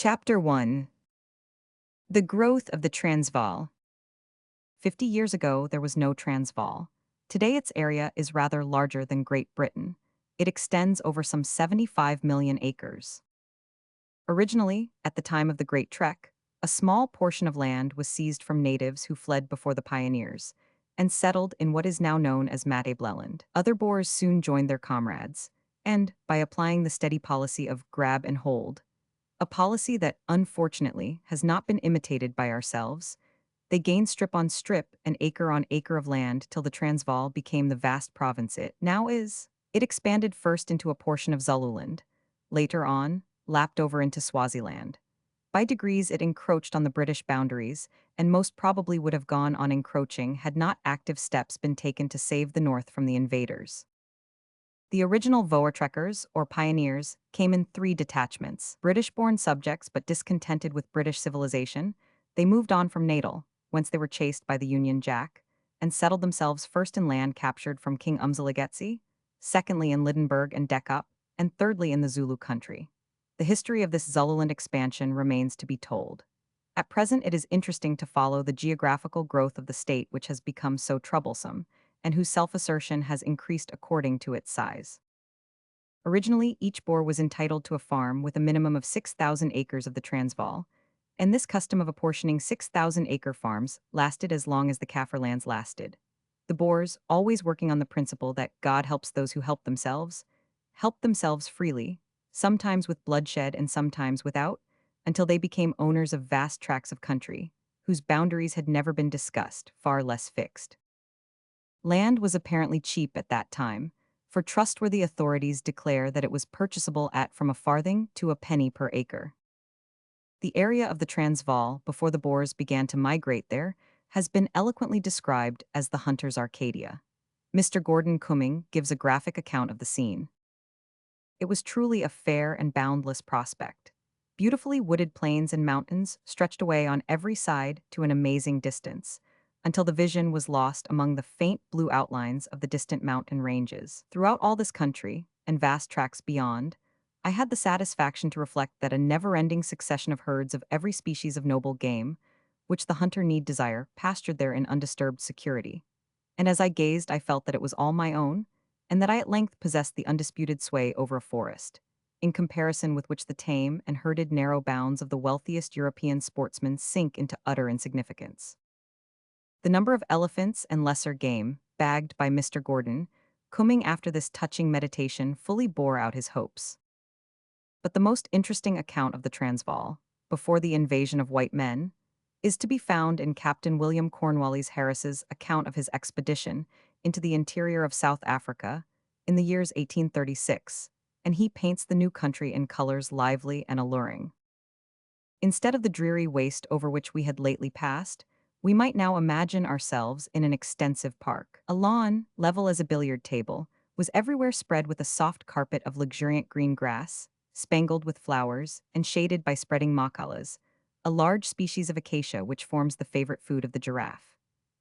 Chapter 1. The Growth of the Transvaal. 50 years ago, there was no Transvaal. Today, its area is rather larger than Great Britain. It extends over some 75 million acres. Originally, at the time of the Great Trek, a small portion of land was seized from natives who fled before the pioneers and settled in what is now known as Matabeleland. Other Boers soon joined their comrades, and, by applying the steady policy of grab and hold, a policy that, unfortunately, has not been imitated by ourselves, they gained strip on strip and acre on acre of land till the Transvaal became the vast province it now is. It expanded first into a portion of Zululand, later on, lapped over into Swaziland. By degrees, it encroached on the British boundaries, and most probably would have gone on encroaching had not active steps been taken to save the North from the invaders. The original Boer trekkers, or pioneers, came in three detachments. British-born subjects but discontented with British civilization, they moved on from Natal, whence they were chased by the Union Jack, and settled themselves first in land captured from King Umzalagetsi, secondly in Lydenburg and Dekop, and thirdly in the Zulu country. The history of this Zululand expansion remains to be told. At present, it is interesting to follow the geographical growth of the state which has become so troublesome, and whose self-assertion has increased according to its size. Originally, each Boer was entitled to a farm with a minimum of 6,000 acres of the Transvaal, and this custom of apportioning 6,000-acre farms lasted as long as the Kaffir lands lasted. The Boers, always working on the principle that God helps those who helped themselves freely, sometimes with bloodshed and sometimes without, until they became owners of vast tracts of country, whose boundaries had never been discussed, far less fixed. Land was apparently cheap at that time, for trustworthy authorities declare that it was purchasable at from a farthing to a penny per acre. The area of the Transvaal, before the Boers began to migrate there, has been eloquently described as the hunter's Arcadia. Mr. Gordon Cumming gives a graphic account of the scene. It was truly a fair and boundless prospect. Beautifully wooded plains and mountains stretched away on every side to an amazing distance, until the vision was lost among the faint blue outlines of the distant mountain ranges. Throughout all this country, and vast tracts beyond, I had the satisfaction to reflect that a never-ending succession of herds of every species of noble game, which the hunter need desire, pastured there in undisturbed security. And as I gazed, I felt that it was all my own, and that I at length possessed the undisputed sway over a forest, in comparison with which the tame and herded narrow bounds of the wealthiest European sportsmen sink into utter insignificance. The number of elephants and lesser game, bagged by Mr. Gordon, Cumming after this touching meditation fully bore out his hopes. But the most interesting account of the Transvaal, before the invasion of white men, is to be found in Captain William Cornwallis Harris's account of his expedition into the interior of South Africa in the years 1836, and he paints the new country in colors lively and alluring. Instead of the dreary waste over which we had lately passed, we might now imagine ourselves in an extensive park. A lawn, level as a billiard table, was everywhere spread with a soft carpet of luxuriant green grass, spangled with flowers, and shaded by spreading makalas, a large species of acacia which forms the favorite food of the giraffe.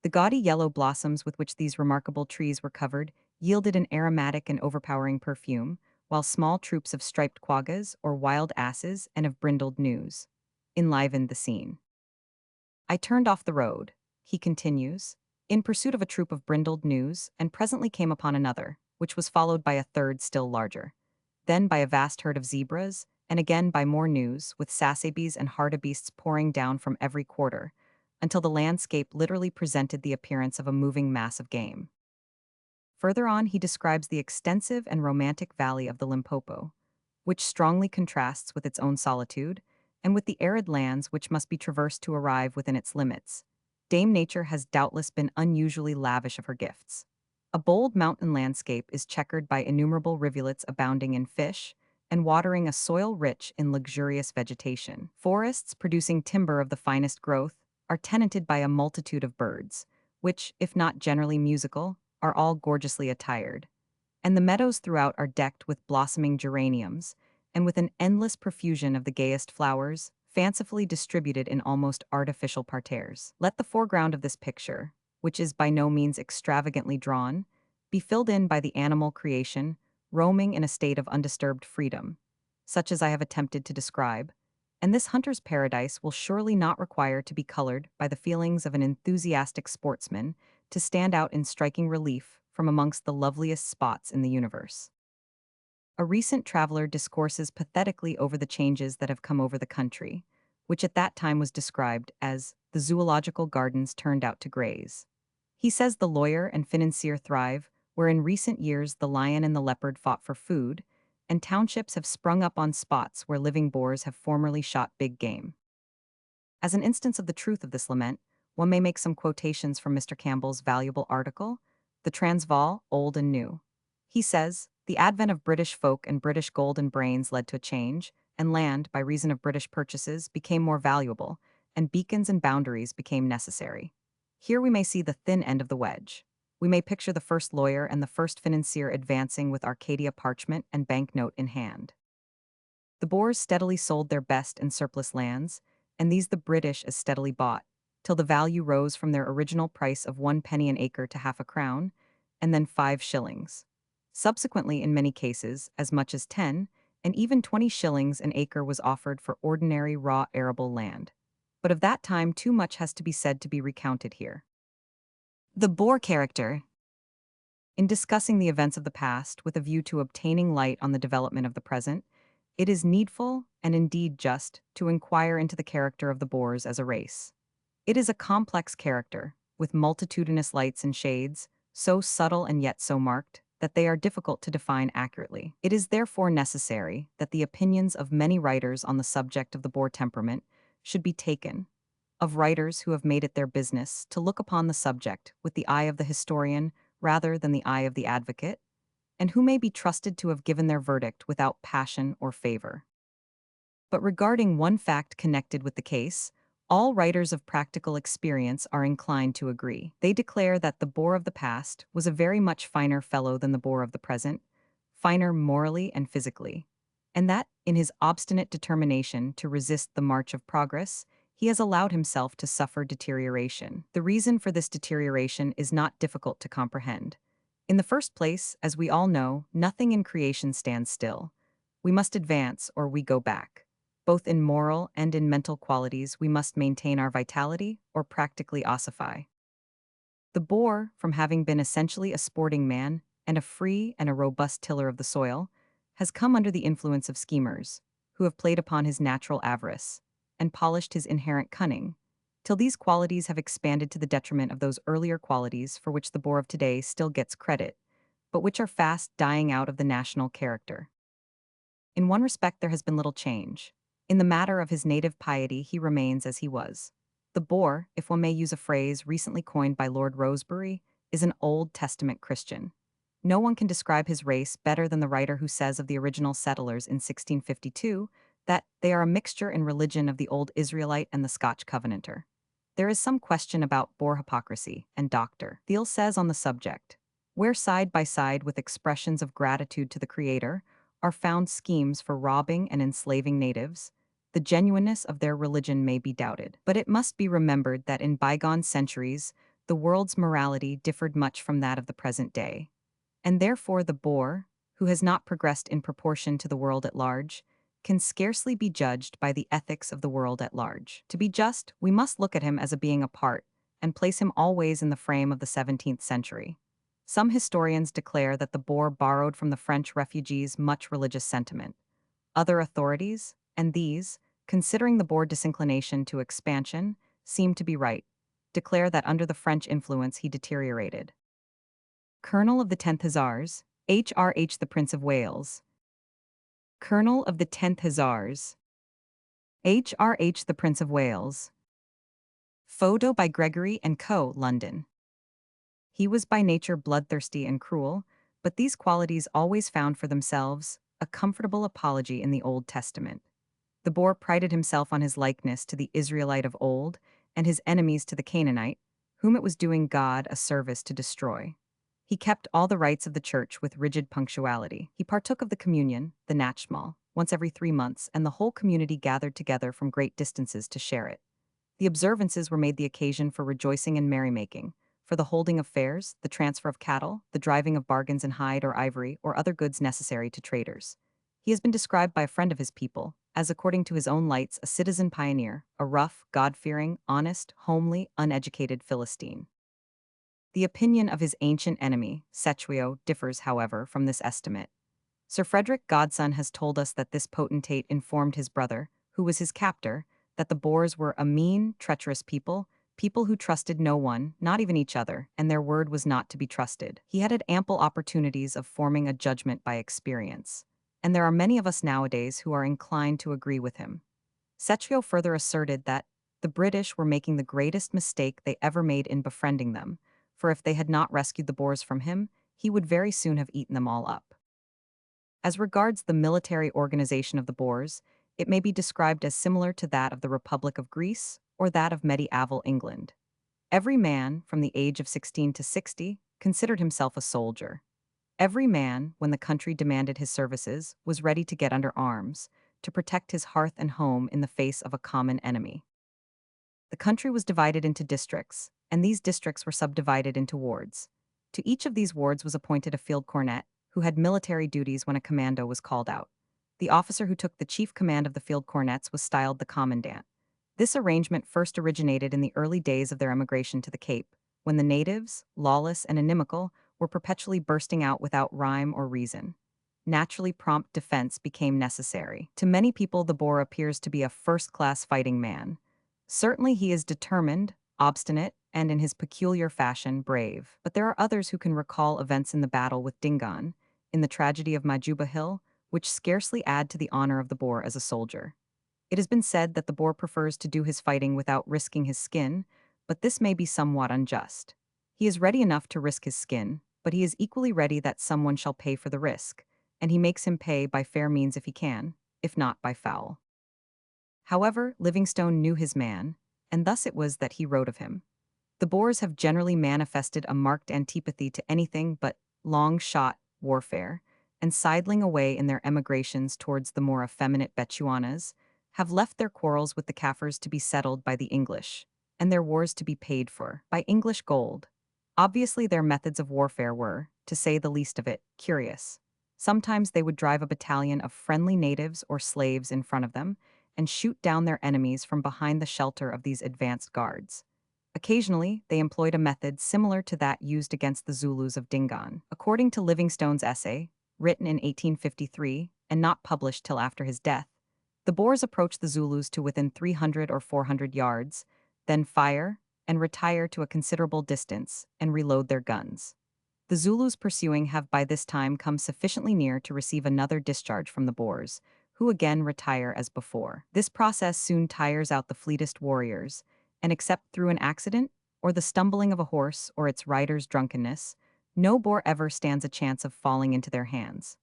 The gaudy yellow blossoms with which these remarkable trees were covered yielded an aromatic and overpowering perfume, while small troops of striped quaggas or wild asses and of brindled gnus enlivened the scene. I turned off the road, he continues, in pursuit of a troop of brindled gnus, and presently came upon another, which was followed by a third still larger, then by a vast herd of zebras, and again by more gnus, with sassabies and hartebeests pouring down from every quarter, until the landscape literally presented the appearance of a moving mass of game. Further on, he describes the extensive and romantic valley of the Limpopo, which strongly contrasts with its own solitude, and with the arid lands which must be traversed to arrive within its limits. Dame Nature has doubtless been unusually lavish of her gifts. A bold mountain landscape is checkered by innumerable rivulets abounding in fish, and watering a soil rich in luxurious vegetation. Forests, producing timber of the finest growth, are tenanted by a multitude of birds, which, if not generally musical, are all gorgeously attired. And the meadows throughout are decked with blossoming geraniums, and with an endless profusion of the gayest flowers, fancifully distributed in almost artificial parterres. Let the foreground of this picture, which is by no means extravagantly drawn, be filled in by the animal creation, roaming in a state of undisturbed freedom, such as I have attempted to describe, And this hunter's paradise will surely not require to be colored by the feelings of an enthusiastic sportsman to stand out in striking relief from amongst the loveliest spots in the universe. A recent traveler discourses pathetically over the changes that have come over the country, which at that time was described as the zoological gardens turned out to graze. He says the lawyer and financier thrive, where in recent years the lion and the leopard fought for food, and townships have sprung up on spots where living boars have formerly shot big game. As an instance of the truth of this lament, one may make some quotations from Mr. Campbell's valuable article, The Transvaal, Old and New. He says, the advent of British folk and British gold and brains led to a change, and land, by reason of British purchases, became more valuable, and beacons and boundaries became necessary. Here we may see the thin end of the wedge. We may picture the first lawyer and the first financier advancing with Arcadia parchment and banknote in hand. The Boers steadily sold their best and surplus lands, and these the British as steadily bought, till the value rose from their original price of 1 penny an acre to half a crown, and then 5 shillings. Subsequently, in many cases, as much as 10, and even 20 shillings an acre was offered for ordinary raw arable land. But of that time too much has to be said to be recounted here. The Boer character. In discussing the events of the past with a view to obtaining light on the development of the present, it is needful, and indeed just, to inquire into the character of the Boers as a race. It is a complex character, with multitudinous lights and shades, so subtle and yet so marked, that they are difficult to define accurately. It is therefore necessary that the opinions of many writers on the subject of the Boer temperament should be taken, of writers who have made it their business to look upon the subject with the eye of the historian rather than the eye of the advocate, and who may be trusted to have given their verdict without passion or favor. But regarding one fact connected with the case, all writers of practical experience are inclined to agree. They declare that the Boer of the past was a very much finer fellow than the Boer of the present, finer morally and physically, and that, in his obstinate determination to resist the march of progress, he has allowed himself to suffer deterioration. The reason for this deterioration is not difficult to comprehend. In the first place, as we all know, nothing in creation stands still. We must advance or we go back. Both in moral and in mental qualities, we must maintain our vitality or practically ossify. The Boer, from having been essentially a sporting man and a free and a robust tiller of the soil, has come under the influence of schemers, who have played upon his natural avarice and polished his inherent cunning, till these qualities have expanded to the detriment of those earlier qualities for which the Boer of today still gets credit, but which are fast dying out of the national character. In one respect there has been little change. In the matter of his native piety he remains as he was. The Boer, if one may use a phrase recently coined by Lord Rosebery, is an Old Testament Christian. No one can describe his race better than the writer who says of the original settlers in 1652 that they are a mixture in religion of the old Israelite and the Scotch Covenanter. There is some question about Boer hypocrisy, and Dr. Thiel says on the subject, where side by side with expressions of gratitude to the Creator are found schemes for robbing and enslaving natives, the genuineness of their religion may be doubted. But it must be remembered that in bygone centuries, the world's morality differed much from that of the present day, and therefore the Boer, who has not progressed in proportion to the world at large, can scarcely be judged by the ethics of the world at large. To be just, we must look at him as a being apart, and place him always in the frame of the 17th century. Some historians declare that the Boer borrowed from the French refugees much religious sentiment. Other authorities, and these, considering the Boer disinclination to expansion, seem to be right, declare that under the French influence he deteriorated. Colonel of the 10th Hussars, H.R.H. the Prince of Wales. Colonel of the 10th Hussars, H.R.H. the Prince of Wales. Photo by Gregory and Co., London. He was by nature bloodthirsty and cruel, but these qualities always found for themselves a comfortable apology in the Old Testament. The Boer prided himself on his likeness to the Israelite of old and his enemies to the Canaanite, whom it was doing God a service to destroy. He kept all the rites of the church with rigid punctuality. He partook of the communion, the Nachtmaal, once every 3 months, and the whole community gathered together from great distances to share it. The observances were made the occasion for rejoicing and merrymaking, for the holding of fairs, the transfer of cattle, the driving of bargains in hide or ivory or other goods necessary to traders. He has been described by a friend of his people as according to his own lights, a citizen pioneer, a rough, God-fearing, honest, homely, uneducated Philistine. The opinion of his ancient enemy, Cetruio, differs, however, from this estimate. Sir Frederick Godson has told us that this potentate informed his brother, who was his captor, that the Boers were a mean, treacherous people, people who trusted no one, not even each other, and their word was not to be trusted. He had ample opportunities of forming a judgment by experience, and there are many of us nowadays who are inclined to agree with him. Cetruio further asserted that the British were making the greatest mistake they ever made in befriending them, for if they had not rescued the Boers from him, he would very soon have eaten them all up. As regards the military organization of the Boers, it may be described as similar to that of the Republic of Greece or that of medieval England. Every man, from the age of 16 to 60, considered himself a soldier. Every man, when the country demanded his services, was ready to get under arms, to protect his hearth and home in the face of a common enemy. The country was divided into districts, and these districts were subdivided into wards. To each of these wards was appointed a field cornet, who had military duties when a commando was called out. The officer who took the chief command of the field cornets was styled the commandant. This arrangement first originated in the early days of their emigration to the Cape, when the natives, lawless and inimical, were perpetually bursting out without rhyme or reason. Naturally, prompt defense became necessary. To many people, the Boer appears to be a first-class fighting man. Certainly he is determined, obstinate, and in his peculiar fashion, brave. But there are others who can recall events in the battle with Dingaan, in the tragedy of Majuba Hill, which scarcely add to the honor of the Boer as a soldier. It has been said that the Boer prefers to do his fighting without risking his skin, but this may be somewhat unjust. He is ready enough to risk his skin, but he is equally ready that someone shall pay for the risk, and he makes him pay by fair means if he can, if not by foul. However, Livingstone knew his man, and thus it was that he wrote of him. The Boers have generally manifested a marked antipathy to anything but long-shot warfare, and sidling away in their emigrations towards the more effeminate Bechuanas, have left their quarrels with the Kaffirs to be settled by the English, and their wars to be paid for by English gold. Obviously, their methods of warfare were, to say the least of it, curious. Sometimes they would drive a battalion of friendly natives or slaves in front of them, and shoot down their enemies from behind the shelter of these advanced guards. Occasionally, they employed a method similar to that used against the Zulus of Dingaan. According to Livingstone's essay, written in 1853 and not published till after his death, the Boers approach the Zulus to within 300 or 400 yards, then fire and retire to a considerable distance and reload their guns. The Zulus pursuing have by this time come sufficiently near to receive another discharge from the Boers, who again retire as before. This process soon tires out the fleetest warriors, and except through an accident, or the stumbling of a horse or its rider's drunkenness, no Boer ever stands a chance of falling into their hands.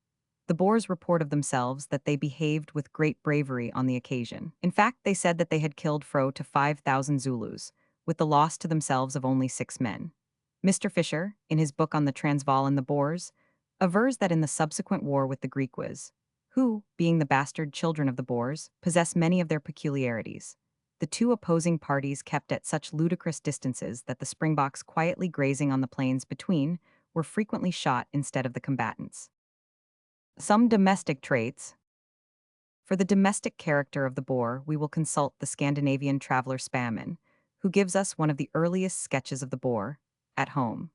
The Boers report of themselves that they behaved with great bravery on the occasion. In fact, they said that they had killed to 5,000 Zulus, with the loss to themselves of only 6 men. Mr. Fisher, in his book on the Transvaal and the Boers, avers that in the subsequent war with the Griquas, who, being the bastard children of the Boers, possess many of their peculiarities, the two opposing parties kept at such ludicrous distances that the Springboks quietly grazing on the plains between were frequently shot instead of the combatants. Some domestic traits. For the domestic character of the Boer, we will consult the Scandinavian traveler Spanman, who gives us one of the earliest sketches of the Boer, at home.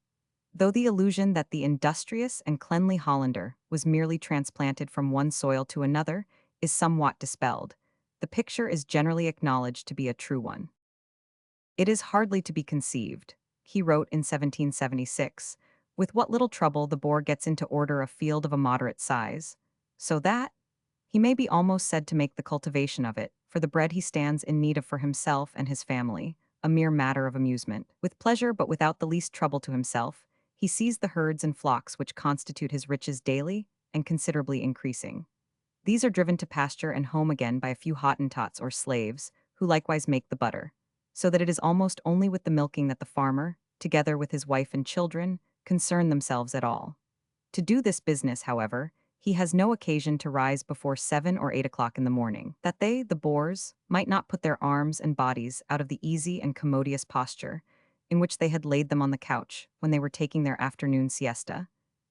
Though the illusion that the industrious and cleanly Hollander was merely transplanted from one soil to another is somewhat dispelled, the picture is generally acknowledged to be a true one. It is hardly to be conceived, he wrote in 1776, with what little trouble the Boer gets into order a field of a moderate size, so that he may be almost said to make the cultivation of it, for the bread he stands in need of for himself and his family, a mere matter of amusement. With pleasure but without the least trouble to himself, he sees the herds and flocks which constitute his riches daily and considerably increasing. These are driven to pasture and home again by a few Hottentots or slaves, who likewise make the butter, so that it is almost only with the milking that the farmer, together with his wife and children, concern themselves at all. To do this business, however, he has no occasion to rise before 7 or 8 o'clock in the morning, that they, the Boers, might not put their arms and bodies out of the easy and commodious posture in which they had laid them on the couch when they were taking their afternoon siesta.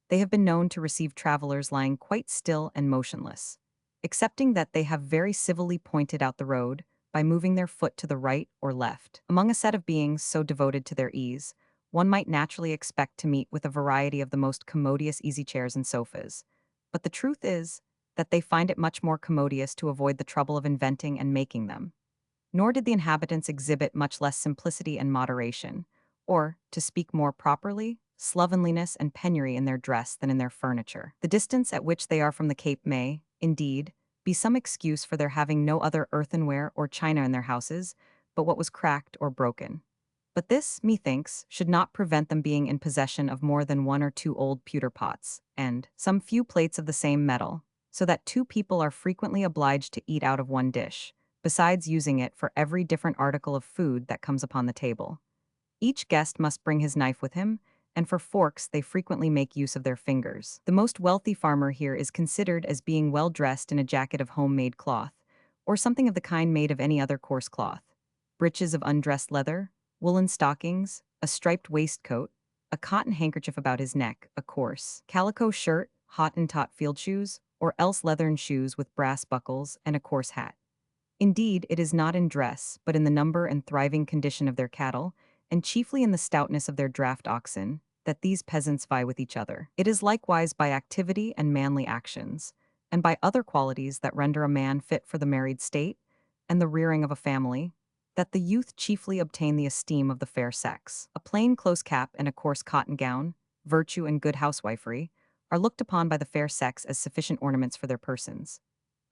They have been known to receive travelers lying quite still and motionless. accepting that they have very civilly pointed out the road by moving their foot to the right or left. Among a set of beings so devoted to their ease, one might naturally expect to meet with a variety of the most commodious easy chairs and sofas. But the truth is that they find it much more commodious to avoid the trouble of inventing and making them. Nor did the inhabitants exhibit much less simplicity and moderation, or, to speak more properly, slovenliness and penury in their dress than in their furniture. The distance at which they are from the Cape may, indeed, be some excuse for their having no other earthenware or china in their houses but what was cracked or broken. But this, methinks, should not prevent them being in possession of more than one or two old pewter pots, and some few plates of the same metal, so that two people are frequently obliged to eat out of one dish, besides using it for every different article of food that comes upon the table. Each guest must bring his knife with him, and for forks they frequently make use of their fingers. The most wealthy farmer here is considered as being well dressed in a jacket of homemade cloth, or something of the kind made of any other coarse cloth, breeches of undressed leather, woolen stockings, a striped waistcoat, a cotton handkerchief about his neck, a coarse calico shirt, Hottentot field shoes, or else leathern shoes with brass buckles, and a coarse hat. Indeed, it is not in dress, but in the number and thriving condition of their cattle, and chiefly in the stoutness of their draft oxen, that these peasants vie with each other. It is likewise by activity and manly actions, and by other qualities that render a man fit for the married state, and the rearing of a family, that the youth chiefly obtain the esteem of the fair sex. A plain close cap and a coarse cotton gown, virtue and good housewifery, are looked upon by the fair sex as sufficient ornaments for their persons.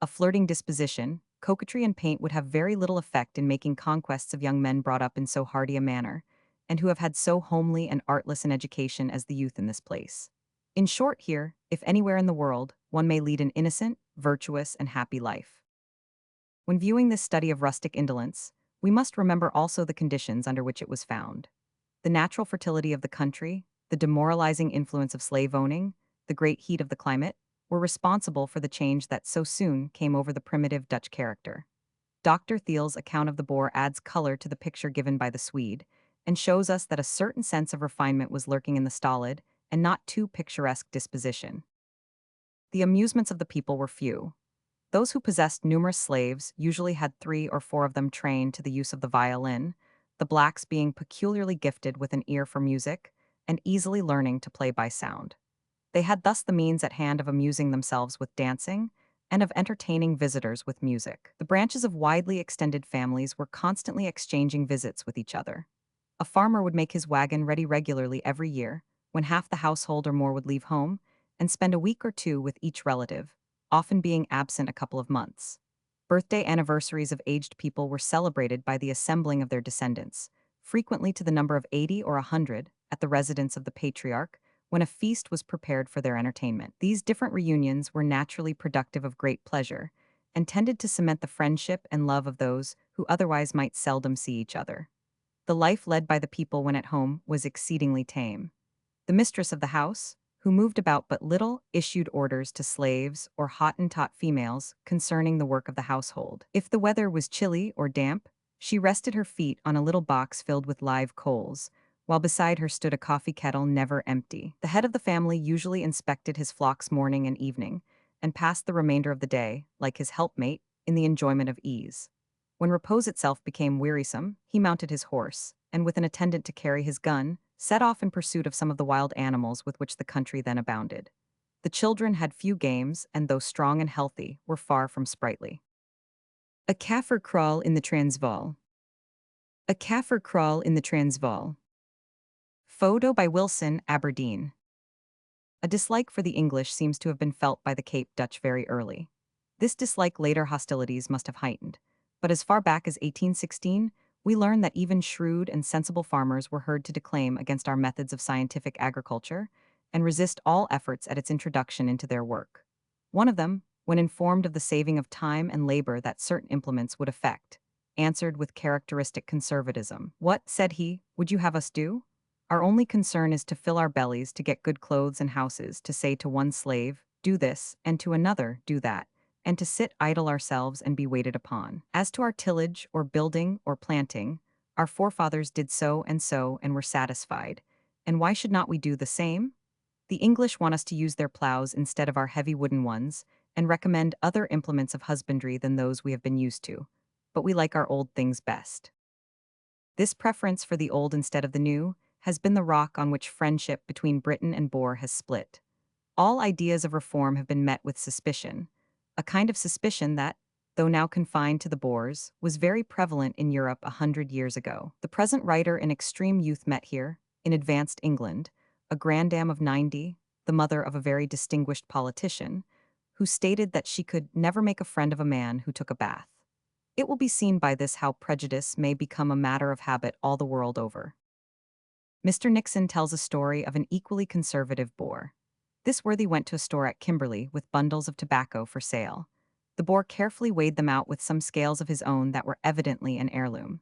A flirting disposition, coquetry and paint would have very little effect in making conquests of young men brought up in so hardy a manner, and who have had so homely and artless an education as the youth in this place. In short, here, if anywhere in the world, one may lead an innocent, virtuous, and happy life. When viewing this study of rustic indolence, we must remember also the conditions under which it was found. The natural fertility of the country, the demoralizing influence of slave owning, the great heat of the climate, were responsible for the change that so soon came over the primitive Dutch character. Dr. Thiel's account of the Boer adds color to the picture given by the Swede, and shows us that a certain sense of refinement was lurking in the stolid and not too picturesque disposition. The amusements of the people were few. Those who possessed numerous slaves usually had 3 or 4 of them trained to the use of the violin, the blacks being peculiarly gifted with an ear for music, and easily learning to play by sound. They had thus the means at hand of amusing themselves with dancing, and of entertaining visitors with music. The branches of widely extended families were constantly exchanging visits with each other. A farmer would make his wagon ready regularly every year, when half the household or more would leave home, and spend a week or two with each relative, often being absent a couple of months. Birthday anniversaries of aged people were celebrated by the assembling of their descendants, frequently to the number of 80 or 100, at the residence of the patriarch, when a feast was prepared for their entertainment. These different reunions were naturally productive of great pleasure, and tended to cement the friendship and love of those who otherwise might seldom see each other. The life led by the people when at home was exceedingly tame. The mistress of the house, who moved about but little, issued orders to slaves or Hottentot females concerning the work of the household. If the weather was chilly or damp, she rested her feet on a little box filled with live coals, while beside her stood a coffee kettle never empty. The head of the family usually inspected his flocks morning and evening, and passed the remainder of the day, like his helpmate, in the enjoyment of ease. When repose itself became wearisome, he mounted his horse, and with an attendant to carry his gun, set off in pursuit of some of the wild animals with which the country then abounded. The children had few games, and though strong and healthy, were far from sprightly. A Kaffir Kraal in the Transvaal. A Kaffir Kraal in the Transvaal. Photo by Wilson, Aberdeen. A dislike for the English seems to have been felt by the Cape Dutch very early. This dislike later hostilities must have heightened, but as far back as 1816, we learn that even shrewd and sensible farmers were heard to declaim against our methods of scientific agriculture and resist all efforts at its introduction into their work. One of them, when informed of the saving of time and labor that certain implements would effect, answered with characteristic conservatism. "What," said he, "would you have us do? Our only concern is to fill our bellies, to get good clothes and houses, to say to one slave, 'Do this,' and to another, 'Do that,' and to sit idle ourselves and be waited upon. As to our tillage, or building, or planting, our forefathers did so and were satisfied, and why should not we do the same? The English want us to use their plows instead of our heavy wooden ones, and recommend other implements of husbandry than those we have been used to. But we like our old things best. This preference for the old instead of the new has been the rock on which friendship between Britain and Boer has split. All ideas of reform have been met with suspicion, a kind of suspicion that, though now confined to the Boers, was very prevalent in Europe 100 years ago. The present writer in extreme youth met here, in advanced England, a grandam of 90, the mother of a very distinguished politician, who stated that she could never make a friend of a man who took a bath. It will be seen by this how prejudice may become a matter of habit all the world over. Mr. Nixon tells a story of an equally conservative Boer. This worthy went to a store at Kimberley with bundles of tobacco for sale. The Boer carefully weighed them out with some scales of his own that were evidently an heirloom.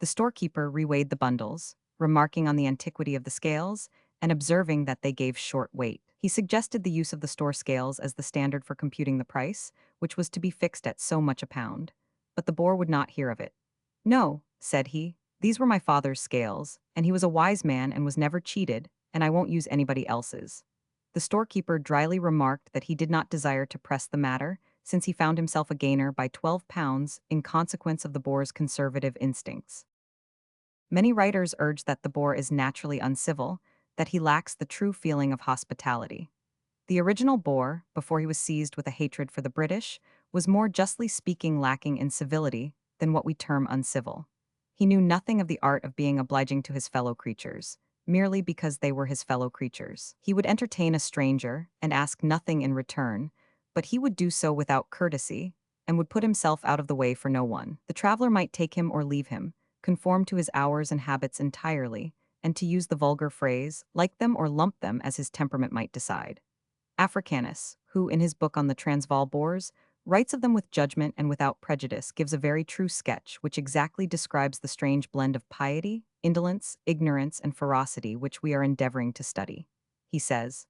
The storekeeper reweighed the bundles, remarking on the antiquity of the scales and observing that they gave short weight. He suggested the use of the store scales as the standard for computing the price, which was to be fixed at so much a pound. But the Boer would not hear of it. "No," said he, "these were my father's scales, and he was a wise man and was never cheated, and I won't use anybody else's." The storekeeper dryly remarked that he did not desire to press the matter, since he found himself a gainer by 12 pounds in consequence of the Boer's conservative instincts. Many writers urge that the Boer is naturally uncivil, that he lacks the true feeling of hospitality. The original Boer, before he was seized with a hatred for the British, was more justly speaking lacking in civility than what we term uncivil. He knew nothing of the art of being obliging to his fellow creatures, merely because they were his fellow creatures. He would entertain a stranger and ask nothing in return, but he would do so without courtesy and would put himself out of the way for no one. The traveler might take him or leave him, conform to his hours and habits entirely, and to use the vulgar phrase, like them or lump them as his temperament might decide. Africanus, who, in his book on the Transvaal Boers, writes of them with judgment and without prejudice, gives a very true sketch which exactly describes the strange blend of piety, indolence, ignorance, and ferocity which we are endeavoring to study. He says,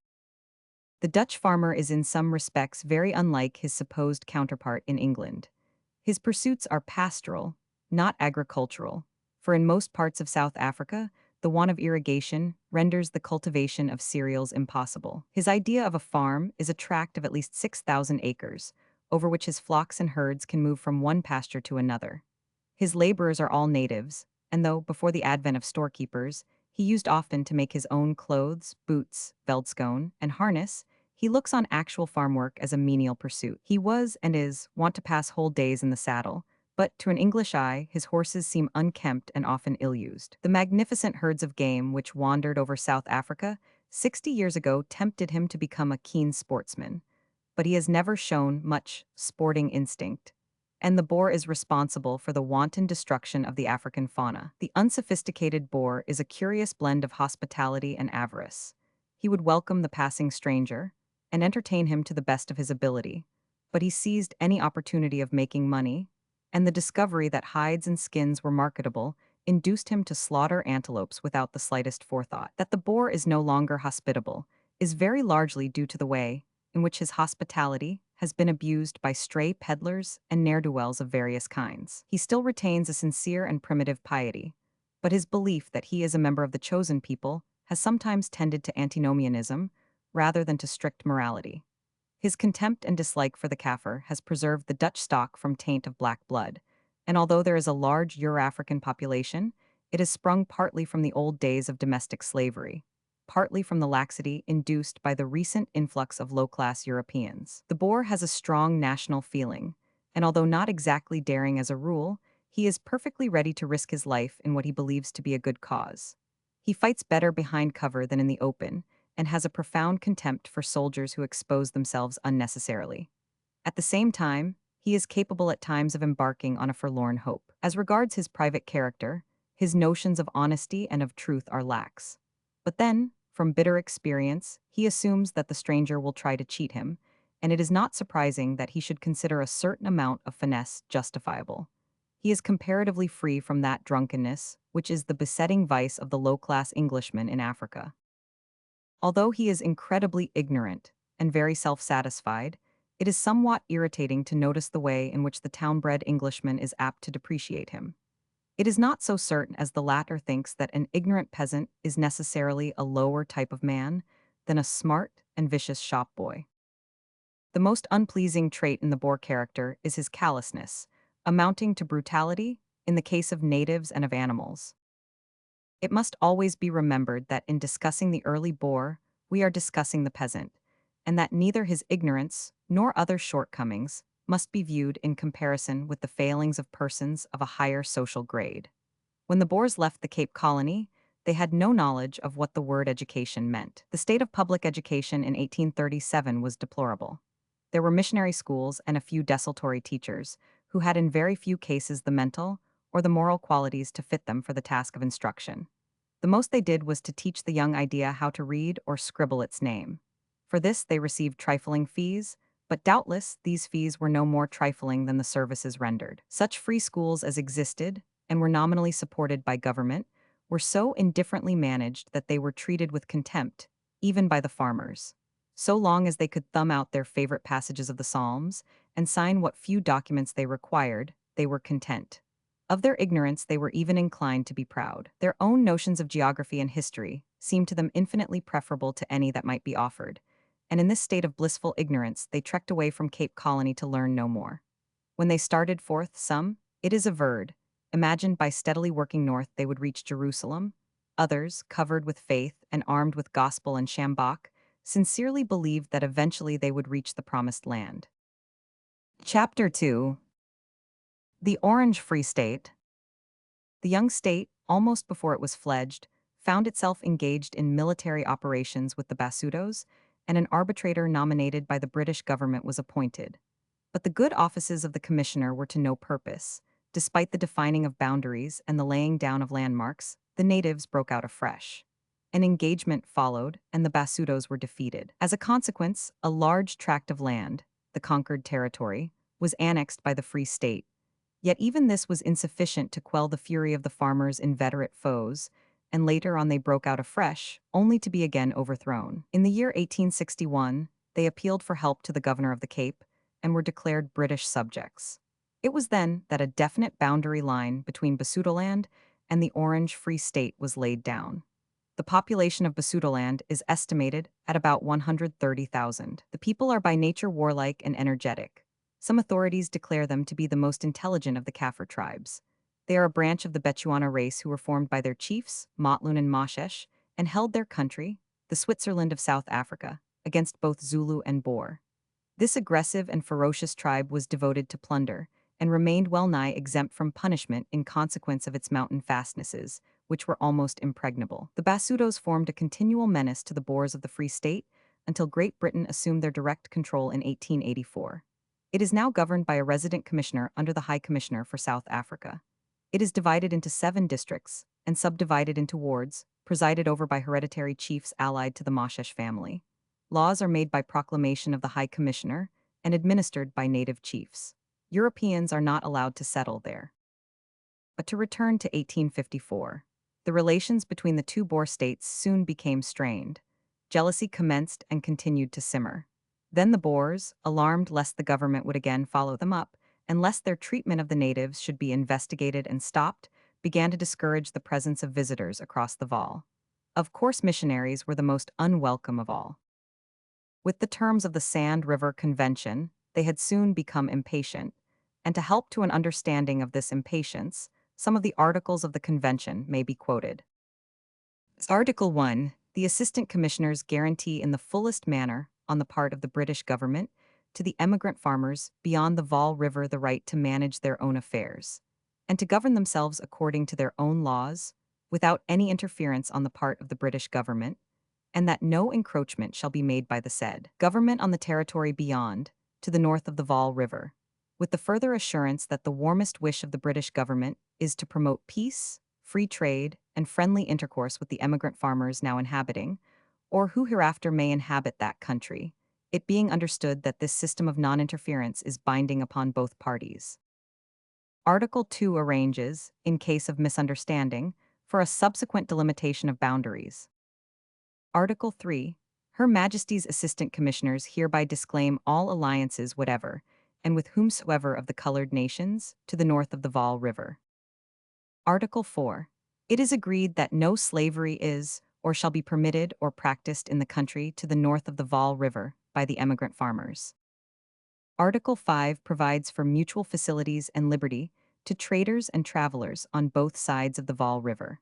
"The Dutch farmer is in some respects very unlike his supposed counterpart in England. His pursuits are pastoral, not agricultural, for in most parts of South Africa, the want of irrigation renders the cultivation of cereals impossible. His idea of a farm is a tract of at least 6,000 acres, over which his flocks and herds can move from one pasture to another. His laborers are all natives, and though, before the advent of storekeepers, he used often to make his own clothes, boots, veldskone, and harness, he looks on actual farm work as a menial pursuit. He was, and is, wont to pass whole days in the saddle, but to an English eye, his horses seem unkempt and often ill-used. The magnificent herds of game which wandered over South Africa 60 years ago tempted him to become a keen sportsman, but he has never shown much sporting instinct, and the Boer is responsible for the wanton destruction of the African fauna. The unsophisticated Boer is a curious blend of hospitality and avarice. He would welcome the passing stranger and entertain him to the best of his ability, but he seized any opportunity of making money, and the discovery that hides and skins were marketable induced him to slaughter antelopes without the slightest forethought. That the Boer is no longer hospitable is very largely due to the way in which his hospitality has been abused by stray peddlers and ne'er-do-wells of various kinds. He still retains a sincere and primitive piety, but his belief that he is a member of the chosen people has sometimes tended to antinomianism rather than to strict morality. His contempt and dislike for the Kaffir has preserved the Dutch stock from taint of black blood, and although there is a large Euro-African population, it has sprung partly from the old days of domestic slavery, partly from the laxity induced by the recent influx of low-class Europeans. The Boer has a strong national feeling, and although not exactly daring as a rule, he is perfectly ready to risk his life in what he believes to be a good cause. He fights better behind cover than in the open, and has a profound contempt for soldiers who expose themselves unnecessarily. At the same time, he is capable at times of embarking on a forlorn hope. As regards his private character, his notions of honesty and of truth are lax. But then, from bitter experience, he assumes that the stranger will try to cheat him, and it is not surprising that he should consider a certain amount of finesse justifiable. He is comparatively free from that drunkenness, which is the besetting vice of the low-class Englishman in Africa. Although he is incredibly ignorant and very self-satisfied, it is somewhat irritating to notice the way in which the town-bred Englishman is apt to depreciate him. It is not so certain as the latter thinks that an ignorant peasant is necessarily a lower type of man than a smart and vicious shop boy. The most unpleasing trait in the Boer character is his callousness, amounting to brutality in the case of natives and of animals. It must always be remembered that in discussing the early Boer, we are discussing the peasant, and that neither his ignorance nor other shortcomings must be viewed in comparison with the failings of persons of a higher social grade. When the Boers left the Cape Colony, they had no knowledge of what the word education meant. The state of public education in 1837 was deplorable. There were missionary schools and a few desultory teachers, who had in very few cases the mental or the moral qualities to fit them for the task of instruction. The most they did was to teach the young idea how to read or scribble its name. For this they received trifling fees, but doubtless these fees were no more trifling than the services rendered. Such free schools as existed, and were nominally supported by government, were so indifferently managed that they were treated with contempt, even by the farmers. So long as they could thumb out their favorite passages of the Psalms and sign what few documents they required, they were content. Of their ignorance they were even inclined to be proud. Their own notions of geography and history seemed to them infinitely preferable to any that might be offered, and in this state of blissful ignorance they trekked away from Cape Colony to learn no more. When they started forth, some, it is averred, imagined by steadily working north they would reach Jerusalem. Others, covered with faith and armed with gospel and sjambok, sincerely believed that eventually they would reach the promised land. Chapter 2. The Orange Free State. The young state, almost before it was fledged, found itself engaged in military operations with the Basutos, and an arbitrator nominated by the British government was appointed. But the good offices of the commissioner were to no purpose. Despite the defining of boundaries and the laying down of landmarks, the natives broke out afresh. An engagement followed, and the Basutos were defeated. As a consequence, a large tract of land, the conquered territory, was annexed by the Free State. Yet even this was insufficient to quell the fury of the farmers' inveterate foes, and later on they broke out afresh, only to be again overthrown. In the year 1861, they appealed for help to the governor of the Cape, and were declared British subjects. It was then that a definite boundary line between Basutoland and the Orange Free State was laid down. The population of Basutoland is estimated at about 130,000. The people are by nature warlike and energetic. Some authorities declare them to be the most intelligent of the Kaffir tribes. They are a branch of the Bechuana race who were formed by their chiefs, Motlun and Moshesh, and held their country, the Switzerland of South Africa, against both Zulu and Boer. This aggressive and ferocious tribe was devoted to plunder, and remained well-nigh exempt from punishment in consequence of its mountain fastnesses, which were almost impregnable. The Basutos formed a continual menace to the Boers of the Free State until Great Britain assumed their direct control in 1884. It is now governed by a resident commissioner under the High Commissioner for South Africa. It is divided into 7 districts and subdivided into wards, presided over by hereditary chiefs allied to the Moshesh family. Laws are made by proclamation of the High Commissioner and administered by native chiefs. Europeans are not allowed to settle there. But to return to 1854, the relations between the two Boer states soon became strained. Jealousy commenced and continued to simmer. Then the Boers, alarmed lest the government would again follow them up, and lest their treatment of the natives should be investigated and stopped, began to discourage the presence of visitors across the Vaal. Of course, missionaries were the most unwelcome of all. With the terms of the Sand River Convention, they had soon become impatient, and to help to an understanding of this impatience, some of the articles of the convention may be quoted. Article 1. The Assistant Commissioners guarantee in the fullest manner, on the part of the British government, to the emigrant farmers beyond the Vaal River the right to manage their own affairs, and to govern themselves according to their own laws, without any interference on the part of the British government, and that no encroachment shall be made by the said government on the territory beyond, to the north of the Vaal River, with the further assurance that the warmest wish of the British government is to promote peace, free trade, and friendly intercourse with the emigrant farmers now inhabiting, or who hereafter may inhabit that country, it being understood that this system of non-interference is binding upon both parties. Article 2 arranges, in case of misunderstanding, for a subsequent delimitation of boundaries. Article 3. Her Majesty's Assistant Commissioners hereby disclaim all alliances whatever, and with whomsoever of the colored nations, to the north of the Vaal River. Article 4. It is agreed that no slavery is, or shall be permitted or practiced in the country to the north of the Vaal River by the emigrant farmers. Article 5 provides for mutual facilities and liberty to traders and travelers on both sides of the Vaal River.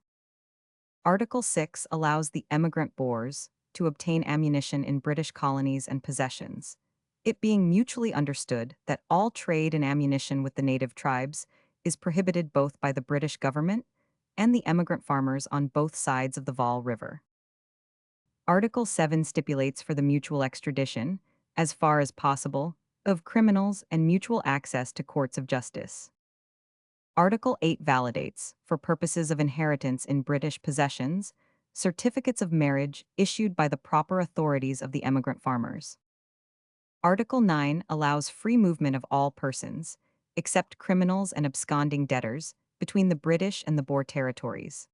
Article 6 allows the emigrant Boers to obtain ammunition in British colonies and possessions, it being mutually understood that all trade in ammunition with the native tribes is prohibited both by the British government and the emigrant farmers on both sides of the Vaal River. Article 7 stipulates for the mutual extradition, as far as possible, of criminals and mutual access to courts of justice. Article 8 validates, for purposes of inheritance in British possessions, certificates of marriage issued by the proper authorities of the emigrant farmers. Article 9 allows free movement of all persons, except criminals and absconding debtors, between the British and the Boer territories.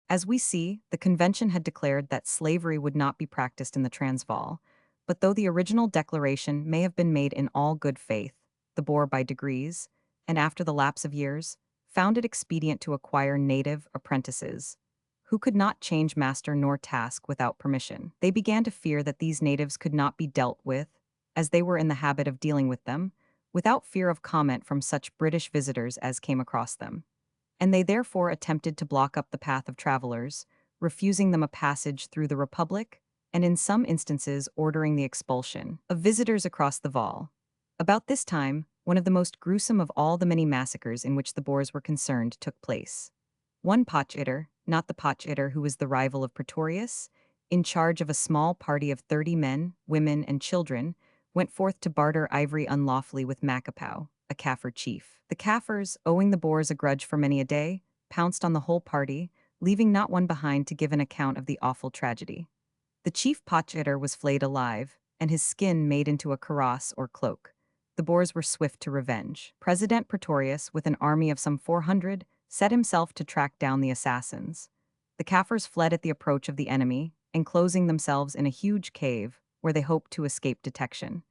As we see, the convention had declared that slavery would not be practiced in the Transvaal, but though the original declaration may have been made in all good faith, the Boer by degrees, and after the lapse of years, found it expedient to acquire native apprentices, who could not change master nor task without permission. They began to fear that these natives could not be dealt with, as they were in the habit of dealing with them, without fear of comment from such British visitors as came across them, and they therefore attempted to block up the path of travelers, refusing them a passage through the Republic, and in some instances ordering the expulsion of visitors across the Vaal. About this time, one of the most gruesome of all the many massacres in which the Boers were concerned took place. One potgieter, not the potgieter who was the rival of Pretorius, in charge of a small party of 30 men, women, and children, went forth to barter ivory unlawfully with Macapau, a Kaffir chief. The Kaffirs, owing the Boers a grudge for many a day, pounced on the whole party, leaving not one behind to give an account of the awful tragedy. The chief potgieter was flayed alive, and his skin made into a kaross or cloak. The Boers were swift to revenge. President Pretorius, with an army of some 400, set himself to track down the assassins. The Kaffirs fled at the approach of the enemy, enclosing themselves in a huge cave, where they hoped to escape detection.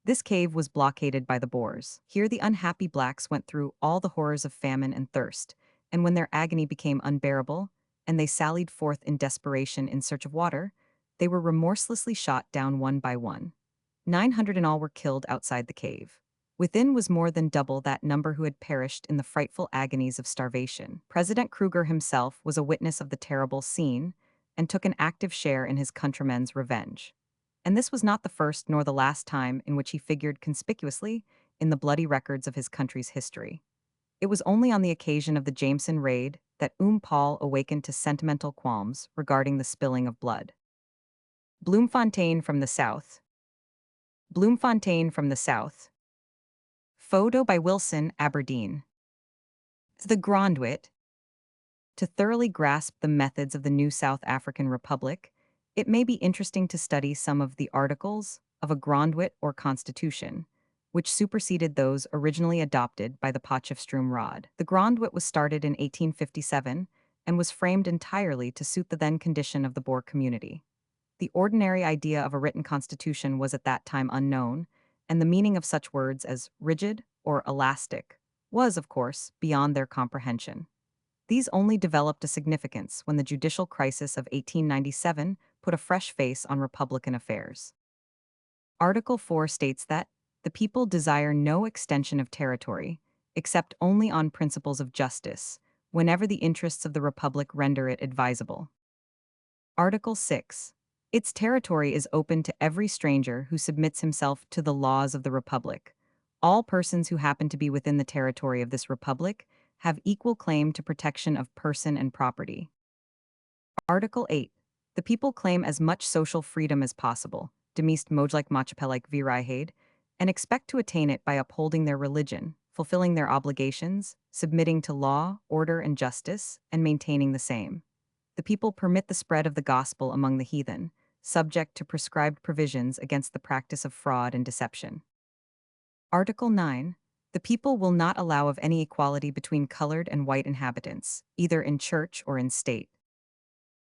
This cave was blockaded by the Boers. Here the unhappy blacks went through all the horrors of famine and thirst, and when their agony became unbearable, and they sallied forth in desperation in search of water, they were remorselessly shot down one by one. 900 in all were killed outside the cave. Within was more than double that number who had perished in the frightful agonies of starvation. President Kruger himself was a witness of the terrible scene and took an active share in his countrymen's revenge. And this was not the first nor the last time in which he figured conspicuously in the bloody records of his country's history. It was only on the occasion of the Jameson raid that Paul awakened to sentimental qualms regarding the spilling of blood. Bloemfontein from the South. Bloemfontein from the South. Photo by Wilson, Aberdeen. The Grondwit. To thoroughly grasp the methods of the new South African Republic, it may be interesting to study some of the articles of a Grondwit or constitution, which superseded those originally adopted by the Potchefstroom. The Grondwit was started in 1857 and was framed entirely to suit the then condition of the Boer community. The ordinary idea of a written constitution was at that time unknown, and the meaning of such words as rigid or elastic was, of course, beyond their comprehension. These only developed a significance when the judicial crisis of 1897 put a fresh face on Republican affairs. Article 4 states that the people desire no extension of territory, except only on principles of justice, whenever the interests of the Republic render it advisable. Article 6. Its territory is open to every stranger who submits himself to the laws of the Republic. All persons who happen to be within the territory of this Republic have equal claim to protection of person and property. Article 8. The people claim as much social freedom as possible, de meest mogelijk maatschappelijk vrijheid, and expect to attain it by upholding their religion, fulfilling their obligations, submitting to law, order, and justice, and maintaining the same. The people permit the spread of the gospel among the heathen, subject to prescribed provisions against the practice of fraud and deception. Article 9. The people will not allow of any equality between colored and white inhabitants, either in church or in state.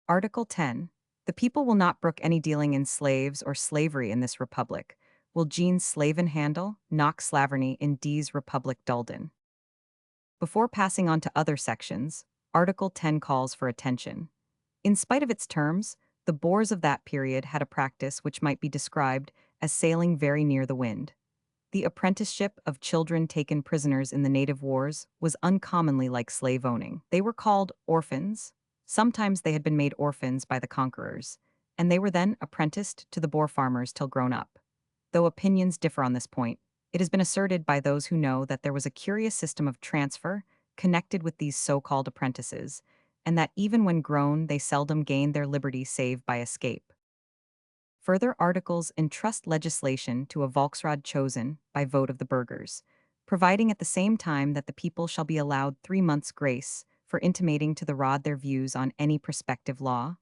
Article 10. The people will not brook any dealing in slaves or slavery in this republic, will Jean slaven handle, knock slavery in D's Republic Dulden. Before passing on to other sections, Article 10 calls for attention. In spite of its terms, the Boers of that period had a practice which might be described as sailing very near the wind. The apprenticeship of children taken prisoners in the native wars was uncommonly like slave owning. They were called orphans. Sometimes they had been made orphans by the conquerors, and they were then apprenticed to the Boer farmers till grown up. Though opinions differ on this point, it has been asserted by those who know that there was a curious system of transfer connected with these so-called apprentices, and that even when grown, they seldom gained their liberty save by escape. Further articles entrust legislation to a Volksraad chosen by vote of the burghers, providing at the same time that the people shall be allowed 3 months' grace for intimating to the Raad their views on any prospective law.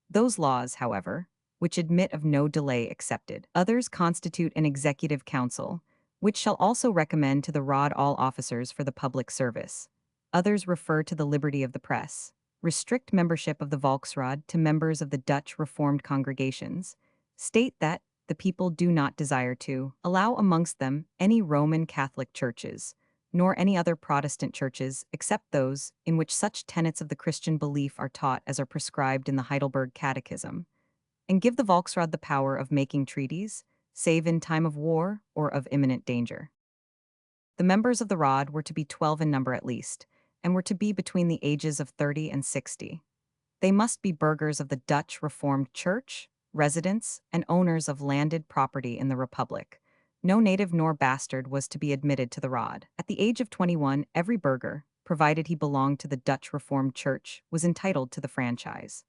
Those laws, however, which admit of no delay accepted. Others constitute an executive council, which shall also recommend to the Raad all officers for the public service. Others refer to the liberty of the press, restrict membership of the Volksraad to members of the Dutch Reformed congregations, state that the people do not desire to allow amongst them any Roman Catholic churches, nor any other Protestant churches except those in which such tenets of the Christian belief are taught as are prescribed in the Heidelberg Catechism, and give the Volksraad the power of making treaties, save in time of war or of imminent danger. The members of the Raad were to be 12 in number at least, and were to be between the ages of 30 and 60. They must be burghers of the Dutch Reformed Church, residents, and owners of landed property in the Republic. No native nor bastard was to be admitted to the Raad. At the age of 21, every burgher, provided he belonged to the Dutch Reformed Church, was entitled to the franchise.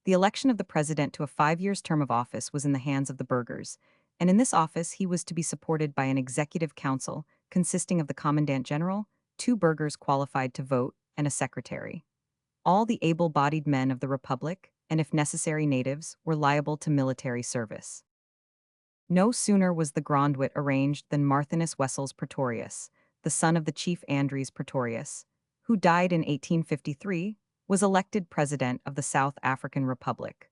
The election of the president to a 5 year term of office was in the hands of the burghers, and in this office he was to be supported by an executive council consisting of the commandant general, 2 burghers qualified to vote, and a secretary. All the able-bodied men of the Republic, and if necessary natives, were liable to military service. No sooner was the Grondwet arranged than Marthinus Wessels Pretorius, the son of the chief Andries Pretorius, who died in 1853, was elected president of the South African Republic.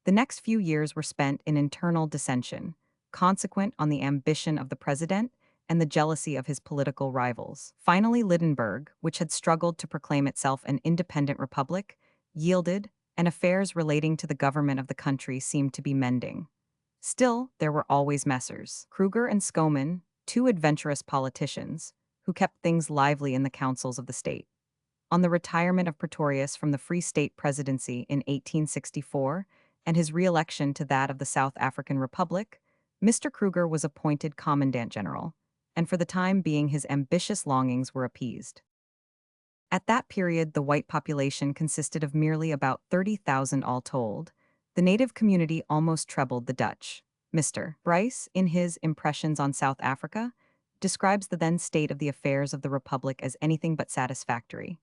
The next few years were spent in internal dissension, consequent on the ambition of the president and the jealousy of his political rivals. Finally, Lydenburg, which had struggled to proclaim itself an independent republic, yielded, and affairs relating to the government of the country seemed to be mending. Still, there were always Messrs. Kruger and Schoeman, 2 adventurous politicians, who kept things lively in the councils of the state. On the retirement of Pretorius from the Free State presidency in 1864 and his re-election to that of the South African Republic, Mr. Kruger was appointed commandant general, and for the time being his ambitious longings were appeased. At that period, the white population consisted of merely about 30,000 all told. The native community almost trebled the Dutch. Mr. Bryce, in his Impressions on South Africa, describes the then state of the affairs of the Republic as anything but satisfactory.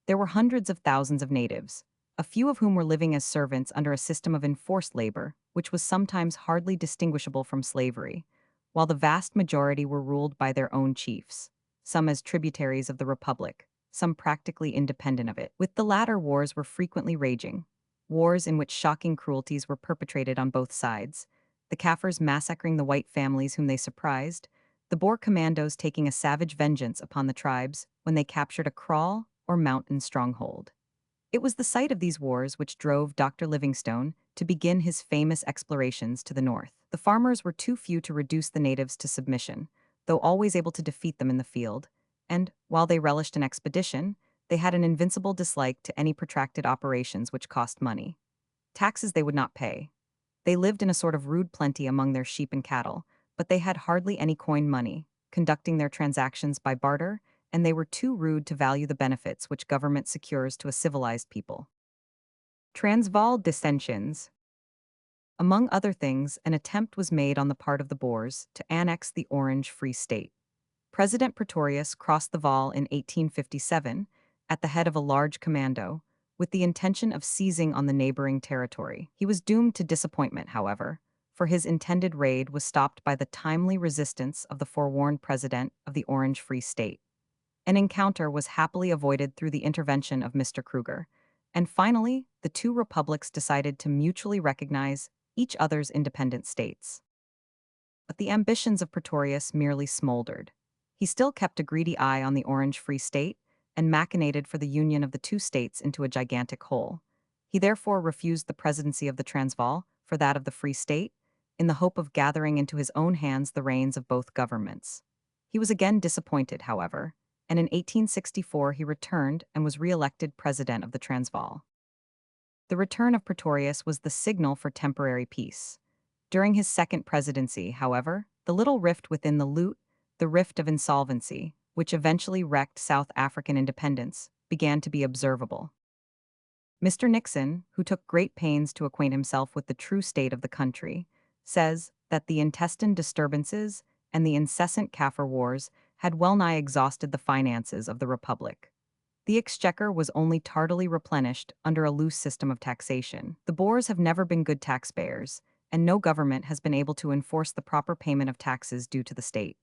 There were hundreds of thousands of natives, a few of whom were living as servants under a system of enforced labor, which was sometimes hardly distinguishable from slavery, while the vast majority were ruled by their own chiefs, some as tributaries of the Republic, some practically independent of it. With the latter, wars were frequently raging, wars in which shocking cruelties were perpetrated on both sides, the Kaffirs massacring the white families whom they surprised, the Boer commandos taking a savage vengeance upon the tribes when they captured a kraal or mountain stronghold. It was the sight of these wars which drove Dr. Livingstone to begin his famous explorations to the north. The farmers were too few to reduce the natives to submission, though always able to defeat them in the field, and, while they relished an expedition, they had an invincible dislike to any protracted operations which cost money. Taxes they would not pay. They lived in a sort of rude plenty among their sheep and cattle, but they had hardly any coin money, conducting their transactions by barter, and they were too rude to value the benefits which government secures to a civilized people. Transvaal dissensions. Among other things, an attempt was made on the part of the Boers to annex the Orange Free State. President Pretorius crossed the Vaal in 1857 at the head of a large commando, with the intention of seizing on the neighboring territory. He was doomed to disappointment, however, for his intended raid was stopped by the timely resistance of the forewarned president of the Orange Free State. An encounter was happily avoided through the intervention of Mr. Kruger, and finally, the 2 republics decided to mutually recognize each other's independent states. But the ambitions of Pretorius merely smoldered. He still kept a greedy eye on the Orange Free State and machinated for the union of the 2 states into a gigantic whole. He therefore refused the presidency of the Transvaal for that of the Free State, in the hope of gathering into his own hands the reins of both governments. He was again disappointed, however, and in 1864 he returned and was re-elected president of the Transvaal. The return of Pretorius was the signal for temporary peace. During his second presidency, however, the little rift within the rift of insolvency, which eventually wrecked South African independence, began to be observable. Mr. Nixon, who took great pains to acquaint himself with the true state of the country, says that the intestine disturbances and the incessant Kaffir wars had well-nigh exhausted the finances of the Republic. The exchequer was only tardily replenished under a loose system of taxation. The Boers have never been good taxpayers, and no government has been able to enforce the proper payment of taxes due to the state.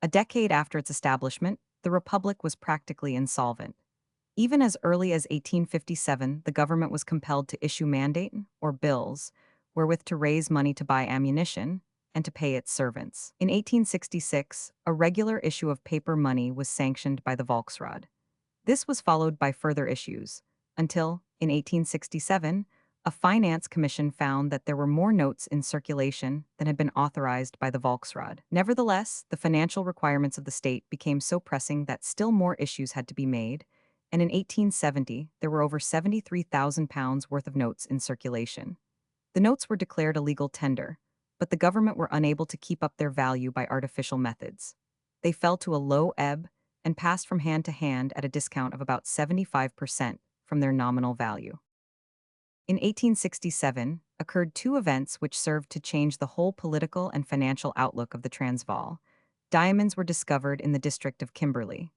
A decade after its establishment, the Republic was practically insolvent. Even as early as 1857, the government was compelled to issue mandate, or bills, wherewith to raise money to buy ammunition and to pay its servants. In 1866, a regular issue of paper money was sanctioned by the Volksraad. This was followed by further issues, until, in 1867, a finance commission found that there were more notes in circulation than had been authorized by the Volksraad. Nevertheless, the financial requirements of the state became so pressing that still more issues had to be made, and in 1870 there were over £73,000 worth of notes in circulation. The notes were declared a legal tender, but the government were unable to keep up their value by artificial methods. They fell to a low ebb and passed from hand to hand at a discount of about 75% from their nominal value. In 1867 occurred two events which served to change the whole political and financial outlook of the Transvaal. Diamonds were discovered in the district of Kimberley.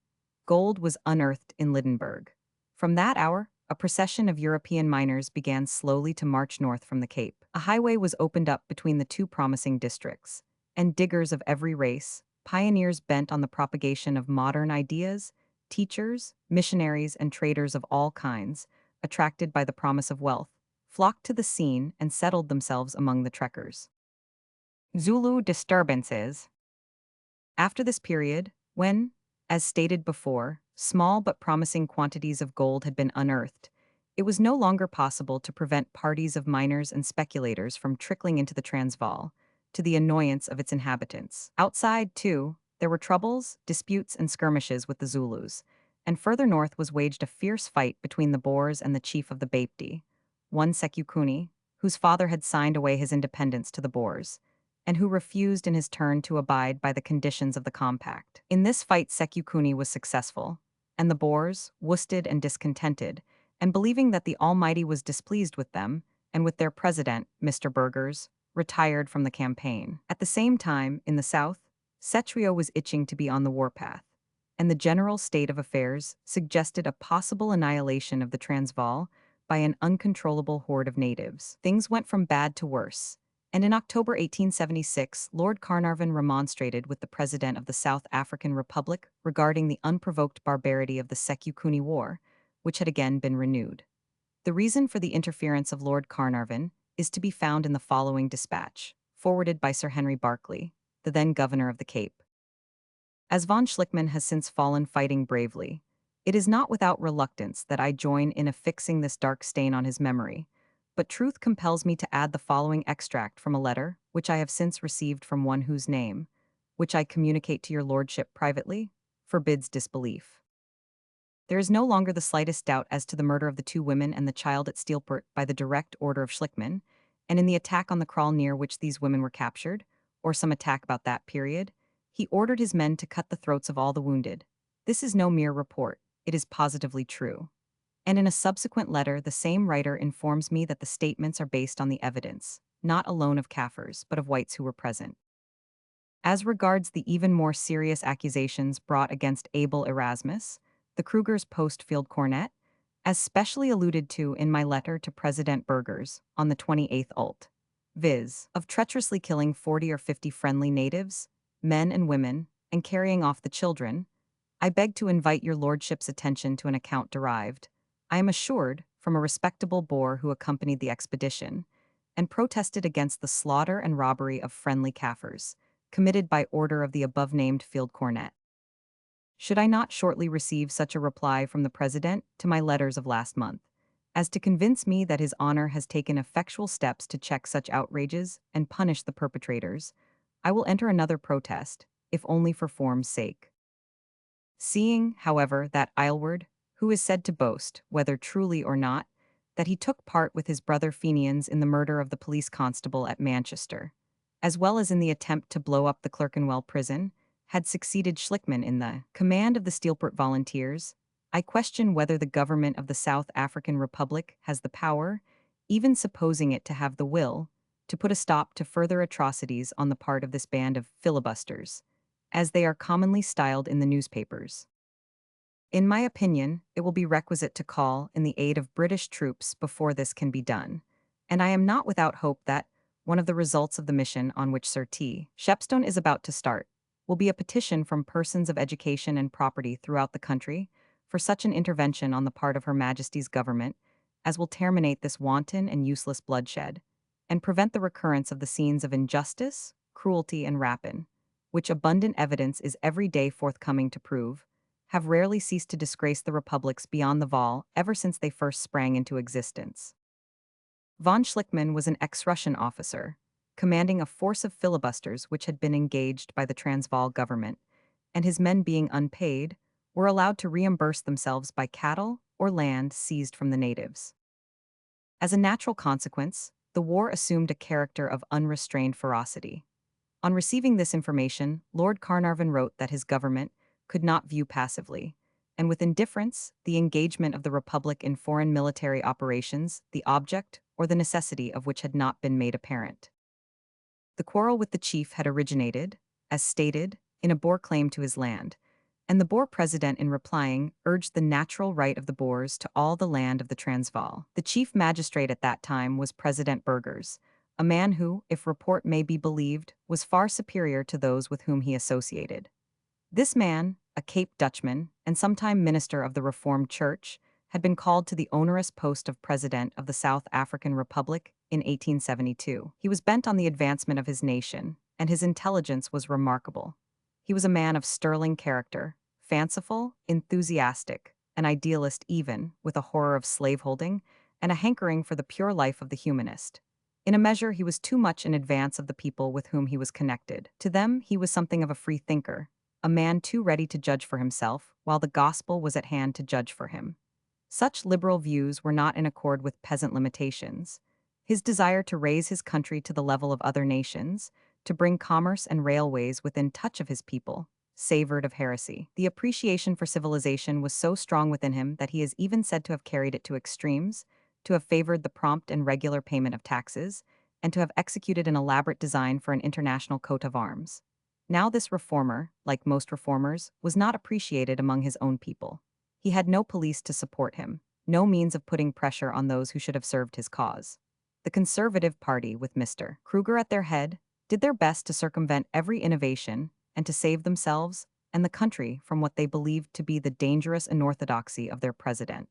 Gold was unearthed in Lydenburg. From that hour, a procession of European miners began slowly to march north from the Cape. A highway was opened up between the two promising districts, and diggers of every race, pioneers bent on the propagation of modern ideas, teachers, missionaries, and traders of all kinds, attracted by the promise of wealth, flocked to the scene and settled themselves among the trekkers. Zulu disturbances. After this period, when, as stated before, small but promising quantities of gold had been unearthed, it was no longer possible to prevent parties of miners and speculators from trickling into the Transvaal, to the annoyance of its inhabitants. Outside, too, there were troubles, disputes, and skirmishes with the Zulus, and further north was waged a fierce fight between the Boers and the chief of the Bapti, one Sekukuni, whose father had signed away his independence to the Boers, and who refused in his turn to abide by the conditions of the compact. In this fight Sekukuni was successful, and the Boers, worsted and discontented, and believing that the Almighty was displeased with them, and with their president, Mr. Burgers, retired from the campaign. At the same time, in the south, Cetrio was itching to be on the warpath, and the general state of affairs suggested a possible annihilation of the Transvaal by an uncontrollable horde of natives. Things went from bad to worse, and in October 1876, Lord Carnarvon remonstrated with the President of the South African Republic regarding the unprovoked barbarity of the Sekukuni War, which had again been renewed. The reason for the interference of Lord Carnarvon is to be found in the following dispatch, forwarded by Sir Henry Berkeley, the then Governor of the Cape. As von Schlickman has since fallen fighting bravely, it is not without reluctance that I join in affixing this dark stain on his memory, but truth compels me to add the following extract from a letter which I have since received from one whose name, which I communicate to your lordship privately, forbids disbelief. There is no longer the slightest doubt as to the murder of the two women and the child at Steelport by the direct order of Schlickman, and in the attack on the kraal near which these women were captured, or some attack about that period, he ordered his men to cut the throats of all the wounded. This is no mere report, it is positively true. And in a subsequent letter, the same writer informs me that the statements are based on the evidence, not alone of Kaffirs, but of whites who were present. As regards the even more serious accusations brought against Abel Erasmus, the Kruger's post-field cornet, as specially alluded to in my letter to President Burgers on the 28th ult., viz., of treacherously killing 40 or 50 friendly natives, men and women, and carrying off the children, I beg to invite your lordship's attention to an account derived, I am assured, from a respectable Boer who accompanied the expedition, and protested against the slaughter and robbery of friendly Kaffirs, committed by order of the above-named field cornet. Should I not shortly receive such a reply from the President to my letters of last month, as to convince me that his honor has taken effectual steps to check such outrages and punish the perpetrators, I will enter another protest, if only for form's sake. Seeing, however, that Aylward, who is said to boast, whether truly or not, that he took part with his brother Fenians in the murder of the police constable at Manchester, as well as in the attempt to blow up the Clerkenwell prison, had succeeded Schlickman in the command of the Steelport Volunteers, I question whether the government of the South African Republic has the power, even supposing it to have the will, to put a stop to further atrocities on the part of this band of filibusters, as they are commonly styled in the newspapers. In my opinion, it will be requisite to call in the aid of British troops before this can be done, and I am not without hope that one of the results of the mission on which Sir T. Shepstone is about to start will be a petition from persons of education and property throughout the country for such an intervention on the part of Her Majesty's government as will terminate this wanton and useless bloodshed, and prevent the recurrence of the scenes of injustice, cruelty, and rapine, which abundant evidence is every day forthcoming to prove, have rarely ceased to disgrace the republics beyond the Vaal ever since they first sprang into existence. Von Schlickman was an ex-Russian officer, commanding a force of filibusters which had been engaged by the Transvaal government, and his men being unpaid, were allowed to reimburse themselves by cattle or land seized from the natives. As a natural consequence, the war assumed a character of unrestrained ferocity. On receiving this information, Lord Carnarvon wrote that his government could not view passively, and with indifference, the engagement of the Republic in foreign military operations, the object or the necessity of which had not been made apparent. The quarrel with the chief had originated, as stated, in a Boer claim to his land, and the Boer president in replying urged the natural right of the Boers to all the land of the Transvaal. The chief magistrate at that time was President Burgers, a man who, if report may be believed, was far superior to those with whom he associated. This man, a Cape Dutchman and sometime minister of the Reformed Church, had been called to the onerous post of President of the South African Republic in 1872. He was bent on the advancement of his nation, and his intelligence was remarkable. He was a man of sterling character, fanciful, enthusiastic, an idealist even, with a horror of slaveholding, and a hankering for the pure life of the humanist. In a measure, he was too much in advance of the people with whom he was connected. To them, he was something of a free thinker, a man too ready to judge for himself, while the gospel was at hand to judge for him. Such liberal views were not in accord with peasant limitations. His desire to raise his country to the level of other nations, to bring commerce and railways within touch of his people, savored of heresy. The appreciation for civilization was so strong within him that he is even said to have carried it to extremes, to have favored the prompt and regular payment of taxes, and to have executed an elaborate design for an international coat of arms. Now this reformer, like most reformers, was not appreciated among his own people. He had no police to support him, no means of putting pressure on those who should have served his cause. The Conservative Party, with Mr. Kruger at their head, did their best to circumvent every innovation and to save themselves and the country from what they believed to be the dangerous unorthodoxy of their president.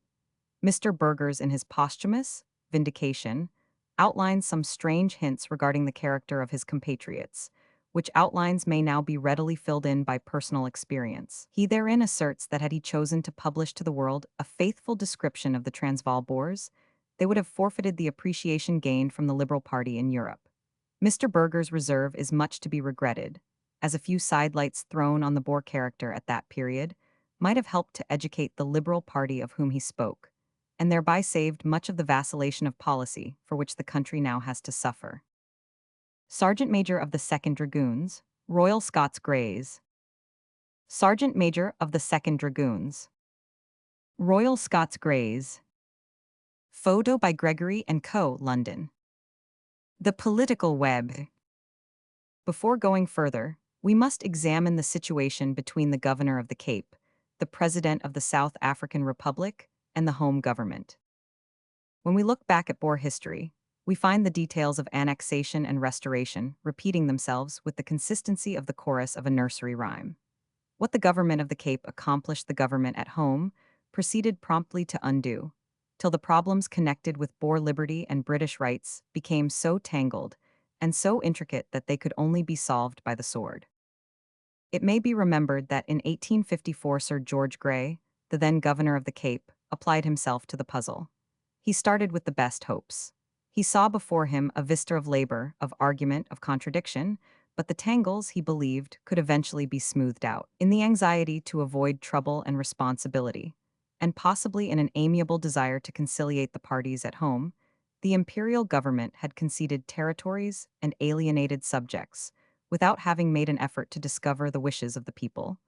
Mr. Burgers, in his posthumous vindication, outlines some strange hints regarding the character of his compatriots, which outlines may now be readily filled in by personal experience. He therein asserts that had he chosen to publish to the world a faithful description of the Transvaal Boers, they would have forfeited the appreciation gained from the Liberal Party in Europe. Mr. Burger's reserve is much to be regretted, as a few sidelights thrown on the Boer character at that period might have helped to educate the Liberal Party of whom he spoke, and thereby saved much of the vacillation of policy for which the country now has to suffer. Sergeant Major of the 2nd Dragoons, Royal Scots Greys. Sergeant Major of the 2nd Dragoons, Royal Scots Greys. Photo by Gregory and Co., London. The political web. Before going further, we must examine the situation between the Governor of the Cape, the President of the South African Republic, and the Home Government. When we look back at Boer history, we find the details of annexation and restoration repeating themselves with the consistency of the chorus of a nursery rhyme. What the government of the Cape accomplished the government at home proceeded promptly to undo, till the problems connected with Boer liberty and British rights became so tangled and so intricate that they could only be solved by the sword. It may be remembered that in 1854 Sir George Grey, the then governor of the Cape, applied himself to the puzzle. He started with the best hopes. He saw before him a vista of labor, of argument, of contradiction, but the tangles, he believed, could eventually be smoothed out. In the anxiety to avoid trouble and responsibility, and possibly in an amiable desire to conciliate the parties at home, the imperial government had conceded territories and alienated subjects without having made an effort to discover the wishes of the people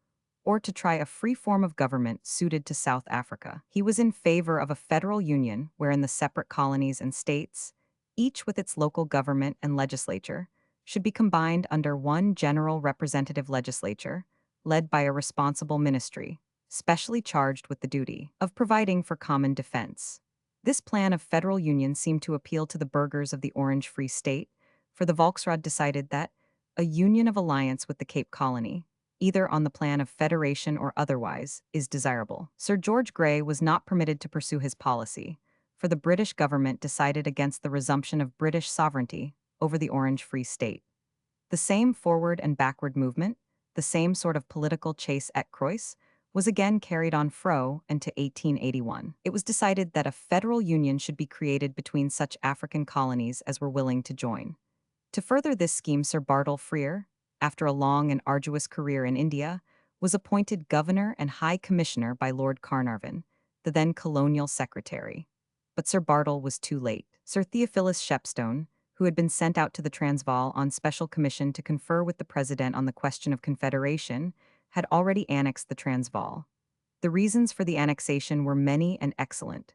or to try a free form of government suited to South Africa. He was in favor of a federal union wherein the separate colonies and states, each with its local government and legislature, should be combined under one general representative legislature, led by a responsible ministry, specially charged with the duty of providing for common defense. This plan of federal union seemed to appeal to the burghers of the Orange Free State, for the Volksraad decided that a union of alliance with the Cape Colony, either on the plan of federation or otherwise, is desirable. Sir George Grey was not permitted to pursue his policy, for the British government decided against the resumption of British sovereignty over the Orange Free State. The same forward and backward movement, the same sort of political chase at Croix, was again carried on fro into 1881. It was decided that a federal union should be created between such African colonies as were willing to join. To further this scheme, Sir Bartle Frere, after a long and arduous career in India, was appointed Governor and High Commissioner by Lord Carnarvon, the then Colonial Secretary. But Sir Bartle was too late. Sir Theophilus Shepstone, who had been sent out to the Transvaal on special commission to confer with the President on the question of confederation, had already annexed the Transvaal. The reasons for the annexation were many and excellent.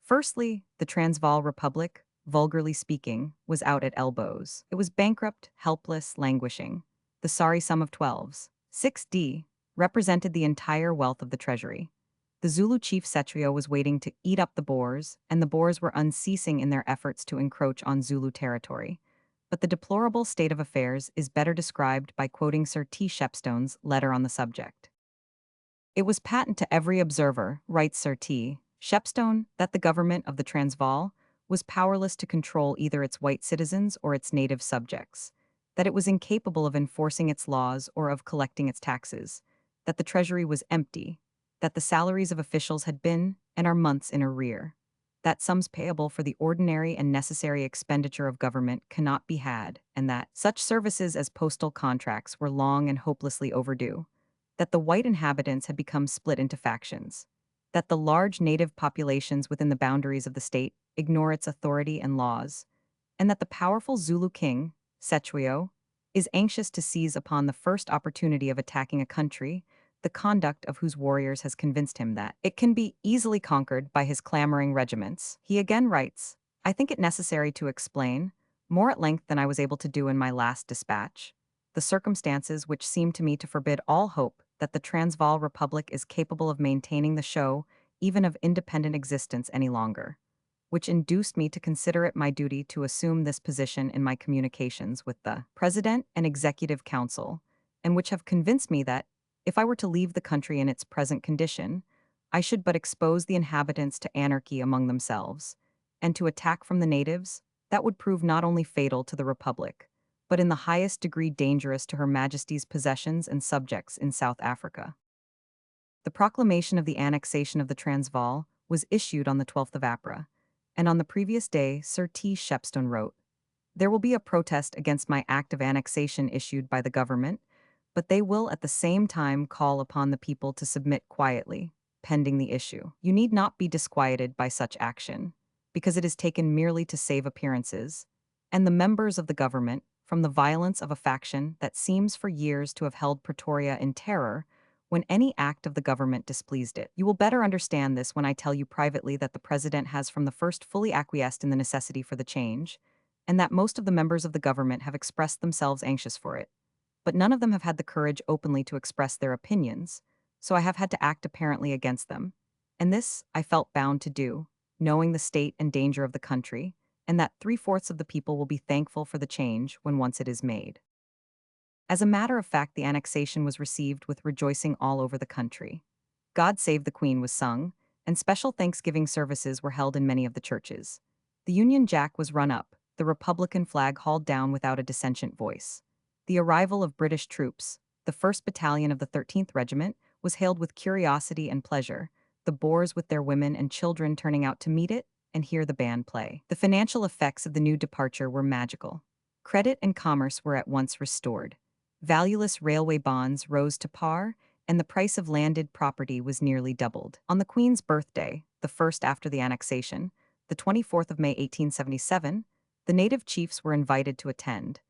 Firstly, the Transvaal Republic, vulgarly speaking, was out at elbows. It was bankrupt, helpless, languishing. The sorry sum of 12s, 6d, represented the entire wealth of the treasury. The Zulu chief Setrio was waiting to eat up the Boers, and the Boers were unceasing in their efforts to encroach on Zulu territory. But the deplorable state of affairs is better described by quoting Sir T. Shepstone's letter on the subject. It was patent to every observer, writes Sir T. Shepstone, that the government of the Transvaal was powerless to control either its white citizens or its native subjects, that it was incapable of enforcing its laws or of collecting its taxes, that the treasury was empty, that the salaries of officials had been and are months in arrear, that sums payable for the ordinary and necessary expenditure of government cannot be had, and that such services as postal contracts were long and hopelessly overdue, that the white inhabitants had become split into factions, that the large native populations within the boundaries of the state ignore its authority and laws, and that the powerful Zulu king, Setrio, is anxious to seize upon the first opportunity of attacking a country, the conduct of whose warriors has convinced him that it can be easily conquered by his clamoring regiments. He again writes, I think it necessary to explain, more at length than I was able to do in my last dispatch, the circumstances which seem to me to forbid all hope that the Transvaal Republic is capable of maintaining the show even of independent existence any longer, which induced me to consider it my duty to assume this position in my communications with the President and Executive Council, and which have convinced me that, if I were to leave the country in its present condition, I should but expose the inhabitants to anarchy among themselves, and to attack from the natives, that would prove not only fatal to the Republic, but in the highest degree dangerous to Her Majesty's possessions and subjects in South Africa. The proclamation of the annexation of the Transvaal was issued on the 12th of April, and on the previous day Sir T. Shepstone wrote, There will be a protest against my act of annexation issued by the government, but they will at the same time call upon the people to submit quietly, pending the issue. You need not be disquieted by such action, because it is taken merely to save appearances, and the members of the government, from the violence of a faction that seems for years to have held Pretoria in terror, when any act of the government displeased it. You will better understand this when I tell you privately that the President has from the first fully acquiesced in the necessity for the change, and that most of the members of the government have expressed themselves anxious for it. But none of them have had the courage openly to express their opinions, so I have had to act apparently against them. And this I felt bound to do, knowing the state and danger of the country, and that 3/4 of the people will be thankful for the change when once it is made. As a matter of fact, the annexation was received with rejoicing all over the country. God Save the Queen was sung, and special Thanksgiving services were held in many of the churches. The Union Jack was run up, the Republican flag hauled down without a dissentient voice. The arrival of British troops, the 1st Battalion of the 13th Regiment, was hailed with curiosity and pleasure, the Boers with their women and children turning out to meet it and hear the band play. The financial effects of the new departure were magical. Credit and commerce were at once restored. Valueless railway bonds rose to par, and the price of landed property was nearly doubled. On the Queen's birthday, the first after the annexation, the 24th of May 1877, the native chiefs were invited to attend,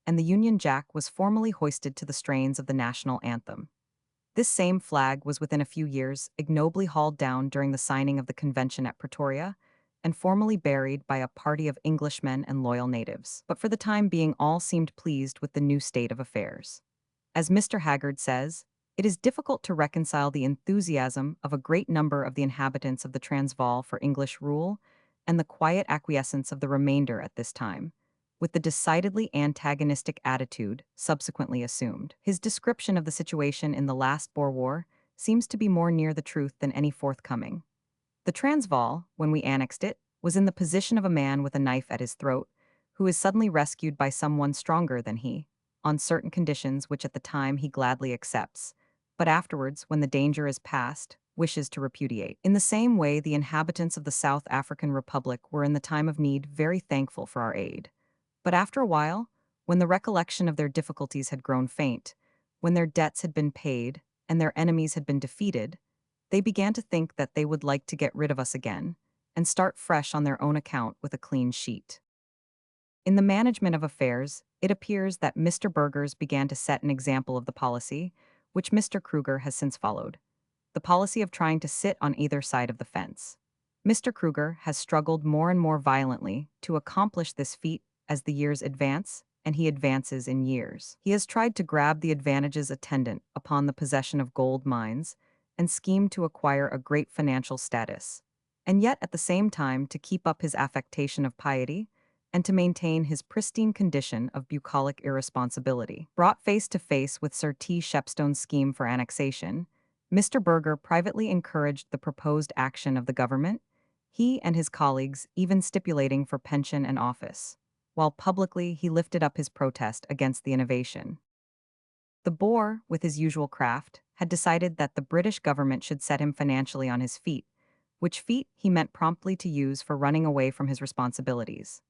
and the Union Jack was formally hoisted to the strains of the national anthem. This same flag was within a few years ignobly hauled down during the signing of the convention at Pretoria and formally buried by a party of Englishmen and loyal natives. But for the time being, all seemed pleased with the new state of affairs. As Mr. Haggard says, it is difficult to reconcile the enthusiasm of a great number of the inhabitants of the Transvaal for English rule and the quiet acquiescence of the remainder at this time, with the decidedly antagonistic attitude subsequently assumed. His description of the situation in the last Boer War seems to be more near the truth than any forthcoming. The Transvaal, when we annexed it, was in the position of a man with a knife at his throat, who is suddenly rescued by someone stronger than he, on certain conditions which at the time he gladly accepts, but afterwards, when the danger is past, wishes to repudiate. In the same way, the inhabitants of the South African Republic were in the time of need very thankful for our aid. But after a while, when the recollection of their difficulties had grown faint, when their debts had been paid, and their enemies had been defeated, they began to think that they would like to get rid of us again, and start fresh on their own account with a clean sheet. In the management of affairs, it appears that Mr. Burgers began to set an example of the policy, which Mr. Kruger has since followed, the policy of trying to sit on either side of the fence. Mr. Kruger has struggled more and more violently to accomplish this feat as the years advance, and he advances in years. He has tried to grab the advantages attendant upon the possession of gold mines and schemed to acquire a great financial status, and yet at the same time to keep up his affectation of piety and to maintain his pristine condition of bucolic irresponsibility. Brought face to face with Sir T. Shepstone's scheme for annexation, Mr. Burger privately encouraged the proposed action of the government, he and his colleagues even stipulating for pension and office, while publicly he lifted up his protest against the innovation. The Boer, with his usual craft, had decided that the British government should set him financially on his feet, which feat he meant promptly to use for running away from his responsibilities.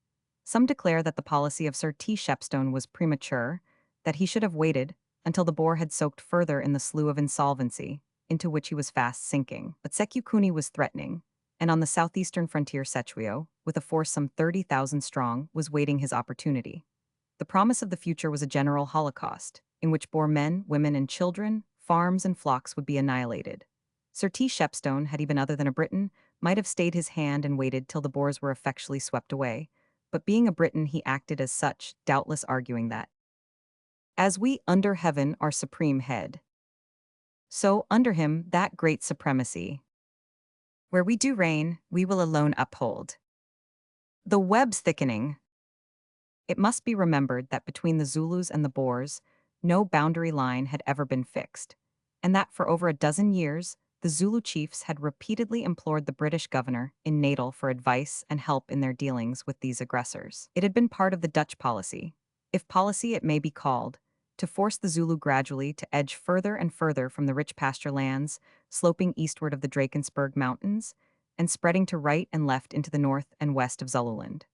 Some declare that the policy of Sir T. Shepstone was premature, that he should have waited until the Boer had soaked further in the slough of insolvency, into which he was fast sinking. But Sekhukhune was threatening, and on the southeastern frontier Creswicke, with a force some 30,000 strong, was waiting his opportunity. The promise of the future was a general holocaust, in which Boer men, women, and children, farms and flocks would be annihilated. Sir T. Shepstone, had he been other than a Briton, might have stayed his hand and waited till the Boers were effectually swept away, but being a Briton he acted as such, doubtless arguing that, as we under heaven are supreme head, so under him that great supremacy, where we do reign, we will alone uphold. The web's thickening. It must be remembered that between the Zulus and the Boers, no boundary line had ever been fixed, and that for over a dozen years, the Zulu chiefs had repeatedly implored the British governor in Natal for advice and help in their dealings with these aggressors. It had been part of the Dutch policy, if policy it may be called, to force the Zulu gradually to edge further and further from the rich pasture lands, sloping eastward of the Drakensberg Mountains, and spreading to right and left into the north and west of Zululand.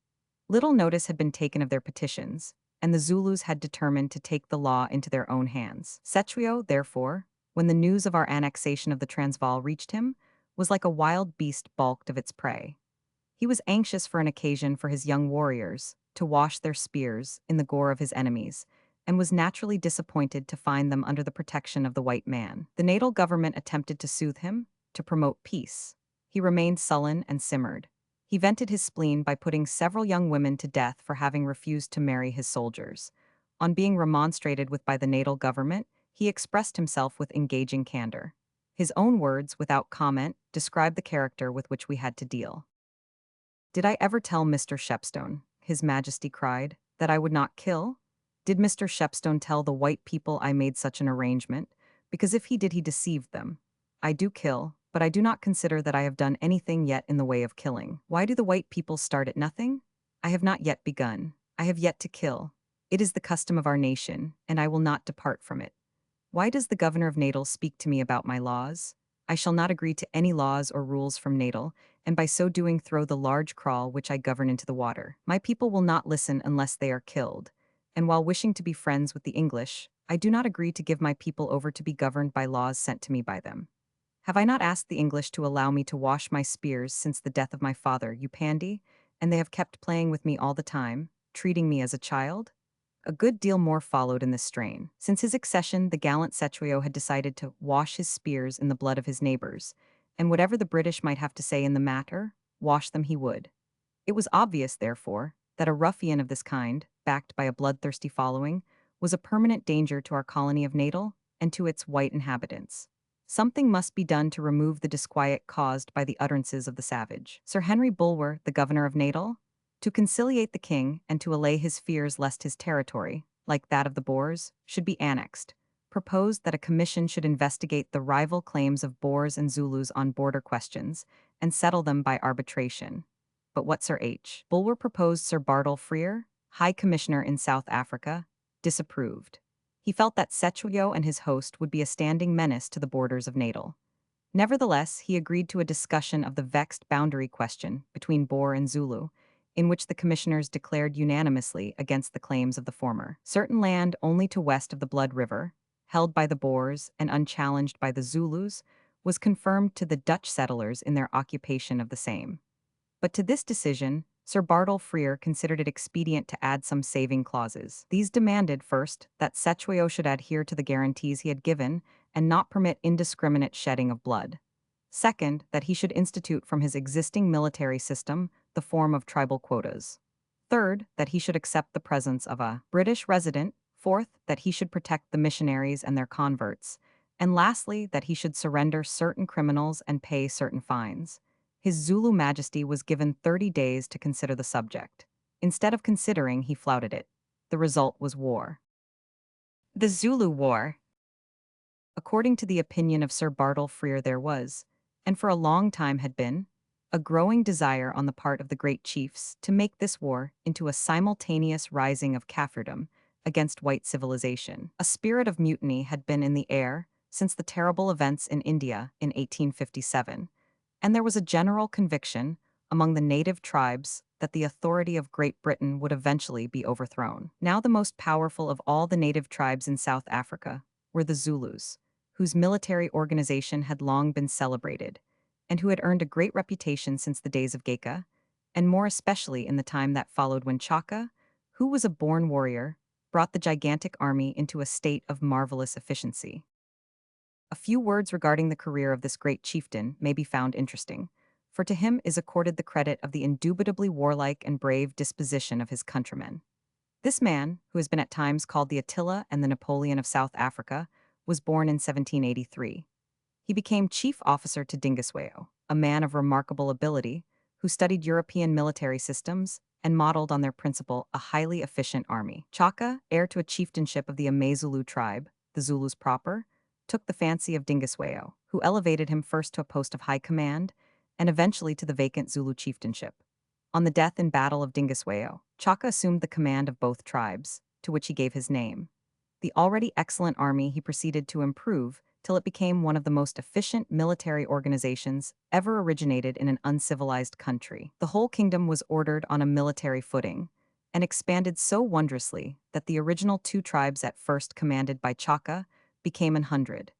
Little notice had been taken of their petitions, and the Zulus had determined to take the law into their own hands. Creswicke, therefore, when the news of our annexation of the Transvaal reached him, was like a wild beast balked of its prey. He was anxious for an occasion for his young warriors to wash their spears in the gore of his enemies, and was naturally disappointed to find them under the protection of the white man. The Natal government attempted to soothe him, to promote peace. He remained sullen and simmered. He vented his spleen by putting several young women to death for having refused to marry his soldiers. On being remonstrated with by the Natal government, he expressed himself with engaging candor. His own words, without comment, describe the character with which we had to deal. "Did I ever tell Mr. Shepstone," His Majesty cried, "that I would not kill? Did Mr. Shepstone tell the white people I made such an arrangement? Because if he did, he deceived them. I do kill, but I do not consider that I have done anything yet in the way of killing. Why do the white people start at nothing? I have not yet begun. I have yet to kill. It is the custom of our nation, and I will not depart from it. Why does the governor of Natal speak to me about my laws? I shall not agree to any laws or rules from Natal, and by so doing throw the large kraal which I govern into the water. My people will not listen unless they are killed, and while wishing to be friends with the English, I do not agree to give my people over to be governed by laws sent to me by them. Have I not asked the English to allow me to wash my spears since the death of my father, you pandy? And they have kept playing with me all the time, treating me as a child? A good deal more followed in this strain. Since his accession, the gallant Cetruio had decided to wash his spears in the blood of his neighbors, and whatever the British might have to say in the matter, wash them he would. It was obvious, therefore, that a ruffian of this kind, backed by a bloodthirsty following, was a permanent danger to our colony of Natal and to its white inhabitants. Something must be done to remove the disquiet caused by the utterances of the savage. Sir Henry Bulwer, the governor of Natal, to conciliate the king and to allay his fears lest his territory, like that of the Boers, should be annexed, proposed that a commission should investigate the rival claims of Boers and Zulus on border questions and settle them by arbitration. But what Sir H. Bulwer proposed, Sir Bartle Frere, High Commissioner in South Africa, disapproved. He felt that Cetruio and his host would be a standing menace to the borders of Natal. Nevertheless, he agreed to a discussion of the vexed boundary question between Boer and Zulu, in which the commissioners declared unanimously against the claims of the former. Certain land only to west of the Blood River, held by the Boers and unchallenged by the Zulus, was confirmed to the Dutch settlers in their occupation of the same. But to this decision, Sir Bartle Frere considered it expedient to add some saving clauses. These demanded, first, that Cetruio should adhere to the guarantees he had given and not permit indiscriminate shedding of blood. Second, that he should institute from his existing military system the form of tribal quotas. Third, that he should accept the presence of a British resident. Fourth, that he should protect the missionaries and their converts. And lastly, that he should surrender certain criminals and pay certain fines. His Zulu Majesty was given 30 days to consider the subject. Instead of considering, he flouted it. The result was war. The Zulu War. According to the opinion of Sir Bartle Frere, there was, and for a long time had been, a growing desire on the part of the great chiefs to make this war into a simultaneous rising of Kaffirdom against white civilization. A spirit of mutiny had been in the air since the terrible events in India in 1857, and there was a general conviction among the native tribes that the authority of Great Britain would eventually be overthrown. Now the most powerful of all the native tribes in South Africa were the Zulus, whose military organization had long been celebrated, and who had earned a great reputation since the days of Geka, and more especially in the time that followed when Chaka, who was a born warrior, brought the gigantic army into a state of marvelous efficiency. A few words regarding the career of this great chieftain may be found interesting, for to him is accorded the credit of the indubitably warlike and brave disposition of his countrymen. This man, who has been at times called the Attila and the Napoleon of South Africa, was born in 1783. He became chief officer to Dingiswayo, a man of remarkable ability, who studied European military systems and modeled on their principle a highly efficient army. Chaka, heir to a chieftainship of the Amazulu tribe, the Zulus proper, took the fancy of Dingiswayo, who elevated him first to a post of high command and eventually to the vacant Zulu chieftainship. On the death in battle of Dingiswayo, Chaka assumed the command of both tribes, to which he gave his name. The already excellent army he proceeded to improve till it became one of the most efficient military organizations ever originated in an uncivilized country. The whole kingdom was ordered on a military footing and expanded so wondrously that the original two tribes at first commanded by Chaka became 100,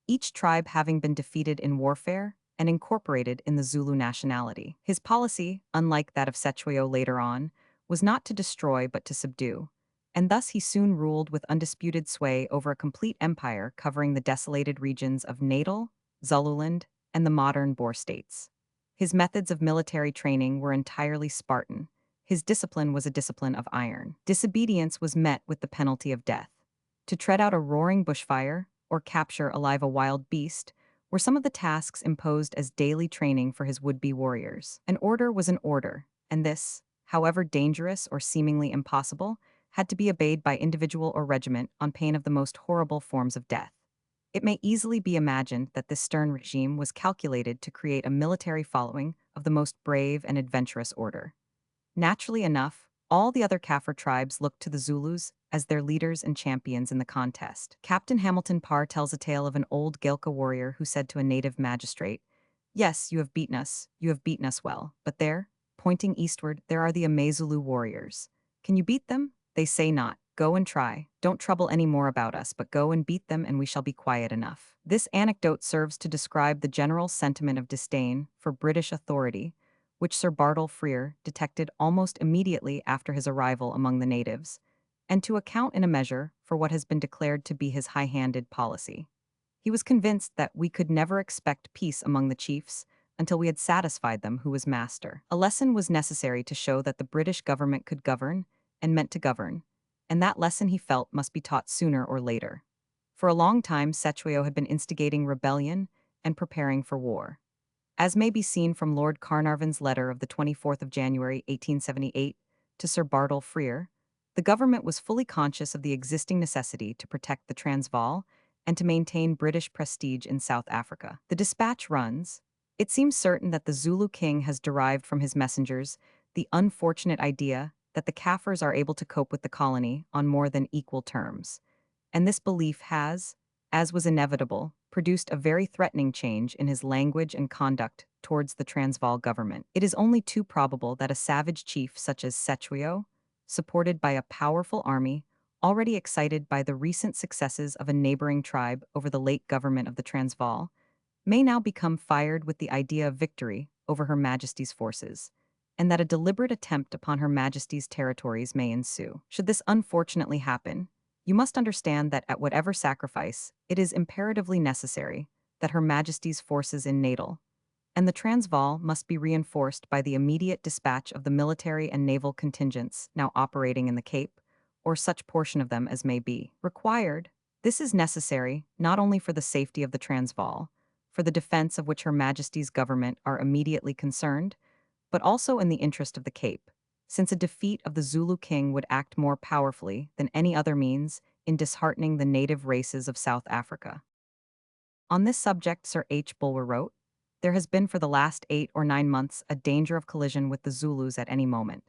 each tribe having been defeated in warfare and incorporated in the Zulu nationality. His policy, unlike that of Cetruio later on, was not to destroy but to subdue, and thus he soon ruled with undisputed sway over a complete empire covering the desolated regions of Natal, Zululand, and the modern Boer states. His methods of military training were entirely Spartan. His discipline was a discipline of iron. Disobedience was met with the penalty of death. To tread out a roaring bushfire, or capture alive a wild beast, were some of the tasks imposed as daily training for his would-be warriors. An order was an order, and this, however dangerous or seemingly impossible, had to be obeyed by individual or regiment on pain of the most horrible forms of death. It may easily be imagined that this stern regime was calculated to create a military following of the most brave and adventurous order. Naturally enough, all the other Kaffir tribes looked to the Zulus as their leaders and champions in the contest. Captain Hamilton Parr tells a tale of an old Gilka warrior who said to a native magistrate, "Yes, you have beaten us well, but there, pointing eastward, there are the Amazulu warriors. Can you beat them? They say not. Go and try. Don't trouble any more about us, but go and beat them and we shall be quiet enough. This anecdote serves to describe the general sentiment of disdain for British authority, which Sir Bartle Frere detected almost immediately after his arrival among the natives, and to account in a measure for what has been declared to be his high-handed policy. He was convinced that we could never expect peace among the chiefs until we had satisfied them who was master. A lesson was necessary to show that the British government could govern and meant to govern, and that lesson he felt must be taught sooner or later. For a long time, Cetshwayo had been instigating rebellion and preparing for war. As may be seen from Lord Carnarvon's letter of the 24th of January 1878 to Sir Bartle Frere, the government was fully conscious of the existing necessity to protect the Transvaal and to maintain British prestige in South Africa. The dispatch runs, "It seems certain that the Zulu king has derived from his messengers the unfortunate idea that the Kaffirs are able to cope with the colony on more than equal terms, and this belief has, as was inevitable, produced a very threatening change in his language and conduct towards the Transvaal government. It is only too probable that a savage chief such as Cetshwayo, supported by a powerful army, already excited by the recent successes of a neighboring tribe over the late government of the Transvaal, may now become fired with the idea of victory over Her Majesty's forces, and that a deliberate attempt upon Her Majesty's territories may ensue. Should this unfortunately happen, you must understand that at whatever sacrifice, it is imperatively necessary that Her Majesty's forces in Natal and the Transvaal must be reinforced by the immediate dispatch of the military and naval contingents now operating in the Cape, or such portion of them as may be required. This is necessary not only for the safety of the Transvaal, for the defense of which Her Majesty's government are immediately concerned, but also in the interest of the Cape, since a defeat of the Zulu king would act more powerfully than any other means in disheartening the native races of South Africa. On this subject, Sir H. Bulwer wrote, "There has been for the last 8 or 9 months a danger of collision with the Zulus at any moment."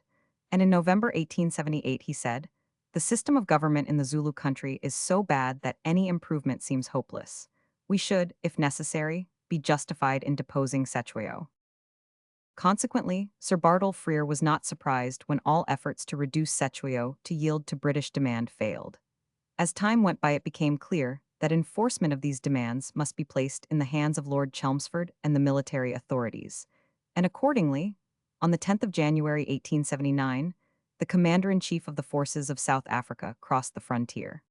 And in November 1878 he said, "The system of government in the Zulu country is so bad that any improvement seems hopeless. We should, if necessary, be justified in deposing Cetshwayo." Consequently, Sir Bartle Frere was not surprised when all efforts to reduce Cetshwayo to yield to British demand failed. As time went by, it became clear that enforcement of these demands must be placed in the hands of Lord Chelmsford and the military authorities. And accordingly, on the 10th of January 1879, the Commander-in-Chief of the Forces of South Africa crossed the frontier.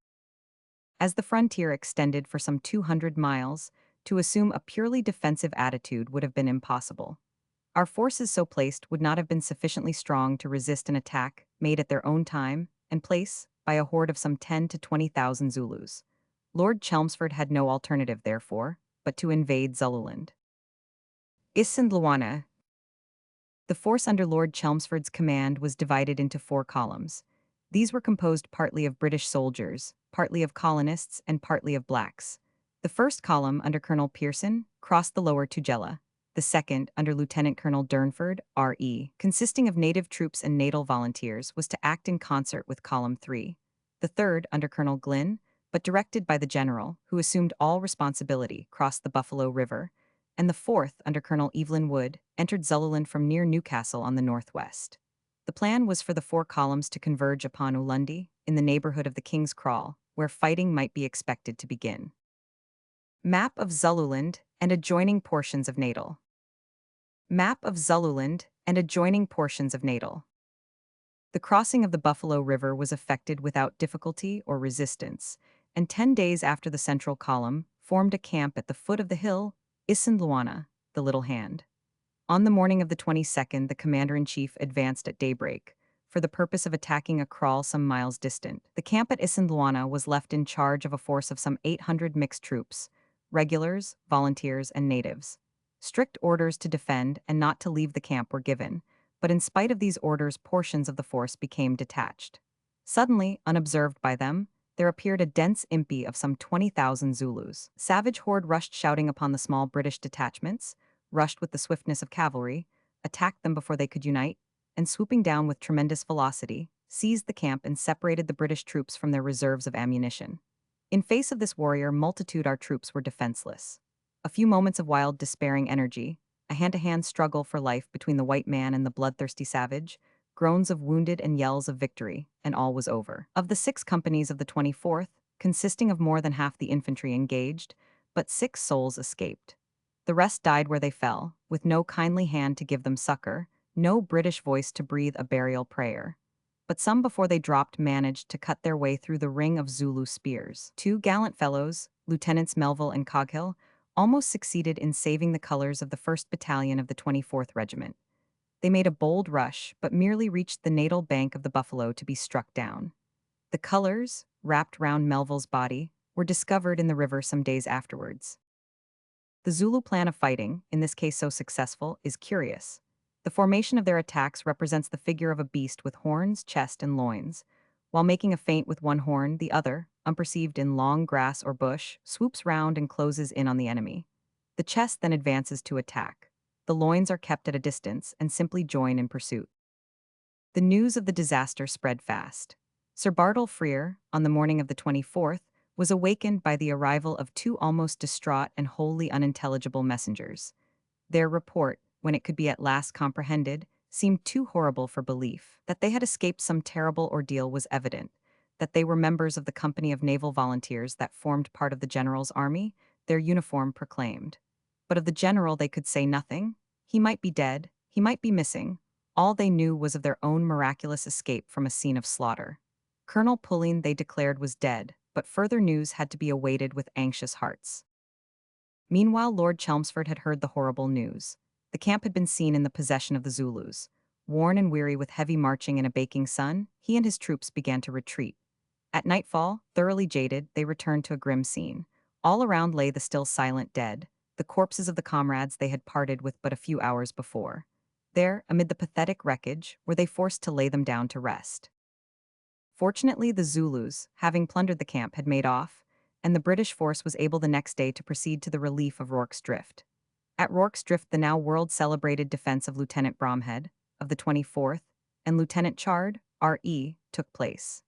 As the frontier extended for some 200 miles, to assume a purely defensive attitude would have been impossible. Our forces so placed would not have been sufficiently strong to resist an attack made at their own time and place by a horde of some 10 to 20,000 Zulus. Lord Chelmsford had no alternative, therefore, but to invade Zululand. Isandlwana. The force under Lord Chelmsford's command was divided into 4 columns. These were composed partly of British soldiers, partly of colonists, and partly of blacks. The first column, under Colonel Pearson, crossed the lower Tugela. The second, under Lieutenant Colonel Durnford, R.E., consisting of native troops and natal volunteers, was to act in concert with Column 3. The third, under Colonel Glynn, but directed by the general, who assumed all responsibility, crossed the Buffalo River, and the fourth, under Colonel Evelyn Wood, entered Zululand from near Newcastle on the northwest. The plan was for the 4 columns to converge upon Ulundi, in the neighborhood of the King's Kraal, where fighting might be expected to begin. Map of Zululand and adjoining portions of Natal. Map of Zululand and adjoining portions of Natal. The crossing of the Buffalo River was effected without difficulty or resistance, and 10 days after the central column formed a camp at the foot of the hill Isandlwana, the Little Hand. On the morning of the 22nd, the commander-in-chief advanced at daybreak, for the purpose of attacking a kraal some miles distant. The camp at Isandlwana was left in charge of a force of some 800 mixed troops, regulars, volunteers, and natives. Strict orders to defend and not to leave the camp were given, but in spite of these orders, portions of the force became detached. Suddenly, unobserved by them, there appeared a dense impi of some 20,000 Zulus. Savage horde rushed shouting upon the small British detachments, rushed with the swiftness of cavalry, attacked them before they could unite, and swooping down with tremendous velocity, seized the camp and separated the British troops from their reserves of ammunition. In face of this warrior multitude, our troops were defenseless. A few moments of wild, despairing energy, a hand-to-hand struggle for life between the white man and the bloodthirsty savage, groans of wounded and yells of victory, and all was over. Of the 6 companies of the 24th, consisting of more than half the infantry engaged, but 6 souls escaped. The rest died where they fell, with no kindly hand to give them succor, no British voice to breathe a burial prayer. But some before they dropped managed to cut their way through the ring of Zulu spears. 2 gallant fellows, Lieutenants Melville and Coghill, almost succeeded in saving the colors of the 1st Battalion of the 24th Regiment. They made a bold rush, but merely reached the natal bank of the Buffalo to be struck down. The colors, wrapped round Melville's body, were discovered in the river some days afterwards. The Zulu plan of fighting, in this case so successful, is curious. The formation of their attacks represents the figure of a beast with horns, chest, and loins. While making a feint with one horn, the other, unperceived in long grass or bush, swoops round and closes in on the enemy. The chest then advances to attack. The loins are kept at a distance and simply join in pursuit. The news of the disaster spread fast. Sir Bartle Frere, on the morning of the 24th, was awakened by the arrival of 2 almost distraught and wholly unintelligible messengers. Their report, when it could be at last comprehended, seemed too horrible for belief. That they had escaped some terrible ordeal was evident. That they were members of the company of naval volunteers that formed part of the general's army, their uniform proclaimed. But of the general they could say nothing. He might be dead, he might be missing. All they knew was of their own miraculous escape from a scene of slaughter. Colonel Pulleine, they declared, was dead, but further news had to be awaited with anxious hearts. Meanwhile, Lord Chelmsford had heard the horrible news. The camp had been seen in the possession of the Zulus. Worn and weary with heavy marching in a baking sun, he and his troops began to retreat. At nightfall, thoroughly jaded, they returned to a grim scene. All around lay the still silent dead, the corpses of the comrades they had parted with but a few hours before. There, amid the pathetic wreckage, were they forced to lay them down to rest. Fortunately, the Zulus, having plundered the camp, had made off, and the British force was able the next day to proceed to the relief of Rorke's Drift. At Rorke's Drift, the now world-celebrated defense of Lieutenant Bromhead, of the 24th, and Lieutenant Chard, R.E., took place.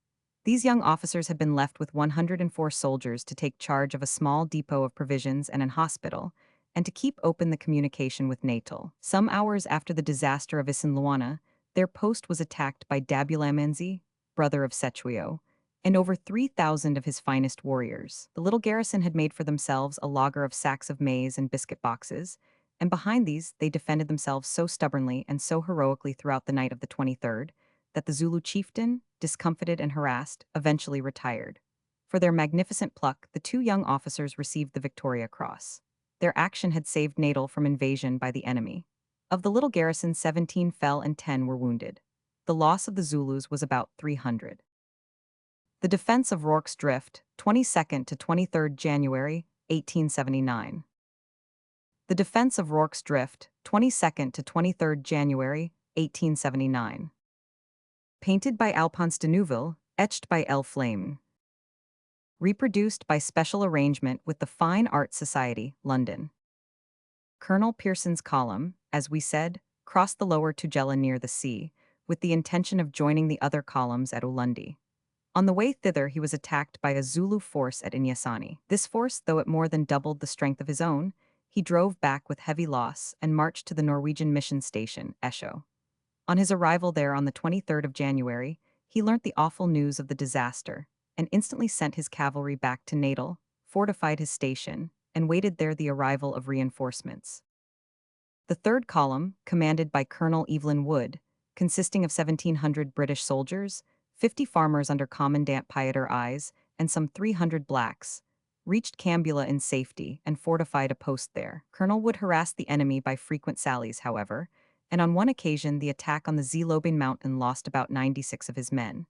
These young officers had been left with 104 soldiers to take charge of a small depot of provisions and an hospital, and to keep open the communication with Natal. Some hours after the disaster of Isandlwana, their post was attacked by Dabulamenzi, brother of Sechuio, and over 3,000 of his finest warriors. The little garrison had made for themselves a lager of sacks of maize and biscuit boxes, and behind these they defended themselves so stubbornly and so heroically throughout the night of the 23rd, that the Zulu chieftain, discomfited and harassed, eventually retired. For their magnificent pluck, the 2 young officers received the Victoria Cross. Their action had saved Natal from invasion by the enemy. Of the little garrison, 17 fell and 10 were wounded. The loss of the Zulus was about 300. The defense of Rorke's Drift, 22nd to 23rd January, 1879. The defense of Rorke's Drift, 22nd to 23rd January, 1879. Painted by Alphonse de Neuville, etched by L. Flame. Reproduced by special arrangement with the Fine Art Society, London. Colonel Pearson's column, as we said, crossed the lower Tugela near the sea, with the intention of joining the other columns at Ulundi. On the way thither he was attacked by a Zulu force at Inyasani. This force, though it more than doubled the strength of his own, he drove back with heavy loss and marched to the Norwegian mission station, Esho. On his arrival there on the 23rd of January, he learnt the awful news of the disaster, and instantly sent his cavalry back to Natal, fortified his station, and waited there the arrival of reinforcements. The third column, commanded by Colonel Evelyn Wood, consisting of 1,700 British soldiers, 50 farmers under Commandant Pieter Eyes, and some 300 blacks, reached Kambula in safety and fortified a post there. Colonel Wood harassed the enemy by frequent sallies, however, and on one occasion the attack on the Zeelobing Mountain lost about 96 of his men.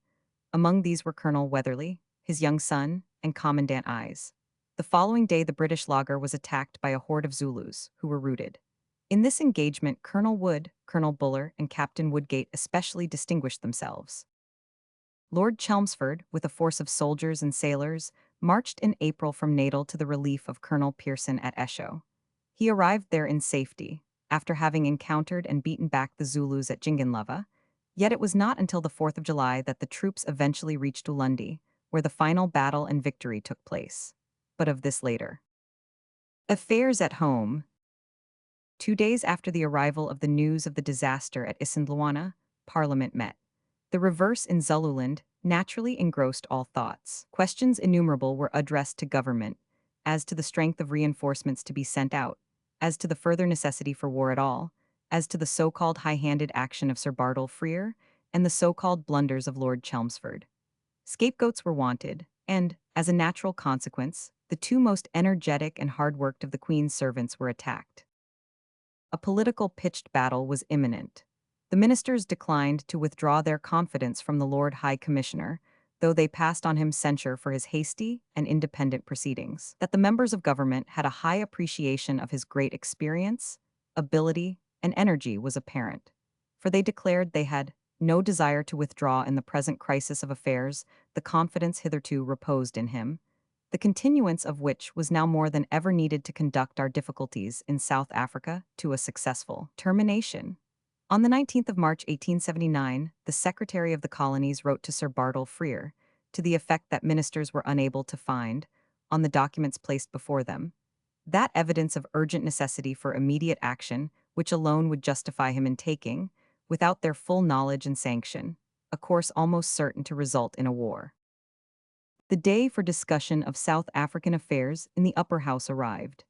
Among these were Colonel Weatherly, his young son, and Commandant Eyes. The following day the British laager was attacked by a horde of Zulus, who were routed. In this engagement, Colonel Wood, Colonel Buller, and Captain Woodgate especially distinguished themselves. Lord Chelmsford, with a force of soldiers and sailors, marched in April from Natal to the relief of Colonel Pearson at Esho. He arrived there in safety, after having encountered and beaten back the Zulus at Jinganlava, yet it was not until the 4th of July that the troops eventually reached Ulundi, where the final battle and victory took place. But of this later. Affairs at home. 2 days after the arrival of the news of the disaster at Isandlwana, Parliament met. The reverse in Zululand naturally engrossed all thoughts. Questions innumerable were addressed to government, as to the strength of reinforcements to be sent out, as to the further necessity for war at all, as to the so-called high-handed action of Sir Bartle Frere, and the so-called blunders of Lord Chelmsford. Scapegoats were wanted, and, as a natural consequence, the two most energetic and hard-worked of the Queen's servants were attacked. A political pitched battle was imminent. The ministers declined to withdraw their confidence from the Lord High Commissioner, though they passed on him censure for his hasty and independent proceedings. That the members of government had a high appreciation of his great experience, ability, and energy was apparent, for they declared they had no desire to withdraw in the present crisis of affairs the confidence hitherto reposed in him, the continuance of which was now more than ever needed to conduct our difficulties in South Africa to a successful termination. On the 19th of March 1879, the Secretary of the Colonies wrote to Sir Bartle Frere, to the effect that ministers were unable to find, on the documents placed before them, that evidence of urgent necessity for immediate action which alone would justify him in taking, without their full knowledge and sanction, a course almost certain to result in a war. The day for discussion of South African affairs in the Upper House arrived.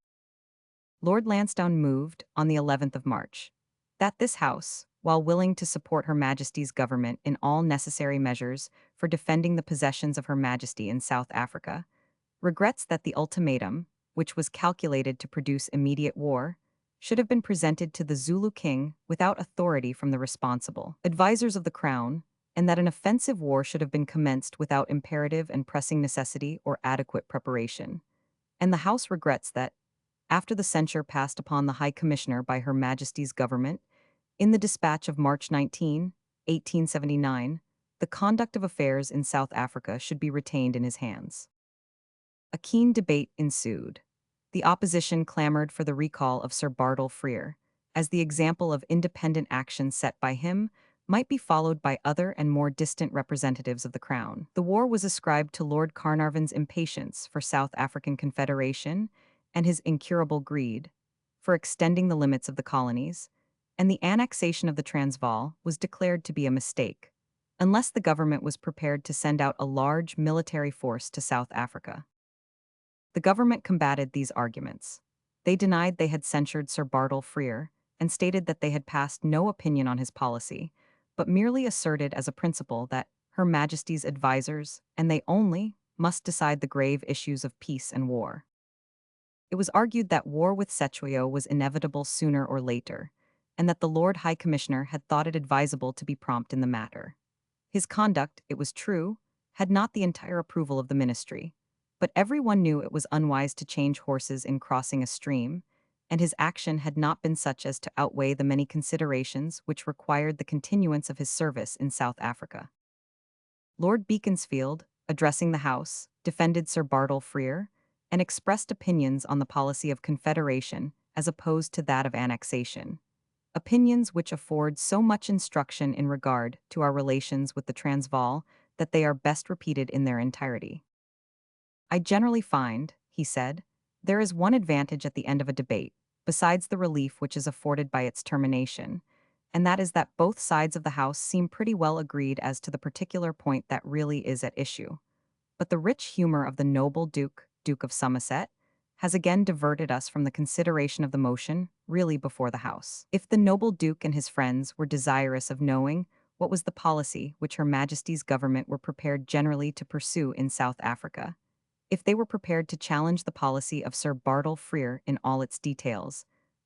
Lord Lansdowne moved, on the 11th of March, that this House, while willing to support Her Majesty's government in all necessary measures for defending the possessions of Her Majesty in South Africa, regrets that the ultimatum, which was calculated to produce immediate war, should have been presented to the Zulu king without authority from the responsible advisers of the Crown, and that an offensive war should have been commenced without imperative and pressing necessity or adequate preparation. And the House regrets that, after the censure passed upon the High Commissioner by Her Majesty's government, in the dispatch of March 19, 1879, the conduct of affairs in South Africa should be retained in his hands. A keen debate ensued. The opposition clamored for the recall of Sir Bartle Frere, as the example of independent action set by him might be followed by other and more distant representatives of the Crown. The war was ascribed to Lord Carnarvon's impatience for South African Confederation and his incurable greed for extending the limits of the colonies, and the annexation of the Transvaal was declared to be a mistake, unless the government was prepared to send out a large military force to South Africa. The government combated these arguments. They denied they had censured Sir Bartle Frere and stated that they had passed no opinion on his policy, but merely asserted as a principle that Her Majesty's advisers, and they only, must decide the grave issues of peace and war. It was argued that war with Cetshwayo was inevitable sooner or later, and that the Lord High Commissioner had thought it advisable to be prompt in the matter. His conduct, it was true, had not the entire approval of the ministry, but everyone knew it was unwise to change horses in crossing a stream, and his action had not been such as to outweigh the many considerations which required the continuance of his service in South Africa. Lord Beaconsfield, addressing the House, defended Sir Bartle Frere, and expressed opinions on the policy of confederation as opposed to that of annexation, opinions which afford so much instruction in regard to our relations with the Transvaal that they are best repeated in their entirety. I generally find, he said, there is one advantage at the end of a debate, besides the relief which is afforded by its termination, and that is that both sides of the House seem pretty well agreed as to the particular point that really is at issue. But the rich humor of the noble Duke of Somerset, has again diverted us from the consideration of the motion really before the House. If the noble Duke and his friends were desirous of knowing what was the policy which Her Majesty's government were prepared generally to pursue in South Africa, if they were prepared to challenge the policy of Sir Bartle Frere in all its details,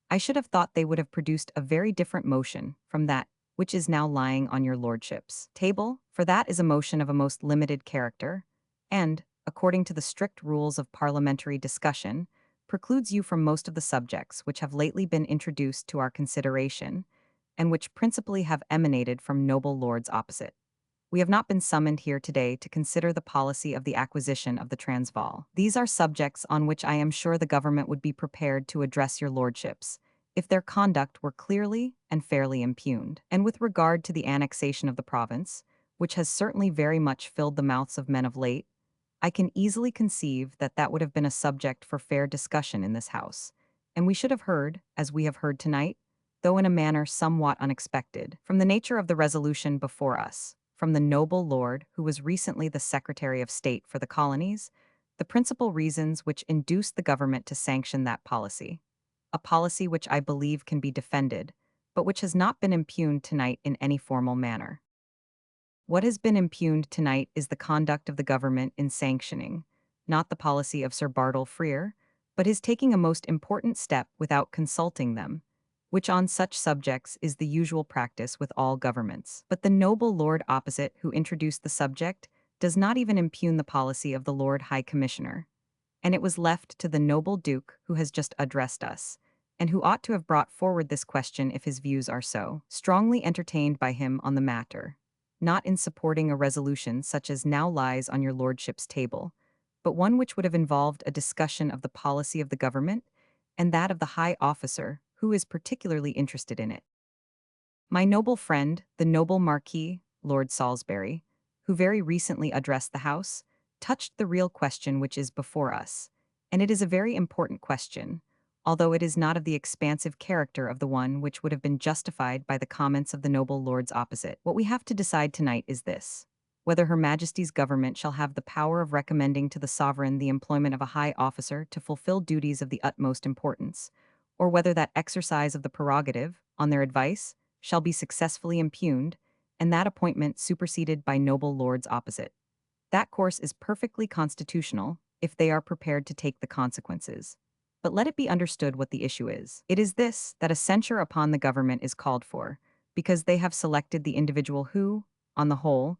I should have thought they would have produced a very different motion from that which is now lying on your lordship's table, for that is a motion of a most limited character, and, according to the strict rules of parliamentary discussion, precludes you from most of the subjects which have lately been introduced to our consideration, and which principally have emanated from noble lords opposite. We have not been summoned here today to consider the policy of the acquisition of the Transvaal. These are subjects on which I am sure the government would be prepared to address your lordships, if their conduct were clearly and fairly impugned. And with regard to the annexation of the province, which has certainly very much filled the mouths of men of late, I can easily conceive that that would have been a subject for fair discussion in this House, and we should have heard, as we have heard tonight, though in a manner somewhat unexpected. From the nature of the resolution before us, from the noble lord who was recently the Secretary of State for the colonies, the principal reasons which induced the government to sanction that policy, a policy which I believe can be defended, but which has not been impugned tonight in any formal manner. What has been impugned tonight is the conduct of the government in sanctioning, not the policy of Sir Bartle Frere, but his taking a most important step without consulting them, which on such subjects is the usual practice with all governments. But the noble lord opposite who introduced the subject does not even impugn the policy of the Lord High Commissioner, and it was left to the noble Duke who has just addressed us, and who ought to have brought forward this question if his views are so strongly entertained by him on the matter, not in supporting a resolution such as now lies on your lordship's table, but one which would have involved a discussion of the policy of the government and that of the high officer who is particularly interested in it. My noble friend, the noble Marquis, Lord Salisbury, who very recently addressed the House, touched the real question which is before us, and it is a very important question, although it is not of the expansive character of the one which would have been justified by the comments of the noble lords opposite. What we have to decide tonight is this: whether Her Majesty's government shall have the power of recommending to the sovereign the employment of a high officer to fulfill duties of the utmost importance, or whether that exercise of the prerogative, on their advice, shall be successfully impugned, and that appointment superseded by noble lords opposite. That course is perfectly constitutional, if they are prepared to take the consequences. But let it be understood what the issue is. It is this, that a censure upon the government is called for, because they have selected the individual who, on the whole,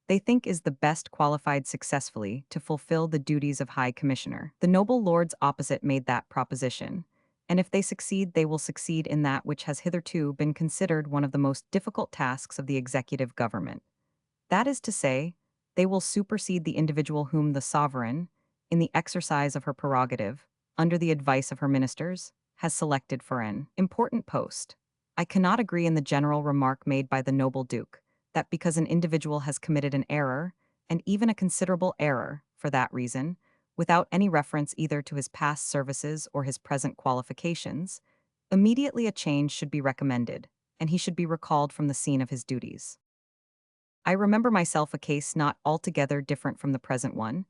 they think is the best qualified successfully to fulfill the duties of High Commissioner. The noble lords opposite made that proposition, and if they succeed, they will succeed in that which has hitherto been considered one of the most difficult tasks of the executive government. That is to say, they will supersede the individual whom the sovereign, in the exercise of her prerogative, under the advice of her ministers, has selected for an important post. I cannot agree in the general remark made by the noble Duke, that because an individual has committed an error, and even a considerable error, for that reason, without any reference either to his past services or his present qualifications, immediately a change should be recommended, and he should be recalled from the scene of his duties. I remember myself a case not altogether different from the present one,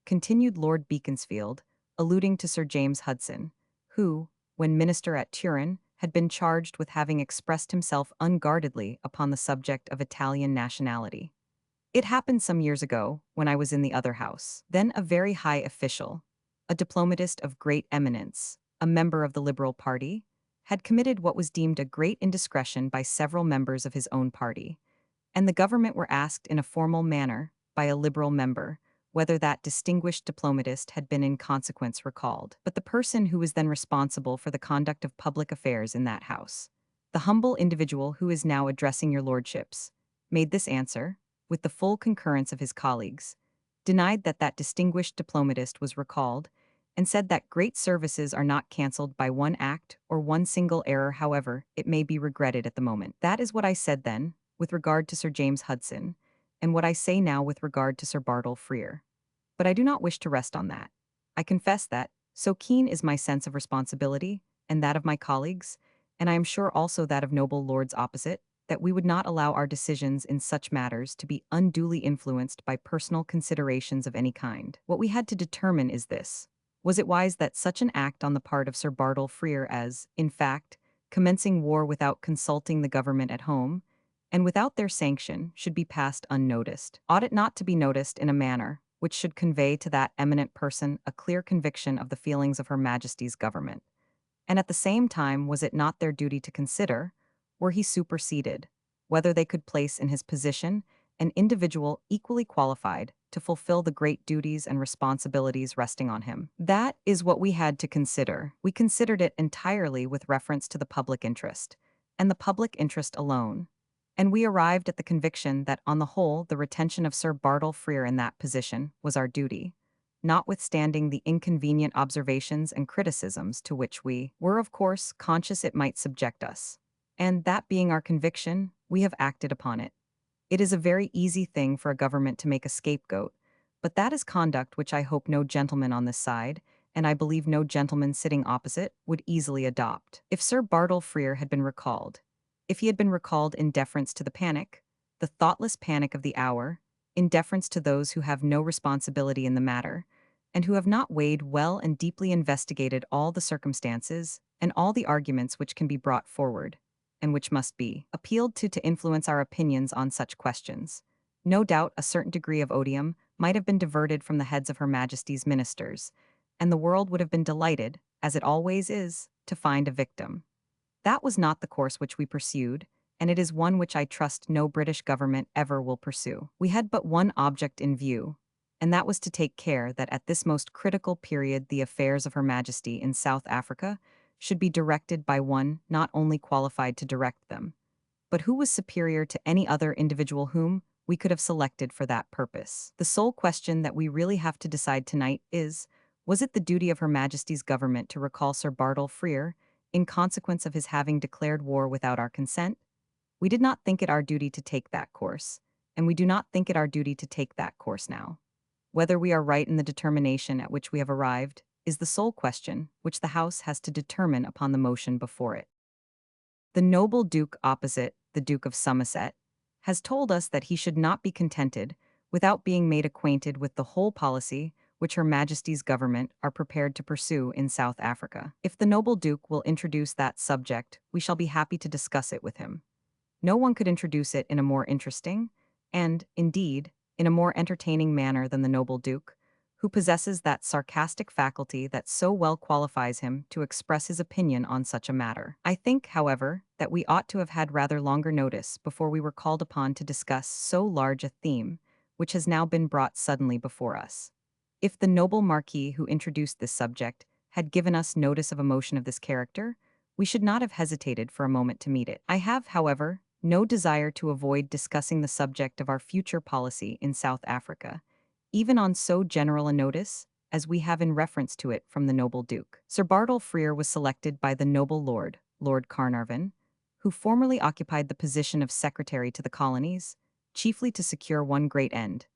continued Lord Beaconsfield, alluding to Sir James Hudson, who, when minister at Turin, had been charged with having expressed himself unguardedly upon the subject of Italian nationality. It happened some years ago, when I was in the other house. Then a very high official, a diplomatist of great eminence, a member of the Liberal party, had committed what was deemed a great indiscretion by several members of his own party, and the government were asked in a formal manner, by a Liberal member, whether that distinguished diplomatist had been in consequence recalled. But the person who was then responsible for the conduct of public affairs in that house, the humble individual who is now addressing your lordships, made this answer, with the full concurrence of his colleagues, denied that that distinguished diplomatist was recalled, and said that great services are not cancelled by one act or one single error, however it may be regretted at the moment. That is what I said then, with regard to Sir James Hudson, and what I say now with regard to Sir Bartle Frere. But I do not wish to rest on that. I confess that, so keen is my sense of responsibility, and that of my colleagues, and I am sure also that of noble lords opposite, that we would not allow our decisions in such matters to be unduly influenced by personal considerations of any kind. What we had to determine is this: was it wise that such an act on the part of Sir Bartle Frere as, in fact, commencing war without consulting the government at home, and without their sanction, should be passed unnoticed? Ought it not to be noticed in a manner which should convey to that eminent person a clear conviction of the feelings of Her Majesty's government? And at the same time, was it not their duty to consider, were he superseded, whether they could place in his position an individual equally qualified to fulfill the great duties and responsibilities resting on him? That is what we had to consider. We considered it entirely with reference to the public interest, and the public interest alone. And we arrived at the conviction that on the whole the retention of Sir Bartle Frere in that position was our duty, notwithstanding the inconvenient observations and criticisms to which we were of course conscious it might subject us. And that being our conviction, we have acted upon it. It is a very easy thing for a government to make a scapegoat, but that is conduct which I hope no gentleman on this side, and I believe no gentleman sitting opposite would easily adopt. If Sir Bartle Frere had been recalled, if he had been recalled in deference to the panic, the thoughtless panic of the hour, in deference to those who have no responsibility in the matter, and who have not weighed well and deeply investigated all the circumstances and all the arguments which can be brought forward, and which must be appealed to influence our opinions on such questions, no doubt a certain degree of odium might have been diverted from the heads of Her Majesty's ministers, and the world would have been delighted, as it always is, to find a victim. That was not the course which we pursued, and it is one which I trust no British government ever will pursue. We had but one object in view, and that was to take care that at this most critical period the affairs of Her Majesty in South Africa should be directed by one not only qualified to direct them, but who was superior to any other individual whom we could have selected for that purpose. The sole question that we really have to decide tonight is, was it the duty of Her Majesty's government to recall Sir Bartle Frere in consequence of his having declared war without our consent? We did not think it our duty to take that course, and we do not think it our duty to take that course now. Whether we are right in the determination at which we have arrived is the sole question which the House has to determine upon the motion before it. The noble Duke opposite, the Duke of Somerset, has told us that he should not be contented without being made acquainted with the whole policy which Her Majesty's government are prepared to pursue in South Africa. If the noble Duke will introduce that subject, we shall be happy to discuss it with him. No one could introduce it in a more interesting, and, indeed, in a more entertaining manner than the noble Duke, who possesses that sarcastic faculty that so well qualifies him to express his opinion on such a matter. I think, however, that we ought to have had rather longer notice before we were called upon to discuss so large a theme, which has now been brought suddenly before us. If the noble Marquis who introduced this subject had given us notice of a motion of this character, we should not have hesitated for a moment to meet it. I have, however, no desire to avoid discussing the subject of our future policy in South Africa, even on so general a notice as we have in reference to it from the noble Duke. Sir Bartle Frere was selected by the noble Lord, Lord Carnarvon, who formerly occupied the position of Secretary to the Colonies, chiefly to secure one great end,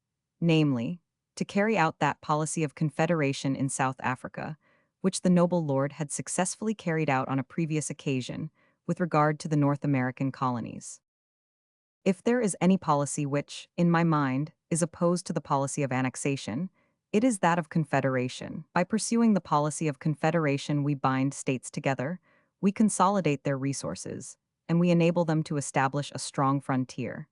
namely, to carry out that policy of confederation in South Africa, which the noble lord had successfully carried out on a previous occasion with regard to the North American colonies. If there is any policy which, in my mind, is opposed to the policy of annexation, it is that of confederation. By pursuing the policy of confederation, we bind states together, we consolidate their resources, and we enable them to establish a strong frontier.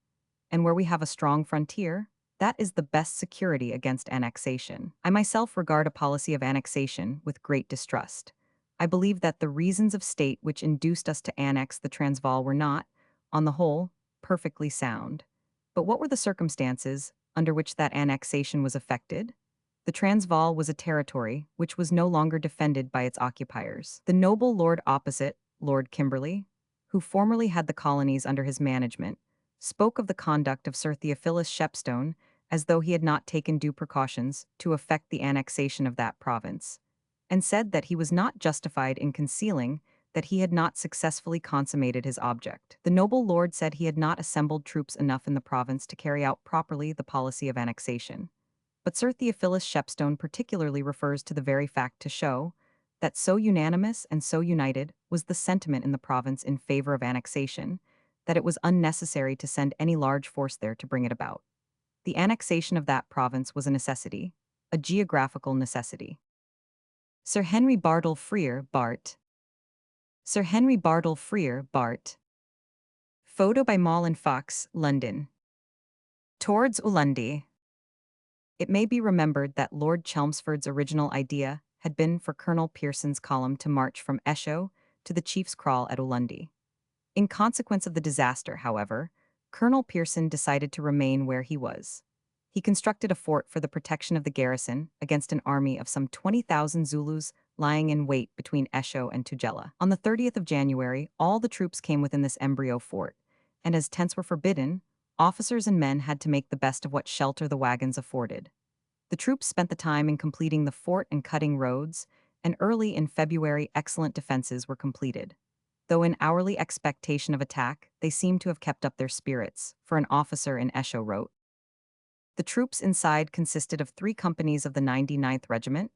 And where we have a strong frontier, that is the best security against annexation. I myself regard a policy of annexation with great distrust. I believe that the reasons of state which induced us to annex the Transvaal were not, on the whole, perfectly sound. But what were the circumstances under which that annexation was effected? The Transvaal was a territory which was no longer defended by its occupiers. The noble lord opposite, Lord Kimberley, who formerly had the colonies under his management, spoke of the conduct of Sir Theophilus Shepstone as though he had not taken due precautions to effect the annexation of that province, and said that he was not justified in concealing that he had not successfully consummated his object. The noble lord said he had not assembled troops enough in the province to carry out properly the policy of annexation. But Sir Theophilus Shepstone particularly refers to the very fact to show that so unanimous and so united was the sentiment in the province in favor of annexation, that it was unnecessary to send any large force there to bring it about. The annexation of that province was a necessity, a geographical necessity. Sir Henry Bartle Frere, Bart. Sir Henry Bartle Frere, Bart. Photo by Mall and Fox, London. Towards Ulundi. It may be remembered that Lord Chelmsford's original idea had been for Colonel Pearson's column to march from Esho to the Chief's Kraal at Ulundi. In consequence of the disaster, however, Colonel Pearson decided to remain where he was. He constructed a fort for the protection of the garrison against an army of some 20,000 Zulus lying in wait between Esho and Tugela. On the 30th of January, all the troops came within this embryo fort, and as tents were forbidden, officers and men had to make the best of what shelter the wagons afforded. The troops spent the time in completing the fort and cutting roads, and early in February excellent defenses were completed. Though in hourly expectation of attack, they seemed to have kept up their spirits, for an officer in Esho wrote. The troops inside consisted of 3 companies of the 99th Regiment,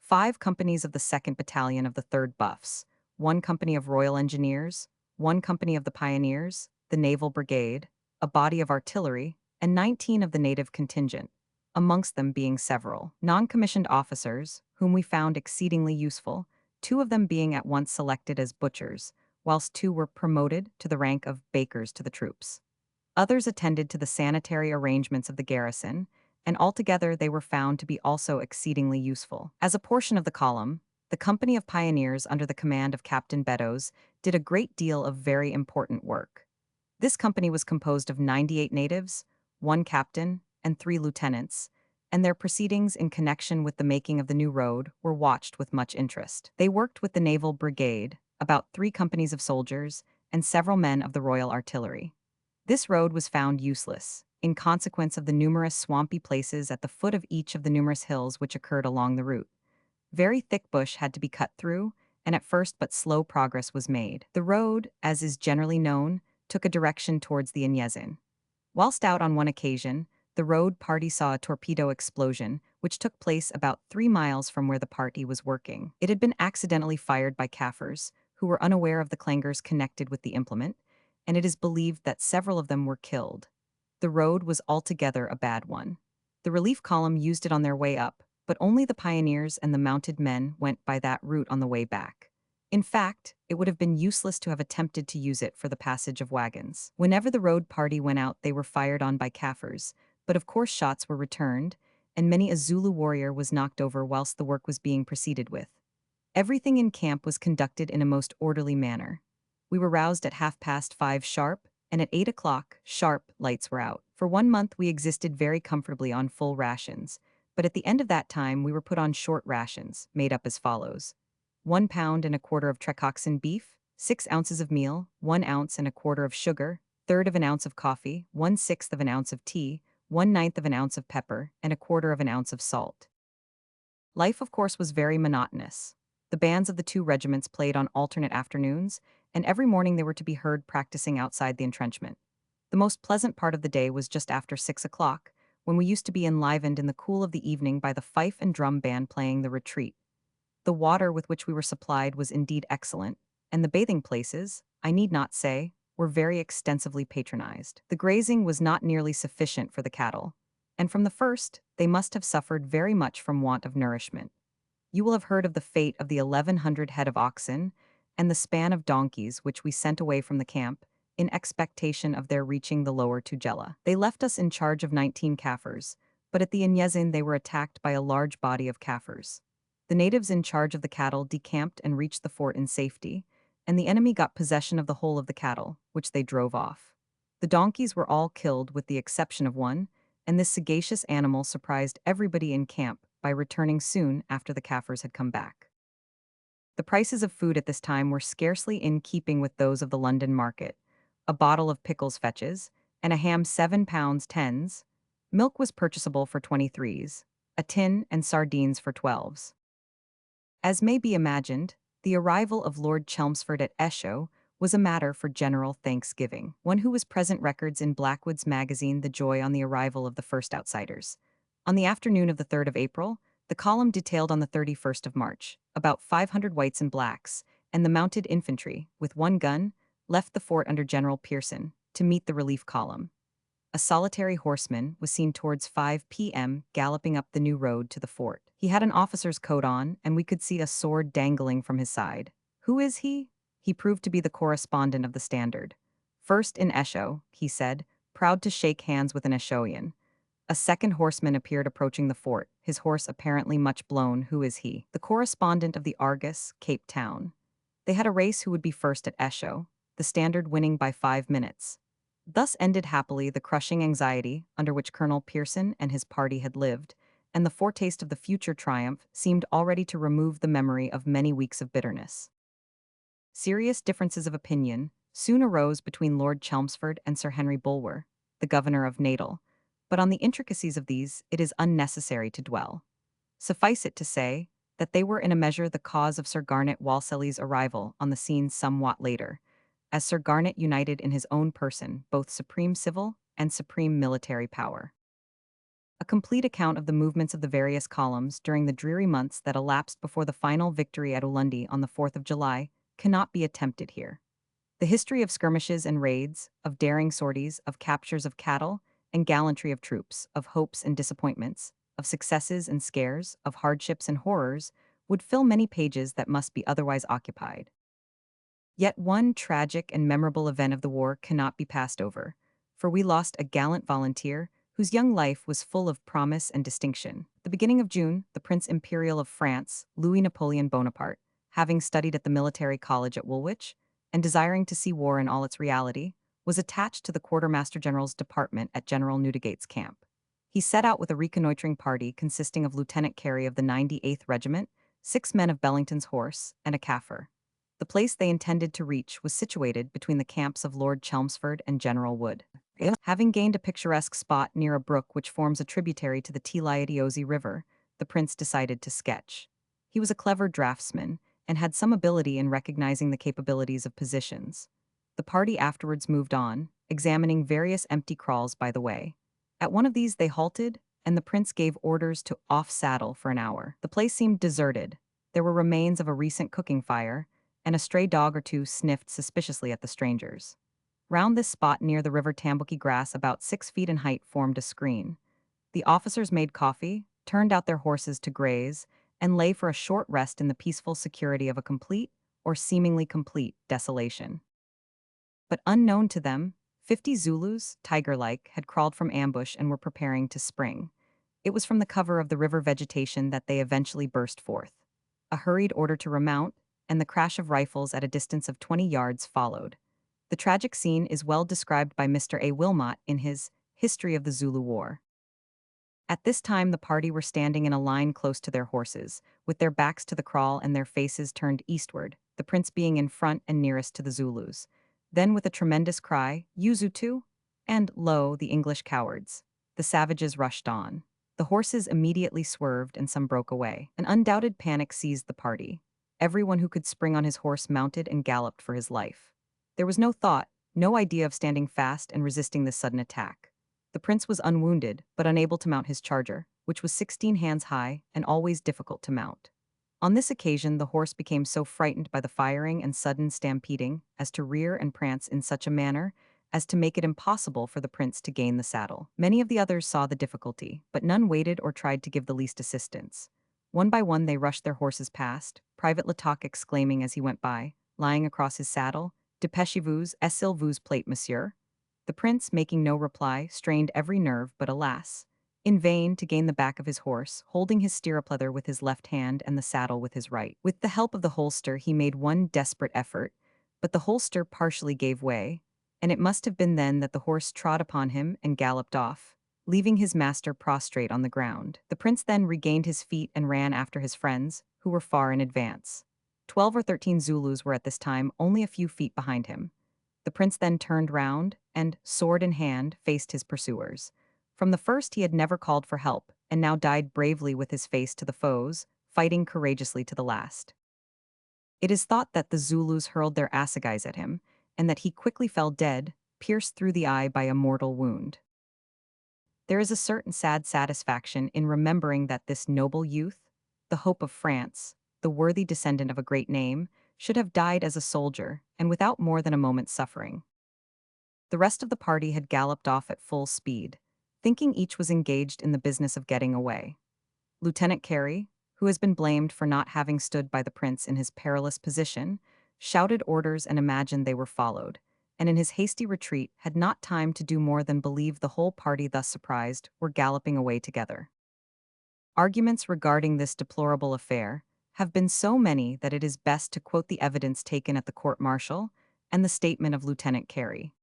5 companies of the 2nd Battalion of the 3rd Buffs, 1 company of Royal Engineers, 1 company of the Pioneers, the Naval Brigade, a body of artillery, and 19 of the native contingent, amongst them being several non-commissioned officers, whom we found exceedingly useful, 2 of them being at once selected as butchers, whilst 2 were promoted to the rank of bakers to the troops. Others attended to the sanitary arrangements of the garrison, and altogether they were found to be also exceedingly useful. As a portion of the column, the company of pioneers under the command of Captain Beddoes did a great deal of very important work. This company was composed of 98 natives, 1 captain, and 3 lieutenants, and their proceedings in connection with the making of the new road were watched with much interest. They worked with the Naval Brigade, about 3 companies of soldiers, and several men of the Royal Artillery. This road was found useless, in consequence of the numerous swampy places at the foot of each of the numerous hills which occurred along the route. Very thick bush had to be cut through, and at first but slow progress was made. The road, as is generally known, took a direction towards the Inyezin. Whilst out on one occasion, the road party saw a torpedo explosion, which took place about 3 miles from where the party was working. It had been accidentally fired by Kaffirs, who were unaware of the clangers connected with the implement, and it is believed that several of them were killed. The road was altogether a bad one. The relief column used it on their way up, but only the pioneers and the mounted men went by that route on the way back. In fact, it would have been useless to have attempted to use it for the passage of wagons. Whenever the road party went out, they were fired on by Kaffirs, but of course shots were returned, and many a Zulu warrior was knocked over whilst the work was being proceeded with. Everything in camp was conducted in a most orderly manner. We were roused at 5:30 sharp, and at 8 o'clock sharp lights were out. For 1 month we existed very comfortably on full rations, but at the end of that time we were put on short rations, made up as follows: 1 pound and a quarter of Trecoxin beef, 6 ounces of meal, 1 ounce and a quarter of sugar, third of an ounce of coffee, 1/6 of an ounce of tea, 1/9 of an ounce of pepper, and a quarter of an ounce of salt. Life, of course, was very monotonous. The bands of the 2 regiments played on alternate afternoons, and every morning they were to be heard practicing outside the entrenchment. The most pleasant part of the day was just after 6 o'clock, when we used to be enlivened in the cool of the evening by the fife and drum band playing the retreat. The water with which we were supplied was indeed excellent, and the bathing places, I need not say, were very extensively patronized. The grazing was not nearly sufficient for the cattle, and from the first they must have suffered very much from want of nourishment. You will have heard of the fate of the 1,100 head of oxen and the span of donkeys which we sent away from the camp in expectation of their reaching the lower Tugela. They left us in charge of 19 Kaffirs, but at the Inyezin they were attacked by a large body of Kaffirs. The natives in charge of the cattle decamped and reached the fort in safety, and the enemy got possession of the whole of the cattle, which they drove off. The donkeys were all killed with the exception of one, and this sagacious animal surprised everybody in camp by returning soon after the Kaffirs had come back. The prices of food at this time were scarcely in keeping with those of the London market. A bottle of pickles fetches, and a ham 7 pounds 10s. Milk was purchasable for 23s, a tin and sardines for 12s. As may be imagined, the arrival of Lord Chelmsford at Esho was a matter for general thanksgiving. One who was present records in Blackwood's magazine the joy on the arrival of the first outsiders. On the afternoon of the 3rd of April, the column detailed on the 31st of March, about 500 whites and blacks, and the mounted infantry, with 1 gun, left the fort under General Pearson, to meet the relief column. A solitary horseman was seen towards 5 p.m. galloping up the new road to the fort. He had an officer's coat on, and we could see a sword dangling from his side. Who is he? He proved to be the correspondent of the Standard. First in Esho, he said, proud to shake hands with an Eshoian. A second horseman appeared approaching the fort, his horse apparently much blown. Who is he? The correspondent of the Argus, Cape Town. They had a race who would be first at Esho, the Standard winning by 5 minutes. Thus ended happily the crushing anxiety under which Colonel Pearson and his party had lived, and the foretaste of the future triumph seemed already to remove the memory of many weeks of bitterness. Serious differences of opinion soon arose between Lord Chelmsford and Sir Henry Bulwer, the governor of Natal, but on the intricacies of these it is unnecessary to dwell. Suffice it to say that they were in a measure the cause of Sir Garnet Wolseley's arrival on the scene somewhat later, as Sir Garnet united in his own person both supreme civil and supreme military power. A complete account of the movements of the various columns during the dreary months that elapsed before the final victory at Ulundi on the 4th of July cannot be attempted here. The history of skirmishes and raids, of daring sorties, of captures of cattle, and gallantry of troops, of hopes and disappointments, of successes and scares, of hardships and horrors, would fill many pages that must be otherwise occupied. Yet one tragic and memorable event of the war cannot be passed over, for we lost a gallant volunteer whose young life was full of promise and distinction. The beginning of June, the Prince Imperial of France, Louis Napoleon Bonaparte, having studied at the military college at Woolwich, and desiring to see war in all its reality, was attached to the Quartermaster General's department at General Newdigate's camp. He set out with a reconnoitering party consisting of Lieutenant Carey of the 98th Regiment, 6 men of Bellington's horse, and a Kaffir. The place they intended to reach was situated between the camps of Lord Chelmsford and General Wood. Having gained a picturesque spot near a brook which forms a tributary to the Tliadiosi River, the prince decided to sketch. He was a clever draftsman and had some ability in recognizing the capabilities of positions. The party afterwards moved on, examining various empty kraals by the way. At one of these they halted, and the prince gave orders to off-saddle for an hour. The place seemed deserted. There were remains of a recent cooking fire, and a stray dog or two sniffed suspiciously at the strangers. Round this spot near the river Tambuki grass about 6 feet in height formed a screen. The officers made coffee, turned out their horses to graze, and lay for a short rest in the peaceful security of a complete, or seemingly complete, desolation. But unknown to them, 50 Zulus, tiger-like, had crawled from ambush and were preparing to spring. It was from the cover of the river vegetation that they eventually burst forth. A hurried order to remount, and the crash of rifles at a distance of 20 yards followed. The tragic scene is well described by Mr. A. Wilmot in his History of the Zulu War. At this time the party were standing in a line close to their horses, with their backs to the kraal and their faces turned eastward, the prince being in front and nearest to the Zulus. Then with a tremendous cry, "Yuzutu!" and "Lo, the English cowards!" the savages rushed on. The horses immediately swerved and some broke away. An undoubted panic seized the party. Everyone who could spring on his horse mounted and galloped for his life. There was no thought, no idea of standing fast and resisting this sudden attack. The prince was unwounded, but unable to mount his charger, which was 16 hands high and always difficult to mount. On this occasion, the horse became so frightened by the firing and sudden stampeding as to rear and prance in such a manner as to make it impossible for the prince to gain the saddle. Many of the others saw the difficulty, but none waited or tried to give the least assistance. One by one they rushed their horses past, Private Lecoq exclaiming as he went by, lying across his saddle, "Dépêchez-vous, est-il vous plaît, monsieur?" The prince, making no reply, strained every nerve, but alas, in vain to gain the back of his horse, holding his stirrup leather with his left hand and the saddle with his right. With the help of the holster, he made one desperate effort, but the holster partially gave way, and it must have been then that the horse trod upon him and galloped off, leaving his master prostrate on the ground. The prince then regained his feet and ran after his friends, who were far in advance. 12 or 13 Zulus were at this time only a few feet behind him. The prince then turned round and, sword in hand, faced his pursuers. From the first he had never called for help, and now died bravely with his face to the foes, fighting courageously to the last. It is thought that the Zulus hurled their assegais at him, and that he quickly fell dead, pierced through the eye by a mortal wound. There is a certain sad satisfaction in remembering that this noble youth, the hope of France, the worthy descendant of a great name, should have died as a soldier, and without more than a moment's suffering. The rest of the party had galloped off at full speed, thinking each was engaged in the business of getting away. Lieutenant Carey, who has been blamed for not having stood by the prince in his perilous position, shouted orders and imagined they were followed, and in his hasty retreat had not time to do more than believe the whole party thus surprised were galloping away together. Arguments regarding this deplorable affair have been so many that it is best to quote the evidence taken at the court-martial and the statement of Lieutenant Carey.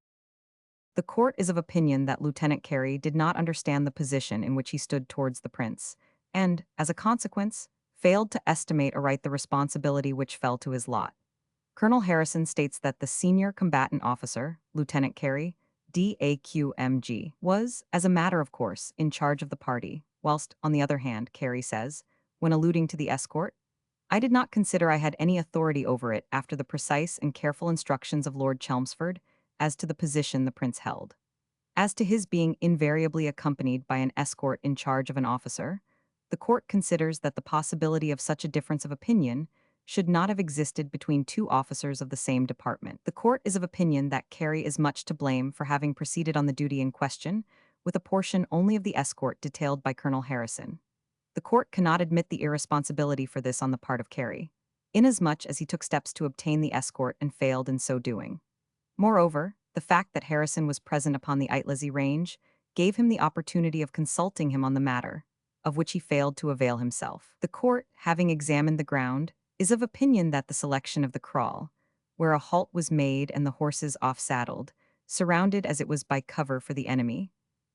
The court is of opinion that Lieutenant Carey did not understand the position in which he stood towards the prince, and, as a consequence, failed to estimate aright the responsibility which fell to his lot. Colonel Harrison states that the senior combatant officer, Lieutenant Carey, DAQMG, was, as a matter of course, in charge of the party, whilst, on the other hand, Carey says, when alluding to the escort, "I did not consider I had any authority over it after the precise and careful instructions of Lord Chelmsford as to the position the prince held." As to his being invariably accompanied by an escort in charge of an officer, the court considers that the possibility of such a difference of opinion should not have existed between two officers of the same department. The court is of opinion that Carey is much to blame for having proceeded on the duty in question, with a portion only of the escort detailed by Colonel Harrison. The court cannot admit the irresponsibility for this on the part of Carey, inasmuch as he took steps to obtain the escort and failed in so doing. Moreover, the fact that Harrison was present upon the Itlesey range gave him the opportunity of consulting him on the matter, of which he failed to avail himself. The court, having examined the ground, is of opinion that the selection of the kraal, where a halt was made and the horses off-saddled, surrounded as it was by cover for the enemy,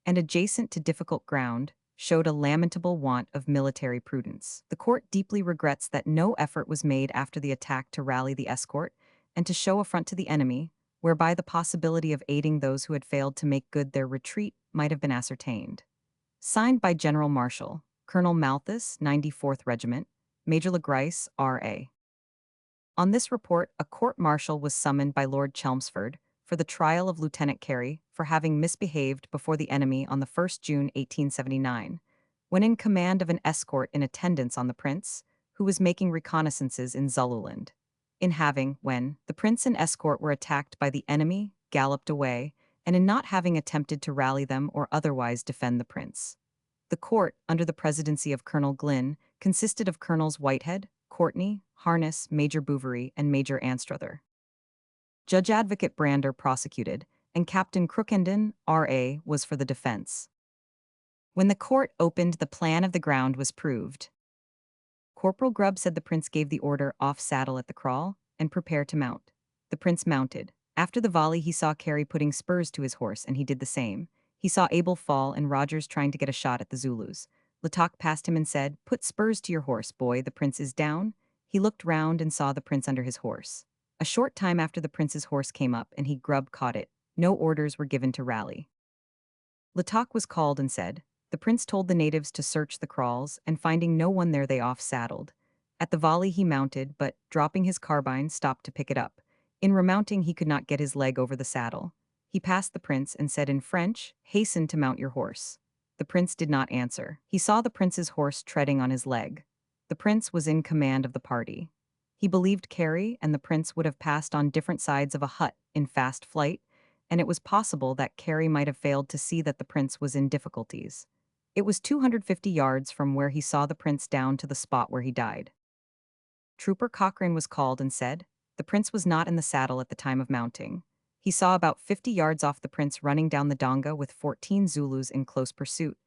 and adjacent to difficult ground, showed a lamentable want of military prudence. The court deeply regrets that no effort was made after the attack to rally the escort and to show a front to the enemy, whereby the possibility of aiding those who had failed to make good their retreat might have been ascertained. Signed by General Marshal, Colonel Malthus, 94th Regiment, Major Legrice, R.A. On this report, a court-martial was summoned by Lord Chelmsford for the trial of Lieutenant Carey for having misbehaved before the enemy on the 1st June 1879, when in command of an escort in attendance on the prince, who was making reconnaissances in Zululand. In having, when the prince and escort were attacked by the enemy, galloped away, and in not having attempted to rally them or otherwise defend the prince. The court, under the presidency of Colonel Glynn, consisted of Colonels Whitehead, Courtney, Harness, Major Bouverie, and Major Anstruther. Judge Advocate Brander prosecuted, and Captain Crookenden, R.A., was for the defense. When the court opened, the plan of the ground was proved. Corporal Grubb said the prince gave the order off saddle at the kraal and prepare to mount. The prince mounted. After the volley, he saw Carey putting spurs to his horse, and he did the same. He saw Abel fall and Rogers trying to get a shot at the Zulus. Latok passed him and said, "Put spurs to your horse, boy, the prince is down." He looked round and saw the prince under his horse. A short time after the prince's horse came up and Grubb caught it. No orders were given to rally. Latok was called and said, "The prince told the natives to search the kraals, and finding no one there they off-saddled. At the volley he mounted, but, dropping his carbine, stopped to pick it up. In remounting he could not get his leg over the saddle. He passed the prince and said in French, 'Hasten to mount your horse.' The prince did not answer. He saw the prince's horse treading on his leg. The prince was in command of the party. He believed Carey and the prince would have passed on different sides of a hut in fast flight, and it was possible that Carey might have failed to see that the prince was in difficulties. It was 250 yards from where he saw the prince down to the spot where he died. Trooper Cochrane was called and said, the prince was not in the saddle at the time of mounting. He saw about 50 yards off the prince running down the donga with 14 Zulus in close pursuit.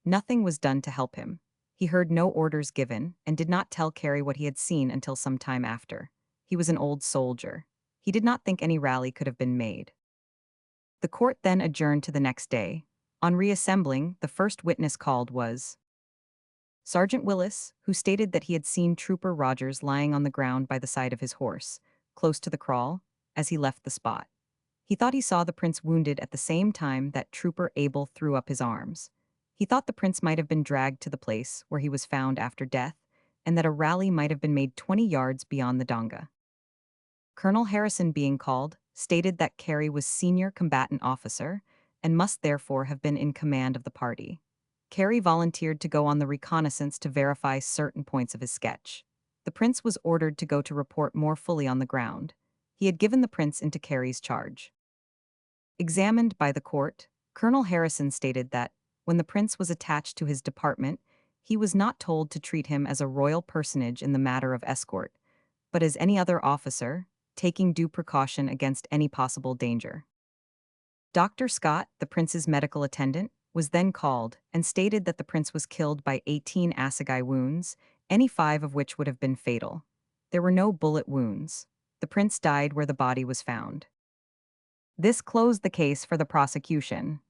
Nothing was done to help him. He heard no orders given and did not tell Carey what he had seen until some time after. He was an old soldier. He did not think any rally could have been made. The court then adjourned to the next day. On reassembling, the first witness called was Sergeant Willis, who stated that he had seen Trooper Rogers lying on the ground by the side of his horse, close to the kraal, as he left the spot. He thought he saw the prince wounded at the same time that Trooper Abel threw up his arms. He thought the prince might have been dragged to the place where he was found after death, and that a rally might have been made 20 yards beyond the donga. Colonel Harrison, being called, stated that Carey was senior combatant officer and must therefore have been in command of the party. Carey volunteered to go on the reconnaissance to verify certain points of his sketch. The prince was ordered to go to report more fully on the ground. He had given the prince into Carey's charge. Examined by the court, Colonel Harrison stated that, when the prince was attached to his department, he was not told to treat him as a royal personage in the matter of escort, but as any other officer, taking due precaution against any possible danger. Dr. Scott, the prince's medical attendant, was then called and stated that the prince was killed by 18 assegai wounds, any 5 of which would have been fatal. There were no bullet wounds. The prince died where the body was found. This closed the case for the prosecution.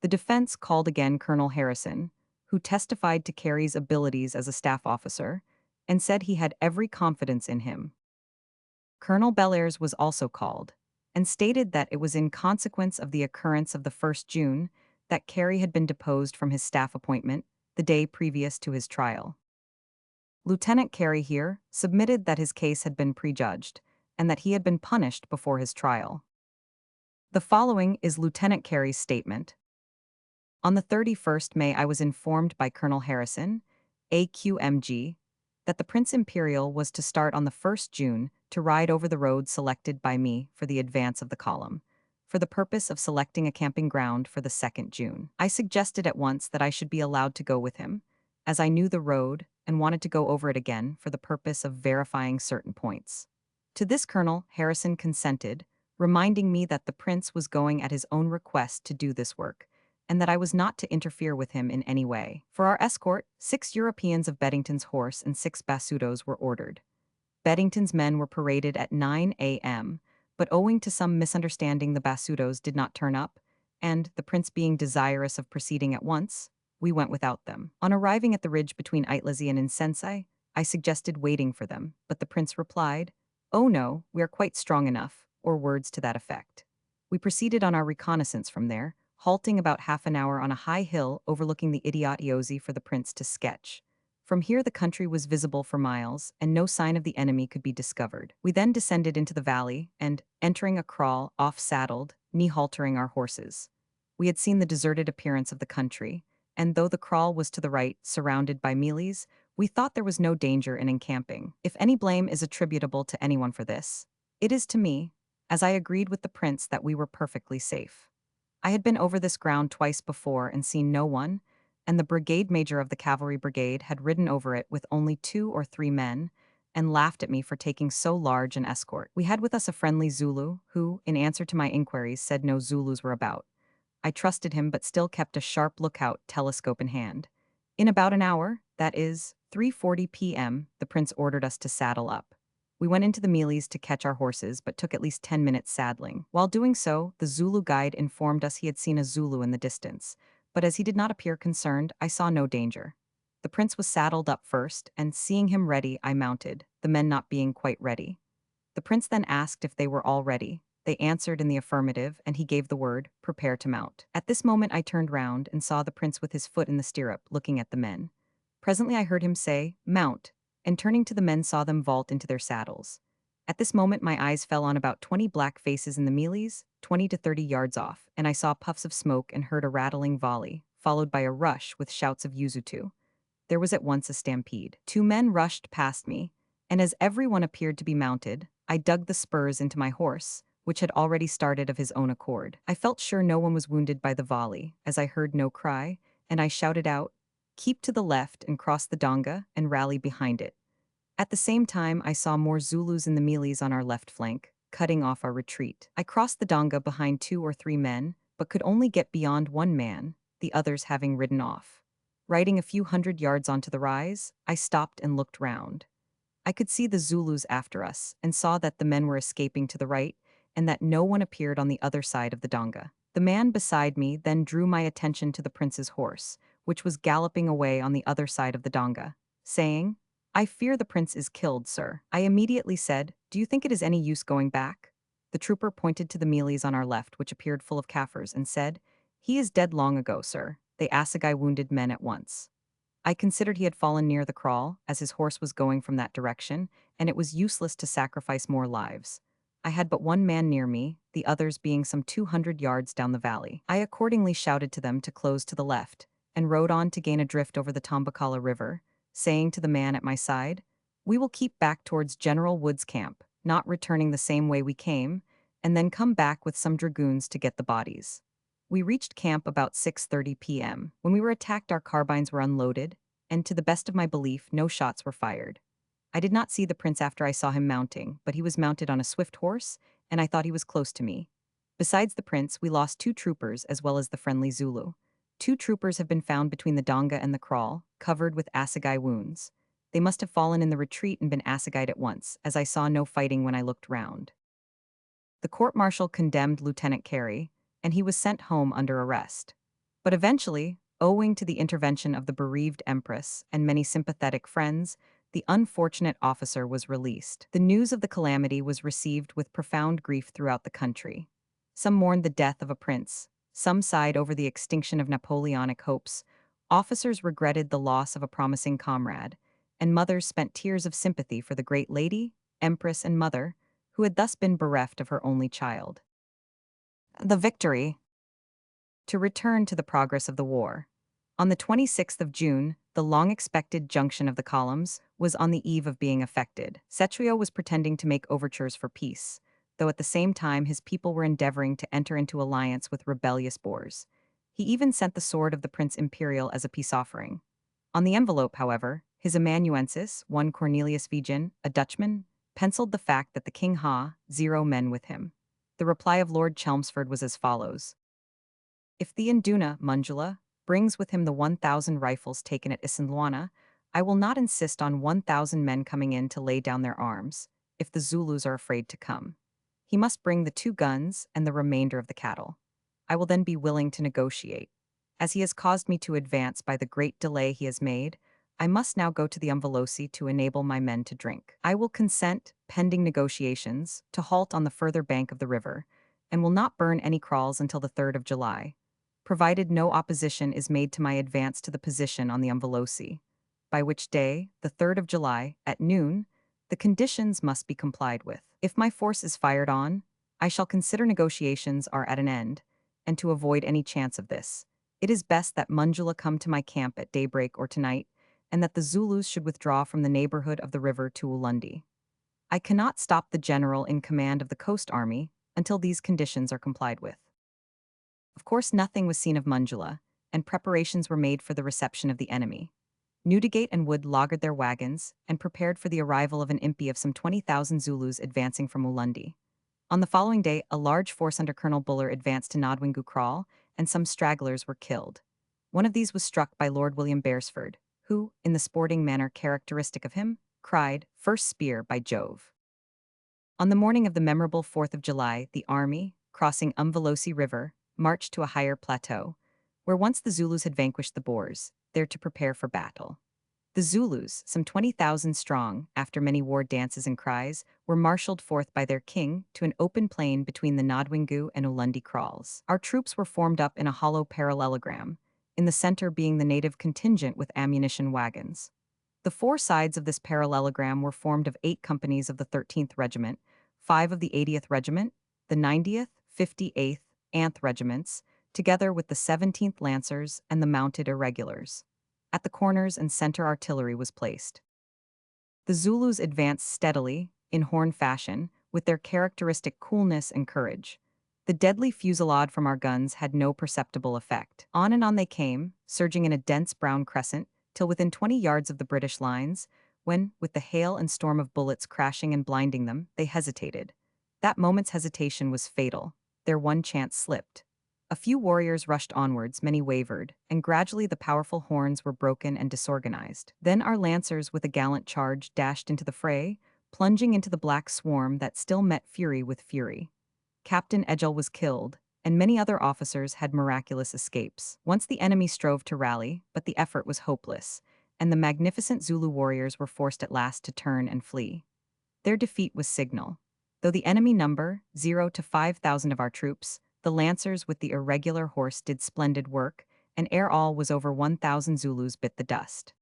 The defense called again Colonel Harrison, who testified to Carey's abilities as a staff officer, and said he had every confidence in him. Colonel Bellairs was also called, and stated that it was in consequence of the occurrence of the 1st June that Carey had been deposed from his staff appointment the day previous to his trial. Lieutenant Carey here submitted that his case had been prejudged, and that he had been punished before his trial. The following is Lieutenant Carey's statement. On the 31st May, I was informed by Colonel Harrison, AQMG, that the Prince Imperial was to start on the 1st June to ride over the road selected by me for the advance of the column, for the purpose of selecting a camping ground for the 2nd June. I suggested at once that I should be allowed to go with him, as I knew the road and wanted to go over it again for the purpose of verifying certain points. To this Colonel Harrison consented, reminding me that the Prince was going at his own request to do this work, and that I was not to interfere with him in any way. For our escort, 6 Europeans of Beddington's horse and 6 Basutos were ordered. Beddington's men were paraded at 9 a.m., but owing to some misunderstanding the Basutos did not turn up, and, the Prince being desirous of proceeding at once, we went without them. On arriving at the ridge between Itlesi and Insensai, I suggested waiting for them, but the Prince replied, "Oh no, we are quite strong enough," or words to that effect. We proceeded on our reconnaissance from there, halting about half an hour on a high hill overlooking the Idiot for the Prince to sketch. From here the country was visible for miles, and no sign of the enemy could be discovered. We then descended into the valley, and, entering a kraal, off-saddled, knee-haltering our horses. We had seen the deserted appearance of the country, and though the kraal was to the right, surrounded by mealies, we thought there was no danger in encamping. If any blame is attributable to anyone for this, it is to me, as I agreed with the Prince that we were perfectly safe. I had been over this ground twice before and seen no one, and the brigade major of the cavalry brigade had ridden over it with only 2 or 3 men, and laughed at me for taking so large an escort. We had with us a friendly Zulu, who, in answer to my inquiries, said no Zulus were about. I trusted him but still kept a sharp lookout, telescope in hand. In about an hour, that is, 3:40 p.m., the Prince ordered us to saddle up. We went into the mealies to catch our horses, but took at least 10 minutes saddling. While doing so, the Zulu guide informed us he had seen a Zulu in the distance, but as he did not appear concerned, I saw no danger. The Prince was saddled up first, and seeing him ready, I mounted, the men not being quite ready. The Prince then asked if they were all ready. They answered in the affirmative, and he gave the word, "Prepare to mount." At this moment I turned round and saw the Prince with his foot in the stirrup, looking at the men. Presently I heard him say, "Mount," and turning to the men saw them vault into their saddles. At this moment my eyes fell on about 20 black faces in the mealies, 20 to 30 yards off, and I saw puffs of smoke and heard a rattling volley, followed by a rush with shouts of Yuzutu. There was at once a stampede. 2 men rushed past me, and as everyone appeared to be mounted, I dug the spurs into my horse, which had already started of his own accord. I felt sure no one was wounded by the volley, as I heard no cry, and I shouted out, "Keep to the left and cross the donga and rally behind it." At the same time, I saw more Zulus in the mealies on our left flank, cutting off our retreat. I crossed the donga behind 2 or 3 men, but could only get beyond 1 man, the others having ridden off. Riding a few hundred yards onto the rise, I stopped and looked round. I could see the Zulus after us, and saw that the men were escaping to the right, and that no one appeared on the other side of the donga. The man beside me then drew my attention to the Prince's horse, which was galloping away on the other side of the donga, saying, "I fear the Prince is killed, sir." I immediately said, "Do you think it is any use going back?" The trooper pointed to the mealies on our left, which appeared full of Kaffirs, and said, "He is dead long ago, sir." They assegai wounded men at once. I considered he had fallen near the kraal, as his horse was going from that direction, and it was useless to sacrifice more lives. I had but 1 man near me, the others being some 200 yards down the valley. I accordingly shouted to them to close to the left, and rode on to gain a drift over the Tambakala River, saying to the man at my side, "We will keep back towards General Wood's camp, not returning the same way we came, and then come back with some dragoons to get the bodies." We reached camp about 6:30 p.m. When we were attacked, our carbines were unloaded, and to the best of my belief, no shots were fired. I did not see the Prince after I saw him mounting, but he was mounted on a swift horse, and I thought he was close to me. Besides the Prince, we lost 2 troopers as well as the friendly Zulu. 2 troopers have been found between the donga and the kraal, covered with assegai wounds. They must have fallen in the retreat and been assegaied at once, as I saw no fighting when I looked round. The court-martial condemned Lieutenant Carey, and he was sent home under arrest. But eventually, owing to the intervention of the bereaved Empress and many sympathetic friends, the unfortunate officer was released. The news of the calamity was received with profound grief throughout the country. Some mourned the death of a prince, some sighed over the extinction of Napoleonic hopes, officers regretted the loss of a promising comrade, and mothers spent tears of sympathy for the great lady, Empress and mother, who had thus been bereft of her only child. The victory. To return to the progress of the war. On the 26th of June, the long-expected junction of the columns was on the eve of being effected. Cetrio was pretending to make overtures for peace, though at the same time his people were endeavoring to enter into alliance with rebellious Boers. He even sent the sword of the Prince Imperial as a peace offering. On the envelope, however, his amanuensis, one Cornelius Vigen, a Dutchman, penciled the fact that the king ha, 0 men with him. The reply of Lord Chelmsford was as follows. If the Induna, Manjula, brings with him the 1,000 rifles taken at Isandlwana, I will not insist on 1,000 men coming in to lay down their arms, if the Zulus are afraid to come. He must bring the 2 guns and the remainder of the cattle. I will then be willing to negotiate. As he has caused me to advance by the great delay he has made, I must now go to the Umvelosi to enable my men to drink. I will consent, pending negotiations, to halt on the further bank of the river, and will not burn any kraals until the 3rd of July, provided no opposition is made to my advance to the position on the Umvelosi, by which day, the 3rd of July, at noon, the conditions must be complied with. If my force is fired on, I shall consider negotiations are at an end, and to avoid any chance of this, it is best that Manjula come to my camp at daybreak or tonight, and that the Zulus should withdraw from the neighborhood of the river to Ulundi. I cannot stop the general in command of the coast army until these conditions are complied with. Of course, nothing was seen of Manjula, and preparations were made for the reception of the enemy. Newdigate and Wood laagered their wagons and prepared for the arrival of an impi of some 20,000 Zulus advancing from Ulundi. On the following day, a large force under Colonel Buller advanced to Nodwingu Kraal, and some stragglers were killed. One of these was struck by Lord William Beresford, who, in the sporting manner characteristic of him, cried, "First spear, by Jove." On the morning of the memorable 4th of July, the army, crossing Umvelosi River, marched to a higher plateau, where once the Zulus had vanquished the Boers, there to prepare for battle. The Zulus, some 20,000 strong, after many war dances and cries, were marshaled forth by their king to an open plain between the Nodwingu and Ulundi kraals. Our troops were formed up in a hollow parallelogram, in the center being the native contingent with ammunition wagons. The 4 sides of this parallelogram were formed of 8 companies of the 13th Regiment, 5 of the 80th Regiment, the 90th, 58th, Anth Regiments, together with the 17th Lancers and the mounted irregulars. At the corners and center artillery was placed. The Zulus advanced steadily, in horn fashion, with their characteristic coolness and courage. The deadly fusillade from our guns had no perceptible effect. On and on they came, surging in a dense brown crescent, till within 20 yards of the British lines, when, with the hail and storm of bullets crashing and blinding them, they hesitated. That moment's hesitation was fatal. Their one chance slipped. A few warriors rushed onwards, many wavered, and gradually the powerful horns were broken and disorganized. Then our lancers with a gallant charge dashed into the fray, plunging into the black swarm that still met fury with fury. Captain Edgell was killed, and many other officers had miraculous escapes. Once the enemy strove to rally, but the effort was hopeless, and the magnificent Zulu warriors were forced at last to turn and flee. Their defeat was signal. Though the enemy number, 0 to 5,000 of our troops, the lancers with the irregular horse did splendid work, and ere all was over 1,000 Zulus bit the dust.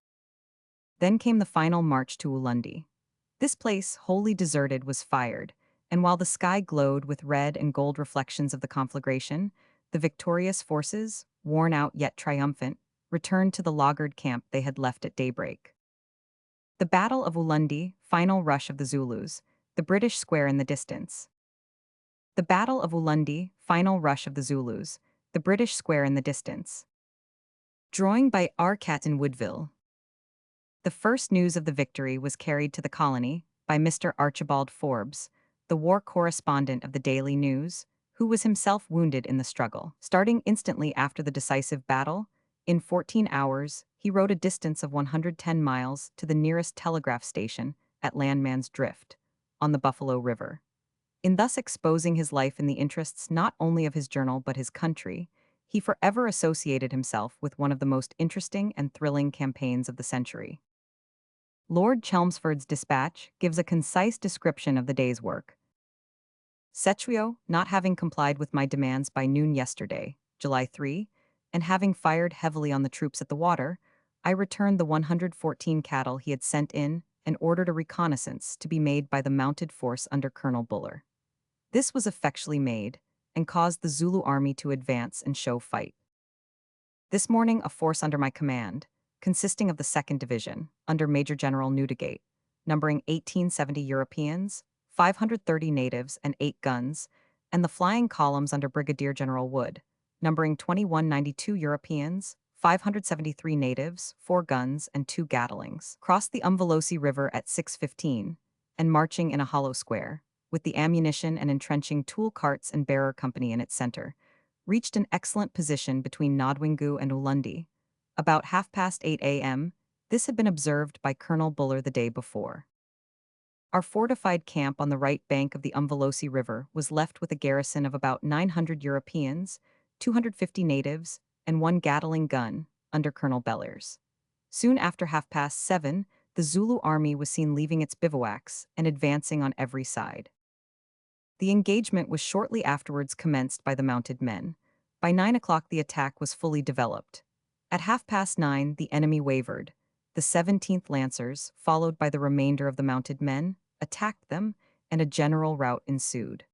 Then came the final march to Ulundi. This place, wholly deserted, was fired, and while the sky glowed with red and gold reflections of the conflagration, the victorious forces, worn out yet triumphant, returned to the laagered camp they had left at daybreak. The Battle of Ulundi, final rush of the Zulus, the British square in the distance. The Battle of Ulundi, final rush of the Zulus, the British square in the distance. Drawing by R. Catton Woodville. The first news of the victory was carried to the colony by Mr. Archibald Forbes, the war correspondent of the Daily News, who was himself wounded in the struggle. Starting instantly after the decisive battle, in 14 hours, he rode a distance of 110 miles to the nearest telegraph station at Landman's Drift, on the Buffalo River. In thus exposing his life in the interests not only of his journal but his country, he forever associated himself with one of the most interesting and thrilling campaigns of the century. Lord Chelmsford's dispatch gives a concise description of the day's work. Cetrio, not having complied with my demands by noon yesterday, July 3, and having fired heavily on the troops at the water, I returned the 114 cattle he had sent in and ordered a reconnaissance to be made by the mounted force under Colonel Buller. This was effectually made, and caused the Zulu army to advance and show fight. This morning, a force under my command, consisting of the 2nd Division, under Major General Newdigate, numbering 1870 Europeans, 530 natives, and 8 guns, and the flying columns under Brigadier General Wood, numbering 2192 Europeans, 573 natives, 4 guns, and 2 Gatlings, crossed the Umvelosi River at 6:15, and marching in a hollow square, with the ammunition and entrenching tool carts and bearer company in its center, reached an excellent position between Nodwingu and Ulundi. About 8:30 a.m., this had been observed by Colonel Buller the day before. Our fortified camp on the right bank of the Umvelosi River was left with a garrison of about 900 Europeans, 250 natives, and 1 Gatling gun, under Colonel Bellairs. Soon after 7:30, the Zulu army was seen leaving its bivouacs and advancing on every side. The engagement was shortly afterwards commenced by the mounted men. By 9 o'clock the attack was fully developed. At 9:30 the enemy wavered. The 17th Lancers, followed by the remainder of the mounted men, attacked them, and a general rout ensued.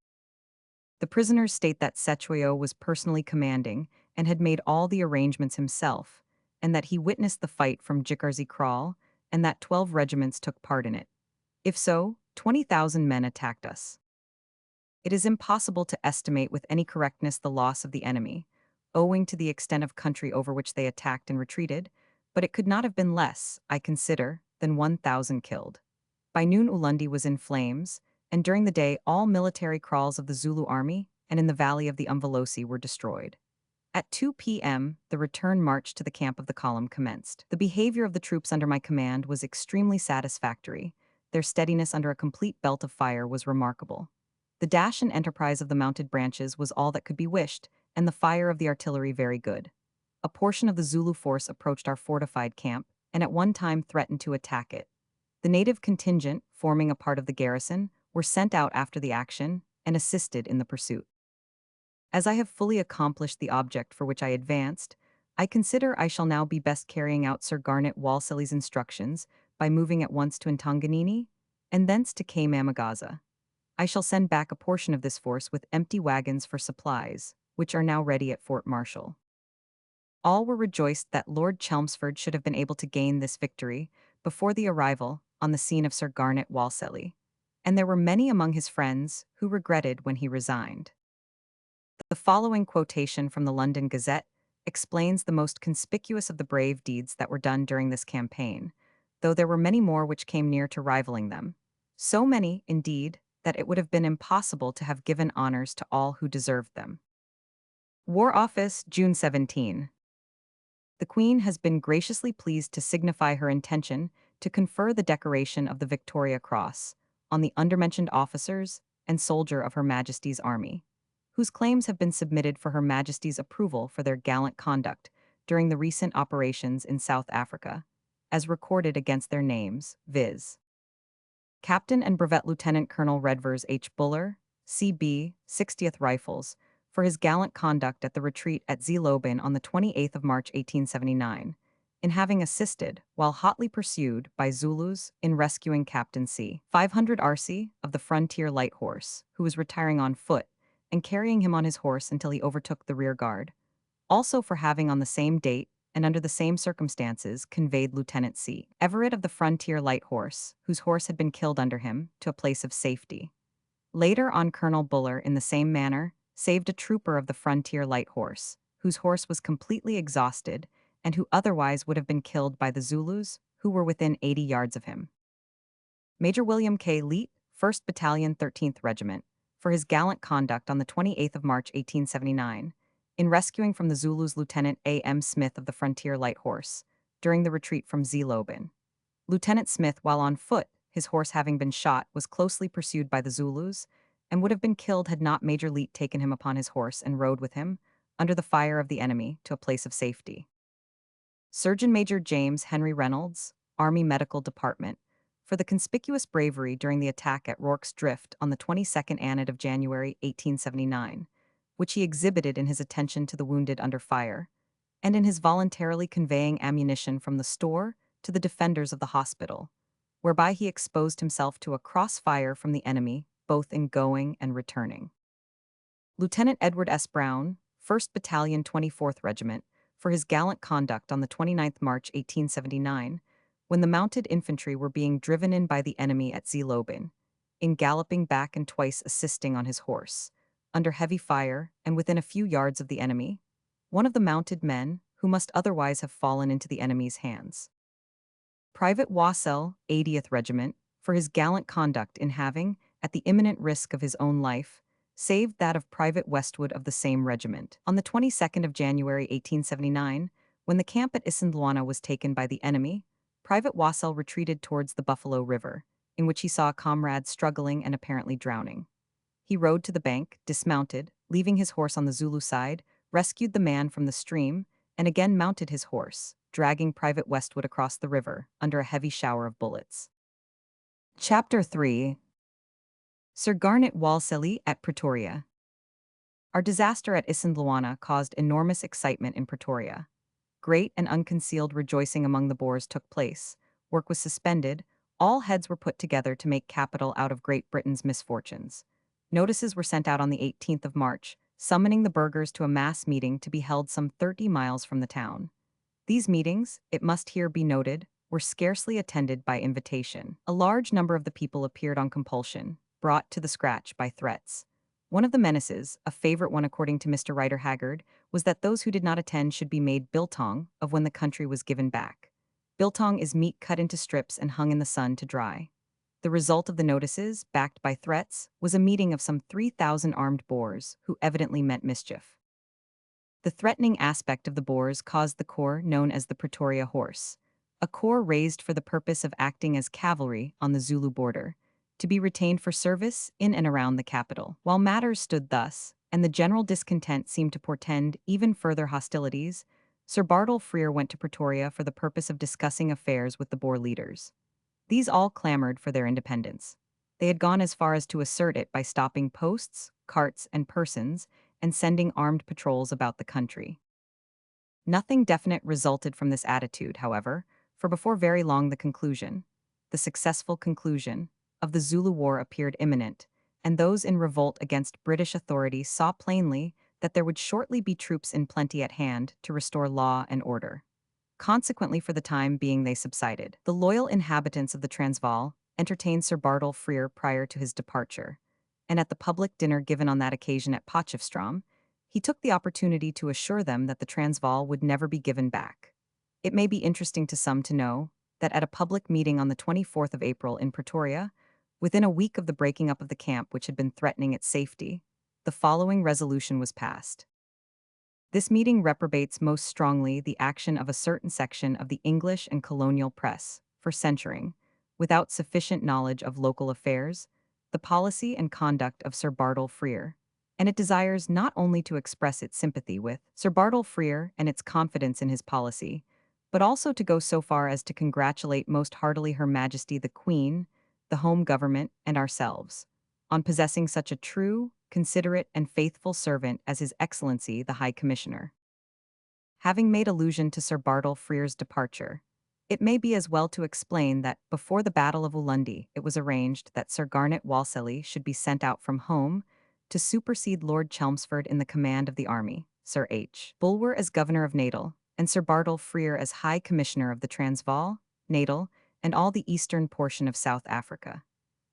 The prisoners state that Cetshwayo was personally commanding and had made all the arrangements himself, and that he witnessed the fight from Jikarzy Kraal, and that 12 regiments took part in it. If so, 20,000 men attacked us. It is impossible to estimate with any correctness the loss of the enemy, owing to the extent of country over which they attacked and retreated, but it could not have been less, I consider, than 1,000 killed. By noon Ulundi was in flames, and during the day all military kraals of the Zulu army and in the valley of the Umvelosi were destroyed. At 2 p.m., the return march to the camp of the column commenced. The behavior of the troops under my command was extremely satisfactory. Their steadiness under a complete belt of fire was remarkable. The dash and enterprise of the mounted branches was all that could be wished, and the fire of the artillery very good. A portion of the Zulu force approached our fortified camp, and at one time threatened to attack it. The native contingent, forming a part of the garrison, were sent out after the action, and assisted in the pursuit. As I have fully accomplished the object for which I advanced, I consider I shall now be best carrying out Sir Garnet Wolseley's instructions by moving at once to Ntonganini, and thence to Mamagaza. I shall send back a portion of this force with empty wagons for supplies, which are now ready at Fort Marshall. All were rejoiced that Lord Chelmsford should have been able to gain this victory before the arrival on the scene of Sir Garnet Wolseley, and there were many among his friends who regretted when he resigned. The following quotation from the London Gazette explains the most conspicuous of the brave deeds that were done during this campaign, though there were many more which came near to rivaling them. So many, indeed, that it would have been impossible to have given honors to all who deserved them. War Office, June 17. The Queen has been graciously pleased to signify her intention to confer the decoration of the Victoria Cross on the undermentioned officers and soldier of Her Majesty's Army, whose claims have been submitted for Her Majesty's approval for their gallant conduct during the recent operations in South Africa, as recorded against their names, viz. Captain and Brevet Lieutenant Colonel Redvers H. Buller, C.B., 60th Rifles, for his gallant conduct at the retreat at Zeeloben on the 28th of March 1879, in having assisted, while hotly pursued by Zulus, in rescuing Captain C. 500 RC of the Frontier Light Horse, who was retiring on foot, and carrying him on his horse until he overtook the rear guard. Also for having on the same date, and under the same circumstances, conveyed Lieutenant C. Everett of the Frontier Light Horse, whose horse had been killed under him, to a place of safety. Later on, Colonel Buller, in the same manner, saved a trooper of the Frontier Light Horse, whose horse was completely exhausted, and who otherwise would have been killed by the Zulus, who were within 80 yards of him. Major William K. Leet, 1st Battalion, 13th Regiment, for his gallant conduct on the 28th of March 1879, in rescuing from the Zulus Lieutenant A. M. Smith of the Frontier Light Horse, during the retreat from Zeeloben. Lieutenant Smith, while on foot, his horse having been shot, was closely pursued by the Zulus, and would have been killed had not Major Leet taken him upon his horse and rode with him, under the fire of the enemy, to a place of safety. Surgeon Major James Henry Reynolds, Army Medical Department, for the conspicuous bravery during the attack at Rorke's Drift on the 22nd Annid of January 1879, which he exhibited in his attention to the wounded under fire, and in his voluntarily conveying ammunition from the store to the defenders of the hospital, whereby he exposed himself to a cross fire from the enemy, both in going and returning. Lieutenant Edward S. Brown, 1st Battalion 24th Regiment, for his gallant conduct on the 29th March 1879, when the mounted infantry were being driven in by the enemy at Zeeloben, in galloping back and twice assisting on his horse, under heavy fire and within a few yards of the enemy, one of the mounted men, who must otherwise have fallen into the enemy's hands. Private Wassell, 80th Regiment, for his gallant conduct in having, at the imminent risk of his own life, saved that of Private Westwood of the same regiment. On the 22nd of January 1879, when the camp at Isandlwana was taken by the enemy, Private Wassell retreated towards the Buffalo River, in which he saw a comrade struggling and apparently drowning. He rode to the bank, dismounted, leaving his horse on the Zulu side, rescued the man from the stream, and again mounted his horse, dragging Private Westwood across the river under a heavy shower of bullets. Chapter 3. Sir Garnet Wolseley at Pretoria. Our disaster at Isandlwana caused enormous excitement in Pretoria. Great and unconcealed rejoicing among the Boers took place. Work was suspended. All heads were put together to make capital out of Great Britain's misfortunes. Notices were sent out on the 18th of March, summoning the burghers to a mass meeting to be held some 30 miles from the town. These meetings, it must here be noted, were scarcely attended by invitation. A large number of the people appeared on compulsion, brought to the scratch by threats. One of the menaces, a favorite one according to Mr. Rider Haggard, was that those who did not attend should be made biltong of when the country was given back. Biltong is meat cut into strips and hung in the sun to dry. The result of the notices, backed by threats, was a meeting of some 3,000 armed Boers, who evidently meant mischief. The threatening aspect of the Boers caused the corps known as the Pretoria Horse, a corps raised for the purpose of acting as cavalry on the Zulu border, to be retained for service in and around the capital. While matters stood thus, and the general discontent seemed to portend even further hostilities, Sir Bartle Frere went to Pretoria for the purpose of discussing affairs with the Boer leaders. These all clamored for their independence. They had gone as far as to assert it by stopping posts, carts, and persons, and sending armed patrols about the country. Nothing definite resulted from this attitude, however, for before very long the successful conclusion, of the Zulu War appeared imminent, and those in revolt against British authority saw plainly that there would shortly be troops in plenty at hand to restore law and order. Consequently, for the time being they subsided. The loyal inhabitants of the Transvaal entertained Sir Bartle Frere prior to his departure, and at the public dinner given on that occasion at Potchefstroom, he took the opportunity to assure them that the Transvaal would never be given back. It may be interesting to some to know that at a public meeting on the 24th of April in Pretoria, within a week of the breaking up of the camp which had been threatening its safety, the following resolution was passed. This meeting reprobates most strongly the action of a certain section of the English and colonial press for censuring, without sufficient knowledge of local affairs, the policy and conduct of Sir Bartle Frere, and it desires not only to express its sympathy with Sir Bartle Frere and its confidence in his policy, but also to go so far as to congratulate most heartily Her Majesty the Queen, the Home Government, and ourselves, on possessing such a true, considerate, and faithful servant as His Excellency the High Commissioner. Having made allusion to Sir Bartle Frere's departure, it may be as well to explain that before the Battle of Ulundi it was arranged that Sir Garnet Wolseley should be sent out from home to supersede Lord Chelmsford in the command of the army, Sir H. Bulwer as Governor of Natal, and Sir Bartle Frere as High Commissioner of the Transvaal, Natal, and all the eastern portion of South Africa.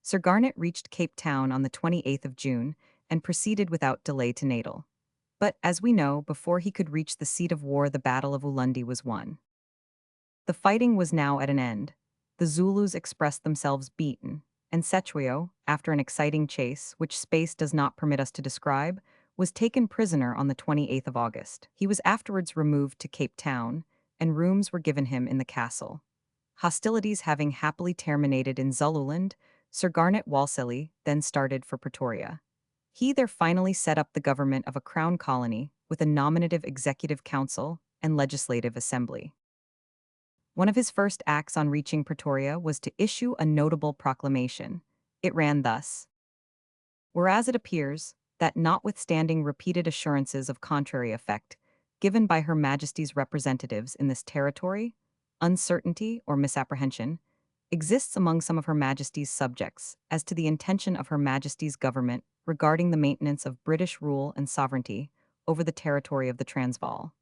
Sir Garnet reached Cape Town on the 28th of June and proceeded without delay to Natal. But, as we know, before he could reach the seat of war the Battle of Ulundi was won. The fighting was now at an end. The Zulus expressed themselves beaten, and Cetshwayo, after an exciting chase, which space does not permit us to describe, was taken prisoner on the 28th of August. He was afterwards removed to Cape Town, and rooms were given him in the castle. Hostilities having happily terminated in Zululand, Sir Garnet Wolseley then started for Pretoria. He there finally set up the government of a crown colony with a nominative executive council and legislative assembly. One of his first acts on reaching Pretoria was to issue a notable proclamation. It ran thus: "Whereas it appears that, notwithstanding repeated assurances of contrary effect given by Her Majesty's representatives in this territory, uncertainty or misapprehension exists among some of Her Majesty's subjects as to the intention of Her Majesty's government regarding the maintenance of British rule and sovereignty over the territory of the Transvaal.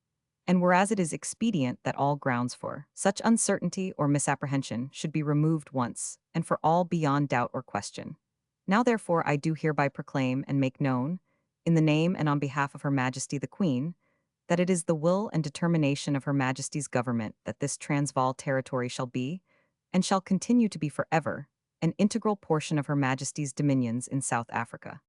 And whereas it is expedient that all grounds for such uncertainty or misapprehension should be removed once and for all beyond doubt or question. Now therefore I do hereby proclaim and make known, in the name and on behalf of Her Majesty the Queen, that it is the will and determination of Her Majesty's government that this Transvaal territory shall be, and shall continue to be forever, an integral portion of Her Majesty's dominions in South Africa.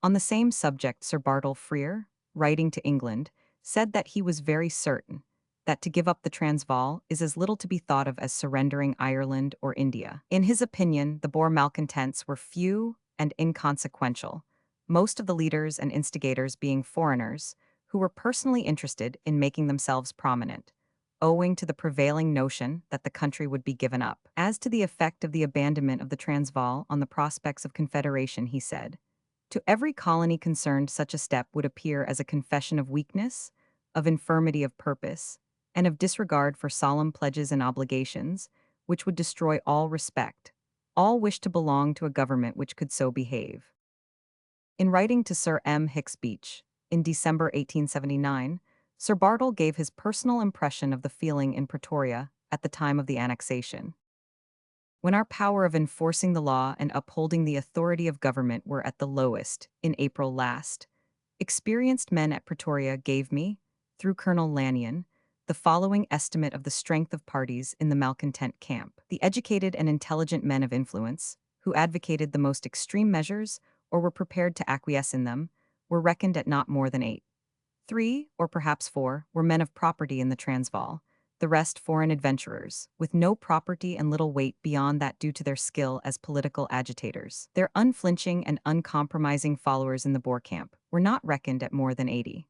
On the same subject, Sir Bartle Frere, writing to England, said that he was very certain that to give up the Transvaal is as little to be thought of as surrendering Ireland or India. In his opinion, the Boer malcontents were few and inconsequential, most of the leaders and instigators being foreigners who were personally interested in making themselves prominent, owing to the prevailing notion that the country would be given up. As to the effect of the abandonment of the Transvaal on the prospects of confederation, he said, to every colony concerned, such a step would appear as a confession of weakness, of infirmity of purpose, and of disregard for solemn pledges and obligations, which would destroy all respect, all wish to belong to a government which could so behave. In writing to Sir M. Hicks Beach, in December 1879, Sir Bartle gave his personal impression of the feeling in Pretoria at the time of the annexation. When our power of enforcing the law and upholding the authority of government were at the lowest, in April last, experienced men at Pretoria gave me, through Colonel Lanyon, the following estimate of the strength of parties in the malcontent camp. The educated and intelligent men of influence, who advocated the most extreme measures or were prepared to acquiesce in them, were reckoned at not more than 8. 3, or perhaps 4, were men of property in the Transvaal, the rest foreign adventurers, with no property and little weight beyond that due to their skill as political agitators. Their unflinching and uncompromising followers in the Boer camp were not reckoned at more than 80.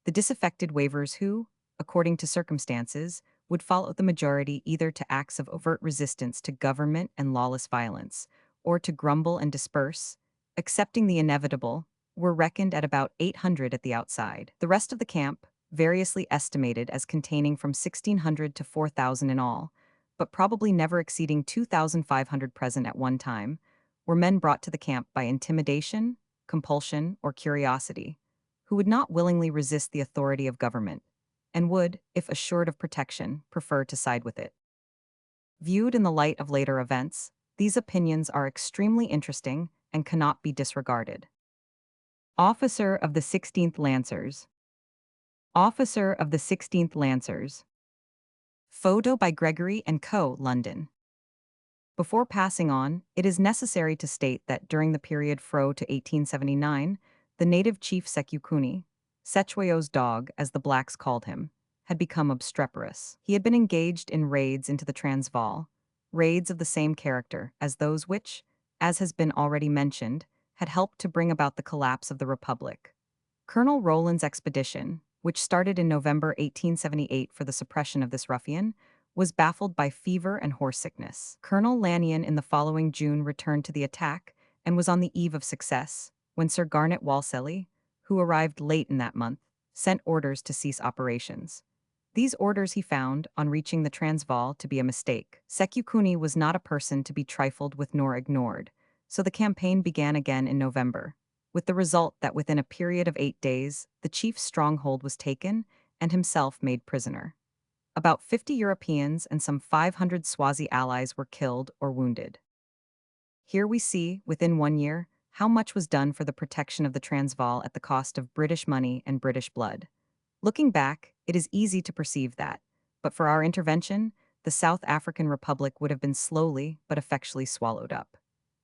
The disaffected waverers who, according to circumstances, would follow the majority either to acts of overt resistance to government and lawless violence, or to grumble and disperse, accepting the inevitable, were reckoned at about 800 at the outside. The rest of the camp, variously estimated as containing from 1,600 to 4,000 in all, but probably never exceeding 2,500 present at one time, were men brought to the camp by intimidation, compulsion, or curiosity, who would not willingly resist the authority of government, and would, if assured of protection, prefer to side with it. Viewed in the light of later events, these opinions are extremely interesting and cannot be disregarded. Officer of the 16th Lancers. Officer of the 16th Lancers. Photo by Gregory and Co., London. Before passing on, it is necessary to state that during the period Fro to 1879, the native chief Sekukuni, Cetshwayo's dog, as the blacks called him, had become obstreperous. He had been engaged in raids into the Transvaal, raids of the same character as those which, as has been already mentioned, had helped to bring about the collapse of the Republic. Colonel Rowland's expedition, which started in November 1878 for the suppression of this ruffian, was baffled by fever and horse sickness. Colonel Lanyon in the following June returned to the attack and was on the eve of success, when Sir Garnet Wolseley, who arrived late in that month, sent orders to cease operations. These orders he found, on reaching the Transvaal, to be a mistake. Sekukuni was not a person to be trifled with nor ignored, so the campaign began again in November, with the result that within a period of 8 days, the chief's stronghold was taken and himself made prisoner. About 50 Europeans and some 500 Swazi allies were killed or wounded. Here we see, within 1 year, how much was done for the protection of the Transvaal at the cost of British money and British blood. Looking back, it is easy to perceive that, but for our intervention, the South African Republic would have been slowly but effectually swallowed up.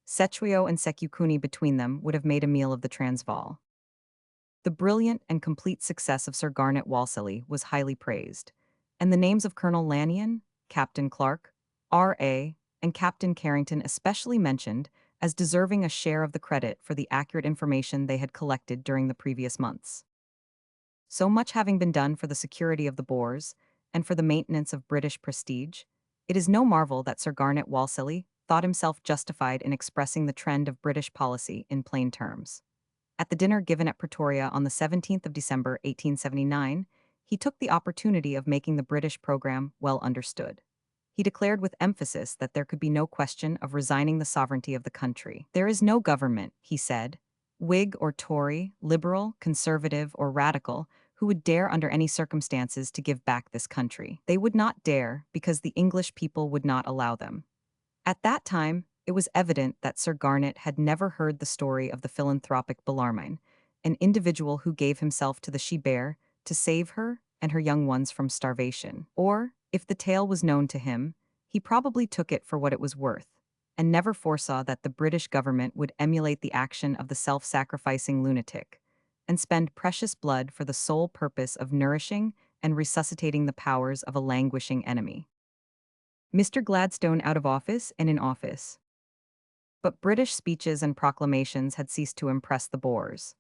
Cetshwayo and Sekukuni between them would have made a meal of the Transvaal. The brilliant and complete success of Sir Garnet Wolseley was highly praised, and the names of Colonel Lanyon, Captain Clark, R.A., and Captain Carrington especially mentioned as deserving a share of the credit for the accurate information they had collected during the previous months. So much having been done for the security of the Boers and for the maintenance of British prestige, it is no marvel that Sir Garnet Wolseley thought himself justified in expressing the trend of British policy in plain terms. At the dinner given at Pretoria on the 17th of December 1879, he took the opportunity of making the British program well understood. He declared with emphasis that there could be no question of resigning the sovereignty of the country. There is no government, he said, Whig or Tory, liberal, conservative, or radical, who would dare under any circumstances to give back this country. They would not dare because the English people would not allow them. At that time, it was evident that Sir Garnet had never heard the story of the philanthropic Bellarmine, an individual who gave himself to the she-bear to save her and her young ones from starvation. Or, if the tale was known to him, he probably took it for what it was worth, and never foresaw that the British government would emulate the action of the self-sacrificing lunatic, and spend precious blood for the sole purpose of nourishing and resuscitating the powers of a languishing enemy. Mr. Gladstone out of office and in office. But British speeches and proclamations had ceased to impress the Boers.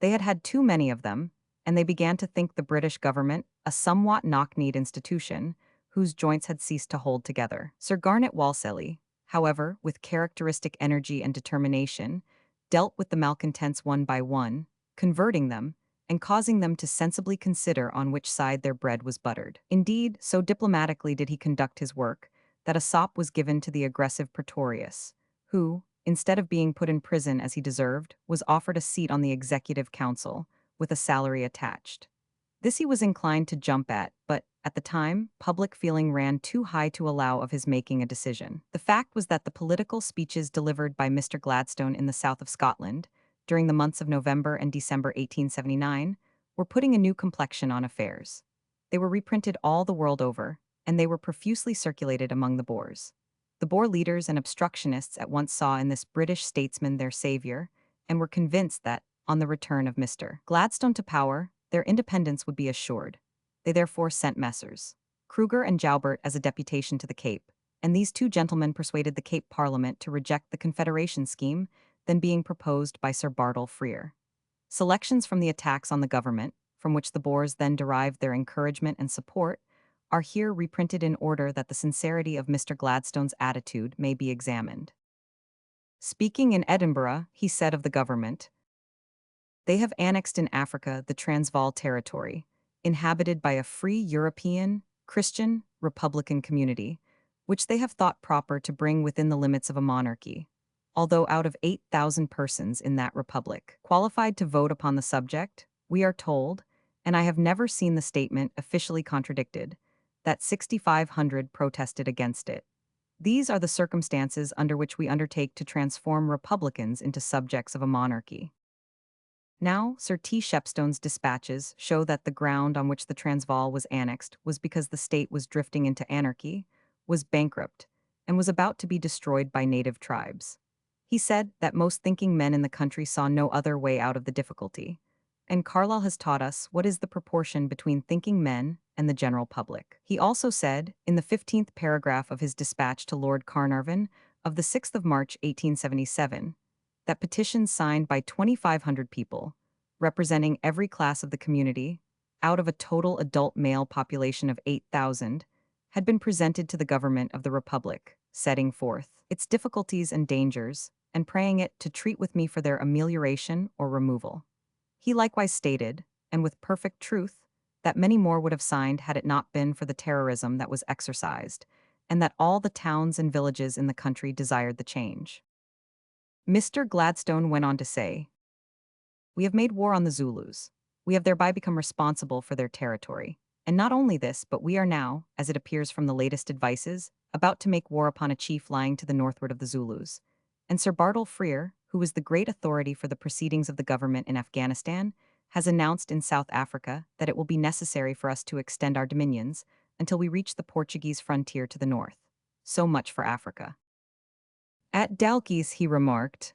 They had had too many of them, and they began to think the British government a somewhat knock-kneed institution whose joints had ceased to hold together. Sir Garnet Wolseley, however, with characteristic energy and determination, dealt with the malcontents one by one, converting them, and causing them to sensibly consider on which side their bread was buttered. Indeed, so diplomatically did he conduct his work, that a sop was given to the aggressive Pretorius, who, instead of being put in prison as he deserved, was offered a seat on the executive council, with a salary attached. This he was inclined to jump at, but, at the time, public feeling ran too high to allow of his making a decision. The fact was that the political speeches delivered by Mr. Gladstone in the south of Scotland, during the months of November and December 1879, were putting a new complexion on affairs. They were reprinted all the world over, and they were profusely circulated among the Boers. The Boer leaders and obstructionists at once saw in this British statesman their savior, and were convinced that, on the return of Mr. Gladstone to power, their independence would be assured. They therefore sent Messrs. Kruger and Joubert as a deputation to the Cape, and these two gentlemen persuaded the Cape Parliament to reject the Confederation scheme then being proposed by Sir Bartle Frere. Selections from the attacks on the government, from which the Boers then derived their encouragement and support, are here reprinted in order that the sincerity of Mr. Gladstone's attitude may be examined. Speaking in Edinburgh, he said of the government, "They have annexed in Africa the Transvaal territory, inhabited by a free European, Christian, Republican community, which they have thought proper to bring within the limits of a monarchy, although out of 8,000 persons in that republic qualified to vote upon the subject, we are told, and I have never seen the statement officially contradicted, that 6,500 protested against it. These are the circumstances under which we undertake to transform republicans into subjects of a monarchy." Now, Sir T. Shepstone's dispatches show that the ground on which the Transvaal was annexed was because the state was drifting into anarchy, was bankrupt, and was about to be destroyed by native tribes. He said that most thinking men in the country saw no other way out of the difficulty, and Carlyle has taught us what is the proportion between thinking men and the general public. He also said, in the 15th paragraph of his dispatch to Lord Carnarvon of the 6th of March 1877, that petitions signed by 2,500 people, representing every class of the community, out of a total adult male population of 8,000, had been presented to the government of the Republic, setting forth its difficulties and dangers, and praying it to treat with me for their amelioration or removal. He likewise stated, and with perfect truth, that many more would have signed had it not been for the terrorism that was exercised, and that all the towns and villages in the country desired the change. Mr. Gladstone went on to say, "We have made war on the Zulus. We have thereby become responsible for their territory. And not only this, but we are now, as it appears from the latest advices, about to make war upon a chief lying to the northward of the Zulus. And Sir Bartle Frere, who is the great authority for the proceedings of the government in Afghanistan, has announced in South Africa that it will be necessary for us to extend our dominions until we reach the Portuguese frontier to the north. So much for Africa." At Dalkeith he remarked,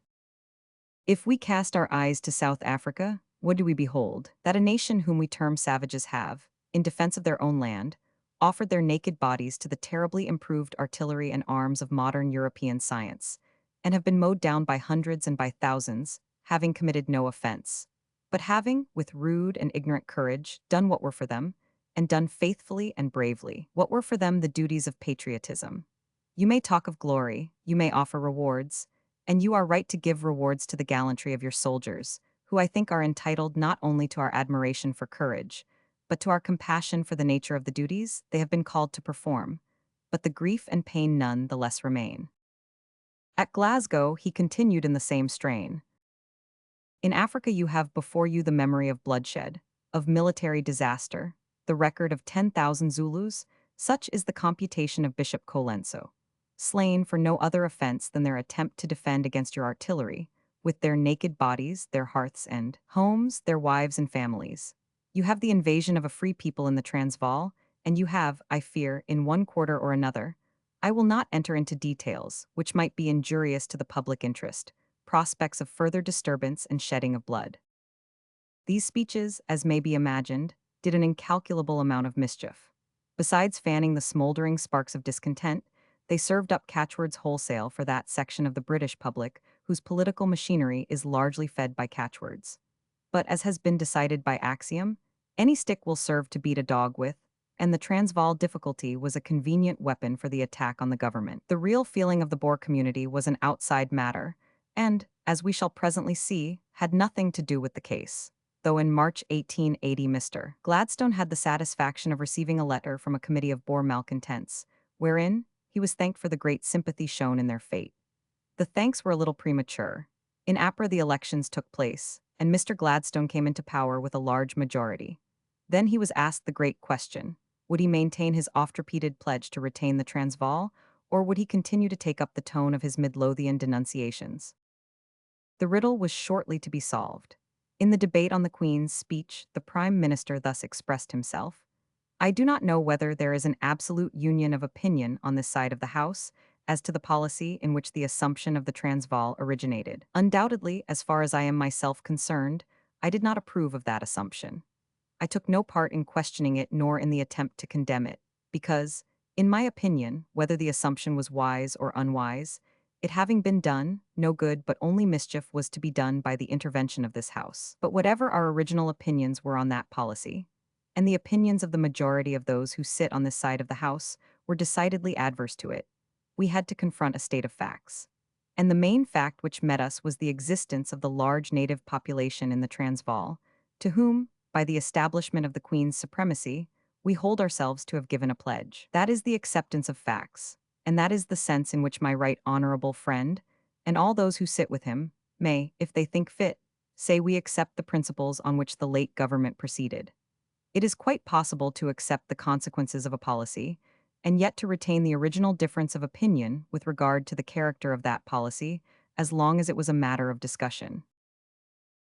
"If we cast our eyes to South Africa, what do we behold? That a nation whom we term savages have, in defense of their own land, offered their naked bodies to the terribly improved artillery and arms of modern European science, and have been mowed down by hundreds and by thousands, having committed no offense, but having, with rude and ignorant courage, done what were for them, and done faithfully and bravely, what were for them the duties of patriotism. You may talk of glory, you may offer rewards, and you are right to give rewards to the gallantry of your soldiers, who I think are entitled not only to our admiration for courage, but to our compassion for the nature of the duties they have been called to perform, but the grief and pain none the less remain." At Glasgow he continued in the same strain. In Africa, you have before you the memory of bloodshed, of military disaster, the record of 10,000 Zulus. Such is the computation of Bishop Colenso, slain for no other offense than their attempt to defend against your artillery, with their naked bodies, their hearths and homes, their wives and families. You have the invasion of a free people in the Transvaal, and you have, I fear, in one quarter or another. I will not enter into details, which might be injurious to the public interest, prospects of further disturbance and shedding of blood. These speeches, as may be imagined, did an incalculable amount of mischief. Besides fanning the smoldering sparks of discontent, they served up catchwords wholesale for that section of the British public whose political machinery is largely fed by catchwords. But as has been decided by axiom, any stick will serve to beat a dog with, and the Transvaal difficulty was a convenient weapon for the attack on the government. The real feeling of the Boer community was an outside matter, and, as we shall presently see, had nothing to do with the case. Though in March 1880 Mr. Gladstone had the satisfaction of receiving a letter from a committee of Boer malcontents, wherein he was thanked for the great sympathy shown in their fate. The thanks were a little premature. In APRA the elections took place, and Mr. Gladstone came into power with a large majority. Then he was asked the great question: would he maintain his oft-repeated pledge to retain the Transvaal, or would he continue to take up the tone of his Midlothian denunciations? The riddle was shortly to be solved. In the debate on the Queen's speech, the Prime Minister thus expressed himself: I do not know whether there is an absolute union of opinion on this side of the House as to the policy in which the assumption of the Transvaal originated. Undoubtedly, as far as I am myself concerned, I did not approve of that assumption. I took no part in questioning it nor in the attempt to condemn it, because, in my opinion, whether the assumption was wise or unwise, it having been done, no good but only mischief was to be done by the intervention of this House. But whatever our original opinions were on that policy, and the opinions of the majority of those who sit on this side of the House were decidedly adverse to it, we had to confront a state of facts. And the main fact which met us was the existence of the large native population in the Transvaal, to whom, by the establishment of the Queen's supremacy, we hold ourselves to have given a pledge. That is the acceptance of facts, and that is the sense in which my right honorable friend, and all those who sit with him, may, if they think fit, say we accept the principles on which the late government proceeded. It is quite possible to accept the consequences of a policy, and yet to retain the original difference of opinion with regard to the character of that policy, as long as it was a matter of discussion.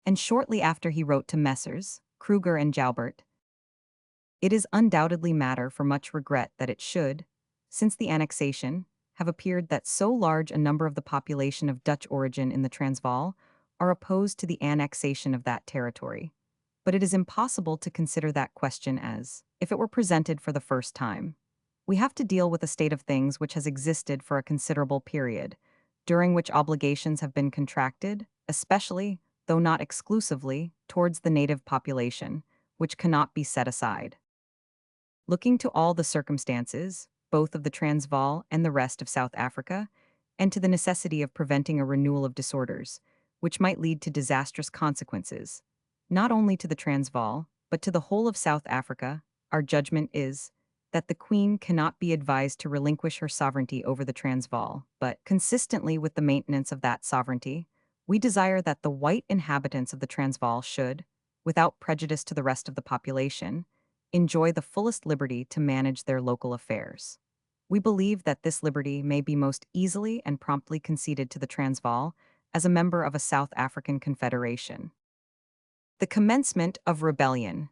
And shortly after he wrote to Messrs. Kruger and Joubert, it is undoubtedly matter for much regret that it should, since the annexation, have appeared that so large a number of the population of Dutch origin in the Transvaal are opposed to the annexation of that territory. But it is impossible to consider that question as if it were presented for the first time. We have to deal with a state of things which has existed for a considerable period, during which obligations have been contracted, especially, though not exclusively, towards the native population, which cannot be set aside. Looking to all the circumstances, both of the Transvaal and the rest of South Africa, and to the necessity of preventing a renewal of disorders, which might lead to disastrous consequences, not only to the Transvaal, but to the whole of South Africa, our judgment is that the Queen cannot be advised to relinquish her sovereignty over the Transvaal, but, consistently with the maintenance of that sovereignty, we desire that the white inhabitants of the Transvaal should, without prejudice to the rest of the population, enjoy the fullest liberty to manage their local affairs. We believe that this liberty may be most easily and promptly conceded to the Transvaal as a member of a South African confederation. The commencement of rebellion.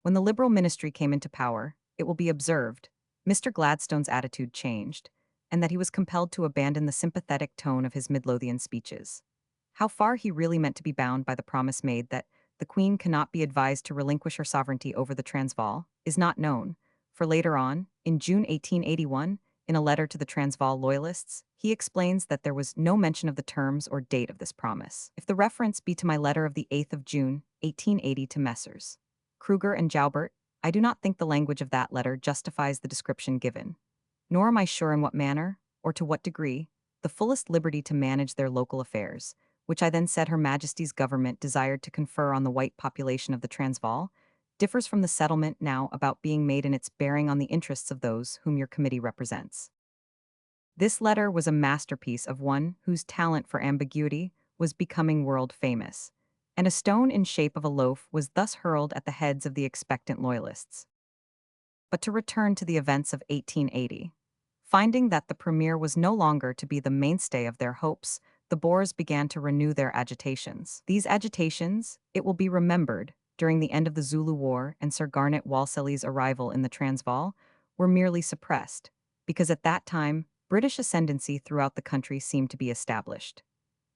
When the Liberal ministry came into power, it will be observed, Mr. Gladstone's attitude changed, and that he was compelled to abandon the sympathetic tone of his Midlothian speeches. How far he really meant to be bound by the promise made that the Queen cannot be advised to relinquish her sovereignty over the Transvaal is not known, for later on, in June 1881, in a letter to the Transvaal loyalists, he explains that there was no mention of the terms or date of this promise. If the reference be to my letter of the 8th of June, 1880 to Messrs. Kruger and Joubert, I do not think the language of that letter justifies the description given. Nor am I sure in what manner, or to what degree, the fullest liberty to manage their local affairs, which I then said Her Majesty's government desired to confer on the white population of the Transvaal, differs from the settlement now about being made in its bearing on the interests of those whom your committee represents. This letter was a masterpiece of one whose talent for ambiguity was becoming world famous, and a stone in shape of a loaf was thus hurled at the heads of the expectant loyalists. But to return to the events of 1880. Finding that the premier was no longer to be the mainstay of their hopes, the Boers began to renew their agitations. These agitations, it will be remembered, during the end of the Zulu War and Sir Garnet Wolseley's arrival in the Transvaal, were merely suppressed, because at that time, British ascendancy throughout the country seemed to be established.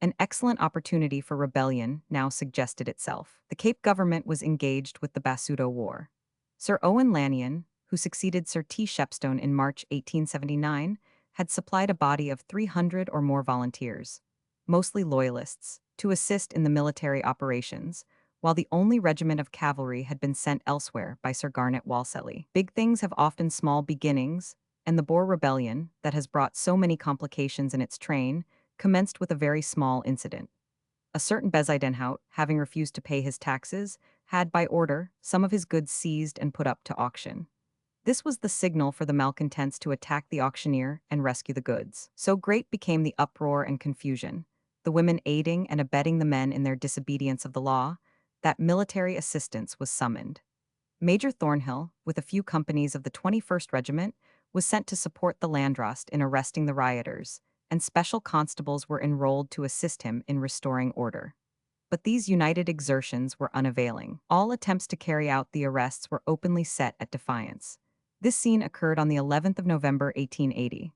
An excellent opportunity for rebellion now suggested itself. The Cape government was engaged with the Basuto War. Sir Owen Lanyon, who succeeded Sir T. Shepstone in March 1879, had supplied a body of 300 or more volunteers, mostly loyalists, to assist in the military operations, while the only regiment of cavalry had been sent elsewhere by Sir Garnet Wolseley. Big things have often small beginnings, and the Boer Rebellion, that has brought so many complications in its train, commenced with a very small incident. A certain Bezuidenhout, having refused to pay his taxes, had, by order, some of his goods seized and put up to auction. This was the signal for the malcontents to attack the auctioneer and rescue the goods. So great became the uproar and confusion, the women aiding and abetting the men in their disobedience of the law, that military assistance was summoned. Major Thornhill, with a few companies of the 21st Regiment, was sent to support the Landdrost in arresting the rioters, and special constables were enrolled to assist him in restoring order. But these united exertions were unavailing. All attempts to carry out the arrests were openly set at defiance. This scene occurred on the 11th of November 1880.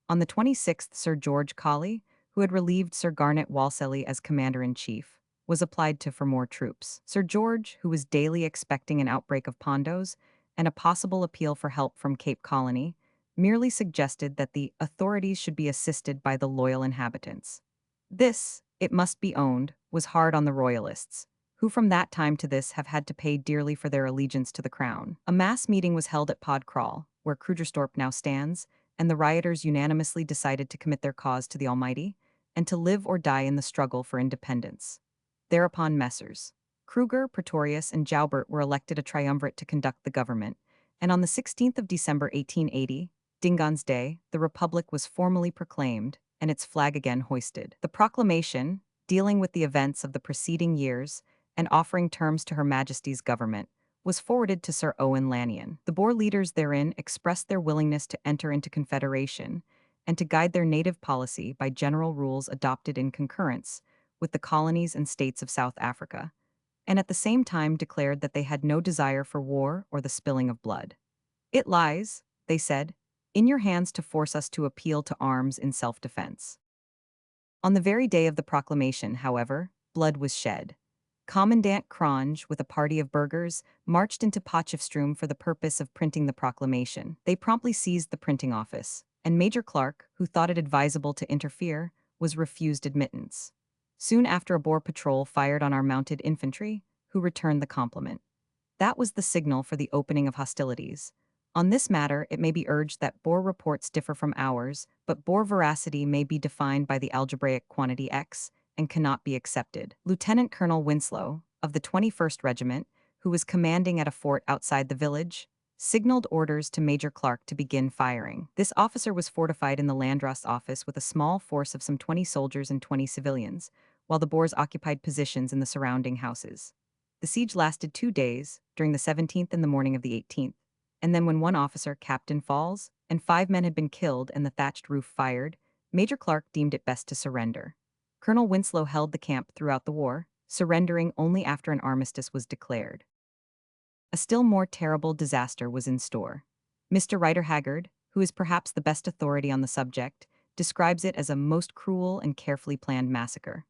On the 26th, Sir George Colley, who had relieved Sir Garnet Wolseley as commander-in-chief, was applied to for more troops. Sir George, who was daily expecting an outbreak of pondos and a possible appeal for help from Cape Colony, merely suggested that the authorities should be assisted by the loyal inhabitants. This, it must be owned, was hard on the royalists, who from that time to this have had to pay dearly for their allegiance to the crown. A mass meeting was held at Pod Kraal, where Krugersdorp now stands, and the rioters unanimously decided to commit their cause to the Almighty, and to live or die in the struggle for independence. Thereupon Messrs. Kruger, Pretorius, and Joubert were elected a triumvirate to conduct the government, and on the 16th of December 1880, Dingaan's Day, the Republic was formally proclaimed, and its flag again hoisted. The proclamation, dealing with the events of the preceding years and offering terms to Her Majesty's government, was forwarded to Sir Owen Lanyon. The Boer leaders therein expressed their willingness to enter into confederation and to guide their native policy by general rules adopted in concurrence with the colonies and states of South Africa, and at the same time declared that they had no desire for war or the spilling of blood. "It lies," they said, "in your hands to force us to appeal to arms in self-defense." On the very day of the proclamation, however, blood was shed. Commandant Cronje, with a party of burghers, marched into Potchefstroom for the purpose of printing the proclamation. They promptly seized the printing office, and Major Clark, who thought it advisable to interfere, was refused admittance. Soon after, a Boer patrol fired on our mounted infantry, who returned the compliment. That was the signal for the opening of hostilities. On this matter, it may be urged that Boer reports differ from ours, but Boer veracity may be defined by the algebraic quantity x and cannot be accepted. Lieutenant Colonel Winslow, of the 21st Regiment, who was commanding at a fort outside the village, signaled orders to Major Clark to begin firing. This officer was fortified in the Landdrost office with a small force of some 20 soldiers and 20 civilians, while the Boers occupied positions in the surrounding houses. The siege lasted 2 days, during the 17th and the morning of the 18th, and then when one officer, Captain Falls, and 5 men had been killed and the thatched roof fired, Major Clark deemed it best to surrender. Colonel Winslow held the camp throughout the war, surrendering only after an armistice was declared. A still more terrible disaster was in store. Mr. Rider Haggard, who is perhaps the best authority on the subject, describes it as a most cruel and carefully planned massacre.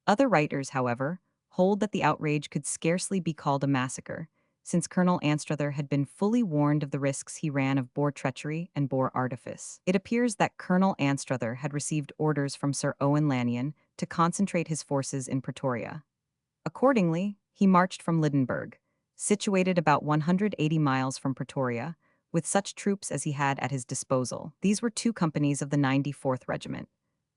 Other writers, however, hold that the outrage could scarcely be called a massacre, since Colonel Anstruther had been fully warned of the risks he ran of Boer treachery and Boer artifice. It appears that Colonel Anstruther had received orders from Sir Owen Lanyon to concentrate his forces in Pretoria. Accordingly, he marched from Lydenburg, situated about 180 miles from Pretoria, with such troops as he had at his disposal. These were 2 companies of the 94th Regiment.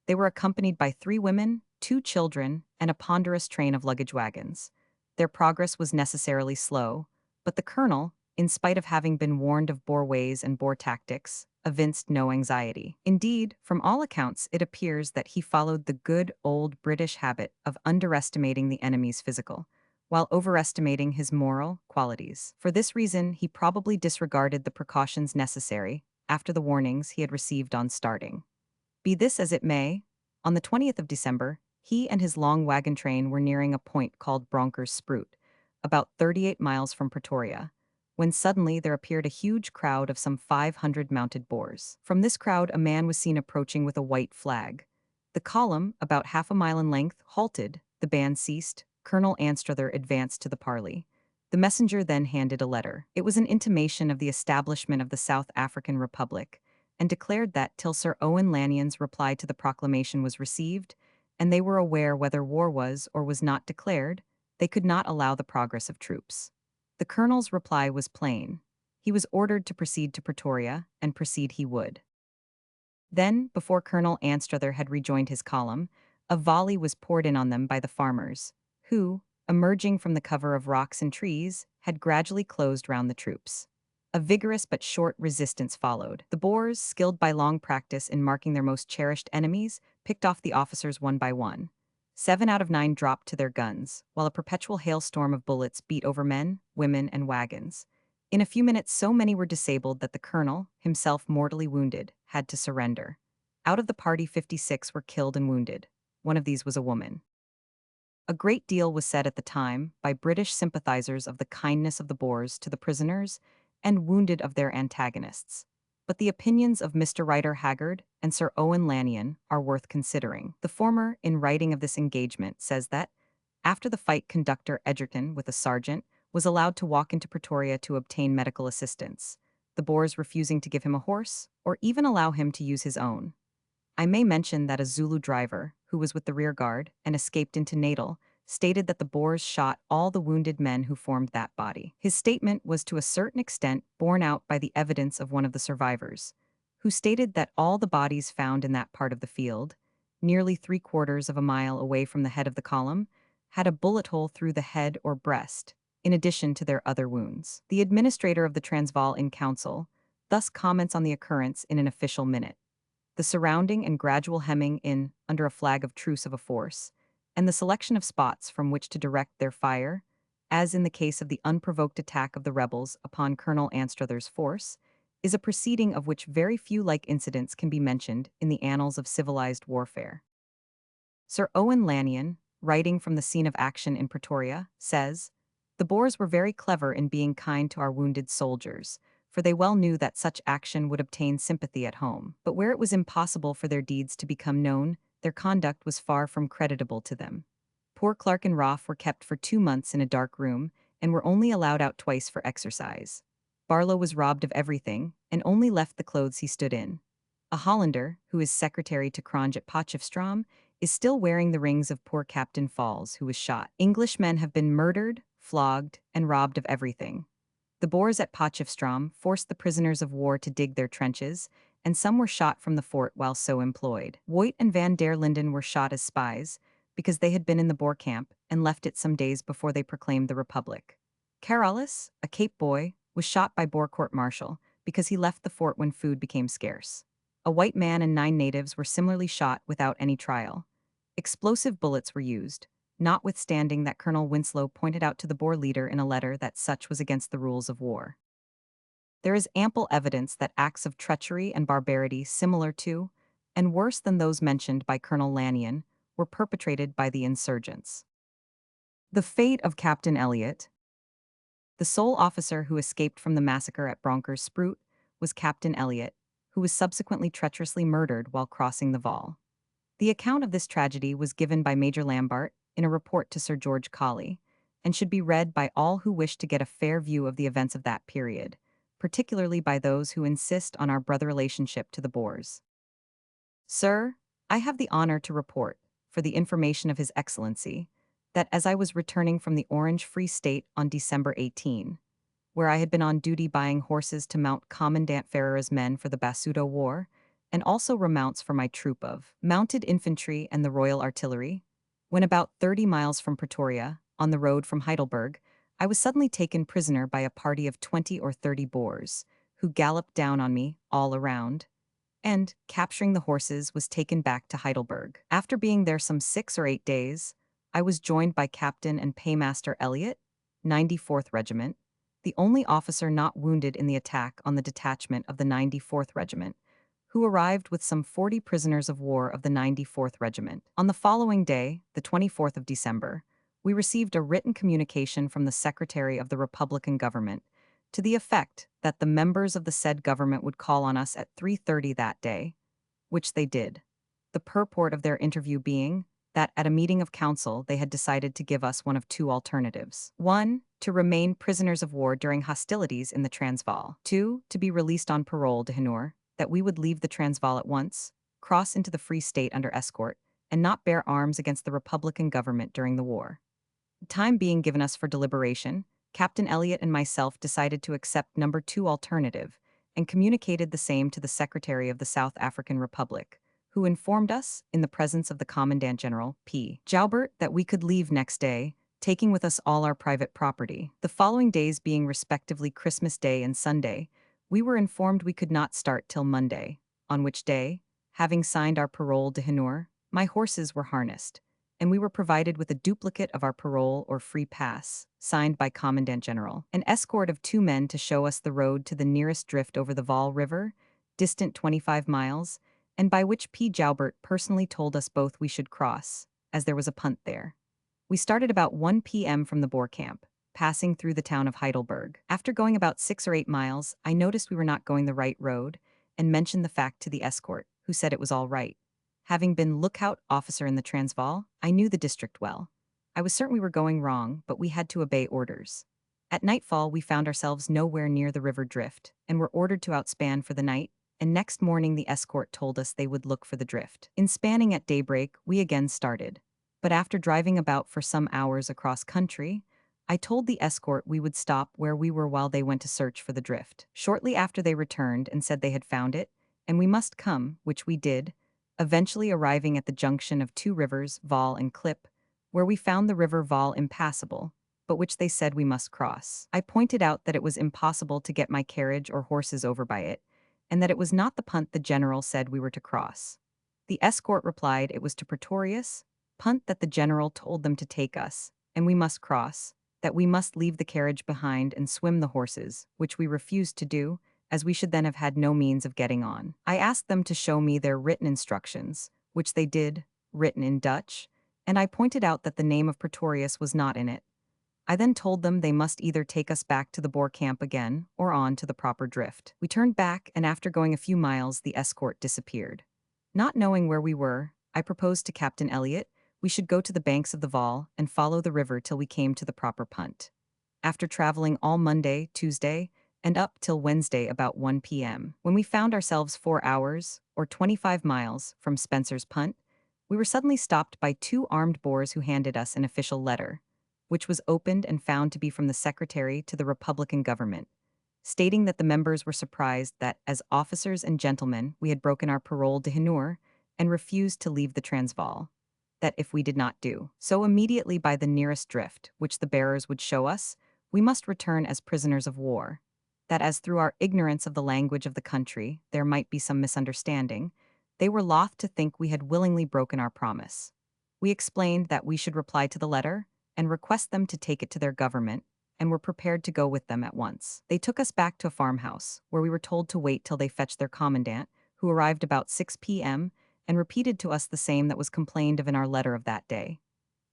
They were accompanied by 3 women, 2 children, and a ponderous train of luggage wagons. Their progress was necessarily slow, but the colonel, in spite of having been warned of Boer ways and Boer tactics, evinced no anxiety. Indeed, from all accounts, it appears that he followed the good old British habit of underestimating the enemy's physical, while overestimating his moral qualities. For this reason, he probably disregarded the precautions necessary after the warnings he had received on starting. Be this as it may, on the 20th of December, he and his long wagon train were nearing a point called Bronker's Sprout, about 38 miles from Pretoria, when suddenly there appeared a huge crowd of some 500 mounted Boers. From this crowd, a man was seen approaching with a white flag. The column, about half a mile in length, halted, the band ceased, Colonel Anstruther advanced to the parley. The messenger then handed a letter. It was an intimation of the establishment of the South African Republic, and declared that till Sir Owen Lanion's reply to the proclamation was received, and they were aware whether war was or was not declared, they could not allow the progress of troops. The colonel's reply was plain. He was ordered to proceed to Pretoria, and proceed he would. Then, before Colonel Anstruther had rejoined his column, a volley was poured in on them by the farmers, who, emerging from the cover of rocks and trees, had gradually closed round the troops. A vigorous but short resistance followed. The Boers, skilled by long practice in marking their most cherished enemies, picked off the officers one by one. 7 out of 9 dropped to their guns, while a perpetual hailstorm of bullets beat over men, women, and wagons. In a few minutes, so many were disabled that the colonel, himself mortally wounded, had to surrender. Out of the party, 56 were killed and wounded. One of these was a woman. A great deal was said at the time by British sympathizers of the kindness of the Boers to the prisoners and wounded of their antagonists. But the opinions of Mr. Rider Haggard and Sir Owen Lanion are worth considering. The former, in writing of this engagement, says that, after the fight, conductor Edgerton, with a sergeant, was allowed to walk into Pretoria to obtain medical assistance, the Boers refusing to give him a horse or even allow him to use his own. I may mention that a Zulu driver, who was with the rear guard and escaped into Natal, stated that the Boers shot all the wounded men who formed that body. His statement was to a certain extent borne out by the evidence of one of the survivors, who stated that all the bodies found in that part of the field, nearly 3/4 of a mile away from the head of the column, had a bullet hole through the head or breast, in addition to their other wounds. The administrator of the Transvaal in council thus comments on the occurrence in an official minute. The surrounding and gradual hemming in under a flag of truce of a force, and the selection of spots from which to direct their fire, as in the case of the unprovoked attack of the rebels upon Colonel Anstruther's force, is a proceeding of which very few like incidents can be mentioned in the annals of civilized warfare. Sir Owen Lanion, writing from the scene of action in Pretoria, says, "The Boers were very clever in being kind to our wounded soldiers, for they well knew that such action would obtain sympathy at home. But where it was impossible for their deeds to become known, their conduct was far from creditable to them. Poor Clark and Roth were kept for 2 months in a dark room, and were only allowed out twice for exercise. Barlow was robbed of everything, and only left the clothes he stood in. A Hollander, who is secretary to Cronje at Potchefstroom, is still wearing the rings of poor Captain Falls, who was shot. Englishmen have been murdered, flogged, and robbed of everything. The Boers at Potchefstroom forced the prisoners of war to dig their trenches, and some were shot from the fort while so employed. Voigt and Van der Linden were shot as spies, because they had been in the Boer camp and left it some days before they proclaimed the Republic. Carolus, a Cape boy, was shot by Boer court-martial because he left the fort when food became scarce. A white man and 9 natives were similarly shot without any trial. Explosive bullets were used, notwithstanding that Colonel Winslow pointed out to the Boer leader in a letter that such was against the rules of war. There is ample evidence that acts of treachery and barbarity similar to, and worse than those mentioned by Colonel Lanion, were perpetrated by the insurgents. The fate of Captain Elliot. The sole officer who escaped from the massacre at Bronker's Sprout was Captain Elliot, who was subsequently treacherously murdered while crossing the Vaal. The account of this tragedy was given by Major Lambert in a report to Sir George Colley, and should be read by all who wish to get a fair view of the events of that period, particularly by those who insist on our brother relationship to the Boers. Sir, I have the honor to report, for the information of His Excellency, that as I was returning from the Orange Free State on December 18, where I had been on duty buying horses to mount Commandant Ferreira's men for the Basuto War, and also remounts for my troop of mounted infantry and the Royal Artillery, when about 30 miles from Pretoria, on the road from Heidelberg, I was suddenly taken prisoner by a party of 20 or 30 Boers, who galloped down on me all around, and, capturing the horses, was taken back to Heidelberg. After being there some 6 or 8 days, I was joined by Captain and Paymaster Elliot, 94th Regiment, the only officer not wounded in the attack on the detachment of the 94th Regiment, who arrived with some 40 prisoners of war of the 94th Regiment. On the following day, the 24th of December, we received a written communication from the Secretary of the Republican Government to the effect that the members of the said government would call on us at 3:30 that day, which they did. The purport of their interview being that at a meeting of council they had decided to give us one of two alternatives. 1. To remain prisoners of war during hostilities in the Transvaal. 2. To be released on parole de Hannour, that we would leave the Transvaal at once, cross into the Free State under escort, and not bear arms against the Republican government during the war. Time being given us for deliberation, Captain Elliot and myself decided to accept number 2 alternative and communicated the same to the Secretary of the South African Republic, who informed us, in the presence of the Commandant General, P. Joubert, that we could leave next day, taking with us all our private property. The following days being respectively Christmas Day and Sunday, we were informed we could not start till Monday, on which day, having signed our parole de Hannour, my horses were harnessed, and we were provided with a duplicate of our parole or free pass, signed by Commandant General. An escort of 2 men to show us the road to the nearest drift over the Vaal River, distant 25 miles, and by which P. Joubert personally told us both we should cross, as there was a punt there. We started about 1 p.m. from the Boer camp, passing through the town of Heidelberg. After going about 6 or 8 miles, I noticed we were not going the right road, and mentioned the fact to the escort, who said it was all right. Having been lookout officer in the Transvaal, I knew the district well. I was certain we were going wrong, but we had to obey orders. At nightfall, we found ourselves nowhere near the river drift, and were ordered to outspan for the night, and next morning the escort told us they would look for the drift. In spanning at daybreak, we again started. But after driving about for some hours across country, I told the escort we would stop where we were while they went to search for the drift. Shortly after they returned and said they had found it, and we must come, which we did, eventually arriving at the junction of 2 rivers, Vaal and Klip, where we found the river Vaal impassable, but which they said we must cross. I pointed out that it was impossible to get my carriage or horses over by it, and that it was not the punt the general said we were to cross. The escort replied it was to Pretorius, punt that the general told them to take us, and we must cross, that we must leave the carriage behind and swim the horses, which we refused to do, as we should then have had no means of getting on. I asked them to show me their written instructions, which they did, written in Dutch, and I pointed out that the name of Pretorius was not in it. I then told them they must either take us back to the Boer camp again, or on to the proper drift. We turned back, and after going a few miles, the escort disappeared. Not knowing where we were, I proposed to Captain Elliot we should go to the banks of the Vaal and follow the river till we came to the proper punt. After traveling all Monday, Tuesday, and up till Wednesday about 1 p.m., when we found ourselves 4 hours, or 25 miles, from Spencer's Punt, we were suddenly stopped by 2 armed Boers who handed us an official letter, which was opened and found to be from the Secretary to the Republican Government, stating that the members were surprised that, as officers and gentlemen, we had broken our parole de Hannour and refused to leave the Transvaal, that if we did not do so immediately by the nearest drift, which the bearers would show us, we must return as prisoners of war, that as through our ignorance of the language of the country there might be some misunderstanding, they were loth to think we had willingly broken our promise. We explained that we should reply to the letter and request them to take it to their government, and were prepared to go with them at once. They took us back to a farmhouse, where we were told to wait till they fetched their commandant, who arrived about 6 p.m., and repeated to us the same that was complained of in our letter of that day.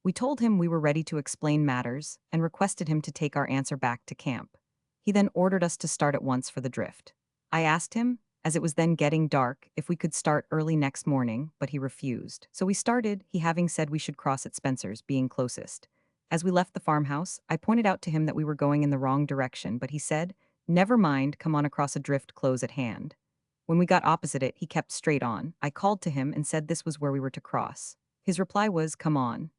We told him we were ready to explain matters, and requested him to take our answer back to camp. He then ordered us to start at once for the drift. I asked him, as it was then getting dark, if we could start early next morning, but he refused. So we started, he having said we should cross at Spencer's, being closest. As we left the farmhouse, I pointed out to him that we were going in the wrong direction, but he said, "Never mind, come on across a drift close at hand." When we got opposite it, he kept straight on. I called to him and said this was where we were to cross. His reply was, "Come on."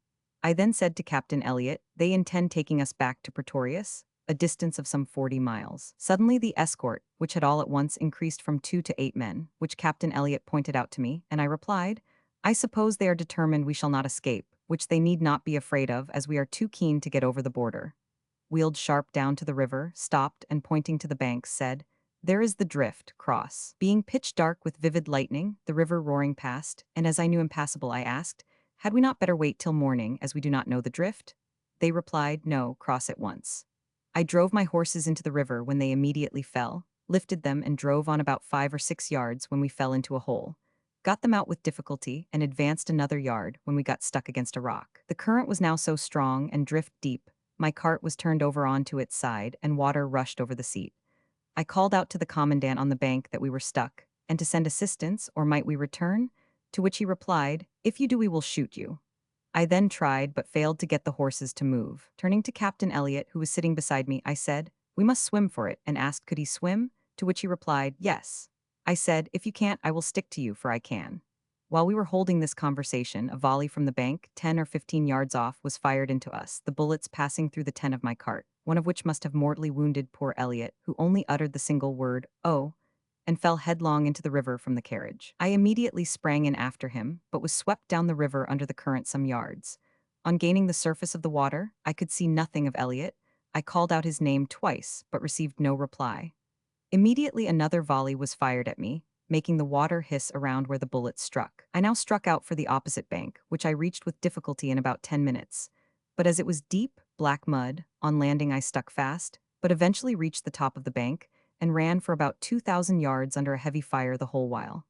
I then said to Captain Elliot, "They intend taking us back to Pretorius, a distance of some 40 miles. Suddenly the escort, which had all at once increased from 2 to 8 men, which Captain Elliot pointed out to me, and I replied, "I suppose they are determined we shall not escape, which they need not be afraid of, as we are too keen to get over the border," wheeled sharp down to the river, stopped, and pointing to the banks, said, There is the drift, cross. Being pitch dark with vivid lightning, the river roaring past, and as I knew impassable, I asked, had we not better wait till morning, as we do not know the drift? They replied, no, cross at once. I drove my horses into the river when they immediately fell, lifted them and drove on about 5 or 6 yards when we fell into a hole, got them out with difficulty, and advanced another yard when we got stuck against a rock. The current was now so strong and drift deep, my cart was turned over onto its side and water rushed over the seat. I called out to the commandant on the bank that we were stuck, and to send assistance, or might we return? To which he replied, if you do we will shoot you. I then tried but failed to get the horses to move. Turning to Captain Elliot, who was sitting beside me, I said, we must swim for it, and asked could he swim, to which he replied, yes. I said, if you can't, I will stick to you, for I can. While we were holding this conversation, a volley from the bank, 10 or 15 yards off, was fired into us, the bullets passing through the tent of my cart, one of which must have mortally wounded poor Elliot, who only uttered the single word, oh, and fell headlong into the river from the carriage. I immediately sprang in after him, but was swept down the river under the current some yards. On gaining the surface of the water, I could see nothing of Elliot. I called out his name twice, but received no reply. Immediately another volley was fired at me, making the water hiss around where the bullet struck. I now struck out for the opposite bank, which I reached with difficulty in about 10 minutes. But as it was deep, black mud, on landing I stuck fast, but eventually reached the top of the bank, and ran for about 2,000 yards under a heavy fire the whole while.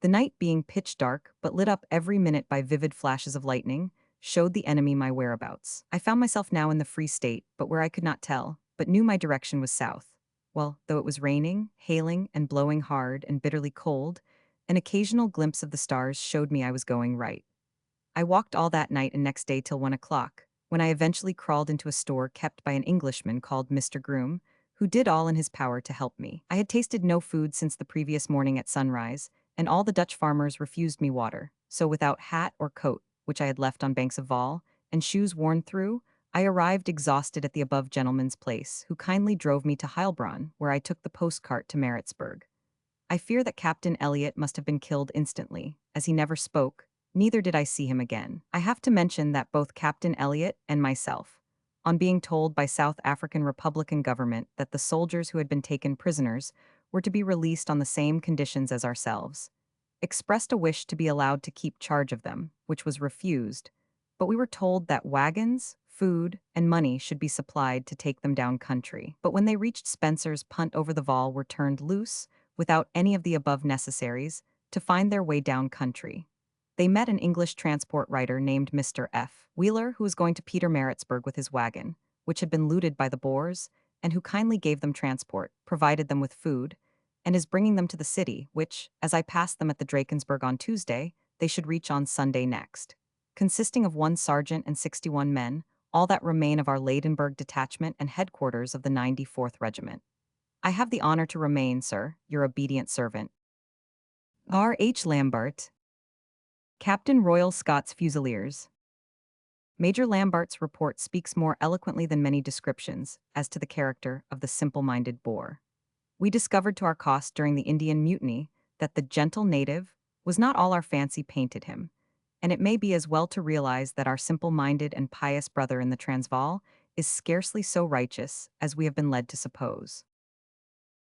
The night being pitch dark, but lit up every minute by vivid flashes of lightning, showed the enemy my whereabouts. I found myself now in the Free State, but where I could not tell, but knew my direction was south. Well, though it was raining, hailing, and blowing hard and bitterly cold, an occasional glimpse of the stars showed me I was going right. I walked all that night and next day till 1 o'clock, when I eventually crawled into a store kept by an Englishman called Mr. Groom, who did all in his power to help me. I had tasted no food since the previous morning at sunrise, and all the Dutch farmers refused me water, so without hat or coat, which I had left on banks of Vaal, and shoes worn through, I arrived exhausted at the above gentleman's place, who kindly drove me to Heilbronn, where I took the postcart to Maritzburg. I fear that Captain Elliot must have been killed instantly, as he never spoke, neither did I see him again. I have to mention that both Captain Elliot and myself, on being told by South African Republican government that the soldiers who had been taken prisoners were to be released on the same conditions as ourselves, expressed a wish to be allowed to keep charge of them, which was refused, but we were told that wagons, food, and money should be supplied to take them down country. But when they reached Spencer's Punt over the Vaal were turned loose, without any of the above necessaries, to find their way down country. They met an English transport rider named Mr. F. Wheeler, who was going to Peter Maritzburg with his wagon, which had been looted by the Boers, and who kindly gave them transport, provided them with food, and is bringing them to the city, which, as I passed them at the Drakensberg on Tuesday, they should reach on Sunday next. Consisting of 1 sergeant and 61 men, all that remain of our Ladenburg detachment and headquarters of the 94th Regiment. I have the honor to remain, sir, your obedient servant, R. H. Lambert, Captain Royal Scots Fusiliers. Major Lambert's report speaks more eloquently than many descriptions as to the character of the simple-minded Boer. We discovered to our cost during the Indian Mutiny that the gentle native was not all our fancy painted him, and it may be as well to realize that our simple-minded and pious brother in the Transvaal is scarcely so righteous as we have been led to suppose.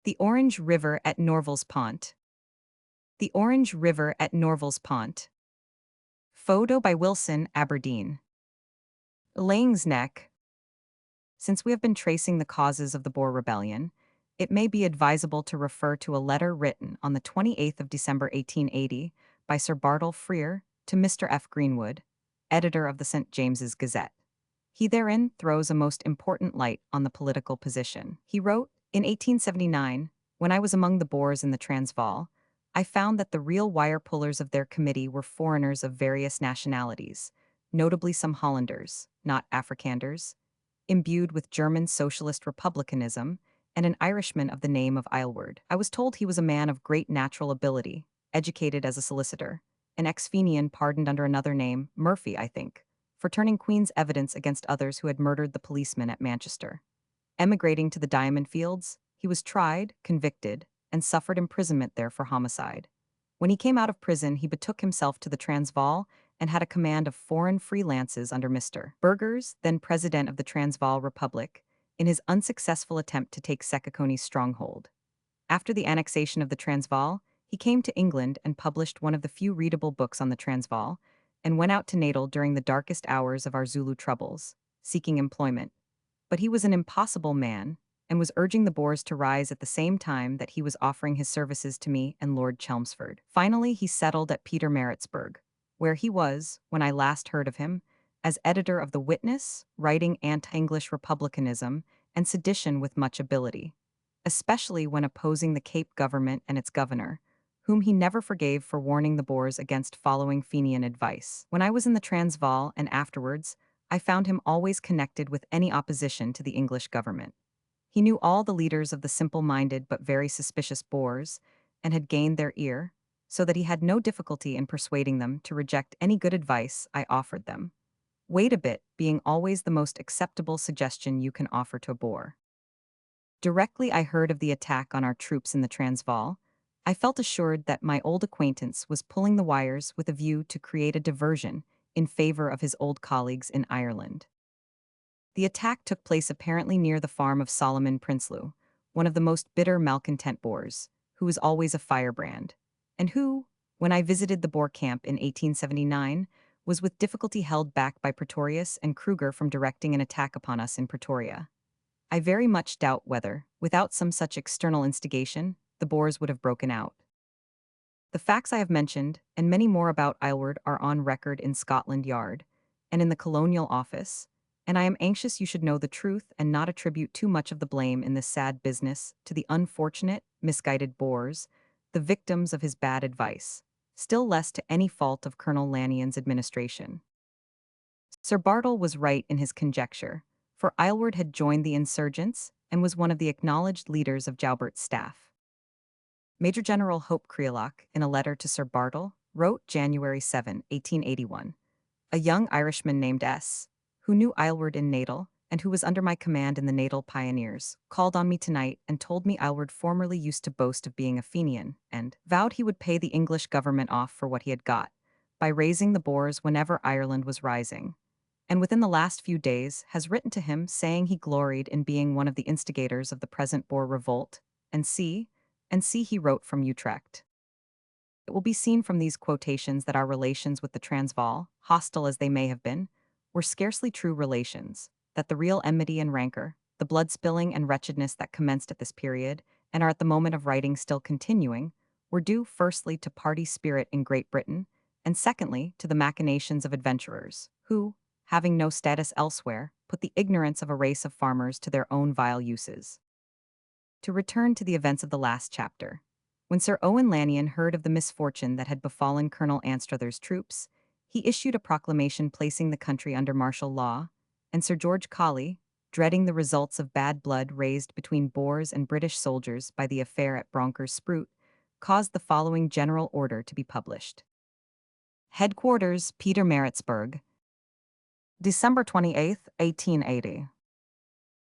The Orange River at Norvalspont. The Orange River at Norvalspont. Photo by Wilson, Aberdeen. Laing's Neck. Since we have been tracing the causes of the Boer Rebellion, it may be advisable to refer to a letter written on the 28th of December 1880 by Sir Bartle Frere to Mr. F. Greenwood, editor of the St. James's Gazette. He therein throws a most important light on the political position. He wrote, in 1879, when I was among the Boers in the Transvaal, I found that the real wire-pullers of their committee were foreigners of various nationalities, notably some Hollanders, not Afrikanders, imbued with German socialist republicanism, and an Irishman of the name of Aylward. I was told he was a man of great natural ability, educated as a solicitor, an ex-Fenian pardoned under another name, Murphy, I think, for turning Queen's evidence against others who had murdered the policeman at Manchester. Emigrating to the Diamond Fields, he was tried, convicted, and suffered imprisonment there for homicide. When he came out of prison, he betook himself to the Transvaal and had a command of foreign freelances under Mr. Burgers, then president of the Transvaal Republic, in his unsuccessful attempt to take Sekekoni's stronghold. After the annexation of the Transvaal, he came to England and published one of the few readable books on the Transvaal, and went out to Natal during the darkest hours of our Zulu troubles, seeking employment. But he was an impossible man, and was urging the Boers to rise at the same time that he was offering his services to me and Lord Chelmsford. Finally, he settled at Pietermaritzburg, where he was, when I last heard of him, as editor of The Witness, writing anti-English republicanism and sedition with much ability, especially when opposing the Cape government and its governor, whom he never forgave for warning the Boers against following Fenian advice. When I was in the Transvaal and afterwards, I found him always connected with any opposition to the English government. He knew all the leaders of the simple-minded but very suspicious Boers, and had gained their ear, so that he had no difficulty in persuading them to reject any good advice I offered them. Wait a bit being always the most acceptable suggestion you can offer to a Boer. Directly I heard of the attack on our troops in the Transvaal, I felt assured that my old acquaintance was pulling the wires with a view to create a diversion in favor of his old colleagues in Ireland. The attack took place apparently near the farm of Solomon Prinsloo, one of the most bitter malcontent Boers, who was always a firebrand, and who, when I visited the Boer camp in 1879, was with difficulty held back by Pretorius and Kruger from directing an attack upon us in Pretoria. I very much doubt whether, without some such external instigation, the Boers would have broken out. The facts I have mentioned, and many more about Aylward, are on record in Scotland Yard and in the Colonial Office, and I am anxious you should know the truth and not attribute too much of the blame in this sad business to the unfortunate, misguided Boers, the victims of his bad advice, still less to any fault of Colonel Lannion's administration. Sir Bartle was right in his conjecture, for Aylward had joined the insurgents and was one of the acknowledged leaders of Joubert's staff. Major General Hope Crealock, in a letter to Sir Bartle, wrote January 7, 1881, "A young Irishman named S., who knew Aylward in Natal, and who was under my command in the Natal Pioneers, called on me tonight and told me Aylward formerly used to boast of being a Fenian, and vowed he would pay the English government off for what he had got, by raising the Boers whenever Ireland was rising, and within the last few days has written to him saying he gloried in being one of the instigators of the present Boer revolt, and see he wrote from Utrecht." It will be seen from these quotations that our relations with the Transvaal, hostile as they may have been, were scarcely true relations, that the real enmity and rancor, the blood-spilling and wretchedness that commenced at this period, and are at the moment of writing still continuing, were due firstly to party spirit in Great Britain, and secondly to the machinations of adventurers, who, having no status elsewhere, put the ignorance of a race of farmers to their own vile uses. To return to the events of the last chapter. When Sir Owen Lannion heard of the misfortune that had befallen Colonel Anstruther's troops, he issued a proclamation placing the country under martial law, and Sir George Colley, dreading the results of bad blood raised between Boers and British soldiers by the affair at Bronkers Spruit, caused the following general order to be published. Headquarters, Pietermaritzburg, December 28, 1880.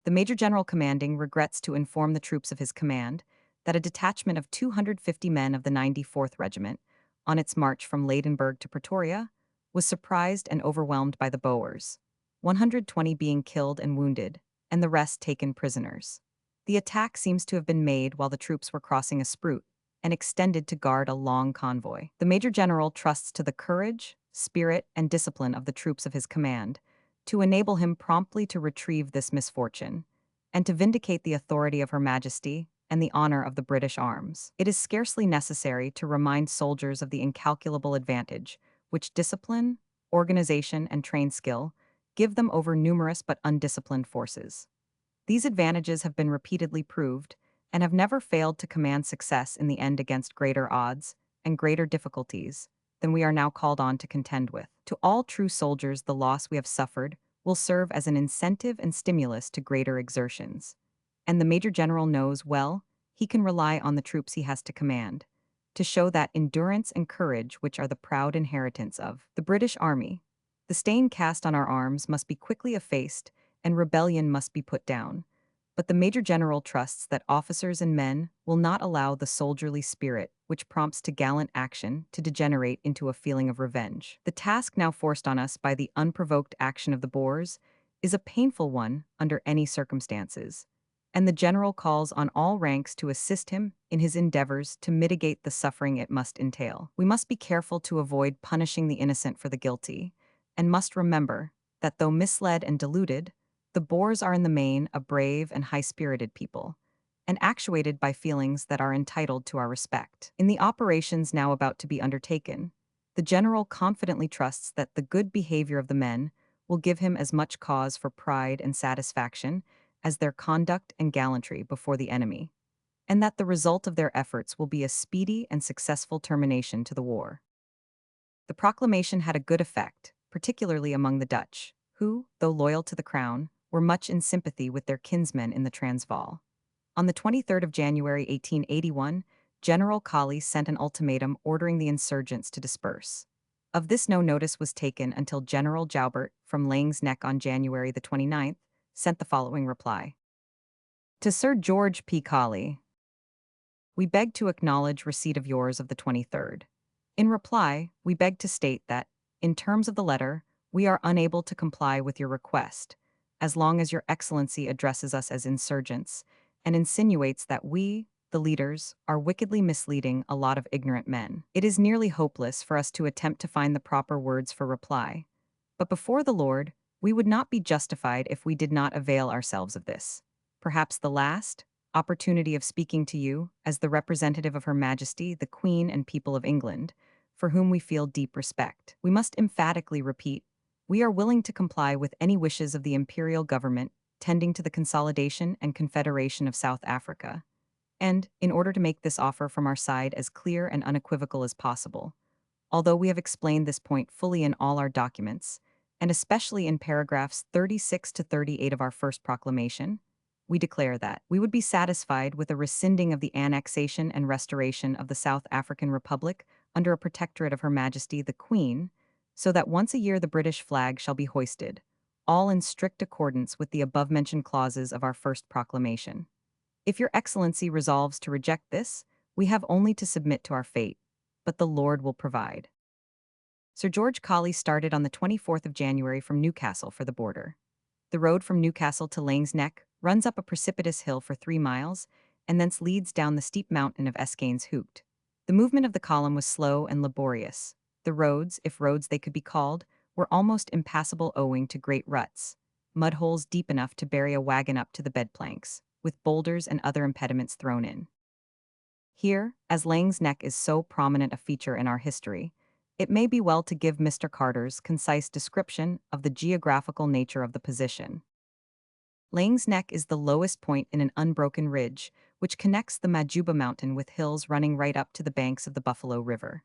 The Major General commanding regrets to inform the troops of his command that a detachment of 250 men of the 94th Regiment, on its march from Ladenburg to Pretoria, was surprised and overwhelmed by the Boers, 120 being killed and wounded, and the rest taken prisoners. The attack seems to have been made while the troops were crossing a spruit, and extended to guard a long convoy. The Major General trusts to the courage, spirit, and discipline of the troops of his command to enable him promptly to retrieve this misfortune, and to vindicate the authority of Her Majesty and the honor of the British arms. It is scarcely necessary to remind soldiers of the incalculable advantage which discipline, organization, and trained skill give them over numerous but undisciplined forces. These advantages have been repeatedly proved, and have never failed to command success in the end against greater odds and greater difficulties than we are now called on to contend with. To all true soldiers, the loss we have suffered will serve as an incentive and stimulus to greater exertions. And the Major General knows well he can rely on the troops he has to command, to show that endurance and courage which are the proud inheritance of the British Army. The stain cast on our arms must be quickly effaced, and rebellion must be put down. But the Major General trusts that officers and men will not allow the soldierly spirit which prompts to gallant action to degenerate into a feeling of revenge. The task now forced on us by the unprovoked action of the Boers is a painful one under any circumstances, and the general calls on all ranks to assist him in his endeavors to mitigate the suffering it must entail. We must be careful to avoid punishing the innocent for the guilty, and must remember that though misled and deluded, the Boers are in the main a brave and high-spirited people, and actuated by feelings that are entitled to our respect. In the operations now about to be undertaken, the general confidently trusts that the good behavior of the men will give him as much cause for pride and satisfaction as their conduct and gallantry before the enemy, and that the result of their efforts will be a speedy and successful termination to the war. The proclamation had a good effect, particularly among the Dutch, who, though loyal to the crown, were much in sympathy with their kinsmen in the Transvaal. On the 23rd of January 1881, General Colley sent an ultimatum ordering the insurgents to disperse. Of this no notice was taken until General Joubert from Laing's Nek on January the 29th sent the following reply. To Sir George P. Colley, we beg to acknowledge receipt of yours of the 23rd. In reply, we beg to state that, in terms of the letter, we are unable to comply with your request, as long as your Excellency addresses us as insurgents and insinuates that we, the leaders, are wickedly misleading a lot of ignorant men. It is nearly hopeless for us to attempt to find the proper words for reply. But before the Lord, we would not be justified if we did not avail ourselves of this, perhaps the last, opportunity of speaking to you, as the representative of Her Majesty, the Queen and people of England, for whom we feel deep respect. We must emphatically repeat, we are willing to comply with any wishes of the imperial government tending to the consolidation and confederation of South Africa, and, in order to make this offer from our side as clear and unequivocal as possible, although we have explained this point fully in all our documents, and especially in paragraphs 36 to 38 of our first proclamation, we declare that we would be satisfied with a rescinding of the annexation and restoration of the South African Republic under a protectorate of Her Majesty the Queen, so that once a year the British flag shall be hoisted, all in strict accordance with the above-mentioned clauses of our first proclamation. If Your Excellency resolves to reject this, we have only to submit to our fate, but the Lord will provide. Sir George Colley started on the 24th of January from Newcastle for the border. The road from Newcastle to Laing's Nek runs up a precipitous hill for 3 miles, and thence leads down the steep mountain of Escanes Hoogte. The movement of the column was slow and laborious. The roads, if roads they could be called, were almost impassable owing to great ruts, mud holes deep enough to bury a wagon up to the bed planks, with boulders and other impediments thrown in. Here, as Laing's Nek is so prominent a feature in our history, it may be well to give Mr. Carter's concise description of the geographical nature of the position. Laing's Nek is the lowest point in an unbroken ridge, which connects the Majuba Mountain with hills running right up to the banks of the Buffalo River.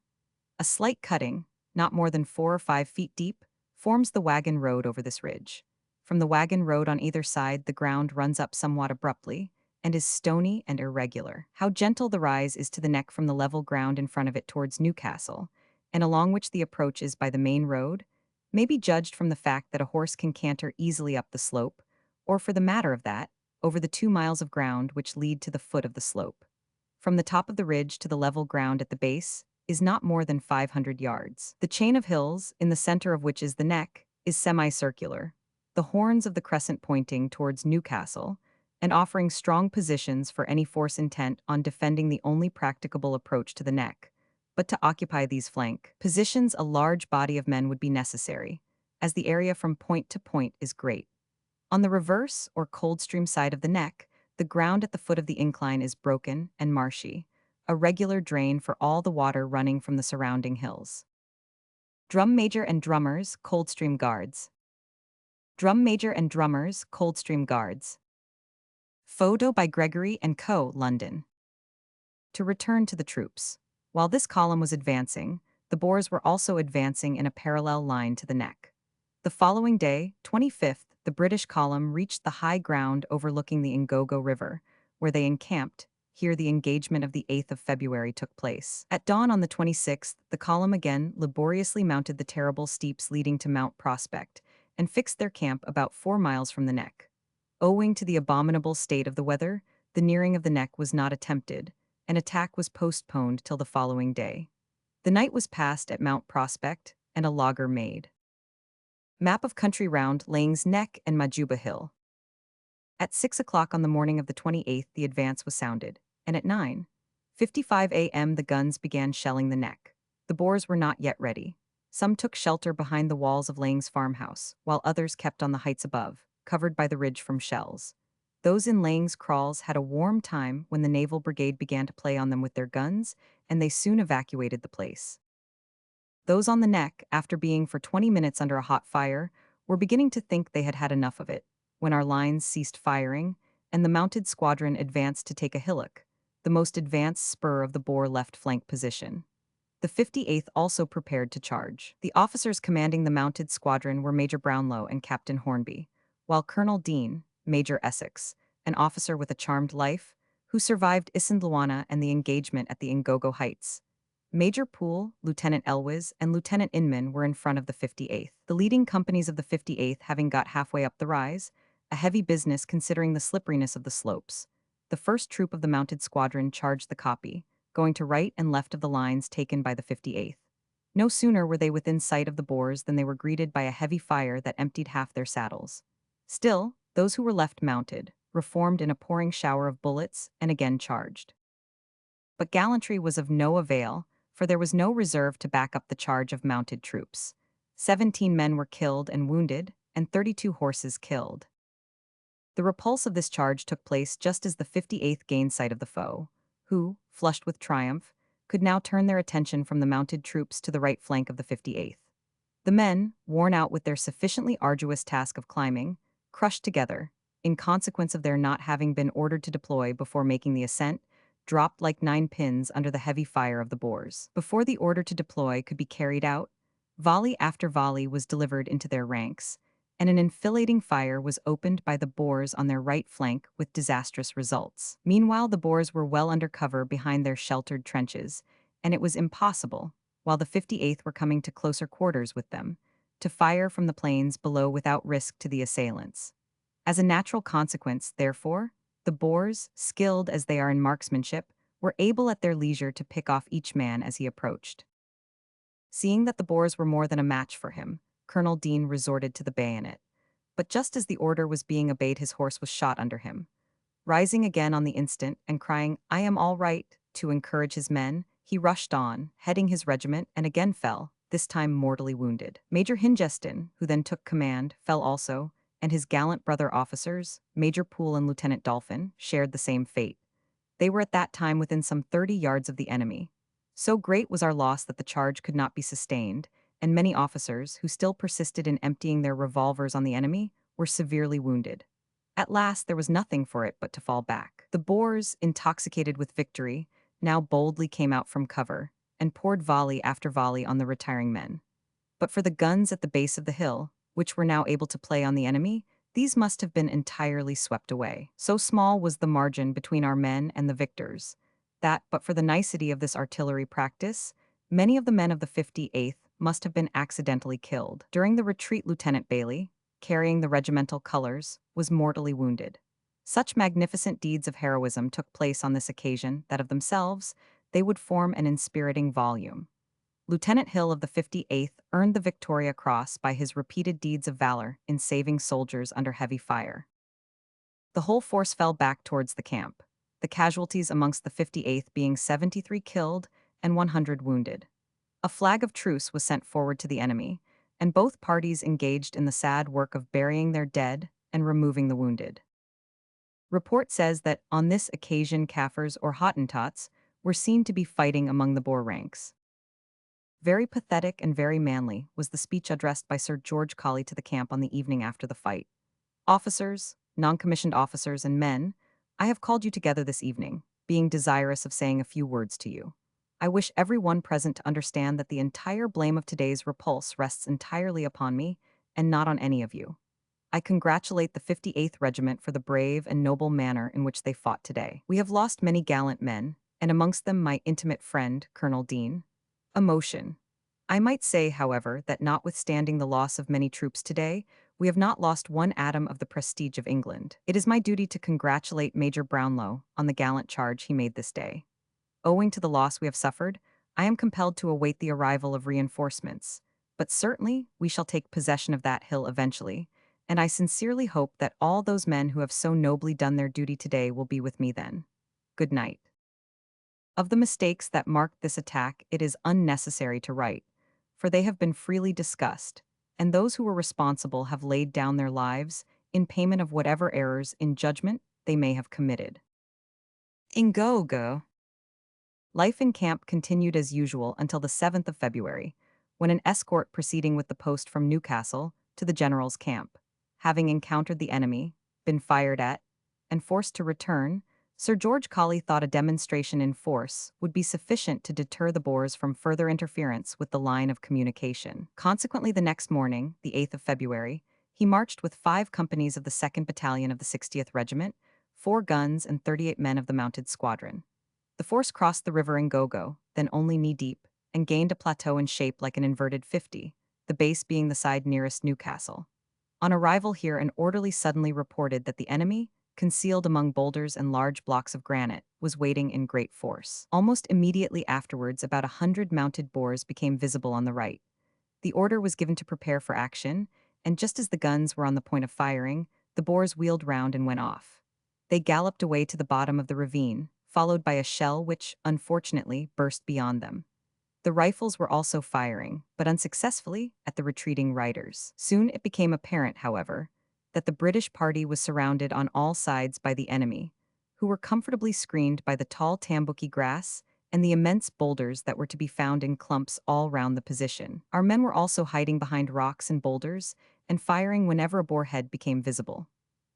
A slight cutting, not more than 4 or 5 feet deep, forms the wagon road over this ridge. From the wagon road on either side, the ground runs up somewhat abruptly and is stony and irregular. How gentle the rise is to the Nek from the level ground in front of it towards Newcastle, and along which the approach is by the main road, may be judged from the fact that a horse can canter easily up the slope, or for the matter of that, over the 2 miles of ground which lead to the foot of the slope. From the top of the ridge to the level ground at the base is not more than 500 yards. The chain of hills, in the center of which is the Nek, is semicircular, the horns of the crescent pointing towards Newcastle, and offering strong positions for any force intent on defending the only practicable approach to the Nek. But to occupy these flank positions a large body of men would be necessary, as the area from point to point is great. On the reverse, or Coldstream side of the Nek, the ground at the foot of the incline is broken and marshy, a regular drain for all the water running from the surrounding hills. Drum Major and Drummers, Coldstream Guards. Drum Major and Drummers, Coldstream Guards. Photo by Gregory and Co., London. To return to the troops. While this column was advancing, the Boers were also advancing in a parallel line to the Nek. The following day, 25th, the British column reached the high ground overlooking the Ngogo River, where they encamped. Here the engagement of the 8th of February took place. At dawn on the 26th, the column again laboriously mounted the terrible steeps leading to Mount Prospect, and fixed their camp about 4 miles from the Nek. Owing to the abominable state of the weather, the nearing of the Nek was not attempted. An attack was postponed till the following day. The night was passed at Mount Prospect, and a laager made. Map of country round Laing's Nek and Majuba Hill. At 6 o'clock on the morning of the 28th, the advance was sounded, and at 9:55 a.m. the guns began shelling the neck. The Boers were not yet ready. Some took shelter behind the walls of Lang's farmhouse, while others kept on the heights above, covered by the ridge from shells. Those in Lang's kraals had a warm time when the naval brigade began to play on them with their guns, and they soon evacuated the place. Those on the neck, after being for 20 minutes under a hot fire, were beginning to think they had had enough of it, when our lines ceased firing, and the mounted squadron advanced to take a hillock, the most advanced spur of the Boer left flank position. The 58th also prepared to charge. The officers commanding the mounted squadron were Major Brownlow and Captain Hornby, while Colonel Dean, Major Essex, an officer with a charmed life, who survived Isandlwana and the engagement at the Ngogo Heights. Major Poole, Lieutenant Elwes, and Lieutenant Inman were in front of the 58th. The leading companies of the 58th having got halfway up the rise, a heavy business considering the slipperiness of the slopes. The first troop of the mounted squadron charged the copy, going to right and left of the lines taken by the 58th. No sooner were they within sight of the Boers than they were greeted by a heavy fire that emptied half their saddles. Still, those who were left mounted, reformed in a pouring shower of bullets, and again charged. But gallantry was of no avail, for there was no reserve to back up the charge of mounted troops. 17 men were killed and wounded, and 32 horses killed. The repulse of this charge took place just as the 58th gained sight of the foe, who, flushed with triumph, could now turn their attention from the mounted troops to the right flank of the 58th. The men, worn out with their sufficiently arduous task of climbing, crushed together, in consequence of their not having been ordered to deploy before making the ascent, dropped like 9 pins under the heavy fire of the Boers. Before the order to deploy could be carried out, volley after volley was delivered into their ranks, and an enfilading fire was opened by the Boers on their right flank with disastrous results. Meanwhile, the Boers were well under cover behind their sheltered trenches, and it was impossible, while the 58th were coming to closer quarters with them, to fire from the plains below without risk to the assailants. As a natural consequence, therefore, the Boers, skilled as they are in marksmanship, were able at their leisure to pick off each man as he approached. Seeing that the Boers were more than a match for him, Colonel Dean resorted to the bayonet. But just as the order was being obeyed, his horse was shot under him. Rising again on the instant and crying, "I am all right," to encourage his men, he rushed on, heading his regiment, and again fell, this time mortally wounded. Major Hingeston, who then took command, fell also, and his gallant brother officers, Major Poole and Lieutenant Dolphin, shared the same fate. They were at that time within some 30 yards of the enemy. So great was our loss that the charge could not be sustained, and many officers, who still persisted in emptying their revolvers on the enemy, were severely wounded. At last there was nothing for it but to fall back. The Boers, intoxicated with victory, now boldly came out from cover, and poured volley after volley on the retiring men. But for the guns at the base of the hill, which were now able to play on the enemy, these must have been entirely swept away. So small was the margin between our men and the victors, that, but for the nicety of this artillery practice, many of the men of the 58th must have been accidentally killed. During the retreat, Lieutenant Bailey, carrying the regimental colors, was mortally wounded. Such magnificent deeds of heroism took place on this occasion that of themselves they would form an inspiriting volume. Lieutenant Hill of the 58th earned the Victoria Cross by his repeated deeds of valor in saving soldiers under heavy fire. The whole force fell back towards the camp, the casualties amongst the 58th being 73 killed and 100 wounded. A flag of truce was sent forward to the enemy, and both parties engaged in the sad work of burying their dead and removing the wounded. Report says that on this occasion Kaffirs or Hottentots were seen to be fighting among the Boer ranks. Very pathetic and very manly was the speech addressed by Sir George Colley to the camp on the evening after the fight. "Officers, non-commissioned officers, and men, I have called you together this evening, being desirous of saying a few words to you. I wish every one present to understand that the entire blame of today's repulse rests entirely upon me, and not on any of you. I congratulate the 58th Regiment for the brave and noble manner in which they fought today. We have lost many gallant men, and amongst them my intimate friend, Colonel Dean. Emotion. I might say, however, that notwithstanding the loss of many troops today, we have not lost one atom of the prestige of England. It is my duty to congratulate Major Brownlow on the gallant charge he made this day. Owing to the loss we have suffered, I am compelled to await the arrival of reinforcements, but certainly we shall take possession of that hill eventually, and I sincerely hope that all those men who have so nobly done their duty today will be with me then. Good night. Of the mistakes that marked this attack, it is unnecessary to write, for they have been freely discussed, and those who were responsible have laid down their lives in payment of whatever errors in judgment they may have committed. Ingogo. Life in camp continued as usual until the 7th of February, when an escort proceeding with the post from Newcastle to the general's camp, having encountered the enemy, been fired at, and forced to return, Sir George Colley thought a demonstration in force would be sufficient to deter the Boers from further interference with the line of communication. Consequently, the next morning, the 8th of February, he marched with 5 companies of the 2nd Battalion of the 60th Regiment, 4 guns and 38 men of the mounted squadron. The force crossed the river in Gogo, then only knee-deep, and gained a plateau in shape like an inverted 50, the base being the side nearest Newcastle. On arrival here, an orderly suddenly reported that the enemy, concealed among boulders and large blocks of granite, was waiting in great force. Almost immediately afterwards, about 100 mounted Boers became visible on the right. The order was given to prepare for action, and just as the guns were on the point of firing, the Boers wheeled round and went off. They galloped away to the bottom of the ravine, followed by a shell which, unfortunately, burst beyond them. The rifles were also firing, but unsuccessfully, at the retreating riders. Soon it became apparent, however, that the British party was surrounded on all sides by the enemy, who were comfortably screened by the tall tambuki grass and the immense boulders that were to be found in clumps all round the position. Our men were also hiding behind rocks and boulders and firing whenever a Boer head became visible.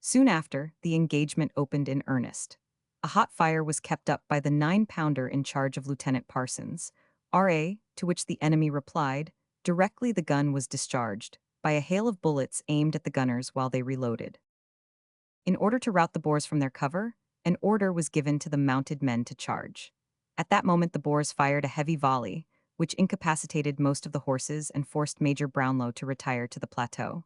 Soon after, the engagement opened in earnest. A hot fire was kept up by the 9-pounder in charge of Lieutenant Parsons, RA, to which the enemy replied. Directly the gun was discharged, by a hail of bullets aimed at the gunners while they reloaded. In order to rout the Boers from their cover, an order was given to the mounted men to charge. At that moment the Boers fired a heavy volley, which incapacitated most of the horses and forced Major Brownlow to retire to the plateau.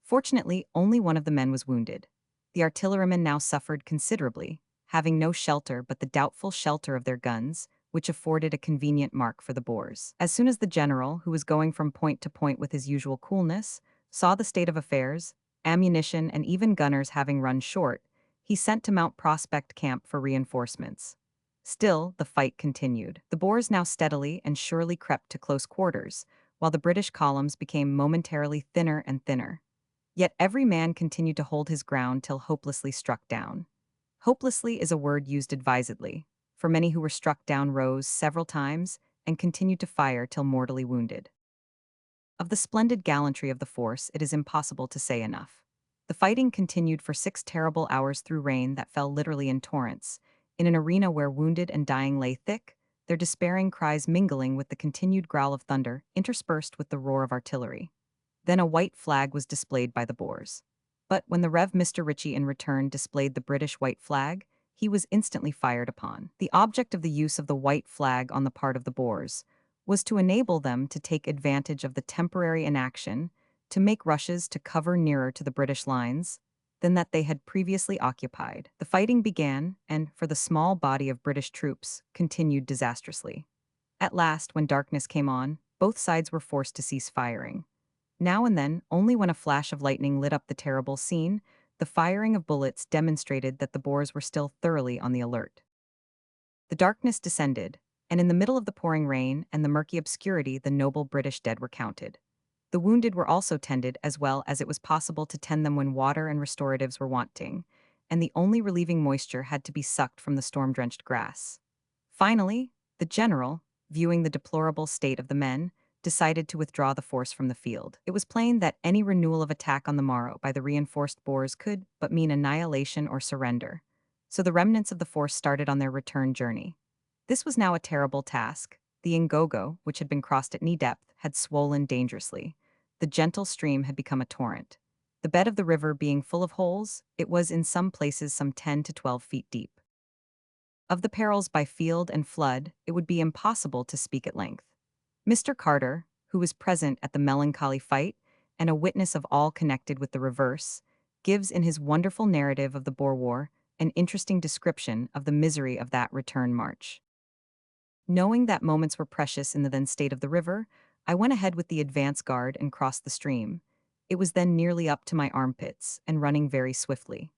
Fortunately, only one of the men was wounded. The artillerymen now suffered considerably, having no shelter but the doubtful shelter of their guns, which afforded a convenient mark for the Boers. As soon as the general, who was going from point to point with his usual coolness, saw the state of affairs, ammunition and even gunners having run short, he sent to Mount Prospect Camp for reinforcements. Still, the fight continued. The Boers now steadily and surely crept to close quarters, while the British columns became momentarily thinner and thinner. Yet every man continued to hold his ground till hopelessly struck down. Hopelessly is a word used advisedly, for many who were struck down rose several times and continued to fire till mortally wounded. Of the splendid gallantry of the force, it is impossible to say enough. The fighting continued for 6 terrible hours through rain that fell literally in torrents, in an arena where wounded and dying lay thick, their despairing cries mingling with the continued growl of thunder, interspersed with the roar of artillery. Then a white flag was displayed by the Boers. But when the Rev. Mr. Ritchie in return displayed the British white flag, he was instantly fired upon. The object of the use of the white flag on the part of the Boers was to enable them to take advantage of the temporary inaction to make rushes to cover nearer to the British lines than that they had previously occupied. The fighting began, and, for the small body of British troops, continued disastrously. At last, when darkness came on, both sides were forced to cease firing. Now and then, only when a flash of lightning lit up the terrible scene, the firing of bullets demonstrated that the Boers were still thoroughly on the alert. The darkness descended, and in the middle of the pouring rain and the murky obscurity the noble British dead were counted. The wounded were also tended as well as it was possible to tend them when water and restoratives were wanting, and the only relieving moisture had to be sucked from the storm-drenched grass. Finally, the general, viewing the deplorable state of the men, decided to withdraw the force from the field. It was plain that any renewal of attack on the morrow by the reinforced Boers could but mean annihilation or surrender, so the remnants of the force started on their return journey. This was now a terrible task. The Ngogo, which had been crossed at knee depth, had swollen dangerously. The gentle stream had become a torrent. The bed of the river being full of holes, it was in some places some 10 to 12 feet deep. Of the perils by field and flood, it would be impossible to speak at length. Mr. Carter, who was present at the melancholy fight and a witness of all connected with the reverse, gives in his wonderful narrative of the Boer War an interesting description of the misery of that return march. Knowing that moments were precious in the then state of the river, I went ahead with the advance guard and crossed the stream. It was then nearly up to my armpits and running very swiftly.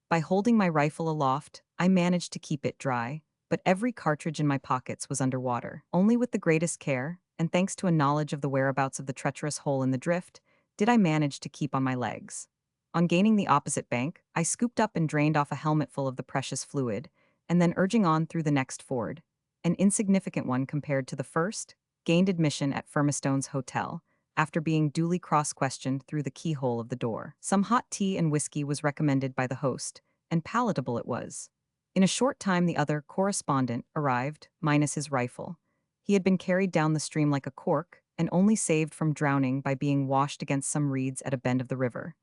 By holding my rifle aloft, I managed to keep it dry, but every cartridge in my pockets was underwater. Only with the greatest care, and thanks to a knowledge of the whereabouts of the treacherous hole in the drift, did I manage to keep on my legs. On gaining the opposite bank, I scooped up and drained off a helmetful of the precious fluid, and then urging on through the next ford, an insignificant one compared to the first, gained admission at Firmistone's hotel, after being duly cross-questioned through the keyhole of the door. Some hot tea and whiskey was recommended by the host, and palatable it was. In a short time the other correspondent arrived, minus his rifle. He had been carried down the stream like a cork, and only saved from drowning by being washed against some reeds at a bend of the river.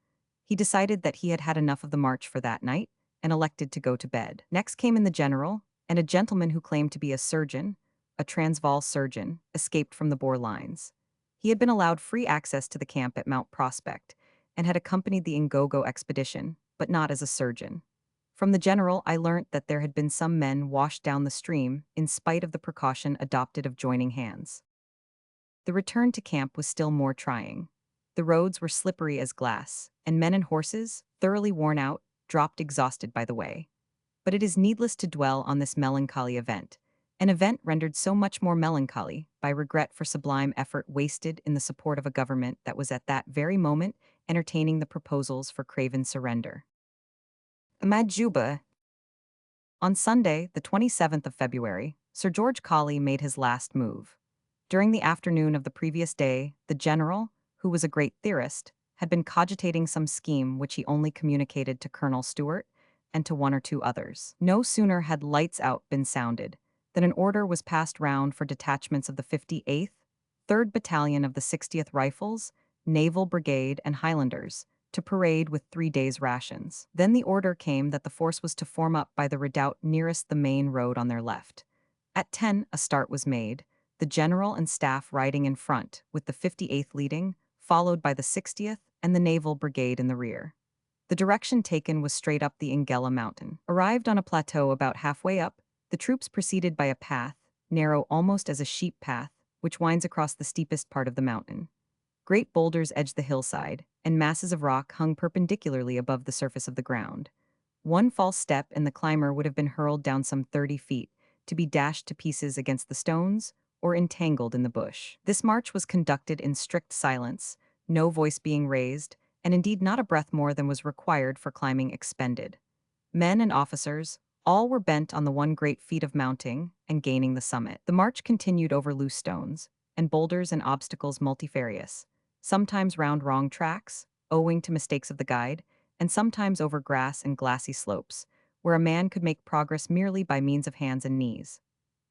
He decided that he had had enough of the march for that night, and elected to go to bed. Next came in the general, and a gentleman who claimed to be a surgeon, a Transvaal surgeon, escaped from the Boer lines. He had been allowed free access to the camp at Mount Prospect, and had accompanied the Ngogo expedition, but not as a surgeon. From the general, I learnt that there had been some men washed down the stream, in spite of the precaution adopted of joining hands. The return to camp was still more trying. The roads were slippery as glass, and men and horses, thoroughly worn out, dropped exhausted by the way. But it is needless to dwell on this melancholy event, an event rendered so much more melancholy by regret for sublime effort wasted in the support of a government that was at that very moment entertaining the proposals for craven surrender. Majuba. On Sunday, the 27th of February, Sir George Colley made his last move. During the afternoon of the previous day, the general, who was a great theorist, had been cogitating some scheme which he only communicated to Colonel Stewart and to one or two others. No sooner had lights out been sounded than an order was passed round for detachments of the 58th, 3rd Battalion of the 60th Rifles, Naval Brigade, and Highlanders, to parade with 3 days' rations. Then the order came that the force was to form up by the redoubt nearest the main road on their left. At 10, a start was made, the general and staff riding in front, with the 58th leading, followed by the 60th and the Naval Brigade in the rear. The direction taken was straight up the Ingela mountain. Arrived on a plateau about halfway up, the troops proceeded by a path, narrow almost as a sheep path, which winds across the steepest part of the mountain. Great boulders edged the hillside, and masses of rock hung perpendicularly above the surface of the ground. One false step and the climber would have been hurled down some 30 feet, to be dashed to pieces against the stones or entangled in the bush. This march was conducted in strict silence, no voice being raised, and indeed not a breath more than was required for climbing expended. Men and officers, all were bent on the one great feat of mounting and gaining the summit. The march continued over loose stones, and boulders and obstacles multifarious, sometimes round wrong tracks, owing to mistakes of the guide, and sometimes over grass and glassy slopes, where a man could make progress merely by means of hands and knees.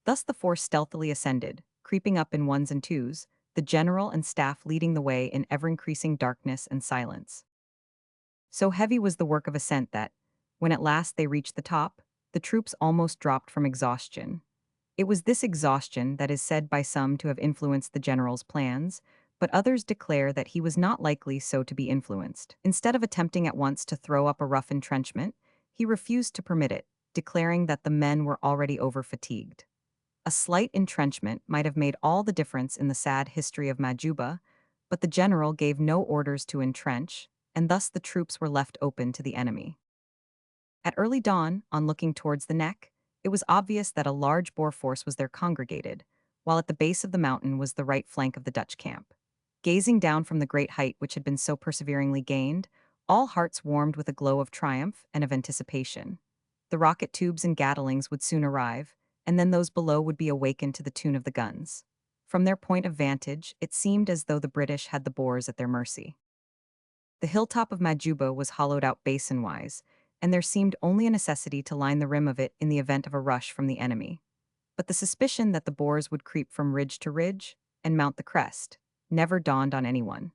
Thus the force stealthily ascended, creeping up in ones and twos, the general and staff leading the way in ever-increasing darkness and silence. So heavy was the work of ascent that, when at last they reached the top, the troops almost dropped from exhaustion. It was this exhaustion that is said by some to have influenced the general's plans, but others declare that he was not likely so to be influenced. Instead of attempting at once to throw up a rough entrenchment, he refused to permit it, declaring that the men were already over-fatigued. A slight entrenchment might have made all the difference in the sad history of Majuba, but the general gave no orders to entrench, and thus the troops were left open to the enemy. At early dawn, on looking towards the neck, it was obvious that a large Boer force was there congregated, while at the base of the mountain was the right flank of the Dutch camp. Gazing down from the great height which had been so perseveringly gained, all hearts warmed with a glow of triumph and of anticipation. The rocket tubes and gatling would soon arrive, and then those below would be awakened to the tune of the guns. From their point of vantage, it seemed as though the British had the Boers at their mercy. The hilltop of Majuba was hollowed out basin-wise, and there seemed only a necessity to line the rim of it in the event of a rush from the enemy. But the suspicion that the Boers would creep from ridge to ridge and mount the crest never dawned on anyone.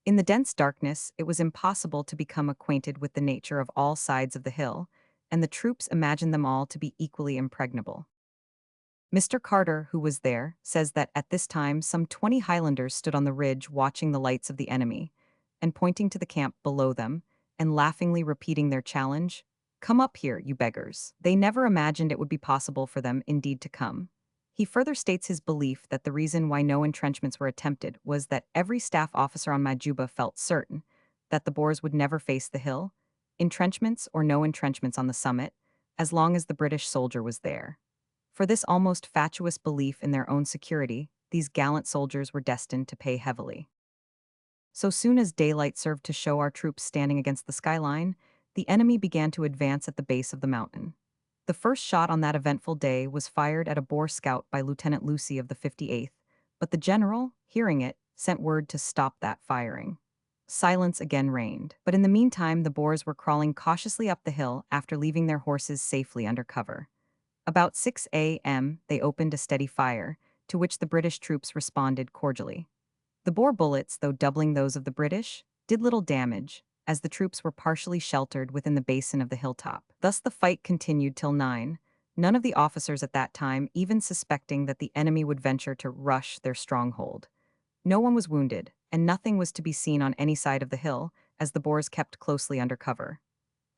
In the dense darkness, it was impossible to become acquainted with the nature of all sides of the hill, and the troops imagined them all to be equally impregnable. Mr. Carter, who was there, says that at this time some 20 Highlanders stood on the ridge watching the lights of the enemy, and pointing to the camp below them, and laughingly repeating their challenge, "Come up here, you beggars." They never imagined it would be possible for them indeed to come. He further states his belief that the reason why no entrenchments were attempted was that every staff officer on Majuba felt certain, that the Boers would never face the hill, entrenchments or no entrenchments on the summit, as long as the British soldier was there. For this almost fatuous belief in their own security, these gallant soldiers were destined to pay heavily. So soon as daylight served to show our troops standing against the skyline, the enemy began to advance at the base of the mountain. The first shot on that eventful day was fired at a Boer scout by Lieutenant Lucy of the 58th, but the general, hearing it, sent word to stop that firing. Silence again reigned, but in the meantime the Boers were crawling cautiously up the hill after leaving their horses safely under cover. About 6 a.m., they opened a steady fire, to which the British troops responded cordially. The Boer bullets, though doubling those of the British, did little damage, as the troops were partially sheltered within the basin of the hilltop. Thus the fight continued till 9, none of the officers at that time even suspecting that the enemy would venture to rush their stronghold. No one was wounded, and nothing was to be seen on any side of the hill, as the Boers kept closely under cover.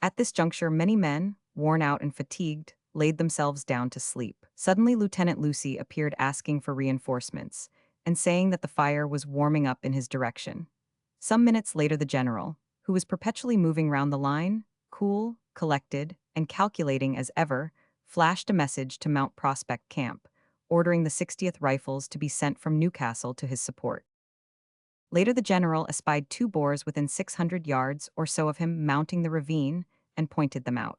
At this juncture, many men, worn out and fatigued, laid themselves down to sleep. Suddenly, Lieutenant Lucy appeared asking for reinforcements, and saying that the fire was warming up in his direction. Some minutes later, the general, who was perpetually moving round the line, cool, collected, and calculating as ever, flashed a message to Mount Prospect Camp, ordering the 60th Rifles to be sent from Newcastle to his support. Later the general espied 2 Boers within 600 yards or so of him mounting the ravine and pointed them out.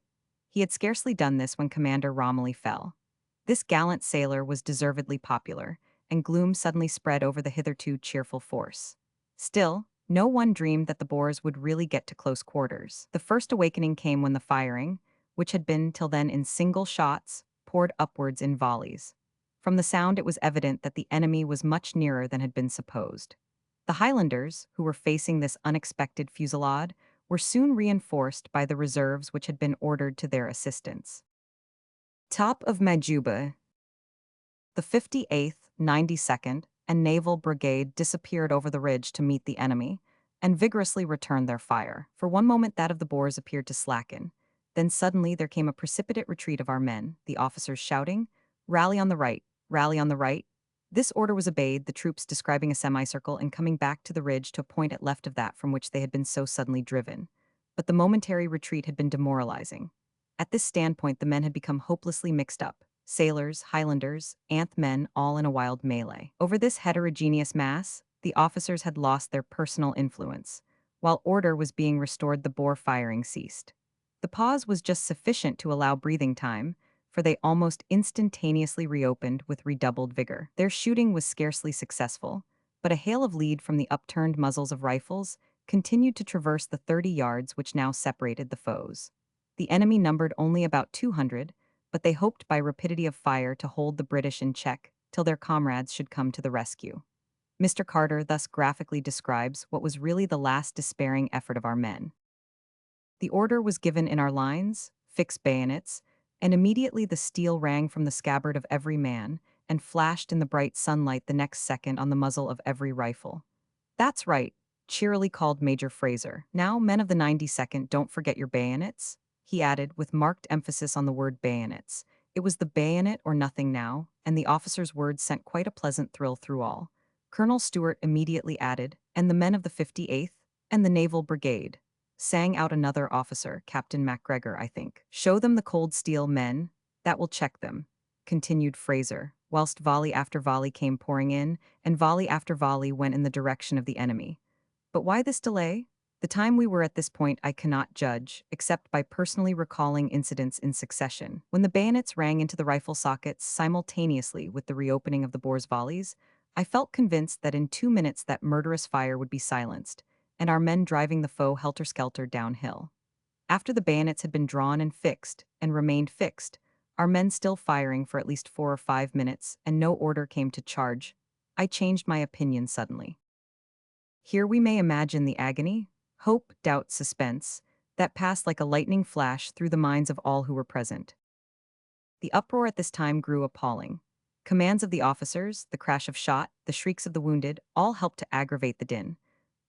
He had scarcely done this when Commander Romilly fell. This gallant sailor was deservedly popular, and gloom suddenly spread over the hitherto cheerful force. Still, no one dreamed that the Boers would really get to close quarters. The first awakening came when the firing, which had been till then in single shots, poured upwards in volleys. From the sound it was evident that the enemy was much nearer than had been supposed. The Highlanders, who were facing this unexpected fusillade, were soon reinforced by the reserves which had been ordered to their assistance. Top of Majuba, the 58th, 92nd, and Naval Brigade disappeared over the ridge to meet the enemy, and vigorously returned their fire. For one moment that of the Boers appeared to slacken. Then suddenly there came a precipitate retreat of our men, the officers shouting, "Rally on the right, rally on the right." This order was obeyed, the troops describing a semicircle and coming back to the ridge to a point at left of that from which they had been so suddenly driven. But the momentary retreat had been demoralizing. At this standpoint the men had become hopelessly mixed up. Sailors, Highlanders, Anth men, all in a wild melee. Over this heterogeneous mass, the officers had lost their personal influence. While order was being restored, the Boer firing ceased. The pause was just sufficient to allow breathing time, for they almost instantaneously reopened with redoubled vigor. Their shooting was scarcely successful, but a hail of lead from the upturned muzzles of rifles continued to traverse the 30 yards which now separated the foes. The enemy numbered only about 200, but they hoped by rapidity of fire to hold the British in check till their comrades should come to the rescue. Mr. Carter thus graphically describes what was really the last despairing effort of our men. The order was given in our lines, fix bayonets, and immediately the steel rang from the scabbard of every man and flashed in the bright sunlight the next second on the muzzle of every rifle. "That's right," cheerily called Major Fraser. "Now, men of the 92nd, don't forget your bayonets," he added, with marked emphasis on the word bayonets. It was the bayonet or nothing now, and the officer's words sent quite a pleasant thrill through all. Colonel Stewart immediately added, "And the men of the 58th, and the Naval Brigade," sang out another officer, Captain MacGregor, I think. "Show them the cold steel, men. That will check them," continued Fraser, whilst volley after volley came pouring in, and volley after volley went in the direction of the enemy. But why this delay? The time we were at this point I cannot judge, except by personally recalling incidents in succession. When the bayonets rang into the rifle sockets simultaneously with the reopening of the Boers' volleys, I felt convinced that in 2 minutes that murderous fire would be silenced, and our men driving the foe helter-skelter downhill. After the bayonets had been drawn and remained fixed, our men still firing for at least 4 or 5 minutes, and no order came to charge, I changed my opinion suddenly. Here we may imagine the agony, hope, doubt, suspense, that passed like a lightning flash through the minds of all who were present. The uproar at this time grew appalling. Commands of the officers, the crash of shot, the shrieks of the wounded, all helped to aggravate the din.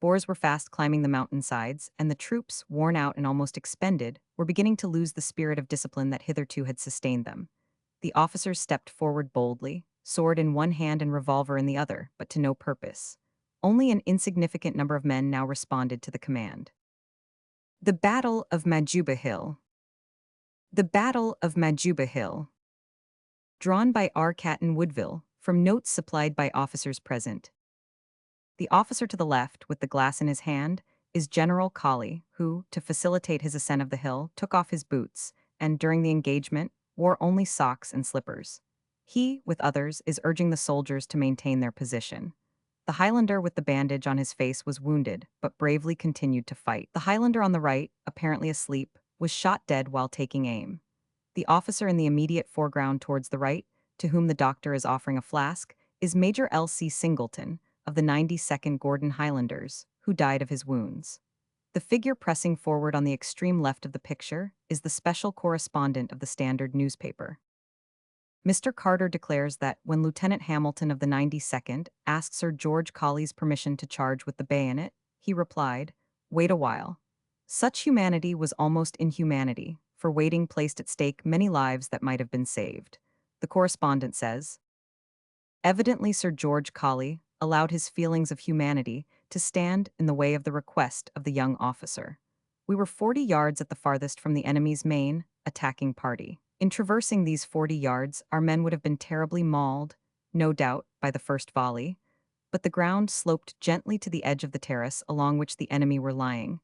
Boers were fast climbing the mountainsides, and the troops, worn out and almost expended, were beginning to lose the spirit of discipline that hitherto had sustained them. The officers stepped forward boldly, sword in one hand and revolver in the other, but to no purpose. Only an insignificant number of men now responded to the command. The Battle of Majuba Hill. The Battle of Majuba Hill. Drawn by R. Catton Woodville, from notes supplied by officers present. The officer to the left, with the glass in his hand, is General Colley, who, to facilitate his ascent of the hill, took off his boots, and, during the engagement, wore only socks and slippers. He, with others, is urging the soldiers to maintain their position. The Highlander with the bandage on his face was wounded, but bravely continued to fight. The Highlander on the right, apparently asleep, was shot dead while taking aim. The officer in the immediate foreground towards the right, to whom the doctor is offering a flask, is Major L.C. Singleton, of the 92nd Gordon Highlanders, who died of his wounds. The figure pressing forward on the extreme left of the picture is the special correspondent of the Standard newspaper. Mr. Carter declares that when Lieutenant Hamilton of the 92nd asked Sir George Colley's permission to charge with the bayonet, he replied, "Wait a while." Such humanity was almost inhumanity, for waiting placed at stake many lives that might have been saved. The correspondent says, evidently Sir George Colley allowed his feelings of humanity to stand in the way of the request of the young officer. We were 40 yards at the farthest from the enemy's main, attacking party. In traversing these 40 yards, our men would have been terribly mauled, no doubt, by the first volley, but the ground sloped gently to the edge of the terrace along which the enemy were lying,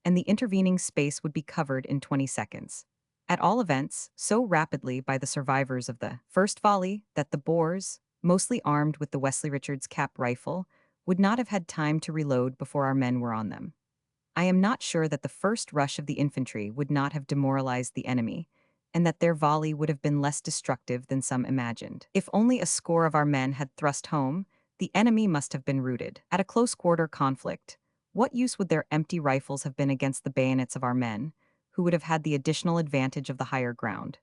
and the intervening space would be covered in 20 seconds. At all events, so rapidly by the survivors of the first volley that the Boers, mostly armed with the Wesley Richards cap rifle, would not have had time to reload before our men were on them. I am not sure that the first rush of the infantry would not have demoralized the enemy, and that their volley would have been less destructive than some imagined. If only a score of our men had thrust home, the enemy must have been routed. At a close-quarter conflict, what use would their empty rifles have been against the bayonets of our men, who would have had the additional advantage of the higher ground?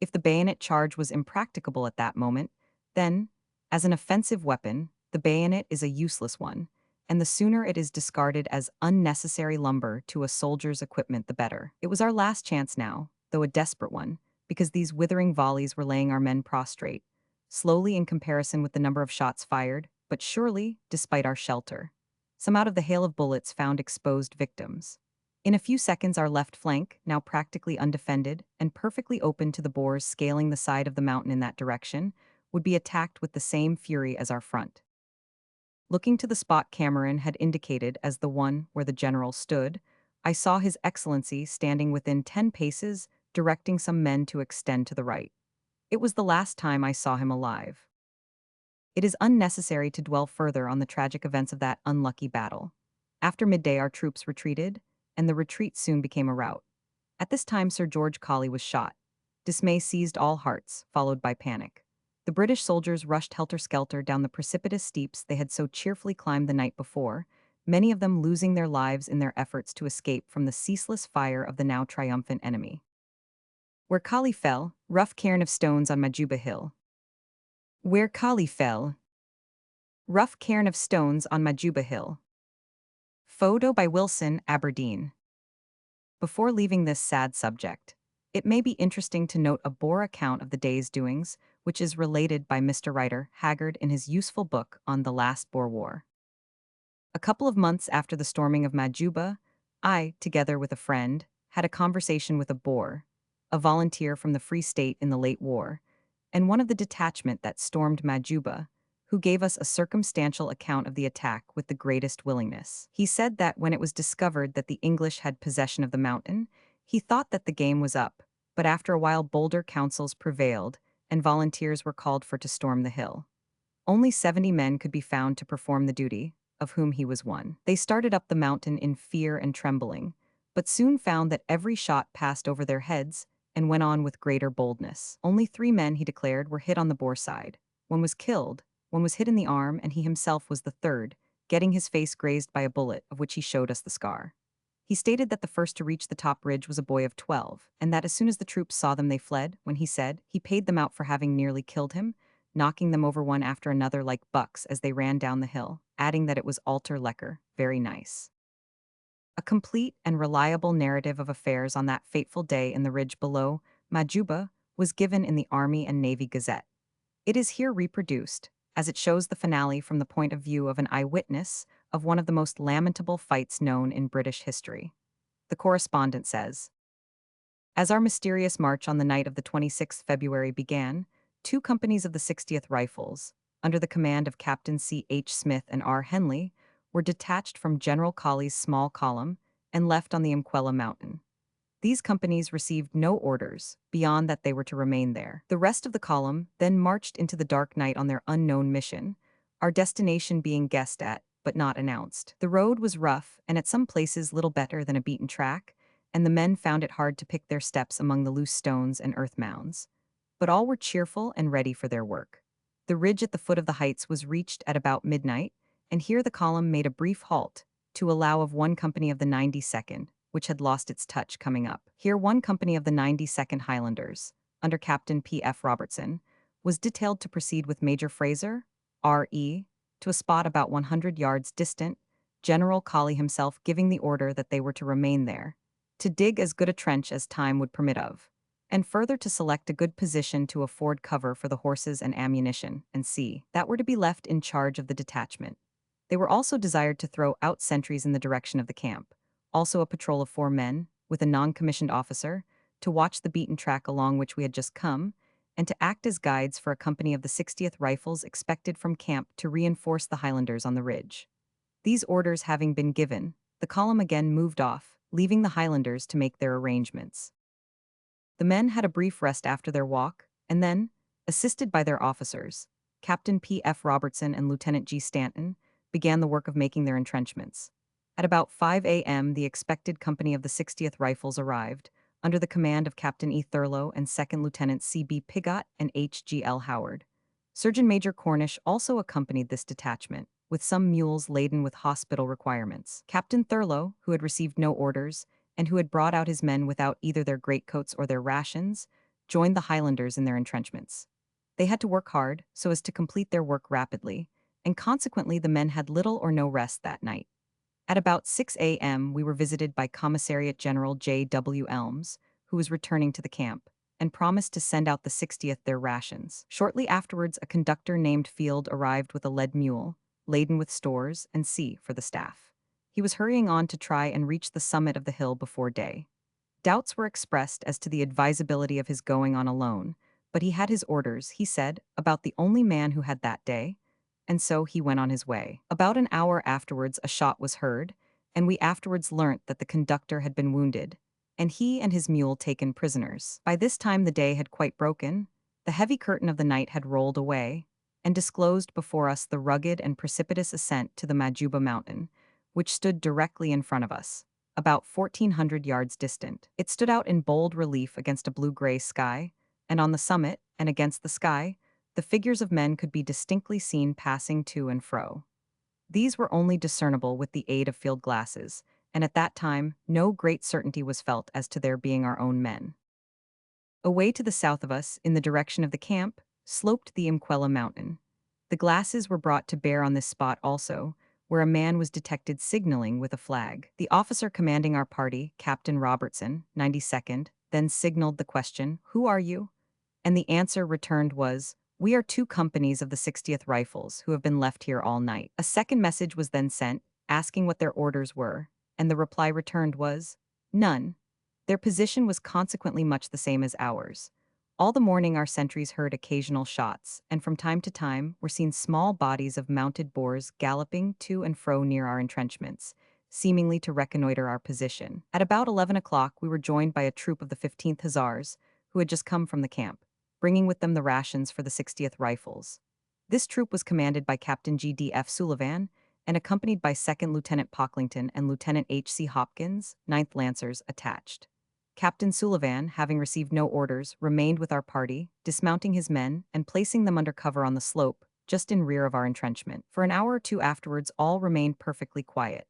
If the bayonet charge was impracticable at that moment, then, as an offensive weapon, the bayonet is a useless one, and the sooner it is discarded as unnecessary lumber to a soldier's equipment the better. It was our last chance now, though a desperate one, because these withering volleys were laying our men prostrate, slowly in comparison with the number of shots fired, but surely, despite our shelter. Some out of the hail of bullets found exposed victims. In a few seconds our left flank, now practically undefended and perfectly open to the Boers scaling the side of the mountain in that direction, would be attacked with the same fury as our front. Looking to the spot Cameron had indicated as the one where the general stood, I saw His Excellency standing within 10 paces, directing some men to extend to the right. It was the last time I saw him alive. It is unnecessary to dwell further on the tragic events of that unlucky battle. After midday our troops retreated, and the retreat soon became a rout. At this time Sir George Colley was shot. Dismay seized all hearts, followed by panic. The British soldiers rushed helter-skelter down the precipitous steeps they had so cheerfully climbed the night before, many of them losing their lives in their efforts to escape from the ceaseless fire of the now triumphant enemy. Where Colley fell, rough cairn of stones on Majuba Hill. Where Colley fell, rough cairn of stones on Majuba Hill. Photo by Wilson, Aberdeen. Before leaving this sad subject, it may be interesting to note a Boer account of the day's doings, which is related by Mr. Writer Haggard in his useful book on the last Boer War. A couple of months after the storming of Majuba, I, together with a friend, had a conversation with a Boer, a volunteer from the Free State in the late war, and one of the detachment that stormed Majuba, who gave us a circumstantial account of the attack with the greatest willingness. He said that when it was discovered that the English had possession of the mountain, he thought that the game was up, but after a while bolder counsels prevailed, and volunteers were called for to storm the hill. Only 70 men could be found to perform the duty, of whom he was one. They started up the mountain in fear and trembling, but soon found that every shot passed over their heads and went on with greater boldness. Only 3 men, he declared, were hit on the Boer side. One was killed, one was hit in the arm, and he himself was the third, getting his face grazed by a bullet, of which he showed us the scar. He stated that the first to reach the top ridge was a boy of 12, and that as soon as the troops saw them they fled, when he said he paid them out for having nearly killed him, knocking them over one after another like bucks as they ran down the hill, adding that it was alter lecker, very nice. A complete and reliable narrative of affairs on that fateful day in the ridge below Majuba was given in the Army and Navy Gazette. It is here reproduced, as it shows the finale from the point of view of an eyewitness of one of the most lamentable fights known in British history. The correspondent says, as our mysterious march on the night of the 26th February began, two companies of the 60th Rifles, under the command of Captain C. H. Smith and R. Henley, were detached from General Colley's small column and left on the Umquela Mountain. These companies received no orders beyond that they were to remain there. The rest of the column then marched into the dark night on their unknown mission, our destination being guessed at, but not announced. The road was rough and at some places little better than a beaten track, and the men found it hard to pick their steps among the loose stones and earth mounds. But all were cheerful and ready for their work. The ridge at the foot of the heights was reached at about midnight, and here the column made a brief halt to allow of one company of the 92nd, which had lost its touch coming up. Here one company of the 92nd Highlanders, under Captain P. F. Robertson, was detailed to proceed with Major Fraser, R.E., to a spot about 100 yards distant, General Colley himself giving the order that they were to remain there, to dig as good a trench as time would permit of, and further to select a good position to afford cover for the horses and ammunition, and c. that were to be left in charge of the detachment. They were also desired to throw out sentries in the direction of the camp, also a patrol of 4 men, with a non-commissioned officer, to watch the beaten track along which we had just come, and to act as guides for a company of the 60th Rifles expected from camp to reinforce the Highlanders on the ridge. These orders having been given, the column again moved off, leaving the Highlanders to make their arrangements. The men had a brief rest after their walk, and then, assisted by their officers, Captain P. F. Robertson and Lieutenant G. Stanton, began the work of making their entrenchments. At about 5 a.m., the expected company of the 60th Rifles arrived, under the command of Captain E. Thurlow and 2nd Lieutenant C. B. Piggott and H. G. L. Howard. Surgeon Major Cornish also accompanied this detachment, with some mules laden with hospital requirements. Captain Thurlow, who had received no orders, and who had brought out his men without either their greatcoats or their rations, joined the Highlanders in their entrenchments. They had to work hard so as to complete their work rapidly, and consequently the men had little or no rest that night. At about 6 a.m., we were visited by Commissariat General J. W. Elms, who was returning to the camp, and promised to send out the 60th their rations. Shortly afterwards, a conductor named Field arrived with a led mule, laden with stores, and for the staff. He was hurrying on to try and reach the summit of the hill before day. Doubts were expressed as to the advisability of his going on alone, but he had his orders, he said, about the only man who had that day, and so he went on his way. About an hour afterwards a shot was heard, and we afterwards learnt that the conductor had been wounded, and he and his mule taken prisoners. By this time the day had quite broken, the heavy curtain of the night had rolled away, and disclosed before us the rugged and precipitous ascent to the Majuba Mountain, which stood directly in front of us, about 1,400 yards distant. It stood out in bold relief against a blue-gray sky, and on the summit, and against the sky, the figures of men could be distinctly seen passing to and fro. These were only discernible with the aid of field glasses, and at that time no great certainty was felt as to their being our own men. Away to the south of us, in the direction of the camp, sloped the Umquela Mountain. The glasses were brought to bear on this spot also, where a man was detected signaling with a flag. The officer commanding our party, Captain Robertson, 92nd, then signaled the question, "Who are you?" And the answer returned was, "We are 2 companies of the 60th Rifles who have been left here all night." A second message was then sent, asking what their orders were, and the reply returned was, "None." Their position was consequently much the same as ours. All the morning our sentries heard occasional shots, and from time to time were seen small bodies of mounted Boers galloping to and fro near our entrenchments, seemingly to reconnoiter our position. At about 11 o'clock we were joined by a troop of the 15th Hussars, who had just come from the camp, bringing with them the rations for the 60th Rifles. This troop was commanded by Captain G. D. F. Sullivan, and accompanied by 2nd Lieutenant Pocklington and Lieutenant H. C. Hopkins, 9th Lancers, attached. Captain Sullivan, having received no orders, remained with our party, dismounting his men and placing them under cover on the slope, just in rear of our entrenchment. For an hour or two afterwards all remained perfectly quiet.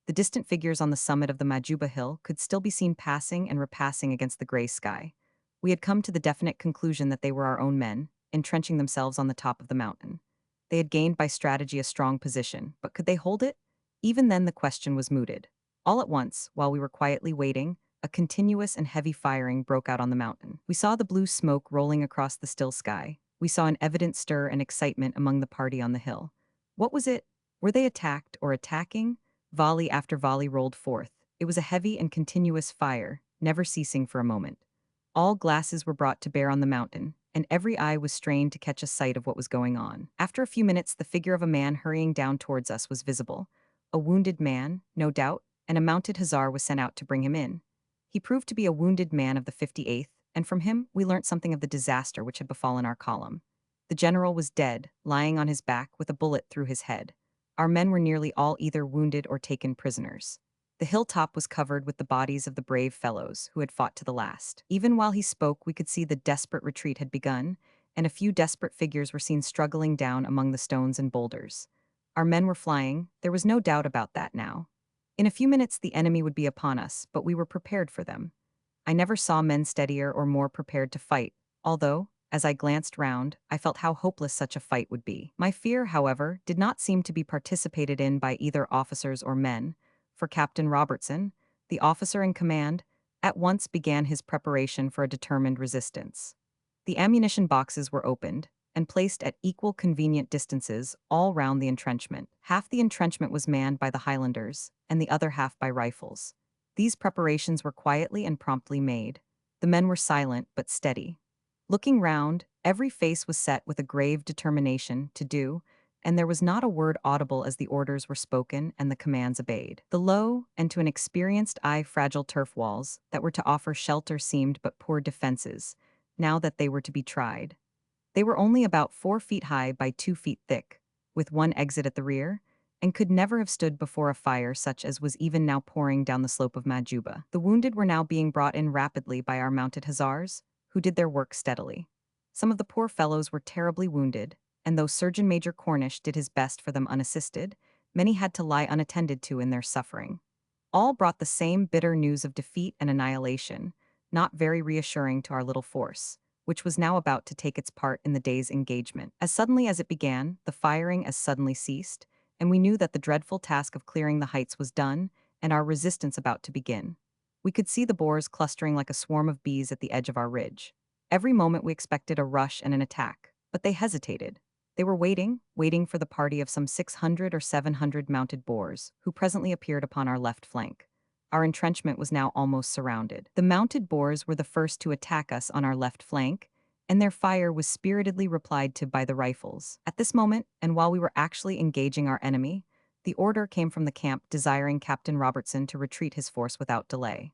The distant figures on the summit of the Majuba Hill could still be seen passing and repassing against the gray sky. We had come to the definite conclusion that they were our own men, entrenching themselves on the top of the mountain. They had gained by strategy a strong position, but could they hold it? Even then the question was mooted. All at once, while we were quietly waiting, a continuous and heavy firing broke out on the mountain. We saw the blue smoke rolling across the still sky, we saw an evident stir and excitement among the party on the hill. What was it? Were they attacked or attacking? Volley after volley rolled forth. It was a heavy and continuous fire, never ceasing for a moment. All glasses were brought to bear on the mountain, and every eye was strained to catch a sight of what was going on. After a few minutes, the figure of a man hurrying down towards us was visible. A wounded man, no doubt, and a mounted hussar was sent out to bring him in. He proved to be a wounded man of the 58th, and from him we learnt something of the disaster which had befallen our column. The general was dead, lying on his back with a bullet through his head. Our men were nearly all either wounded or taken prisoners. The hilltop was covered with the bodies of the brave fellows who had fought to the last. Even while he spoke, we could see the desperate retreat had begun, and a few desperate figures were seen struggling down among the stones and boulders. Our men were flying, there was no doubt about that now. In a few minutes the enemy would be upon us, but we were prepared for them. I never saw men steadier or more prepared to fight, although, as I glanced round, I felt how hopeless such a fight would be. My fear, however, did not seem to be participated in by either officers or men, for Captain Robertson, the officer in command, at once began his preparation for a determined resistance. The ammunition boxes were opened and placed at equal convenient distances all round the entrenchment. Half the entrenchment was manned by the Highlanders, and the other half by rifles. These preparations were quietly and promptly made. The men were silent but steady. Looking round, every face was set with a grave determination to do, and there was not a word audible as the orders were spoken and the commands obeyed. The low, and to an experienced eye fragile turf walls that were to offer shelter seemed but poor defenses, now that they were to be tried. They were only about 4 feet high by 2 feet thick, with one exit at the rear, and could never have stood before a fire such as was even now pouring down the slope of Majuba. The wounded were now being brought in rapidly by our mounted hussars, who did their work steadily. Some of the poor fellows were terribly wounded, and though Surgeon Major Cornish did his best for them unassisted, many had to lie unattended to in their suffering. All brought the same bitter news of defeat and annihilation, not very reassuring to our little force, which was now about to take its part in the day's engagement. As suddenly as it began, the firing as suddenly ceased, and we knew that the dreadful task of clearing the heights was done, and our resistance about to begin. We could see the Boers clustering like a swarm of bees at the edge of our ridge. Every moment we expected a rush and an attack, but they hesitated. They were waiting for the party of some 600 or 700 mounted Boers, who presently appeared upon our left flank. Our entrenchment was now almost surrounded. The mounted Boers were the first to attack us on our left flank, and their fire was spiritedly replied to by the rifles. At this moment, and while we were actually engaging our enemy, the order came from the camp desiring Captain Robertson to retreat his force without delay.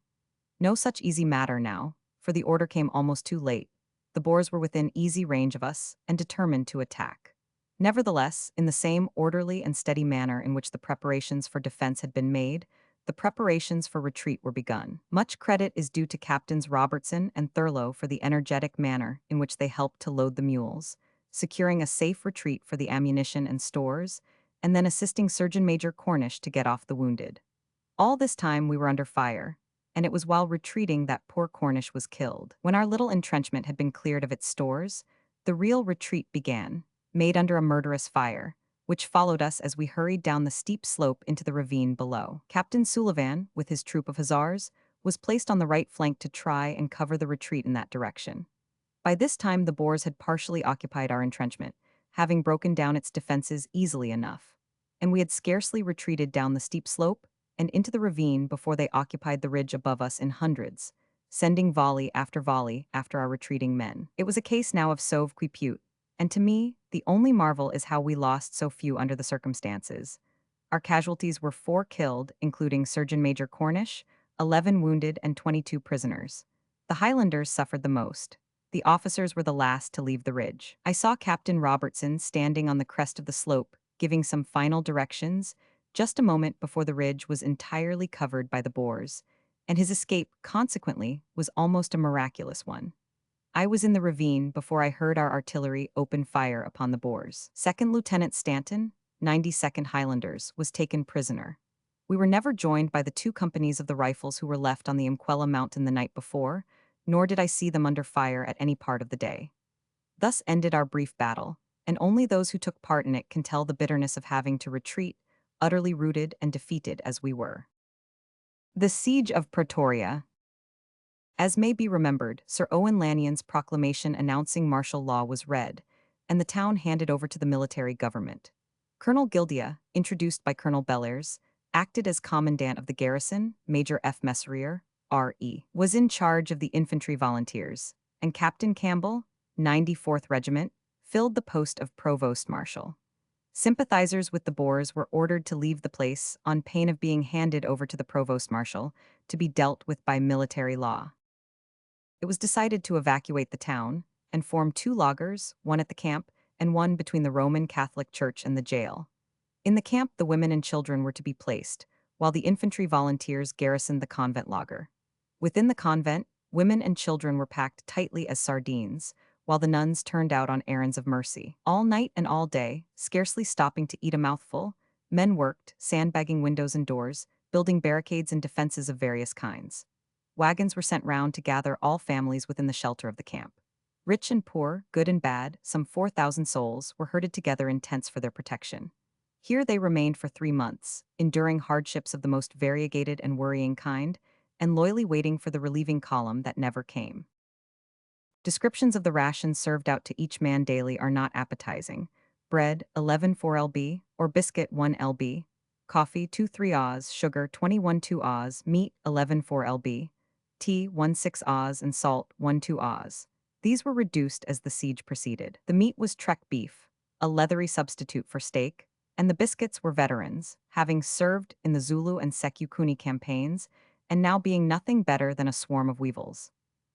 No such easy matter now, for the order came almost too late. The Boers were within easy range of us and determined to attack. Nevertheless, in the same orderly and steady manner in which the preparations for defense had been made, the preparations for retreat were begun. Much credit is due to Captains Robertson and Thurlow for the energetic manner in which they helped to load the mules, securing a safe retreat for the ammunition and stores, and then assisting Surgeon Major Cornish to get off the wounded. All this time we were under fire, and it was while retreating that poor Cornish was killed. When our little entrenchment had been cleared of its stores, the real retreat began, made under a murderous fire, which followed us as we hurried down the steep slope into the ravine below. Captain Sullivan, with his troop of hussars, was placed on the right flank to try and cover the retreat in that direction. By this time the Boers had partially occupied our entrenchment, having broken down its defenses easily enough, and we had scarcely retreated down the steep slope and into the ravine before they occupied the ridge above us in hundreds, sending volley after our retreating men. It was a case now of sauve qui pute, and to me, the only marvel is how we lost so few under the circumstances. Our casualties were 4 killed, including Surgeon Major Cornish, 11 wounded, and 22 prisoners. The Highlanders suffered the most. The officers were the last to leave the ridge. I saw Captain Robertson standing on the crest of the slope, giving some final directions, just a moment before the ridge was entirely covered by the Boers, and his escape, consequently, was almost a miraculous one. I was in the ravine before I heard our artillery open fire upon the Boers. Second Lieutenant Stanton, 92nd Highlanders, was taken prisoner. We were never joined by the 2 companies of the Rifles who were left on the Umquela Mountain the night before, nor did I see them under fire at any part of the day. Thus ended our brief battle, and only those who took part in it can tell the bitterness of having to retreat, utterly routed and defeated as we were. The Siege of Pretoria. As may be remembered, Sir Owen Lanyon's proclamation announcing martial law was read, and the town handed over to the military government. Colonel Gildia, introduced by Colonel Bellairs, acted as commandant of the garrison. Major F. Messerier, R.E., was in charge of the infantry volunteers, and Captain Campbell, 94th Regiment, filled the post of provost marshal. Sympathizers with the Boers were ordered to leave the place on pain of being handed over to the provost marshal to be dealt with by military law. It was decided to evacuate the town and form two lagers, one at the camp and one between the Roman Catholic Church and the jail. In the camp, the women and children were to be placed, while the infantry volunteers garrisoned the convent lager. Within the convent, women and children were packed tightly as sardines, while the nuns turned out on errands of mercy. All night and all day, scarcely stopping to eat a mouthful, men worked, sandbagging windows and doors, building barricades and defenses of various kinds. Wagons were sent round to gather all families within the shelter of the camp. Rich and poor, good and bad, some 4,000 souls were herded together in tents for their protection. Here they remained for 3 months, enduring hardships of the most variegated and worrying kind, and loyally waiting for the relieving column that never came. Descriptions of the rations served out to each man daily are not appetizing. Bread, 11 4 lb, or biscuit 1 lb, coffee 2 3 Oz, sugar 21 2 Oz, meat 11 4 lb, tea 1 6 Oz, and salt 1 2 Oz. These were reduced as the siege proceeded. The meat was trek beef, a leathery substitute for steak, and the biscuits were veterans, having served in the Zulu and Sekukuni campaigns, and now being nothing better than a swarm of weevils.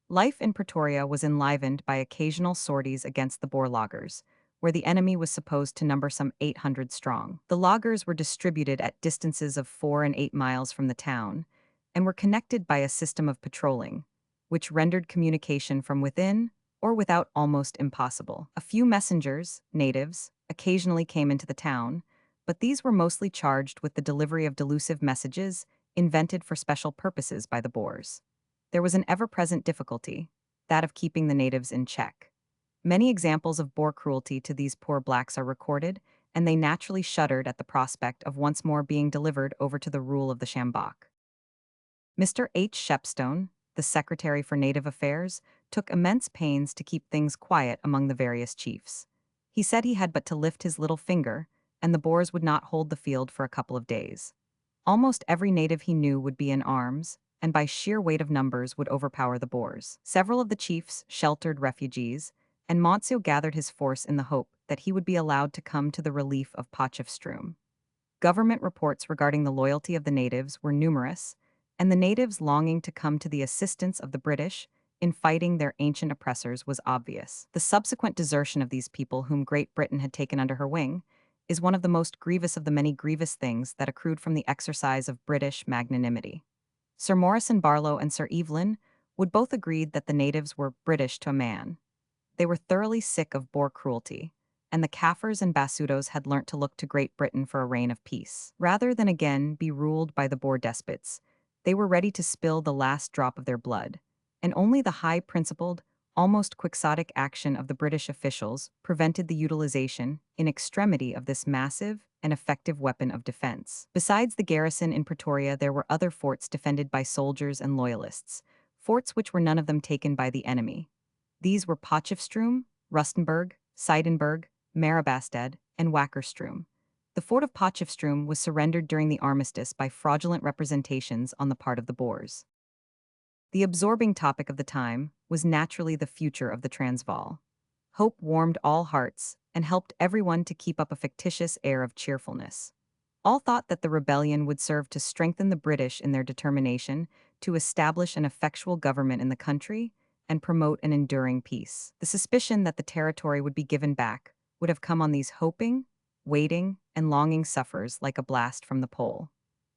Life in Pretoria was enlivened by occasional sorties against the Boer lagers, where the enemy was supposed to number some 800 strong. The lagers were distributed at distances of 4 and 8 miles from the town, and were connected by a system of patrolling, which rendered communication from within or without almost impossible. A few messengers, natives, occasionally came into the town, but these were mostly charged with the delivery of delusive messages invented for special purposes by the Boers. There was an ever-present difficulty, that of keeping the natives in check. Many examples of Boer cruelty to these poor blacks are recorded, and they naturally shuddered at the prospect of once more being delivered over to the rule of the Sjambok. Mr. H. Shepstone, the Secretary for Native Affairs, took immense pains to keep things quiet among the various chiefs. He said he had but to lift his little finger, and the Boers would not hold the field for a couple of days. Almost every native he knew would be in arms, and by sheer weight of numbers would overpower the Boers. Several of the chiefs sheltered refugees, and Monsieur gathered his force in the hope that he would be allowed to come to the relief of Potchefstroom. Government reports regarding the loyalty of the natives were numerous, and the natives longing to come to the assistance of the British in fighting their ancient oppressors was obvious. The subsequent desertion of these people whom Great Britain had taken under her wing is one of the most grievous of the many grievous things that accrued from the exercise of British magnanimity. Sir Morrison Barlow and Sir Evelyn would both agree that the natives were British to a man. They were thoroughly sick of Boer cruelty, and the Kaffirs and Basutos had learnt to look to Great Britain for a reign of peace. Rather than again be ruled by the Boer despots, they were ready to spill the last drop of their blood, and only the high-principled, almost quixotic action of the British officials prevented the utilization, in extremity, of this massive and effective weapon of defense. Besides the garrison in Pretoria, there were other forts defended by soldiers and loyalists, forts which were none of them taken by the enemy. These were Potchefstroom, Rustenburg, Seidenberg, Marabastad, and Wakkerstroom. The fort of Potchefstroom was surrendered during the armistice by fraudulent representations on the part of the Boers. The absorbing topic of the time was naturally the future of the Transvaal. Hope warmed all hearts and helped everyone to keep up a fictitious air of cheerfulness. All thought that the rebellion would serve to strengthen the British in their determination to establish an effectual government in the country and promote an enduring peace. The suspicion that the territory would be given back would have come on these hoping, waiting, and longing sufferers like a blast from the pole.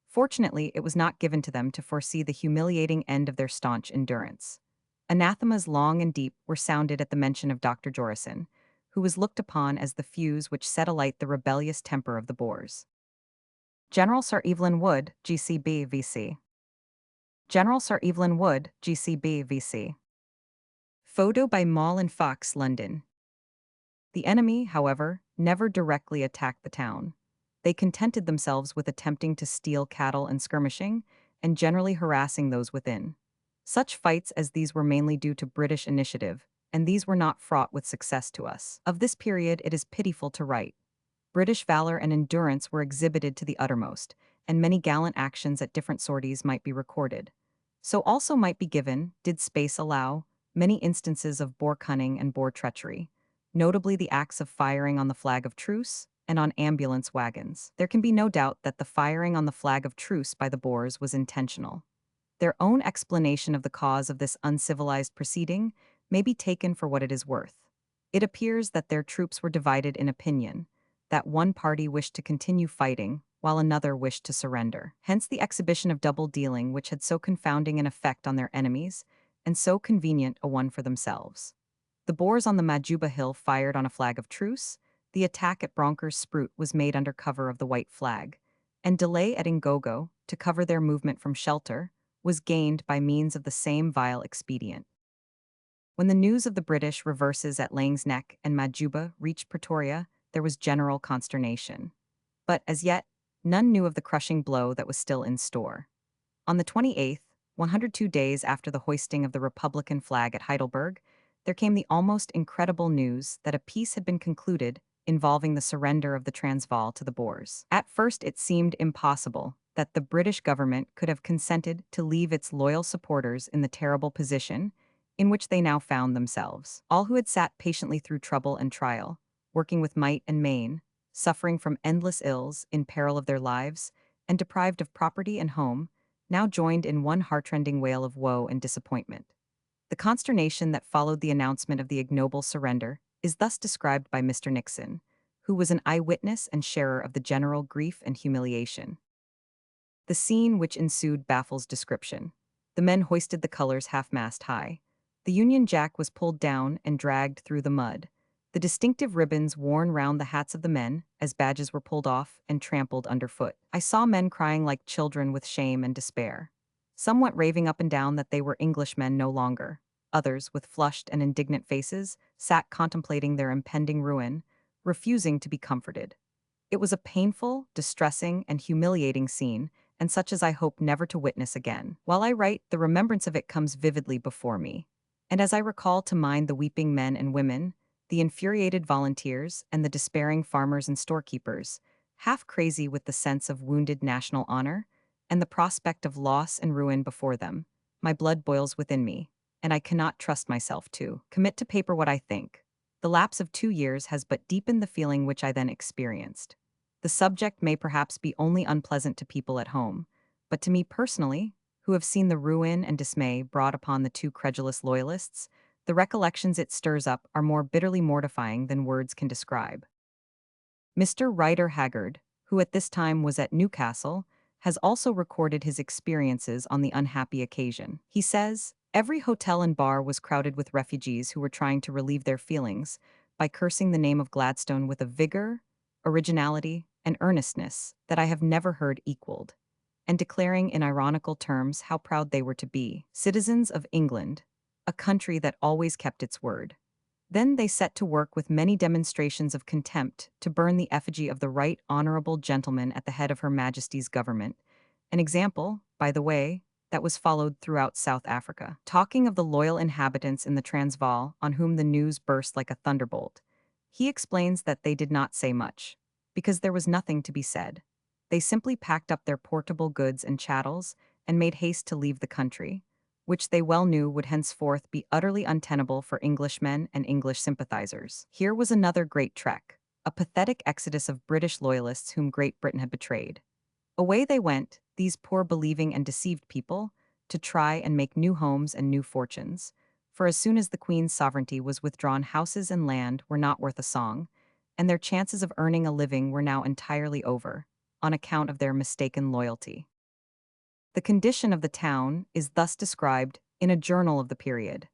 Fortunately, it was not given to them to foresee the humiliating end of their staunch endurance. Anathemas long and deep were sounded at the mention of Dr. Jorison, who was looked upon as the fuse which set alight the rebellious temper of the Boers. General Sir Evelyn Wood, GCB VC. General Sir Evelyn Wood, GCB VC. Photo by Mall and Fox, London. The enemy, however, never directly attacked the town. They contented themselves with attempting to steal cattle and skirmishing, and generally harassing those within. Such fights as these were mainly due to British initiative, and these were not fraught with success to us. Of this period, it is pitiful to write. British valor and endurance were exhibited to the uttermost, and many gallant actions at different sorties might be recorded. So also might be given, did space allow, many instances of Boer cunning and Boer treachery, notably the acts of firing on the flag of truce and on ambulance wagons. There can be no doubt that the firing on the flag of truce by the Boers was intentional. Their own explanation of the cause of this uncivilized proceeding may be taken for what it is worth. It appears that their troops were divided in opinion, that one party wished to continue fighting, while another wished to surrender. Hence the exhibition of double dealing which had so confounding an effect on their enemies, and so convenient a one for themselves. The Boers on the Majuba Hill fired on a flag of truce, the attack at Bronkers Spruit was made under cover of the white flag, and delay at Ngogo, to cover their movement from shelter, was gained by means of the same vile expedient. When the news of the British reverses at Laing's Neck and Majuba reached Pretoria, there was general consternation. But as yet, none knew of the crushing blow that was still in store. On the 28th, 102 days after the hoisting of the Republican flag at Heidelberg, there came the almost incredible news that a peace had been concluded involving the surrender of the Transvaal to the Boers. At first, it seemed impossible that the British government could have consented to leave its loyal supporters in the terrible position in which they now found themselves. All who had sat patiently through trouble and trial, working with might and main, suffering from endless ills in peril of their lives, and deprived of property and home, now joined in one heartrending wail of woe and disappointment. The consternation that followed the announcement of the ignoble surrender is thus described by Mr. Nixon, who was an eyewitness and sharer of the general grief and humiliation. The scene which ensued baffles description. The men hoisted the colors half-mast high. The Union Jack was pulled down and dragged through the mud. The distinctive ribbons worn round the hats of the men, as badges were pulled off and trampled underfoot. I saw men crying like children with shame and despair. Some went raving up and down that they were Englishmen no longer. Others, with flushed and indignant faces, sat contemplating their impending ruin, refusing to be comforted. It was a painful, distressing, and humiliating scene, and such as I hope never to witness again. While I write, the remembrance of it comes vividly before me. And as I recall to mind the weeping men and women, the infuriated volunteers, and the despairing farmers and storekeepers, half crazy with the sense of wounded national honor, and the prospect of loss and ruin before them, my blood boils within me, and I cannot trust myself to commit to paper what I think. The lapse of 2 years has but deepened the feeling which I then experienced. The subject may perhaps be only unpleasant to people at home, but to me personally, who have seen the ruin and dismay brought upon the two credulous loyalists, the recollections it stirs up are more bitterly mortifying than words can describe. Mr. Rider Haggard, who at this time was at Newcastle, has also recorded his experiences on the unhappy occasion. He says, "Every hotel and bar was crowded with refugees who were trying to relieve their feelings by cursing the name of Gladstone with a vigor, originality, and earnestness that I have never heard equaled, and declaring in ironical terms how proud they were to be citizens of England, a country that always kept its word." Then they set to work with many demonstrations of contempt to burn the effigy of the right honorable gentleman at the head of Her Majesty's government, an example, by the way, that was followed throughout South Africa. Talking of the loyal inhabitants in the Transvaal on whom the news burst like a thunderbolt, he explains that they did not say much, because there was nothing to be said. They simply packed up their portable goods and chattels and made haste to leave the country, which they well knew would henceforth be utterly untenable for Englishmen and English sympathizers. Here was another great trek, a pathetic exodus of British loyalists whom Great Britain had betrayed. Away they went, these poor believing and deceived people, to try and make new homes and new fortunes. For as soon as the Queen's sovereignty was withdrawn, houses and land were not worth a song, and their chances of earning a living were now entirely over, on account of their mistaken loyalty. The condition of the town is thus described in a journal of the period.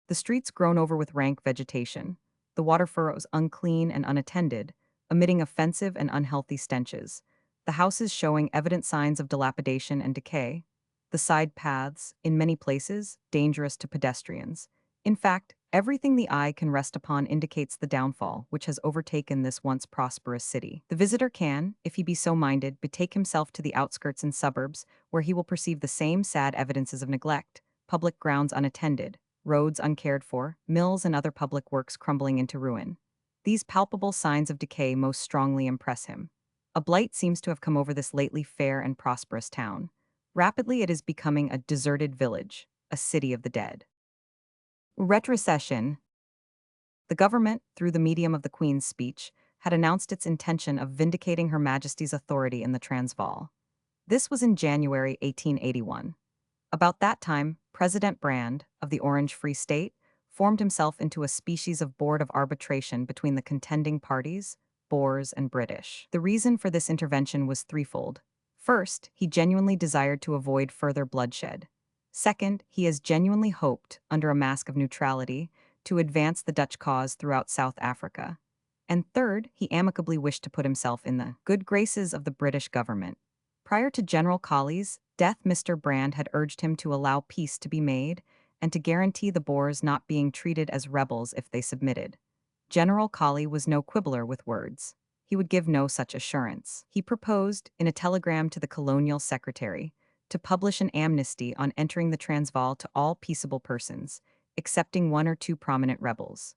The streets grown over with rank vegetation, the water furrows unclean and unattended, emitting offensive and unhealthy stenches, the houses showing evident signs of dilapidation and decay, the side paths, in many places, dangerous to pedestrians. In fact, everything the eye can rest upon indicates the downfall which has overtaken this once prosperous city. The visitor can, if he be so minded, betake himself to the outskirts and suburbs, where he will perceive the same sad evidences of neglect, public grounds unattended, roads uncared for, mills and other public works crumbling into ruin. These palpable signs of decay most strongly impress him. A blight seems to have come over this lately fair and prosperous town. Rapidly, it is becoming a deserted village, a city of the dead. Retrocession. The government, through the medium of the Queen's speech, had announced its intention of vindicating Her Majesty's authority in the Transvaal. This was in January 1881. About that time, President Brand, of the Orange Free State, formed himself into a species of board of arbitration between the contending parties, Boers and British. The reason for this intervention was threefold. First, he genuinely desired to avoid further bloodshed. Second, he has genuinely hoped, under a mask of neutrality, to advance the Dutch cause throughout South Africa. And third, he amicably wished to put himself in the good graces of the British government. Prior to General Colley's death, Mr. Brand had urged him to allow peace to be made and to guarantee the Boers not being treated as rebels if they submitted. General Colley was no quibbler with words. He would give no such assurance. He proposed, in a telegram to the colonial secretary, to publish an amnesty on entering the Transvaal to all peaceable persons, excepting one or two prominent rebels.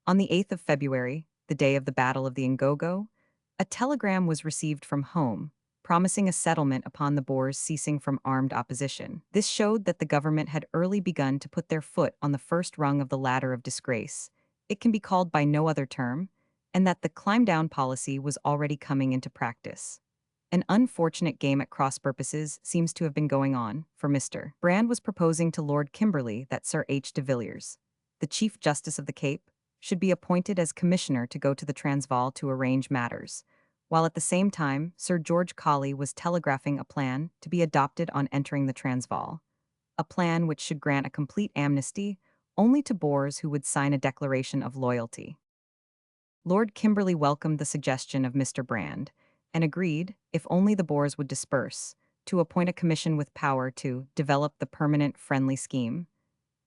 On the 8th of February, the day of the Battle of the Ngogo, a telegram was received from home, promising a settlement upon the Boers ceasing from armed opposition. This showed that the government had early begun to put their foot on the first rung of the ladder of disgrace. It can be called by no other term, and that the climb-down policy was already coming into practice. An unfortunate game at cross purposes seems to have been going on, for Mr. Brand was proposing to Lord Kimberley that Sir H. de Villiers, the Chief Justice of the Cape, should be appointed as commissioner to go to the Transvaal to arrange matters, while at the same time Sir George Colley was telegraphing a plan to be adopted on entering the Transvaal, a plan which should grant a complete amnesty only to Boers who would sign a declaration of loyalty. Lord Kimberley welcomed the suggestion of Mr. Brand, and agreed, if only the Boers would disperse, to appoint a commission with power to develop the permanent friendly scheme,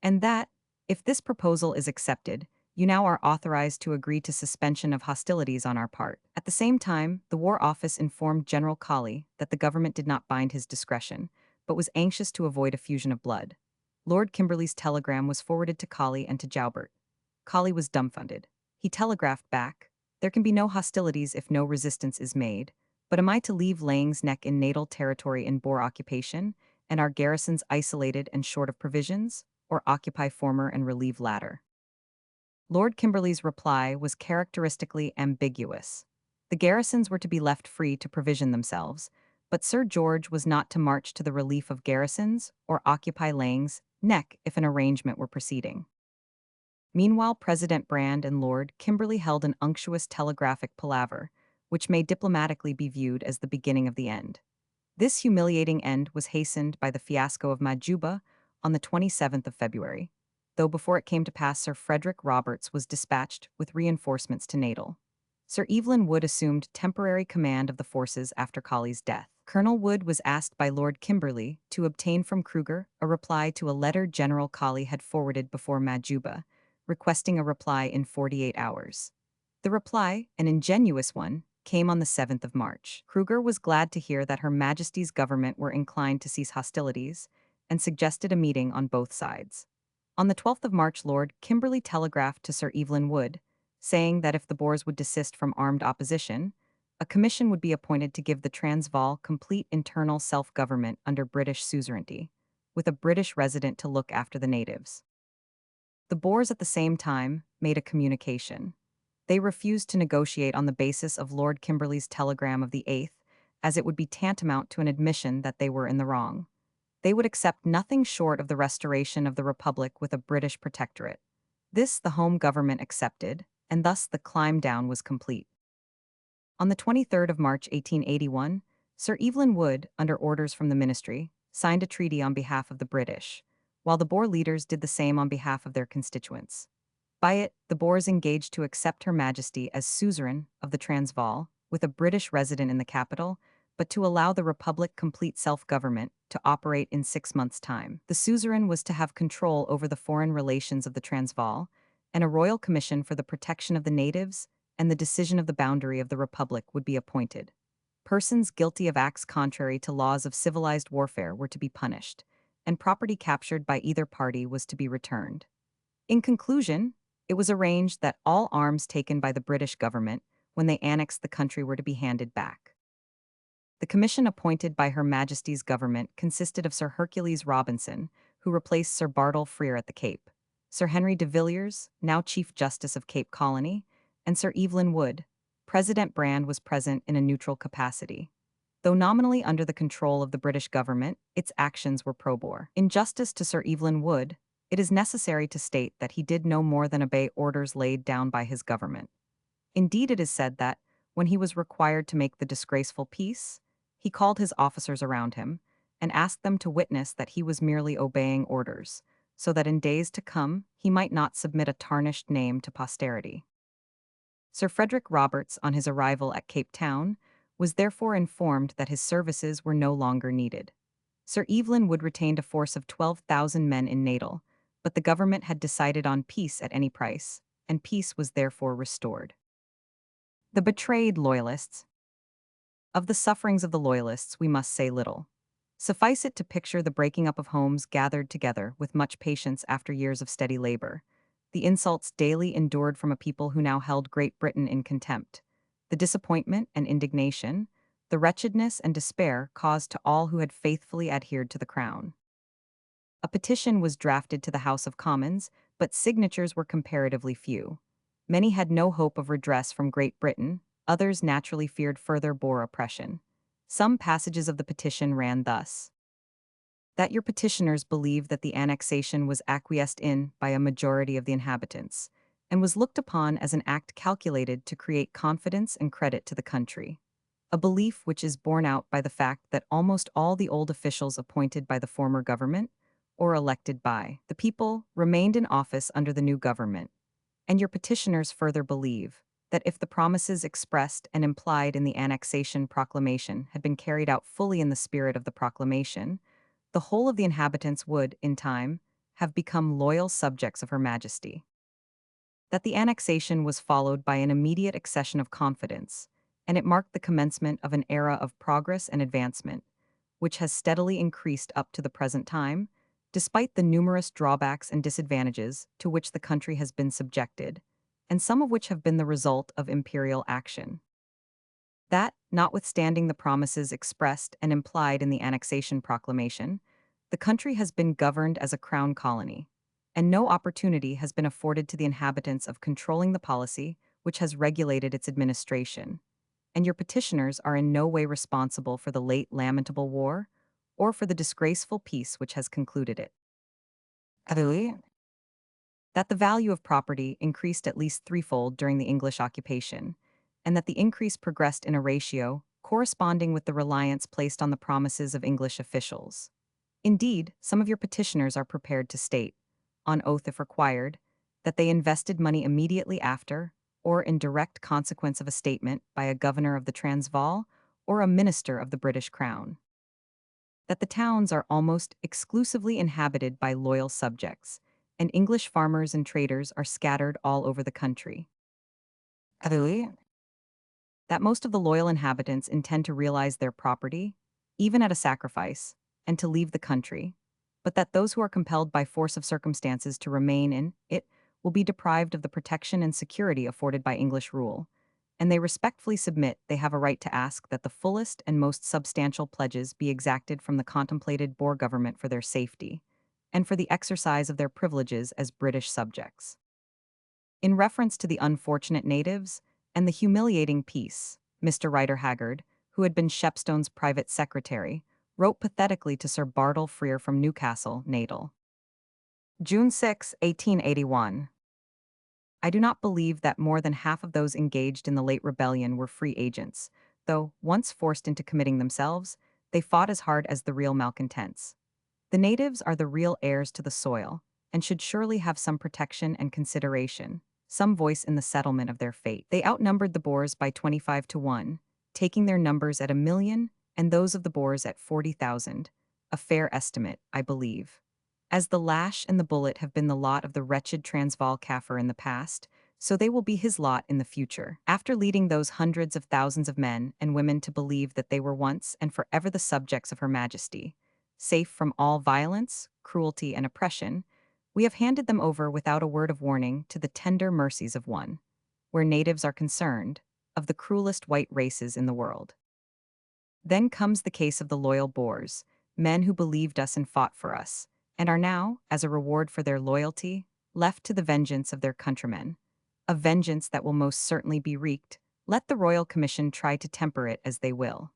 and that, if this proposal is accepted, you now are authorized to agree to suspension of hostilities on our part. At the same time, the War Office informed General Colley that the government did not bind his discretion, but was anxious to avoid effusion of blood. Lord Kimberley's telegram was forwarded to Colley and to Joubert. Colley was dumbfounded. He telegraphed back, "There can be no hostilities if no resistance is made, but am I to leave Laing's Neck in natal territory in Boer occupation, and our garrisons isolated and short of provisions, or occupy former and relieve latter?" Lord Kimberley's reply was characteristically ambiguous. The garrisons were to be left free to provision themselves, but Sir George was not to march to the relief of garrisons or occupy Laing's Neck if an arrangement were proceeding. Meanwhile, President Brand and Lord Kimberley held an unctuous telegraphic palaver, which may diplomatically be viewed as the beginning of the end. This humiliating end was hastened by the fiasco of Majuba on the 27th of February, though before it came to pass Sir Frederick Roberts was dispatched with reinforcements to Natal. Sir Evelyn Wood assumed temporary command of the forces after Colley's death. Colonel Wood was asked by Lord Kimberley to obtain from Kruger a reply to a letter General Colley had forwarded before Majuba, requesting a reply in 48 hours. The reply, an ingenuous one, came on the 7th of March. Kruger was glad to hear that Her Majesty's government were inclined to cease hostilities and suggested a meeting on both sides. On the 12th of March, Lord Kimberley telegraphed to Sir Evelyn Wood, saying that if the Boers would desist from armed opposition, a commission would be appointed to give the Transvaal complete internal self-government under British suzerainty, with a British resident to look after the natives. The Boers at the same time made a communication. They refused to negotiate on the basis of Lord Kimberley's telegram of the 8th, as it would be tantamount to an admission that they were in the wrong. They would accept nothing short of the restoration of the Republic with a British protectorate. This the Home Government accepted, and thus the climb down was complete. On the 23rd of March 1881, Sir Evelyn Wood, under orders from the Ministry, signed a treaty on behalf of the British, while the Boer leaders did the same on behalf of their constituents. By it, the Boers engaged to accept Her Majesty as suzerain of the Transvaal, with a British resident in the capital, but to allow the Republic complete self-government to operate in 6 months' time. The suzerain was to have control over the foreign relations of the Transvaal, and a royal commission for the protection of the natives and the decision of the boundary of the Republic would be appointed. Persons guilty of acts contrary to laws of civilized warfare were to be punished, and property captured by either party was to be returned. In conclusion, it was arranged that all arms taken by the British government when they annexed the country were to be handed back. The commission appointed by Her Majesty's government consisted of Sir Hercules Robinson, who replaced Sir Bartle Frere at the Cape, Sir Henry de Villiers, now Chief Justice of Cape Colony, and Sir Evelyn Wood. President Brand was present in a neutral capacity. Though nominally under the control of the British government, its actions were pro-Boer. In justice to Sir Evelyn Wood, it is necessary to state that he did no more than obey orders laid down by his government. Indeed, it is said that, when he was required to make the disgraceful peace, he called his officers around him and asked them to witness that he was merely obeying orders, so that in days to come he might not submit a tarnished name to posterity. Sir Frederick Roberts, on his arrival at Cape Town, was therefore informed that his services were no longer needed. Sir Evelyn Wood retained a force of 12,000 men in Natal, but the government had decided on peace at any price, and peace was therefore restored. The betrayed loyalists. Of the sufferings of the loyalists we must say little. Suffice it to picture the breaking up of homes gathered together with much patience after years of steady labor, the insults daily endured from a people who now held Great Britain in contempt, the disappointment and indignation, the wretchedness and despair caused to all who had faithfully adhered to the crown. A petition was drafted to the House of Commons, but signatures were comparatively few. Many had no hope of redress from Great Britain, others naturally feared further Boer oppression. Some passages of the petition ran thus: that your petitioners believe that the annexation was acquiesced in by a majority of the inhabitants, and was looked upon as an act calculated to create confidence and credit to the country. A belief which is borne out by the fact that almost all the old officials appointed by the former government, or elected by the people, remained in office under the new government. And your petitioners further believe that if the promises expressed and implied in the annexation proclamation had been carried out fully in the spirit of the proclamation, the whole of the inhabitants would, in time, have become loyal subjects of Her Majesty. That the annexation was followed by an immediate accession of confidence, and it marked the commencement of an era of progress and advancement, which has steadily increased up to the present time, despite the numerous drawbacks and disadvantages to which the country has been subjected, and some of which have been the result of imperial action. That, notwithstanding the promises expressed and implied in the annexation proclamation, the country has been governed as a crown colony, and no opportunity has been afforded to the inhabitants of controlling the policy which has regulated its administration, and your petitioners are in no way responsible for the late lamentable war, or for the disgraceful peace which has concluded it. That the value of property increased at least threefold during the English occupation, and that the increase progressed in a ratio corresponding with the reliance placed on the promises of English officials. Indeed, some of your petitioners are prepared to state, on oath if required, that they invested money immediately after, or in direct consequence of a statement by a governor of the Transvaal or a minister of the British Crown. That the towns are almost exclusively inhabited by loyal subjects, and English farmers and traders are scattered all over the country. That most of the loyal inhabitants intend to realize their property, even at a sacrifice, and to leave the country, but that those who are compelled by force of circumstances to remain in it will be deprived of the protection and security afforded by English rule, and they respectfully submit they have a right to ask that the fullest and most substantial pledges be exacted from the contemplated Boer government for their safety, and for the exercise of their privileges as British subjects. In reference to the unfortunate natives and the humiliating peace, Mr. Rider Haggard, who had been Shepstone's private secretary, wrote pathetically to Sir Bartle Frere from Newcastle, Natal. June 6, 1881. I do not believe that more than half of those engaged in the late rebellion were free agents, though, once forced into committing themselves, they fought as hard as the real malcontents. The natives are the real heirs to the soil, and should surely have some protection and consideration, some voice in the settlement of their fate. They outnumbered the Boers by 25 to 1, taking their numbers at 1,000,000 and those of the Boers at 40,000, a fair estimate, I believe. As the lash and the bullet have been the lot of the wretched Transvaal Kaffir in the past, so they will be his lot in the future. After leading those hundreds of thousands of men and women to believe that they were once and forever the subjects of Her Majesty, safe from all violence, cruelty, and oppression, We have handed them over without a word of warning to the tender mercies of one, where natives are concerned, of the cruelest white races in the world. Then comes the case of the loyal Boers, men who believed us and fought for us, and are now, as a reward for their loyalty, left to the vengeance of their countrymen. A vengeance that will most certainly be wreaked, let the Royal Commission try to temper it as they will.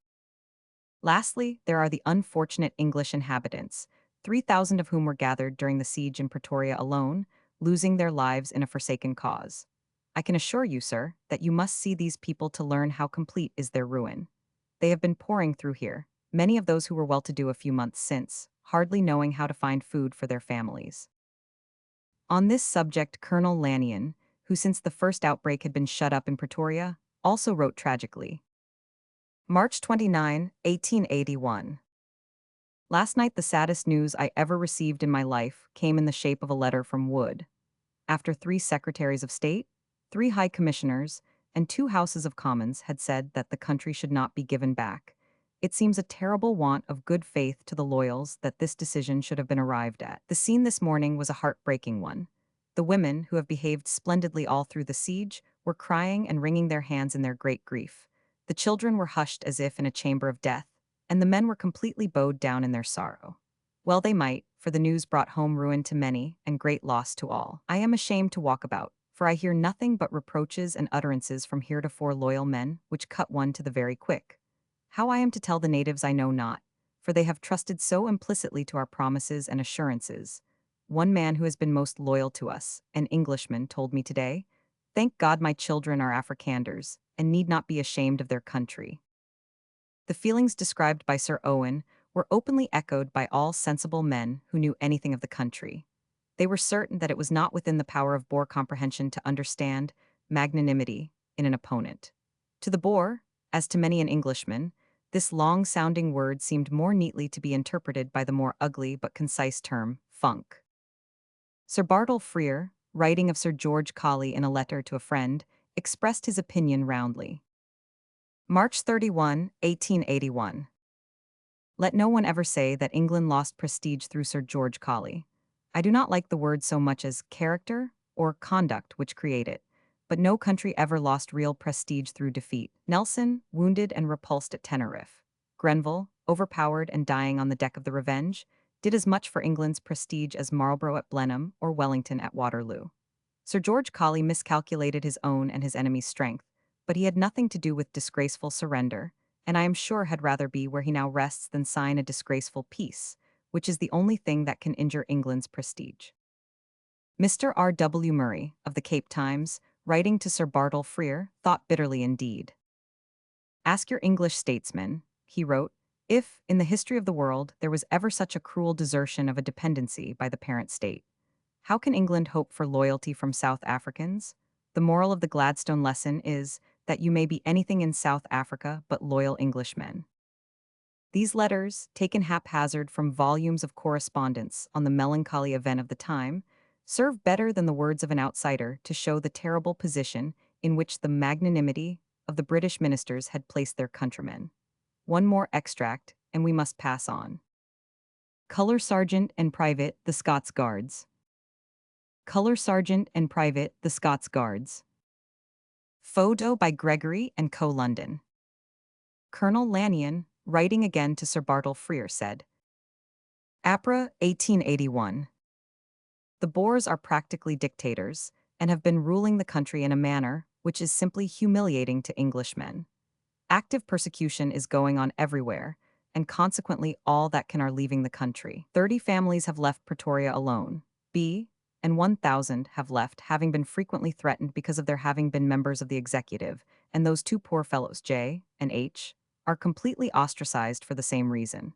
Lastly, there are the unfortunate English inhabitants, 3,000 of whom were gathered during the siege in Pretoria alone, losing their lives in a forsaken cause. I can assure you, sir, that you must see these people to learn how complete is their ruin. They have been pouring through here, many of those who were well-to-do a few months since, hardly knowing how to find food for their families. On this subject, Colonel Lanyon, who since the first outbreak had been shut up in Pretoria, also wrote tragically. March 29, 1881. Last night the saddest news I ever received in my life came in the shape of a letter from Wood. After 3 secretaries of state, 3 high commissioners, and 2 houses of commons had said that the country should not be given back, it seems a terrible want of good faith to the loyals that this decision should have been arrived at. The scene this morning was a heartbreaking one. The women, who have behaved splendidly all through the siege, were crying and wringing their hands in their great grief. The children were hushed as if in a chamber of death, and the men were completely bowed down in their sorrow. Well they might, for the news brought home ruin to many and great loss to all. I am ashamed to walk about, for I hear nothing but reproaches and utterances from heretofore loyal men, which cut one to the very quick. How I am to tell the natives I know not, for they have trusted so implicitly to our promises and assurances. One man who has been most loyal to us, an Englishman, told me today, "Thank God my children are Afrikanders, and need not be ashamed of their country." The feelings described by Sir Owen were openly echoed by all sensible men who knew anything of the country. They were certain that it was not within the power of Boer comprehension to understand magnanimity in an opponent. To the Boer, as to many an Englishman, this long-sounding word seemed more neatly to be interpreted by the more ugly but concise term, funk. Sir Bartle Frere, writing of Sir George Colley in a letter to a friend, expressed his opinion roundly. March 31, 1881. Let no one ever say that England lost prestige through Sir George Colley. I do not like the word so much as character or conduct which create it, but no country ever lost real prestige through defeat. Nelson, wounded and repulsed at Teneriffe. Grenville, overpowered and dying on the deck of the Revenge, did as much for England's prestige as Marlborough at Blenheim or Wellington at Waterloo. Sir George Colley miscalculated his own and his enemy's strength, but he had nothing to do with disgraceful surrender, and I am sure had rather be where he now rests than sign a disgraceful peace, which is the only thing that can injure England's prestige. Mr. R. W. Murray, of the Cape Times, writing to Sir Bartle Frere, thought bitterly indeed. Ask your English statesmen, he wrote, if, in the history of the world, there was ever such a cruel desertion of a dependency by the parent state. How can England hope for loyalty from South Africans? The moral of the Gladstone lesson is that you may be anything in South Africa but loyal Englishmen. These letters, taken haphazard from volumes of correspondence on the melancholy event of the time, serve better than the words of an outsider to show the terrible position in which the magnanimity of the British ministers had placed their countrymen. One more extract, and we must pass on. Colour Sergeant and Private, the Scots Guards. Colour Sergeant and Private, the Scots Guards. Photo by Gregory and Co. London. Colonel Lanyon, writing again to Sir Bartle Frere, said, April 1881. The Boers are practically dictators, and have been ruling the country in a manner which is simply humiliating to Englishmen. Active persecution is going on everywhere, and consequently all that can are leaving the country. 30 families have left Pretoria alone. And 1,000 have left, having been frequently threatened because of their having been members of the executive, and those 2 poor fellows, J and H, are completely ostracized for the same reason.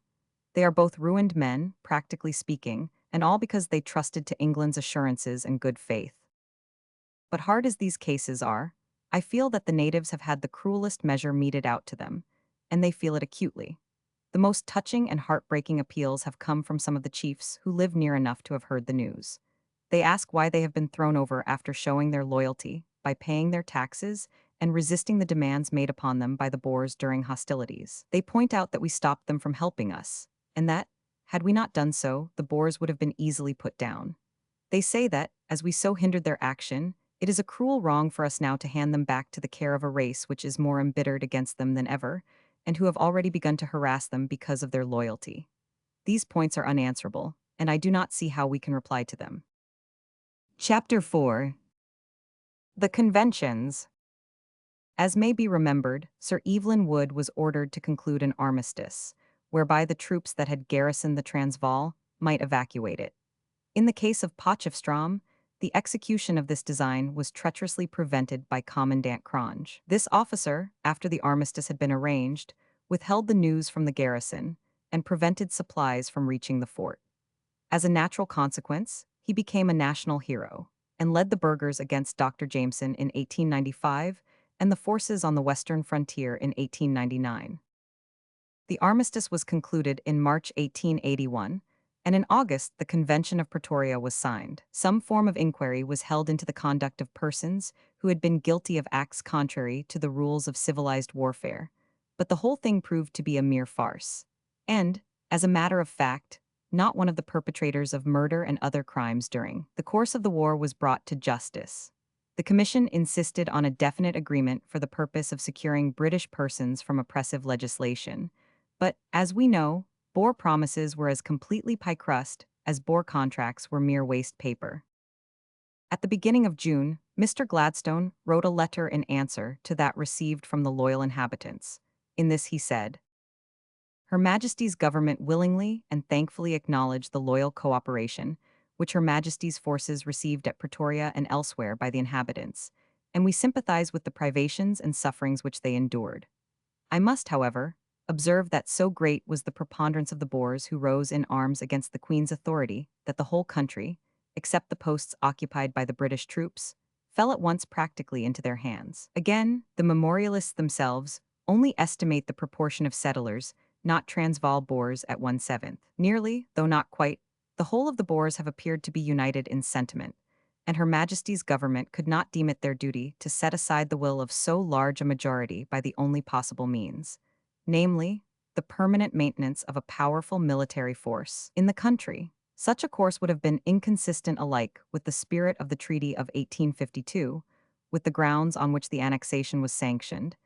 They are both ruined men, practically speaking, and all because they trusted to England's assurances and good faith. But hard as these cases are, I feel that the natives have had the cruelest measure meted out to them, and they feel it acutely. The most touching and heartbreaking appeals have come from some of the chiefs who live near enough to have heard the news. They ask why they have been thrown over after showing their loyalty by paying their taxes and resisting the demands made upon them by the Boers during hostilities. They point out that we stopped them from helping us, and that, had we not done so, the Boers would have been easily put down. They say that, as we so hindered their action, it is a cruel wrong for us now to hand them back to the care of a race which is more embittered against them than ever, and who have already begun to harass them because of their loyalty. These points are unanswerable, and I do not see how we can reply to them. Chapter 4. The Conventions. As may be remembered, Sir Evelyn Wood was ordered to conclude an armistice, whereby the troops that had garrisoned the Transvaal might evacuate it. In the case of Potchefstroom, the execution of this design was treacherously prevented by Commandant Cronje. This officer, after the armistice had been arranged, withheld the news from the garrison and prevented supplies from reaching the fort. As a natural consequence, he became a national hero and led the burghers against Dr. Jameson in 1895 and the forces on the western frontier in 1899. The armistice was concluded in March 1881, and in August the Convention of Pretoria was signed. Some form of inquiry was held into the conduct of persons who had been guilty of acts contrary to the rules of civilized warfare, but the whole thing proved to be a mere farce. And, as a matter of fact, not one of the perpetrators of murder and other crimes during the course of the war was brought to justice. The Commission insisted on a definite agreement for the purpose of securing British persons from oppressive legislation. But, as we know, Boer promises were as completely pie crust as Boer contracts were mere waste paper. At the beginning of June, Mr. Gladstone wrote a letter in answer to that received from the loyal inhabitants. In this he said, Her Majesty's government willingly and thankfully acknowledge the loyal cooperation which Her Majesty's forces received at Pretoria and elsewhere by the inhabitants, and we sympathize with the privations and sufferings which they endured. I must, however, observe that so great was the preponderance of the Boers who rose in arms against the Queen's authority that the whole country, except the posts occupied by the British troops, fell at once practically into their hands. Again, the memorialists themselves only estimate the proportion of settlers, not Transvaal Boers, at 1/7. Nearly, though not quite, the whole of the Boers have appeared to be united in sentiment, and Her Majesty's government could not deem it their duty to set aside the will of so large a majority by the only possible means, namely, the permanent maintenance of a powerful military force in the country. Such a course would have been inconsistent alike with the spirit of the Treaty of 1852, with the grounds on which the annexation was sanctioned,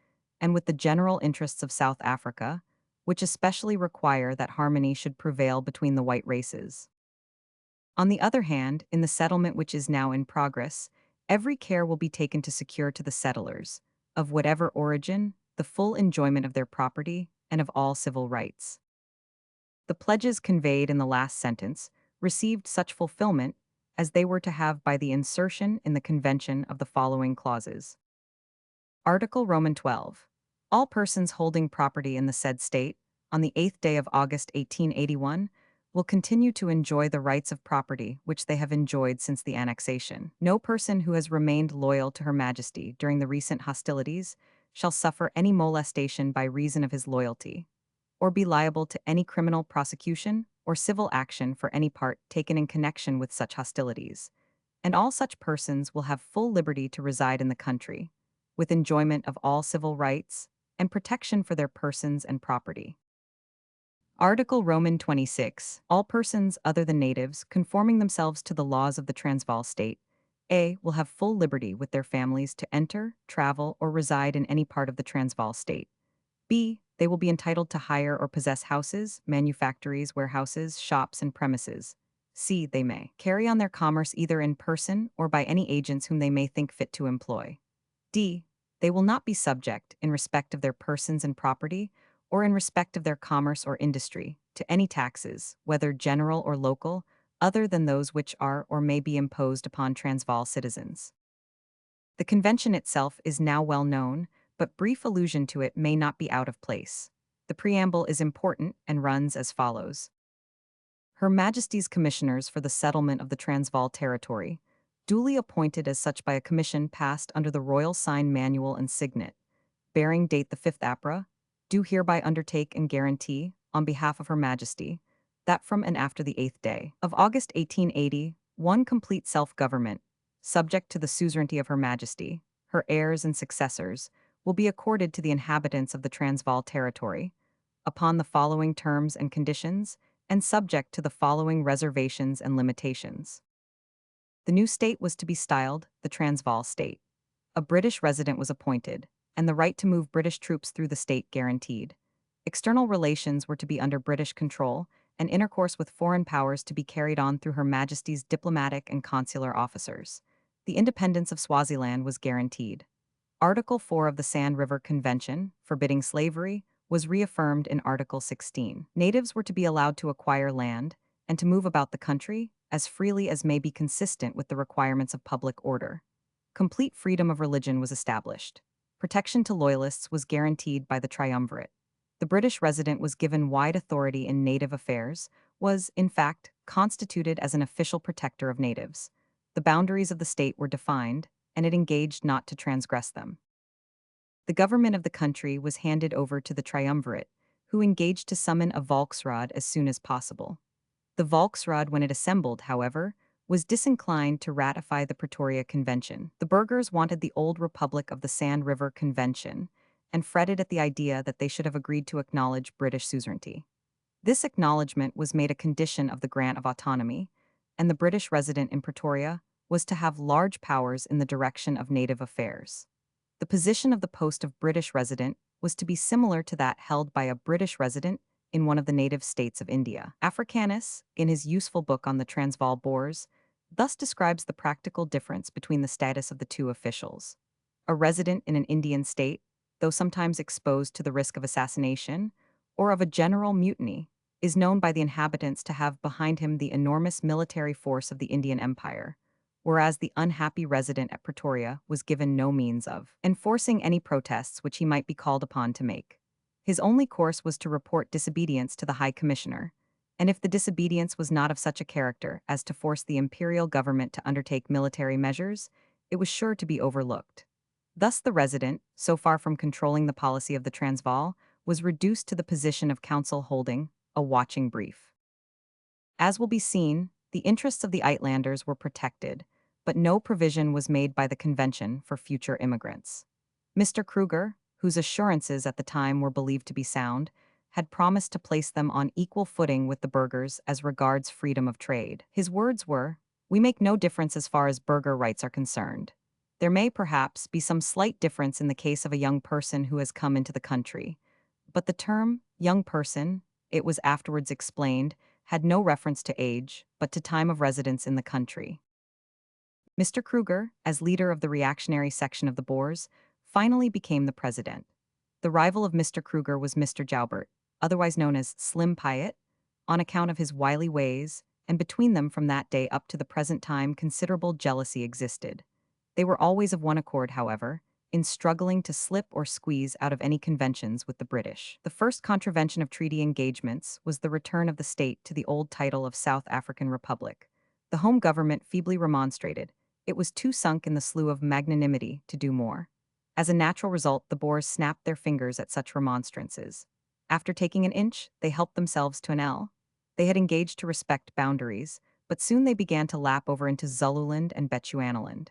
and with the general interests of South Africa, which especially require that harmony should prevail between the white races. On the other hand, in the settlement which is now in progress, every care will be taken to secure to the settlers, of whatever origin, the full enjoyment of their property and of all civil rights. The pledges conveyed in the last sentence received such fulfillment as they were to have by the insertion in the Convention of the following clauses. Article Roman 12. All persons holding property in the said state, on the 8th day of August 1881, will continue to enjoy the rights of property which they have enjoyed since the annexation. No person who has remained loyal to Her Majesty during the recent hostilities shall suffer any molestation by reason of his loyalty, or be liable to any criminal prosecution or civil action for any part taken in connection with such hostilities, and all such persons will have full liberty to reside in the country, with enjoyment of all civil rights and protection for their persons and property. Article Roman 26. All persons other than natives conforming themselves to the laws of the Transvaal state, A, will have full liberty with their families to enter, travel, or reside in any part of the Transvaal state. B, they will be entitled to hire or possess houses, manufactories, warehouses, shops, and premises. C, they may carry on their commerce either in person or by any agents whom they may think fit to employ. D, they will not be subject, in respect of their persons and property, or in respect of their commerce or industry, to any taxes, whether general or local, other than those which are or may be imposed upon Transvaal citizens. The Convention itself is now well known, but brief allusion to it may not be out of place. The preamble is important and runs as follows. Her Majesty's Commissioners for the Settlement of the Transvaal Territory, duly appointed as such by a commission passed under the Royal Sign Manual and Signet, bearing date the 5th Apra, do hereby undertake and guarantee, on behalf of Her Majesty, that from and after the 8th day of August 1880, one complete self-government, subject to the suzerainty of Her Majesty, her heirs and successors, will be accorded to the inhabitants of the Transvaal territory, upon the following terms and conditions, and subject to the following reservations and limitations. The new state was to be styled the Transvaal state. A British resident was appointed, and the right to move British troops through the state guaranteed. External relations were to be under British control, and intercourse with foreign powers to be carried on through Her Majesty's diplomatic and consular officers. The independence of Swaziland was guaranteed. Article 4 of the Sand River Convention, forbidding slavery, was reaffirmed in Article 16. Natives were to be allowed to acquire land and to move about the country as freely as may be consistent with the requirements of public order. Complete freedom of religion was established. Protection to loyalists was guaranteed by the triumvirate. The British resident was given wide authority in native affairs, was, in fact, constituted as an official protector of natives. The boundaries of the state were defined, and it engaged not to transgress them. The government of the country was handed over to the triumvirate, who engaged to summon a Volksraad as soon as possible. The Volksraad, when it assembled, however, was disinclined to ratify the Pretoria Convention. The burghers wanted the old Republic of the Sand River Convention and fretted at the idea that they should have agreed to acknowledge British suzerainty. This acknowledgement was made a condition of the grant of autonomy, and the British resident in Pretoria was to have large powers in the direction of native affairs. The position of the post of British resident was to be similar to that held by a British resident in one of the native states of India. Africanus, in his useful book on the Transvaal Boers, thus describes the practical difference between the status of the two officials. A resident in an Indian state, though sometimes exposed to the risk of assassination or of a general mutiny, is known by the inhabitants to have behind him the enormous military force of the Indian Empire, whereas the unhappy resident at Pretoria was given no means of enforcing any protests which he might be called upon to make. His only course was to report disobedience to the High Commissioner, and if the disobedience was not of such a character as to force the imperial government to undertake military measures, it was sure to be overlooked. Thus the resident, so far from controlling the policy of the Transvaal, was reduced to the position of council holding a watching brief. As will be seen, the interests of the Uitlanders were protected, but no provision was made by the convention for future immigrants. Mr. Kruger, whose assurances at the time were believed to be sound, had promised to place them on equal footing with the burghers as regards freedom of trade. His words were, "We make no difference as far as burgher rights are concerned. There may, perhaps, be some slight difference in the case of a young person who has come into the country, but the term young person, it was afterwards explained, had no reference to age, but to time of residence in the country." Mr. Kruger, as leader of the reactionary section of the Boers, finally became the president. The rival of Mr. Kruger was Mr. Joubert, otherwise known as Slim Piet, on account of his wily ways, and between them from that day up to the present time considerable jealousy existed. They were always of one accord, however, in struggling to slip or squeeze out of any conventions with the British. The first contravention of treaty engagements was the return of the state to the old title of South African Republic. The home government feebly remonstrated. It was too sunk in the slough of magnanimity to do more. As a natural result, the Boers snapped their fingers at such remonstrances. After taking an inch, they helped themselves to an ell. They had engaged to respect boundaries, but soon they began to lap over into Zululand and Bechuanaland.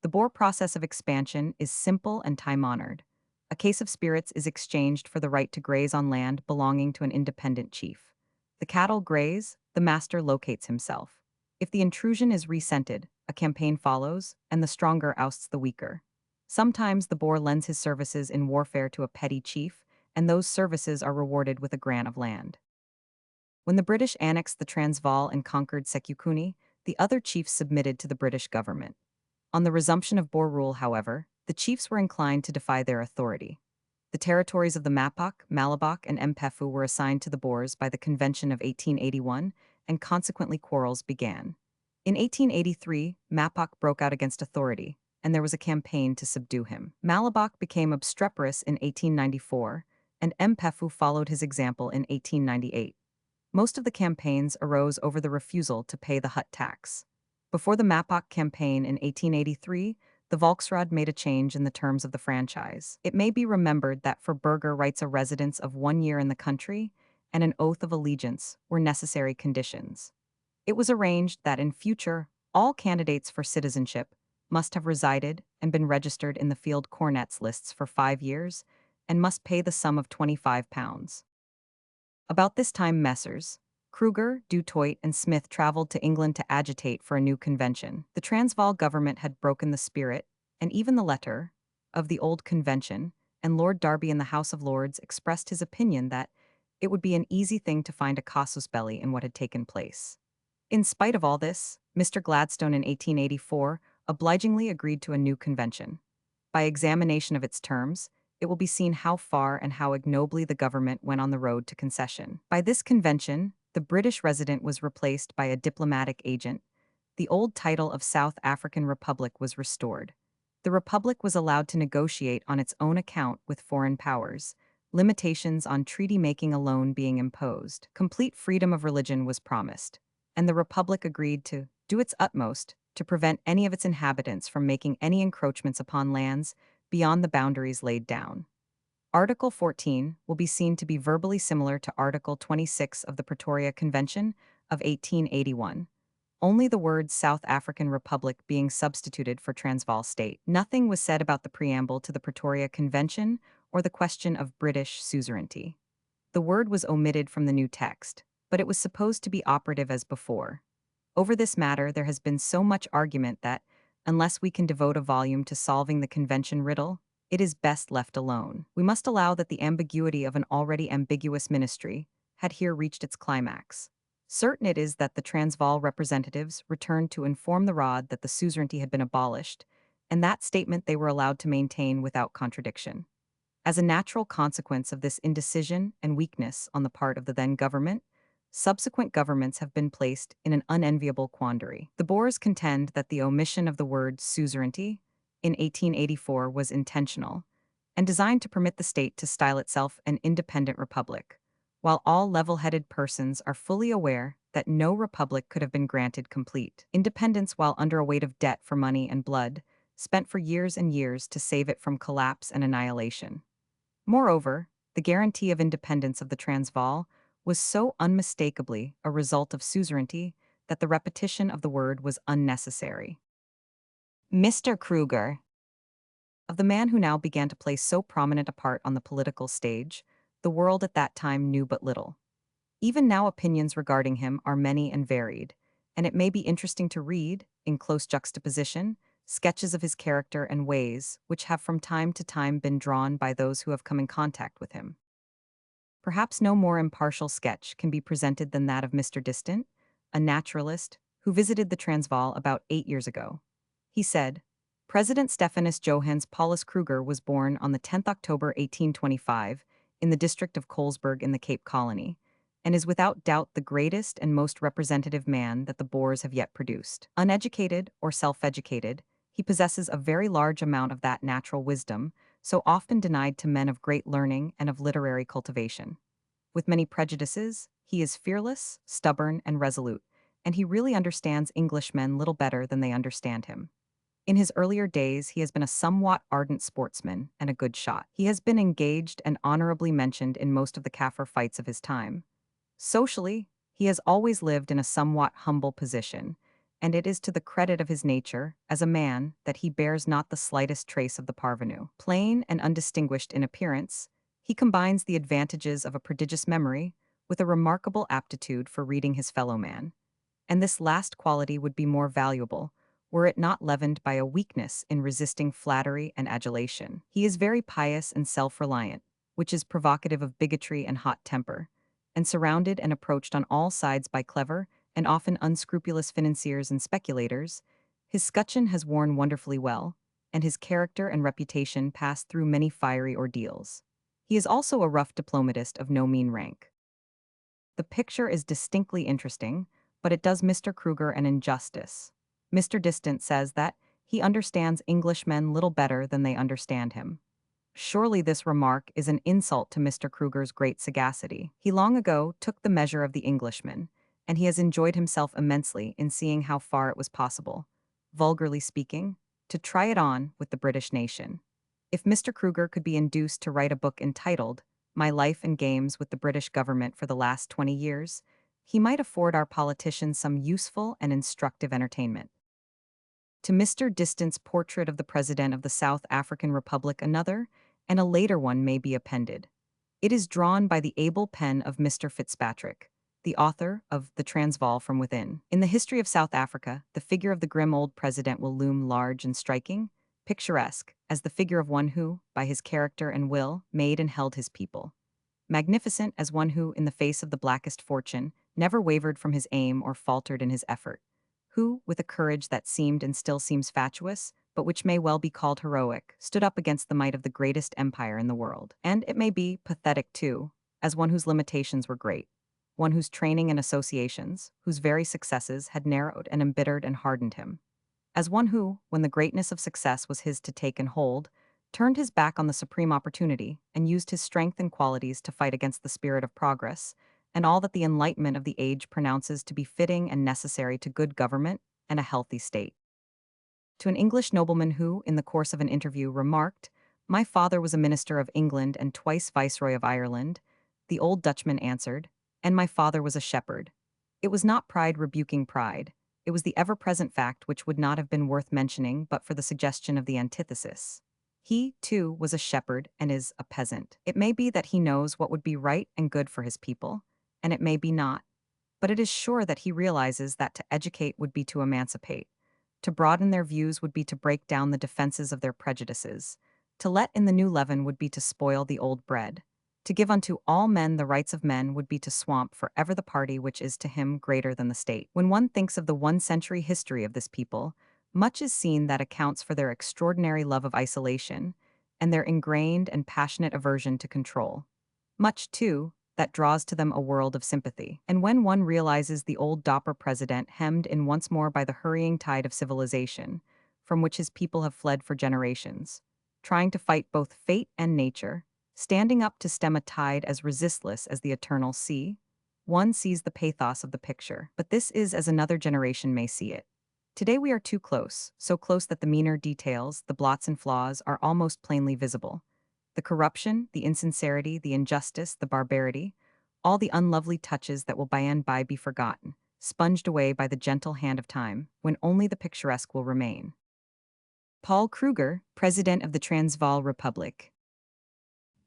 The Boer process of expansion is simple and time-honored. A case of spirits is exchanged for the right to graze on land belonging to an independent chief. The cattle graze, the master locates himself. If the intrusion is rescented, a campaign follows, and the stronger ousts the weaker. Sometimes the Boer lends his services in warfare to a petty chief, and those services are rewarded with a grant of land. When the British annexed the Transvaal and conquered Sekhukhune, the other chiefs submitted to the British government. On the resumption of Boer rule, however, the chiefs were inclined to defy their authority. The territories of the Mapak, Malabak, and Mpefu were assigned to the Boers by the Convention of 1881, and consequently quarrels began. In 1883, Mapak broke out against authority, and there was a campaign to subdue him. Malabak became obstreperous in 1894, and Mpefu followed his example in 1898. Most of the campaigns arose over the refusal to pay the hut tax. Before the Mapak campaign in 1883, the Volksraad made a change in the terms of the franchise. It may be remembered that for burgher rights a residence of 1 year in the country and an oath of allegiance were necessary conditions. It was arranged that in future, all candidates for citizenship must have resided and been registered in the field cornets lists for 5 years and must pay the sum of £25. About this time Messrs. Kruger, Du Toit, and Smith traveled to England to agitate for a new convention. The Transvaal government had broken the spirit, and even the letter, of the old convention, and Lord Derby in the House of Lords expressed his opinion that it would be an easy thing to find a casus belli in what had taken place. In spite of all this, Mr. Gladstone in 1884 obligingly agreed to a new convention. By examination of its terms, it will be seen how far and how ignobly the government went on the road to concession. By this convention, the British resident was replaced by a diplomatic agent. The old title of South African Republic was restored. The Republic was allowed to negotiate on its own account with foreign powers, limitations on treaty making alone being imposed. Complete freedom of religion was promised, and the Republic agreed to do its utmost to prevent any of its inhabitants from making any encroachments upon lands beyond the boundaries laid down. Article 14 will be seen to be verbally similar to Article 26 of the Pretoria Convention of 1881, only the words South African Republic being substituted for Transvaal state. Nothing was said about the preamble to the Pretoria Convention or the question of British suzerainty. The word was omitted from the new text, but it was supposed to be operative as before. Over this matter, there has been so much argument that, unless we can devote a volume to solving the convention riddle, it is best left alone. We must allow that the ambiguity of an already ambiguous ministry had here reached its climax. Certain it is that the Transvaal representatives returned to inform the Rod that the suzerainty had been abolished, and that statement they were allowed to maintain without contradiction. As a natural consequence of this indecision and weakness on the part of the then government, subsequent governments have been placed in an unenviable quandary. The Boers contend that the omission of the word suzerainty in 1884 was intentional and designed to permit the state to style itself an independent republic, while all level-headed persons are fully aware that no republic could have been granted complete independence while under a weight of debt for money and blood, spent for years and years to save it from collapse and annihilation. Moreover, the guarantee of independence of the Transvaal was so unmistakably a result of suzerainty that the repetition of the word was unnecessary. Mr. Kruger, of the man who now began to play so prominent a part on the political stage, the world at that time knew but little. Even now opinions regarding him are many and varied, and it may be interesting to read, in close juxtaposition, sketches of his character and ways which have from time to time been drawn by those who have come in contact with him. Perhaps no more impartial sketch can be presented than that of Mr. Distant, a naturalist who visited the Transvaal about 8 years ago. He said, President Stephanus Johannes Paulus Kruger was born on the 10th October 1825 in the district of Colesberg in the Cape Colony, and is without doubt the greatest and most representative man that the Boers have yet produced. Uneducated or self-educated, he possesses a very large amount of that natural wisdom, so often denied to men of great learning and of literary cultivation. With many prejudices, he is fearless, stubborn, and resolute, and he really understands Englishmen little better than they understand him. In his earlier days, he has been a somewhat ardent sportsman and a good shot. He has been engaged and honorably mentioned in most of the Kaffir fights of his time. Socially, he has always lived in a somewhat humble position, and it is to the credit of his nature, as a man, that he bears not the slightest trace of the parvenu. Plain and undistinguished in appearance, he combines the advantages of a prodigious memory with a remarkable aptitude for reading his fellow man, and this last quality would be more valuable were it not leavened by a weakness in resisting flattery and adulation. He is very pious and self-reliant, which is provocative of bigotry and hot temper, and surrounded and approached on all sides by clever and often unscrupulous financiers and speculators, his scutcheon has worn wonderfully well, and his character and reputation passed through many fiery ordeals. He is also a rough diplomatist of no mean rank. The picture is distinctly interesting, but it does Mr. Kruger an injustice. Mr. Distant says that he understands Englishmen little better than they understand him. Surely this remark is an insult to Mr. Kruger's great sagacity. He long ago took the measure of the Englishman, and he has enjoyed himself immensely in seeing how far it was possible, vulgarly speaking, to try it on with the British nation. If Mr. Kruger could be induced to write a book entitled My Life and Games with the British Government for the Last 20 Years, he might afford our politicians some useful and instructive entertainment. To Mr. Distant's portrait of the President of the South African Republic another, and a later one may be appended. It is drawn by the able pen of Mr. Fitzpatrick. the author of The Transvaal from Within. In the history of South Africa, the figure of the grim old president will loom large and striking, picturesque, as the figure of one who, by his character and will, made and held his people. Magnificent as one who, in the face of the blackest fortune, never wavered from his aim or faltered in his effort. Who, with a courage that seemed and still seems fatuous, but which may well be called heroic, stood up against the might of the greatest empire in the world. And it may be pathetic too, as one whose limitations were great, one whose training and associations, whose very successes had narrowed and embittered and hardened him. As one who, when the greatness of success was his to take and hold, turned his back on the supreme opportunity and used his strength and qualities to fight against the spirit of progress, and all that the enlightenment of the age pronounces to be fitting and necessary to good government and a healthy state. To an English nobleman who, in the course of an interview, remarked, "My father was a minister of England and twice viceroy of Ireland," the old Dutchman answered, "And my father was a shepherd." It was not pride rebuking pride. It was the ever-present fact which would not have been worth mentioning but for the suggestion of the antithesis. He, too, was a shepherd and is a peasant. It may be that he knows what would be right and good for his people, and it may be not. But it is sure that he realizes that to educate would be to emancipate. To broaden their views would be to break down the defenses of their prejudices. To let in the new leaven would be to spoil the old bread. To give unto all men the rights of men would be to swamp forever the party which is to him greater than the state. When one thinks of the 1 century history of this people, much is seen that accounts for their extraordinary love of isolation and their ingrained and passionate aversion to control. Much, too, that draws to them a world of sympathy. And when one realizes the old Dopper president hemmed in once more by the hurrying tide of civilization, from which his people have fled for generations, trying to fight both fate and nature, standing up to stem a tide as resistless as the eternal sea, one sees the pathos of the picture. But this is as another generation may see it. Today we are too close, so close that the meaner details, the blots and flaws, are almost plainly visible. The corruption, the insincerity, the injustice, the barbarity, all the unlovely touches that will by and by be forgotten, sponged away by the gentle hand of time, when only the picturesque will remain. Paul Kruger, President of the Transvaal Republic.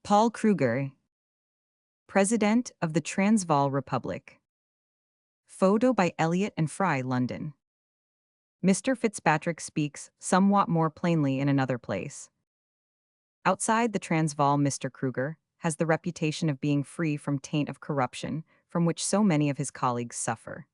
Paul Kruger, President of the Transvaal Republic. Photo by Elliot and Fry, London. Mr. Fitzpatrick speaks somewhat more plainly in another place. Outside the Transvaal, Mr. Kruger has the reputation of being free from taint of corruption from which so many of his colleagues suffer.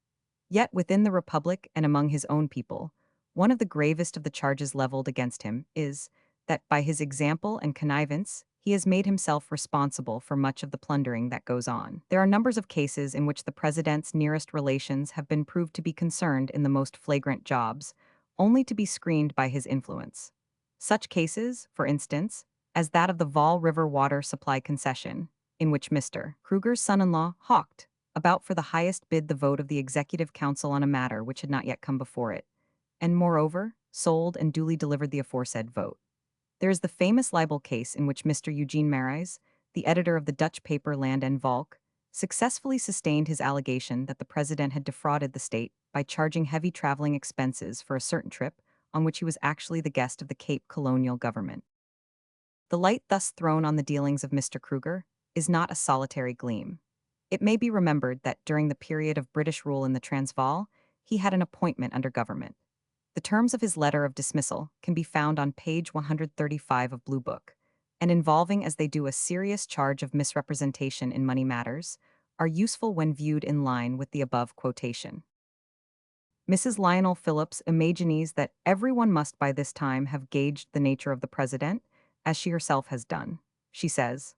Yet within the Republic and among his own people, one of the gravest of the charges leveled against him is that by his example and connivance, he has made himself responsible for much of the plundering that goes on. There are numbers of cases in which the president's nearest relations have been proved to be concerned in the most flagrant jobs, only to be screened by his influence. Such cases, for instance, as that of the Vaal River water supply concession, in which Mr. Kruger's son-in-law hawked about for the highest bid the vote of the Executive Council on a matter which had not yet come before it, and moreover, sold and duly delivered the aforesaid vote. There is the famous libel case in which Mr. Eugene Marais, the editor of the Dutch paper Land en Volk, successfully sustained his allegation that the president had defrauded the state by charging heavy traveling expenses for a certain trip on which he was actually the guest of the Cape colonial government. The light thus thrown on the dealings of Mr. Kruger is not a solitary gleam. It may be remembered that during the period of British rule in the Transvaal, he had an appointment under government. The terms of his letter of dismissal can be found on page 135 of Blue Book, and involving as they do a serious charge of misrepresentation in money matters, are useful when viewed in line with the above quotation. Mrs. Lionel Phillips imagines that everyone must by this time have gauged the nature of the president, as she herself has done. She says,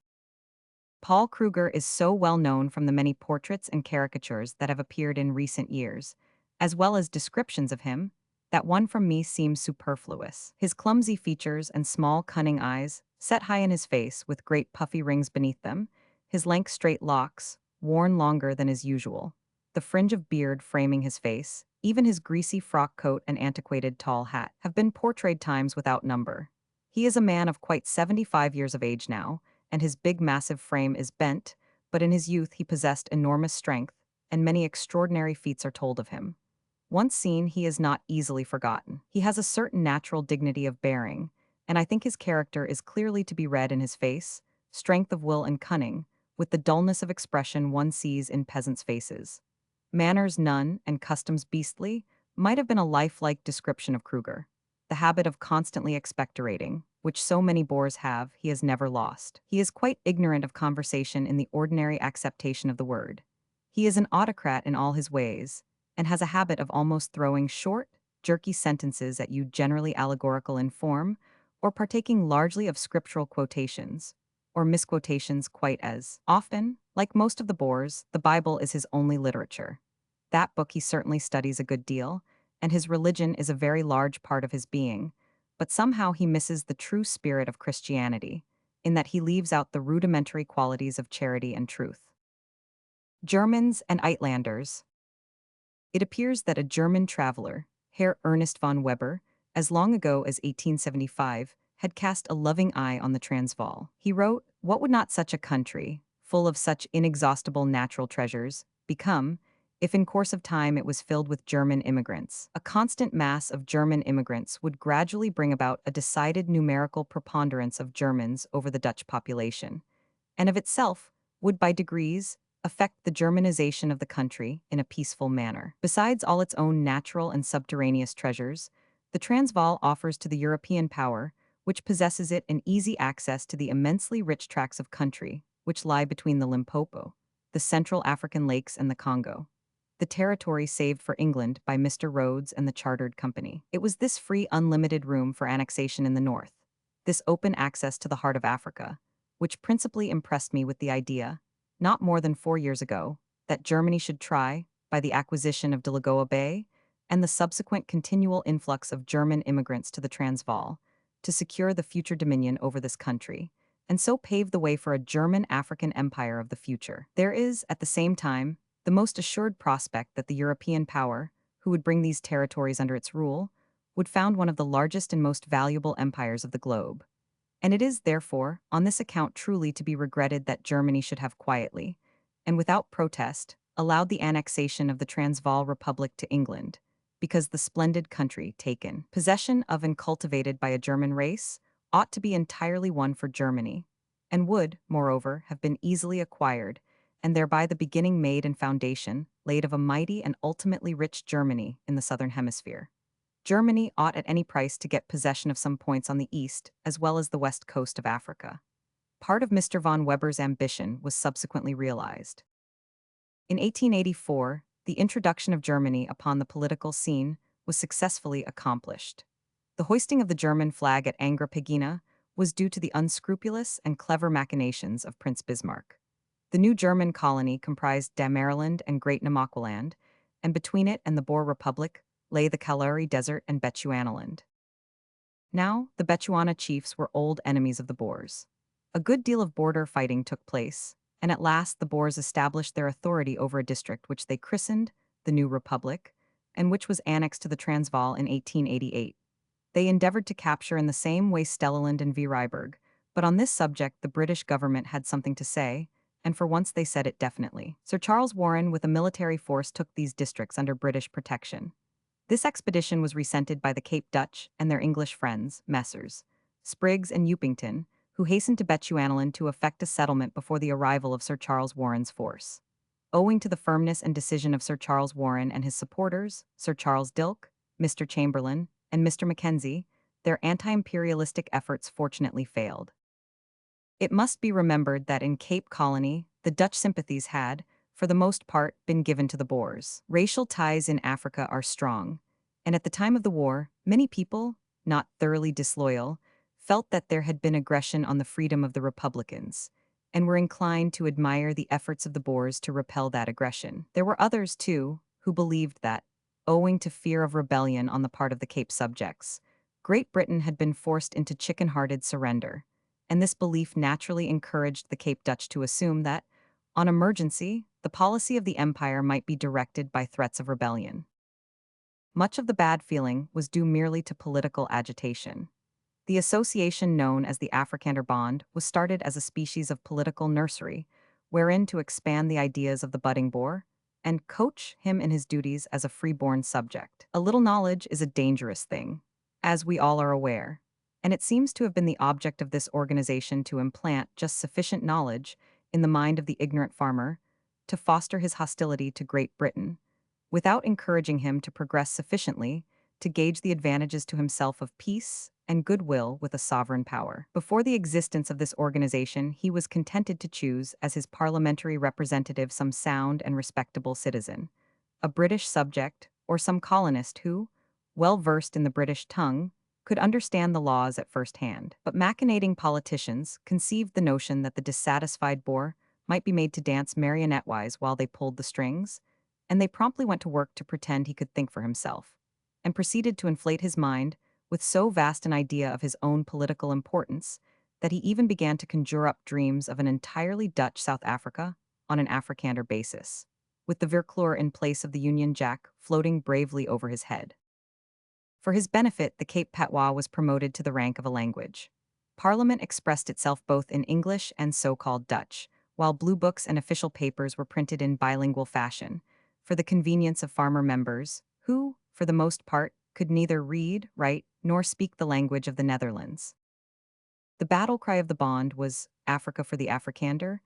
Paul Kruger is so well known from the many portraits and caricatures that have appeared in recent years, as well as descriptions of him, that one from me seems superfluous. His clumsy features and small cunning eyes, set high in his face with great puffy rings beneath them, his lank straight locks, worn longer than is usual, the fringe of beard framing his face, even his greasy frock coat and antiquated tall hat, have been portrayed times without number. He is a man of quite 75 years of age now, and his big massive frame is bent, but in his youth he possessed enormous strength, and many extraordinary feats are told of him. Once seen, he is not easily forgotten. He has a certain natural dignity of bearing, and I think his character is clearly to be read in his face, strength of will and cunning, with the dullness of expression one sees in peasants' faces. Manners none and customs beastly might have been a lifelike description of Kruger. The habit of constantly expectorating, which so many Boers have, he has never lost. He is quite ignorant of conversation in the ordinary acceptation of the word. He is an autocrat in all his ways, and has a habit of almost throwing short, jerky sentences at you generally allegorical in form, or partaking largely of scriptural quotations, or misquotations quite as often. Like most of the Boers, the Bible is his only literature. That book he certainly studies a good deal, and his religion is a very large part of his being, but somehow he misses the true spirit of Christianity, in that he leaves out the rudimentary qualities of charity and truth. Germans and Uitlanders. It appears that a German traveler, Herr Ernest von Weber, as long ago as 1875, had cast a loving eye on the Transvaal. He wrote, "What would not such a country, full of such inexhaustible natural treasures, become, if in course of time it was filled with German immigrants? A constant mass of German immigrants would gradually bring about a decided numerical preponderance of Germans over the Dutch population, and of itself would by degrees affect the Germanization of the country in a peaceful manner. Besides all its own natural and subterraneous treasures, the Transvaal offers to the European power, which possesses it an easy access to the immensely rich tracts of country which lie between the Limpopo, the Central African lakes and the Congo, the territory saved for England by Mr. Rhodes and the Chartered Company. It was this free unlimited room for annexation in the north, this open access to the heart of Africa, which principally impressed me with the idea, not more than 4 years ago, that Germany should try, by the acquisition of Delagoa Bay and the subsequent continual influx of German immigrants to the Transvaal, to secure the future dominion over this country, and so pave the way for a German African empire of the future. There is, at the same time, the most assured prospect that the European power, who would bring these territories under its rule, would found one of the largest and most valuable empires of the globe. And it is, therefore, on this account truly to be regretted that Germany should have quietly, and without protest, allowed the annexation of the Transvaal Republic to England, because the splendid country taken possession of and cultivated by a German race ought to be entirely one for Germany, and would, moreover, have been easily acquired, and thereby the beginning made and foundation laid of a mighty and ultimately rich Germany in the southern hemisphere. Germany ought at any price to get possession of some points on the east as well as the west coast of Africa. Part of Mr. von Weber's ambition was subsequently realized. In 1884, the introduction of Germany upon the political scene was successfully accomplished. The hoisting of the German flag at Angra Pagina was due to the unscrupulous and clever machinations of Prince Bismarck. The new German colony comprised Damaraland and Great Namaqualand, and between it and the Boer Republic lay the Kalahari Desert and Bechuanaland. Now, the Bechuana chiefs were old enemies of the Boers. A good deal of border fighting took place, and at last the Boers established their authority over a district which they christened the New Republic, and which was annexed to the Transvaal in 1888. They endeavored to capture in the same way Stellaland and Vryburg, but on this subject the British government had something to say, and for once they said it definitely. Sir Charles Warren with a military force took these districts under British protection. This expedition was resented by the Cape Dutch and their English friends, Messrs. Spriggs and Upington, who hastened to Bechuanaland to effect a settlement before the arrival of Sir Charles Warren's force. Owing to the firmness and decision of Sir Charles Warren and his supporters, Sir Charles Dilke, Mr. Chamberlain, and Mr. Mackenzie, their anti-imperialistic efforts fortunately failed. It must be remembered that in Cape Colony, the Dutch sympathies had, for the most part, been given to the Boers. Racial ties in Africa are strong, and at the time of the war, many people, not thoroughly disloyal, felt that there had been aggression on the freedom of the Republicans, and were inclined to admire the efforts of the Boers to repel that aggression. There were others, too, who believed that, owing to fear of rebellion on the part of the Cape subjects, Great Britain had been forced into chicken-hearted surrender, and this belief naturally encouraged the Cape Dutch to assume that, on emergency, the policy of the empire might be directed by threats of rebellion. Much of the bad feeling was due merely to political agitation. The association known as the Afrikaner Bond was started as a species of political nursery, wherein to expand the ideas of the budding Boer and coach him in his duties as a free-born subject. A little knowledge is a dangerous thing, as we all are aware, and it seems to have been the object of this organization to implant just sufficient knowledge in the mind of the ignorant farmer to foster his hostility to Great Britain, without encouraging him to progress sufficiently to gauge the advantages to himself of peace and goodwill with a sovereign power. Before the existence of this organization, he was contented to choose as his parliamentary representative some sound and respectable citizen, a British subject or some colonist who, well versed in the British tongue, could understand the laws at first hand. But machinating politicians conceived the notion that the dissatisfied Boer might be made to dance marionette-wise while they pulled the strings, and they promptly went to work to pretend he could think for himself, and proceeded to inflate his mind with so vast an idea of his own political importance that he even began to conjure up dreams of an entirely Dutch South Africa on an Afrikaner basis, with the Verkleur in place of the Union Jack floating bravely over his head. For his benefit, the Cape Patois was promoted to the rank of a language. Parliament expressed itself both in English and so-called Dutch, while blue books and official papers were printed in bilingual fashion, for the convenience of farmer members, who, for the most part, could neither read, write, nor speak the language of the Netherlands. The battle cry of the Bond was Africa for the Afrikander,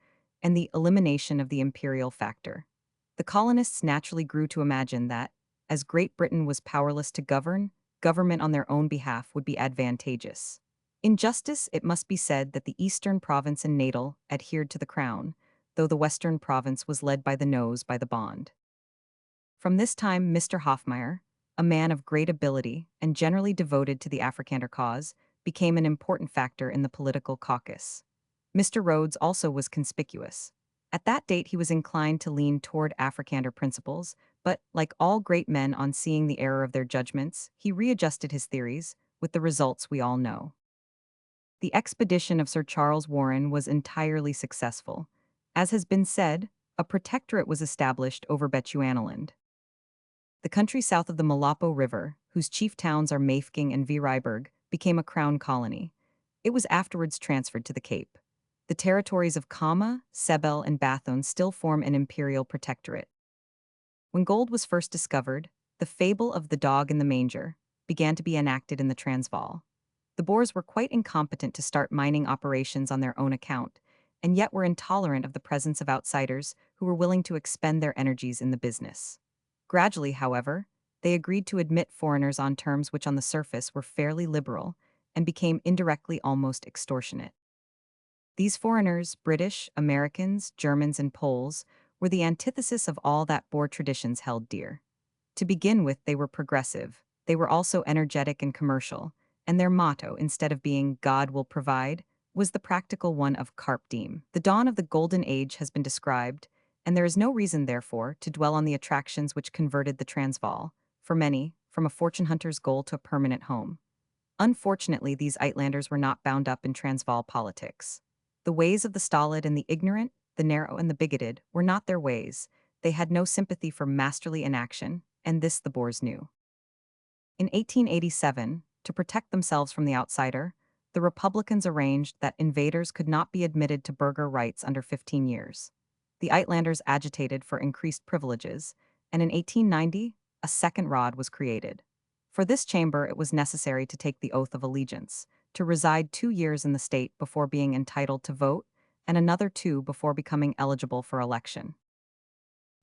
and the elimination of the imperial factor. The colonists naturally grew to imagine that, as Great Britain was powerless to govern, government on their own behalf would be advantageous. In justice, it must be said that the Eastern Province and Natal adhered to the Crown, though the Western Province was led by the nose by the Bond. From this time, Mr. Hofmeyer, a man of great ability and generally devoted to the Afrikaner cause, became an important factor in the political caucus. Mr. Rhodes also was conspicuous. At that date, he was inclined to lean toward Afrikaner principles, but, like all great men on seeing the error of their judgments, he readjusted his theories, with the results we all know. The expedition of Sir Charles Warren was entirely successful. As has been said, a protectorate was established over Bechuanaland. The country south of the Malapo River, whose chief towns are Mafeking and Vryburg, became a crown colony. It was afterwards transferred to the Cape. The territories of Kama, Sebel, and Bathone still form an imperial protectorate. When gold was first discovered, the fable of the dog in the manger began to be enacted in the Transvaal. The Boers were quite incompetent to start mining operations on their own account, and yet were intolerant of the presence of outsiders who were willing to expend their energies in the business. Gradually, however, they agreed to admit foreigners on terms which on the surface were fairly liberal and became indirectly almost extortionate. These foreigners, British, Americans, Germans, and Poles, were the antithesis of all that Boer traditions held dear. To begin with, they were progressive. They were also energetic and commercial, and their motto, instead of being "God will provide," was the practical one of Carpe Diem. The dawn of the Golden Age has been described, and there is no reason, therefore, to dwell on the attractions which converted the Transvaal, for many, from a fortune hunter's goal to a permanent home. Unfortunately, these Uitlanders were not bound up in Transvaal politics. The ways of the stolid and the ignorant, the narrow and the bigoted, were not their ways. They had no sympathy for masterly inaction, and this the Boers knew. In 1887, to protect themselves from the outsider, the Republicans arranged that invaders could not be admitted to burgher rights under 15 years. The Uitlanders agitated for increased privileges, and in 1890, a second rod was created. For this chamber, it was necessary to take the oath of allegiance, to reside 2 years in the state before being entitled to vote, and another 2 before becoming eligible for election.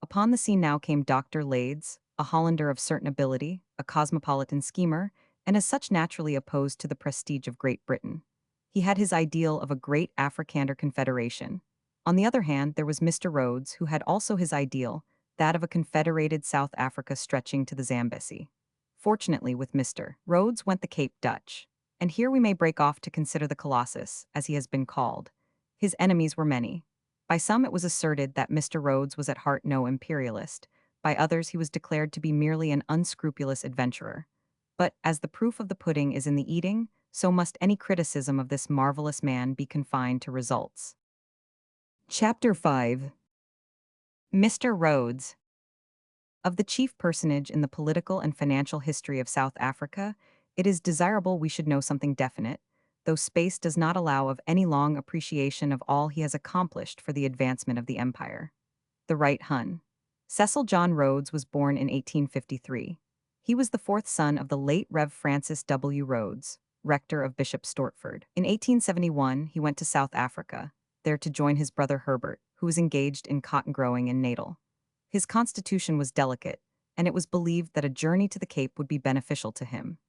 Upon the scene now came Dr. Lades, a Hollander of certain ability, a cosmopolitan schemer, and as such naturally opposed to the prestige of Great Britain. He had his ideal of a great Afrikaner confederation. On the other hand, there was Mr. Rhodes, who had also his ideal, that of a confederated South Africa stretching to the Zambesi. Fortunately, with Mr. Rhodes went the Cape Dutch. And here we may break off to consider the Colossus, as he has been called. His enemies were many. By some it was asserted that Mr. Rhodes was at heart no imperialist, by others he was declared to be merely an unscrupulous adventurer. But, as the proof of the pudding is in the eating, so must any criticism of this marvelous man be confined to results. Chapter 5. Mr. Rhodes. Of the chief personage in the political and financial history of South Africa, it is desirable we should know something definite, though space does not allow of any long appreciation of all he has accomplished for the advancement of the empire. The Right Hun. Cecil John Rhodes was born in 1853. He was the fourth son of the late Rev. Francis W. Rhodes, rector of Bishop Stortford. In 1871, he went to South Africa. there to join his brother Herbert, who was engaged in cotton growing in Natal. His constitution was delicate, and it was believed that a journey to the Cape would be beneficial to him.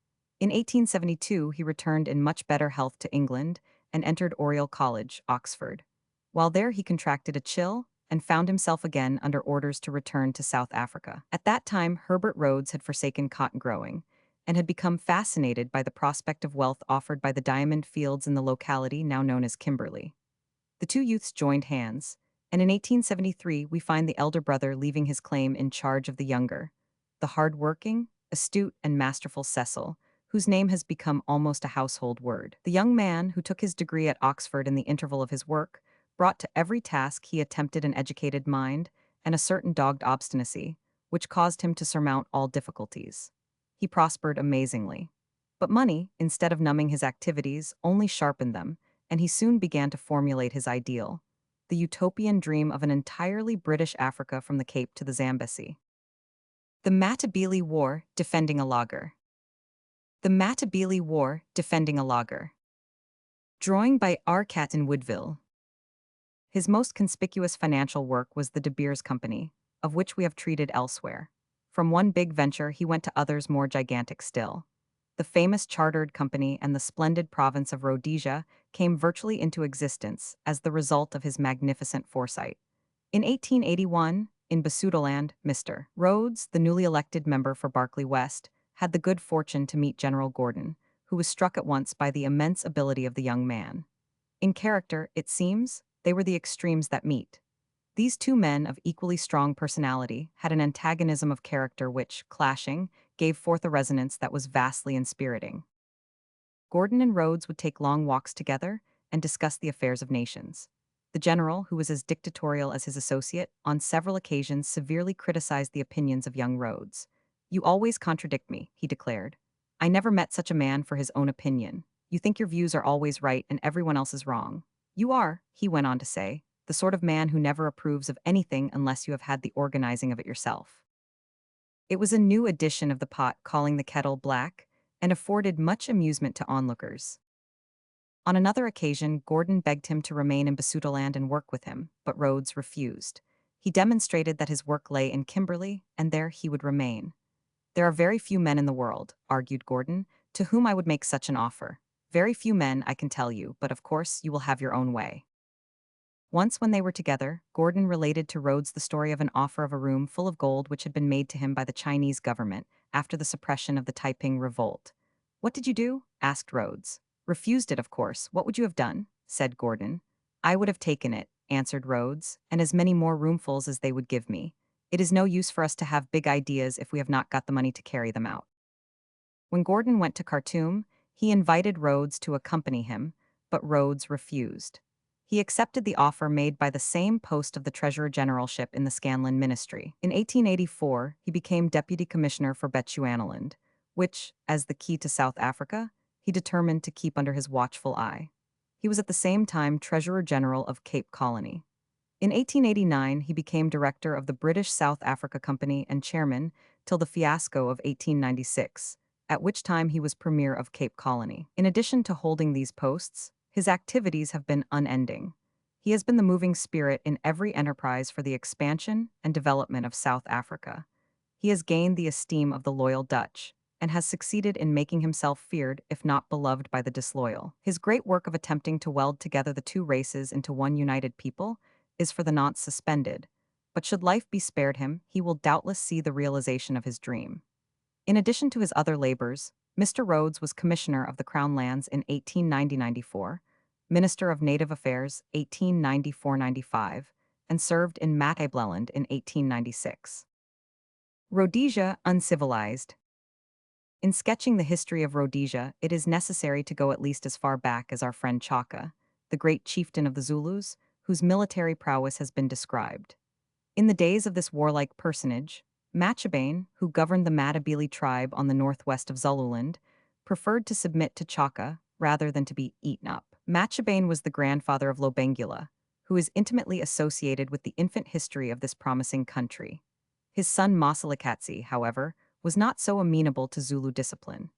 In 1872, he returned in much better health to England and entered Oriel College, Oxford. While there, he contracted a chill and found himself again under orders to return to South Africa. At that time, Herbert Rhodes had forsaken cotton growing and had become fascinated by the prospect of wealth offered by the diamond fields in the locality now known as Kimberley. The two youths joined hands, and in 1873 we find the elder brother leaving his claim in charge of the younger, the hard-working, astute, and masterful Cecil, whose name has become almost a household word. The young man, who took his degree at Oxford in the interval of his work, brought to every task he attempted an educated mind and a certain dogged obstinacy, which caused him to surmount all difficulties. He prospered amazingly. But money, instead of numbing his activities, only sharpened them, and he soon began to formulate his ideal, the utopian dream of an entirely British Africa from the Cape to the Zambesi. The Matabele War, defending a logger. The Matabele War, defending a logger. Drawing by R. Catton Woodville. His most conspicuous financial work was the De Beers Company, of which we have treated elsewhere. From one big venture he went to others more gigantic still. The famous chartered company and the splendid province of Rhodesia came virtually into existence as the result of his magnificent foresight. In 1881, in Basutoland, Mr. Rhodes, the newly elected member for Berkeley West, had the good fortune to meet General Gordon, who was struck at once by the immense ability of the young man. In character, it seems, they were the extremes that meet. These two men of equally strong personality had an antagonism of character which, clashing, gave forth a resonance that was vastly inspiriting. Gordon and Rhodes would take long walks together and discuss the affairs of nations. The general, who was as dictatorial as his associate, on several occasions severely criticized the opinions of young Rhodes. "You always contradict me," he declared. "I never met such a man for his own opinion. You think your views are always right and everyone else is wrong. You are," he went on to say, "the sort of man who never approves of anything unless you have had the organizing of it yourself." It was a new edition of the pot calling the kettle black, and afforded much amusement to onlookers. On another occasion, Gordon begged him to remain in Basutoland and work with him, but Rhodes refused. He demonstrated that his work lay in Kimberley, and there he would remain. "There are very few men in the world," argued Gordon, "to whom I would make such an offer. Very few men, I can tell you, but of course you will have your own way." Once when they were together, Gordon related to Rhodes the story of an offer of a room full of gold which had been made to him by the Chinese government after the suppression of the Taiping revolt. "What did you do?" asked Rhodes. "Refused it, of course. What would you have done?" said Gordon. "I would have taken it," answered Rhodes, "and as many more roomfuls as they would give me. It is no use for us to have big ideas if we have not got the money to carry them out." When Gordon went to Khartoum, he invited Rhodes to accompany him, but Rhodes refused. He accepted the offer made by the same post of the Treasurer Generalship in the Scanlan Ministry. In 1884, he became Deputy Commissioner for Bechuanaland, which, as the key to South Africa, he determined to keep under his watchful eye. He was at the same time Treasurer General of Cape Colony. In 1889, he became Director of the British South Africa Company and Chairman till the fiasco of 1896, at which time he was Premier of Cape Colony. In addition to holding these posts, his activities have been unending. He has been the moving spirit in every enterprise for the expansion and development of South Africa. He has gained the esteem of the loyal Dutch, and has succeeded in making himself feared, if not beloved, by the disloyal. His great work of attempting to weld together the two races into one united people is for the nonce suspended, but should life be spared him, he will doubtless see the realization of his dream. In addition to his other labors, Mr. Rhodes was Commissioner of the Crown Lands in 1890-94, Minister of Native Affairs 1894-95, and served in Matabeleland in 1896. Rhodesia uncivilized. In sketching the history of Rhodesia, it is necessary to go at least as far back as our friend Chaka, the great chieftain of the Zulus, whose military prowess has been described. In the days of this warlike personage, Machabane, who governed the Matabele tribe on the northwest of Zululand, preferred to submit to Chaka rather than to be eaten up. Machabane was the grandfather of Lobengula, who is intimately associated with the infant history of this promising country. His son Masalikatsi, however, was not so amenable to Zulu discipline.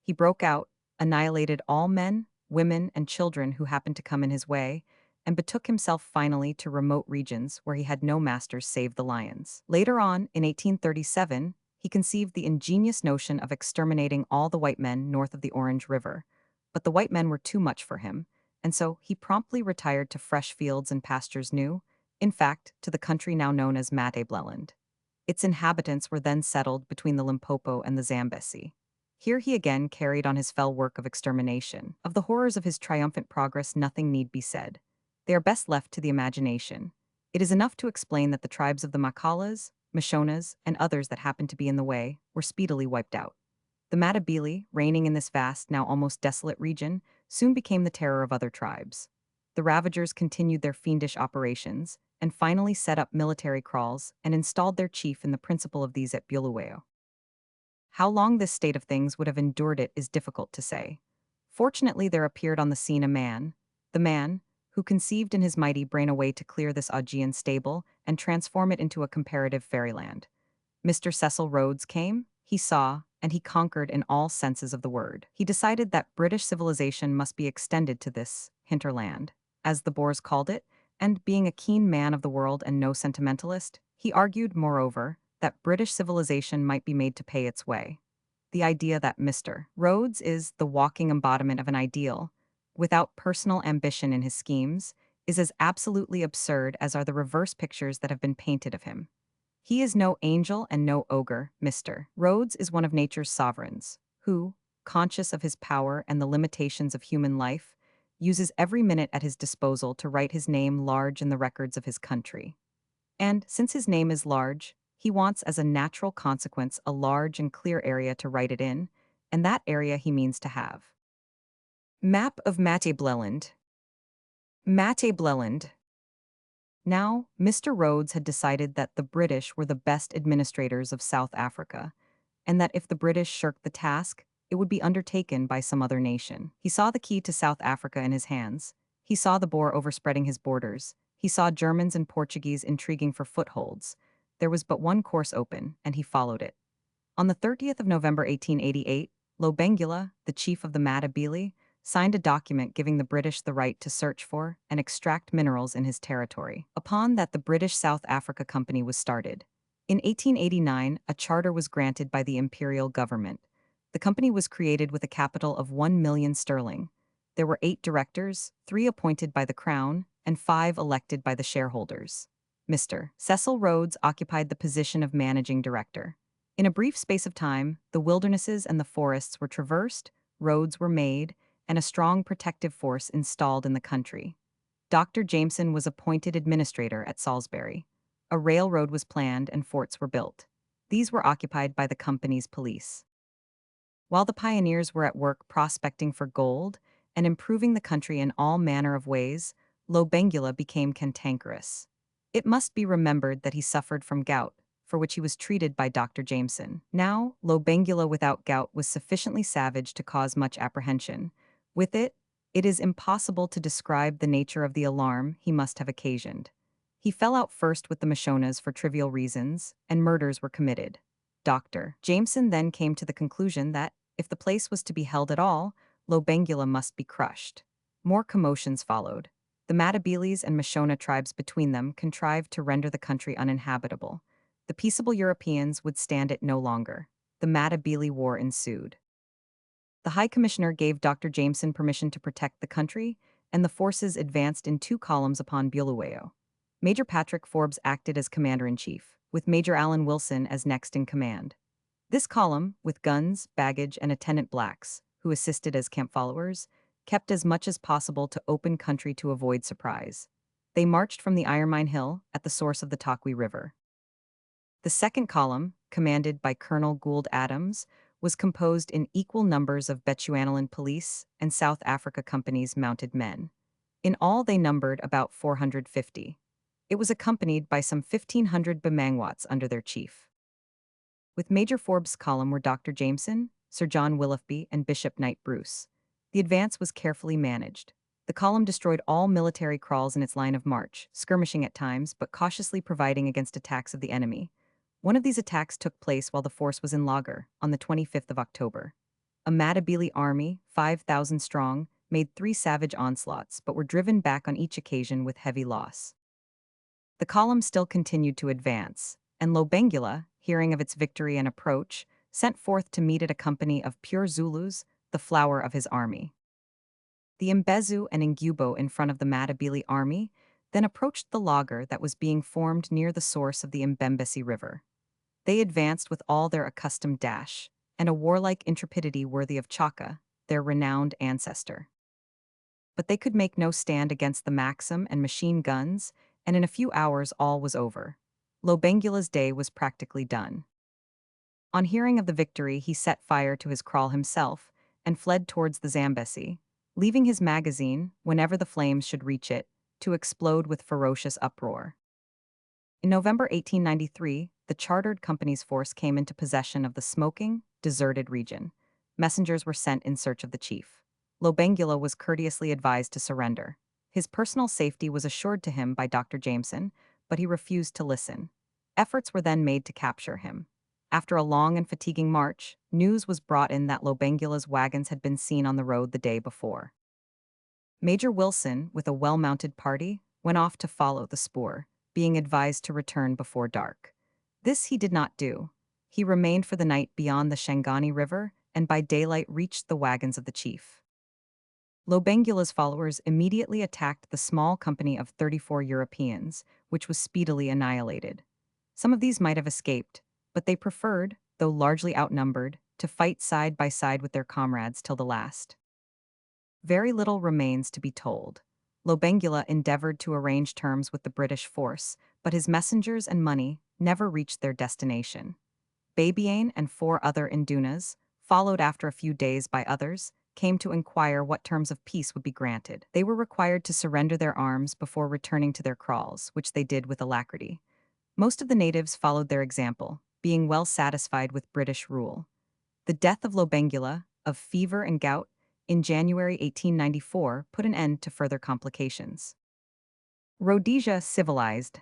He broke out, annihilated all men, women, and children who happened to come in his way, and betook himself finally to remote regions where he had no masters save the lions. Later on, in 1837, he conceived the ingenious notion of exterminating all the white men north of the Orange River. But the white men were too much for him, and so he promptly retired to fresh fields and pastures new, in fact, to the country now known as Matabeleland. Its inhabitants were then settled between the Limpopo and the Zambesi. Here he again carried on his fell work of extermination. Of the horrors of his triumphant progress nothing need be said. They are best left to the imagination. It is enough to explain that the tribes of the Makalas, Mashonas, and others that happened to be in the way were speedily wiped out. The Matabele, reigning in this vast, now almost desolate region, soon became the terror of other tribes. The ravagers continued their fiendish operations, and finally set up military kraals and installed their chief in the principal of these at Bulawayo. How long this state of things would have endured it is difficult to say. Fortunately, there appeared on the scene the man, who conceived in his mighty brain a way to clear this Augean stable and transform it into a comparative fairyland. Mr. Cecil Rhodes came, he saw, and he conquered in all senses of the word. He decided that British civilization must be extended to this hinterland, as the Boers called it, and being a keen man of the world and no sentimentalist, he argued, moreover, that British civilization might be made to pay its way. The idea that Mr. Rhodes is the walking embodiment of an ideal, without personal ambition in his schemes, is as absolutely absurd as are the reverse pictures that have been painted of him. He is no angel and no ogre, Mr. Rhodes is one of nature's sovereigns, who, conscious of his power and the limitations of human life, uses every minute at his disposal to write his name large in the records of his country. And, since his name is large, he wants as a natural consequence a large and clear area to write it in, and that area he means to have. Map of Matabeleland. Matabeleland. Now, Mr. Rhodes had decided that the British were the best administrators of South Africa, and that if the British shirked the task, it would be undertaken by some other nation. He saw the key to South Africa in his hands. He saw the Boer overspreading his borders. He saw Germans and Portuguese intriguing for footholds. There was but one course open, and he followed it. On the 30th of November 1888, Lobengula, the chief of the Matabele, signed a document giving the British the right to search for and extract minerals in his territory. Upon that, the British South Africa Company was started. In 1889, a charter was granted by the imperial government. The company was created with a capital of 1 million sterling. There were 8 directors, 3 appointed by the Crown, and 5 elected by the shareholders. Mr. Cecil Rhodes occupied the position of managing director. In a brief space of time, the wildernesses and the forests were traversed, roads were made, and a strong protective force installed in the country. Dr. Jameson was appointed administrator at Salisbury. A railroad was planned and forts were built. These were occupied by the company's police. While the pioneers were at work prospecting for gold and improving the country in all manner of ways, Lobengula became cantankerous. It must be remembered that he suffered from gout, for which he was treated by Dr. Jameson. Now, Lobengula without gout was sufficiently savage to cause much apprehension. With it is impossible to describe the nature of the alarm he must have occasioned. He fell out first with the Mashonas for trivial reasons, and murders were committed. Dr. Jameson then came to the conclusion that, if the place was to be held at all, Lobengula must be crushed. More commotions followed. The Matabeles and Mashona tribes between them contrived to render the country uninhabitable. The peaceable Europeans would stand it no longer. The Matabele War ensued. The High Commissioner gave Dr. Jameson permission to protect the country, and the forces advanced in 2 columns upon Bulawayo. Major Patrick Forbes acted as commander-in-chief, with Major Allen Wilson as next in command. This column, with guns, baggage, and attendant blacks, who assisted as camp followers, kept as much as possible to open country to avoid surprise. They marched from the Iron Mine Hill at the source of the Takwi River. The second column, commanded by Colonel Gould Adams, was composed in equal numbers of Bechuanaland police and South Africa Company's mounted men. In all, they numbered about 450. It was accompanied by some 1,500 Bamangwats under their chief. With Major Forbes' column were Dr. Jameson, Sir John Willoughby, and Bishop Knight Bruce. The advance was carefully managed. The column destroyed all military kraals in its line of march, skirmishing at times, but cautiously providing against attacks of the enemy. One of these attacks took place while the force was in Lager, on the 25th of October. A Matabele army, 5,000 strong, made 3 savage onslaughts but were driven back on each occasion with heavy loss. The column still continued to advance, and Lobengula, hearing of its victory and approach, sent forth to meet it a company of pure Zulus, the flower of his army. The Mbezu and Ngubo in front of the Matabele army then approached the laager that was being formed near the source of the Mbembesi River. They advanced with all their accustomed dash, and a warlike intrepidity worthy of Chaka, their renowned ancestor. But they could make no stand against the Maxim and machine guns, and in a few hours all was over. Lobengula's day was practically done. On hearing of the victory, he set fire to his kraal himself and fled towards the Zambesi, leaving his magazine, whenever the flames should reach it, to explode with ferocious uproar. In November 1893, the chartered company's force came into possession of the smoking, deserted region. Messengers were sent in search of the chief. Lobengula was courteously advised to surrender. His personal safety was assured to him by Dr. Jameson, but he refused to listen. Efforts were then made to capture him. After a long and fatiguing march, news was brought in that Lobengula's wagons had been seen on the road the day before. Major Wilson, with a well-mounted party, went off to follow the spoor, being advised to return before dark. This he did not do. He remained for the night beyond the Shangani River and by daylight reached the wagons of the chief. Lobengula's followers immediately attacked the small company of 34 Europeans, which was speedily annihilated. Some of these might have escaped, but they preferred, though largely outnumbered, to fight side by side with their comrades till the last. Very little remains to be told. Lobengula endeavored to arrange terms with the British force, but his messengers and money never reached their destination. Babiane and 4 other Indunas, followed after a few days by others, came to inquire what terms of peace would be granted. They were required to surrender their arms before returning to their kraals, which they did with alacrity. Most of the natives followed their example, being well satisfied with British rule. The death of Lobengula, of fever and gout, in January 1894 put an end to further complications. Rhodesia civilized.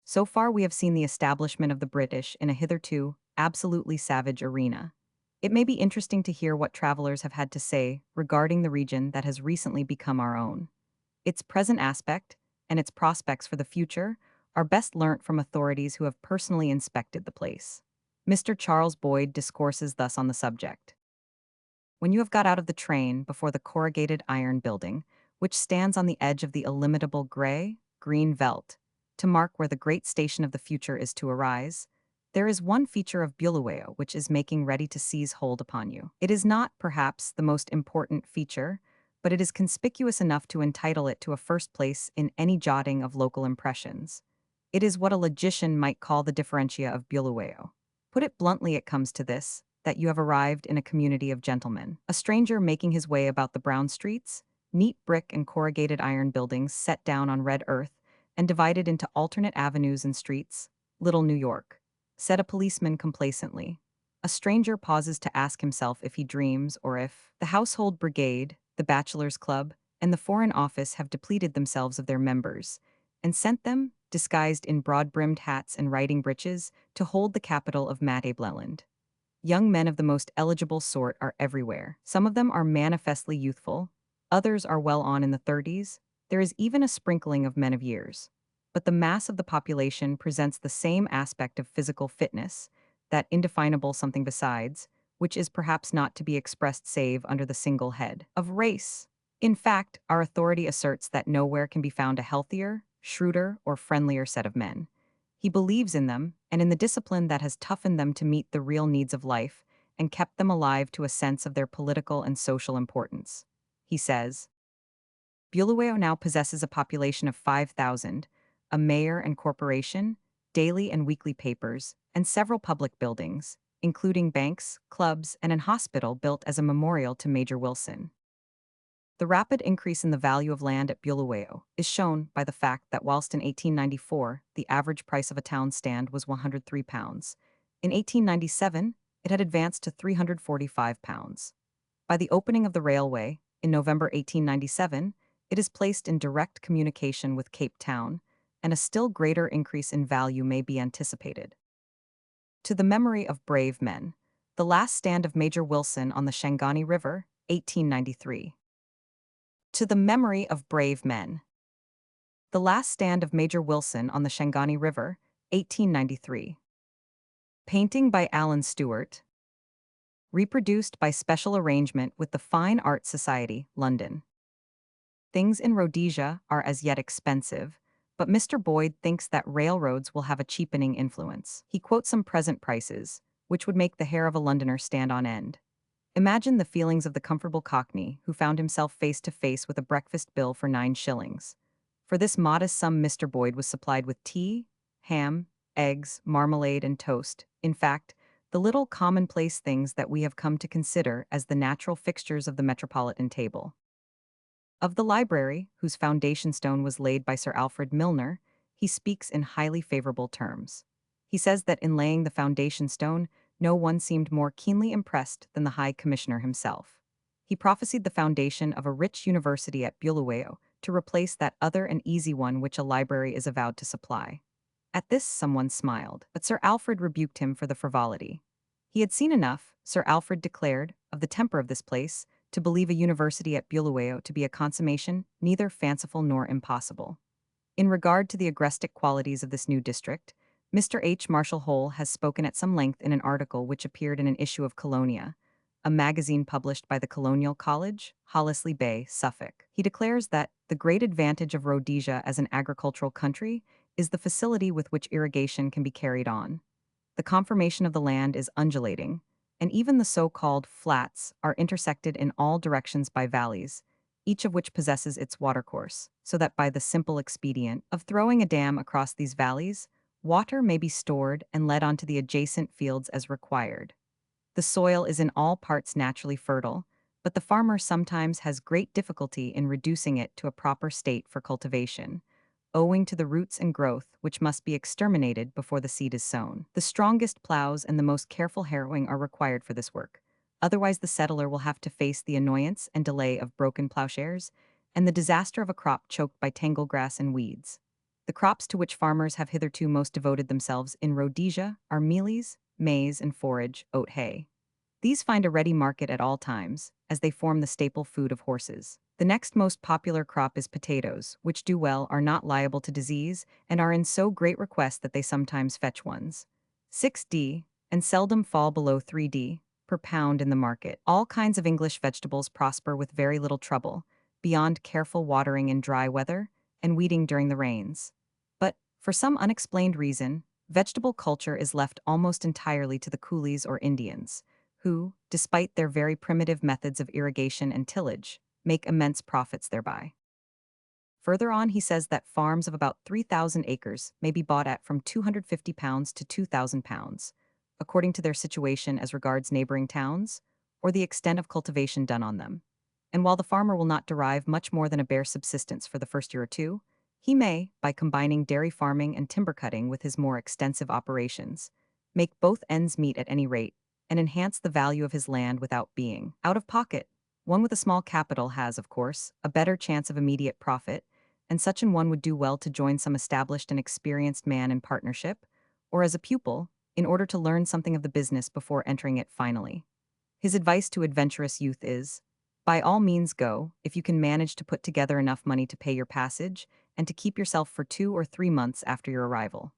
So far we have seen the establishment of the British in a hitherto absolutely savage arena. It may be interesting to hear what travelers have had to say regarding the region that has recently become our own. Its present aspect, and its prospects for the future, are best learnt from authorities who have personally inspected the place. Mr. Charles Boyd discourses thus on the subject. When you have got out of the train before the corrugated iron building, which stands on the edge of the illimitable green veldt, to mark where the great station of the future is to arise, there is one feature of Bulawayo which is making ready to seize hold upon you. It is not, perhaps, the most important feature, but it is conspicuous enough to entitle it to a first place in any jotting of local impressions. It is what a logician might call the differentia of Bulawayo. Put it bluntly, it comes to this, that you have arrived in a community of gentlemen. A stranger making his way about the brown streets, neat brick and corrugated iron buildings set down on red earth and divided into alternate avenues and streets, Little New York, said a policeman complacently. A stranger pauses to ask himself if he dreams or if the household brigade, the bachelors' club, and the foreign office have depleted themselves of their members and sent them, disguised in broad-brimmed hats and riding breeches, to hold the capital of Matabeleland. Young men of the most eligible sort are everywhere. Some of them are manifestly youthful, others are well on in the 30s, there is even a sprinkling of men of years. But the mass of the population presents the same aspect of physical fitness, that indefinable something besides, which is perhaps not to be expressed save under the single head of race. In fact, our authority asserts that nowhere can be found a healthier, shrewder, or friendlier set of men. He believes in them, and in the discipline that has toughened them to meet the real needs of life and kept them alive to a sense of their political and social importance. He says, Bulawayo now possesses a population of 5,000, a mayor and corporation, daily and weekly papers, and several public buildings, including banks, clubs, and an hospital built as a memorial to Major Wilson. The rapid increase in the value of land at Bulawayo is shown by the fact that whilst in 1894 the average price of a town stand was £103, in 1897 it had advanced to £345. By the opening of the railway, in November 1897, it is placed in direct communication with Cape Town, and a still greater increase in value may be anticipated. To the memory of brave men, the last stand of Major Wilson on the Shangani River, 1893. To the memory of brave men. The Last Stand of Major Wilson on the Shangani River, 1893. Painting by Alan Stewart. Reproduced by special arrangement with the Fine Art Society, London. Things in Rhodesia are as yet expensive, but Mr. Boyd thinks that railroads will have a cheapening influence. He quotes some present prices, which would make the hair of a Londoner stand on end. Imagine the feelings of the comfortable Cockney who found himself face to face with a breakfast bill for 9 shillings. For this modest sum, Mr. Boyd was supplied with tea, ham, eggs, marmalade, and toast. In fact, the little commonplace things that we have come to consider as the natural fixtures of the metropolitan table. Of the library, whose foundation stone was laid by Sir Alfred Milner, he speaks in highly favorable terms. He says that in laying the foundation stone, no one seemed more keenly impressed than the High Commissioner himself. He prophesied the foundation of a rich university at Bulawayo to replace that other and easy one which a library is avowed to supply. At this someone smiled, but Sir Alfred rebuked him for the frivolity. He had seen enough, Sir Alfred declared, of the temper of this place, to believe a university at Bulawayo to be a consummation neither fanciful nor impossible. In regard to the agrestic qualities of this new district, Mr. H. Marshall Hole has spoken at some length in an article which appeared in an issue of Colonia, a magazine published by the Colonial College, Hollesley Bay, Suffolk. He declares that the great advantage of Rhodesia as an agricultural country is the facility with which irrigation can be carried on. The conformation of the land is undulating, and even the so-called flats are intersected in all directions by valleys, each of which possesses its watercourse, so that by the simple expedient of throwing a dam across these valleys, water may be stored and led onto the adjacent fields as required. The soil is in all parts naturally fertile, but the farmer sometimes has great difficulty in reducing it to a proper state for cultivation, owing to the roots and growth which must be exterminated before the seed is sown. The strongest plows and the most careful harrowing are required for this work. Otherwise, the settler will have to face the annoyance and delay of broken plowshares and the disaster of a crop choked by tangle grass and weeds. The crops to which farmers have hitherto most devoted themselves in Rhodesia are mealies, maize, and forage, oat hay. These find a ready market at all times, as they form the staple food of horses. The next most popular crop is potatoes, which do well, are not liable to disease, and are in so great request that they sometimes fetch ones 6d, and seldom fall below 3d, per pound in the market. All kinds of English vegetables prosper with very little trouble, beyond careful watering in dry weather, and weeding during the rains. But, for some unexplained reason, vegetable culture is left almost entirely to the coolies or Indians, who, despite their very primitive methods of irrigation and tillage, make immense profits thereby. Further on, he says that farms of about 3,000 acres may be bought at from £250 to £2,000, according to their situation as regards neighboring towns, or the extent of cultivation done on them. And while the farmer will not derive much more than a bare subsistence for the first year or two, he may, by combining dairy farming and timber cutting with his more extensive operations, make both ends meet at any rate, and enhance the value of his land without being out of pocket. One with a small capital has, of course, a better chance of immediate profit, and such an one would do well to join some established and experienced man in partnership, or as a pupil, in order to learn something of the business before entering it finally. His advice to adventurous youth is, by all means go, if you can manage to put together enough money to pay your passage and to keep yourself for 2 or 3 months after your arrival.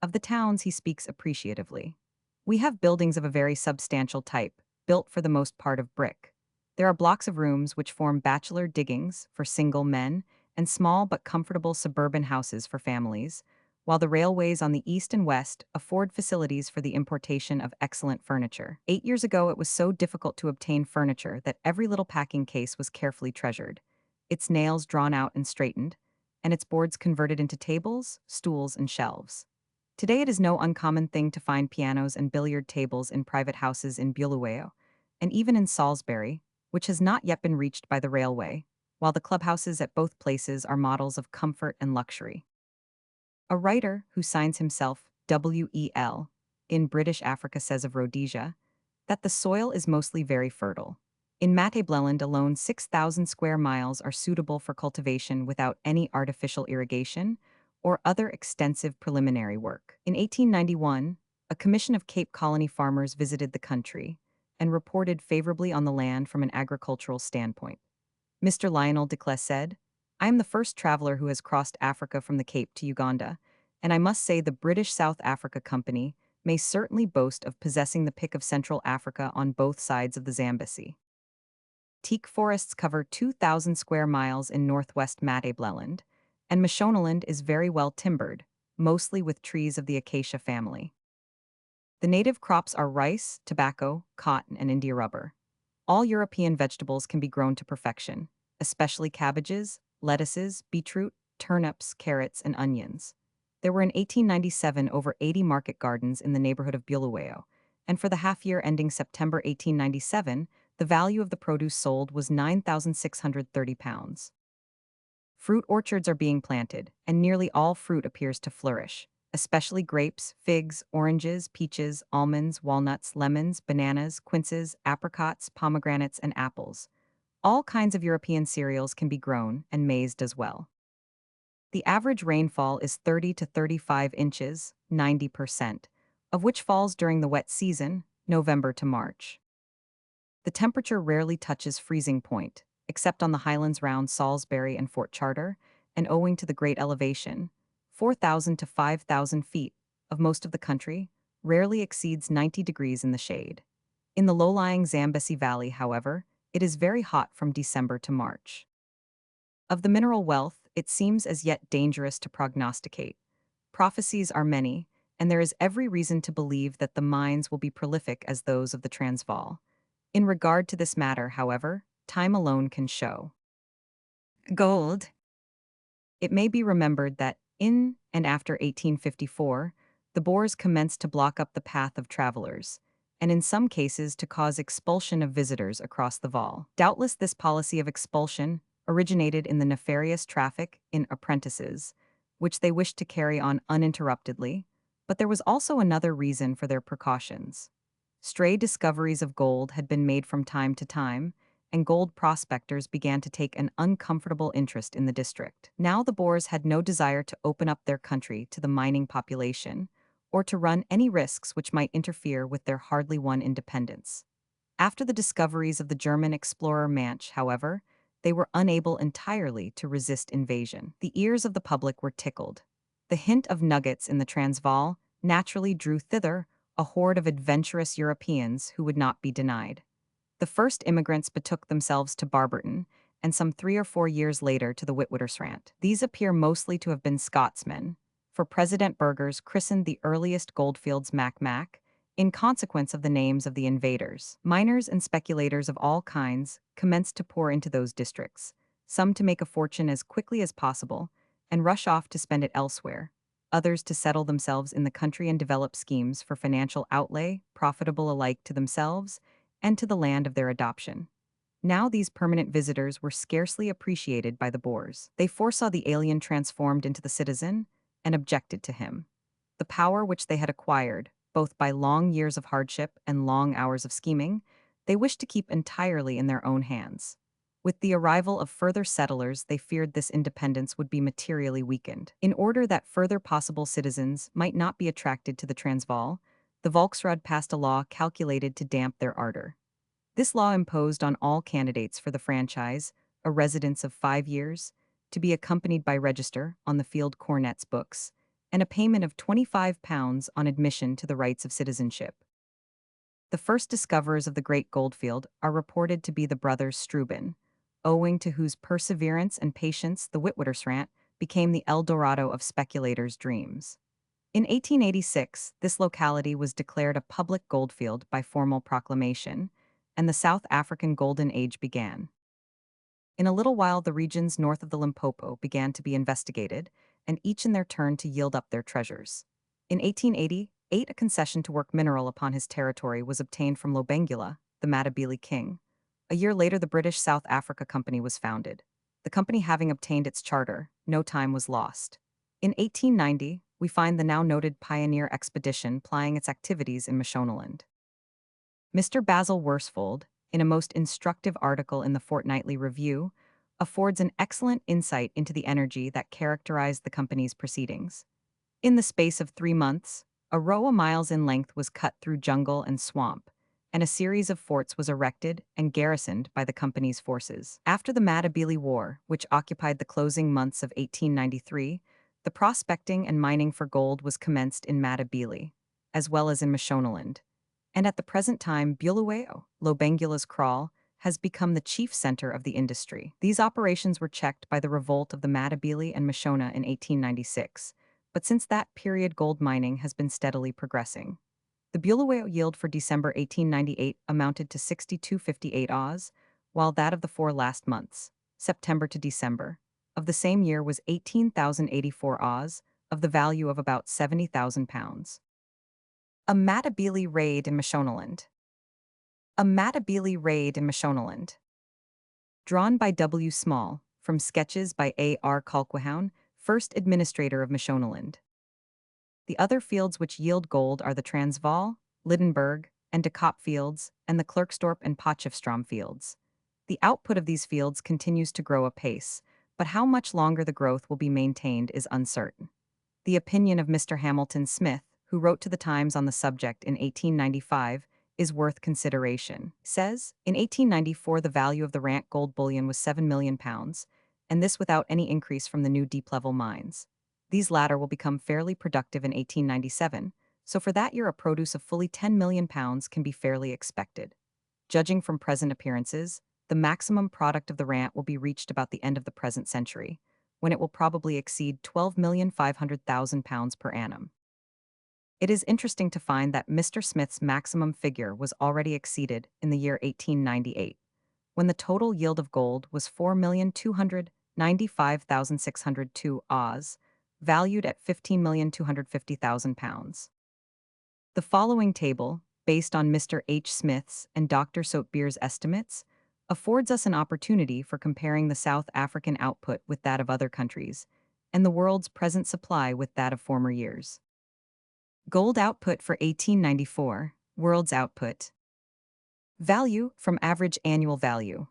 Of the towns he speaks appreciatively. We have buildings of a very substantial type, built for the most part of brick. There are blocks of rooms which form bachelor diggings for single men and small but comfortable suburban houses for families, while the railways on the east and west afford facilities for the importation of excellent furniture. 8 years ago, it was so difficult to obtain furniture that every little packing case was carefully treasured, its nails drawn out and straightened, and its boards converted into tables, stools, and shelves. Today it is no uncommon thing to find pianos and billiard tables in private houses in Bulawayo, and even in Salisbury, which has not yet been reached by the railway, while the clubhouses at both places are models of comfort and luxury. A writer who signs himself W.E.L. in British Africa says of Rhodesia that the soil is mostly very fertile. In Matabeleland alone, 6,000 square miles are suitable for cultivation without any artificial irrigation or other extensive preliminary work. In 1891, a commission of Cape Colony farmers visited the country and reported favorably on the land from an agricultural standpoint. Mr. Lionel Decles said, "I am the first traveler who has crossed Africa from the Cape to Uganda, and I must say the British South Africa Company may certainly boast of possessing the pick of Central Africa on both sides of the Zambesi." Teak forests cover 2,000 square miles in northwest Matabeleland, and Mashonaland is very well timbered, mostly with trees of the acacia family. The native crops are rice, tobacco, cotton, and India rubber. All European vegetables can be grown to perfection, especially cabbages, lettuces, beetroot, turnips, carrots, and onions. There were in 1897 over 80 market gardens in the neighborhood of Bulawayo, and for the half year ending September 1897, the value of the produce sold was £9,630. Fruit orchards are being planted, and nearly all fruit appears to flourish, especially grapes, figs, oranges, peaches, almonds, walnuts, lemons, bananas, quinces, apricots, pomegranates, and apples. All kinds of European cereals can be grown, and maize does well. The average rainfall is 30 to 35 inches, 90%, of which falls during the wet season, November to March. The temperature rarely touches freezing point, except on the highlands round Salisbury and Fort Charter, and owing to the great elevation, 4,000 to 5,000 feet, of most of the country, rarely exceeds 90 degrees in the shade. In the low-lying Zambesi Valley, however, it is very hot from December to March. Of the mineral wealth, it seems as yet dangerous to prognosticate. Prophecies are many, and there is every reason to believe that the mines will be prolific as those of the Transvaal. In regard to this matter, however, time alone can show. Gold. It may be remembered that, in and after 1854, the Boers commenced to block up the path of travelers, and in some cases to cause expulsion of visitors across the Vaal. Doubtless this policy of expulsion originated in the nefarious traffic in apprentices, which they wished to carry on uninterruptedly, but there was also another reason for their precautions. Stray discoveries of gold had been made from time to time, and gold prospectors began to take an uncomfortable interest in the district. Now the Boers had no desire to open up their country to the mining population, or to run any risks which might interfere with their hardly won independence. After the discoveries of the German explorer Manch, however, they were unable entirely to resist invasion. The ears of the public were tickled. The hint of nuggets in the Transvaal naturally drew thither a horde of adventurous Europeans who would not be denied. The first immigrants betook themselves to Barberton, and some 3 or 4 years later to the Witwatersrand. These appear mostly to have been Scotsmen, for President Burgers christened the earliest goldfields Mac Mac, in consequence of the names of the invaders. Miners and speculators of all kinds commenced to pour into those districts, some to make a fortune as quickly as possible, and rush off to spend it elsewhere, others to settle themselves in the country and develop schemes for financial outlay, profitable alike to themselves and to the land of their adoption. Now these permanent visitors were scarcely appreciated by the Boers. They foresaw the alien transformed into the citizen and objected to him. The power which they had acquired, both by long years of hardship and long hours of scheming, they wished to keep entirely in their own hands. With the arrival of further settlers, they feared this independence would be materially weakened. In order that further possible citizens might not be attracted to the Transvaal, the Volksraad passed a law calculated to damp their ardor. This law imposed on all candidates for the franchise a residence of 5 years, to be accompanied by register on the field cornet's books, and a payment of £25 on admission to the rights of citizenship. The first discoverers of the great goldfield are reported to be the brothers Strubin, owing to whose perseverance and patience the Witwatersrand became the El Dorado of speculators' dreams. In 1886, this locality was declared a public goldfield by formal proclamation, and the South African Golden Age began. In a little while, the regions north of the Limpopo began to be investigated, and each in their turn to yield up their treasures. In 1888, a concession to work mineral upon his territory was obtained from Lobengula, the Matabele king. A year later, the British South Africa Company was founded. The company having obtained its charter, no time was lost. In 1890, we find the now noted pioneer expedition plying its activities in Mashonaland. Mr. Basil Worsfold, in a most instructive article in the Fortnightly Review, affords an excellent insight into the energy that characterized the company's proceedings. In the space of 3 months, a row of miles in length was cut through jungle and swamp, and a series of forts was erected and garrisoned by the company's forces. After the Matabele War, which occupied the closing months of 1893, the prospecting and mining for gold was commenced in Matabele, as well as in Mashonaland. And at the present time, Bulawayo, Lobengula's Kraal, has become the chief center of the industry. These operations were checked by the revolt of the Matabele and Mashona in 1896, but since that period gold mining has been steadily progressing. The Bulawayo yield for December 1898 amounted to 62.58 Aus, while that of the 4 last months, September to December, of the same year was 18,084 Aus, of the value of about £70,000. A Matabele raid in Mashonaland. A Matabele raid in Mashonaland. Drawn by W. Small, from sketches by A. R. Kalkwahown, first administrator of Mashonaland. The other fields which yield gold are the Transvaal, Lydenburg, and De Kopp fields, and the Klerksdorp and Potchefstroom fields. The output of these fields continues to grow apace, but how much longer the growth will be maintained is uncertain. The opinion of Mr. Hamilton Smith, who wrote to the Times on the subject in 1895, is worth consideration. Says, in 1894 the value of the Rant gold bullion was £7 million, and this without any increase from the new deep-level mines. These latter will become fairly productive in 1897, so for that year a produce of fully £10 million can be fairly expected. Judging from present appearances, the maximum product of the Rant will be reached about the end of the present century, when it will probably exceed £12,500,000 per annum. It is interesting to find that Mr. Smith's maximum figure was already exceeded in the year 1898, when the total yield of gold was 4,295,602 Aus, valued at £15,250,000. The following table, based on Mr. H. Smith's and Dr. Soetbeer's estimates, affords us an opportunity for comparing the South African output with that of other countries, and the world's present supply with that of former years. Gold output for 1894, world's output. Value from average annual value.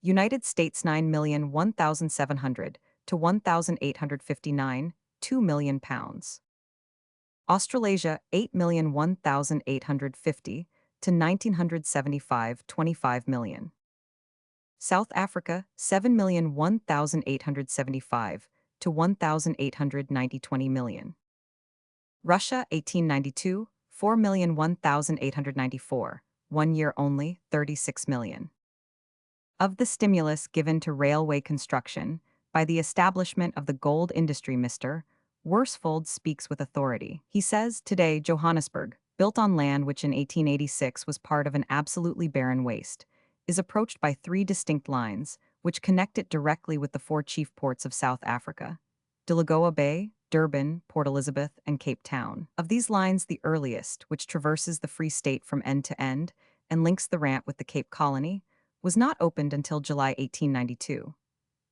United States 9,001,700 to 1,859, £2 million. Australasia 8,001,850 to 1,975, £25 million. South Africa 7,001,875 to 1,890, £20 million. Russia 1892, 4,001,894, 1 year only, 36 million. Of the stimulus given to railway construction by the establishment of the gold industry, Mr. Worsfold speaks with authority. He says, today Johannesburg, built on land which in 1886 was part of an absolutely barren waste, is approached by 3 distinct lines, which connect it directly with the 4 chief ports of South Africa: Delagoa Bay, Durban, Port Elizabeth, and Cape Town. Of these lines, the earliest, which traverses the Free State from end to end and links the Rant with the Cape Colony, was not opened until July 1892.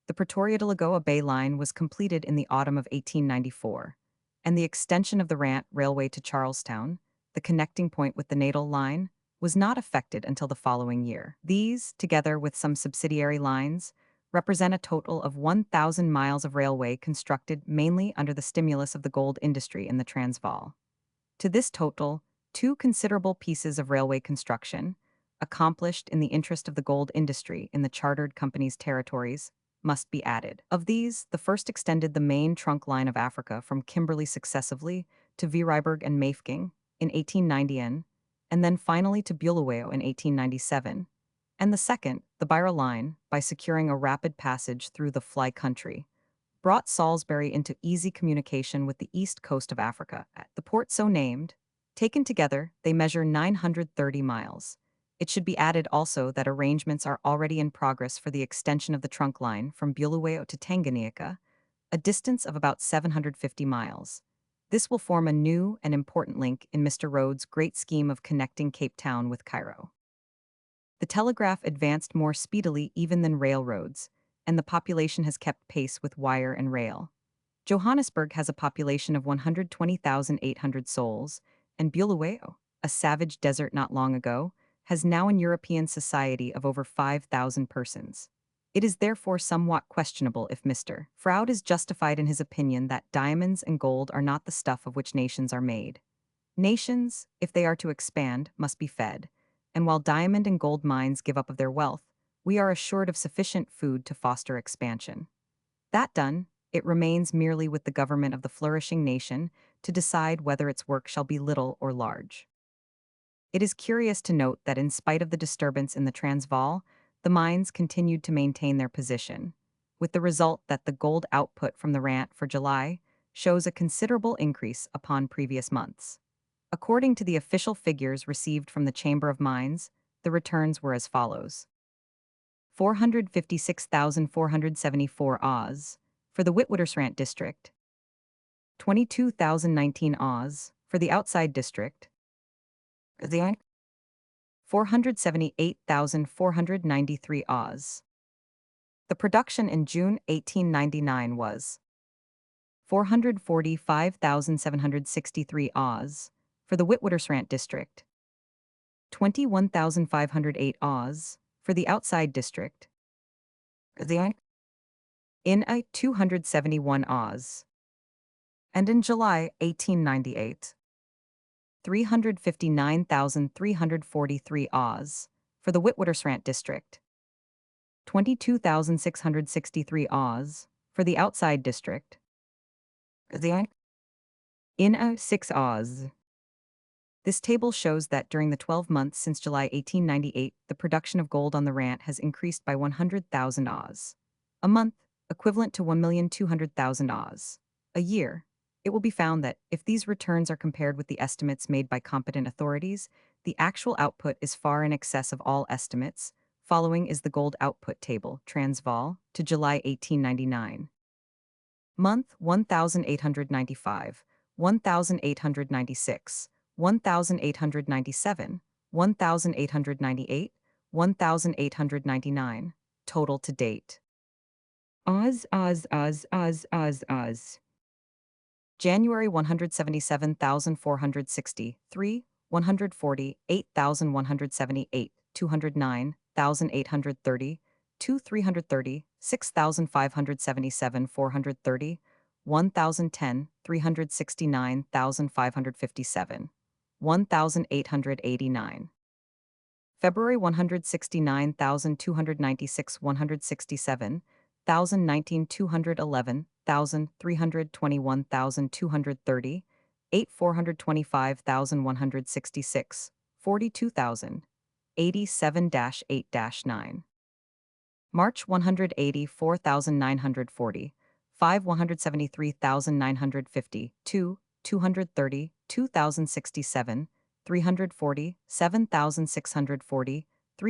The Pretoria-Delagoa Bay line was completed in the autumn of 1894, and the extension of the Rant Railway to Charlestown, the connecting point with the Natal line, was not effected until the following year. These, together with some subsidiary lines, represent a total of 1,000 miles of railway constructed mainly under the stimulus of the gold industry in the Transvaal. To this total, 2 considerable pieces of railway construction, accomplished in the interest of the gold industry in the chartered company's territories, must be added. Of these, the first extended the main trunk line of Africa from Kimberley successively to Vryburg and Mafeking in 1890 and then finally to Bulawayo in 1897, and the second, the Beira line, by securing a rapid passage through the fly country, brought Salisbury into easy communication with the east coast of Africa. At the port so named, taken together, they measure 930 miles. It should be added also that arrangements are already in progress for the extension of the trunk line from Bulawayo to Tanganyika, a distance of about 750 miles. This will form a new and important link in Mr. Rhodes' great scheme of connecting Cape Town with Cairo. The telegraph advanced more speedily even than railroads, and the population has kept pace with wire and rail. Johannesburg has a population of 120,800 souls, and Bulawayo, a savage desert not long ago, has now an European society of over 5,000 persons. It is therefore somewhat questionable if Mr. Froude is justified in his opinion that diamonds and gold are not the stuff of which nations are made. Nations, if they are to expand, must be fed, and while diamond and gold mines give up of their wealth, we are assured of sufficient food to foster expansion. That done, it remains merely with the government of the flourishing nation to decide whether its work shall be little or large. It is curious to note that in spite of the disturbance in the Transvaal, the mines continued to maintain their position, with the result that the gold output from the rant for July shows a considerable increase upon previous months. According to the official figures received from the Chamber of Mines, the returns were as follows: 456,474 Oz for the Witwatersrand district, 22,019 Oz for the outside district, 478,493 Oz. The production in June 1899 was 445,763 Oz for the Witwatersrand district, 21,508 Oz for the outside district, in a 271 Oz. And in July 1898, 359,343 Oz for the Witwatersrand district, 22,663 Oz for the outside district, in a 6 Oz. This table shows that during the 12 months since July 1898, the production of gold on the rant has increased by 100,000 Oz a month, equivalent to 1,200,000 Oz a year. It will be found that, if these returns are compared with the estimates made by competent authorities, the actual output is far in excess of all estimates. Following is the gold output table, Transvaal, to July 1899. Month 1895, 1896, 1897, 1898, 1899. Total to date. Oz. January 177,463, 148,178, 209,830, 330, 6,577, 430, 1,010, 369,557, 1,889. February 169,296, 167, 1,019, 211, 1,321,230, 425,166, 42,000, 87-8-9. March 184,940, 173,950, 230, 2,067, 340, 7,640,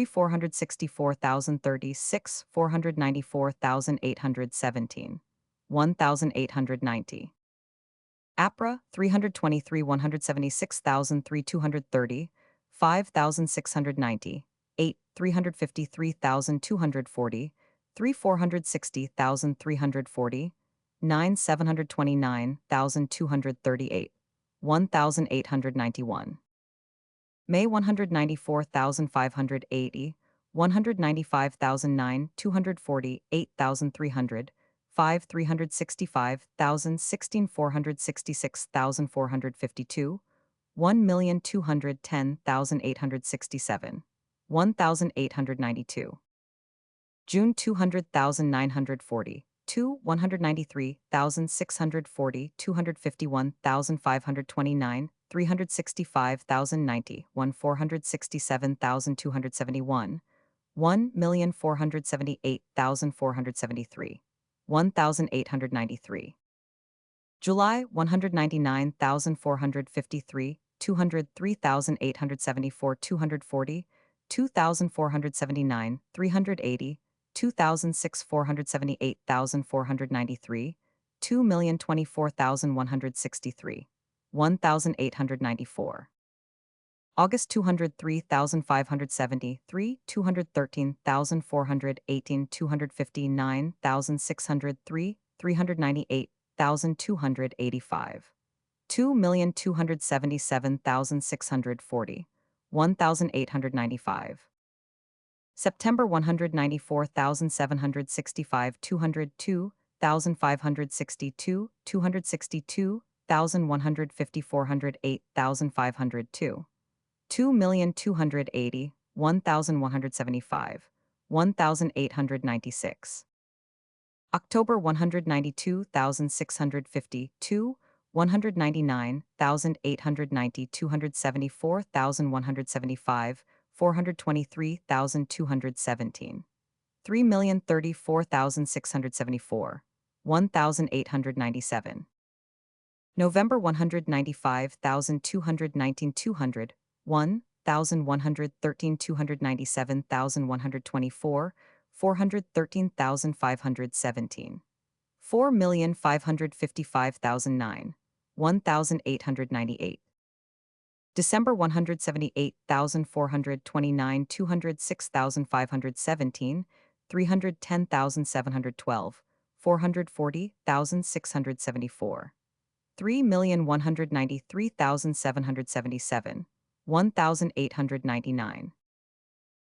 464,036, 494,817, 1,890. APRA 323, 176,230, 5,690, 353,240, 460,340, 729,238, 1,891. May 194,580, 195,009, 240, 8,300, 365,016, 466,452, 1,210,867, 1,892. June 200,940, 193,640, 251,529, 365,090, 467,271, 1,478,473, 1,893. July 199,453, 203,874, 240, 2,479, 380, 2,478,493, 2,024,163, 1,894. August 203,573, 213,418, 259,603, 398,285, 2,277,640, 1,895. September 194,765, 202,562, 262, 150 408 502, 2,280 1,175, 1,896. October 192,652, 199,890 274,175, 423,217. 3,034,674, 1,897. November 195,219 200, 1,113 297 1,124, 413,517. 4,555,009, 1,898. December 178,429 206,517, 310,712, 440,674. 3,193,777, 1,899.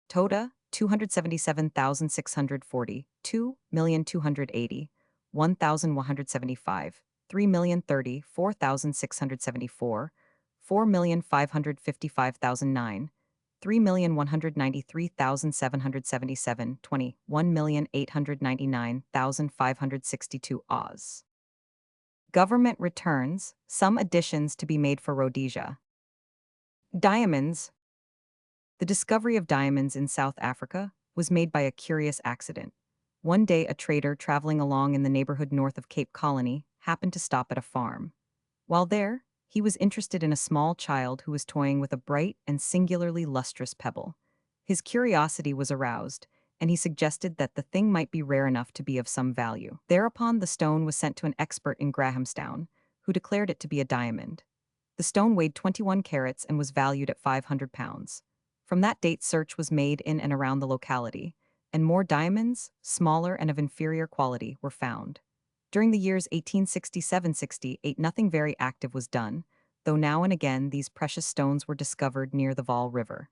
Toda, 277,640, 2,280, 1,175, 3,030, 4,674, 4,555,009, 3,193,777, 20, 1,899,562 Oz. Government returns, some additions to be made for Rhodesia. Diamonds. The discovery of diamonds in South Africa was made by a curious accident. One day, a trader traveling along in the neighborhood north of Cape Colony happened to stop at a farm. While there, he was interested in a small child who was toying with a bright and singularly lustrous pebble. His curiosity was aroused, and he suggested that the thing might be rare enough to be of some value. Thereupon, the stone was sent to an expert in Grahamstown, who declared it to be a diamond. The stone weighed 21 carats and was valued at £500. From that date, search was made in and around the locality, and more diamonds, smaller and of inferior quality, were found. During the years 1867-68, nothing very active was done, though now and again these precious stones were discovered near the Vaal River.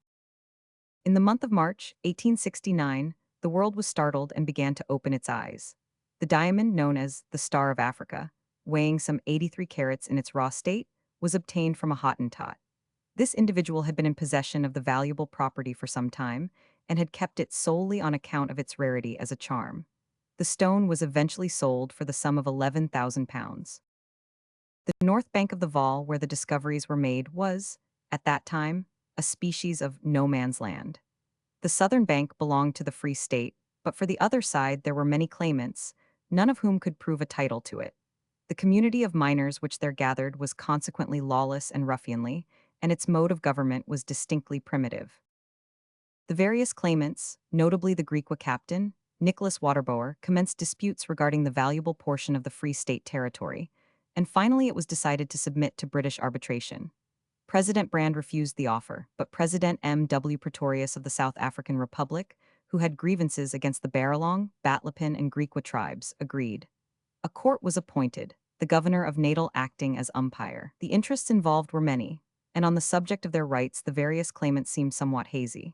In the month of March, 1869, the world was startled and began to open its eyes. The diamond, known as the Star of Africa, weighing some 83 carats in its raw state, was obtained from a Hottentot. This individual had been in possession of the valuable property for some time and had kept it solely on account of its rarity as a charm. The stone was eventually sold for the sum of £11,000. The north bank of the Vaal, where the discoveries were made, was, at that time, a species of no man's land. The southern bank belonged to the Free State, but for the other side there were many claimants, none of whom could prove a title to it. The community of miners which there gathered was consequently lawless and ruffianly, and its mode of government was distinctly primitive. The various claimants, notably the Creswicke captain, Nicholas Boer, commenced disputes regarding the valuable portion of the Free State territory, and finally it was decided to submit to British arbitration. President Brand refused the offer, but President M.W. Pretorius of the South African Republic, who had grievances against the Baralong, Batlapin, and Creswicke tribes, agreed. A court was appointed, the governor of Natal acting as umpire. The interests involved were many, and on the subject of their rights the various claimants seemed somewhat hazy.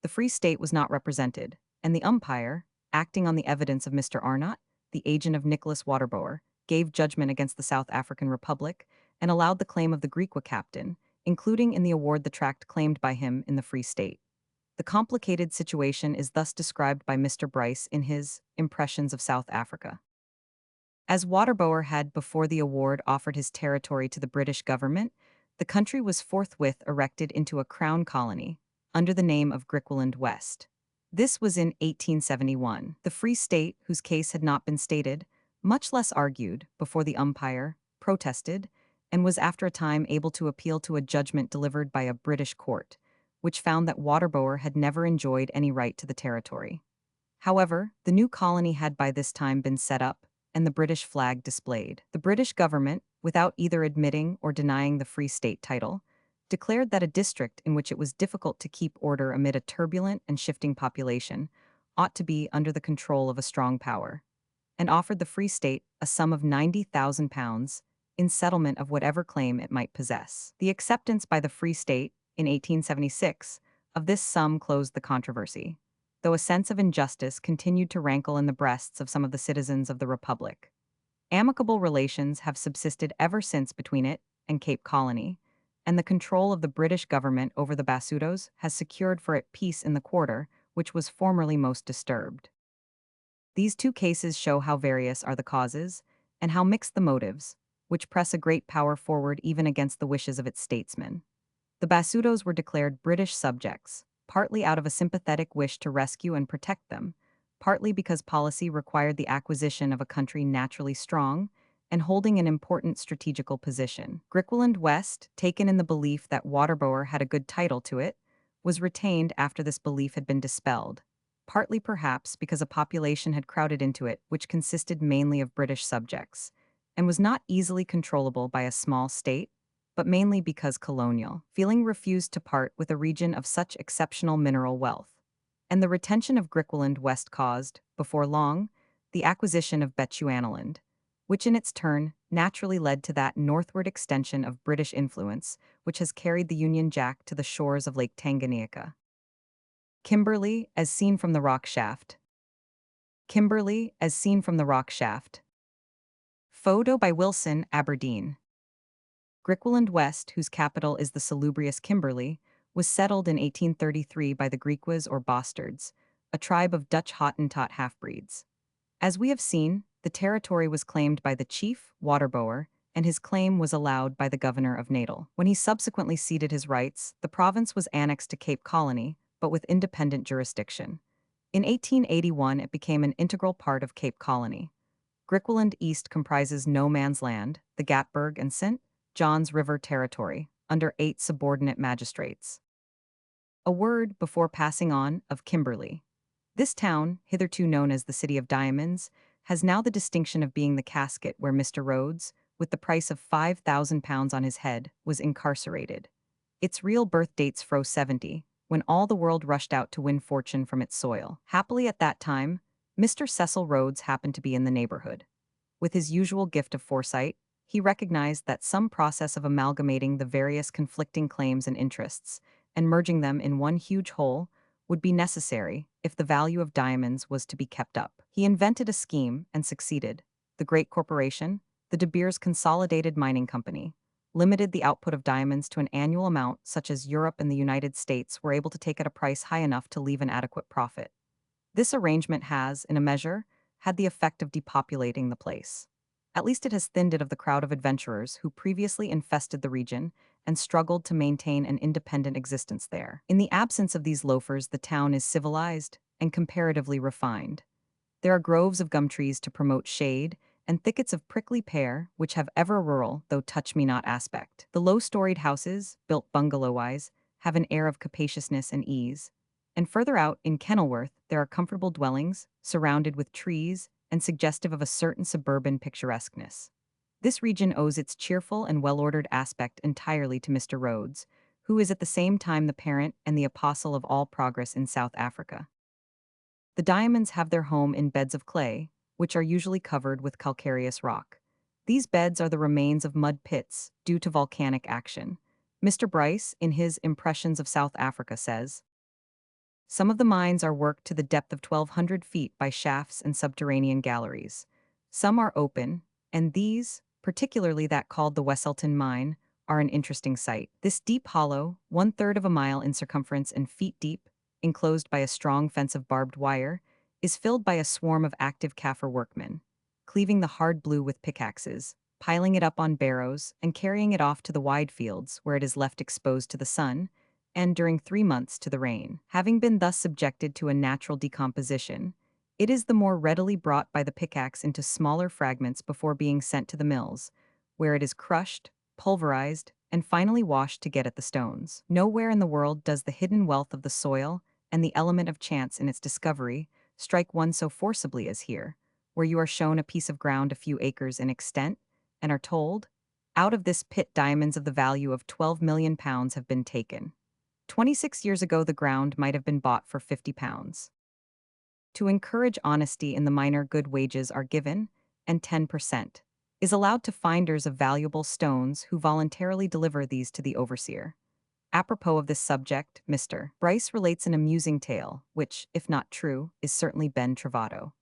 The Free State was not represented, and the umpire, acting on the evidence of Mr. Arnott, the agent of Nicholas Boer, gave judgment against the South African Republic and allowed the claim of the Creswicke captain, including in the award the tract claimed by him in the Free State. The complicated situation is thus described by Mr. Bryce in his Impressions of South Africa. As Boer had before the award offered his territory to the British government, the country was forthwith erected into a crown colony, under the name of Griqualand West. This was in 1871. The Free State, whose case had not been stated, much less argued, before the umpire, protested, and was after a time able to appeal to a judgment delivered by a British court, which found that Boer had never enjoyed any right to the territory. However, the new colony had by this time been set up, and the British flag displayed. The British government, without either admitting or denying the Free State title, declared that a district in which it was difficult to keep order amid a turbulent and shifting population ought to be under the control of a strong power, and offered the Free State a sum of £90,000 in settlement of whatever claim it might possess. The acceptance by the Free State, in 1876, of this sum closed the controversy, though a sense of injustice continued to rankle in the breasts of some of the citizens of the Republic. Amicable relations have subsisted ever since between it and Cape Colony, and the control of the British government over the Basutos has secured for it peace in the quarter, which was formerly most disturbed. These two cases show how various are the causes, and how mixed the motives, which press a great power forward even against the wishes of its statesmen. The Basutos were declared British subjects, partly out of a sympathetic wish to rescue and protect them, partly because policy required the acquisition of a country naturally strong and holding an important strategical position. Griqualand West, taken in the belief that Boer had a good title to it, was retained after this belief had been dispelled, partly perhaps because a population had crowded into it which consisted mainly of British subjects, and was not easily controllable by a small state, but mainly because colonial feeling refused to part with a region of such exceptional mineral wealth. And the retention of Griqualand West caused, before long, the acquisition of Bechuanaland, which in its turn naturally led to that northward extension of British influence which has carried the Union Jack to the shores of Lake Tanganyika. Kimberley, as seen from the rock shaft. Kimberley, as seen from the rock shaft. Photo by Wilson, Aberdeen. Griqualand West, whose capital is the salubrious Kimberley, was settled in 1833 by the Griquas or Bastards, a tribe of Dutch Hottentot half-breeds. As we have seen, the territory was claimed by the chief, Boer, and his claim was allowed by the governor of Natal. When he subsequently ceded his rights, the province was annexed to Cape Colony, but with independent jurisdiction. In 1881, it became an integral part of Cape Colony. Griqualand East comprises no man's land, the Gatberg and St. John's River territory, under 8 subordinate magistrates. A word, before passing on, of Kimberley. This town, hitherto known as the City of Diamonds, has now the distinction of being the casket where Mr. Rhodes, with the price of £5,000 on his head, was incarcerated. Its real birth dates fro 70, when all the world rushed out to win fortune from its soil. Happily at that time, Mr. Cecil Rhodes happened to be in the neighborhood. With his usual gift of foresight, he recognized that some process of amalgamating the various conflicting claims and interests and merging them in one huge whole would be necessary if the value of diamonds was to be kept up. He invented a scheme and succeeded. The great corporation, the De Beers Consolidated Mining Company, limited the output of diamonds to an annual amount such as Europe and the United States were able to take at a price high enough to leave an adequate profit. This arrangement has, in a measure, had the effect of depopulating the place. At least it has thinned it of the crowd of adventurers who previously infested the region and struggled to maintain an independent existence there. In the absence of these loafers, the town is civilized and comparatively refined. There are groves of gum trees to promote shade and thickets of prickly pear which have ever a rural, though touch-me-not aspect. The low-storied houses, built bungalow-wise, have an air of capaciousness and ease. And further out, in Kenilworth, there are comfortable dwellings, surrounded with trees, and suggestive of a certain suburban picturesqueness. This region owes its cheerful and well-ordered aspect entirely to Mr. Rhodes, who is at the same time the parent and the apostle of all progress in South Africa. The diamonds have their home in beds of clay, which are usually covered with calcareous rock. These beds are the remains of mud pits due to volcanic action. Mr. Bryce, in his Impressions of South Africa, says, some of the mines are worked to the depth of 1,200 feet by shafts and subterranean galleries. Some are open, and these, particularly that called the Wesselton Mine, are an interesting sight. This deep hollow, 1/3 of a mile in circumference and feet deep, enclosed by a strong fence of barbed wire, is filled by a swarm of active Kaffir workmen, cleaving the hard blue with pickaxes, piling it up on barrows, and carrying it off to the wide fields where it is left exposed to the sun, and during 3 months to the rain. Having been thus subjected to a natural decomposition, it is the more readily brought by the pickaxe into smaller fragments before being sent to the mills, where it is crushed, pulverized, and finally washed to get at the stones. Nowhere in the world does the hidden wealth of the soil and the element of chance in its discovery strike one so forcibly as here, where you are shown a piece of ground a few acres in extent, and are told, out of this pit diamonds of the value of £12,000,000 have been taken. 26 years ago, the ground might have been bought for £50. To encourage honesty in the miner, good wages are given, and 10% is allowed to finders of valuable stones who voluntarily deliver these to the overseer. Apropos of this subject, Mr. Bryce relates an amusing tale, which, if not true, is certainly ben trovato.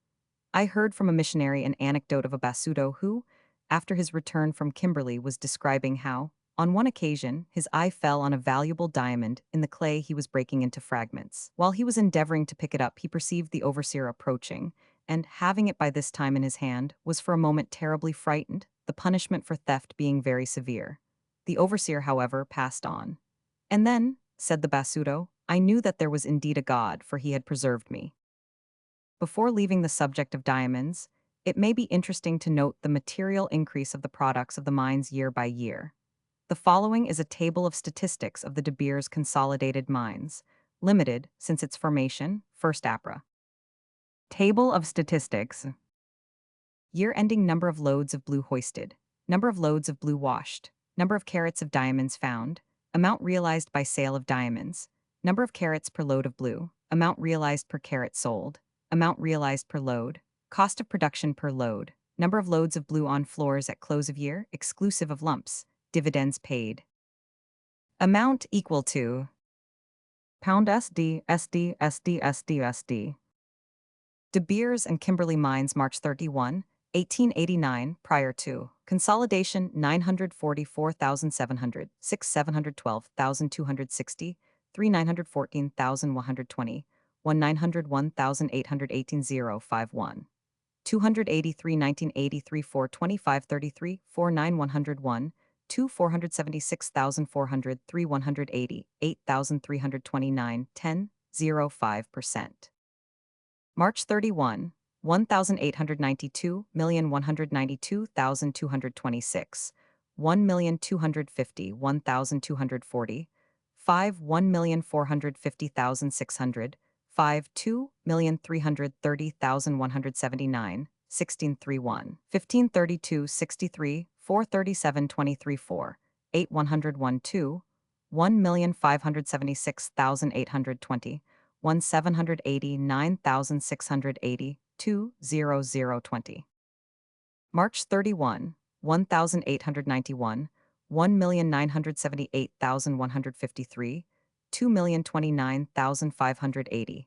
I heard from a missionary an anecdote of a Basuto who, after his return from Kimberley, was describing how, on one occasion, his eye fell on a valuable diamond in the clay he was breaking into fragments. While he was endeavoring to pick it up, he perceived the overseer approaching, and, having it by this time in his hand, was for a moment terribly frightened, the punishment for theft being very severe. The overseer, however, passed on. And then, said the Basuto, I knew that there was indeed a God, for he had preserved me. Before leaving the subject of diamonds, it may be interesting to note the material increase of the products of the mines year by year. The following is a table of statistics of the De Beers Consolidated Mines, Limited, since its formation, first APRA. Table of Statistics. Year-ending number of loads of blue hoisted, number of loads of blue washed, number of carats of diamonds found, amount realized by sale of diamonds, number of carats per load of blue, amount realized per carat sold, amount realized per load, cost of production per load, number of loads of blue on floors at close of year, exclusive of lumps, dividends paid. Amount equal to pound SD, SD, SD, SD, SD. De Beers and Kimberley Mines, March 31, 1889, prior to consolidation 944,700, 712,260, 914,120, 901,818 051. 283 1983 425 33 49 101 2 476,400 3 180 8,329 10 0.5%. March 31, 1,892,192,226, 1,250,1,240, 5 1,450,600, 5 2,330,179, 1631, 1532 63, 437 23 4, 8 101 2, 1,576,820, 1,789,680, 20020. March 31, 1,891, 1,978,153, 2,029,580,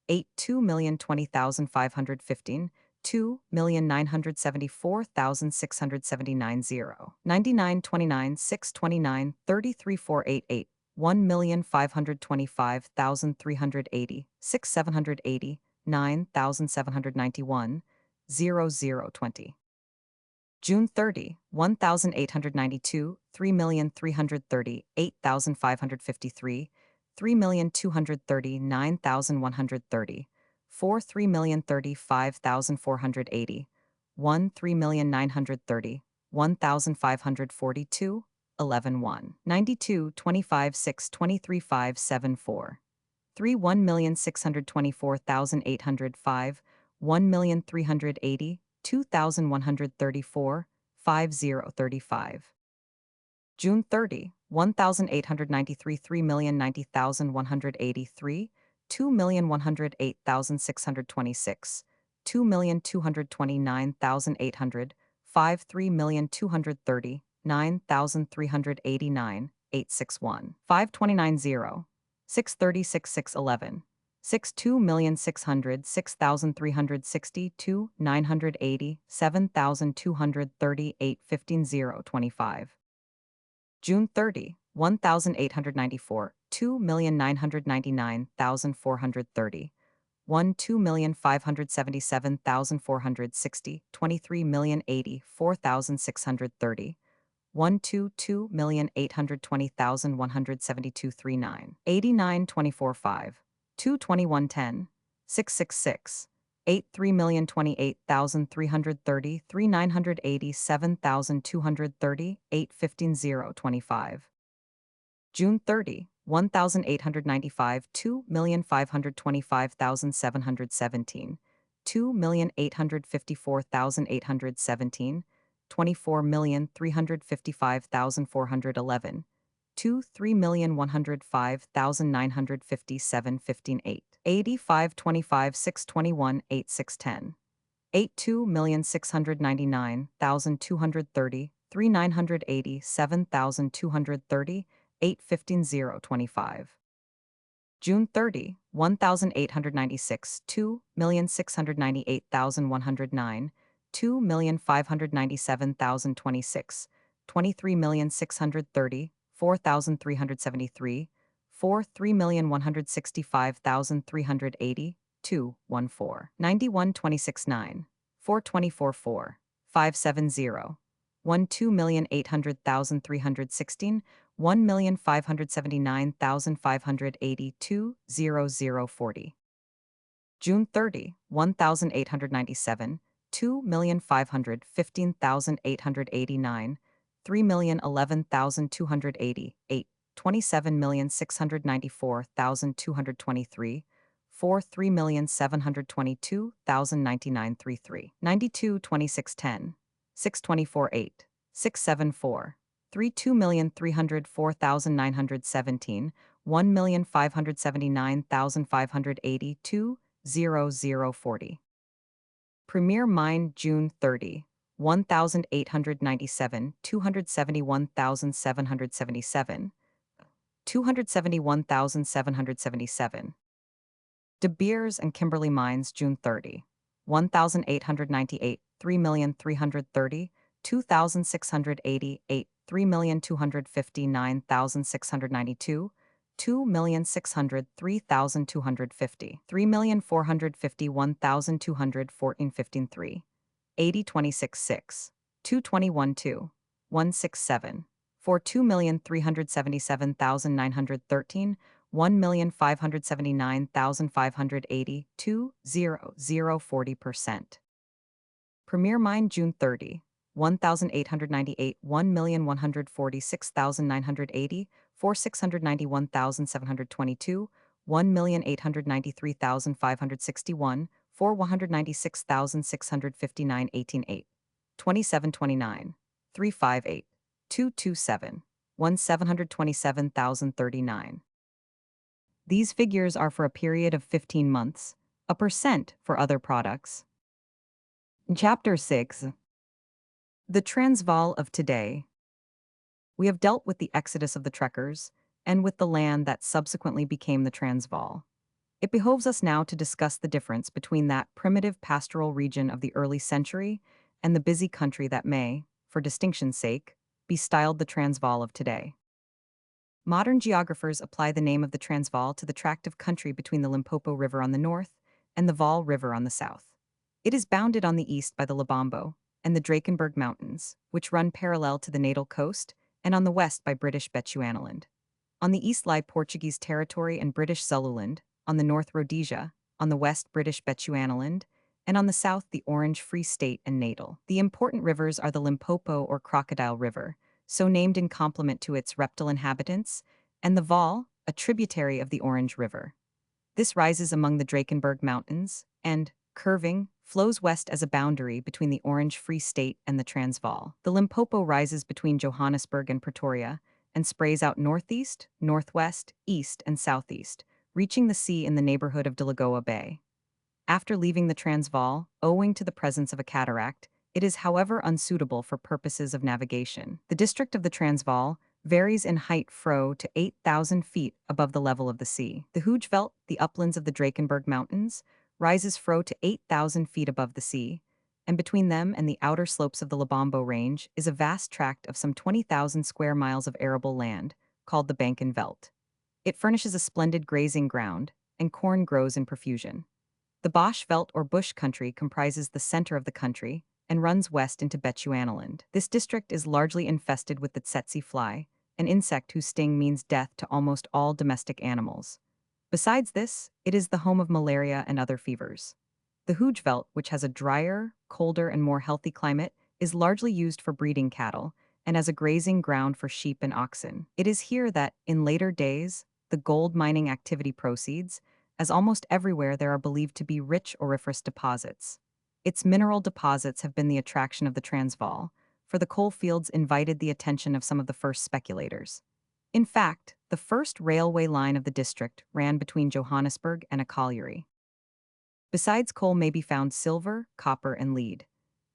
8 2,020,515, 2,974,679 0, 9929 629 33488, 1,525,380, 6,780, 9,791, 0020. June 30, 1,892, 3,330, 8,553, 3,239,130, 4 3,035,480, 1 3,930, 1,542, 11 1, 92 25 6 23 5 7 4, 3 1,624,805, 1,380, 2,134, 5035. June 30, 1,893, 3,090,183, 2,108,626, 2,229,800, 5 3,230, 9,389, 861, 529 0, 636 611, 62,600, 6,362, 980, 7,230, 815 025. June 30, 1,894, 2,999,430, 2,577,460, 23,080, 4,630, 122,820,172 39, 89,24 22110, 666, 83,028,330, 980,7,230, 815 025. June 30, 1,895, 2,525,717, 2,854,817, 24,355,411, 3,105,957 15 85 25 621 8 610, 82,699,230, 980 7,230, 815 025. June 30, 1,896, 2,698,109, 2,597,026, 23,630, 4,373, 3,165,380, 214, 91,26,9, 424, 4, 570, 1,2,800,316, 1,579,582, 0040. June 30, 1,897, 2,515,889, 3,011,288, 27,694,223, 3,722,099, 92,2610, 624, 8, 674, 32,304,917, 1,579,582, 0040. Premier Mine June 30, 1,897, 271,777, 271,777. De Beers and Kimberley Mines June 30, 1,898, 3,330, 2,688, 3,259,692, 2,603,250, 3,451,214, 80,26,6, 221, 2, 167, for 2,377,913, 1,579,580, 2,040%. Premier Mine June 30, 1,898, 1,146,980, 4,691,722, 1,893,561, 496,659, 18.8, 2729, 358, 227, 1,727,039. These figures are for a period of 15 months, a percent for other products. Chapter 6. The Transvaal of Today. We have dealt with the exodus of the trekkers, and with the land that subsequently became the Transvaal. It behoves us now to discuss the difference between that primitive pastoral region of the early century and the busy country that may, for distinction's sake, be styled the Transvaal of today. Modern geographers apply the name of the Transvaal to the tract of country between the Limpopo River on the north and the Vaal River on the south. It is bounded on the east by the Lebombo and the Drakensberg Mountains, which run parallel to the Natal coast, and on the west by British Bechuanaland. On the east lie Portuguese territory and British Zululand, on the north Rhodesia, on the west British Bechuanaland, and on the south the Orange Free State and Natal. The important rivers are the Limpopo or Crocodile River, so named in compliment to its reptile inhabitants, and the Vaal, a tributary of the Orange River. This rises among the Drakensberg Mountains, and, curving, flows west as a boundary between the Orange Free State and the Transvaal. The Limpopo rises between Johannesburg and Pretoria, and sprays out northeast, northwest, east, and southeast, reaching the sea in the neighborhood of Delagoa Bay. After leaving the Transvaal, owing to the presence of a cataract, it is however unsuitable for purposes of navigation. The district of the Transvaal varies in height to 8,000 feet above the level of the sea. The Hoogveld, the uplands of the Drakensberg Mountains, rises to 8,000 feet above the sea, and between them and the outer slopes of the Lebombo Range is a vast tract of some 20,000 square miles of arable land, called the Bankenveld. It furnishes a splendid grazing ground, and corn grows in profusion. The Boschveld or bush country comprises the center of the country and runs west into Bechuanaland. This district is largely infested with the tsetse fly, an insect whose sting means death to almost all domestic animals. Besides this, it is the home of malaria and other fevers. The Hoogveld, which has a drier, colder, and more healthy climate, is largely used for breeding cattle and as a grazing ground for sheep and oxen. It is here that, in later days, the gold mining activity proceeds, as almost everywhere there are believed to be rich auriferous deposits. Its mineral deposits have been the attraction of the Transvaal, for the coal fields invited the attention of some of the first speculators. In fact, the first railway line of the district ran between Johannesburg and a colliery. Besides coal may be found silver, copper, and lead.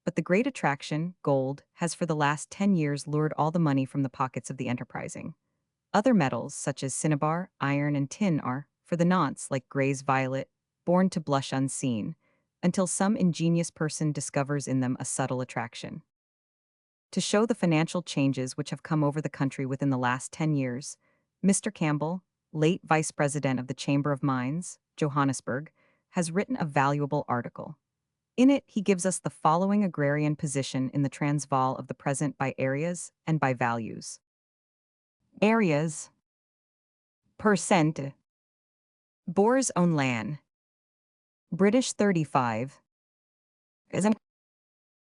But the great attraction, gold, has for the last 10 years lured all the money from the pockets of the enterprising. Other metals, such as cinnabar, iron, and tin are, for the nonce like Gray's violet, born to blush unseen, until some ingenious person discovers in them a subtle attraction. To show the financial changes which have come over the country within the last 10 years, Mr. Campbell, late Vice President of the Chamber of Mines, Johannesburg, has written a valuable article. In it, he gives us the following agrarian position in the Transvaal of the present by areas and by values. Areas. Percent. Boers own land. British 35.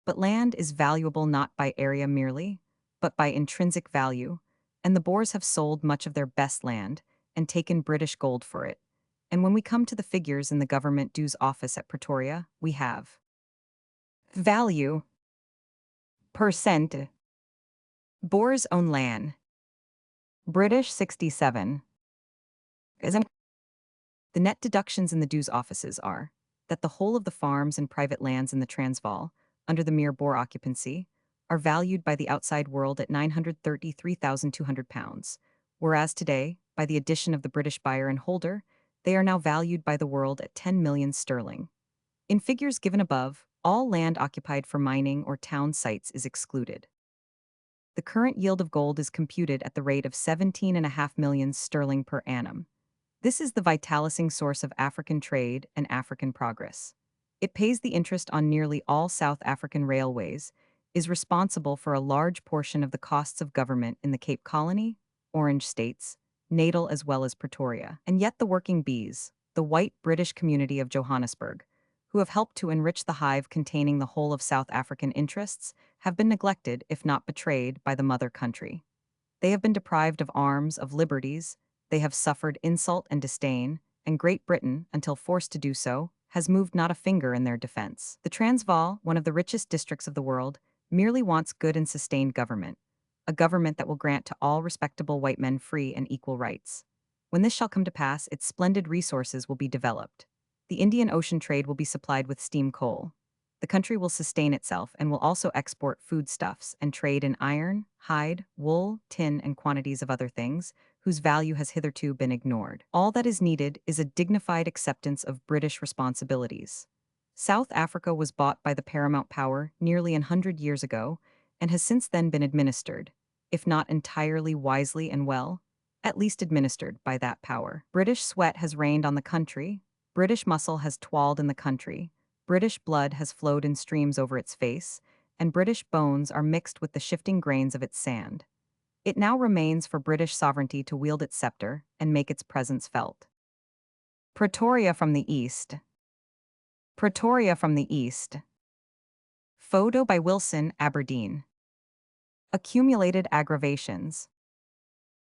But land is valuable not by area merely, but by intrinsic value, and the Boers have sold much of their best land and taken British gold for it. And when we come to the figures in the government dues office at Pretoria, we have value. Percent. Boers own land. British 67. The net deductions in the dues offices are that the whole of the farms and private lands in the Transvaal, under the mere Boer occupancy, are valued by the outside world at £933,200, whereas today, by the addition of the British buyer and holder, they are now valued by the world at 10 million sterling. In figures given above, all land occupied for mining or town sites is excluded. The current yield of gold is computed at the rate of 17.5 million sterling per annum. This is the vitalising source of African trade and African progress. It pays the interest on nearly all South African railways, is responsible for a large portion of the costs of government in the Cape Colony, Orange States, Natal as well as Pretoria. And yet the working bees, the white British community of Johannesburg, who have helped to enrich the hive containing the whole of South African interests, have been neglected, if not betrayed, by the mother country. They have been deprived of arms, of liberties, they have suffered insult and disdain, and Great Britain, until forced to do so, has moved not a finger in their defense. The Transvaal, one of the richest districts of the world, merely wants good and sustained government, a government that will grant to all respectable white men free and equal rights. When this shall come to pass, its splendid resources will be developed. The Indian Ocean trade will be supplied with steam coal. The country will sustain itself and will also export foodstuffs and trade in iron, hide, wool, tin, and quantities of other things, whose value has hitherto been ignored. All that is needed is a dignified acceptance of British responsibilities. South Africa was bought by the paramount power nearly 100 years ago and has since then been administered, if not entirely wisely and well, at least administered by that power. British sweat has rained on the country, British muscle has toiled in the country, British blood has flowed in streams over its face, and British bones are mixed with the shifting grains of its sand. It now remains for British sovereignty to wield its scepter and make its presence felt. Pretoria from the East. Pretoria from the East. Photo by Wilson, Aberdeen. Accumulated aggravations.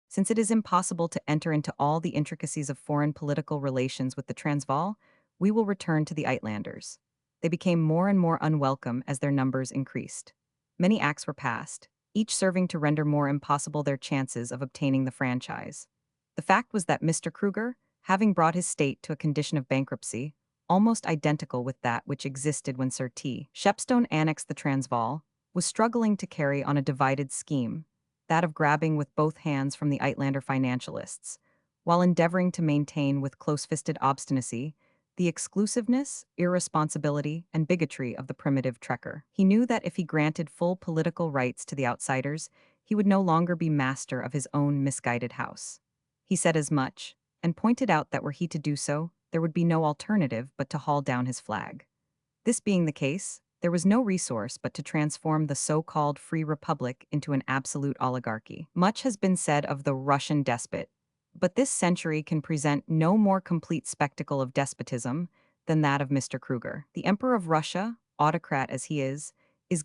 Since it is impossible to enter into all the intricacies of foreign political relations with the Transvaal, we will return to the Uitlanders. They became more and more unwelcome as their numbers increased. Many acts were passed, each serving to render more impossible their chances of obtaining the franchise. The fact was that Mr. Kruger, having brought his state to a condition of bankruptcy, almost identical with that which existed when Sir T. Shepstone annexed the Transvaal, was struggling to carry on a divided scheme, that of grabbing with both hands from the Uitlander financialists, while endeavoring to maintain with close-fisted obstinacy the exclusiveness, irresponsibility, and bigotry of the primitive trekker. He knew that if he granted full political rights to the outsiders, he would no longer be master of his own misguided house. He said as much, and pointed out that were he to do so, there would be no alternative but to haul down his flag. This being the case, there was no resource but to transform the so-called Free Republic into an absolute oligarchy. Much has been said of the Russian despot, but this century can present no more complete spectacle of despotism than that of Mr. Kruger. The Emperor of Russia, autocrat as he is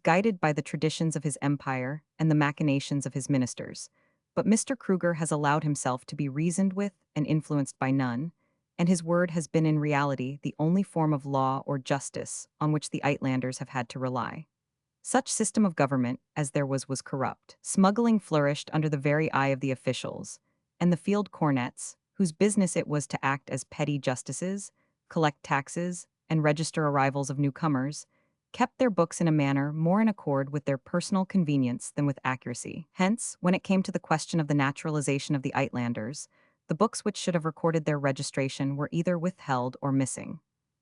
guided by the traditions of his empire and the machinations of his ministers. But Mr. Kruger has allowed himself to be reasoned with and influenced by none, and his word has been in reality the only form of law or justice on which the Uitlanders have had to rely. Such system of government as there was corrupt. Smuggling flourished under the very eye of the officials, and the field cornets, whose business it was to act as petty justices, collect taxes, and register arrivals of newcomers, kept their books in a manner more in accord with their personal convenience than with accuracy. Hence, when it came to the question of the naturalization of the Uitlanders, The books which should have recorded their registration were either withheld or missing.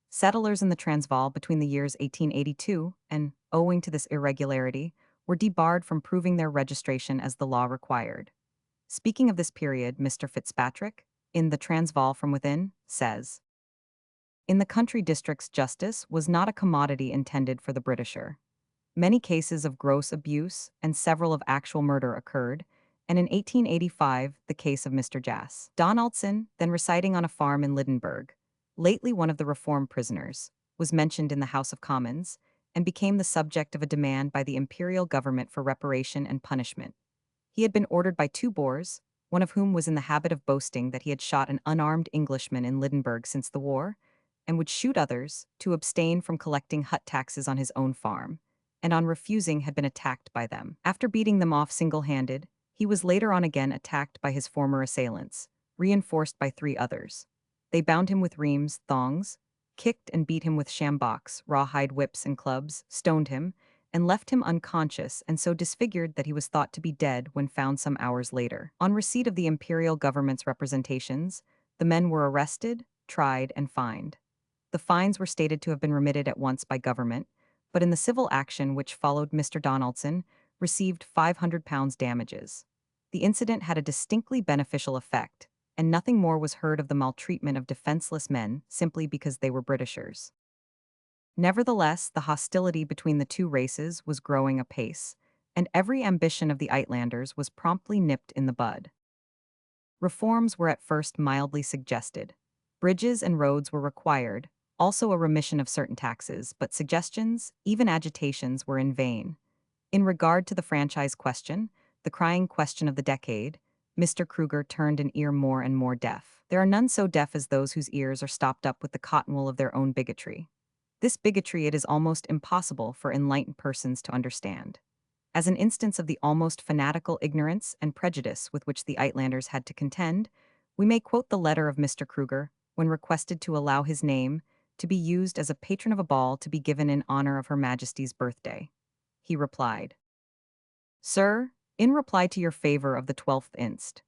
Settlers in the Transvaal between the years 1882 and, owing to this irregularity, were debarred from proving their registration as the law required. Speaking of this period, Mr. Fitzpatrick, in The Transvaal from Within, says, "In the country districts justice was not a commodity intended for the Britisher. Many cases of gross abuse and several of actual murder occurred, and in 1885 the case of Mr. Jas Donaldson, then residing on a farm in Lydenburg, lately one of the reform prisoners, was mentioned in the House of Commons, and became the subject of a demand by the imperial government for reparation and punishment. He had been ordered by two Boers, one of whom was in the habit of boasting that he had shot an unarmed Englishman in Lydenburg since the war, and would shoot others, to abstain from collecting hut taxes on his own farm, and on refusing had been attacked by them. After beating them off single-handed, he was later on again attacked by his former assailants, reinforced by three others. They bound him with reams, thongs, kicked and beat him with sjambaks, rawhide whips and clubs, stoned him, and left him unconscious and so disfigured that he was thought to be dead when found some hours later. On receipt of the imperial government's representations, the men were arrested, tried, and fined. The fines were stated to have been remitted at once by government, but in the civil action which followed Mr. Donaldson, received £500 damages. The incident had a distinctly beneficial effect, and nothing more was heard of the maltreatment of defenseless men simply because they were Britishers. Nevertheless, the hostility between the two races was growing apace, and every ambition of the Uitlanders was promptly nipped in the bud. Reforms were at first mildly suggested. Bridges and roads were required, also a remission of certain taxes, but suggestions, even agitations, were in vain. In regard to the franchise question, the crying question of the decade, Mr. Kruger turned an ear more and more deaf. There are none so deaf as those whose ears are stopped up with the cotton wool of their own bigotry. This bigotry it is almost impossible for enlightened persons to understand. As an instance of the almost fanatical ignorance and prejudice with which the Uitlanders had to contend, we may quote the letter of Mr. Kruger when requested to allow his name to be used as a patron of a ball to be given in honor of Her Majesty's birthday. He replied, "Sir, in reply to your favor of the 12th inst.,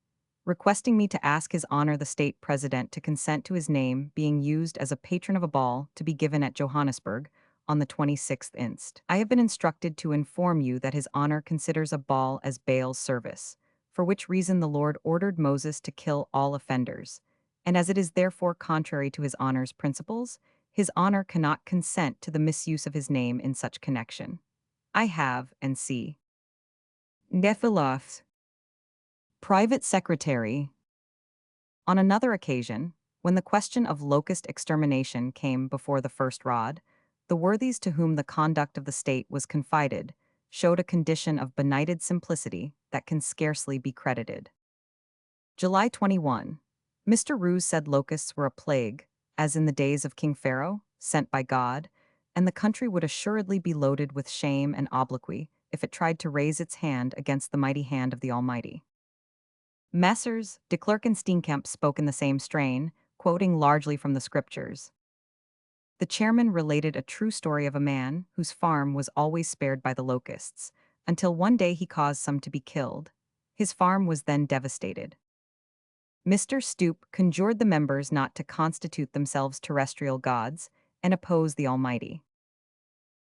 requesting me to ask His Honor the State President to consent to his name being used as a patron of a ball to be given at Johannesburg on the 26th inst. I have been instructed to inform you that His Honor considers a ball as Baal's service, for which reason the Lord ordered Moses to kill all offenders, and as it is therefore contrary to His Honor's principles, His Honor cannot consent to the misuse of his name in such connection. I have, and see. Nephiloth. Private Secretary. On another occasion, when the question of locust extermination came before the First Rod, the worthies to whom the conduct of the state was confided showed a condition of benighted simplicity that can scarcely be credited. July 21. Mr. Roos said locusts were a plague, as in the days of King Pharaoh, sent by God, and the country would assuredly be loaded with shame and obloquy if it tried to raise its hand against the mighty hand of the Almighty. Messrs. de Klerk and Steenkamp spoke in the same strain, quoting largely from the scriptures. The chairman related a true story of a man whose farm was always spared by the locusts, until one day he caused some to be killed. His farm was then devastated. Mr. Stoop conjured the members not to constitute themselves terrestrial gods and oppose the Almighty.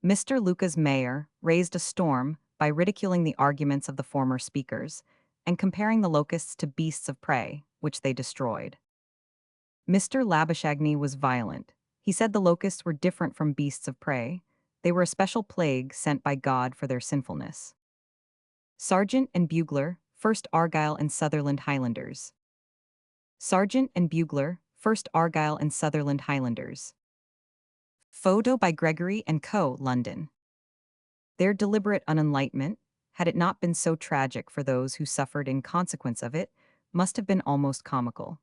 Mr. Lucas Mayer raised a storm by ridiculing the arguments of the former speakers and comparing the locusts to beasts of prey, which they destroyed. Mr. Labuschagne was violent. He said the locusts were different from beasts of prey. They were a special plague sent by God for their sinfulness. Sergeant and Bugler, 1st Argyll and Sutherland Highlanders. Sergeant and Bugler, 1st Argyll and Sutherland Highlanders. Photo by Gregory and Co., London. Their deliberate unenlightenment, had it not been so tragic for those who suffered in consequence of it, must have been almost comical.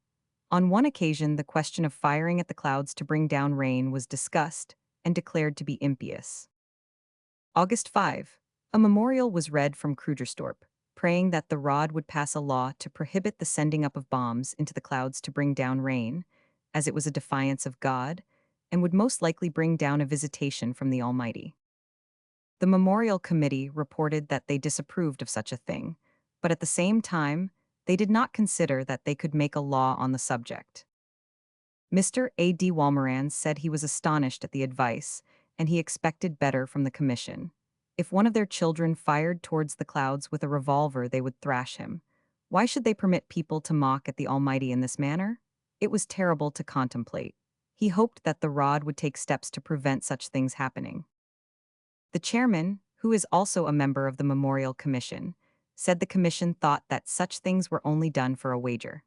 On one occasion, the question of firing at the clouds to bring down rain was discussed and declared to be impious. August 5. A memorial was read from Krugerstorp, praying that the Rod would pass a law to prohibit the sending up of bombs into the clouds to bring down rain, as it was a defiance of God, and would most likely bring down a visitation from the Almighty. The memorial committee reported that they disapproved of such a thing, but at the same time, They did not consider that they could make a law on the subject. Mr. A. D. Walmerans said he was astonished at the advice, and he expected better from the commission. If one of their children fired towards the clouds with a revolver, they would thrash him. Why should they permit people to mock at the Almighty in this manner? It was terrible to contemplate. He hoped that the rod would take steps to prevent such things happening. The chairman, who is also a member of the Memorial Commission, said the commission thought that such things were only done for a wager.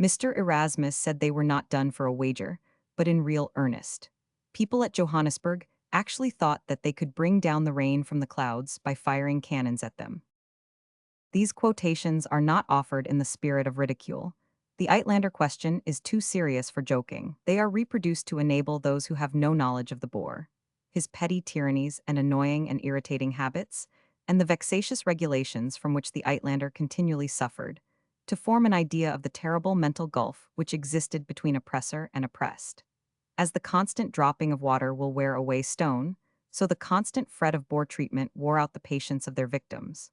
Mr. Erasmus said they were not done for a wager, but in real earnest. People at Johannesburg actually thought that they could bring down the rain from the clouds by firing cannons at them. These quotations are not offered in the spirit of ridicule. The Uitlander question is too serious for joking. They are reproduced to enable those who have no knowledge of the Boer, his petty tyrannies and annoying and irritating habits, and the vexatious regulations from which the Uitlander continually suffered, to form an idea of the terrible mental gulf which existed between oppressor and oppressed. As the constant dropping of water will wear away stone, so the constant fret of Boer treatment wore out the patience of their victims.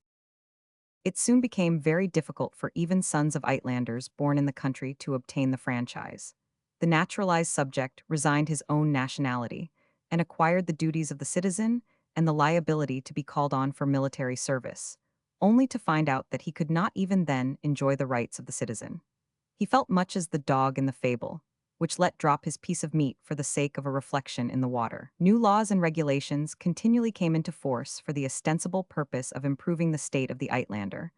It soon became very difficult for even sons of Uitlanders born in the country to obtain the franchise. The naturalized subject resigned his own nationality and acquired the duties of the citizen and the liability to be called on for military service, only to find out that he could not even then enjoy the rights of the citizen. He felt much as the dog in the fable, which let drop his piece of meat for the sake of a reflection in the water. New laws and regulations continually came into force for the ostensible purpose of improving the state of the Uitlander,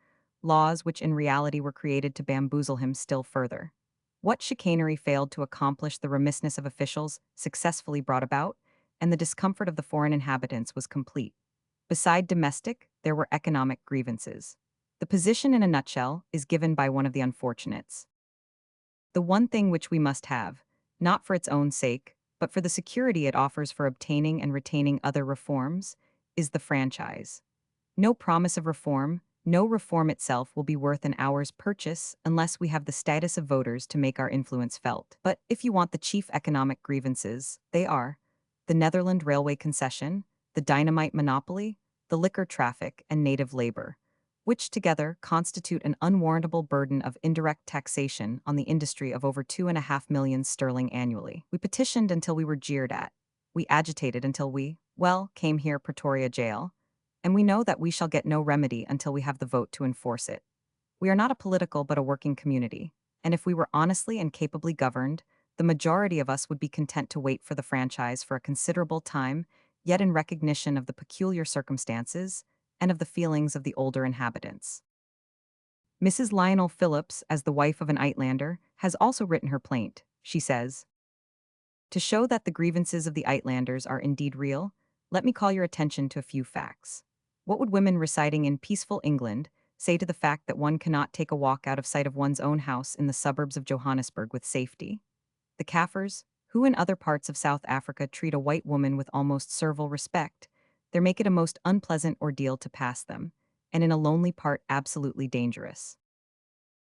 laws which in reality were created to bamboozle him still further. What chicanery failed to accomplish the remissness of officials successfully brought about, and the discomfort of the foreign inhabitants was complete. Beside domestic, there were economic grievances. The position in a nutshell is given by one of the unfortunates. The one thing which we must have, not for its own sake, but for the security it offers for obtaining and retaining other reforms, is the franchise. No promise of reform, no reform itself will be worth an hour's purchase unless we have the status of voters to make our influence felt. But if you want the chief economic grievances, they are the Netherland Railway concession, the dynamite monopoly, the liquor traffic, and native labor, which together constitute an unwarrantable burden of indirect taxation on the industry of over 2.5 million sterling annually. We petitioned until we were jeered at. We agitated until we, came here Pretoria jail, and we know that we shall get no remedy until we have the vote to enforce it. We are not a political but a working community, and if we were honestly and capably governed, the majority of us would be content to wait for the franchise for a considerable time, yet in recognition of the peculiar circumstances and of the feelings of the older inhabitants. Mrs. Lionel Phillips, as the wife of an Uitlander, has also written her plaint. She says, "To show that the grievances of the Uitlanders are indeed real, let me call your attention to a few facts. What would women residing in peaceful England say to the fact that one cannot take a walk out of sight of one's own house in the suburbs of Johannesburg with safety? The Kaffirs, who in other parts of South Africa treat a white woman with almost servile respect, there make it a most unpleasant ordeal to pass them, and in a lonely part absolutely dangerous.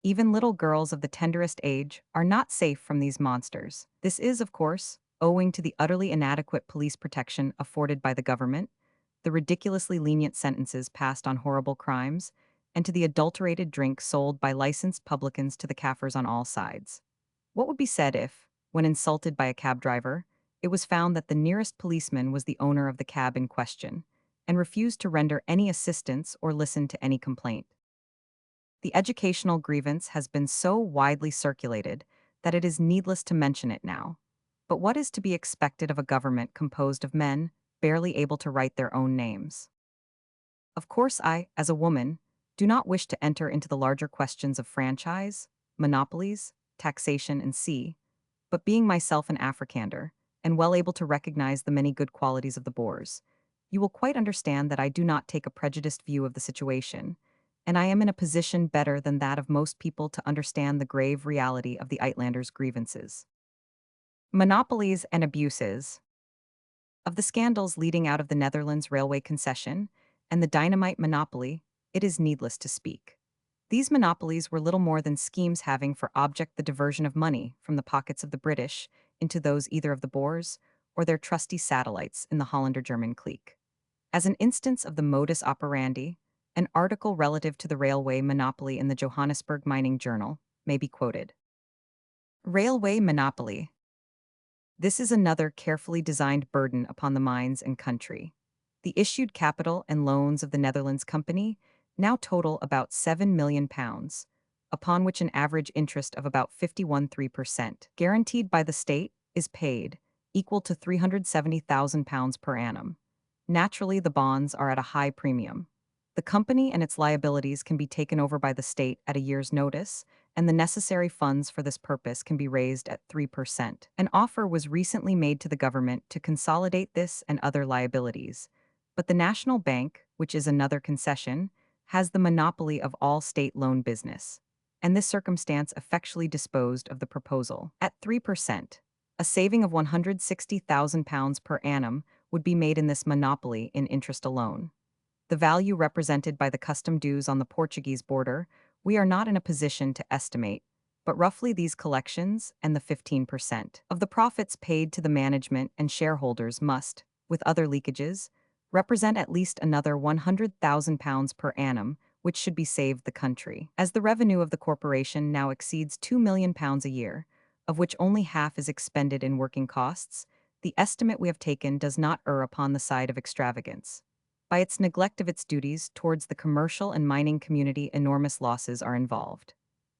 Even little girls of the tenderest age are not safe from these monsters. This is, of course, owing to the utterly inadequate police protection afforded by the government, the ridiculously lenient sentences passed on horrible crimes, and to the adulterated drink sold by licensed publicans to the Kaffirs on all sides. What would be said if, when insulted by a cab driver, it was found that the nearest policeman was the owner of the cab in question, and refused to render any assistance or listen to any complaint? The educational grievance has been so widely circulated that it is needless to mention it now. But what is to be expected of a government composed of men barely able to write their own names? Of course, I, as a woman, do not wish to enter into the larger questions of franchise, monopolies, taxation, and sea, but being myself an Afrikander, and well able to recognize the many good qualities of the Boers, you will quite understand that I do not take a prejudiced view of the situation, and I am in a position better than that of most people to understand the grave reality of the Uitlanders' grievances. Monopolies and abuses. Of the scandals leading out of the Netherlands railway concession and the dynamite monopoly, it is needless to speak. These monopolies were little more than schemes having for object the diversion of money from the pockets of the British into those either of the Boers or their trusty satellites in the Hollander-German clique. As an instance of the modus operandi, An article relative to the railway monopoly in the Johannesburg Mining Journal may be quoted. Railway monopoly. This is another carefully designed burden upon the mines and country. The issued capital and loans of the Netherlands company now total about £7 million, upon which an average interest of about 51.3%, guaranteed by the state, is paid, equal to £370,000 per annum. Naturally, the bonds are at a high premium. The company and its liabilities can be taken over by the state at a year's notice, and the necessary funds for this purpose can be raised at 3%. An offer was recently made to the government to consolidate this and other liabilities, but the National Bank, which is another concession, has the monopoly of all state loan business, and this circumstance effectually disposed of the proposal. At 3%, a saving of £160,000 per annum would be made in this monopoly in interest alone. The value represented by the custom dues on the Portuguese border, we are not in a position to estimate, but roughly these collections and the 15% of the profits paid to the management and shareholders must, with other leakages, represent at least another £100,000 per annum, which should be saved the country. As the revenue of the corporation now exceeds £2 million a year, of which only half is expended in working costs, the estimate we have taken does not err upon the side of extravagance. By its neglect of its duties towards the commercial and mining community, enormous losses are involved.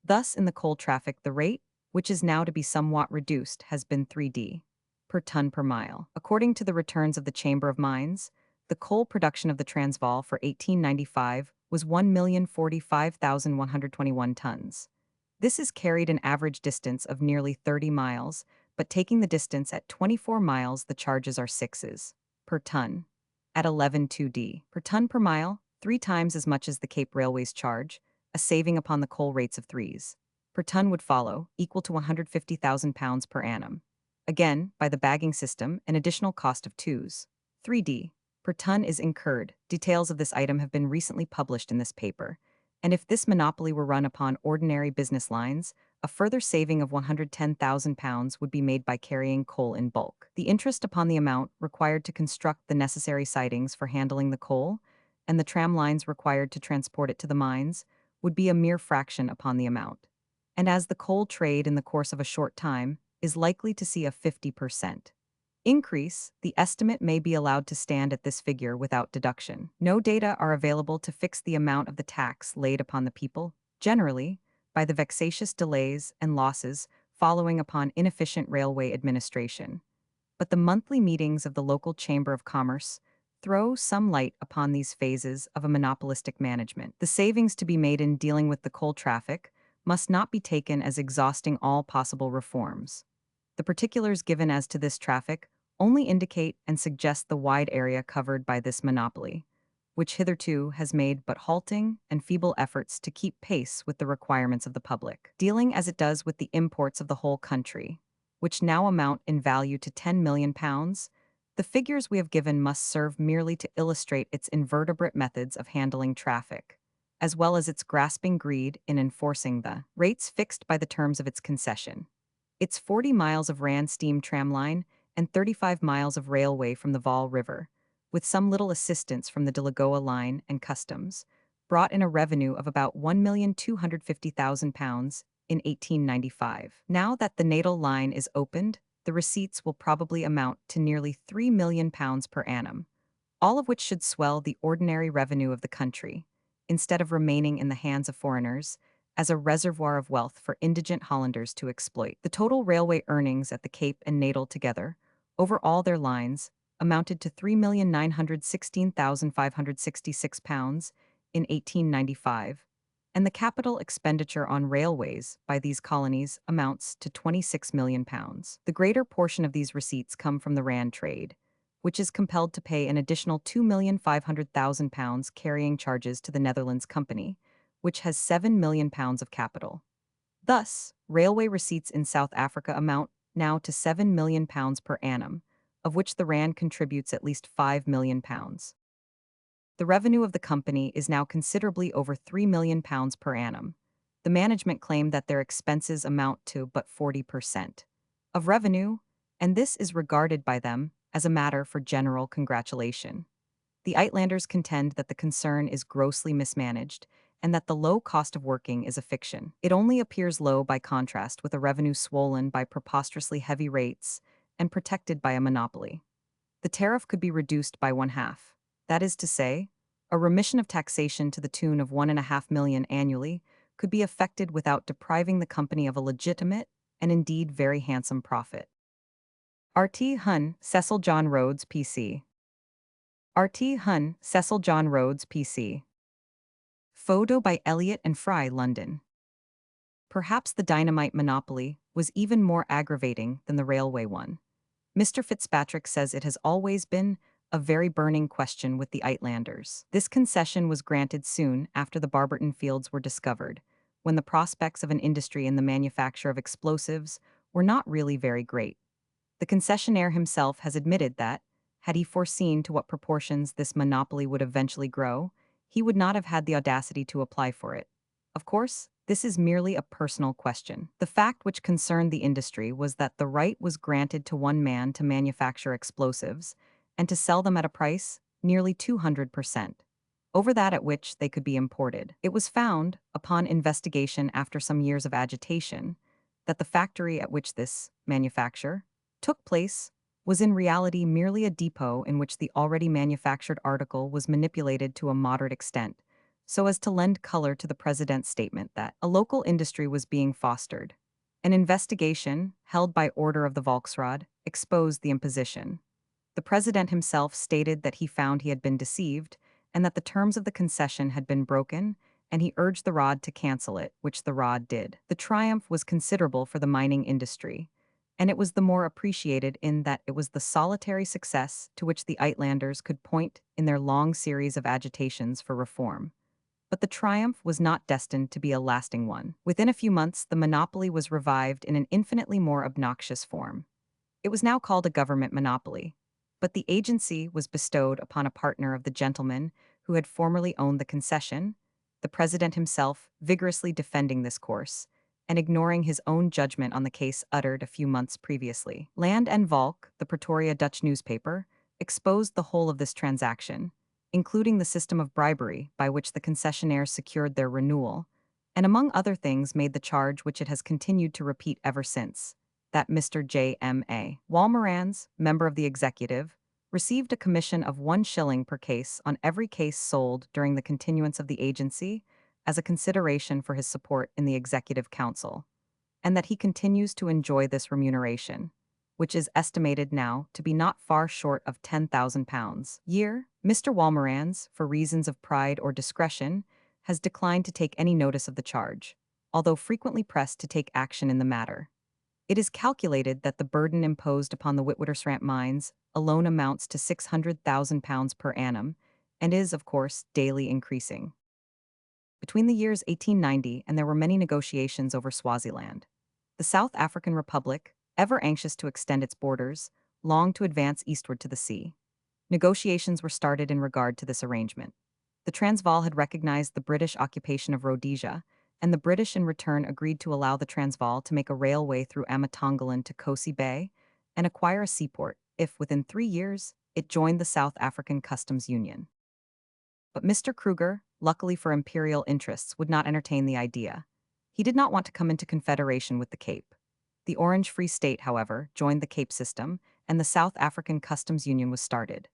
Thus, in the coal traffic, the rate, which is now to be somewhat reduced, has been 3d per ton per mile. According to the returns of the Chamber of Mines, the coal production of the Transvaal for 1895 was 1,045,121 tons. This is carried an average distance of nearly 30 miles, but taking the distance at 24 miles, the charges are 6s per ton. At 11.2d per ton per mile, 3 times as much as the Cape Railways charge, a saving upon the coal rates of 3s per ton would follow, equal to £150,000 per annum. Again, by the bagging system, an additional cost of 2s, 3d per ton is incurred. Details of this item have been recently published in this paper, and if this monopoly were run upon ordinary business lines, a further saving of £110,000 would be made by carrying coal in bulk. The interest upon the amount required to construct the necessary sidings for handling the coal, and the tram lines required to transport it to the mines, would be a mere fraction upon the amount. And as the coal trade in the course of a short time is likely to see a 50% increase, the estimate may be allowed to stand at this figure without deduction. No data are available to fix the amount of the tax laid upon the people, generally, by the vexatious delays and losses following upon inefficient railway administration. But the monthly meetings of the local Chamber of Commerce throw some light upon these phases of a monopolistic management. The savings to be made in dealing with the coal traffic must not be taken as exhausting all possible reforms. The particulars given as to this traffic only indicate and suggest the wide area covered by this monopoly, which hitherto has made but halting and feeble efforts to keep pace with the requirements of the public, dealing as it does with the imports of the whole country, which now amount in value to £10 million. The figures we have given must serve merely to illustrate its invertebrate methods of handling traffic, as well as its grasping greed in enforcing the rates fixed by the terms of its concession. Its 40 miles of Rand steam tram line and 35 miles of railway from the Vaal River, with some little assistance from the Delagoa line and customs, brought in a revenue of about £1,250,000 in 1895. Now that the Natal line is opened, the receipts will probably amount to nearly £3 million per annum, all of which should swell the ordinary revenue of the country, instead of remaining in the hands of foreigners, as a reservoir of wealth for indigent Hollanders to exploit. The total railway earnings at the Cape and Natal together, over all their lines, amounted to £3,916,566 in 1895, and the capital expenditure on railways by these colonies amounts to £26 million. The greater portion of these receipts come from the Rand trade, which is compelled to pay an additional £2,500,000 carrying charges to the Netherlands Company, which has £7 million of capital. Thus, railway receipts in South Africa amount now to £7 million per annum, of which the Rand contributes at least £5 million. The revenue of the company is now considerably over £3 million per annum. The management claim that their expenses amount to but 40% of revenue, and this is regarded by them as a matter for general congratulation. The Uitlanders contend that the concern is grossly mismanaged and that the low cost of working is a fiction. It only appears low by contrast with a revenue swollen by preposterously heavy rates and protected by a monopoly. The tariff could be reduced by one half. That is to say, a remission of taxation to the tune of 1.5 million annually could be effected without depriving the company of a legitimate and indeed very handsome profit. R.T. Hun, Cecil John Rhodes, P.C. R.T. Hun, Cecil John Rhodes, P.C. Photo by Elliot and Fry, London. Perhaps the dynamite monopoly was even more aggravating than the railway one. Mr. Fitzpatrick says it has always been a very burning question with the Uitlanders. This concession was granted soon after the Barberton fields were discovered, when the prospects of an industry in the manufacture of explosives were not really very great. The concessionaire himself has admitted that, had he foreseen to what proportions this monopoly would eventually grow, he would not have had the audacity to apply for it. Of course, this is merely a personal question. The fact which concerned the industry was that the right was granted to one man to manufacture explosives and to sell them at a price nearly 200% over that at which they could be imported. It was found, upon investigation after some years of agitation, that the factory at which this manufacture took place was in reality merely a depot in which the already manufactured article was manipulated to a moderate extent, so as to lend color to the president's statement that a local industry was being fostered. An investigation, held by order of the Volksraad, exposed the imposition. The president himself stated that he found he had been deceived and that the terms of the concession had been broken, and he urged the Raad to cancel it, which the Raad did. The triumph was considerable for the mining industry, and it was the more appreciated in that it was the solitary success to which the Uitlanders could point in their long series of agitations for reform. But the triumph was not destined to be a lasting one. Within a few months, the monopoly was revived in an infinitely more obnoxious form. It was now called a government monopoly, but the agency was bestowed upon a partner of the gentleman who had formerly owned the concession, the president himself vigorously defending this course, and ignoring his own judgment on the case uttered a few months previously. Land en Volk, the Pretoria Dutch newspaper, exposed the whole of this transaction, including the system of bribery by which the concessionaires secured their renewal, and among other things made the charge which it has continued to repeat ever since, that Mr. J.M.A. Walmerans, member of the executive, received a commission of 1 shilling per case on every case sold during the continuance of the agency as a consideration for his support in the Executive Council, and that he continues to enjoy this remuneration, which is estimated now to be not far short of £10,000 a year. Mr. Walmerans, for reasons of pride or discretion, has declined to take any notice of the charge, although frequently pressed to take action in the matter. It is calculated that the burden imposed upon the Witwatersrand mines alone amounts to £600,000 per annum, and is, of course, daily increasing. Between the years 1890 and there were many negotiations over Swaziland. The South African Republic, ever anxious to extend its borders, longed to advance eastward to the sea. Negotiations were started in regard to this arrangement. The Transvaal had recognized the British occupation of Rhodesia, and the British in return agreed to allow the Transvaal to make a railway through Amatongaland to Kosi Bay and acquire a seaport if, within 3 years, it joined the South African Customs Union. But Mr. Kruger, luckily for imperial interests, would not entertain the idea. He did not want to come into confederation with the Cape. The Orange Free State, however, joined the Cape system, and the South African Customs Union was started.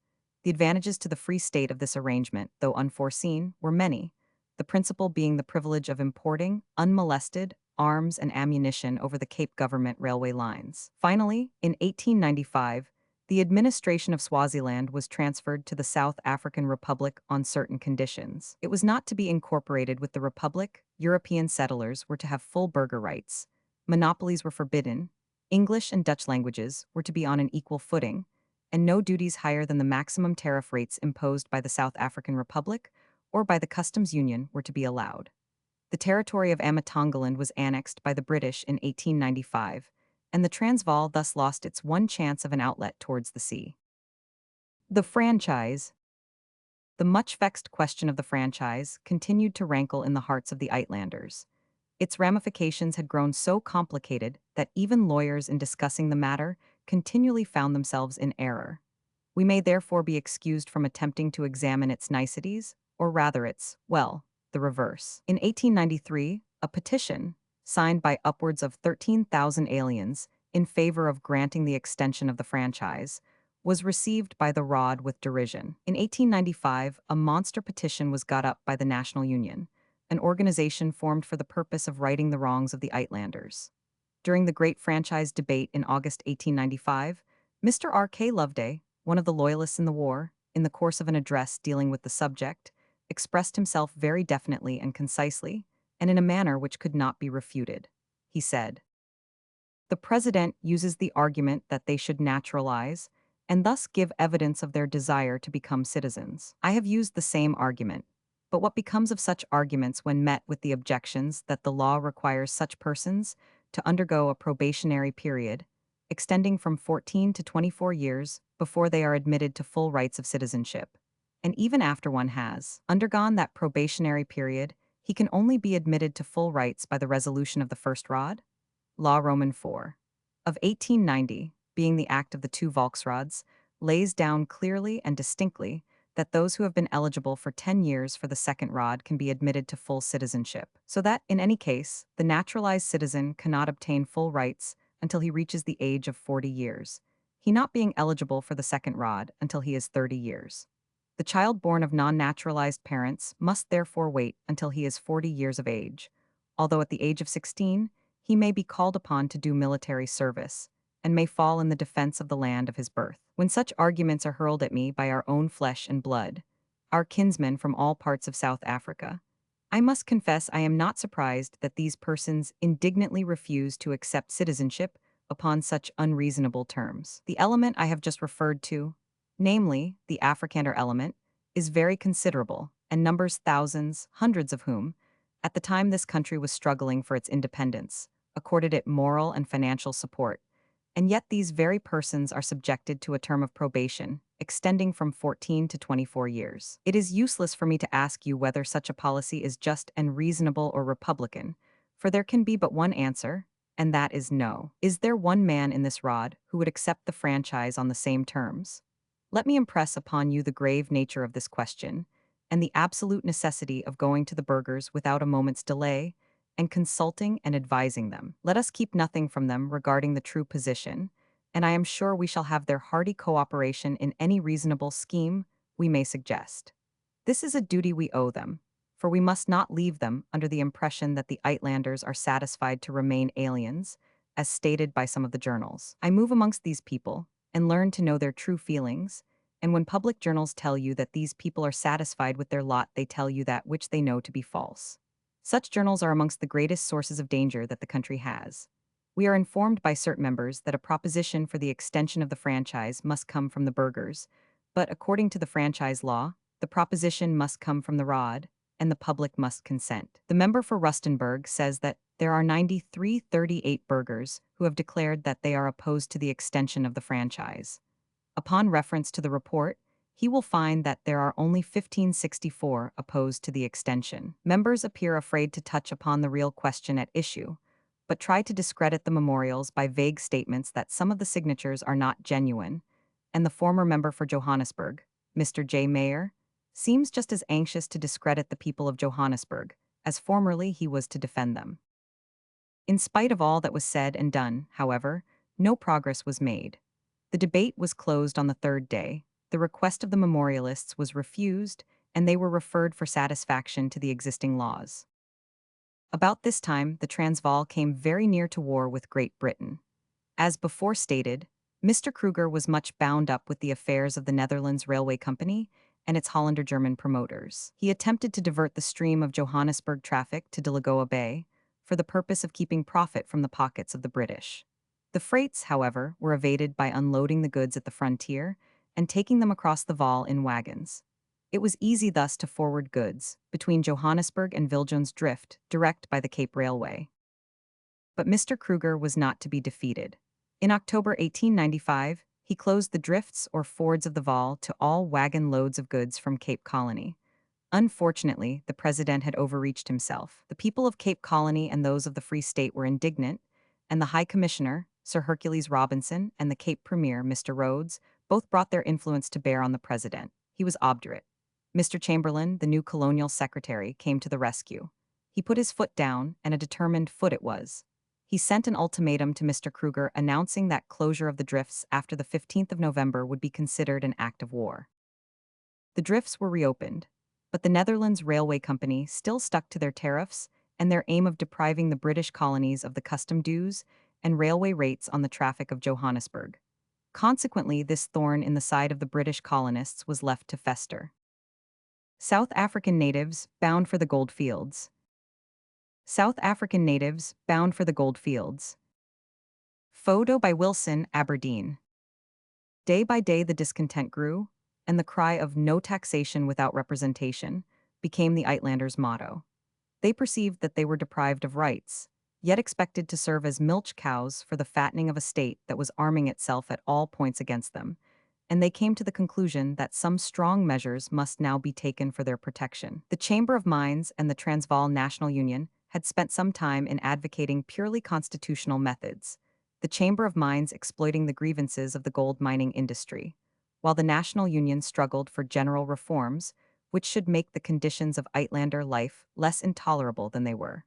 The advantages to the Free State of this arrangement, though unforeseen, were many, the principal being the privilege of importing, unmolested, arms and ammunition over the Cape government railway lines. Finally, in 1895, the administration of Swaziland was transferred to the South African Republic on certain conditions. It was not to be incorporated with the Republic, European settlers were to have full burgher rights, monopolies were forbidden, English and Dutch languages were to be on an equal footing, and no duties higher than the maximum tariff rates imposed by the South African Republic or by the Customs Union were to be allowed. The territory of Amatongaland was annexed by the British in 1895, and the Transvaal thus lost its one chance of an outlet towards the sea. The franchise. The much-vexed question of the franchise continued to rankle in the hearts of the Uitlanders. Its ramifications had grown so complicated that even lawyers in discussing the matter continually found themselves in error. We may therefore be excused from attempting to examine its niceties, or rather the reverse. In 1893, a petition, signed by upwards of 13,000 aliens in favor of granting the extension of the franchise, was received by the Rod with derision. In 1895, a monster petition was got up by the National Union, an organization formed for the purpose of righting the wrongs of the Uitlanders. During the Great Franchise debate in August 1895, Mr. R.K. Loveday, one of the Loyalists in the war, in the course of an address dealing with the subject, expressed himself very definitely and concisely, and in a manner which could not be refuted. He said, "The President uses the argument that they should naturalize, and thus give evidence of their desire to become citizens. I have used the same argument, but what becomes of such arguments when met with the objections that the law requires such persons to undergo a probationary period, extending from 14 to 24 years before they are admitted to full rights of citizenship? And even after one has undergone that probationary period, he can only be admitted to full rights by the resolution of the First Rod? Law Roman 4 of 1890, being the Act of the Two Volksrods, lays down clearly and distinctly that those who have been eligible for 10 years for the second rod can be admitted to full citizenship, so that, in any case, the naturalized citizen cannot obtain full rights until he reaches the age of 40 years, he not being eligible for the second rod until he is 30 years. The child born of non-naturalized parents must therefore wait until he is 40 years of age, although at the age of 16, he may be called upon to do military service, and may fall in the defense of the land of his birth. When such arguments are hurled at me by our own flesh and blood, our kinsmen from all parts of South Africa, I must confess I am not surprised that these persons indignantly refuse to accept citizenship upon such unreasonable terms. The element I have just referred to, namely, the Afrikaner element, is very considerable, and numbers thousands, hundreds of whom, at the time this country was struggling for its independence, accorded it moral and financial support, and yet these very persons are subjected to a term of probation, extending from 14 to 24 years. It is useless for me to ask you whether such a policy is just and reasonable or republican, for there can be but one answer, and that is no. Is there one man in this rod who would accept the franchise on the same terms? Let me impress upon you the grave nature of this question, and the absolute necessity of going to the burghers without a moment's delay, and consulting and advising them. Let us keep nothing from them regarding the true position, and I am sure we shall have their hearty cooperation in any reasonable scheme we may suggest. This is a duty we owe them, for we must not leave them under the impression that the Uitlanders are satisfied to remain aliens, as stated by some of the journals. I move amongst these people, and learn to know their true feelings, and when public journals tell you that these people are satisfied with their lot, they tell you that which they know to be false. Such journals are amongst the greatest sources of danger that the country has. We are informed by certain members that a proposition for the extension of the franchise must come from the burghers, but according to the franchise law, the proposition must come from the Rod, and the public must consent. The member for Rustenburg says that there are 9338 burghers who have declared that they are opposed to the extension of the franchise. Upon reference to the report, he will find that there are only 1564 opposed to the extension. Members appear afraid to touch upon the real question at issue, but try to discredit the memorials by vague statements that some of the signatures are not genuine, and the former member for Johannesburg, Mr. J. Mayer, seems just as anxious to discredit the people of Johannesburg as formerly he was to defend them. In spite of all that was said and done, however, no progress was made. The debate was closed on the third day, the request of the memorialists was refused, and they were referred for satisfaction to the existing laws. About this time, the Transvaal came very near to war with Great Britain. As before stated, Mr. Kruger was much bound up with the affairs of the Netherlands Railway Company and its Hollander-German promoters. He attempted to divert the stream of Johannesburg traffic to Delagoa Bay for the purpose of keeping profit from the pockets of the British. The freights, however, were evaded by unloading the goods at the frontier and taking them across the Vaal in wagons. It was easy thus to forward goods between Johannesburg and Viljoens Drift direct by the Cape Railway. But Mr. Kruger was not to be defeated. In October 1895, he closed the drifts or fords of the Vaal to all wagon loads of goods from Cape Colony. Unfortunately, the president had overreached himself. The people of Cape Colony and those of the Free State were indignant, and the High Commissioner, Sir Hercules Robinson, and the Cape Premier, Mr. Rhodes, both brought their influence to bear on the president. He was obdurate. Mr. Chamberlain, the new colonial secretary, came to the rescue. He put his foot down, and a determined foot it was. He sent an ultimatum to Mr. Kruger announcing that closure of the drifts after the 15th of November would be considered an act of war. The drifts were reopened, but the Netherlands Railway Company still stuck to their tariffs and their aim of depriving the British colonies of the custom dues and railway rates on the traffic of Johannesburg. Consequently, this thorn in the side of the British colonists was left to fester. South African natives bound for the gold fields. South African natives bound for the gold fields. Photo by Wilson, Aberdeen. Day by day the discontent grew, and the cry of "no taxation without representation" became the Uitlanders' motto. They perceived that they were deprived of rights, yet expected to serve as milch cows for the fattening of a state that was arming itself at all points against them, and they came to the conclusion that some strong measures must now be taken for their protection. The Chamber of Mines and the Transvaal National Union had spent some time in advocating purely constitutional methods, the Chamber of Mines exploiting the grievances of the gold mining industry, while the National Union struggled for general reforms, which should make the conditions of Uitlander life less intolerable than they were.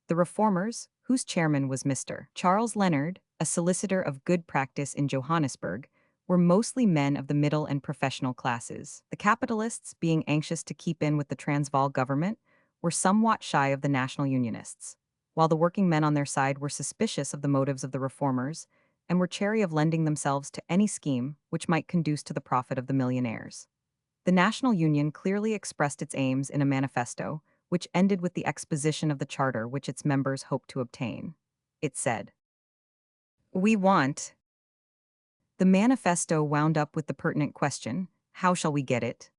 The reformers, whose chairman was Mr. Charles Leonard, a solicitor of good practice in Johannesburg, were mostly men of the middle and professional classes. The capitalists, being anxious to keep in with the Transvaal government, were somewhat shy of the National Unionists, while the working men on their side were suspicious of the motives of the reformers and were chary of lending themselves to any scheme which might conduce to the profit of the millionaires. The National Union clearly expressed its aims in a manifesto, which ended with the exposition of the charter which its members hoped to obtain. It said, "We want." The manifesto wound up with the pertinent question, "How shall we get it?"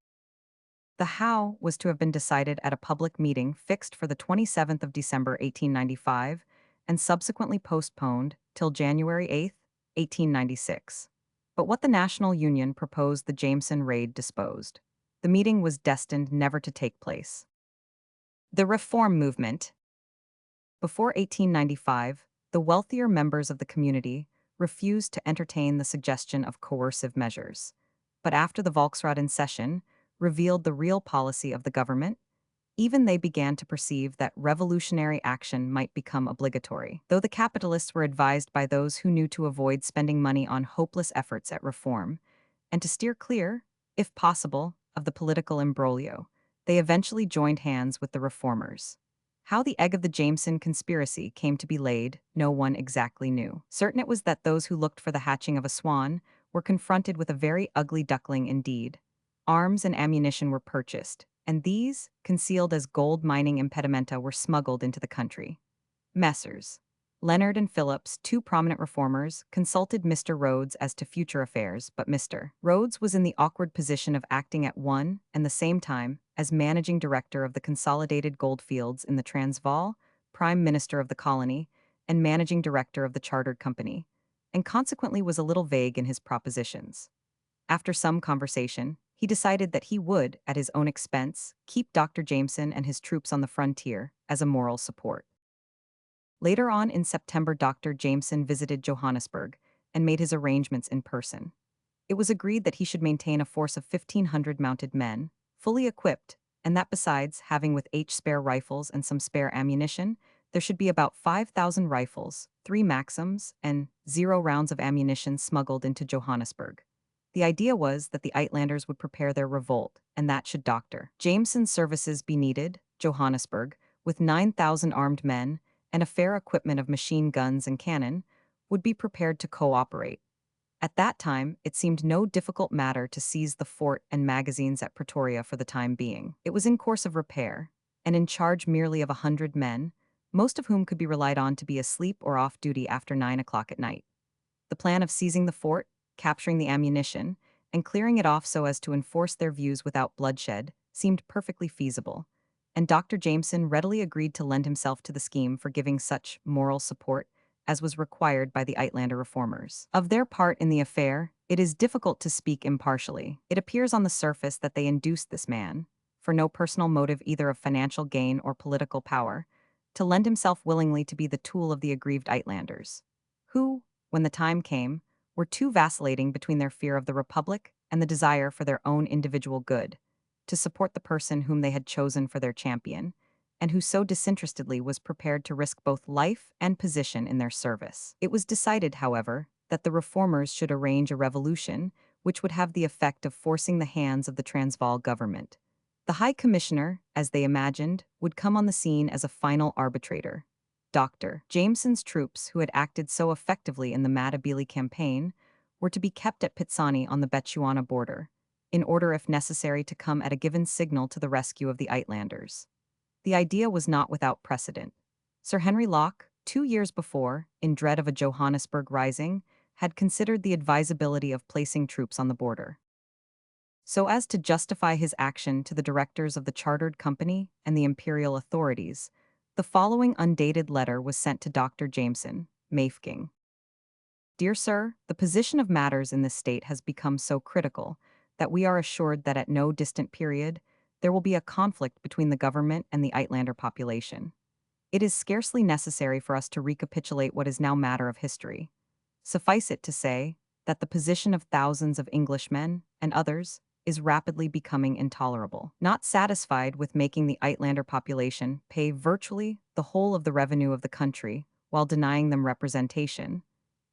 The how was to have been decided at a public meeting fixed for the 27th of December 1895 and subsequently postponed till January 8, 1896. But what the National Union proposed the Jameson raid disposed. The meeting was destined never to take place. The reform movement. Before 1895, the wealthier members of the community refused to entertain the suggestion of coercive measures. But after the Volksraad in session revealed the real policy of the government, even they began to perceive that revolutionary action might become obligatory. Though the capitalists were advised by those who knew to avoid spending money on hopeless efforts at reform, and to steer clear, if possible, of the political imbroglio, they eventually joined hands with the reformers. How the egg of the Jameson conspiracy came to be laid, no one exactly knew. Certain it was that those who looked for the hatching of a swan were confronted with a very ugly duckling indeed. Arms and ammunition were purchased, and these, concealed as gold mining impedimenta, were smuggled into the country. Messrs. Leonard and Phillips, two prominent reformers, consulted Mr. Rhodes as to future affairs, but Mr. Rhodes was in the awkward position of acting at one and the same time as managing director of the Consolidated Goldfields in the Transvaal, prime minister of the colony, and managing director of the chartered company, and consequently was a little vague in his propositions. After some conversation, he decided that he would, at his own expense, keep Dr. Jameson and his troops on the frontier as a moral support. Later on in September, Dr. Jameson visited Johannesburg and made his arrangements in person. It was agreed that he should maintain a force of 1,500 mounted men, fully equipped, and that besides having with spare rifles and some spare ammunition, there should be about 5,000 rifles, 3 Maxims, and 0 rounds of ammunition smuggled into Johannesburg. The idea was that the Uitlanders would prepare their revolt, and that should Dr. Jameson's services be needed, Johannesburg, with 9,000 armed men and a fair equipment of machine guns and cannon, would be prepared to cooperate. At that time, it seemed no difficult matter to seize the fort and magazines at Pretoria for the time being. It was in course of repair, and in charge merely of 100 men, most of whom could be relied on to be asleep or off duty after 9 o'clock at night. The plan of seizing the fort, capturing the ammunition, and clearing it off so as to enforce their views without bloodshed seemed perfectly feasible, and Dr. Jameson readily agreed to lend himself to the scheme for giving such moral support as was required by the Uitlander reformers. Of their part in the affair, it is difficult to speak impartially. It appears on the surface that they induced this man, for no personal motive either of financial gain or political power, to lend himself willingly to be the tool of the aggrieved Uitlanders, who, when the time came, were too vacillating between their fear of the Republic and the desire for their own individual good, to support the person whom they had chosen for their champion, and who so disinterestedly was prepared to risk both life and position in their service. It was decided, however, that the reformers should arrange a revolution which would have the effect of forcing the hands of the Transvaal government. The High Commissioner, as they imagined, would come on the scene as a final arbitrator. Dr. Jameson's troops, who had acted so effectively in the Matabele campaign, were to be kept at Pitsani on the Bechuana border, in order if necessary to come at a given signal to the rescue of the Uitlanders. The idea was not without precedent. Sir Henry Locke, 2 years before, in dread of a Johannesburg rising, had considered the advisability of placing troops on the border, so as to justify his action to the directors of the chartered company and the imperial authorities. The following undated letter was sent to Dr. Jameson, Mafeking. Dear Sir, the position of matters in this state has become so critical that we are assured that at no distant period there will be a conflict between the government and the Uitlander population. It is scarcely necessary for us to recapitulate what is now matter of history. Suffice it to say that the position of thousands of Englishmen and others is rapidly becoming intolerable. Not satisfied with making the Uitlander population pay virtually the whole of the revenue of the country while denying them representation,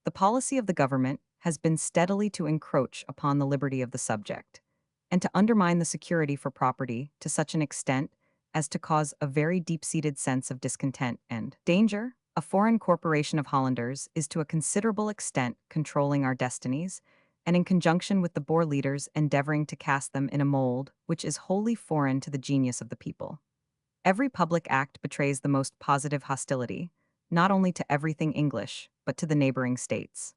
the policy of the government has been steadily to encroach upon the liberty of the subject, and to undermine the security for property to such an extent as to cause a very deep-seated sense of discontent and danger. A foreign corporation of Hollanders is to a considerable extent controlling our destinies, and in conjunction with the Boer leaders endeavoring to cast them in a mold which is wholly foreign to the genius of the people. Every public act betrays the most positive hostility, not only to everything English, but to the neighboring states.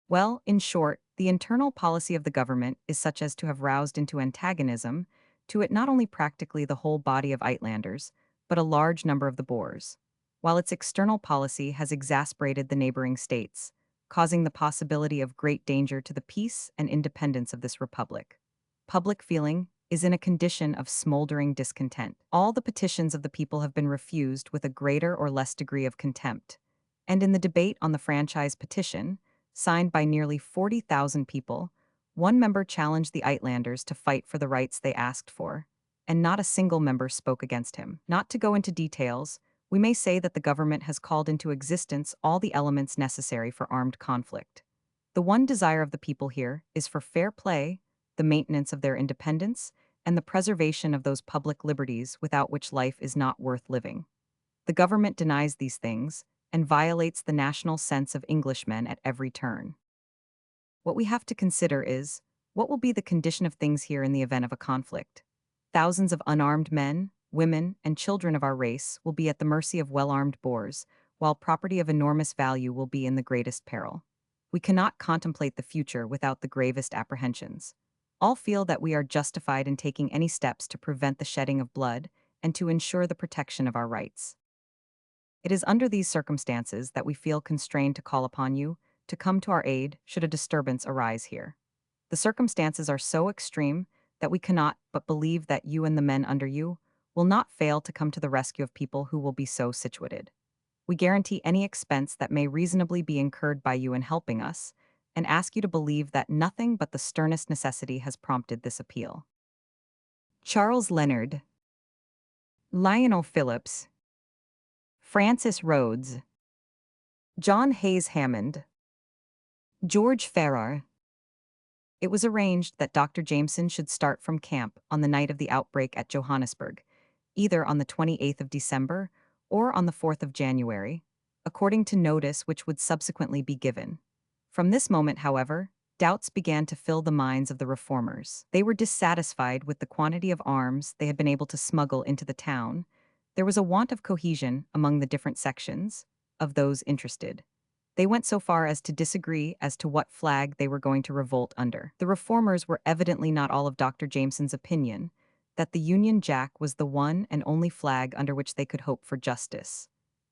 Well, in short, the internal policy of the government is such as to have roused into antagonism to it not only practically the whole body of Uitlanders, but a large number of the Boers, while its external policy has exasperated the neighboring states, causing the possibility of great danger to the peace and independence of this republic. Public feeling is in a condition of smoldering discontent. All the petitions of the people have been refused with a greater or less degree of contempt, and in the debate on the franchise petition, signed by nearly 40,000 people, one member challenged the Uitlanders to fight for the rights they asked for, and not a single member spoke against him. Not to go into details, we may say that the government has called into existence all the elements necessary for armed conflict. The one desire of the people here is for fair play, the maintenance of their independence, and the preservation of those public liberties without which life is not worth living. The government denies these things and violates the national sense of Englishmen at every turn. What we have to consider is, what will be the condition of things here in the event of a conflict? Thousands of unarmed men, women, and children of our race will be at the mercy of well-armed Boers, while property of enormous value will be in the greatest peril. We cannot contemplate the future without the gravest apprehensions. All feel that we are justified in taking any steps to prevent the shedding of blood and to ensure the protection of our rights. It is under these circumstances that we feel constrained to call upon you to come to our aid should a disturbance arise here. The circumstances are so extreme that we cannot but believe that you and the men under you will not fail to come to the rescue of people who will be so situated. We guarantee any expense that may reasonably be incurred by you in helping us, and ask you to believe that nothing but the sternest necessity has prompted this appeal. Charles Leonard, Lionel Phillips, Francis Rhodes, John Hayes Hammond, George Farrar. It was arranged that Dr. Jameson should start from camp on the night of the outbreak at Johannesburg, either on the 28th of December or on the 4th of January, according to notice which would subsequently be given. From this moment, however, doubts began to fill the minds of the reformers. They were dissatisfied with the quantity of arms they had been able to smuggle into the town. There was a want of cohesion among the different sections of those interested. They went so far as to disagree as to what flag they were going to revolt under. The reformers were evidently not all of Dr. Jameson's opinion that the Union Jack was the one and only flag under which they could hope for justice.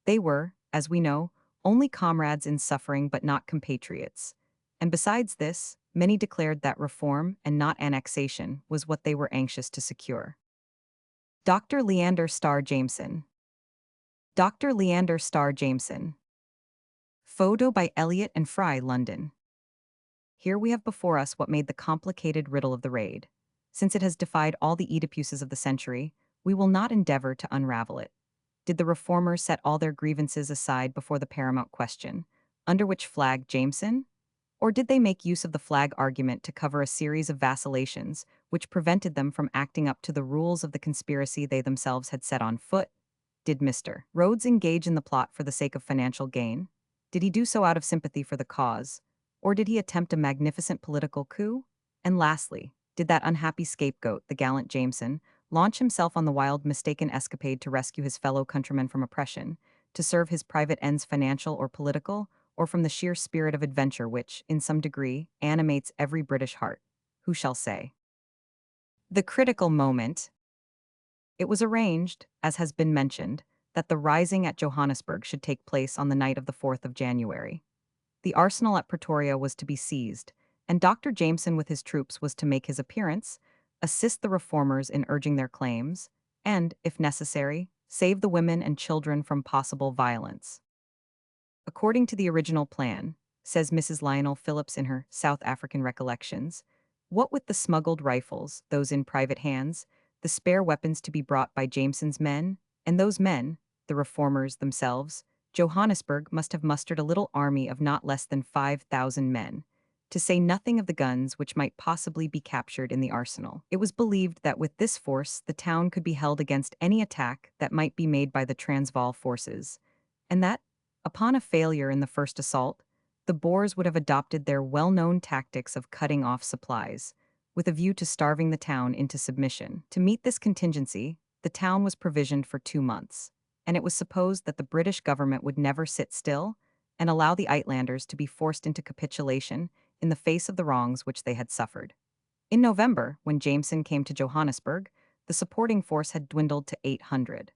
They were, as we know, only comrades in suffering but not compatriots. And besides this, many declared that reform and not annexation was what they were anxious to secure. Dr. Leander Starr Jameson. Dr. Leander Starr Jameson, Photo by Elliot and Fry, London. Here we have before us what made the complicated riddle of the raid. Since it has defied all the Oedipuses of the century, we will not endeavor to unravel it. Did the reformers set all their grievances aside before the paramount question, under which flag Jameson? Or did they make use of the flag argument to cover a series of vacillations which prevented them from acting up to the rules of the conspiracy they themselves had set on foot? Did Mr. Rhodes engage in the plot for the sake of financial gain? Did he do so out of sympathy for the cause? Or did he attempt a magnificent political coup? And lastly, did that unhappy scapegoat, the gallant Jameson, launch himself on the wild, mistaken escapade to rescue his fellow countrymen from oppression, to serve his private ends, financial or political, or from the sheer spirit of adventure which, in some degree, animates every British heart? Who shall say? The critical moment. It was arranged, as has been mentioned, that the rising at Johannesburg should take place on the night of the 4th of January. The arsenal at Pretoria was to be seized, and Dr. Jameson with his troops was to make his appearance, assist the reformers in urging their claims, and, if necessary, save the women and children from possible violence. According to the original plan, says Mrs. Lionel Phillips in her South African Recollections, what with the smuggled rifles, those in private hands, the spare weapons to be brought by Jameson's men, and those men, the reformers themselves, Johannesburg must have mustered a little army of not less than 5,000 men, to say nothing of the guns which might possibly be captured in the arsenal. It was believed that with this force the town could be held against any attack that might be made by the Transvaal forces, and that, upon a failure in the first assault, the Boers would have adopted their well-known tactics of cutting off supplies, with a view to starving the town into submission. To meet this contingency, the town was provisioned for 2 months, and it was supposed that the British government would never sit still and allow the Uitlanders to be forced into capitulation in the face of the wrongs which they had suffered. In November, when Jameson came to Johannesburg, the supporting force had dwindled to 800.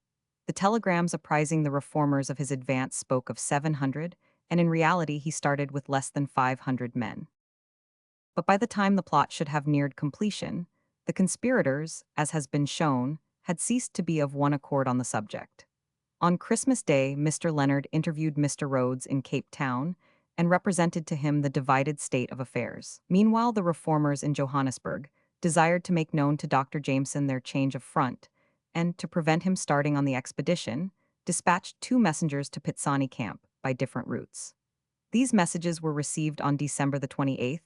The telegrams apprising the reformers of his advance spoke of 700, and in reality he started with less than 500 men. But by the time the plot should have neared completion, the conspirators, as has been shown, had ceased to be of one accord on the subject. On Christmas Day, Mr. Leonard interviewed Mr. Rhodes in Cape Town and represented to him the divided state of affairs. Meanwhile, the reformers in Johannesburg desired to make known to Dr. Jameson their change of front, and, to prevent him starting on the expedition, dispatched 2 messengers to Pitsani camp by different routes. These messages were received on December the 28th,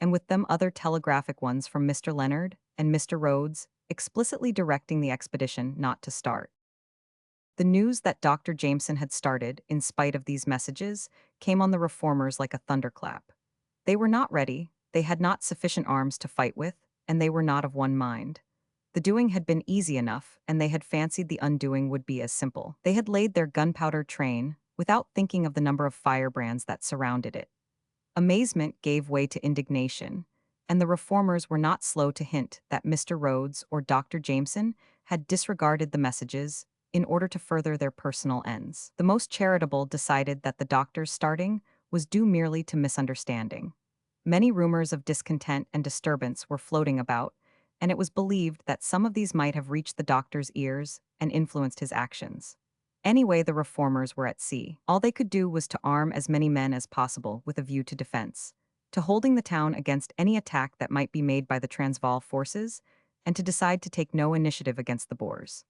and with them other telegraphic ones from Mr. Leonard and Mr. Rhodes, explicitly directing the expedition not to start. The news that Dr. Jameson had started, in spite of these messages, came on the reformers like a thunderclap. They were not ready, they had not sufficient arms to fight with, and they were not of one mind. The doing had been easy enough, and they had fancied the undoing would be as simple. They had laid their gunpowder train, without thinking of the number of firebrands that surrounded it. Amazement gave way to indignation, and the reformers were not slow to hint that Mr. Rhodes or Dr. Jameson had disregarded the messages in order to further their personal ends. The most charitable decided that the doctor's starting was due merely to misunderstanding. Many rumors of discontent and disturbance were floating about, and it was believed that some of these might have reached the doctor's ears and influenced his actions. Anyway, the reformers were at sea. All they could do was to arm as many men as possible with a view to defense, to holding the town against any attack that might be made by the Transvaal forces, and to decide to take no initiative against the Boers.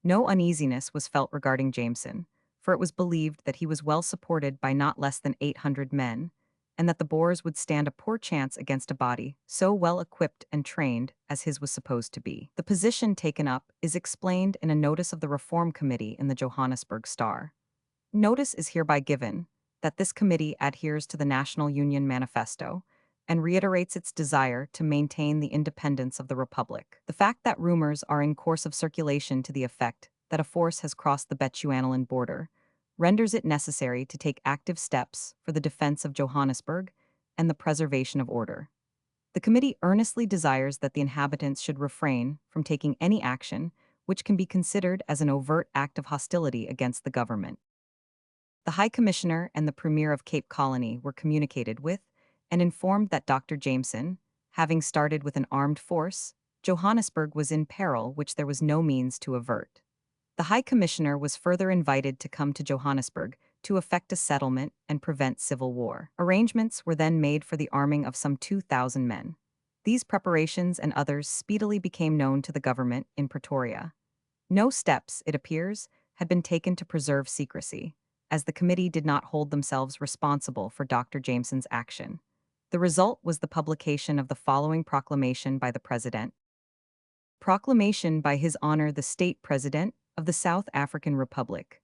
No uneasiness was felt regarding Jameson, for it was believed that he was well supported by not less than 800 men, and that the Boers would stand a poor chance against a body so well equipped and trained as his was supposed to be. The position taken up is explained in a notice of the Reform Committee in the Johannesburg Star. Notice is hereby given that this committee adheres to the National Union Manifesto and reiterates its desire to maintain the independence of the Republic. The fact that rumors are in course of circulation to the effect that a force has crossed the Bechuanaland border renders it necessary to take active steps for the defense of Johannesburg and the preservation of order. The committee earnestly desires that the inhabitants should refrain from taking any action which can be considered as an overt act of hostility against the government. The High Commissioner and the Premier of Cape Colony were communicated with and informed that Dr. Jameson, having started with an armed force, Johannesburg was in peril which there was no means to avert. The High Commissioner was further invited to come to Johannesburg to effect a settlement and prevent civil war. Arrangements were then made for the arming of some 2,000 men. These preparations and others speedily became known to the government in Pretoria. No steps, it appears, had been taken to preserve secrecy, as the committee did not hold themselves responsible for Dr. Jameson's action. The result was the publication of the following proclamation by the President. Proclamation by His Honor the State President of the South African Republic.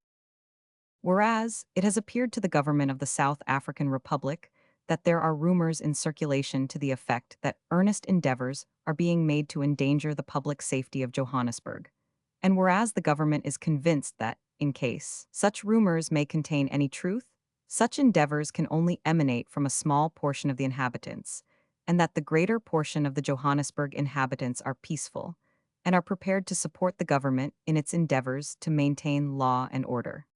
Whereas, it has appeared to the government of the South African Republic that there are rumors in circulation to the effect that earnest endeavors are being made to endanger the public safety of Johannesburg. And whereas the government is convinced that, in case such rumors may contain any truth, such endeavors can only emanate from a small portion of the inhabitants, and that the greater portion of the Johannesburg inhabitants are peaceful and are prepared to support the government in its endeavors to maintain law and order.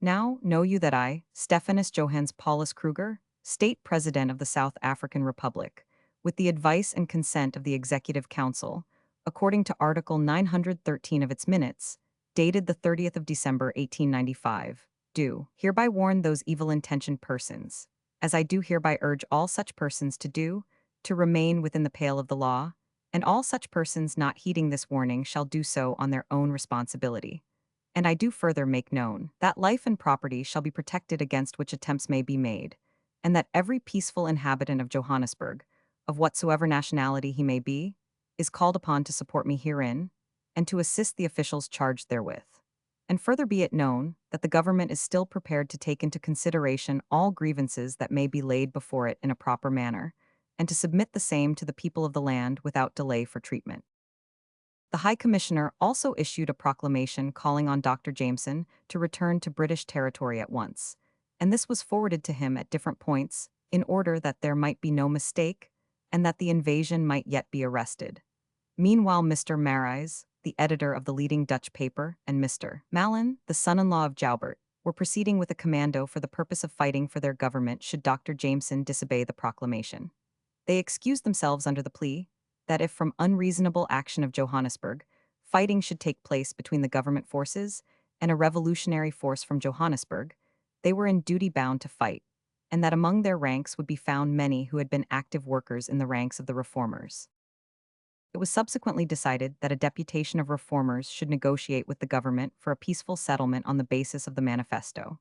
Now know you that I, Stephanus Johannes Paulus Kruger, State President of the South African Republic, with the advice and consent of the Executive Council, according to Article 913 of its minutes, dated the 30th of December 1895, do hereby warn those evil-intentioned persons, as I do hereby urge all such persons to do, to remain within the pale of the law, and all such persons not heeding this warning shall do so on their own responsibility. And I do further make known that life and property shall be protected against which attempts may be made, and that every peaceful inhabitant of Johannesburg, of whatsoever nationality he may be, is called upon to support me herein, and to assist the officials charged therewith. And further be it known that the government is still prepared to take into consideration all grievances that may be laid before it in a proper manner, and to submit the same to the people of the land without delay for treatment. The High Commissioner also issued a proclamation calling on Dr. Jameson to return to British territory at once, and this was forwarded to him at different points in order that there might be no mistake and that the invasion might yet be arrested. Meanwhile, Mr. Marais, the editor of the leading Dutch paper, and Mr. Mallon, the son-in-law of Joubert, were proceeding with a commando for the purpose of fighting for their government should Dr. Jameson disobey the proclamation. They excused themselves under the plea that if from unreasonable action of Johannesburg, fighting should take place between the government forces and a revolutionary force from Johannesburg, they were in duty bound to fight, and that among their ranks would be found many who had been active workers in the ranks of the reformers. It was subsequently decided that a deputation of reformers should negotiate with the government for a peaceful settlement on the basis of the manifesto.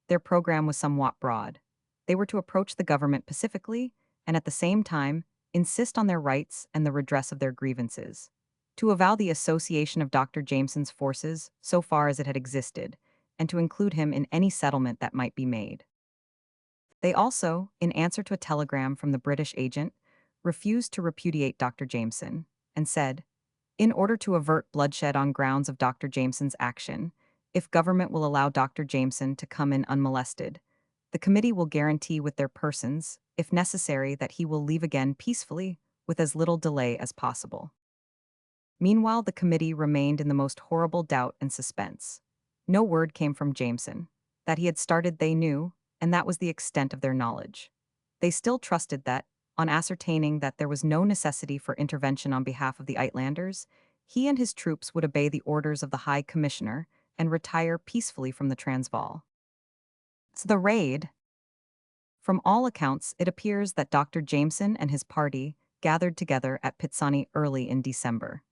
Their program was somewhat broad. They were to approach the government pacifically and at the same time insist on their rights and the redress of their grievances, to avow the association of Dr. Jameson's forces so far as it had existed, and to include him in any settlement that might be made. They also, in answer to a telegram from the British agent, refused to repudiate Dr. Jameson, and said, in order to avert bloodshed on grounds of Dr. Jameson's action, if government will allow Dr. Jameson to come in unmolested, the committee will guarantee with their persons, if necessary, that he will leave again peacefully with as little delay as possible. Meanwhile, the committee remained in the most horrible doubt and suspense. No word came from Jameson. That he had started they knew, and that was the extent of their knowledge. They still trusted that, on ascertaining that there was no necessity for intervention on behalf of the Uitlanders, he and his troops would obey the orders of the High Commissioner and retire peacefully from the Transvaal. So the raid. From all accounts, it appears that Dr. Jameson and his party gathered together at Pitsani early in December.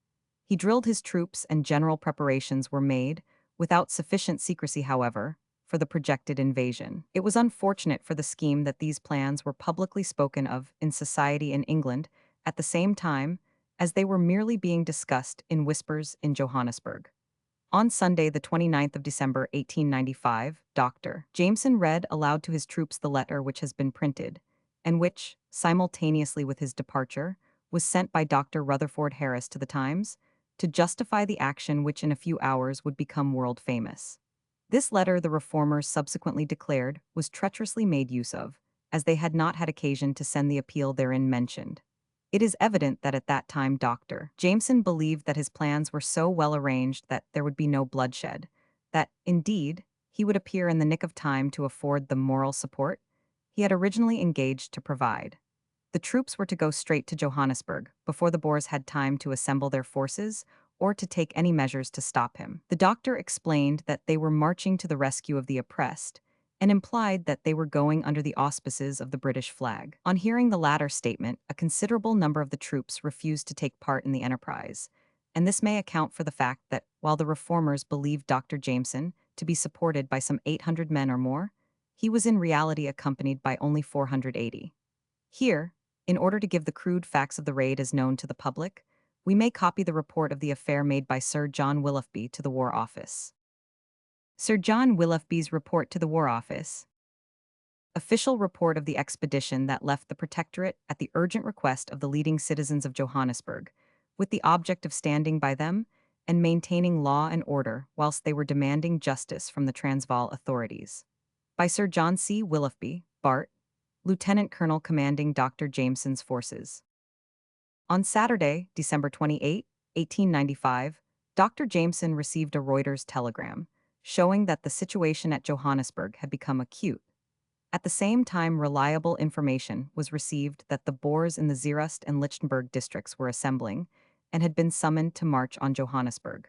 He drilled his troops and general preparations were made, without sufficient secrecy, however, for the projected invasion. It was unfortunate for the scheme that these plans were publicly spoken of in society in England at the same time as they were merely being discussed in whispers in Johannesburg. On Sunday, the 29th of December, 1895, Dr. Jameson read aloud to his troops the letter which has been printed, and which, simultaneously with his departure, was sent by Dr. Rutherford Harris to the Times, to justify the action which in a few hours would become world famous. This letter, the reformers subsequently declared, was treacherously made use of, as they had not had occasion to send the appeal therein mentioned. It is evident that at that time Dr. Jameson believed that his plans were so well arranged that there would be no bloodshed, that, indeed, he would appear in the nick of time to afford the moral support he had originally engaged to provide. The troops were to go straight to Johannesburg before the Boers had time to assemble their forces or to take any measures to stop him. The doctor explained that they were marching to the rescue of the oppressed, and implied that they were going under the auspices of the British flag. On hearing the latter statement, a considerable number of the troops refused to take part in the enterprise, and this may account for the fact that, while the reformers believed Dr. Jameson to be supported by some 800 men or more, he was in reality accompanied by only 480. Here, in order to give the crude facts of the raid as known to the public, we may copy the report of the affair made by Sir John Willoughby to the War Office. Sir John Willoughby's report to the War Office. Official report of the expedition that left the Protectorate at the urgent request of the leading citizens of Johannesburg, with the object of standing by them and maintaining law and order whilst they were demanding justice from the Transvaal authorities. By Sir John C. Willoughby, Bart., Lieutenant Colonel commanding Dr. Jameson's forces. On Saturday, December 28, 1895, Dr. Jameson received a Reuters telegram showing that the situation at Johannesburg had become acute. At the same time, reliable information was received that the Boers in the Zeerust and Lichtenburg districts were assembling and had been summoned to march on Johannesburg.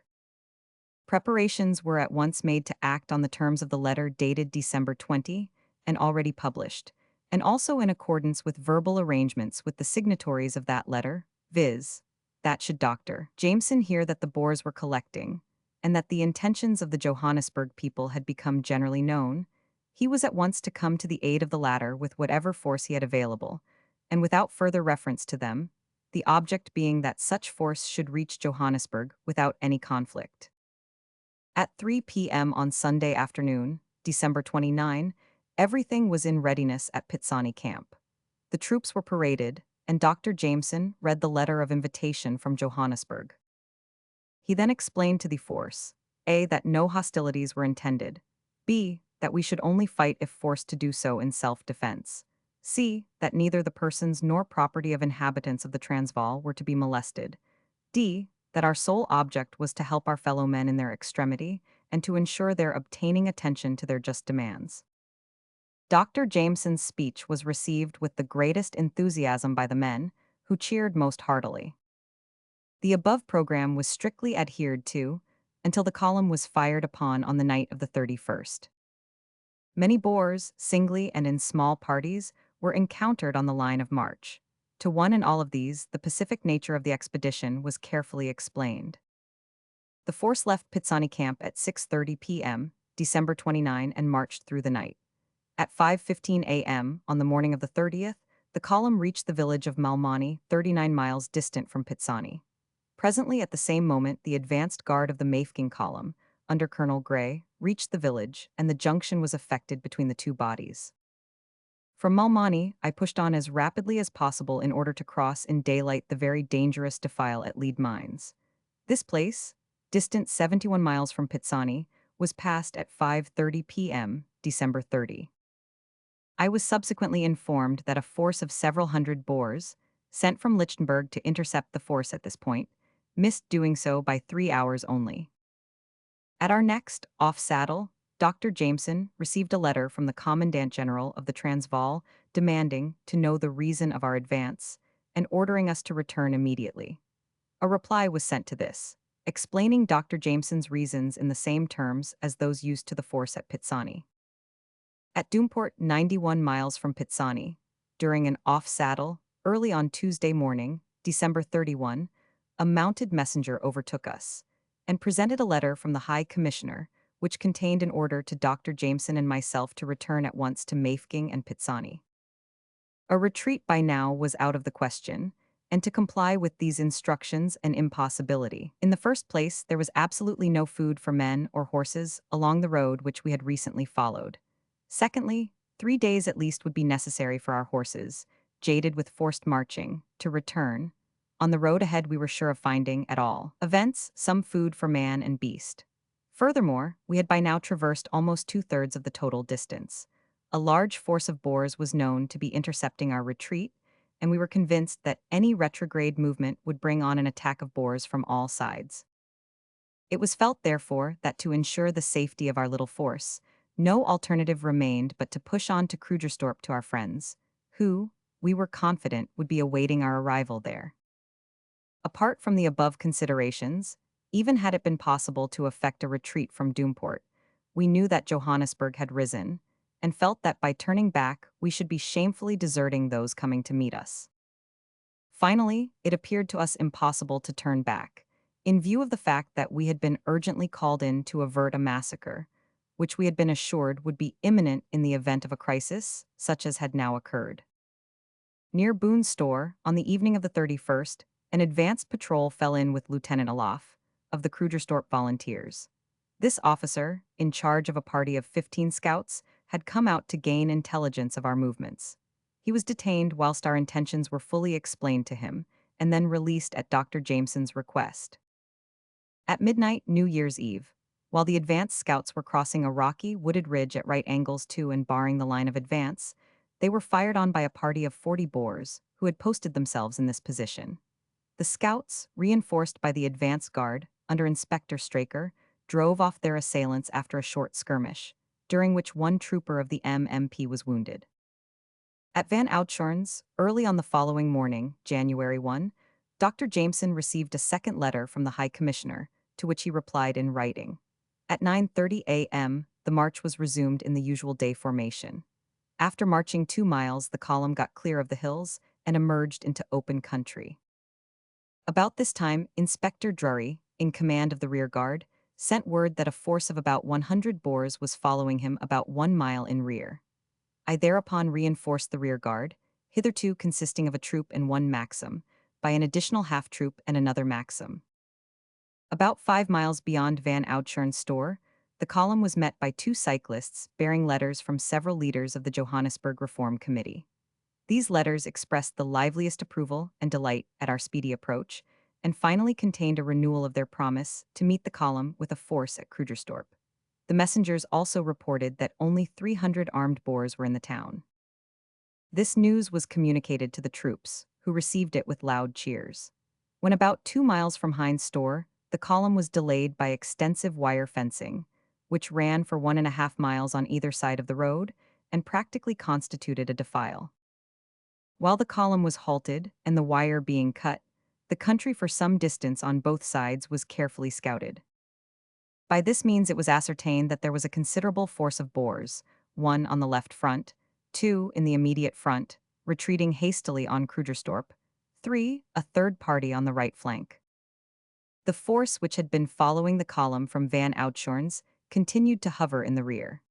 Preparations were at once made to act on the terms of the letter dated December 20 and already published, and also in accordance with verbal arrangements with the signatories of that letter, viz., that should Dr. Jameson hear that the Boers were collecting, and that the intentions of the Johannesburg people had become generally known, he was at once to come to the aid of the latter with whatever force he had available, and without further reference to them, the object being that such force should reach Johannesburg without any conflict. At 3 p.m. on Sunday afternoon, December 29, everything was in readiness at Pitsani camp. The troops were paraded, and Dr. Jameson read the letter of invitation from Johannesburg. He then explained to the force, A. that no hostilities were intended, B. that we should only fight if forced to do so in self-defense, C. that neither the persons nor property of inhabitants of the Transvaal were to be molested, D. that our sole object was to help our fellow men in their extremity and to ensure their obtaining attention to their just demands. Dr. Jameson's speech was received with the greatest enthusiasm by the men, who cheered most heartily. The above program was strictly adhered to until the column was fired upon on the night of the 31st. Many Boers, singly and in small parties, were encountered on the line of march. To one and all of these, the pacific nature of the expedition was carefully explained. The force left Pitsani camp at 6:30 p.m., December 29, and marched through the night. At 5:15 a.m. on the morning of the 30th, the column reached the village of Malmani, 39 miles distant from Pitsani. Presently at the same moment, the advanced guard of the Mafeking column, under Colonel Gray, reached the village, and the junction was effected between the two bodies. From Malmani, I pushed on as rapidly as possible in order to cross in daylight the very dangerous defile at Lead Mines. This place, distant 71 miles from Pitsani, was passed at 5:30 p.m., December 30. I was subsequently informed that a force of several hundred Boers, sent from Lichtenburg to intercept the force at this point, missed doing so by 3 hours only. At our next off-saddle, Dr. Jameson received a letter from the Commandant General of the Transvaal demanding to know the reason of our advance and ordering us to return immediately. A reply was sent to this, explaining Dr. Jameson's reasons in the same terms as those used to the force at Pitsani. At Doomport, 91 miles from Pitsani, during an off-saddle, early on Tuesday morning, December 31, a mounted messenger overtook us and presented a letter from the High Commissioner, which contained an order to Dr. Jameson and myself to return at once to Mafeking and Pitsani. A retreat by now was out of the question, and to comply with these instructions an impossibility. In the first place, there was absolutely no food for men or horses along the road which we had recently followed. Secondly, 3 days at least would be necessary for our horses, jaded with forced marching, to return. On the road ahead we were sure of finding, at all events, some food for man and beast. Furthermore, we had by now traversed almost 2/3 of the total distance. A large force of Boers was known to be intercepting our retreat, and we were convinced that any retrograde movement would bring on an attack of Boers from all sides. It was felt, therefore, that to ensure the safety of our little force, no alternative remained but to push on to Krugersdorp to our friends, who, we were confident, would be awaiting our arrival there. Apart from the above considerations, Even had it been possible to effect a retreat from Doomport, we knew that Johannesburg had risen, and felt that by turning back, we should be shamefully deserting those coming to meet us. Finally, it appeared to us impossible to turn back, in view of the fact that we had been urgently called in to avert a massacre, which we had been assured would be imminent in the event of a crisis, such as had now occurred. Near Boone's store, on the evening of the 31st, an advance patrol fell in with Lieutenant Alof, of the Krugersdorp Volunteers. This officer, in charge of a party of 15 scouts, had come out to gain intelligence of our movements. He was detained whilst our intentions were fully explained to him, and then released at Dr. Jameson's request. At midnight, New Year's Eve, while the advance scouts were crossing a rocky, wooded ridge at right angles to and barring the line of advance, they were fired on by a party of 40 Boers, who had posted themselves in this position. The scouts, reinforced by the advance guard, under Inspector Straker, drove off their assailants after a short skirmish, during which one trooper of the MMP was wounded. At Van Oudtshoorn's, early on the following morning, January 1, Dr. Jameson received a second letter from the High Commissioner, to which he replied in writing. At 9:30 a.m., the march was resumed in the usual day formation. After marching 2 miles, the column got clear of the hills and emerged into open country. About this time, Inspector Drury, in command of the rear guard, sent word that a force of about 100 Boers was following him about 1 mile in rear. I thereupon reinforced the rear guard, hitherto consisting of a troop and one Maxim, by an additional half-troop and another Maxim. About 5 miles beyond Van Oudtshoorn's store, the column was met by 2 cyclists bearing letters from several leaders of the Johannesburg Reform Committee. These letters expressed the liveliest approval and delight at our speedy approach, and finally contained a renewal of their promise to meet the column with a force at Krugersdorp. The messengers also reported that only 300 armed Boers were in the town. This news was communicated to the troops, who received it with loud cheers. When about 2 miles from Heinz' store, the column was delayed by extensive wire fencing, which ran for 1.5 miles on either side of the road and practically constituted a defile. While the column was halted and the wire being cut, the country for some distance on both sides was carefully scouted. By this means it was ascertained that there was a considerable force of Boers, 1 on the left front, 2 in the immediate front, retreating hastily on Krugersdorp, 3 a third party on the right flank. The force which had been following the column from Van Oudtshoorn's continued to hover in the rear.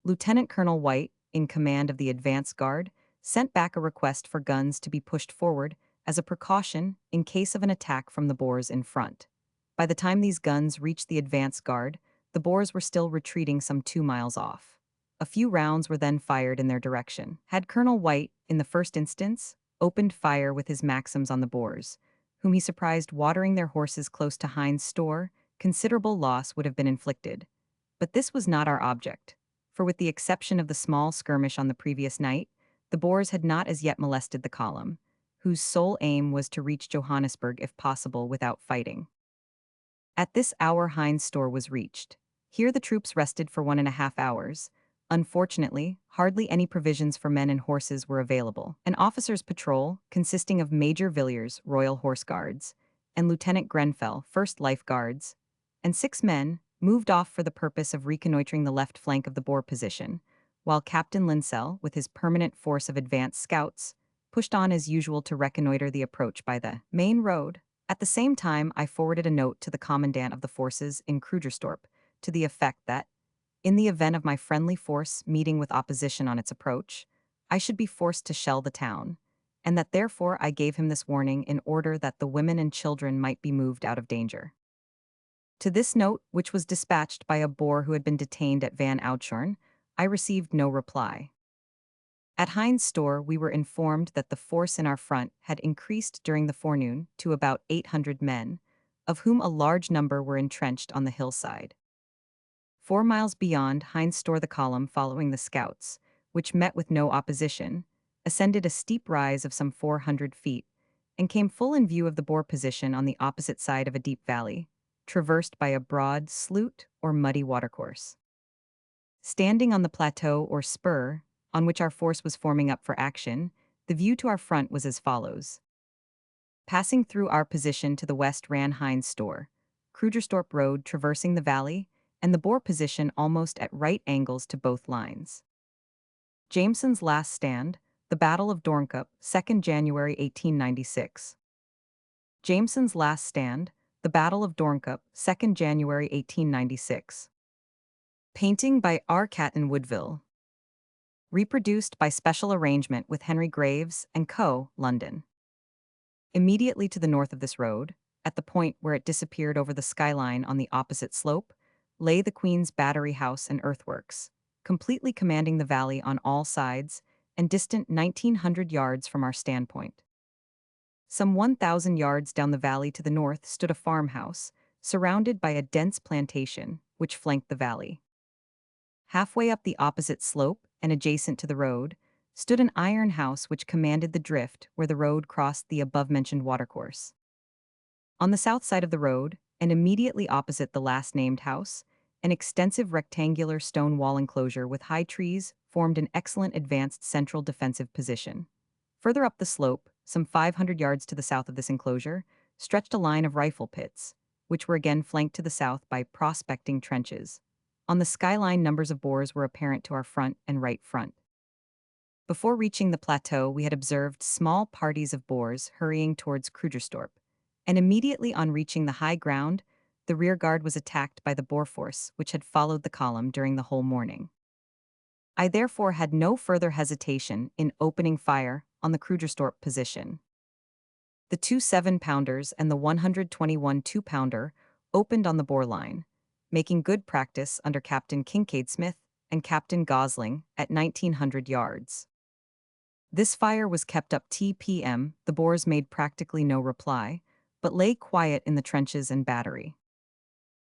Lieutenant Colonel White, in command of the advance guard, sent back a request for guns to be pushed forward as a precaution in case of an attack from the Boers in front. By the time these guns reached the advance guard, the Boers were still retreating some 2 miles off. A few rounds were then fired in their direction. Had Colonel White, in the first instance, opened fire with his Maxims on the Boers, whom he surprised watering their horses close to Heinz' store, considerable loss would have been inflicted. But this was not our object, for with the exception of the small skirmish on the previous night, the Boers had not as yet molested the column, whose sole aim was to reach Johannesburg if possible without fighting. At this hour Heinz' store was reached. Here the troops rested for 1.5 hours. Unfortunately, hardly any provisions for men and horses were available. An officers' patrol, consisting of Major Villiers, Royal Horse Guards, and Lieutenant Grenfell, 1st Life Guards, and 6 men, moved off for the purpose of reconnoitering the left flank of the Boer position, while Captain Linsell, with his permanent force of advance scouts, pushed on as usual to reconnoiter the approach by the main road. At the same time, I forwarded a note to the commandant of the forces in Krugersdorp to the effect that, in the event of my friendly force meeting with opposition on its approach, I should be forced to shell the town, and that therefore I gave him this warning in order that the women and children might be moved out of danger. To this note, which was dispatched by a Boer who had been detained at Van Oudtshoorn, I received no reply. At Heinz' store, we were informed that the force in our front had increased during the forenoon to about 800 men, of whom a large number were entrenched on the hillside. 4 miles beyond Heinz' store, the column following the scouts, which met with no opposition, ascended a steep rise of some 400 feet, and came full in view of the Boer position on the opposite side of a deep valley, traversed by a broad sloot or muddy watercourse. Standing on the plateau or spur, on which our force was forming up for action, the view to our front was as follows. Passing through our position to the west ran Heinz' store, Krugerstorp Road traversing the valley, and the Boer position almost at right angles to both lines. Jameson's last stand, the Battle of Doornkop, 2nd January 1896. Jameson's last stand, the Battle of Doornkop, 2nd January 1896. Painting by R. Catton Woodville. Reproduced by special arrangement with Henry Graves and Co., London. Immediately to the north of this road, at the point where it disappeared over the skyline on the opposite slope, lay the Queen's Battery House and earthworks, completely commanding the valley on all sides and distant 1,900 yards from our standpoint. Some 1,000 yards down the valley to the north stood a farmhouse, surrounded by a dense plantation, which flanked the valley. Halfway up the opposite slope and adjacent to the road, stood an iron house which commanded the drift where the road crossed the above-mentioned watercourse. On the south side of the road, and immediately opposite the last-named house, an extensive rectangular stone wall enclosure with high trees formed an excellent advanced central defensive position. Further up the slope, some 500 yards to the south of this enclosure, stretched a line of rifle pits, which were again flanked to the south by prospecting trenches. On the skyline, numbers of Boers were apparent to our front and right front. Before reaching the plateau, we had observed small parties of Boers hurrying towards Krugerstorp, and immediately on reaching the high ground, the rear guard was attacked by the Boer force which had followed the column during the whole morning. I therefore had no further hesitation in opening fire on the Krugerstorp position. The two 7-pounders and the 121 2-pounder opened on the Boer line, making good practice under Captain Kincaid Smith and Captain Gosling at 1,900 yards. This fire was kept up t.p.m. The Boers made practically no reply, but lay quiet in the trenches and battery.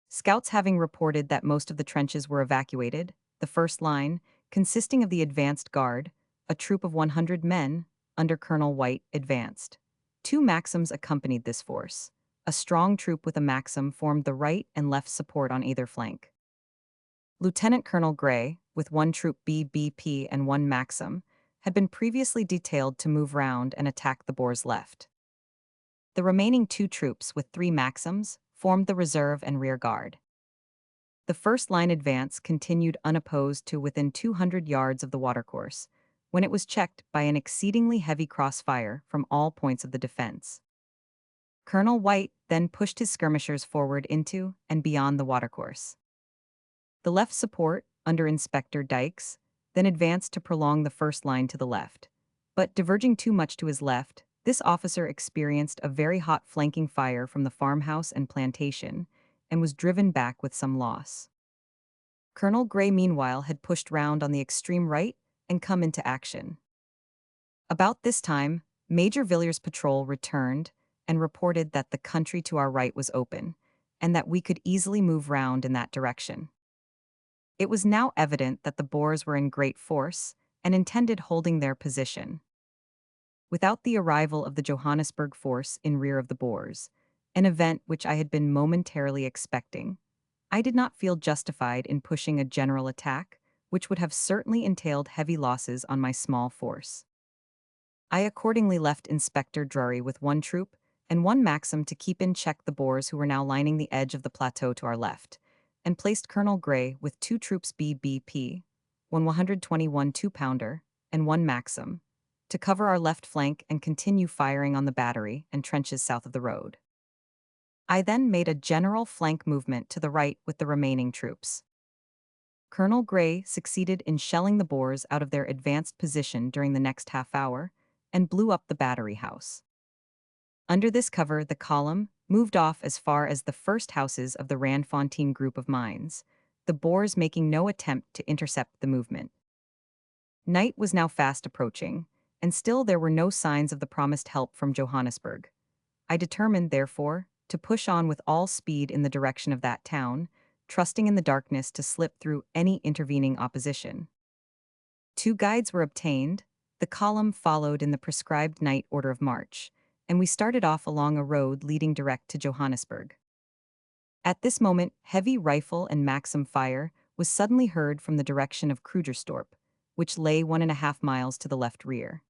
Scouts having reported that most of the trenches were evacuated, the first line, consisting of the advanced guard, a troop of 100 men, under Colonel White, advanced. 2 Maxims accompanied this force. A strong troop with a Maxim formed the right and left support on either flank. Lieutenant Colonel Gray, with 1 troop BBP and 1 Maxim, had been previously detailed to move round and attack the Boers' left. The remaining 2 troops, with 3 Maxims, formed the reserve and rear guard. The first line advance continued unopposed to within 200 yards of the watercourse, when it was checked by an exceedingly heavy crossfire from all points of the defense. Colonel White then pushed his skirmishers forward into and beyond the watercourse. The left support, under Inspector Dykes, then advanced to prolong the first line to the left, but diverging too much to his left, this officer experienced a very hot flanking fire from the farmhouse and plantation, and was driven back with some loss. Colonel Gray meanwhile had pushed round on the extreme right and come into action. About this time, Major Villiers' patrol returned and reported that the country to our right was open, and that we could easily move round in that direction. It was now evident that the Boers were in great force and intended holding their position. Without the arrival of the Johannesburg force in rear of the Boers, an event which I had been momentarily expecting, I did not feel justified in pushing a general attack, which would have certainly entailed heavy losses on my small force. I accordingly left Inspector Drury with 1 troop and 1 Maxim to keep in check the Boers who were now lining the edge of the plateau to our left, and placed Colonel Gray with 2 troops BBP, 1 121 2-pounder, and 1 Maxim, to cover our left flank and continue firing on the battery and trenches south of the road. I then made a general flank movement to the right with the remaining troops. Colonel Gray succeeded in shelling the Boers out of their advanced position during the next half hour and blew up the battery house. Under this cover, the column moved off as far as the first houses of the Randfontein group of mines, the Boers making no attempt to intercept the movement. Night was now fast approaching, and still there were no signs of the promised help from Johannesburg. I determined, therefore, to push on with all speed in the direction of that town, trusting in the darkness to slip through any intervening opposition. 2 guides were obtained, the column followed in the prescribed night order of march, and we started off along a road leading direct to Johannesburg. At this moment, heavy rifle and Maxim fire was suddenly heard from the direction of Krugerstorp, which lay 1.5 miles to the left rear.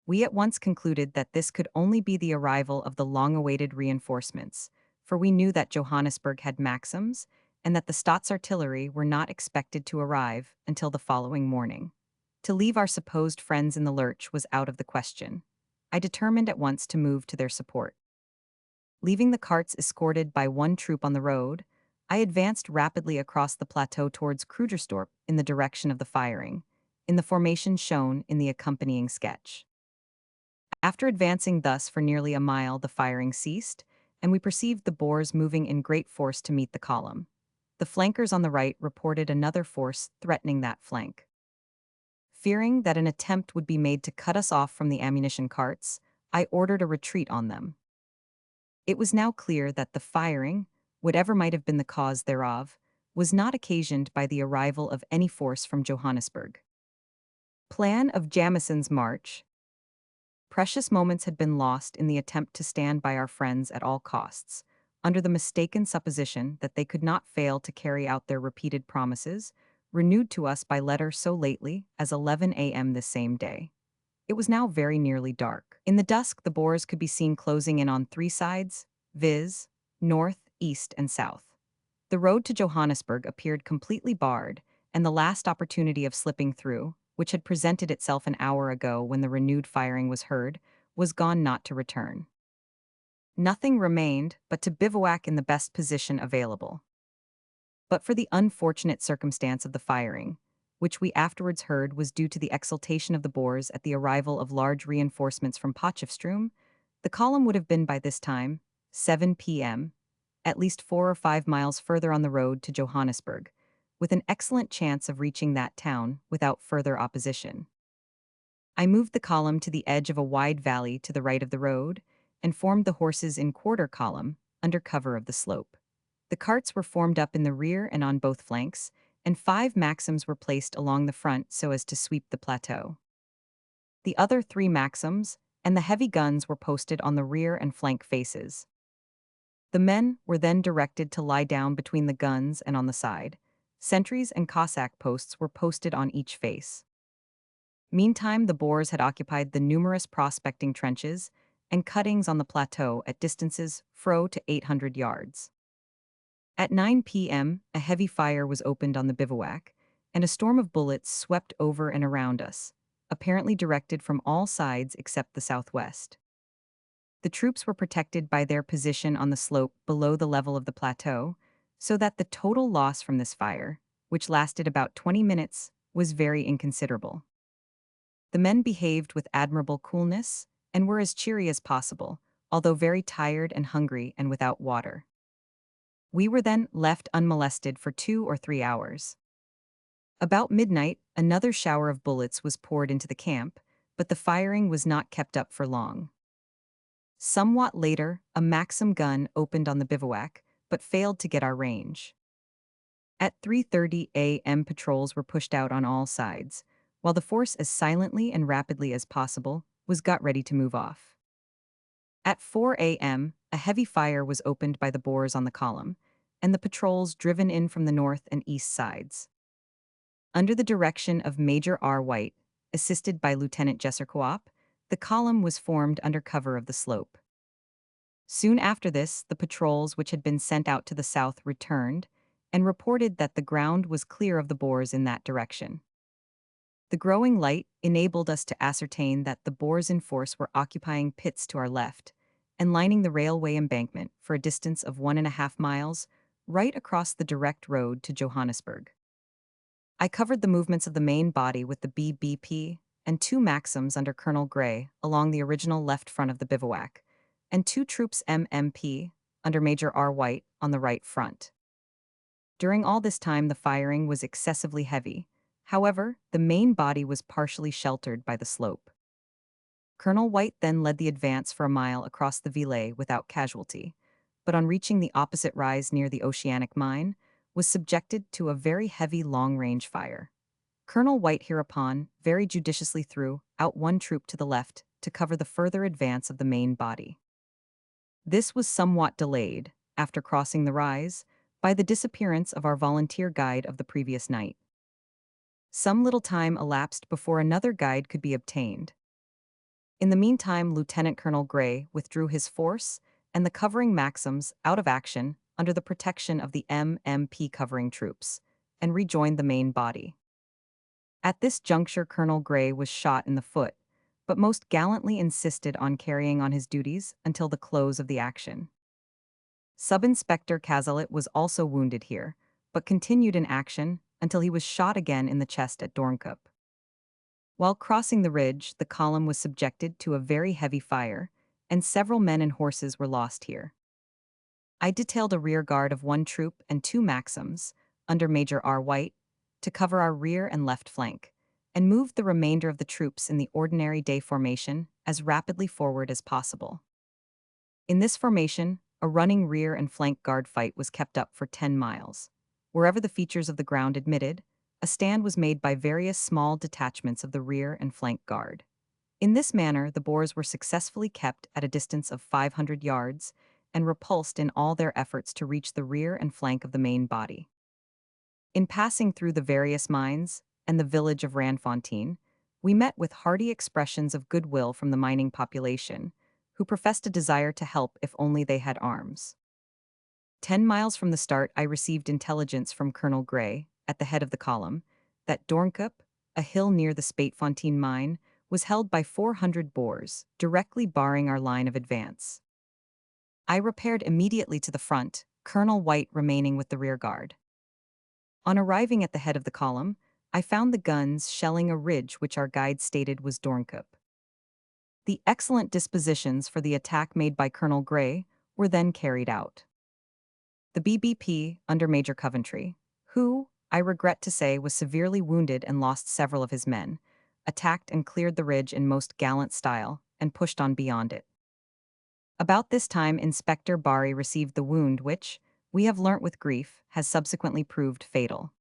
We at once concluded that this could only be the arrival of the long-awaited reinforcements, for we knew that Johannesburg had Maxims and that the Staatsartillery artillery were not expected to arrive until the following morning. To leave our supposed friends in the lurch was out of the question. I determined at once to move to their support. Leaving the carts escorted by one troop on the road, I advanced rapidly across the plateau towards Krugersdorp in the direction of the firing, in the formation shown in the accompanying sketch. After advancing thus for nearly a mile, the firing ceased, and we perceived the Boers moving in great force to meet the column. The flankers on the right reported another force threatening that flank. Fearing that an attempt would be made to cut us off from the ammunition carts, I ordered a retreat on them. It was now clear that the firing, whatever might have been the cause thereof, was not occasioned by the arrival of any force from Johannesburg. Plan of Jamison's march. Precious moments had been lost in the attempt to stand by our friends at all costs, under the mistaken supposition that they could not fail to carry out their repeated promises, renewed to us by letter so lately as 11 a.m. this same day. It was now very nearly dark. In the dusk, the Boers could be seen closing in on three sides, viz., north, east, and south. The road to Johannesburg appeared completely barred, and the last opportunity of slipping through, which had presented itself an hour ago when the renewed firing was heard, was gone not to return. Nothing remained but to bivouac in the best position available. But for the unfortunate circumstance of the firing, which we afterwards heard was due to the exultation of the Boers at the arrival of large reinforcements from Potchefstroom, the column would have been by this time, 7 p.m., at least 4 or 5 miles further on the road to Johannesburg, with an excellent chance of reaching that town without further opposition. I moved the column to the edge of a wide valley to the right of the road and formed the horses in quarter column under cover of the slope. The carts were formed up in the rear and on both flanks, and 5 Maxims were placed along the front so as to sweep the plateau. The other 3 Maxims and the heavy guns were posted on the rear and flank faces. The men were then directed to lie down between the guns and on the side. Sentries and Cossack posts were posted on each face. Meantime, the Boers had occupied the numerous prospecting trenches and cuttings on the plateau at distances to 800 yards. At 9 p.m., a heavy fire was opened on the bivouac, and a storm of bullets swept over and around us, apparently directed from all sides except the southwest. The troops were protected by their position on the slope below the level of the plateau, so that the total loss from this fire, which lasted about 20 minutes, was very inconsiderable. The men behaved with admirable coolness and were as cheery as possible, although very tired and hungry and without water. We were then left unmolested for 2 or 3 hours. About midnight, another shower of bullets was poured into the camp, but the firing was not kept up for long. Somewhat later, a Maxim gun opened on the bivouac, but failed to get our range. At 3:30 a.m. patrols were pushed out on all sides, while the force as silently and rapidly as possible was got ready to move off. At 4 a.m., a heavy fire was opened by the Boers on the column, and the patrols driven in from the north and east sides. Under the direction of Major R. White, assisted by Lieutenant Jesserkoop, the column was formed under cover of the slope. Soon after this, the patrols which had been sent out to the south returned and reported that the ground was clear of the Boers in that direction. The growing light enabled us to ascertain that the Boers in force were occupying pits to our left and lining the railway embankment for a distance of 1.5 miles, right across the direct road to Johannesburg. I covered the movements of the main body with the BBP and 2 Maxims under Colonel Gray along the original left front of the bivouac, and 2 troops MMP under Major R. White on the right front. During all this time, the firing was excessively heavy. However, the main body was partially sheltered by the slope. Colonel White then led the advance for a mile across the Ville without casualty, but on reaching the opposite rise near the Oceanic mine, was subjected to a very heavy long-range fire. Colonel White hereupon very judiciously threw out one troop to the left to cover the further advance of the main body. This was somewhat delayed, after crossing the rise, by the disappearance of our volunteer guide of the previous night. Some little time elapsed before another guide could be obtained. In the meantime, Lieutenant Colonel Gray withdrew his force, and the covering Maxims out of action under the protection of the MMP covering troops, and rejoined the main body. At this juncture, Colonel Gray was shot in the foot, but most gallantly insisted on carrying on his duties until the close of the action. Sub-Inspector Cazalet was also wounded here, but continued in action until he was shot again in the chest at Doornkop. While crossing the ridge, the column was subjected to a very heavy fire, and several men and horses were lost here. I detailed a rear guard of 1 troop and 2 Maxims, under Major R. White, to cover our rear and left flank, and moved the remainder of the troops in the ordinary day formation as rapidly forward as possible. In this formation, a running rear and flank guard fight was kept up for 10 miles. Wherever the features of the ground admitted, a stand was made by various small detachments of the rear and flank guard. In this manner, the Boers were successfully kept at a distance of 500 yards and repulsed in all their efforts to reach the rear and flank of the main body. In passing through the various mines and the village of Randfontein, we met with hearty expressions of goodwill from the mining population, who professed a desire to help if only they had arms. 10 miles from the start, I received intelligence from Colonel Gray, at the head of the column, that Doornkop, a hill near the Spatefontein mine, was held by 400 Boers, directly barring our line of advance. I repaired immediately to the front, Colonel White remaining with the rear guard. On arriving at the head of the column, I found the guns shelling a ridge which our guide stated was Doornkop. The excellent dispositions for the attack made by Colonel Gray were then carried out. The BBP, under Major Coventry, who, I regret to say, was severely wounded and lost several of his men, attacked and cleared the ridge in most gallant style and pushed on beyond it. About this time, Inspector Barry received the wound which, we have learnt with grief, has subsequently proved fatal.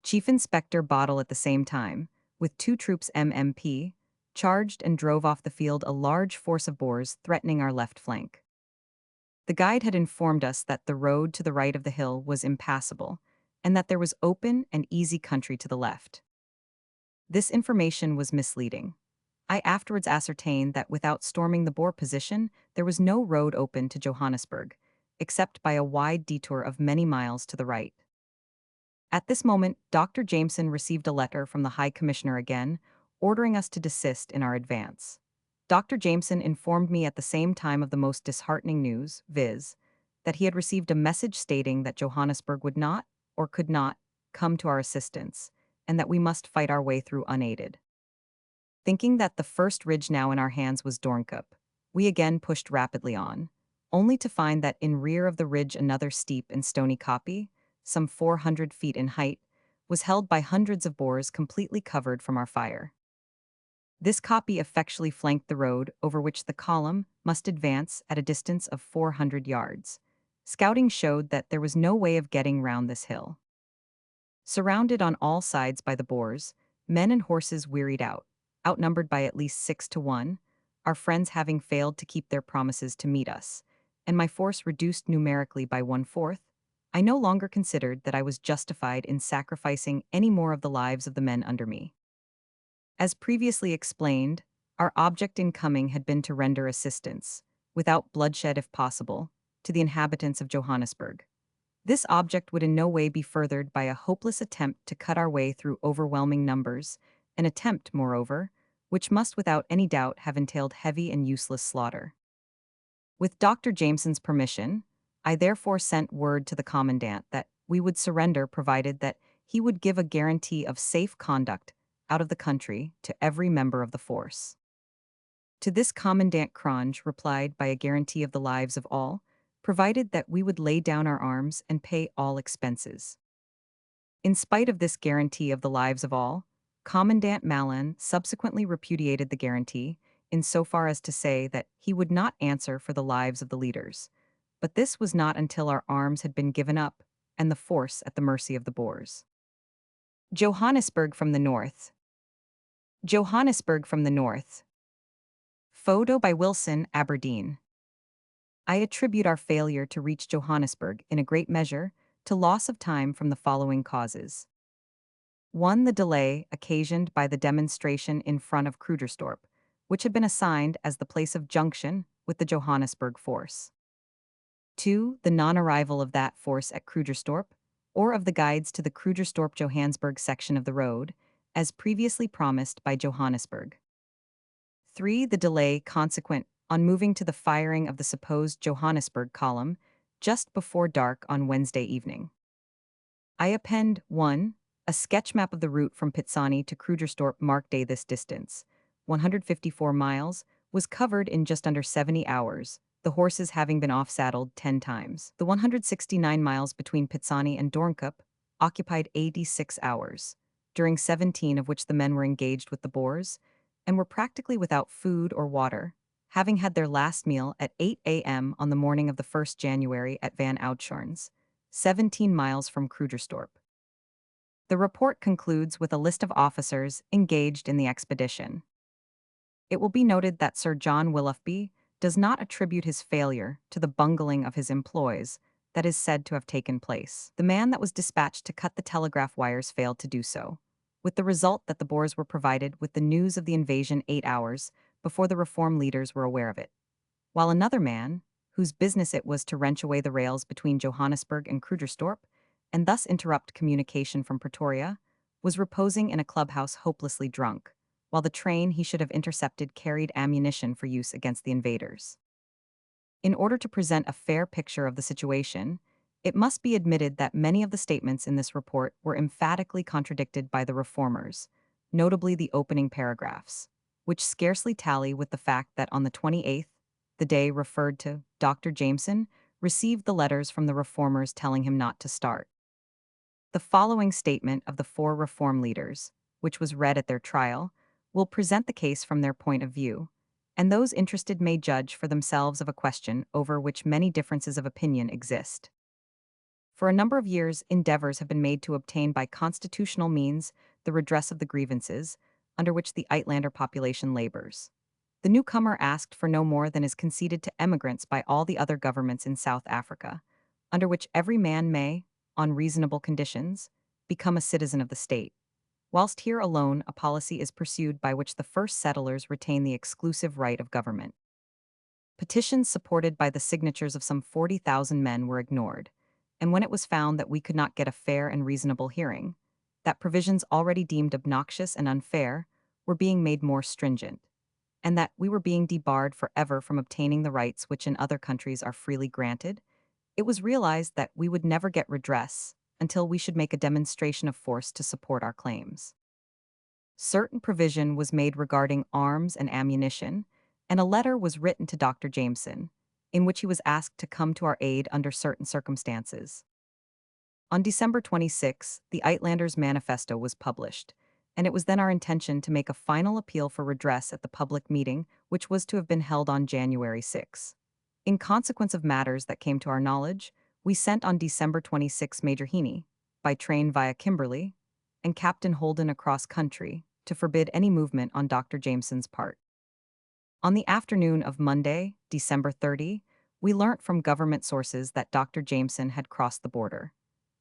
Chief Inspector Bottle at the same time, with 2 troops MMP, charged and drove off the field a large force of Boers threatening our left flank. The guide had informed us that the road to the right of the hill was impassable, and that there was open and easy country to the left. This information was misleading. I afterwards ascertained that without storming the Boer position, there was no road open to Johannesburg, except by a wide detour of many miles to the right. At this moment, Dr. Jameson received a letter from the High Commissioner again, ordering us to desist in our advance. Dr. Jameson informed me at the same time of the most disheartening news, viz., that he had received a message stating that Johannesburg would not, or could not, come to our assistance, and that we must fight our way through unaided. Thinking that the first ridge now in our hands was Doornkop, we again pushed rapidly on, only to find that in rear of the ridge another steep and stony kopje, some 400 feet in height, was held by hundreds of Boers completely covered from our fire. This kopje effectually flanked the road over which the column must advance at a distance of 400 yards. Scouting showed that there was no way of getting round this hill. Surrounded on all sides by the Boers, men and horses wearied out, outnumbered by at least 6 to 1, our friends having failed to keep their promises to meet us, and my force reduced numerically by 1/4, I no longer considered that I was justified in sacrificing any more of the lives of the men under me. As previously explained, our object in coming had been to render assistance, without bloodshed if possible, to the inhabitants of Johannesburg. This object would in no way be furthered by a hopeless attempt to cut our way through overwhelming numbers, an attempt, moreover, which must without any doubt have entailed heavy and useless slaughter. With Dr. Jameson's permission, I therefore sent word to the commandant that we would surrender provided that he would give a guarantee of safe conduct out of the country to every member of the force. To this Commandant Cronje replied by a guarantee of the lives of all, provided that we would lay down our arms and pay all expenses. In spite of this guarantee of the lives of all, Commandant Malan subsequently repudiated the guarantee, insofar as to say that he would not answer for the lives of the leaders. But this was not until our arms had been given up and the force at the mercy of the Boers. Johannesburg from the north. Johannesburg from the north. Photo by Wilson, Aberdeen. I attribute our failure to reach Johannesburg in a great measure to loss of time from the following causes. 1. The delay occasioned by the demonstration in front of Krugersdorp, which had been assigned as the place of junction with the Johannesburg force. 2. The non-arrival of that force at Krugersdorp, or of the guides to the Krugersdorp-Johannesburg section of the road, as previously promised by Johannesburg. 3. The delay consequent on moving to the firing of the supposed Johannesburg column just before dark on Wednesday evening. I append 1. A sketch map of the route from Pitsani to Krugersdorp marked day. This distance, 154 miles, was covered in just under 70 hours, the horses having been off-saddled 10 times. The 169 miles between Pitsani and Doornkop occupied 86 hours, during 17 of which the men were engaged with the Boers, and were practically without food or water, having had their last meal at 8 a.m. on the morning of the 1st January at Van Oudtshoorns, 17 miles from Krugersdorp. The report concludes with a list of officers engaged in the expedition. It will be noted that Sir John Willoughby does not attribute his failure to the bungling of his employs that is said to have taken place. The man that was dispatched to cut the telegraph wires failed to do so, with the result that the Boers were provided with the news of the invasion 8 hours before the reform leaders were aware of it, while another man, whose business it was to wrench away the rails between Johannesburg and Krugersdorp, and thus interrupt communication from Pretoria, was reposing in a clubhouse hopelessly drunk, while the train he should have intercepted carried ammunition for use against the invaders. In order to present a fair picture of the situation, it must be admitted that many of the statements in this report were emphatically contradicted by the reformers, notably the opening paragraphs, which scarcely tally with the fact that on the 28th, the day referred to, Dr. Jameson received the letters from the reformers telling him not to start. The following statement of the 4 reform leaders, which was read at their trial, will present the case from their point of view, and those interested may judge for themselves of a question over which many differences of opinion exist. For a number of years, endeavors have been made to obtain by constitutional means the redress of the grievances under which the Uitlander population labors. The newcomer asked for no more than is conceded to emigrants by all the other governments in South Africa, under which every man may, on reasonable conditions, become a citizen of the state, whilst here alone a policy is pursued by which the first settlers retain the exclusive right of government. Petitions supported by the signatures of some 40,000 men were ignored, and when it was found that we could not get a fair and reasonable hearing, that provisions already deemed obnoxious and unfair were being made more stringent, and that we were being debarred forever from obtaining the rights which in other countries are freely granted, it was realized that we would never get redress until we should make a demonstration of force to support our claims. Certain provision was made regarding arms and ammunition, and a letter was written to Dr. Jameson, in which he was asked to come to our aid under certain circumstances. On December 26, the Uitlanders' Manifesto was published, and it was then our intention to make a final appeal for redress at the public meeting, which was to have been held on January 6. In consequence of matters that came to our knowledge, we sent on December 26 Major Heaney, by train via Kimberley, and Captain Holden across country, to forbid any movement on Dr. Jameson's part. On the afternoon of Monday, December 30, we learnt from government sources that Dr. Jameson had crossed the border.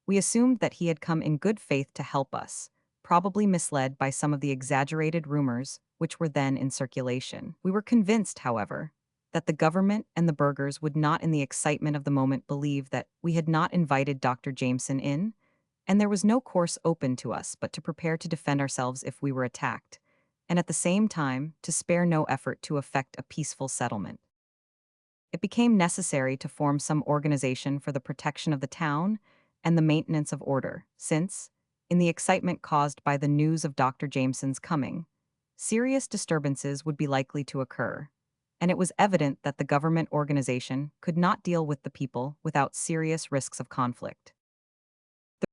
We assumed that he had come in good faith to help us, probably misled by some of the exaggerated rumors which were then in circulation. We were convinced, however, that the government and the burghers would not in the excitement of the moment believe that we had not invited Dr. Jameson in, and there was no course open to us but to prepare to defend ourselves if we were attacked, and at the same time to spare no effort to effect a peaceful settlement. It became necessary to form some organization for the protection of the town and the maintenance of order, since, in the excitement caused by the news of Dr. Jameson's coming, serious disturbances would be likely to occur, and it was evident that the government organization could not deal with the people without serious risks of conflict.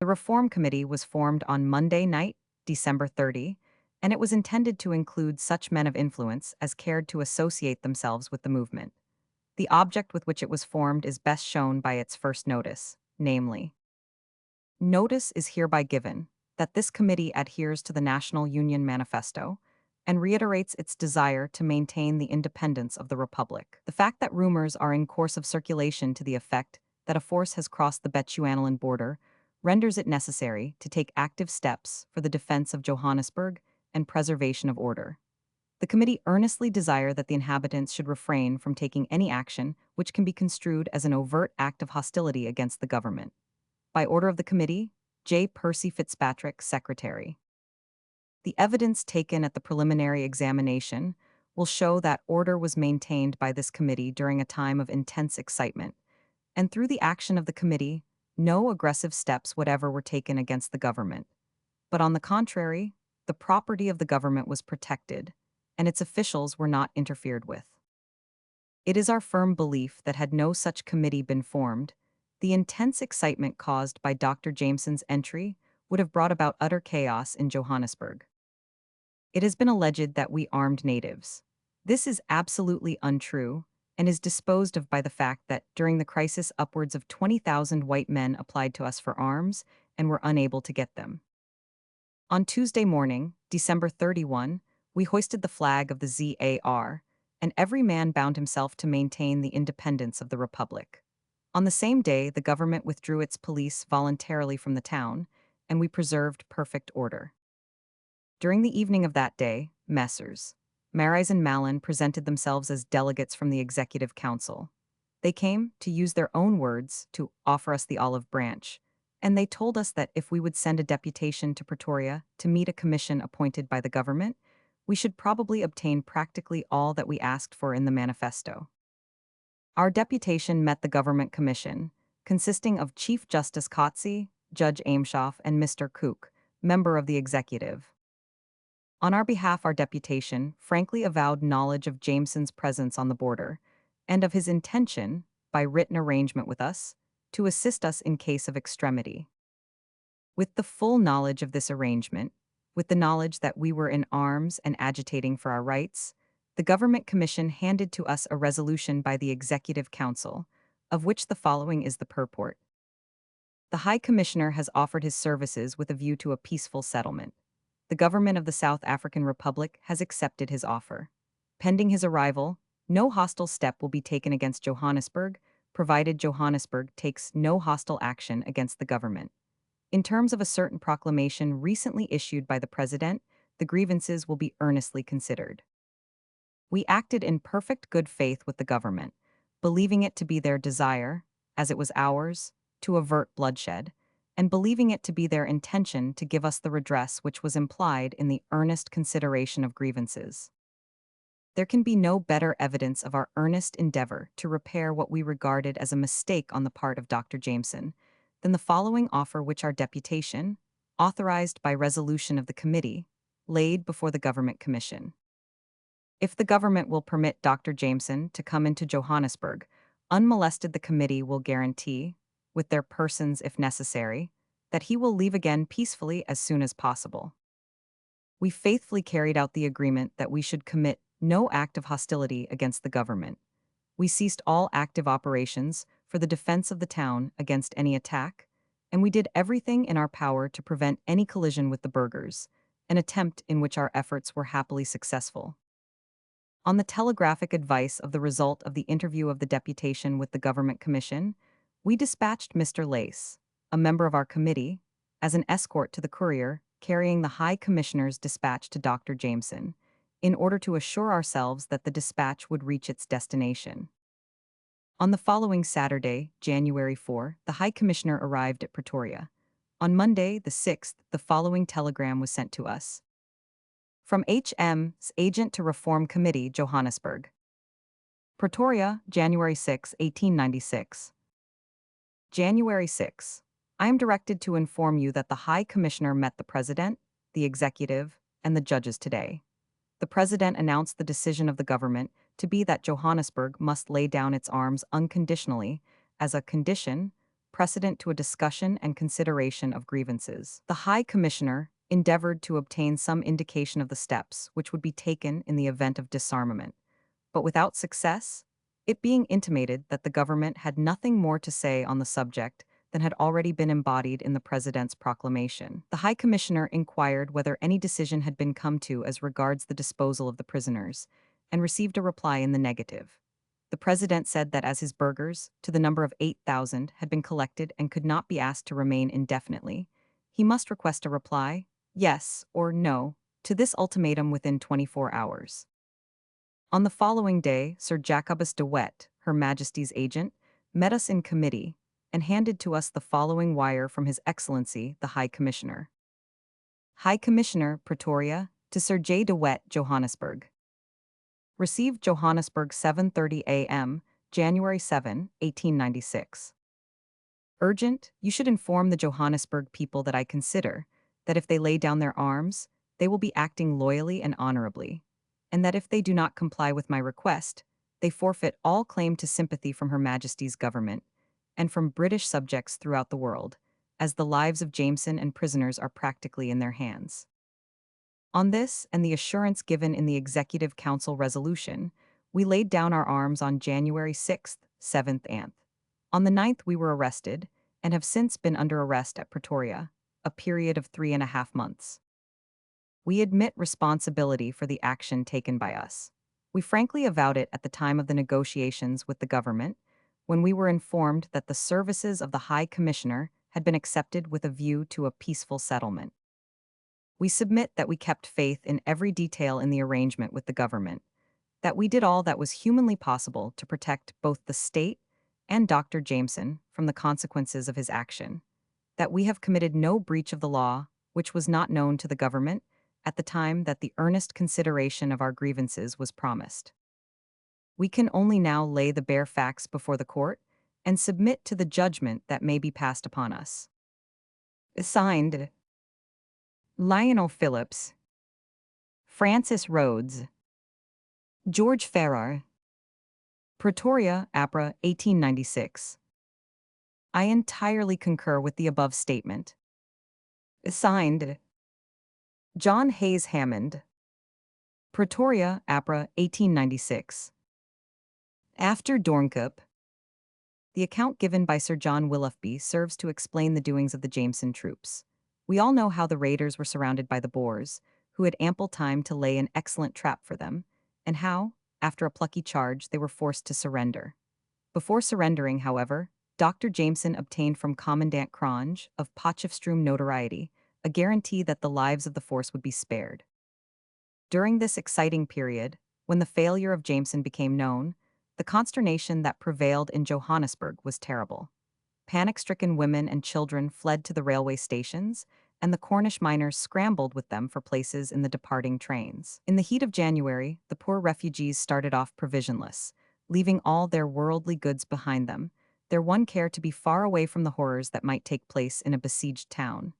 The Reform Committee was formed on Monday night, December 30, and it was intended to include such men of influence as cared to associate themselves with the movement. The object with which it was formed is best shown by its first notice, namely, notice is hereby given that this committee adheres to the National Union Manifesto and reiterates its desire to maintain the independence of the Republic. The fact that rumors are in course of circulation to the effect that a force has crossed the Bechuanaland border renders it necessary to take active steps for the defense of Johannesburg and preservation of order. The committee earnestly desire that the inhabitants should refrain from taking any action which can be construed as an overt act of hostility against the government. By order of the committee, J. Percy Fitzpatrick, Secretary. The evidence taken at the preliminary examination will show that order was maintained by this committee during a time of intense excitement, and through the action of the committee, no aggressive steps whatever were taken against the government. But on the contrary, the property of the government was protected, and its officials were not interfered with. It is our firm belief that had no such committee been formed, the intense excitement caused by Dr. Jameson's entry would have brought about utter chaos in Johannesburg. It has been alleged that we armed natives. This is absolutely untrue and is disposed of by the fact that during the crisis upwards of 20,000 white men applied to us for arms and were unable to get them. On Tuesday morning, December 31, we hoisted the flag of the ZAR, and every man bound himself to maintain the independence of the Republic. On the same day, the government withdrew its police voluntarily from the town, and we preserved perfect order. During the evening of that day, Messrs. Marais and Mallon presented themselves as delegates from the Executive Council. They came, to use their own words, to offer us the olive branch, and they told us that if we would send a deputation to Pretoria to meet a commission appointed by the government, we should probably obtain practically all that we asked for in the manifesto. Our deputation met the government commission, consisting of Chief Justice Coetzee, Judge Ameshoff, and Mr. Cook, member of the executive. On our behalf, our deputation frankly avowed knowledge of Jameson's presence on the border and of his intention, by written arrangement with us, to assist us in case of extremity. With the full knowledge of this arrangement, with the knowledge that we were in arms and agitating for our rights, the Government Commission handed to us a resolution by the Executive Council, of which the following is the purport. The High Commissioner has offered his services with a view to a peaceful settlement. The government of the South African Republic has accepted his offer. Pending his arrival, no hostile step will be taken against Johannesburg, provided Johannesburg takes no hostile action against the government. In terms of a certain proclamation recently issued by the President, the grievances will be earnestly considered. We acted in perfect good faith with the government, believing it to be their desire, as it was ours, to avert bloodshed, and believing it to be their intention to give us the redress which was implied in the earnest consideration of grievances. There can be no better evidence of our earnest endeavor to repair what we regarded as a mistake on the part of Dr. Jameson than the following offer which our deputation, authorized by resolution of the committee, laid before the Government Commission. If the government will permit Dr. Jameson to come into Johannesburg, unmolested, the committee will guarantee, with their persons if necessary, that he will leave again peacefully as soon as possible. We faithfully carried out the agreement that we should commit no act of hostility against the government. We ceased all active operations for the defense of the town against any attack, and we did everything in our power to prevent any collision with the burghers, an attempt in which our efforts were happily successful. On the telegraphic advice of the result of the interview of the deputation with the Government Commission, we dispatched Mr. Lace, a member of our committee, as an escort to the courier carrying the High Commissioner's dispatch to Dr. Jameson, in order to assure ourselves that the dispatch would reach its destination. On the following Saturday, January 4, the High Commissioner arrived at Pretoria. On Monday, the 6th, the following telegram was sent to us. From H.M.'s Agent to Reform Committee, Johannesburg. Pretoria, January 6, 1896. January 6. I am directed to inform you that the High Commissioner met the President, the Executive, and the judges today. The President announced the decision of the government to be that Johannesburg must lay down its arms unconditionally as a condition precedent to a discussion and consideration of grievances. The High Commissioner endeavored to obtain some indication of the steps which would be taken in the event of disarmament, but without success, it being intimated that the government had nothing more to say on the subject than had already been embodied in the President's proclamation. The High Commissioner inquired whether any decision had been come to as regards the disposal of the prisoners, and received a reply in the negative. The President said that as his burghers, to the number of 8,000, had been collected and could not be asked to remain indefinitely, he must request a reply, yes or no, to this ultimatum within 24 hours. On the following day, Sir Jacobus de Wet, Her Majesty's agent, met us in committee and handed to us the following wire from His Excellency, the High Commissioner. High Commissioner, Pretoria, to Sir J. de Wet, Johannesburg. Received Johannesburg 7:30 a.m., January 7, 1896. Urgent, you should inform the Johannesburg people that I consider that if they lay down their arms, they will be acting loyally and honorably, and that if they do not comply with my request, they forfeit all claim to sympathy from Her Majesty's government and from British subjects throughout the world, as the lives of Jameson and prisoners are practically in their hands. On this, and the assurance given in the Executive Council resolution, we laid down our arms on January 6th, 7th, and on the 9th we were arrested, and have since been under arrest at Pretoria, a period of 3.5 months. We admit responsibility for the action taken by us. We frankly avowed it at the time of the negotiations with the government, when we were informed that the services of the High Commissioner had been accepted with a view to a peaceful settlement. We submit that we kept faith in every detail in the arrangement with the government, that we did all that was humanly possible to protect both the state and Dr. Jameson from the consequences of his action, that we have committed no breach of the law which was not known to the government at the time that the earnest consideration of our grievances was promised. We can only now lay the bare facts before the court and submit to the judgment that may be passed upon us. Signed, Lionel Phillips, Francis Rhodes, George Farrar. Pretoria, APRA, 1896. I entirely concur with the above statement. Signed, John Hayes Hammond. Pretoria, APRA, 1896. After Doornkop. The account given by Sir John Willoughby serves to explain the doings of the Jameson troops. We all know how the raiders were surrounded by the Boers, who had ample time to lay an excellent trap for them, and how, after a plucky charge, they were forced to surrender. Before surrendering, however, Dr. Jameson obtained from Commandant Cronje, of Potchefstroom notoriety, a guarantee that the lives of the force would be spared. During this exciting period, when the failure of Jameson became known, the consternation that prevailed in Johannesburg was terrible. Panic-stricken women and children fled to the railway stations, and the Cornish miners scrambled with them for places in the departing trains. In the heat of January, the poor refugees started off provisionless, leaving all their worldly goods behind them, their one care to be far away from the horrors that might take place in a besieged town.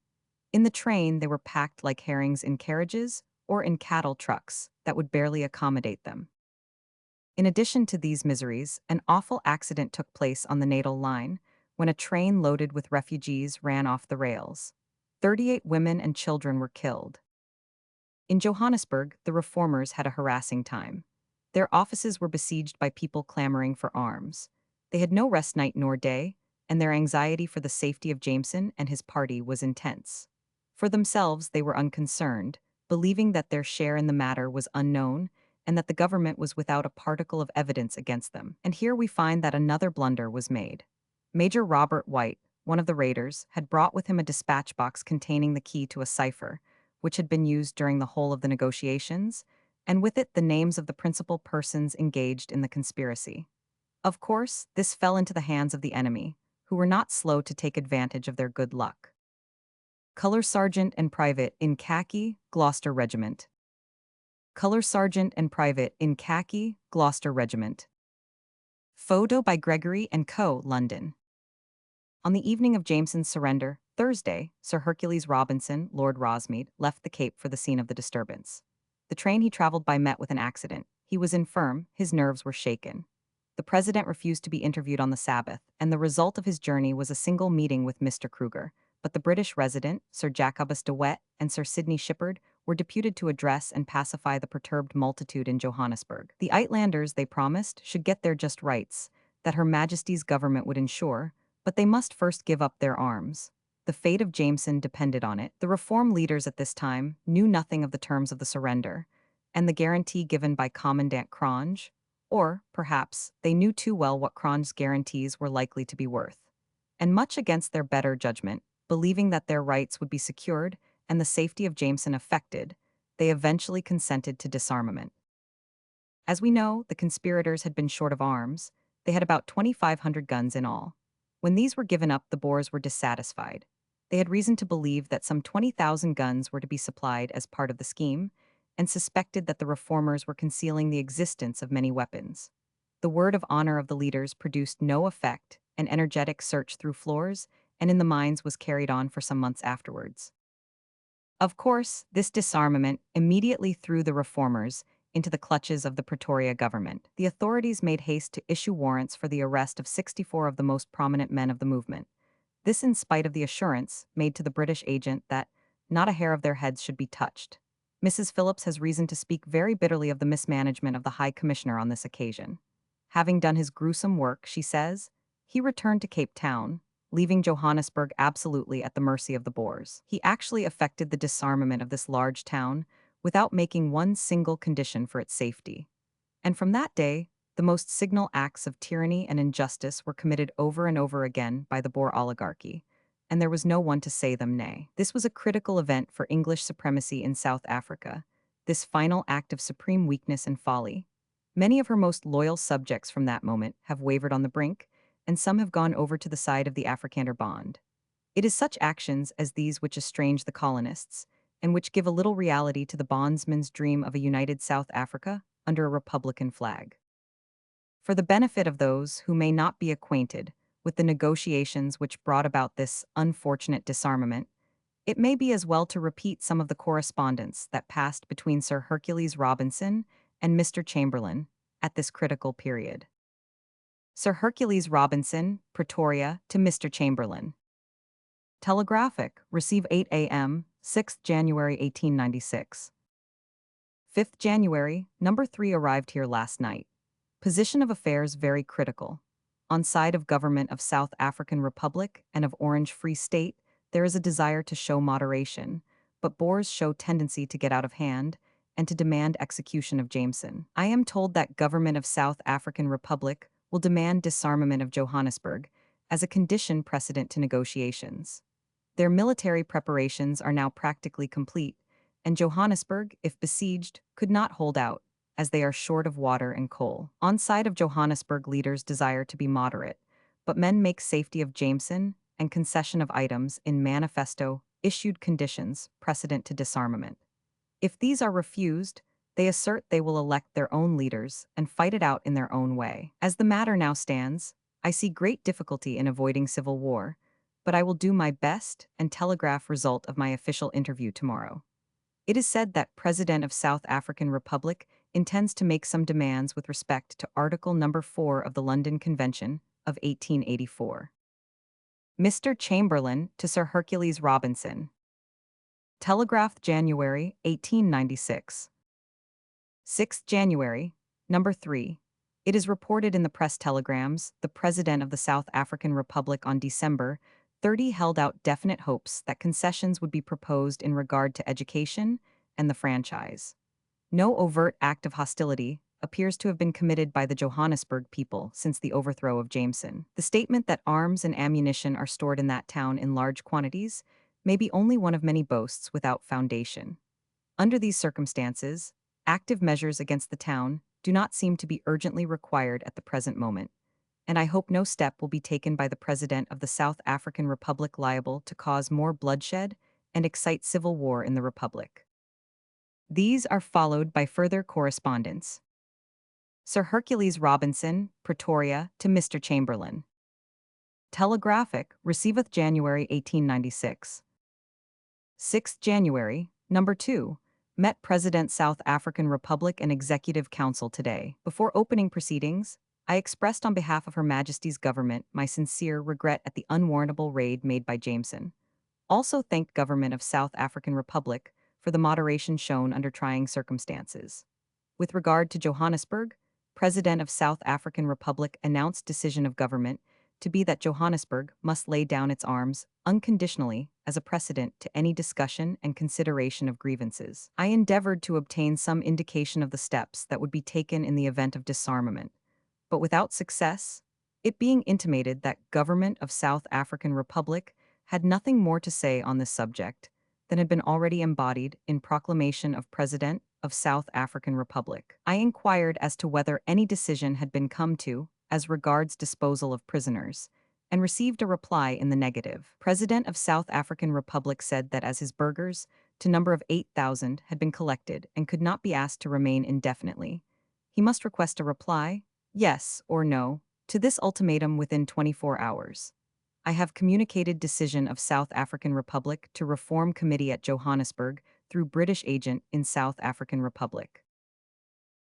In the train, they were packed like herrings in carriages or in cattle trucks that would barely accommodate them. In addition to these miseries, an awful accident took place on the Natal line, when a train loaded with refugees ran off the rails. 38 women and children were killed. In Johannesburg, the reformers had a harassing time. Their offices were besieged by people clamoring for arms. They had no rest night nor day, and their anxiety for the safety of Jameson and his party was intense. For themselves, they were unconcerned, believing that their share in the matter was unknown and that the government was without a particle of evidence against them. And here we find that another blunder was made. Major Robert White, one of the raiders, had brought with him a dispatch box containing the key to a cipher, which had been used during the whole of the negotiations, and with it the names of the principal persons engaged in the conspiracy. Of course, this fell into the hands of the enemy, who were not slow to take advantage of their good luck. Color Sergeant and Private in Khaki, Gloucester Regiment. Color Sergeant and Private in Khaki, Gloucester Regiment. Photo by Gregory and Co., London. On the evening of Jameson's surrender, Thursday, Sir Hercules Robinson, Lord Rosmead, left the Cape for the scene of the disturbance. The train he traveled by met with an accident. He was infirm, his nerves were shaken. The president refused to be interviewed on the Sabbath, and the result of his journey was a single meeting with Mr. Kruger, but the British resident, Sir Jacobus de Wet, and Sir Sidney Shippard were deputed to address and pacify the perturbed multitude in Johannesburg. The Uitlanders, they promised, should get their just rights, that Her Majesty's government would ensure, but they must first give up their arms. The fate of Jameson depended on it. The reform leaders at this time knew nothing of the terms of the surrender, and the guarantee given by Commandant Cronje, or, perhaps, they knew too well what Cronje's guarantees were likely to be worth. And much against their better judgment, believing that their rights would be secured and the safety of Jameson affected, they eventually consented to disarmament. As we know, the conspirators had been short of arms. They had about 2,500 guns in all. When these were given up, the Boers were dissatisfied. They had reason to believe that some 20,000 guns were to be supplied as part of the scheme, and suspected that the reformers were concealing the existence of many weapons. The word of honor of the leaders produced no effect. An energetic search through floors and in the mines was carried on for some months afterwards. Of course, this disarmament immediately threw the reformers into the clutches of the Pretoria government. The authorities made haste to issue warrants for the arrest of 64 of the most prominent men of the movement. This in spite of the assurance made to the British agent that not a hair of their heads should be touched. Mrs. Phillips has reason to speak very bitterly of the mismanagement of the High Commissioner on this occasion. Having done his gruesome work, she says, he returned to Cape Town, leaving Johannesburg absolutely at the mercy of the Boers. He actually effected the disarmament of this large town without making one single condition for its safety. And from that day, the most signal acts of tyranny and injustice were committed over and over again by the Boer oligarchy, and there was no one to say them nay. This was a critical event for English supremacy in South Africa, this final act of supreme weakness and folly. Many of her most loyal subjects from that moment have wavered on the brink, and some have gone over to the side of the Afrikaner bond. It is such actions as these which estrange the colonists, and which give a little reality to the bondsman's dream of a united South Africa under a republican flag. For the benefit of those who may not be acquainted with the negotiations which brought about this unfortunate disarmament, it may be as well to repeat some of the correspondence that passed between Sir Hercules Robinson and Mr. Chamberlain at this critical period. Sir Hercules Robinson, Pretoria, to Mr. Chamberlain. Telegraphic, receive 8 a.m., 6th January 1896. 5th January, number 3 arrived here last night. Position of affairs very critical. On side of government of South African Republic and of Orange Free State, there is a desire to show moderation, but Boers show tendency to get out of hand and to demand execution of Jameson. I am told that government of South African Republic will demand disarmament of Johannesburg as a condition precedent to negotiations. Their military preparations are now practically complete, and Johannesburg, if besieged, could not hold out, as they are short of water and coal. On side of Johannesburg, leaders desire to be moderate, but men make safety of Jameson and concession of items in manifesto issued conditions precedent to disarmament. If these are refused, they assert they will elect their own leaders and fight it out in their own way. As the matter now stands, I see great difficulty in avoiding civil war, but I will do my best and telegraph result of my official interview tomorrow. It is said that President of South African Republic intends to make some demands with respect to Article Number 4 of the London Convention of 1884. Mr. Chamberlain to Sir Hercules Robinson. Telegraphed January 1896. 6th January, number 3. It is reported in the press telegrams the President of the South African Republic on December 30 held out definite hopes that concessions would be proposed in regard to education and the franchise. No overt act of hostility appears to have been committed by the Johannesburg people since the overthrow of Jameson. The statement that arms and ammunition are stored in that town in large quantities may be only one of many boasts without foundation. Under these circumstances, active measures against the town do not seem to be urgently required at the present moment, and I hope no step will be taken by the President of the South African Republic liable to cause more bloodshed and excite civil war in the Republic. These are followed by further correspondence. Sir Hercules Robinson, Pretoria, to Mr. Chamberlain. Telegraphic, receiveth January 1896. 6th January, number 2. Met President South African Republic and Executive Council today. Before opening proceedings, I expressed on behalf of Her Majesty's government my sincere regret at the unwarrantable raid made by Jameson. Also thanked government of South African Republic for the moderation shown under trying circumstances. With regard to Johannesburg, President of South African Republic announced decision of government to be that Johannesburg must lay down its arms unconditionally as a precedent to any discussion and consideration of grievances. I endeavored to obtain some indication of the steps that would be taken in the event of disarmament, but without success, it being intimated that government of South African Republic had nothing more to say on this subject, than had been already embodied in Proclamation of President of South African Republic. I inquired as to whether any decision had been come to as regards disposal of prisoners, and received a reply in the negative. President of South African Republic said that as his burghers, to number of 8,000, had been collected and could not be asked to remain indefinitely, he must request a reply, yes or no, to this ultimatum within 24 hours. I have communicated decision of South African Republic to Reform Committee at Johannesburg through British agent in South African Republic.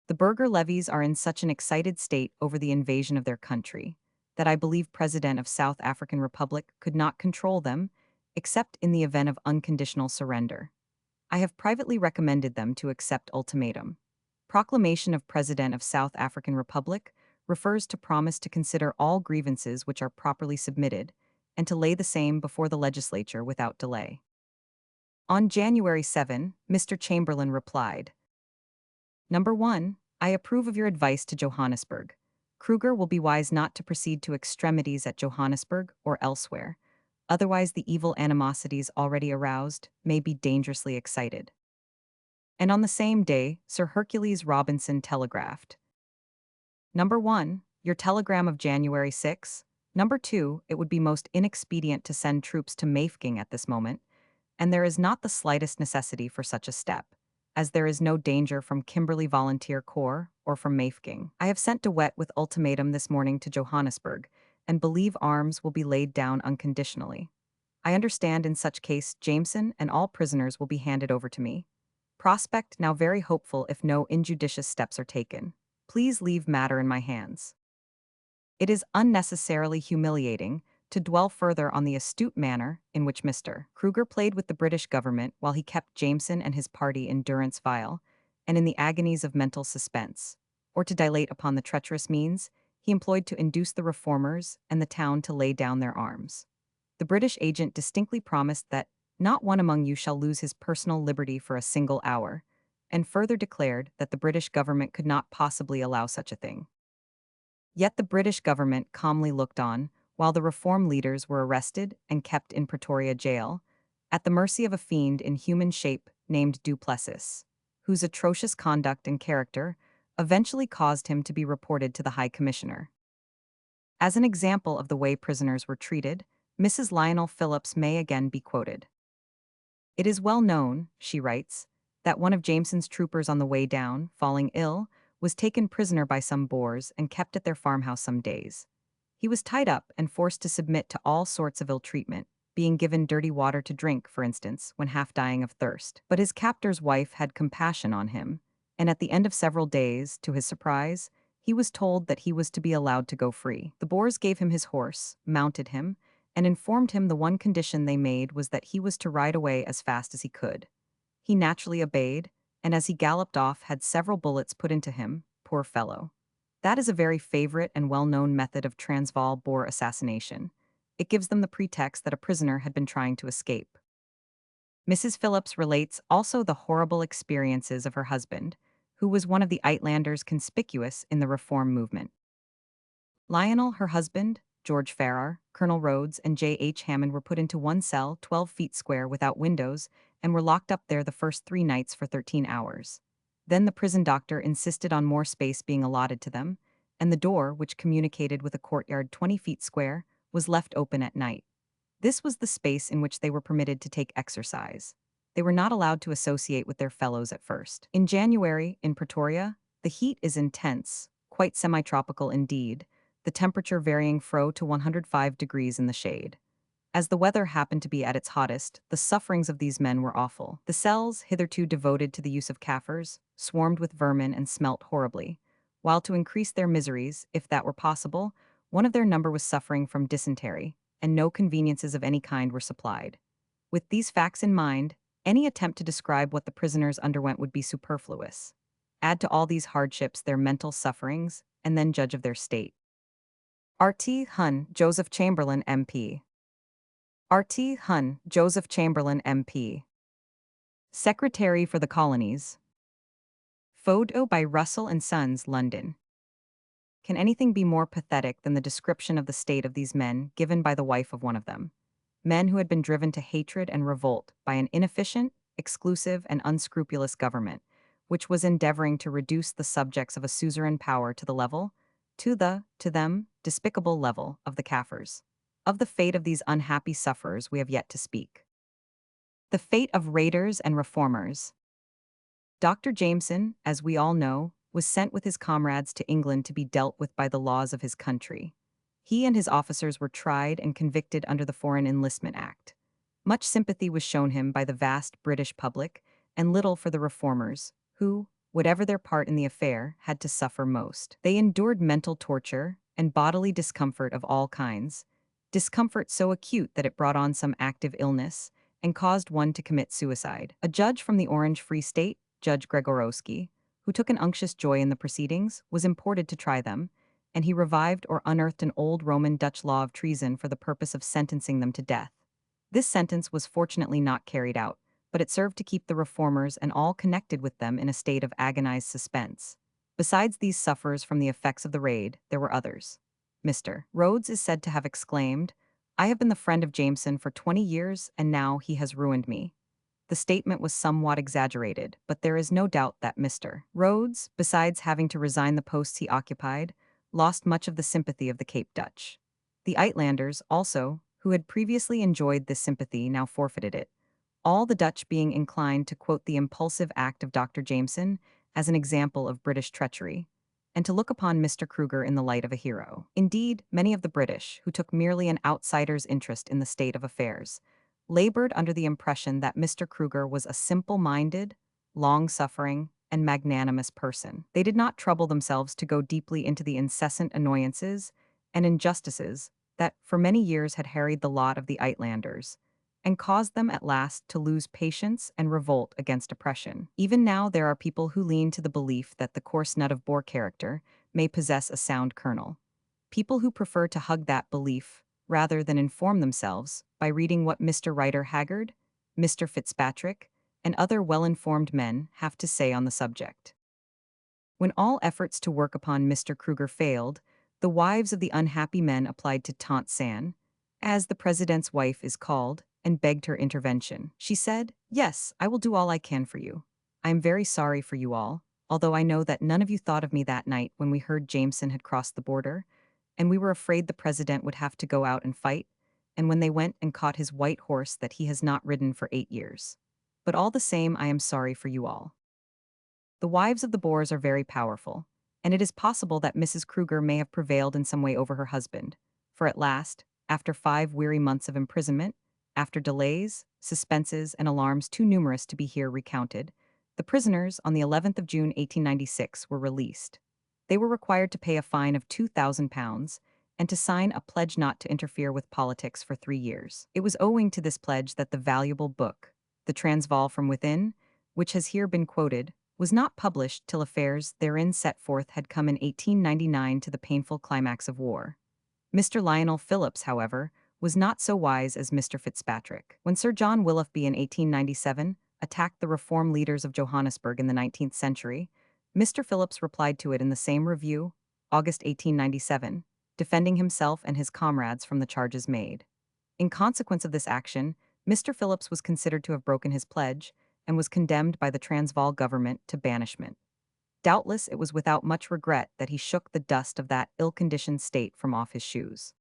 The burgher levies are in such an excited state over the invasion of their country that I believe President of South African Republic could not control them except in the event of unconditional surrender. I have privately recommended them to accept ultimatum. Proclamation of President of South African Republic refers to promise to consider all grievances which are properly submitted and to lay the same before the legislature without delay. On January 7, Mr. Chamberlain replied, Number 1, I approve of your advice to Johannesburg. Kruger will be wise not to proceed to extremities at Johannesburg or elsewhere, otherwise the evil animosities already aroused may be dangerously excited. And on the same day, Sir Hercules Robinson telegraphed. Number 1, your telegram of January 6. Number 2, it would be most inexpedient to send troops to Mafeking at this moment, and there is not the slightest necessity for such a step, as there is no danger from Kimberley Volunteer Corps or from Mafeking. I have sent De Wet with ultimatum this morning to Johannesburg, and believe arms will be laid down unconditionally. I understand in such case Jameson and all prisoners will be handed over to me. Prospect now very hopeful if no injudicious steps are taken. Please leave matter in my hands. It is unnecessarily humiliating to dwell further on the astute manner in which Mr. Kruger played with the British government while he kept Jameson and his party in durance vile, and in the agonies of mental suspense, or to dilate upon the treacherous means he employed to induce the reformers and the town to lay down their arms. The British agent distinctly promised that not one among you shall lose his personal liberty for a single hour, and further declared that the British government could not possibly allow such a thing. Yet the British government calmly looked on, while the reform leaders were arrested and kept in Pretoria jail, at the mercy of a fiend in human shape named Du Plessis, whose atrocious conduct and character eventually caused him to be reported to the High Commissioner. As an example of the way prisoners were treated, Mrs. Lionel Phillips may again be quoted. It is well known, she writes, that one of Jameson's troopers on the way down, falling ill, was taken prisoner by some Boers and kept at their farmhouse some days. He was tied up and forced to submit to all sorts of ill treatment, being given dirty water to drink, for instance, when half dying of thirst. But his captor's wife had compassion on him, and at the end of several days, to his surprise, he was told that he was to be allowed to go free. The Boers gave him his horse, mounted him, and informed him the one condition they made was that he was to ride away as fast as he could. He naturally obeyed, and as he galloped off had several bullets put into him, poor fellow. That is a very favorite and well-known method of Transvaal Boer assassination. It gives them the pretext that a prisoner had been trying to escape. Mrs. Phillips relates also the horrible experiences of her husband, who was one of the Uitlanders conspicuous in the reform movement. Lionel, her husband, George Farrar, Colonel Rhodes, and J. H. Hammond were put into one cell 12 feet square without windows and were locked up there the first 3 nights for 13 hours. Then the prison doctor insisted on more space being allotted to them, and the door, which communicated with a courtyard 20 feet square, was left open at night. This was the space in which they were permitted to take exercise. They were not allowed to associate with their fellows at first. In January, in Pretoria, the heat is intense, quite semi-tropical indeed, the temperature varying to 105 degrees in the shade. As the weather happened to be at its hottest, the sufferings of these men were awful. The cells, hitherto devoted to the use of Kaffirs, swarmed with vermin and smelt horribly, while to increase their miseries, if that were possible, one of their number was suffering from dysentery, and no conveniences of any kind were supplied. With these facts in mind, any attempt to describe what the prisoners underwent would be superfluous. Add to all these hardships their mental sufferings, and then judge of their state. R.T. Hun, Joseph Chamberlain, M.P. R.T. Hun, Joseph Chamberlain, M.P. Secretary for the Colonies. Photo by Russell and Sons, London. Can anything be more pathetic than the description of the state of these men given by the wife of one of them? men who had been driven to hatred and revolt by an inefficient, exclusive, and unscrupulous government, which was endeavoring to reduce the subjects of a suzerain power to the level, to them, despicable level of the Kaffirs. Of the fate of these unhappy sufferers we have yet to speak. The fate of raiders and reformers. Dr. Jameson, as we all know, was sent with his comrades to England to be dealt with by the laws of his country. He and his officers were tried and convicted under the Foreign Enlistment Act. Much sympathy was shown him by the vast British public, and little for the reformers, who, whatever their part in the affair, had to suffer most. They endured mental torture and bodily discomfort of all kinds, discomfort so acute that it brought on some active illness and caused one to commit suicide. A judge from the Orange Free State, Judge Gregorowski, who took an unctuous joy in the proceedings, was imported to try them, and he revived or unearthed an old Roman Dutch law of treason for the purpose of sentencing them to death. This sentence was fortunately not carried out, but it served to keep the reformers and all connected with them in a state of agonized suspense. Besides these sufferers from the effects of the raid, there were others. Mr. Rhodes is said to have exclaimed, "I have been the friend of Jameson for 20 years, and now he has ruined me." The statement was somewhat exaggerated, but there is no doubt that Mr. Rhodes, besides having to resign the posts he occupied, lost much of the sympathy of the Cape Dutch. The Uitlanders, also, who had previously enjoyed this sympathy, now forfeited it, all the Dutch being inclined to quote the impulsive act of Dr. Jameson as an example of British treachery, and to look upon Mr. Kruger in the light of a hero. Indeed, many of the British, who took merely an outsider's interest in the state of affairs, labored under the impression that Mr. Kruger was a simple-minded, long-suffering, and magnanimous person. They did not trouble themselves to go deeply into the incessant annoyances and injustices that for many years had harried the lot of the Uitlanders, and caused them at last to lose patience and revolt against oppression. Even now there are people who lean to the belief that the coarse nut of Boer character may possess a sound kernel. People who prefer to hug that belief rather than inform themselves by reading what Mr. Rider Haggard, Mr. Fitzpatrick, and other well-informed men have to say on the subject. When all efforts to work upon Mr. Kruger failed, the wives of the unhappy men applied to Tante San, as the president's wife is called, and begged her intervention. She said, "Yes, I will do all I can for you. I am very sorry for you all, although I know that none of you thought of me that night when we heard Jameson had crossed the border, and we were afraid the president would have to go out and fight, and when they went and caught his white horse that he has not ridden for 8 years. But all the same, I am sorry for you all." The wives of the Boers are very powerful, and it is possible that Mrs. Kruger may have prevailed in some way over her husband, for at last, after 5 weary months of imprisonment, after delays, suspenses, and alarms too numerous to be here recounted, the prisoners, on the 11th of June 1896, were released. They were required to pay a fine of £2,000 and to sign a pledge not to interfere with politics for 3 years. It was owing to this pledge that the valuable book, The Transvaal from Within, which has here been quoted, was not published till affairs therein set forth had come in 1899 to the painful climax of war. Mr. Lionel Phillips, however, was not so wise as Mr. Fitzpatrick. When Sir John Willoughby in 1897 attacked the reform leaders of Johannesburg in the 19th century, Mr. Phillips replied to it in the same review, August 1897, defending himself and his comrades from the charges made. In consequence of this action, Mr. Phillips was considered to have broken his pledge and was condemned by the Transvaal government to banishment. Doubtless it was without much regret that he shook the dust of that ill-conditioned state from off his shoes.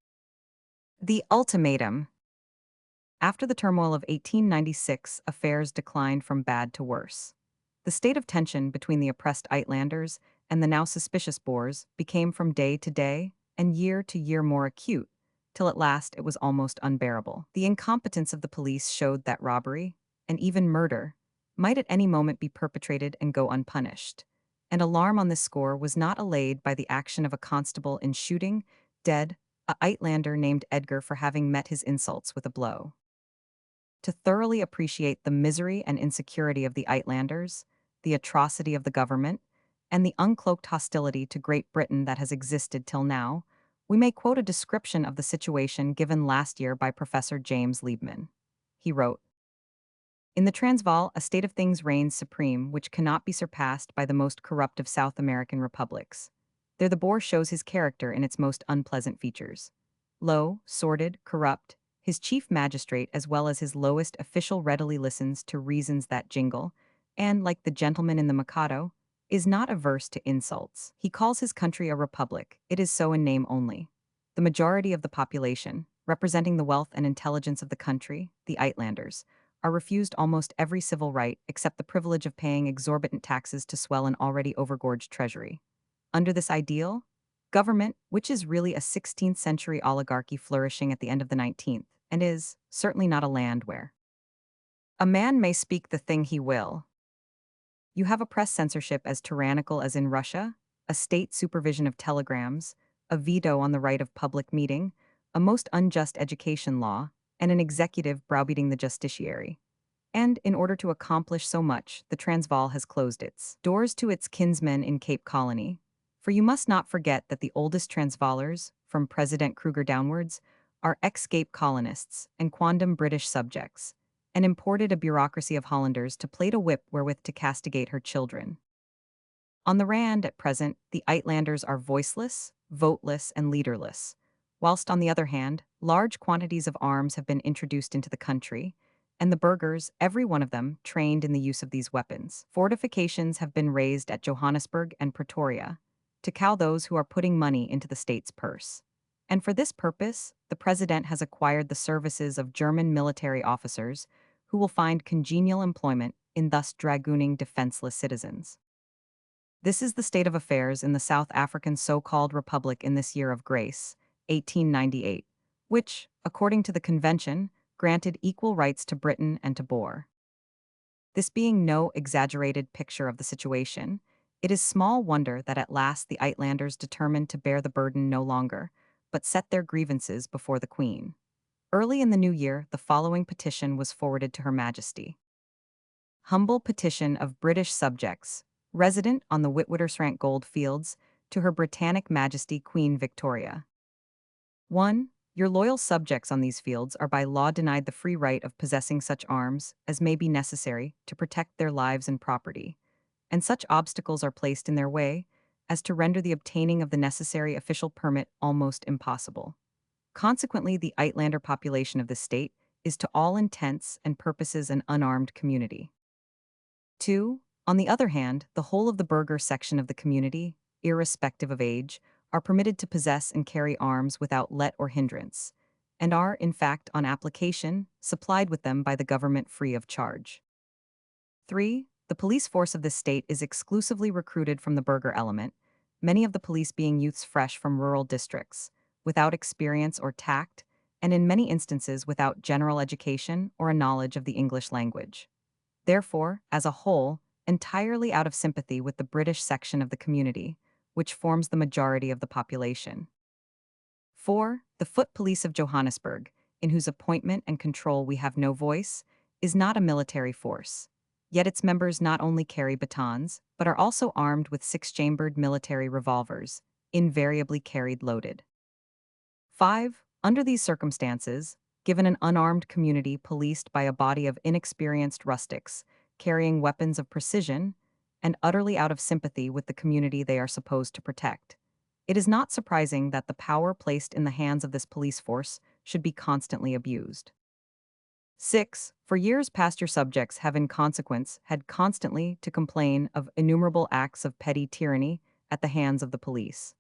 The ultimatum. After the turmoil of 1896, affairs declined from bad to worse. The state of tension between the oppressed Uitlanders and the now suspicious Boers became from day to day and year to year more acute, till at last it was almost unbearable. The incompetence of the police showed that robbery, and even murder, might at any moment be perpetrated and go unpunished, and alarm on this score was not allayed by the action of a constable in shooting dead a Uitlander named Edgar for having met his insults with a blow. To thoroughly appreciate the misery and insecurity of the Uitlanders, the atrocity of the government, and the uncloaked hostility to Great Britain that has existed till now, we may quote a description of the situation given last year by Professor James Liebman. He wrote, "In the Transvaal, a state of things reigns supreme which cannot be surpassed by the most corrupt of South American republics. There the Boer shows his character in its most unpleasant features. Low, sordid, corrupt, His chief magistrate, as well as his lowest official, readily listens to reasons that jingle, and, like the gentleman in the Mikado, is not averse to insults. He calls his country a republic. It is so in name only. The majority of the population, representing the wealth and intelligence of the country, the Uitlanders, are refused almost every civil right except the privilege of paying exorbitant taxes to swell an already overgorged treasury. Under this ideal, government, which is really a 16th century oligarchy flourishing at the end of the 19th, and is certainly not a land where a man may speak the thing he will. You have a press censorship as tyrannical as in Russia, a state supervision of telegrams, a veto on the right of public meeting, a most unjust education law, and an executive browbeating the justiciary. And in order to accomplish so much, the Transvaal has closed its doors to its kinsmen in Cape Colony. For you must not forget that the oldest Transvaalers, from President Kruger downwards, are ex-Cape colonists and quondam British subjects, and imported a bureaucracy of Hollanders to plait a whip wherewith to castigate her children. On the Rand, at present, the Uitlanders are voiceless, voteless, and leaderless, whilst on the other hand, large quantities of arms have been introduced into the country, and the burghers, every one of them, trained in the use of these weapons. Fortifications have been raised at Johannesburg and Pretoria to cow those who are putting money into the state's purse. And for this purpose, the president has acquired the services of German military officers who will find congenial employment in thus dragooning defenseless citizens. This is the state of affairs in the South African so-called Republic in this year of grace, 1898, which, according to the convention, granted equal rights to Britain and to Boer. This being no exaggerated picture of the situation, it is small wonder that at last the Uitlanders determined to bear the burden no longer, but set their grievances before the Queen. Early in the new year, the following petition was forwarded to Her Majesty. Humble petition of British subjects, resident on the Witwatersrand gold fields, to Her Britannic Majesty Queen Victoria. 1. Your loyal subjects on these fields are by law denied the free right of possessing such arms as may be necessary to protect their lives and property, and such obstacles are placed in their way as to render the obtaining of the necessary official permit almost impossible. Consequently, the Uitlander population of the state is to all intents and purposes an unarmed community. 2. On the other hand, the whole of the burgher section of the community, irrespective of age, are permitted to possess and carry arms without let or hindrance, and are, in fact, on application, supplied with them by the government free of charge. 3. The police force of this state is exclusively recruited from the burgher element, many of the police being youths fresh from rural districts, without experience or tact, and in many instances without general education or a knowledge of the English language. Therefore, as a whole, entirely out of sympathy with the British section of the community, which forms the majority of the population. 4. The Foot Police of Johannesburg, in whose appointment and control we have no voice, is not a military force. Yet its members not only carry batons, but are also armed with six-chambered military revolvers, invariably carried loaded. 5. Under these circumstances, given an unarmed community policed by a body of inexperienced rustics, carrying weapons of precision, and utterly out of sympathy with the community they are supposed to protect, it is not surprising that the power placed in the hands of this police force should be constantly abused. 6. For years past your subjects have in consequence had constantly to complain of innumerable acts of petty tyranny at the hands of the police.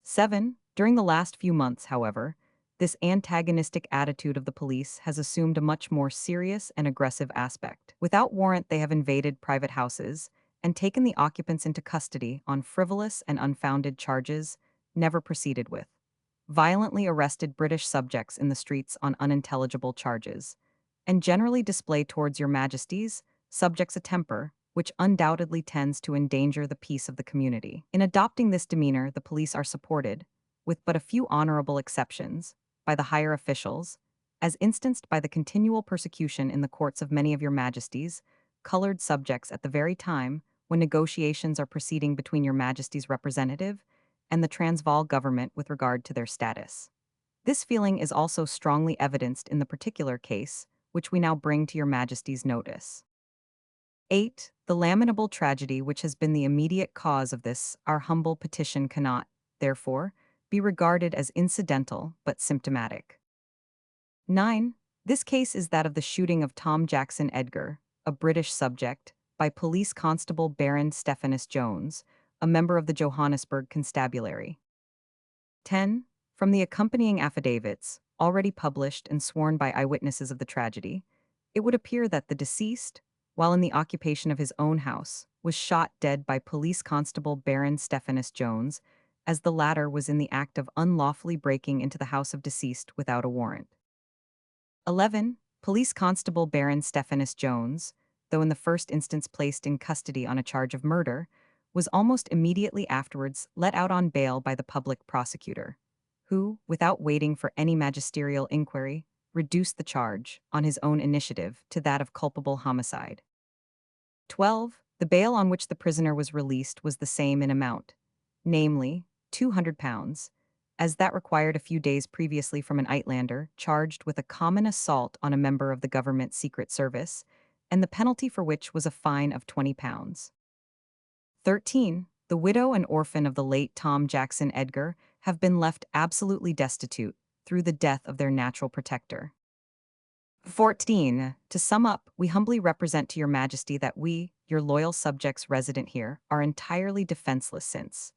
7. During the last few months, however, this antagonistic attitude of the police has assumed a much more serious and aggressive aspect. Without warrant, they have invaded private houses and taken the occupants into custody on frivolous and unfounded charges never proceeded with, violently arrested British subjects in the streets on unintelligible charges, and generally display towards your majesties subjects a temper which undoubtedly tends to endanger the peace of the community. In adopting this demeanor, the police are supported, with but a few honorable exceptions, by the higher officials, as instanced by the continual persecution in the courts of many of your majesties, colored subjects at the very time when negotiations are proceeding between your majesty's representative and the Transvaal government with regard to their status. This feeling is also strongly evidenced in the particular case, which we now bring to your majesty's notice. 8. The lamentable tragedy which has been the immediate cause of this, our humble petition cannot, therefore, be regarded as incidental but symptomatic. 9. This case is that of the shooting of Tom Jackson Edgar, a British subject, by Police Constable Baron Stephanus Jones, a member of the Johannesburg Constabulary. 10. From the accompanying affidavits, already published and sworn by eyewitnesses of the tragedy, it would appear that the deceased, while in the occupation of his own house, was shot dead by Police Constable Baron Stephanus Jones, as the latter was in the act of unlawfully breaking into the house of deceased without a warrant. 11. Police Constable Baron Stephanus Jones, though in the first instance placed in custody on a charge of murder, was almost immediately afterwards let out on bail by the public prosecutor, who, without waiting for any magisterial inquiry, reduced the charge, on his own initiative, to that of culpable homicide. 12. The bail on which the prisoner was released was the same in amount, namely, £200, as that required a few days previously from an Uitlander charged with a common assault on a member of the government Secret Service, and the penalty for which was a fine of £20. 13. The widow and orphan of the late Tom Jackson Edgar have been left absolutely destitute through the death of their natural protector. 14. To sum up, we humbly represent to your majesty that we, your loyal subjects resident here, are entirely defenseless since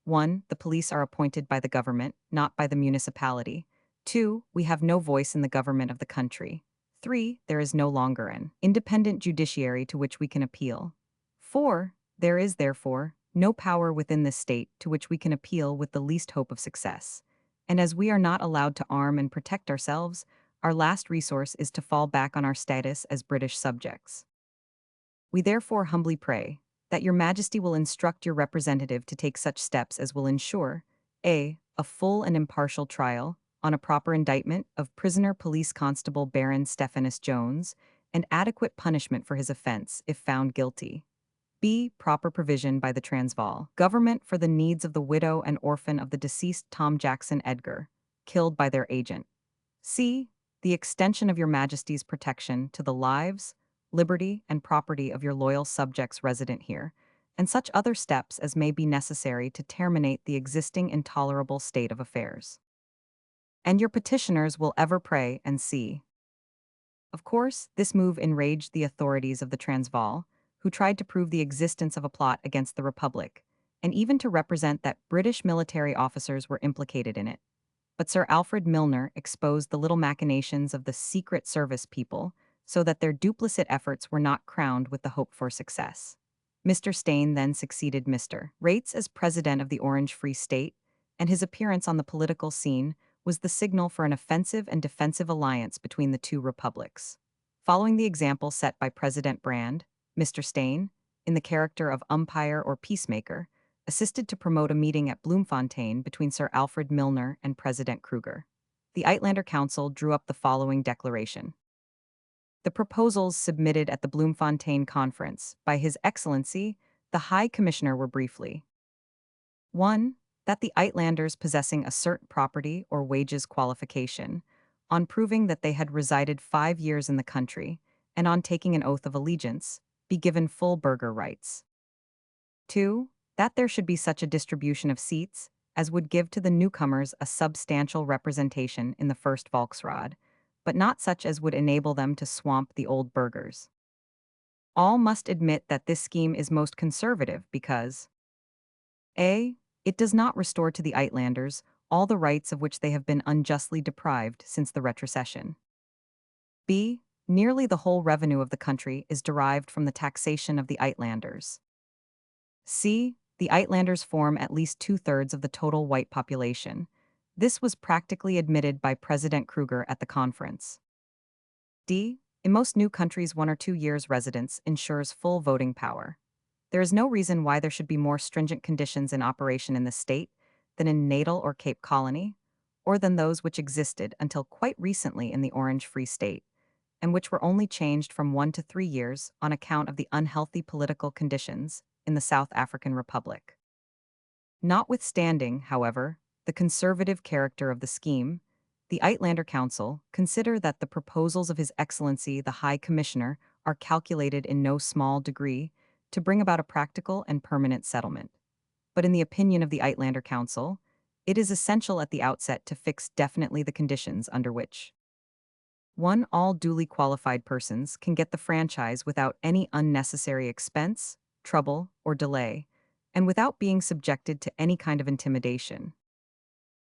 1. The police are appointed by the government, not by the municipality. 2. We have no voice in the government of the country. 3. There is no longer an independent judiciary to which we can appeal. 4. There is, therefore, no power within this state to which we can appeal with the least hope of success. And as we are not allowed to arm and protect ourselves, our last resource is to fall back on our status as British subjects. We therefore humbly pray that your majesty will instruct your representative to take such steps as will ensure a full and impartial trial on a proper indictment of prisoner Police Constable Baron Stephanus Jones and adequate punishment for his offense if found guilty. B. Proper provision by the Transvaal government for the needs of the widow and orphan of the deceased Tom Jackson Edgar, killed by their agent. C. The extension of your majesty's protection to the lives, liberty, and property of your loyal subjects resident here, and such other steps as may be necessary to terminate the existing intolerable state of affairs. And your petitioners will ever pray and see. Of course, this move enraged the authorities of the Transvaal, who tried to prove the existence of a plot against the Republic, and even to represent that British military officers were implicated in it. But Sir Alfred Milner exposed the little machinations of the Secret Service people so that their duplicit efforts were not crowned with the hope for success. Mr. Steyn then succeeded Mr. Rates as president of the Orange Free State, and his appearance on the political scene was the signal for an offensive and defensive alliance between the two republics. Following the example set by President Brand, Mr. Steyn, in the character of umpire or peacemaker, assisted to promote a meeting at Bloemfontein between Sir Alfred Milner and President Kruger. The Uitlander Council drew up the following declaration. The proposals submitted at the Bloemfontein Conference by His Excellency, the High Commissioner were briefly 1. That the Uitlanders possessing a cert property or wages qualification, on proving that they had resided 5 years in the country, and on taking an oath of allegiance, be given full burgher rights. 2. That there should be such a distribution of seats as would give to the newcomers a substantial representation in the first Volksraad, but not such as would enable them to swamp the old burghers. All must admit that this scheme is most conservative because a. It does not restore to the Uitlanders all the rights of which they have been unjustly deprived since the retrocession. b. Nearly the whole revenue of the country is derived from the taxation of the Uitlanders. c. The Uitlanders form at least 2/3 of the total white population. This was practically admitted by President Kruger at the conference. D. In most new countries, 1 or 2 years' residence ensures full voting power. There is no reason why there should be more stringent conditions in operation in the state than in Natal or Cape Colony, or than those which existed until quite recently in the Orange Free State, and which were only changed from 1 to 3 years on account of the unhealthy political conditions in the South African Republic. Notwithstanding, however, the conservative character of the scheme, the Uitlander Council consider that the proposals of His Excellency the High Commissioner are calculated in no small degree to bring about a practical and permanent settlement. But in the opinion of the Uitlander Council, it is essential at the outset to fix definitely the conditions under which 1. All duly qualified persons can get the franchise without any unnecessary expense, trouble, or delay, and without being subjected to any kind of intimidation.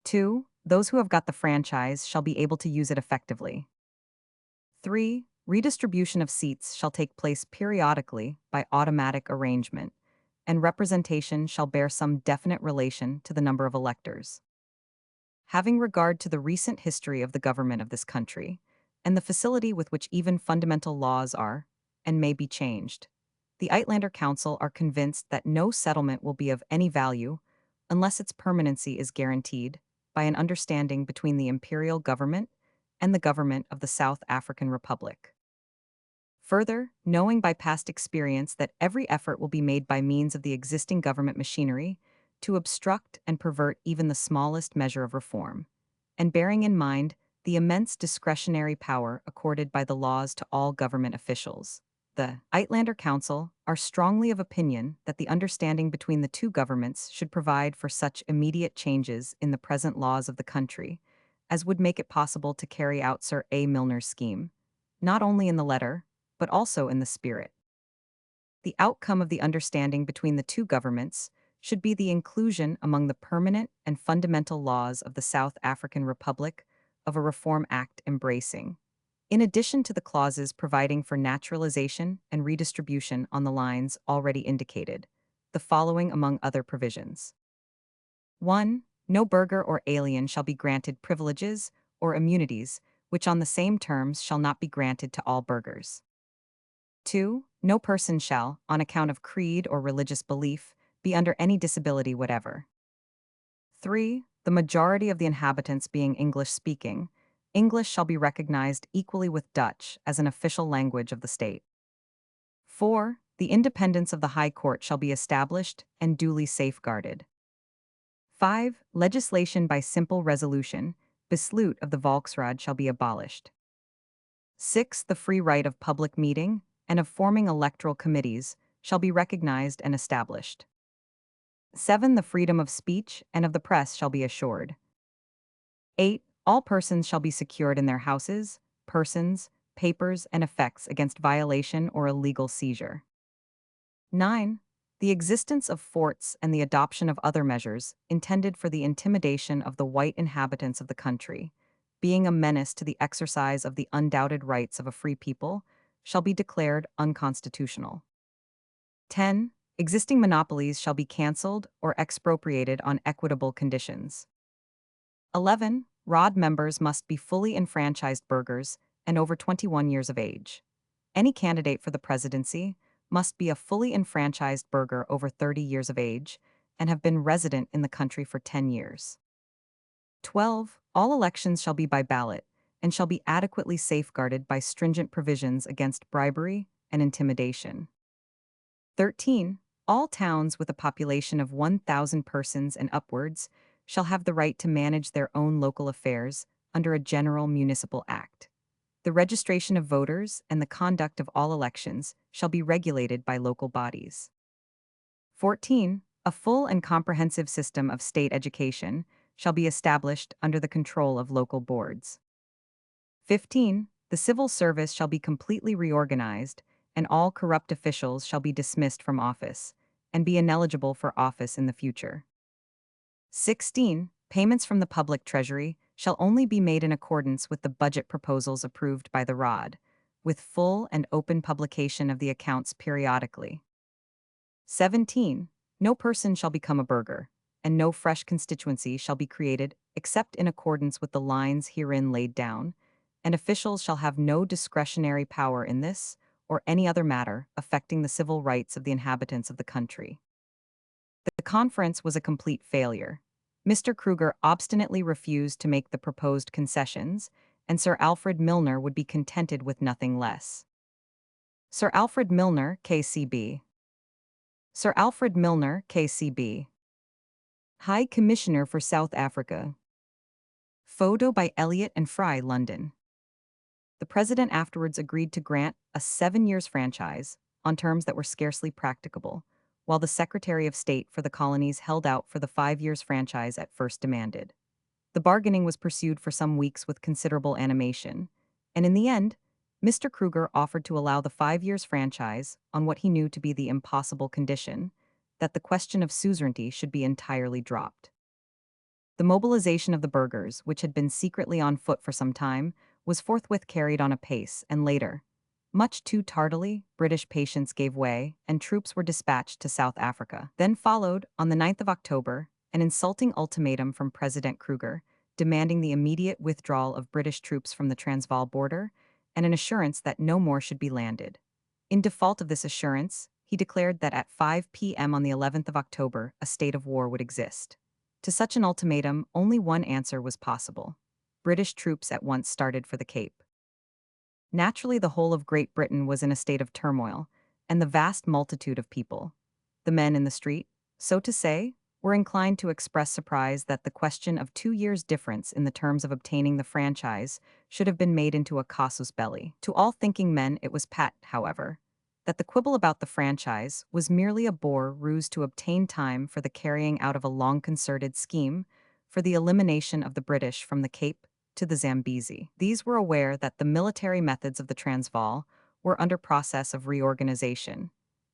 2. Those who have got the franchise shall be able to use it effectively. 3. Redistribution of seats shall take place periodically by automatic arrangement, and representation shall bear some definite relation to the number of electors. Having regard to the recent history of the government of this country, and the facility with which even fundamental laws are, and may be changed, the Uitlander Council are convinced that no settlement will be of any value unless its permanency is guaranteed by an understanding between the imperial government and the government of the South African Republic. Further, knowing by past experience that every effort will be made by means of the existing government machinery to obstruct and pervert even the smallest measure of reform, and bearing in mind the immense discretionary power accorded by the laws to all government officials, the Uitlander Council are strongly of opinion that the understanding between the two governments should provide for such immediate changes in the present laws of the country as would make it possible to carry out Sir A. Milner's scheme, not only in the letter, but also in the spirit. The outcome of the understanding between the two governments should be the inclusion among the permanent and fundamental laws of the South African Republic of a Reform Act embracing, in addition to the clauses providing for naturalization and redistribution on the lines already indicated, the following among other provisions. 1. No burgher or alien shall be granted privileges or immunities which on the same terms shall not be granted to all burghers. 2. No person shall, on account of creed or religious belief, be under any disability whatever. 3. The majority of the inhabitants being English-speaking, English shall be recognized equally with Dutch as an official language of the state. 4. The independence of the High Court shall be established and duly safeguarded. 5. Legislation by simple resolution, besluit of the Volksraad shall be abolished. 6. The free right of public meeting and of forming electoral committees shall be recognized and established. 7. The freedom of speech and of the press shall be assured. 8. All persons shall be secured in their houses, persons, papers, and effects against violation or illegal seizure. 9. The existence of forts and the adoption of other measures intended for the intimidation of the white inhabitants of the country, being a menace to the exercise of the undoubted rights of a free people, shall be declared unconstitutional. 10. Existing monopolies shall be cancelled or expropriated on equitable conditions. 11. Rod members must be fully enfranchised burghers and over 21 years of age. Any candidate for the presidency must be a fully enfranchised burgher over 30 years of age and have been resident in the country for 10 years. 12. All elections shall be by ballot and shall be adequately safeguarded by stringent provisions against bribery and intimidation. 13. All towns with a population of 1,000 persons and upwards shall have the right to manage their own local affairs under a general municipal act. The registration of voters and the conduct of all elections shall be regulated by local bodies. 14. A full and comprehensive system of state education shall be established under the control of local boards. 15. The civil service shall be completely reorganized, and all corrupt officials shall be dismissed from office, and be ineligible for office in the future. 16. Payments from the public treasury shall only be made in accordance with the budget proposals approved by the Rod, with full and open publication of the accounts periodically. 17. No person shall become a burgher, and no fresh constituency shall be created except in accordance with the lines herein laid down, and officials shall have no discretionary power in this or any other matter affecting the civil rights of the inhabitants of the country. The conference was a complete failure. Mr. Kruger obstinately refused to make the proposed concessions, and Sir Alfred Milner would be contented with nothing less. Sir Alfred Milner, KCB. Sir Alfred Milner, KCB. High Commissioner for South Africa. Photo by Elliot and Fry, London. The President afterwards agreed to grant a 7-year franchise on terms that were scarcely practicable, while the Secretary of State for the colonies held out for the 5-year franchise at first demanded. The bargaining was pursued for some weeks with considerable animation, And in the end, Mr. Kruger offered to allow the 5 years franchise on what he knew to be the impossible condition that the question of suzerainty should be entirely dropped. The mobilization of the burghers, which had been secretly on foot for some time, was forthwith carried on apace, and later, much too tardily, British patience gave way, and troops were dispatched to South Africa. Then followed, on the 9th of October, an insulting ultimatum from President Kruger, demanding the immediate withdrawal of British troops from the Transvaal border, and an assurance that no more should be landed. In default of this assurance, he declared that at 5 p.m. on the 11th of October, a state of war would exist. To such an ultimatum, only one answer was possible. British troops at once started for the Cape. Naturally, the whole of Great Britain was in a state of turmoil, and the vast multitude of people, the men in the street, so to say, were inclined to express surprise that the question of 2 years' difference in the terms of obtaining the franchise should have been made into a casus belli. To all thinking men it was pat, however, that the quibble about the franchise was merely a Boer ruse to obtain time for the carrying out of a long-concerted scheme for the elimination of the British from the Cape to the Zambezi. These were aware that the military methods of the Transvaal were under process of reorganization,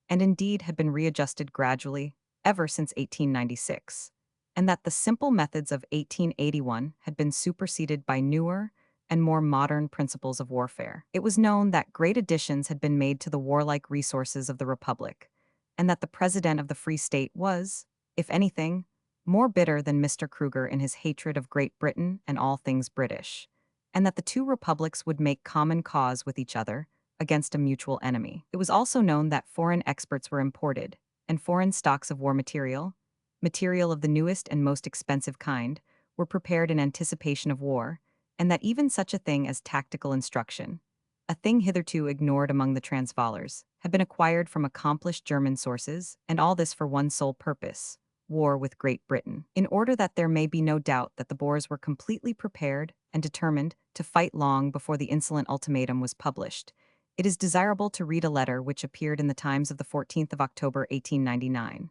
and indeed had been readjusted gradually ever since 1896, and that the simple methods of 1881 had been superseded by newer and more modern principles of warfare. It was known that great additions had been made to the warlike resources of the Republic, and that the President of the Free State was, if anything, more bitter than Mr. Kruger in his hatred of Great Britain and all things British, and that the two republics would make common cause with each other against a mutual enemy. It was also known that foreign experts were imported, and foreign stocks of war material, material of the newest and most expensive kind, were prepared in anticipation of war, and that even such a thing as tactical instruction, a thing hitherto ignored among the Transvaalers, had been acquired from accomplished German sources, and all this for one sole purpose: war with Great Britain. In order that there may be no doubt that the Boers were completely prepared and determined to fight long before the insolent ultimatum was published, it is desirable to read a letter which appeared in the Times of the 14th of October 1899.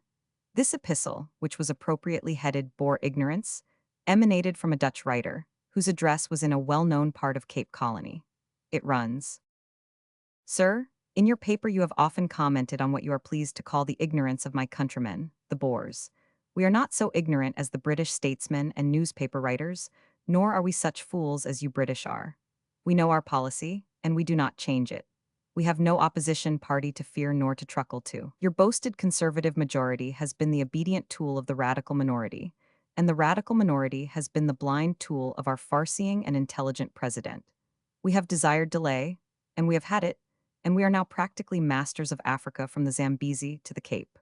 This epistle, which was appropriately headed Boer Ignorance, emanated from a Dutch writer, whose address was in a well-known part of Cape Colony. It runs: Sir, in your paper you have often commented on what you are pleased to call the ignorance of my countrymen, the Boers. We are not so ignorant as the British statesmen and newspaper writers, nor are we such fools as you British are. We know our policy, and we do not change it. We have no opposition party to fear nor to truckle to. Your boasted conservative majority has been the obedient tool of the radical minority, and the radical minority has been the blind tool of our farseeing and intelligent president. We have desired delay, and we have had it, and we are now practically masters of Africa from the Zambezi to the Cape.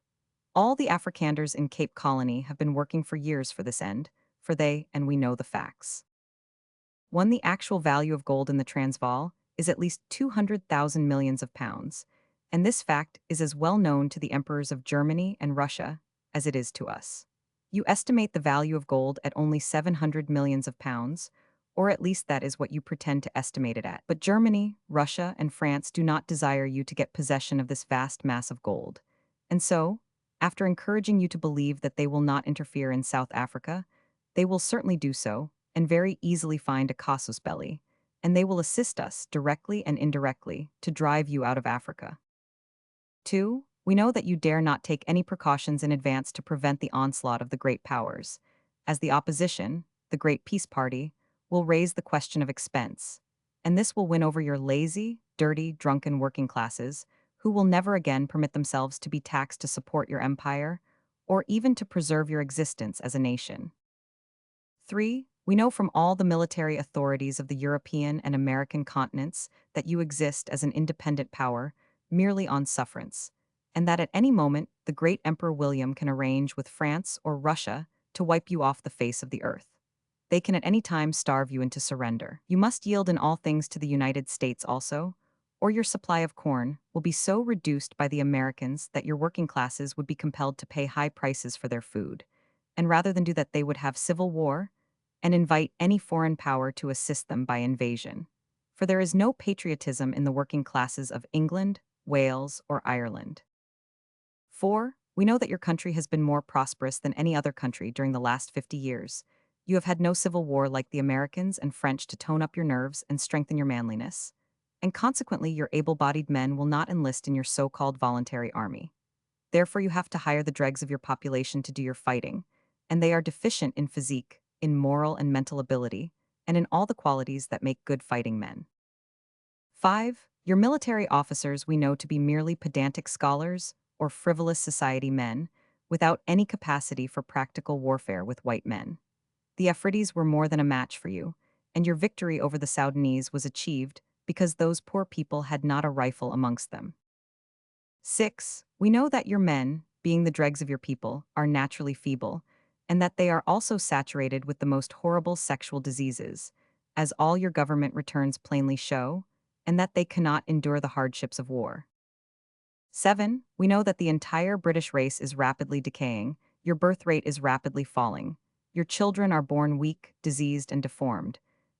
All the Afrikanders in Cape Colony have been working for years for this end, for they, and we know the facts. 1. The actual value of gold in the Transvaal is at least 200,000 millions of pounds, and this fact is as well known to the emperors of Germany and Russia as it is to us. You estimate the value of gold at only 700 millions of pounds, or at least that is what you pretend to estimate it at. But Germany, Russia, and France do not desire you to get possession of this vast mass of gold. And so, after encouraging you to believe that they will not interfere in South Africa, they will certainly do so, and very easily find a casus belli, and they will assist us, directly and indirectly, to drive you out of Africa. 2. We know that you dare not take any precautions in advance to prevent the onslaught of the great powers, as the opposition, the Great Peace Party, will raise the question of expense, and this will win over your lazy, dirty, drunken working classes, who will never again permit themselves to be taxed to support your empire, or even to preserve your existence as a nation. 3. We know from all the military authorities of the European and American continents that you exist as an independent power, merely on sufferance, and that at any moment the great Emperor William can arrange with France or Russia to wipe you off the face of the earth. They can at any time starve you into surrender. You must yield in all things to the United States also, or your supply of corn will be so reduced by the Americans that your working classes would be compelled to pay high prices for their food, and rather than do that they would have civil war and invite any foreign power to assist them by invasion. For there is no patriotism in the working classes of England, Wales, or Ireland. 4. We know that your country has been more prosperous than any other country during the last 50 years, You have had no civil war like the Americans and French to tone up your nerves and strengthen your manliness. And consequently, your able-bodied men will not enlist in your so-called voluntary army. Therefore, you have to hire the dregs of your population to do your fighting, and they are deficient in physique, in moral and mental ability, and in all the qualities that make good fighting men. 5. Your military officers we know to be merely pedantic scholars or frivolous society men, without any capacity for practical warfare with white men. The Afridis were more than a match for you, and your victory over the Soudanese was achieved because those poor people had not a rifle amongst them. 6. We know that your men, being the dregs of your people, are naturally feeble, and that they are also saturated with the most horrible sexual diseases, as all your government returns plainly show, and that they cannot endure the hardships of war. 7. We know that the entire British race is rapidly decaying, your birth rate is rapidly falling, your children are born weak, diseased, and deformed,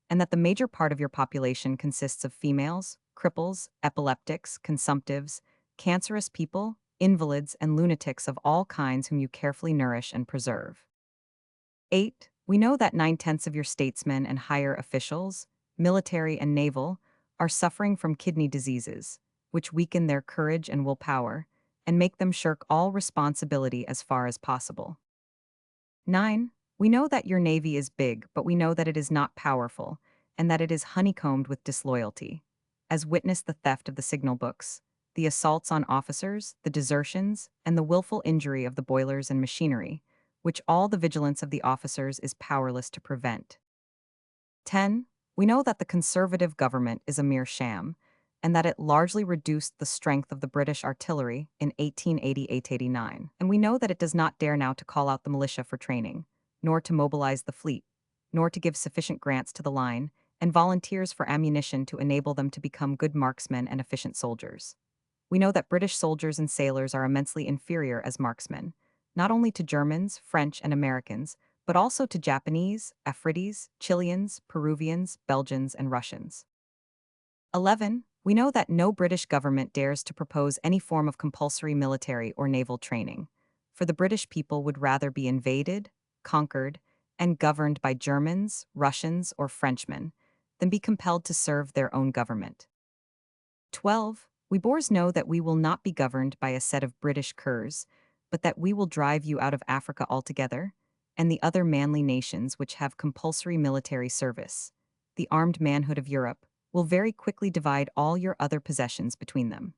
and that the major part of your population consists of females, cripples, epileptics, consumptives, cancerous people, invalids, and lunatics of all kinds whom you carefully nourish and preserve. 8. We know that 9/10 of your statesmen and higher officials, military and naval, are suffering from kidney diseases, which weaken their courage and willpower, and make them shirk all responsibility as far as possible. 9. We know that your navy is big, but we know that it is not powerful, and that it is honeycombed with disloyalty, as witness the theft of the signal books, the assaults on officers, the desertions, and the willful injury of the boilers and machinery, which all the vigilance of the officers is powerless to prevent. 10. We know that the conservative government is a mere sham, and that it largely reduced the strength of the British artillery in 1888-89. And we know that it does not dare now to call out the militia for training, nor to mobilize the fleet, nor to give sufficient grants to the line, and volunteers for ammunition to enable them to become good marksmen and efficient soldiers. We know that British soldiers and sailors are immensely inferior as marksmen, not only to Germans, French, and Americans, but also to Japanese, Afridis, Chileans, Peruvians, Belgians, and Russians. 11. We know that no British government dares to propose any form of compulsory military or naval training, for the British people would rather be invaded, conquered, and governed by Germans, Russians, or Frenchmen than be compelled to serve their own government. 12. We Boers know that we will not be governed by a set of British curs, but that we will drive you out of Africa altogether, and the other manly nations which have compulsory military service, the armed manhood of Europe, will very quickly divide all your other possessions between them.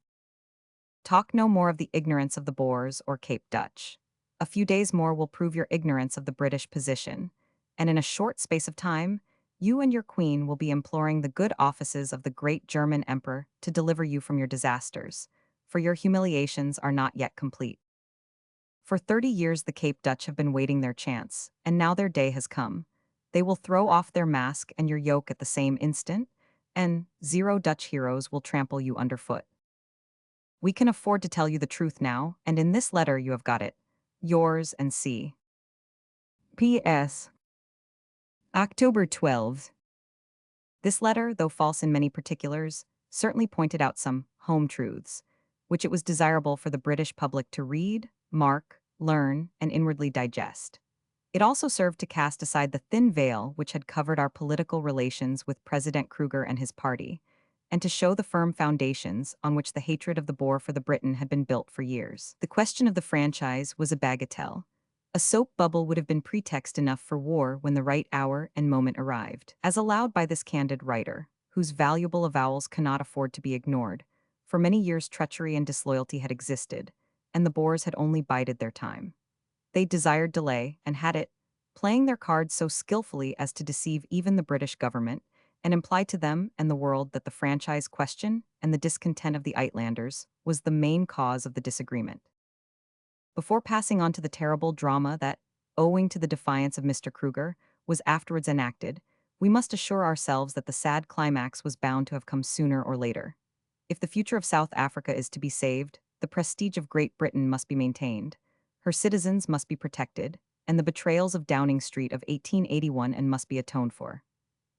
Talk no more of the ignorance of the Boers or Cape Dutch. A few days more will prove your ignorance of the British position, and in a short space of time, you and your queen will be imploring the good offices of the great German emperor to deliver you from your disasters, for your humiliations are not yet complete. For 30 years the Cape Dutch have been waiting their chance, and now their day has come. They will throw off their mask and your yoke at the same instant, and 0 Dutch heroes will trample you underfoot. We can afford to tell you the truth now, and in this letter you have got it. Yours and C. P.S. October 12th. This letter, though false in many particulars, certainly pointed out some home truths, which it was desirable for the British public to read, mark, learn, and inwardly digest. It also served to cast aside the thin veil which had covered our political relations with President Kruger and his party, and to show the firm foundations on which the hatred of the Boer for the Briton had been built for years. The question of the franchise was a bagatelle. A soap bubble would have been pretext enough for war when the right hour and moment arrived. As allowed by this candid writer, whose valuable avowals cannot afford to be ignored, for many years treachery and disloyalty had existed, and the Boers had only bided their time. They desired delay, and had it, playing their cards so skillfully as to deceive even the British government, and imply to them and the world that the franchise question and the discontent of the Uitlanders was the main cause of the disagreement. Before passing on to the terrible drama that, owing to the defiance of Mr. Kruger, was afterwards enacted, we must assure ourselves that the sad climax was bound to have come sooner or later. If the future of South Africa is to be saved, the prestige of Great Britain must be maintained, her citizens must be protected, and the betrayals of Downing Street of 1881 and must be atoned for.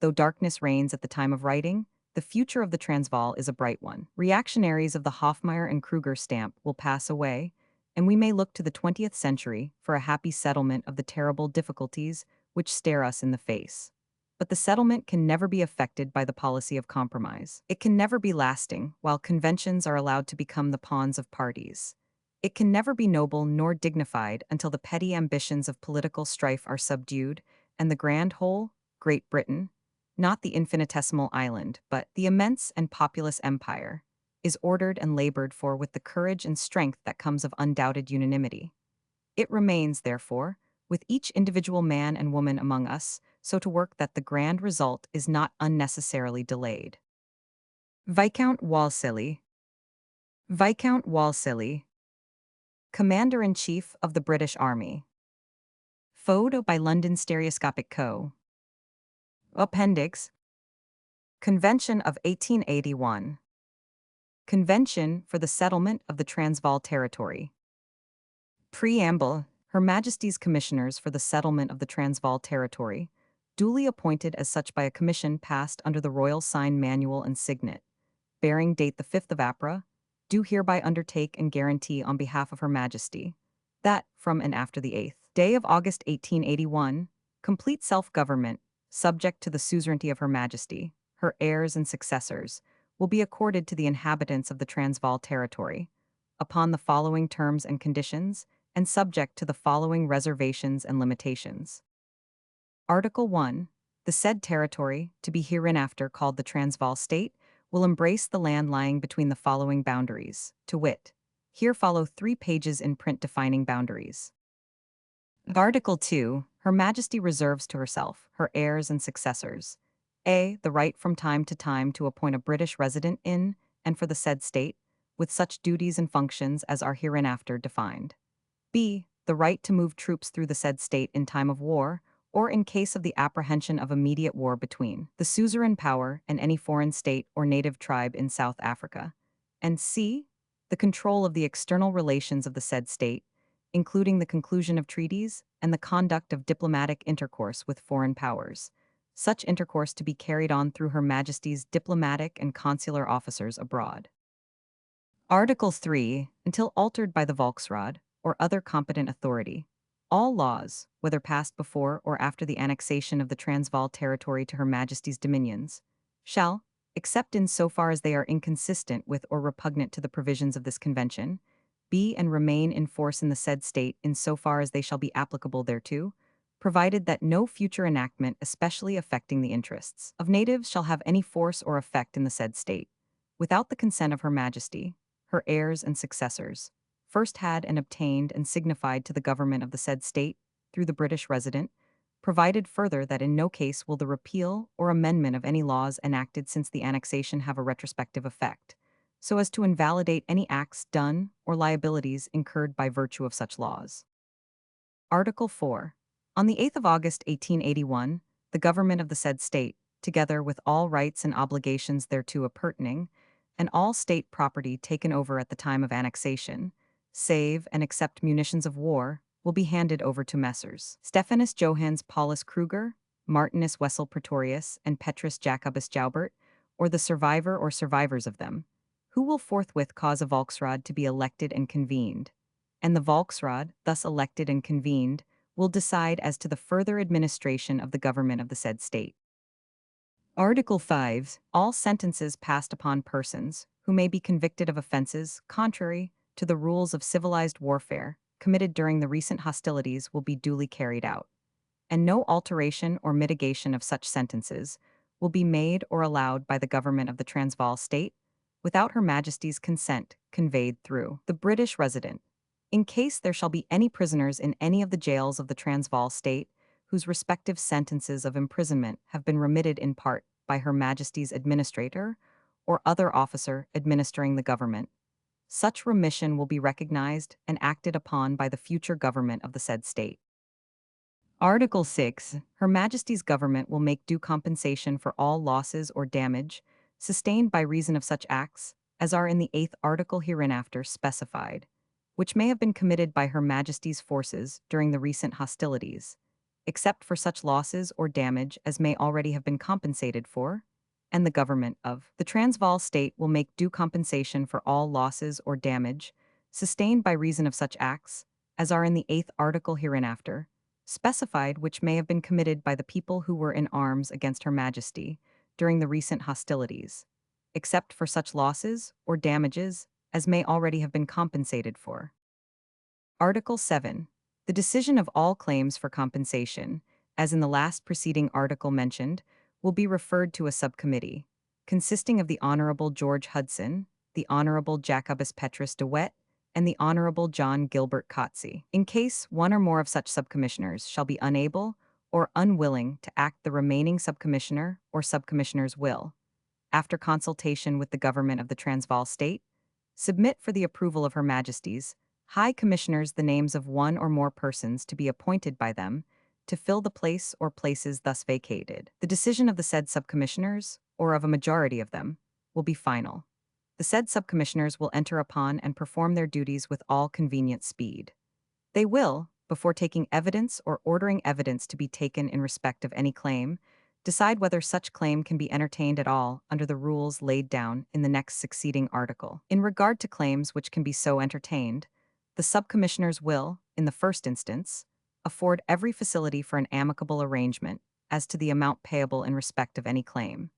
Though darkness reigns at the time of writing, the future of the Transvaal is a bright one. Reactionaries of the Hofmeyr and Kruger stamp will pass away, and we may look to the 20th century for a happy settlement of the terrible difficulties which stare us in the face. But the settlement can never be affected by the policy of compromise. It can never be lasting, while conventions are allowed to become the pawns of parties. It can never be noble nor dignified until the petty ambitions of political strife are subdued, and the grand whole, Great Britain, not the infinitesimal island, but the immense and populous empire, is ordered and labored for with the courage and strength that comes of undoubted unanimity. It remains, therefore, with each individual man and woman among us, so to work that the grand result is not unnecessarily delayed. Viscount Wolseley. Viscount Wolseley, Commander-in-Chief of the British Army. Photo by London Stereoscopic Co. Appendix. Convention of 1881. Convention for the Settlement of the Transvaal Territory. Preamble. Her Majesty's Commissioners for the Settlement of the Transvaal Territory, duly appointed as such by a commission passed under the Royal Sign Manual and Signet, bearing date the 5th of April, do hereby undertake and guarantee on behalf of Her Majesty that, from and after the 8th day of August 1881, complete self-government, subject to the suzerainty of Her Majesty, her heirs and successors, will be accorded to the inhabitants of the Transvaal territory, upon the following terms and conditions, and subject to the following reservations and limitations. Article 1. The said territory, to be hereinafter called the Transvaal State, will embrace the land lying between the following boundaries, to wit. Here follow 3 pages in print defining boundaries. Article 2. Her Majesty reserves to herself, her heirs and successors, a. The right from time to time to appoint a British resident in, and for the said state, with such duties and functions as are hereinafter defined. B. The right to move troops through the said state in time of war, or in case of the apprehension of immediate war between the suzerain power and any foreign state or native tribe in South Africa. And C. The control of the external relations of the said state, including the conclusion of treaties and the conduct of diplomatic intercourse with foreign powers, such intercourse to be carried on through Her Majesty's diplomatic and consular officers abroad. Article 3. Until altered by the Volksraad, or other competent authority, all laws, whether passed before or after the annexation of the Transvaal territory to Her Majesty's dominions, shall, except in so far as they are inconsistent with or repugnant to the provisions of this convention, be and remain in force in the said state in so far as they shall be applicable thereto, provided that no future enactment especially affecting the interests of natives shall have any force or effect in the said state, without the consent of Her Majesty, her heirs and successors, first had and obtained and signified to the government of the said state, through the British resident, provided further that in no case will the repeal or amendment of any laws enacted since the annexation have a retrospective effect, so as to invalidate any acts done or liabilities incurred by virtue of such laws. Article 4. On the 8th of August 1881, the government of the said state, together with all rights and obligations thereto appertaining, and all state property taken over at the time of annexation, save and except munitions of war, will be handed over to Messrs. Stephanus Johannes Paulus Kruger, Martinus Wessel Pretorius, and Petrus Jacobus Joubert, or the survivor or survivors of them, who will forthwith cause a Volksraad to be elected and convened, and the Volksraad, thus elected and convened, will decide as to the further administration of the government of the said state. Article 5. All sentences passed upon persons who may be convicted of offenses contrary to the rules of civilized warfare committed during the recent hostilities will be duly carried out, and no alteration or mitigation of such sentences will be made or allowed by the government of the Transvaal state without Her Majesty's consent conveyed through the British resident. In case there shall be any prisoners in any of the jails of the Transvaal state whose respective sentences of imprisonment have been remitted in part by Her Majesty's administrator or other officer administering the government, such remission will be recognized and acted upon by the future government of the said state. Article 6. Her Majesty's government will make due compensation for all losses or damage sustained by reason of such acts as are in the 8th article hereinafter specified, which may have been committed by Her Majesty's forces during the recent hostilities, except for such losses or damage as may already have been compensated for, and the government of the Transvaal state will make due compensation for all losses or damage sustained by reason of such acts as are in the 8th article hereinafter, specified which may have been committed by the people who were in arms against Her Majesty during the recent hostilities, except for such losses or damages as may already have been compensated for. Article 7. The decision of all claims for compensation, as in the last preceding article mentioned, will be referred to a subcommittee, consisting of the Honorable George Hudson, the Honorable Jacobus Petrus de Wet, and the Honorable John Gilbert Coetzee. In case one or more of such subcommissioners shall be unable or unwilling to act, the remaining subcommissioner or subcommissioners will, after consultation with the government of the Transvaal state, submit for the approval of Her Majesty's High Commissioners the names of one or more persons to be appointed by them to fill the place or places thus vacated. The decision of the said subcommissioners, or of a majority of them, will be final. The said subcommissioners will enter upon and perform their duties with all convenient speed. They will, before taking evidence or ordering evidence to be taken in respect of any claim, decide whether such claim can be entertained at all under the rules laid down in the next succeeding article. In regard to claims which can be so entertained, the subcommissioners will, in the first instance, afford every facility for an amicable arrangement as to the amount payable in respect of any claim,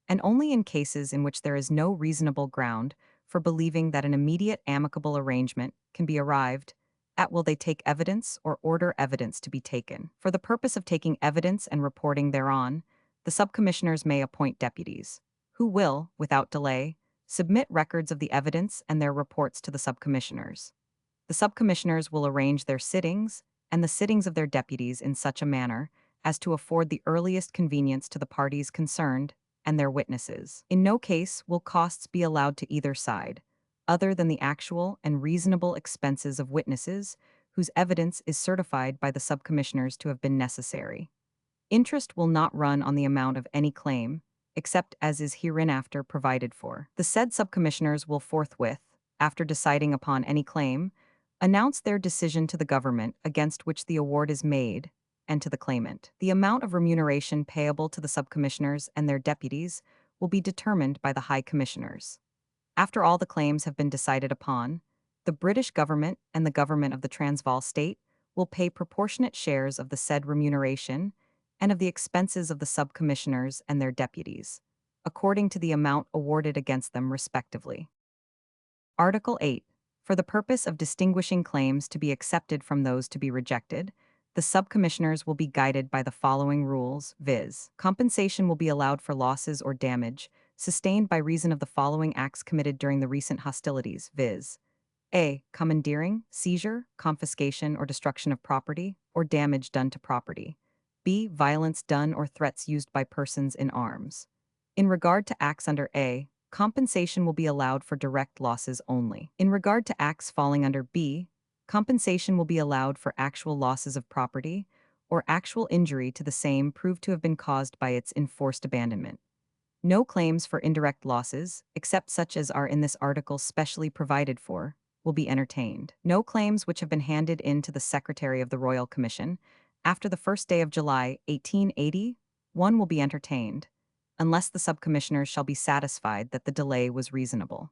and only in cases in which there is no reasonable ground for believing that an immediate amicable arrangement can be arrived at will they take evidence or order evidence to be taken. For the purpose of taking evidence and reporting thereon, the subcommissioners may appoint deputies, who will, without delay, submit records of the evidence and their reports to the subcommissioners. The subcommissioners will arrange their sittings and the sittings of their deputies in such a manner as to afford the earliest convenience to the parties concerned and their witnesses. In no case will costs be allowed to either side, other than the actual and reasonable expenses of witnesses whose evidence is certified by the subcommissioners to have been necessary. Interest will not run on the amount of any claim, except as is hereinafter provided for. The said subcommissioners will forthwith, after deciding upon any claim, announce their decision to the government against which the award is made and to the claimant. The amount of remuneration payable to the subcommissioners and their deputies will be determined by the High Commissioners. After all the claims have been decided upon, the British government and the government of the Transvaal state will pay proportionate shares of the said remuneration and of the expenses of the subcommissioners and their deputies, according to the amount awarded against them respectively. Article 8. For the purpose of distinguishing claims to be accepted from those to be rejected, the subcommissioners will be guided by the following rules, viz. Compensation will be allowed for losses or damage sustained by reason of the following acts committed during the recent hostilities, viz. A. Commandeering, seizure, confiscation or destruction of property, or damage done to property. B. Violence done or threats used by persons in arms. In regard to acts under A, compensation will be allowed for direct losses only. In regard to acts falling under B, compensation will be allowed for actual losses of property or actual injury to the same proved to have been caused by its enforced abandonment. No claims for indirect losses, except such as are in this article specially provided for, will be entertained. No claims which have been handed in to the Secretary of the Royal Commission after the 1st day of July, 1880, will be entertained, unless the subcommissioners shall be satisfied that the delay was reasonable.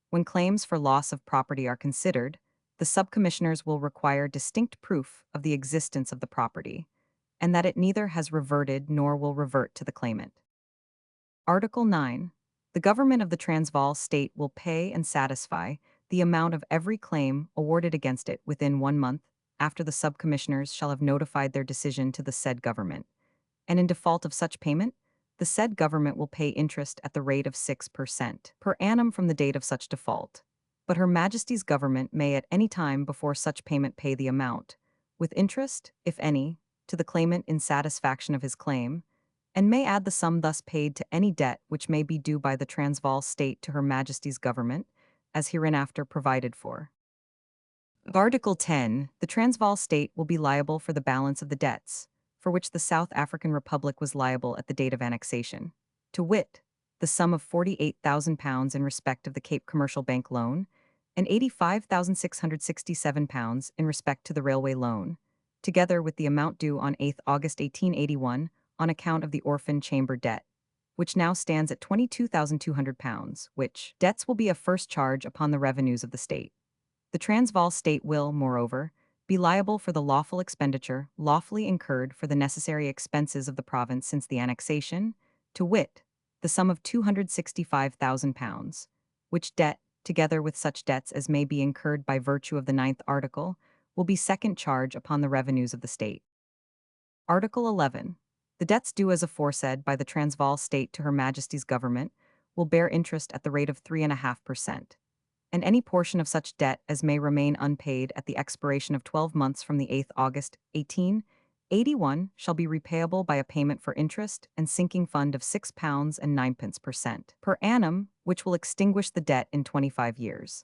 When claims for loss of property are considered, the subcommissioners will require distinct proof of the existence of the property, and that it neither has reverted nor will revert to the claimant. Article 9. The government of the Transvaal state will pay and satisfy the amount of every claim awarded against it within 1 month after the subcommissioners shall have notified their decision to the said government, and in default of such payment, the said government will pay interest at the rate of 6% per annum from the date of such default. But Her Majesty's government may at any time before such payment pay the amount, with interest, if any, to the claimant in satisfaction of his claim, and may add the sum thus paid to any debt which may be due by the Transvaal state to Her Majesty's government, as hereinafter provided for. Article 10. The Transvaal state will be liable for the balance of the debts, for which the South African Republic was liable at the date of annexation, to wit, the sum of £48,000 in respect of the Cape Commercial Bank loan, and £85,667 in respect to the railway loan, together with the amount due on 8 August 1881 on account of the orphan chamber debt, which now stands at £22,200, which debts will be a first charge upon the revenues of the state. The Transvaal state will, moreover, be liable for the lawful expenditure lawfully incurred for the necessary expenses of the province since the annexation, to wit, the sum of £265,000, which debt, together with such debts as may be incurred by virtue of the ninth article, will be second charge upon the revenues of the state. Article 11. The debts due as aforesaid by the Transvaal state to Her Majesty's government will bear interest at the rate of 3.5%, and any portion of such debt as may remain unpaid at the expiration of 12 months from the 8th August 1881 shall be repayable by a payment for interest and sinking fund of £6 and 9 per cent per annum, which will extinguish the debt in 25 years.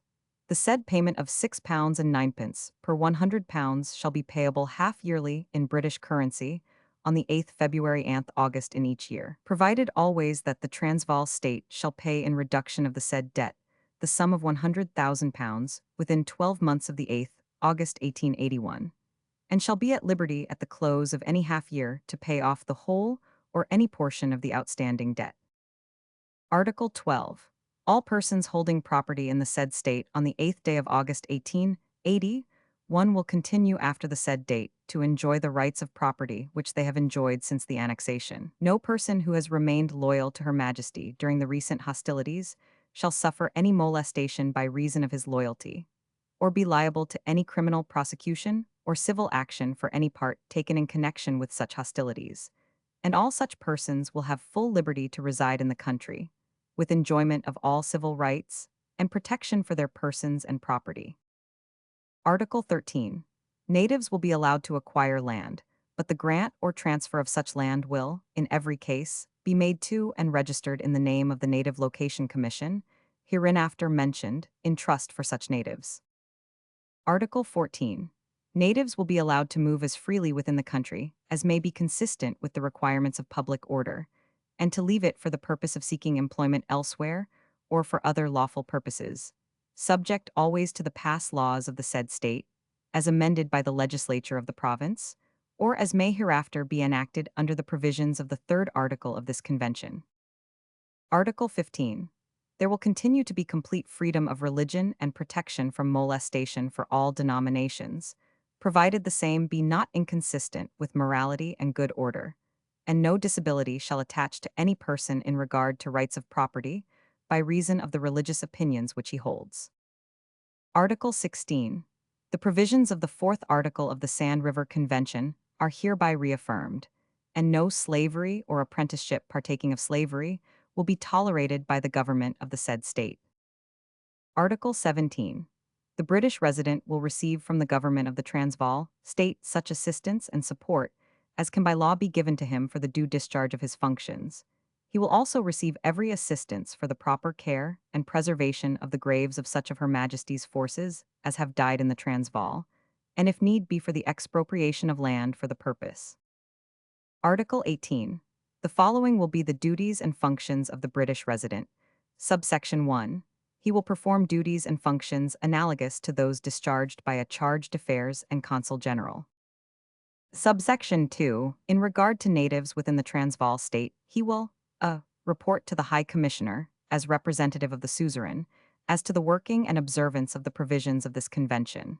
The said payment of £6 and 9 per £100 shall be payable half-yearly in British currency on the 8th February and August in each year, provided always that the Transvaal state shall pay in reduction of the said debt the sum of £100,000 within 12 months of the 8th August 1881, and shall be at liberty at the close of any half-year to pay off the whole or any portion of the outstanding debt. Article 12. All persons holding property in the said state on the 8th day of August 1881 will continue after the said date to enjoy the rights of property which they have enjoyed since the annexation. No person who has remained loyal to Her Majesty during the recent hostilities shall suffer any molestation by reason of his loyalty, or be liable to any criminal prosecution or civil action for any part taken in connection with such hostilities, and all such persons will have full liberty to reside in the country, with enjoyment of all civil rights and protection for their persons and property. Article 13. Natives will be allowed to acquire land, but the grant or transfer of such land will, in every case, be made to and registered in the name of the Native Location Commission, hereinafter mentioned, in trust for such natives. Article 14. Natives will be allowed to move as freely within the country as may be consistent with the requirements of public order, and to leave it for the purpose of seeking employment elsewhere or for other lawful purposes, subject always to the passed laws of the said state, as amended by the legislature of the province, or as may hereafter be enacted under the provisions of the third article of this convention. Article 15. There will continue to be complete freedom of religion and protection from molestation for all denominations, provided the same be not inconsistent with morality and good order, and no disability shall attach to any person in regard to rights of property by reason of the religious opinions which he holds. Article 16. The provisions of the fourth article of the Sand River Convention are hereby reaffirmed, and no slavery or apprenticeship partaking of slavery will be tolerated by the government of the said state. Article 17. The British resident will receive from the government of the Transvaal state such assistance and support as can by law be given to him for the due discharge of his functions. He will also receive every assistance for the proper care and preservation of the graves of such of Her Majesty's forces as have died in the Transvaal, and if need be for the expropriation of land for the purpose. Article 18. The following will be the duties and functions of the British resident. Subsection 1. He will perform duties and functions analogous to those discharged by a charge d'affaires and consul general. Subsection 2. In regard to natives within the Transvaal state, he will report to the High Commissioner, as representative of the suzerain, as to the working and observance of the provisions of this convention.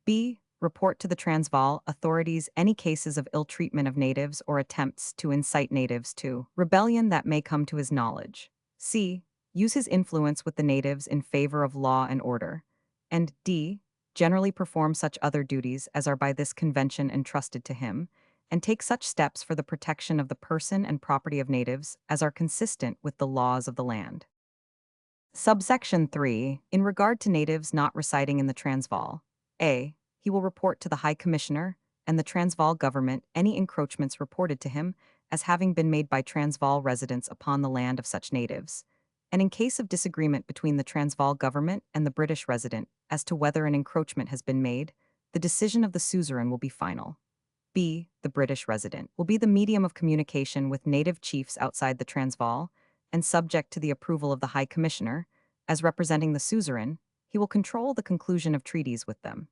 B. Report to the Transvaal authorities any cases of ill treatment of natives or attempts to incite natives to rebellion that may come to his knowledge. C. Use his influence with the natives in favor of law and order. And D. Generally perform such other duties as are by this convention entrusted to him, and take such steps for the protection of the person and property of natives as are consistent with the laws of the land. Subsection 3. In regard to natives not residing in the Transvaal, A. He will report to the High Commissioner and the Transvaal government any encroachments reported to him as having been made by Transvaal residents upon the land of such natives, and in case of disagreement between the Transvaal government and the British resident as to whether an encroachment has been made, the decision of the suzerain will be final. B. The British resident will be the medium of communication with native chiefs outside the Transvaal, and subject to the approval of the High Commissioner, as representing the suzerain, he will control the conclusion of treaties with them.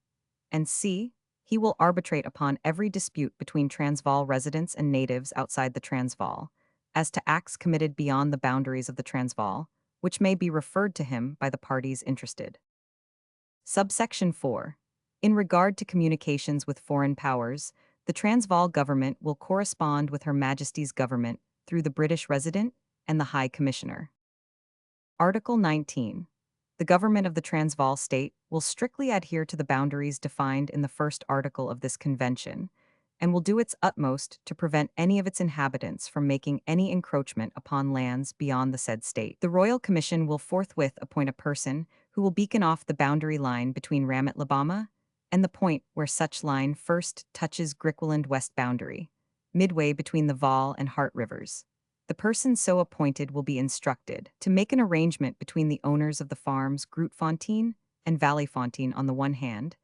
And C. He will arbitrate upon every dispute between Transvaal residents and natives outside the Transvaal, as to acts committed beyond the boundaries of the Transvaal, which may be referred to him by the parties interested. Subsection 4. In regard to communications with foreign powers, the Transvaal government will correspond with Her Majesty's government through the British Resident and the High Commissioner. Article 19. The government of the Transvaal state will strictly adhere to the boundaries defined in the first article of this convention, and will do its utmost to prevent any of its inhabitants from making any encroachment upon lands beyond the said state. The Royal Commission will forthwith appoint a person who will beacon off the boundary line between Ramat-Labama and the point where such line first touches Griqualand West boundary, midway between the Vaal and Hart rivers. The person so appointed will be instructed to make an arrangement between the owners of the farms Grootfontein and Valleyfontein on the one hand,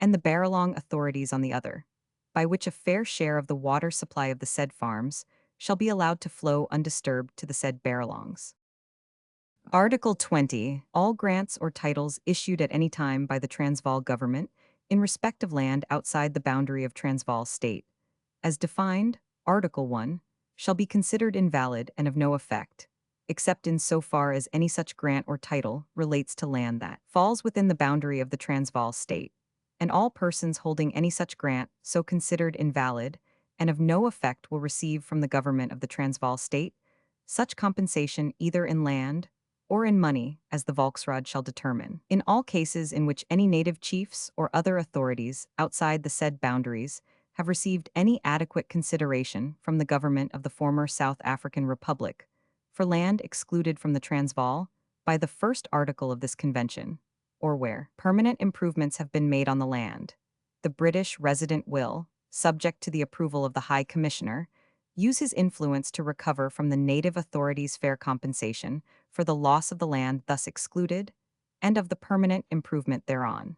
and the Barralong authorities on the other, by which a fair share of the water supply of the said farms shall be allowed to flow undisturbed to the said Barralongs. Article 20. All grants or titles issued at any time by the Transvaal government in respect of land outside the boundary of Transvaal state, as defined, Article 1, shall be considered invalid and of no effect, except in so far as any such grant or title relates to land that falls within the boundary of the Transvaal state, and all persons holding any such grant so considered invalid and of no effect will receive from the government of the Transvaal state such compensation either in land or in money as the Volksraad shall determine. In all cases in which any native chiefs or other authorities outside the said boundaries have received any adequate consideration from the government of the former South African Republic for land excluded from the Transvaal by the first article of this convention, or where permanent improvements have been made on the land, the British resident will, subject to the approval of the High Commissioner, use his influence to recover from the native authorities fair compensation for the loss of the land thus excluded and of the permanent improvement thereon.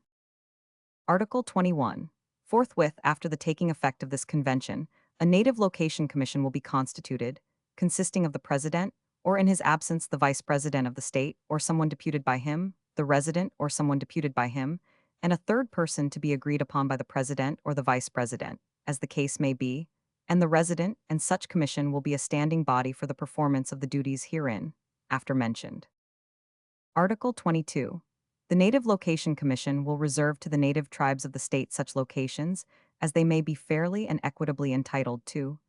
Article 21. Forthwith after the taking effect of this convention, a Native Location Commission will be constituted, consisting of the President, or in his absence the Vice President of the state, or someone deputed by him, the Resident, or someone deputed by him, and a third person to be agreed upon by the President or the Vice President, as the case may be, and the Resident and such commission will be a standing body for the performance of the duties herein, after mentioned. Article 22. The Native Location Commission will reserve to the native tribes of the state such locations as they may be fairly and equitably entitled to,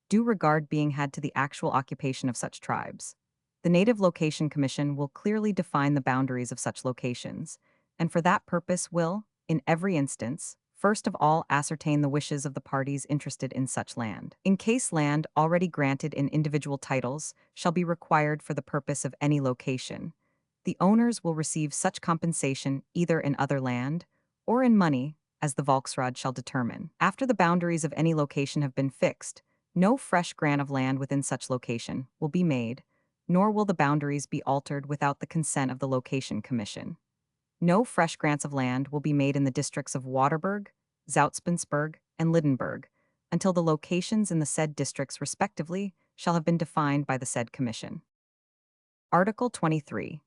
due regard being had to the actual occupation of such tribes. The Native Location Commission will clearly define the boundaries of such locations, and for that purpose will, in every instance, first of all ascertain the wishes of the parties interested in such land. In case land already granted in individual titles shall be required for the purpose of any location, the owners will receive such compensation either in other land or in money as the Volksraad shall determine. After the boundaries of any location have been fixed, no fresh grant of land within such location will be made, nor will the boundaries be altered without the consent of the Location Commission. No fresh grants of land will be made in the districts of Waterberg, Zoutpansberg, and Lydenburg until the locations in the said districts respectively shall have been defined by the said commission. Article 23.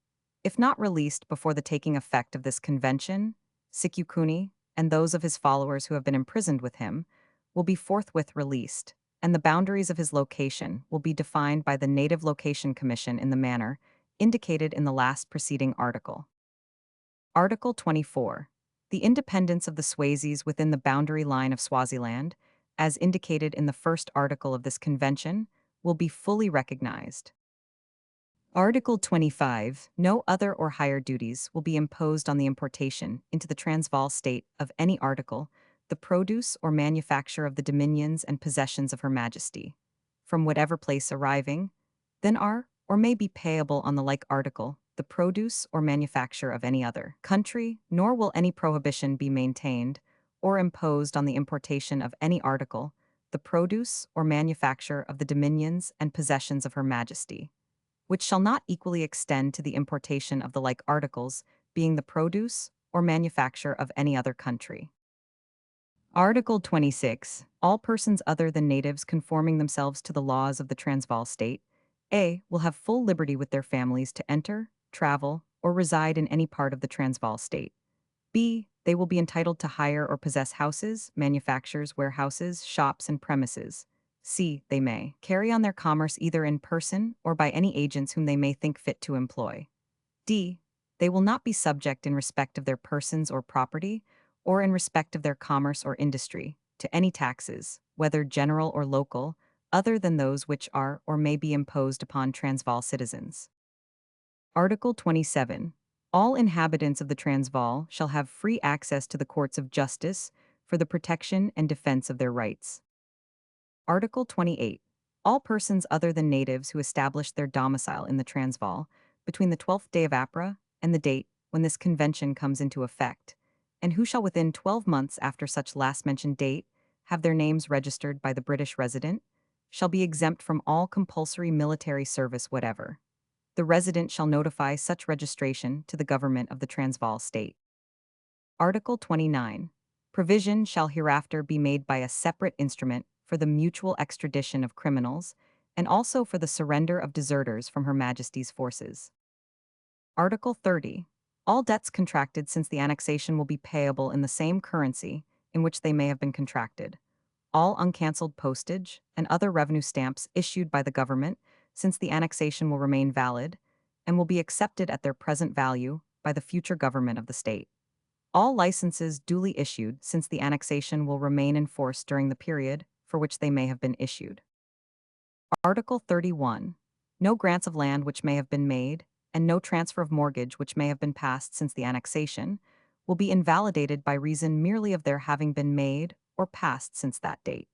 If not released before the taking effect of this convention, Sikukuni and those of his followers who have been imprisoned with him will be forthwith released, and the boundaries of his location will be defined by the Native Location Commission in the manner indicated in the last preceding article. Article 24. The independence of the Swazis within the boundary line of Swaziland, as indicated in the first article of this convention, will be fully recognized. Article 25. No other or higher duties will be imposed on the importation into the Transvaal state of any article, the produce or manufacture of the dominions and possessions of Her Majesty, from whatever place arriving, than are or may be payable on the like article, the produce or manufacture of any other country, nor will any prohibition be maintained or imposed on the importation of any article, the produce or manufacture of the dominions and possessions of Her Majesty, which shall not equally extend to the importation of the like articles, being the produce or manufacture of any other country. Article 26. All persons other than natives conforming themselves to the laws of the Transvaal state, A, will have full liberty with their families to enter, travel, or reside in any part of the Transvaal state. B, they will be entitled to hire or possess houses, manufactures, warehouses, shops, and premises. C, they may carry on their commerce either in person or by any agents whom they may think fit to employ. D, they will not be subject in respect of their persons or property, or in respect of their commerce or industry, to any taxes, whether general or local, other than those which are or may be imposed upon Transvaal citizens. Article 27. All inhabitants of the Transvaal shall have free access to the courts of justice for the protection and defense of their rights. Article 28. All persons other than natives who establish their domicile in the Transvaal between the 12th day of April and the date when this convention comes into effect, and who shall within 12 months after such last mentioned date have their names registered by the British resident, shall be exempt from all compulsory military service whatever. The resident shall notify such registration to the government of the Transvaal state. Article 29. Provision shall hereafter be made by a separate instrument for the mutual extradition of criminals, and also for the surrender of deserters from Her Majesty's forces. Article 30. All debts contracted since the annexation will be payable in the same currency in which they may have been contracted. All uncancelled postage and other revenue stamps issued by the government since the annexation will remain valid and will be accepted at their present value by the future government of the state. All licenses duly issued since the annexation will remain in force during the period for which they may have been issued. Article 31. No grants of land which may have been made, and no transfer of mortgage which may have been passed since the annexation, will be invalidated by reason merely of their having been made or passed since that date.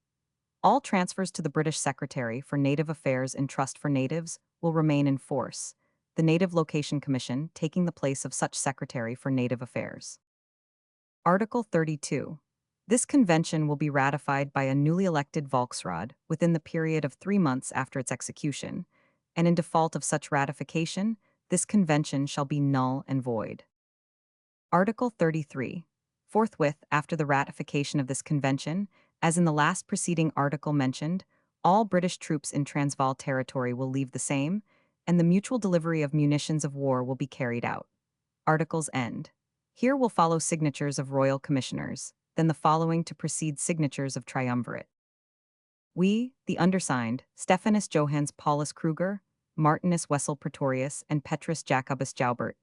All transfers to the British Secretary for Native Affairs in Trust for Natives will remain in force, the Native Location Commission taking the place of such Secretary for Native Affairs. Article 32. This convention will be ratified by a newly elected Volksraad within the period of 3 months after its execution, and in default of such ratification, this convention shall be null and void. Article 33. Forthwith after the ratification of this convention, as in the last preceding article mentioned, all British troops in Transvaal territory will leave the same, and the mutual delivery of munitions of war will be carried out. Articles end. Here will follow signatures of royal commissioners, then the following to precede signatures of triumvirate. We, the undersigned, Stephanus Johannes Paulus Kruger, Martinus Wessel Pretorius, and Petrus Jacobus Jaubert,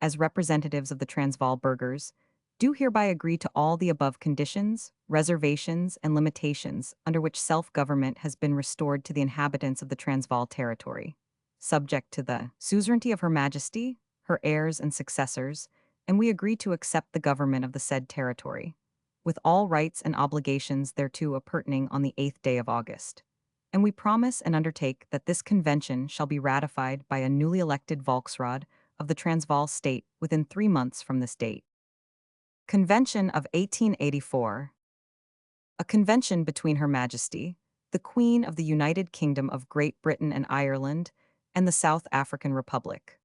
as representatives of the Transvaal burghers, do hereby agree to all the above conditions, reservations, and limitations under which self-government has been restored to the inhabitants of the Transvaal territory, subject to the suzerainty of Her Majesty, her heirs and successors, and we agree to accept the government of the said territory, with all rights and obligations thereto appurtening on the 8th day of August. And we promise and undertake that this convention shall be ratified by a newly elected Volksraad of the Transvaal state within 3 months from this date. Convention of 1884. A convention between Her Majesty, the Queen of the United Kingdom of Great Britain and Ireland, and the South African Republic.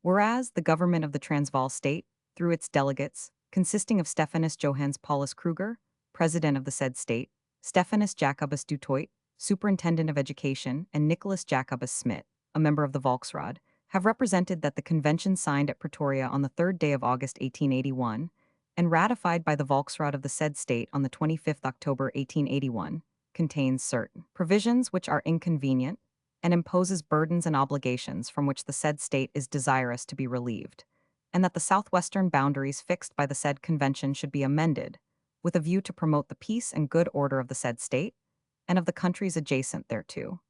Whereas the government of the Transvaal state, through its delegates, consisting of Stephanus Johannes Paulus Kruger, president of the said state, Stephanus Jacobus du Toit, superintendent of education, and Nicholas Jacobus Smit, a member of the Volksraad, have represented that the convention signed at Pretoria on the 3rd day of August 1881, and ratified by the Volksraad of the said state on the 25th October 1881, contains certain provisions which are inconvenient, and imposes burdens and obligations from which the said state is desirous to be relieved, and that the southwestern boundaries fixed by the said convention should be amended, with a view to promote the peace and good order of the said state, and of the countries adjacent thereto.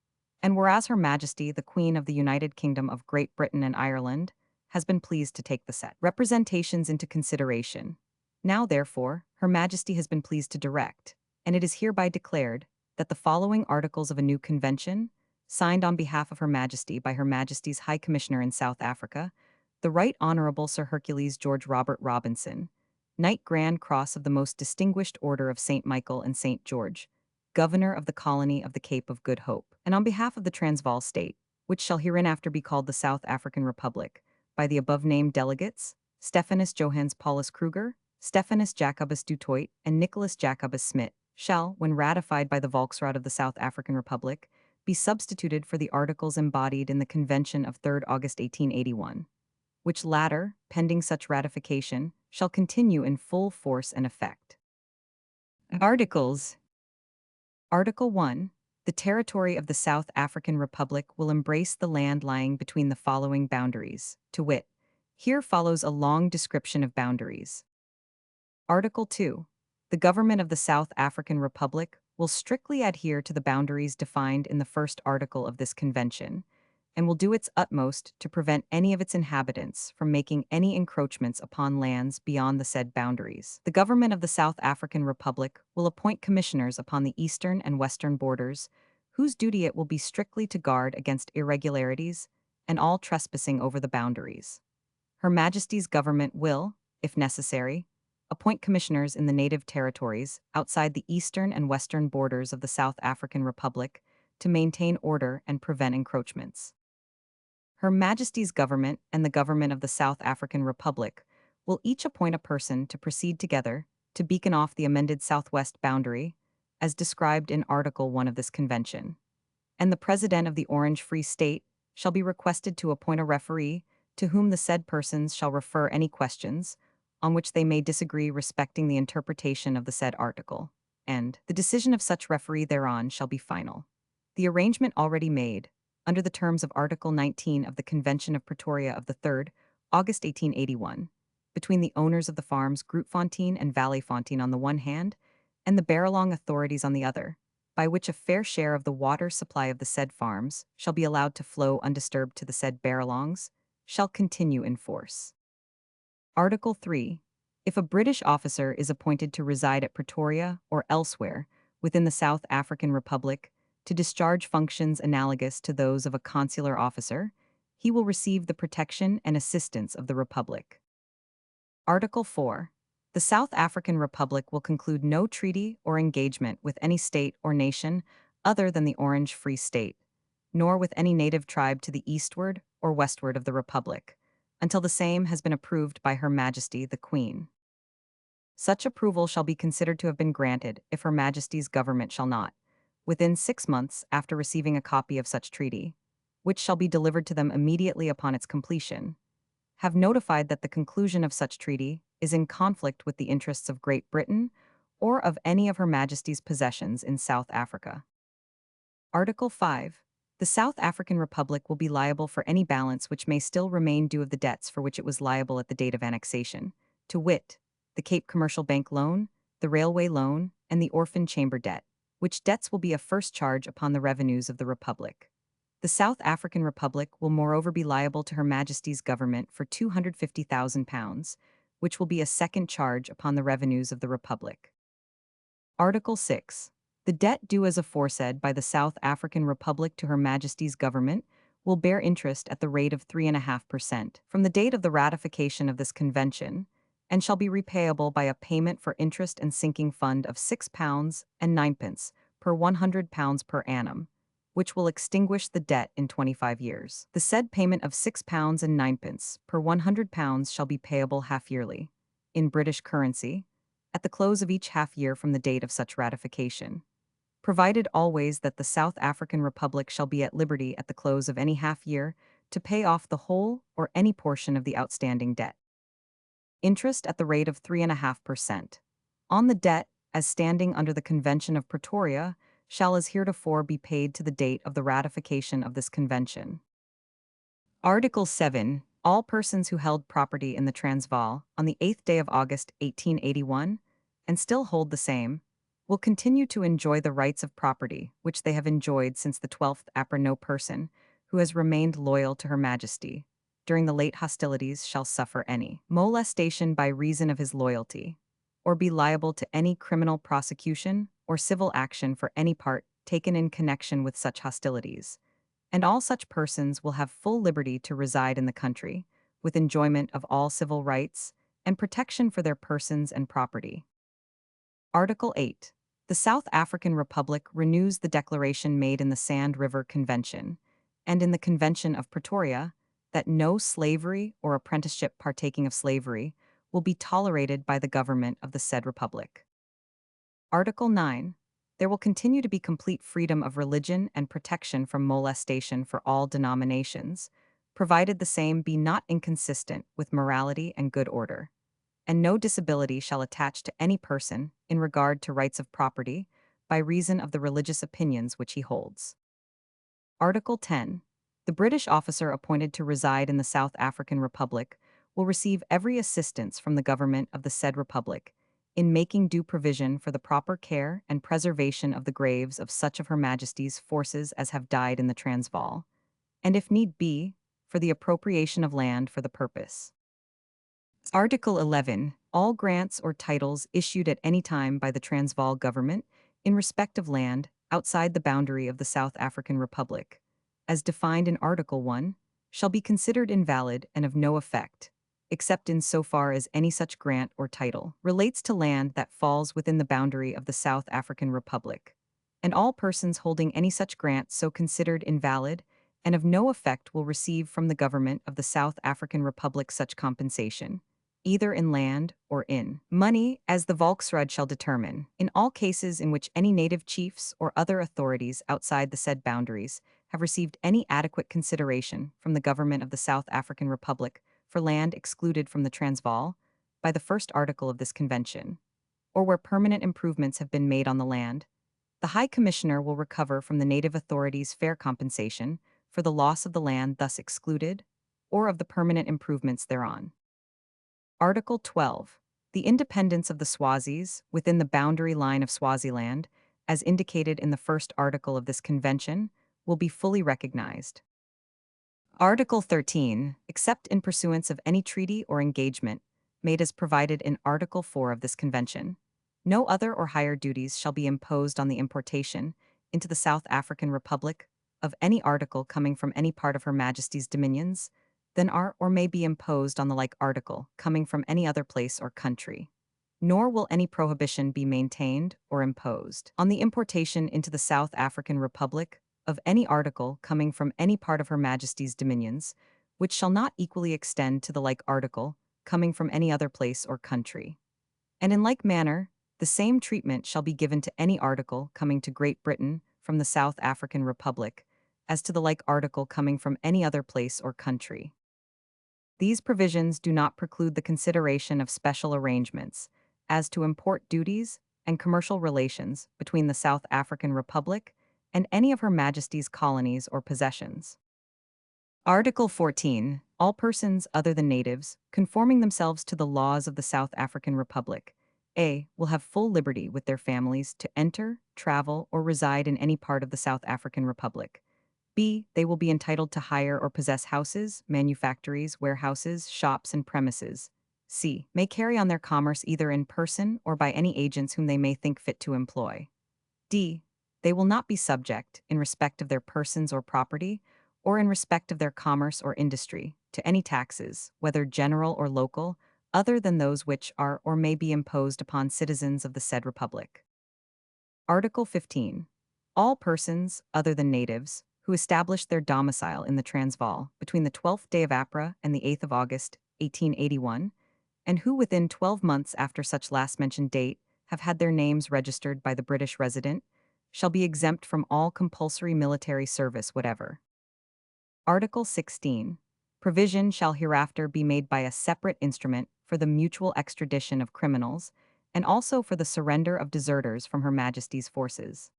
And whereas Her Majesty, the Queen of the United Kingdom of Great Britain and Ireland, has been pleased to take the said representations into consideration, now therefore Her Majesty has been pleased to direct, and it is hereby declared, that the following articles of a new convention, signed on behalf of Her Majesty by Her Majesty's High Commissioner in South Africa, the Right Honourable Sir Hercules George Robert Robinson, Knight Grand Cross of the Most Distinguished Order of St. Michael and St. George, Governor of the Colony of the Cape of Good Hope, and on behalf of the Transvaal State, which shall hereinafter be called the South African Republic, by the above-named delegates, Stephanus Johannes Paulus Kruger, Stephanus Jacobus du Toit, and Nicholas Jacobus Smit, shall, when ratified by the Volksraad of the South African Republic, be substituted for the articles embodied in the Convention of 3rd August 1881, which latter, pending such ratification, shall continue in full force and effect. Articles. Article 1. The territory of the South African Republic will embrace the land lying between the following boundaries, to wit, here follows a long description of boundaries. Article 2. The government of the South African Republic will strictly adhere to the boundaries defined in the first article of this convention, and will do its utmost to prevent any of its inhabitants from making any encroachments upon lands beyond the said boundaries. The government of the South African Republic will appoint commissioners upon the eastern and western borders, whose duty it will be strictly to guard against irregularities and all trespassing over the boundaries. Her Majesty's government will, if necessary, appoint commissioners in the native territories outside the eastern and western borders of the South African Republic to maintain order and prevent encroachments. Her Majesty's government and the government of the South African Republic will each appoint a person to proceed together to beacon off the amended southwest boundary, as described in Article 1 of this convention. And the President of the Orange Free State shall be requested to appoint a referee to whom the said persons shall refer any questions on which they may disagree respecting the interpretation of the said article, and the decision of such referee thereon shall be final. The arrangement already made, under the terms of Article 19 of the Convention of Pretoria of the 3rd August 1881, between the owners of the farms Grootfontein and Valleyfontein on the one hand, and the Barralong authorities on the other, by which a fair share of the water supply of the said farms shall be allowed to flow undisturbed to the said Barralongs, shall continue in force. Article 3. If a British officer is appointed to reside at Pretoria or elsewhere within the South African Republic to discharge functions analogous to those of a consular officer, he will receive the protection and assistance of the Republic. Article 4. The South African Republic will conclude no treaty or engagement with any state or nation other than the Orange Free State, nor with any native tribe to the eastward or westward of the Republic, until the same has been approved by Her Majesty the Queen. Such approval shall be considered to have been granted if Her Majesty's government shall not, within 6 months after receiving a copy of such treaty, which shall be delivered to them immediately upon its completion, have notified that the conclusion of such treaty is in conflict with the interests of Great Britain or of any of Her Majesty's possessions in South Africa. Article 5. The South African Republic will be liable for any balance which may still remain due of the debts for which it was liable at the date of annexation, to wit, the Cape Commercial Bank loan, the railway loan, and the orphan chamber debt, which debts will be a first charge upon the revenues of the Republic. The South African Republic will moreover be liable to Her Majesty's government for £250,000, which will be a second charge upon the revenues of the Republic. Article 6. The debt due as aforesaid by the South African Republic to Her Majesty's government will bear interest at the rate of 3.5% from the date of the ratification of this convention, and shall be repayable by a payment for interest and sinking fund of £6 and 9 per £100 per annum, which will extinguish the debt in 25 years. The said payment of £6 and 9 per £100 shall be payable half-yearly, in British currency, at the close of each half-year from the date of such ratification, provided always that the South African Republic shall be at liberty at the close of any half-year to pay off the whole or any portion of the outstanding debt. Interest at the rate of 3.5%. On the debt, as standing under the Convention of Pretoria, shall as heretofore be paid to the date of the ratification of this convention. Article 7. All persons who held property in the Transvaal on the 8th day of August 1881, and still hold the same, will continue to enjoy the rights of property which they have enjoyed since the 12th April. No person who has remained loyal to Her Majesty during the late hostilities shall suffer any molestation by reason of his loyalty, or be liable to any criminal prosecution or civil action for any part taken in connection with such hostilities, and all such persons will have full liberty to reside in the country, with enjoyment of all civil rights and protection for their persons and property. Article 8. The South African Republic renews the declaration made in the Sand River Convention and in the Convention of Pretoria that no slavery or apprenticeship partaking of slavery will be tolerated by the government of the said republic. Article 9. There will continue to be complete freedom of religion and protection from molestation for all denominations, provided the same be not inconsistent with morality and good order, and no disability shall attach to any person in regard to rights of property by reason of the religious opinions which he holds. Article 10. The British officer appointed to reside in the South African Republic will receive every assistance from the government of the said republic in making due provision for the proper care and preservation of the graves of such of Her Majesty's forces as have died in the Transvaal, and if need be, for the appropriation of land for the purpose. Article 11. All grants or titles issued at any time by the Transvaal government in respect of land outside the boundary of the South African Republic, as defined in Article 1, shall be considered invalid and of no effect, except in so far as any such grant or title relates to land that falls within the boundary of the South African Republic, and all persons holding any such grant so considered invalid and of no effect will receive from the government of the South African Republic such compensation, either in land or in money, as the Volksraad shall determine, in all cases in which any native chiefs or other authorities outside the said boundaries have received any adequate consideration from the government of the South African Republic for land excluded from the Transvaal by the first article of this convention, or where permanent improvements have been made on the land, the High Commissioner will recover from the native authorities fair compensation for the loss of the land thus excluded, or of the permanent improvements thereon. Article 12. The independence of the Swazis within the boundary line of Swaziland, as indicated in the first article of this convention, will be fully recognized. Article 13. Except in pursuance of any treaty or engagement made as provided in Article 4 of this convention, no other or higher duties shall be imposed on the importation into the South African Republic of any article coming from any part of Her Majesty's dominions than are or may be imposed on the like article coming from any other place or country. Nor will any prohibition be maintained or imposed on the importation into the South African Republic of any article coming from any part of Her Majesty's dominions, which shall not equally extend to the like article coming from any other place or country. And in like manner, the same treatment shall be given to any article coming to Great Britain from the South African Republic, as to the like article coming from any other place or country. These provisions do not preclude the consideration of special arrangements as to import duties and commercial relations between the South African Republic and any of Her Majesty's colonies or possessions. Article 14. All persons other than natives, conforming themselves to the laws of the South African Republic, A. will have full liberty with their families to enter, travel, or reside in any part of the South African Republic. B. They will be entitled to hire or possess houses, manufactories, warehouses, shops, and premises. C. May carry on their commerce either in person or by any agents whom they may think fit to employ. D. They will not be subject, in respect of their persons or property, or in respect of their commerce or industry, to any taxes, whether general or local, other than those which are or may be imposed upon citizens of the said republic. Article 15. All persons, other than natives, who established their domicile in the Transvaal between the 12th day of April and the 8th of August, 1881, and who within 12 months after such last-mentioned date have had their names registered by the British resident, shall be exempt from all compulsory military service whatever. Article 16. Provision shall hereafter be made by a separate instrument for the mutual extradition of criminals, and also for the surrender of deserters from Her Majesty's forces.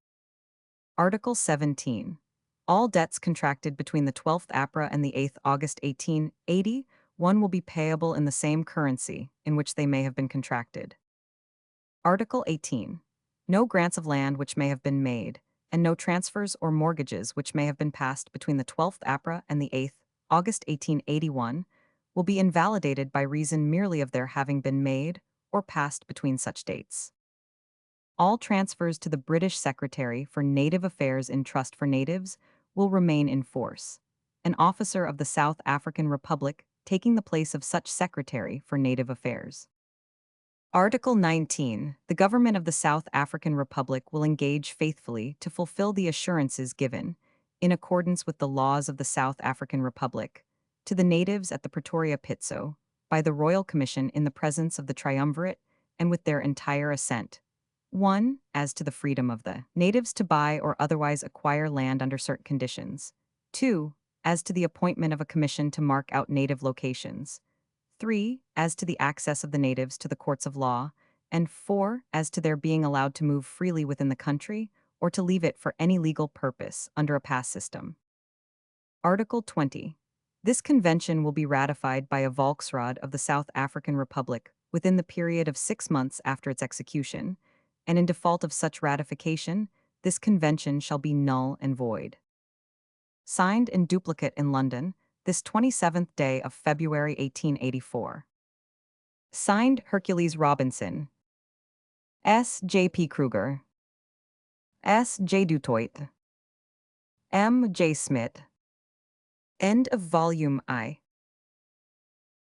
Article 17. All debts contracted between the 12th April and the 8th August 1880 will be payable in the same currency in which they may have been contracted. Article 18. No grants of land which may have been made, and no transfers or mortgages which may have been passed between the 12th April and the 8th August 1881 will be invalidated by reason merely of their having been made or passed between such dates. All transfers to the British Secretary for Native Affairs in Trust for Natives will remain in force, an officer of the South African Republic taking the place of such Secretary for Native Affairs. Article 19. The government of the South African Republic will engage faithfully to fulfill the assurances given, in accordance with the laws of the South African Republic, to the natives at the Pretoria Pitso, by the Royal Commission in the presence of the Triumvirate and with their entire assent. 1. As to the freedom of the natives to buy or otherwise acquire land under certain conditions. 2. As to the appointment of a commission to mark out native locations. 3. As to the access of the natives to the courts of law. And 4. As to their being allowed to move freely within the country or to leave it for any legal purpose under a pass system. Article 20. This convention will be ratified by a Volksraad of the South African Republic within the period of 6 months after its execution, and in default of such ratification, this convention shall be null and void. Signed in duplicate in London, this 27th day of February 1884. Signed Hercules Robinson, S. J. P. Kruger, S. J. Dutoit, M. J. Smith. End of Volume I.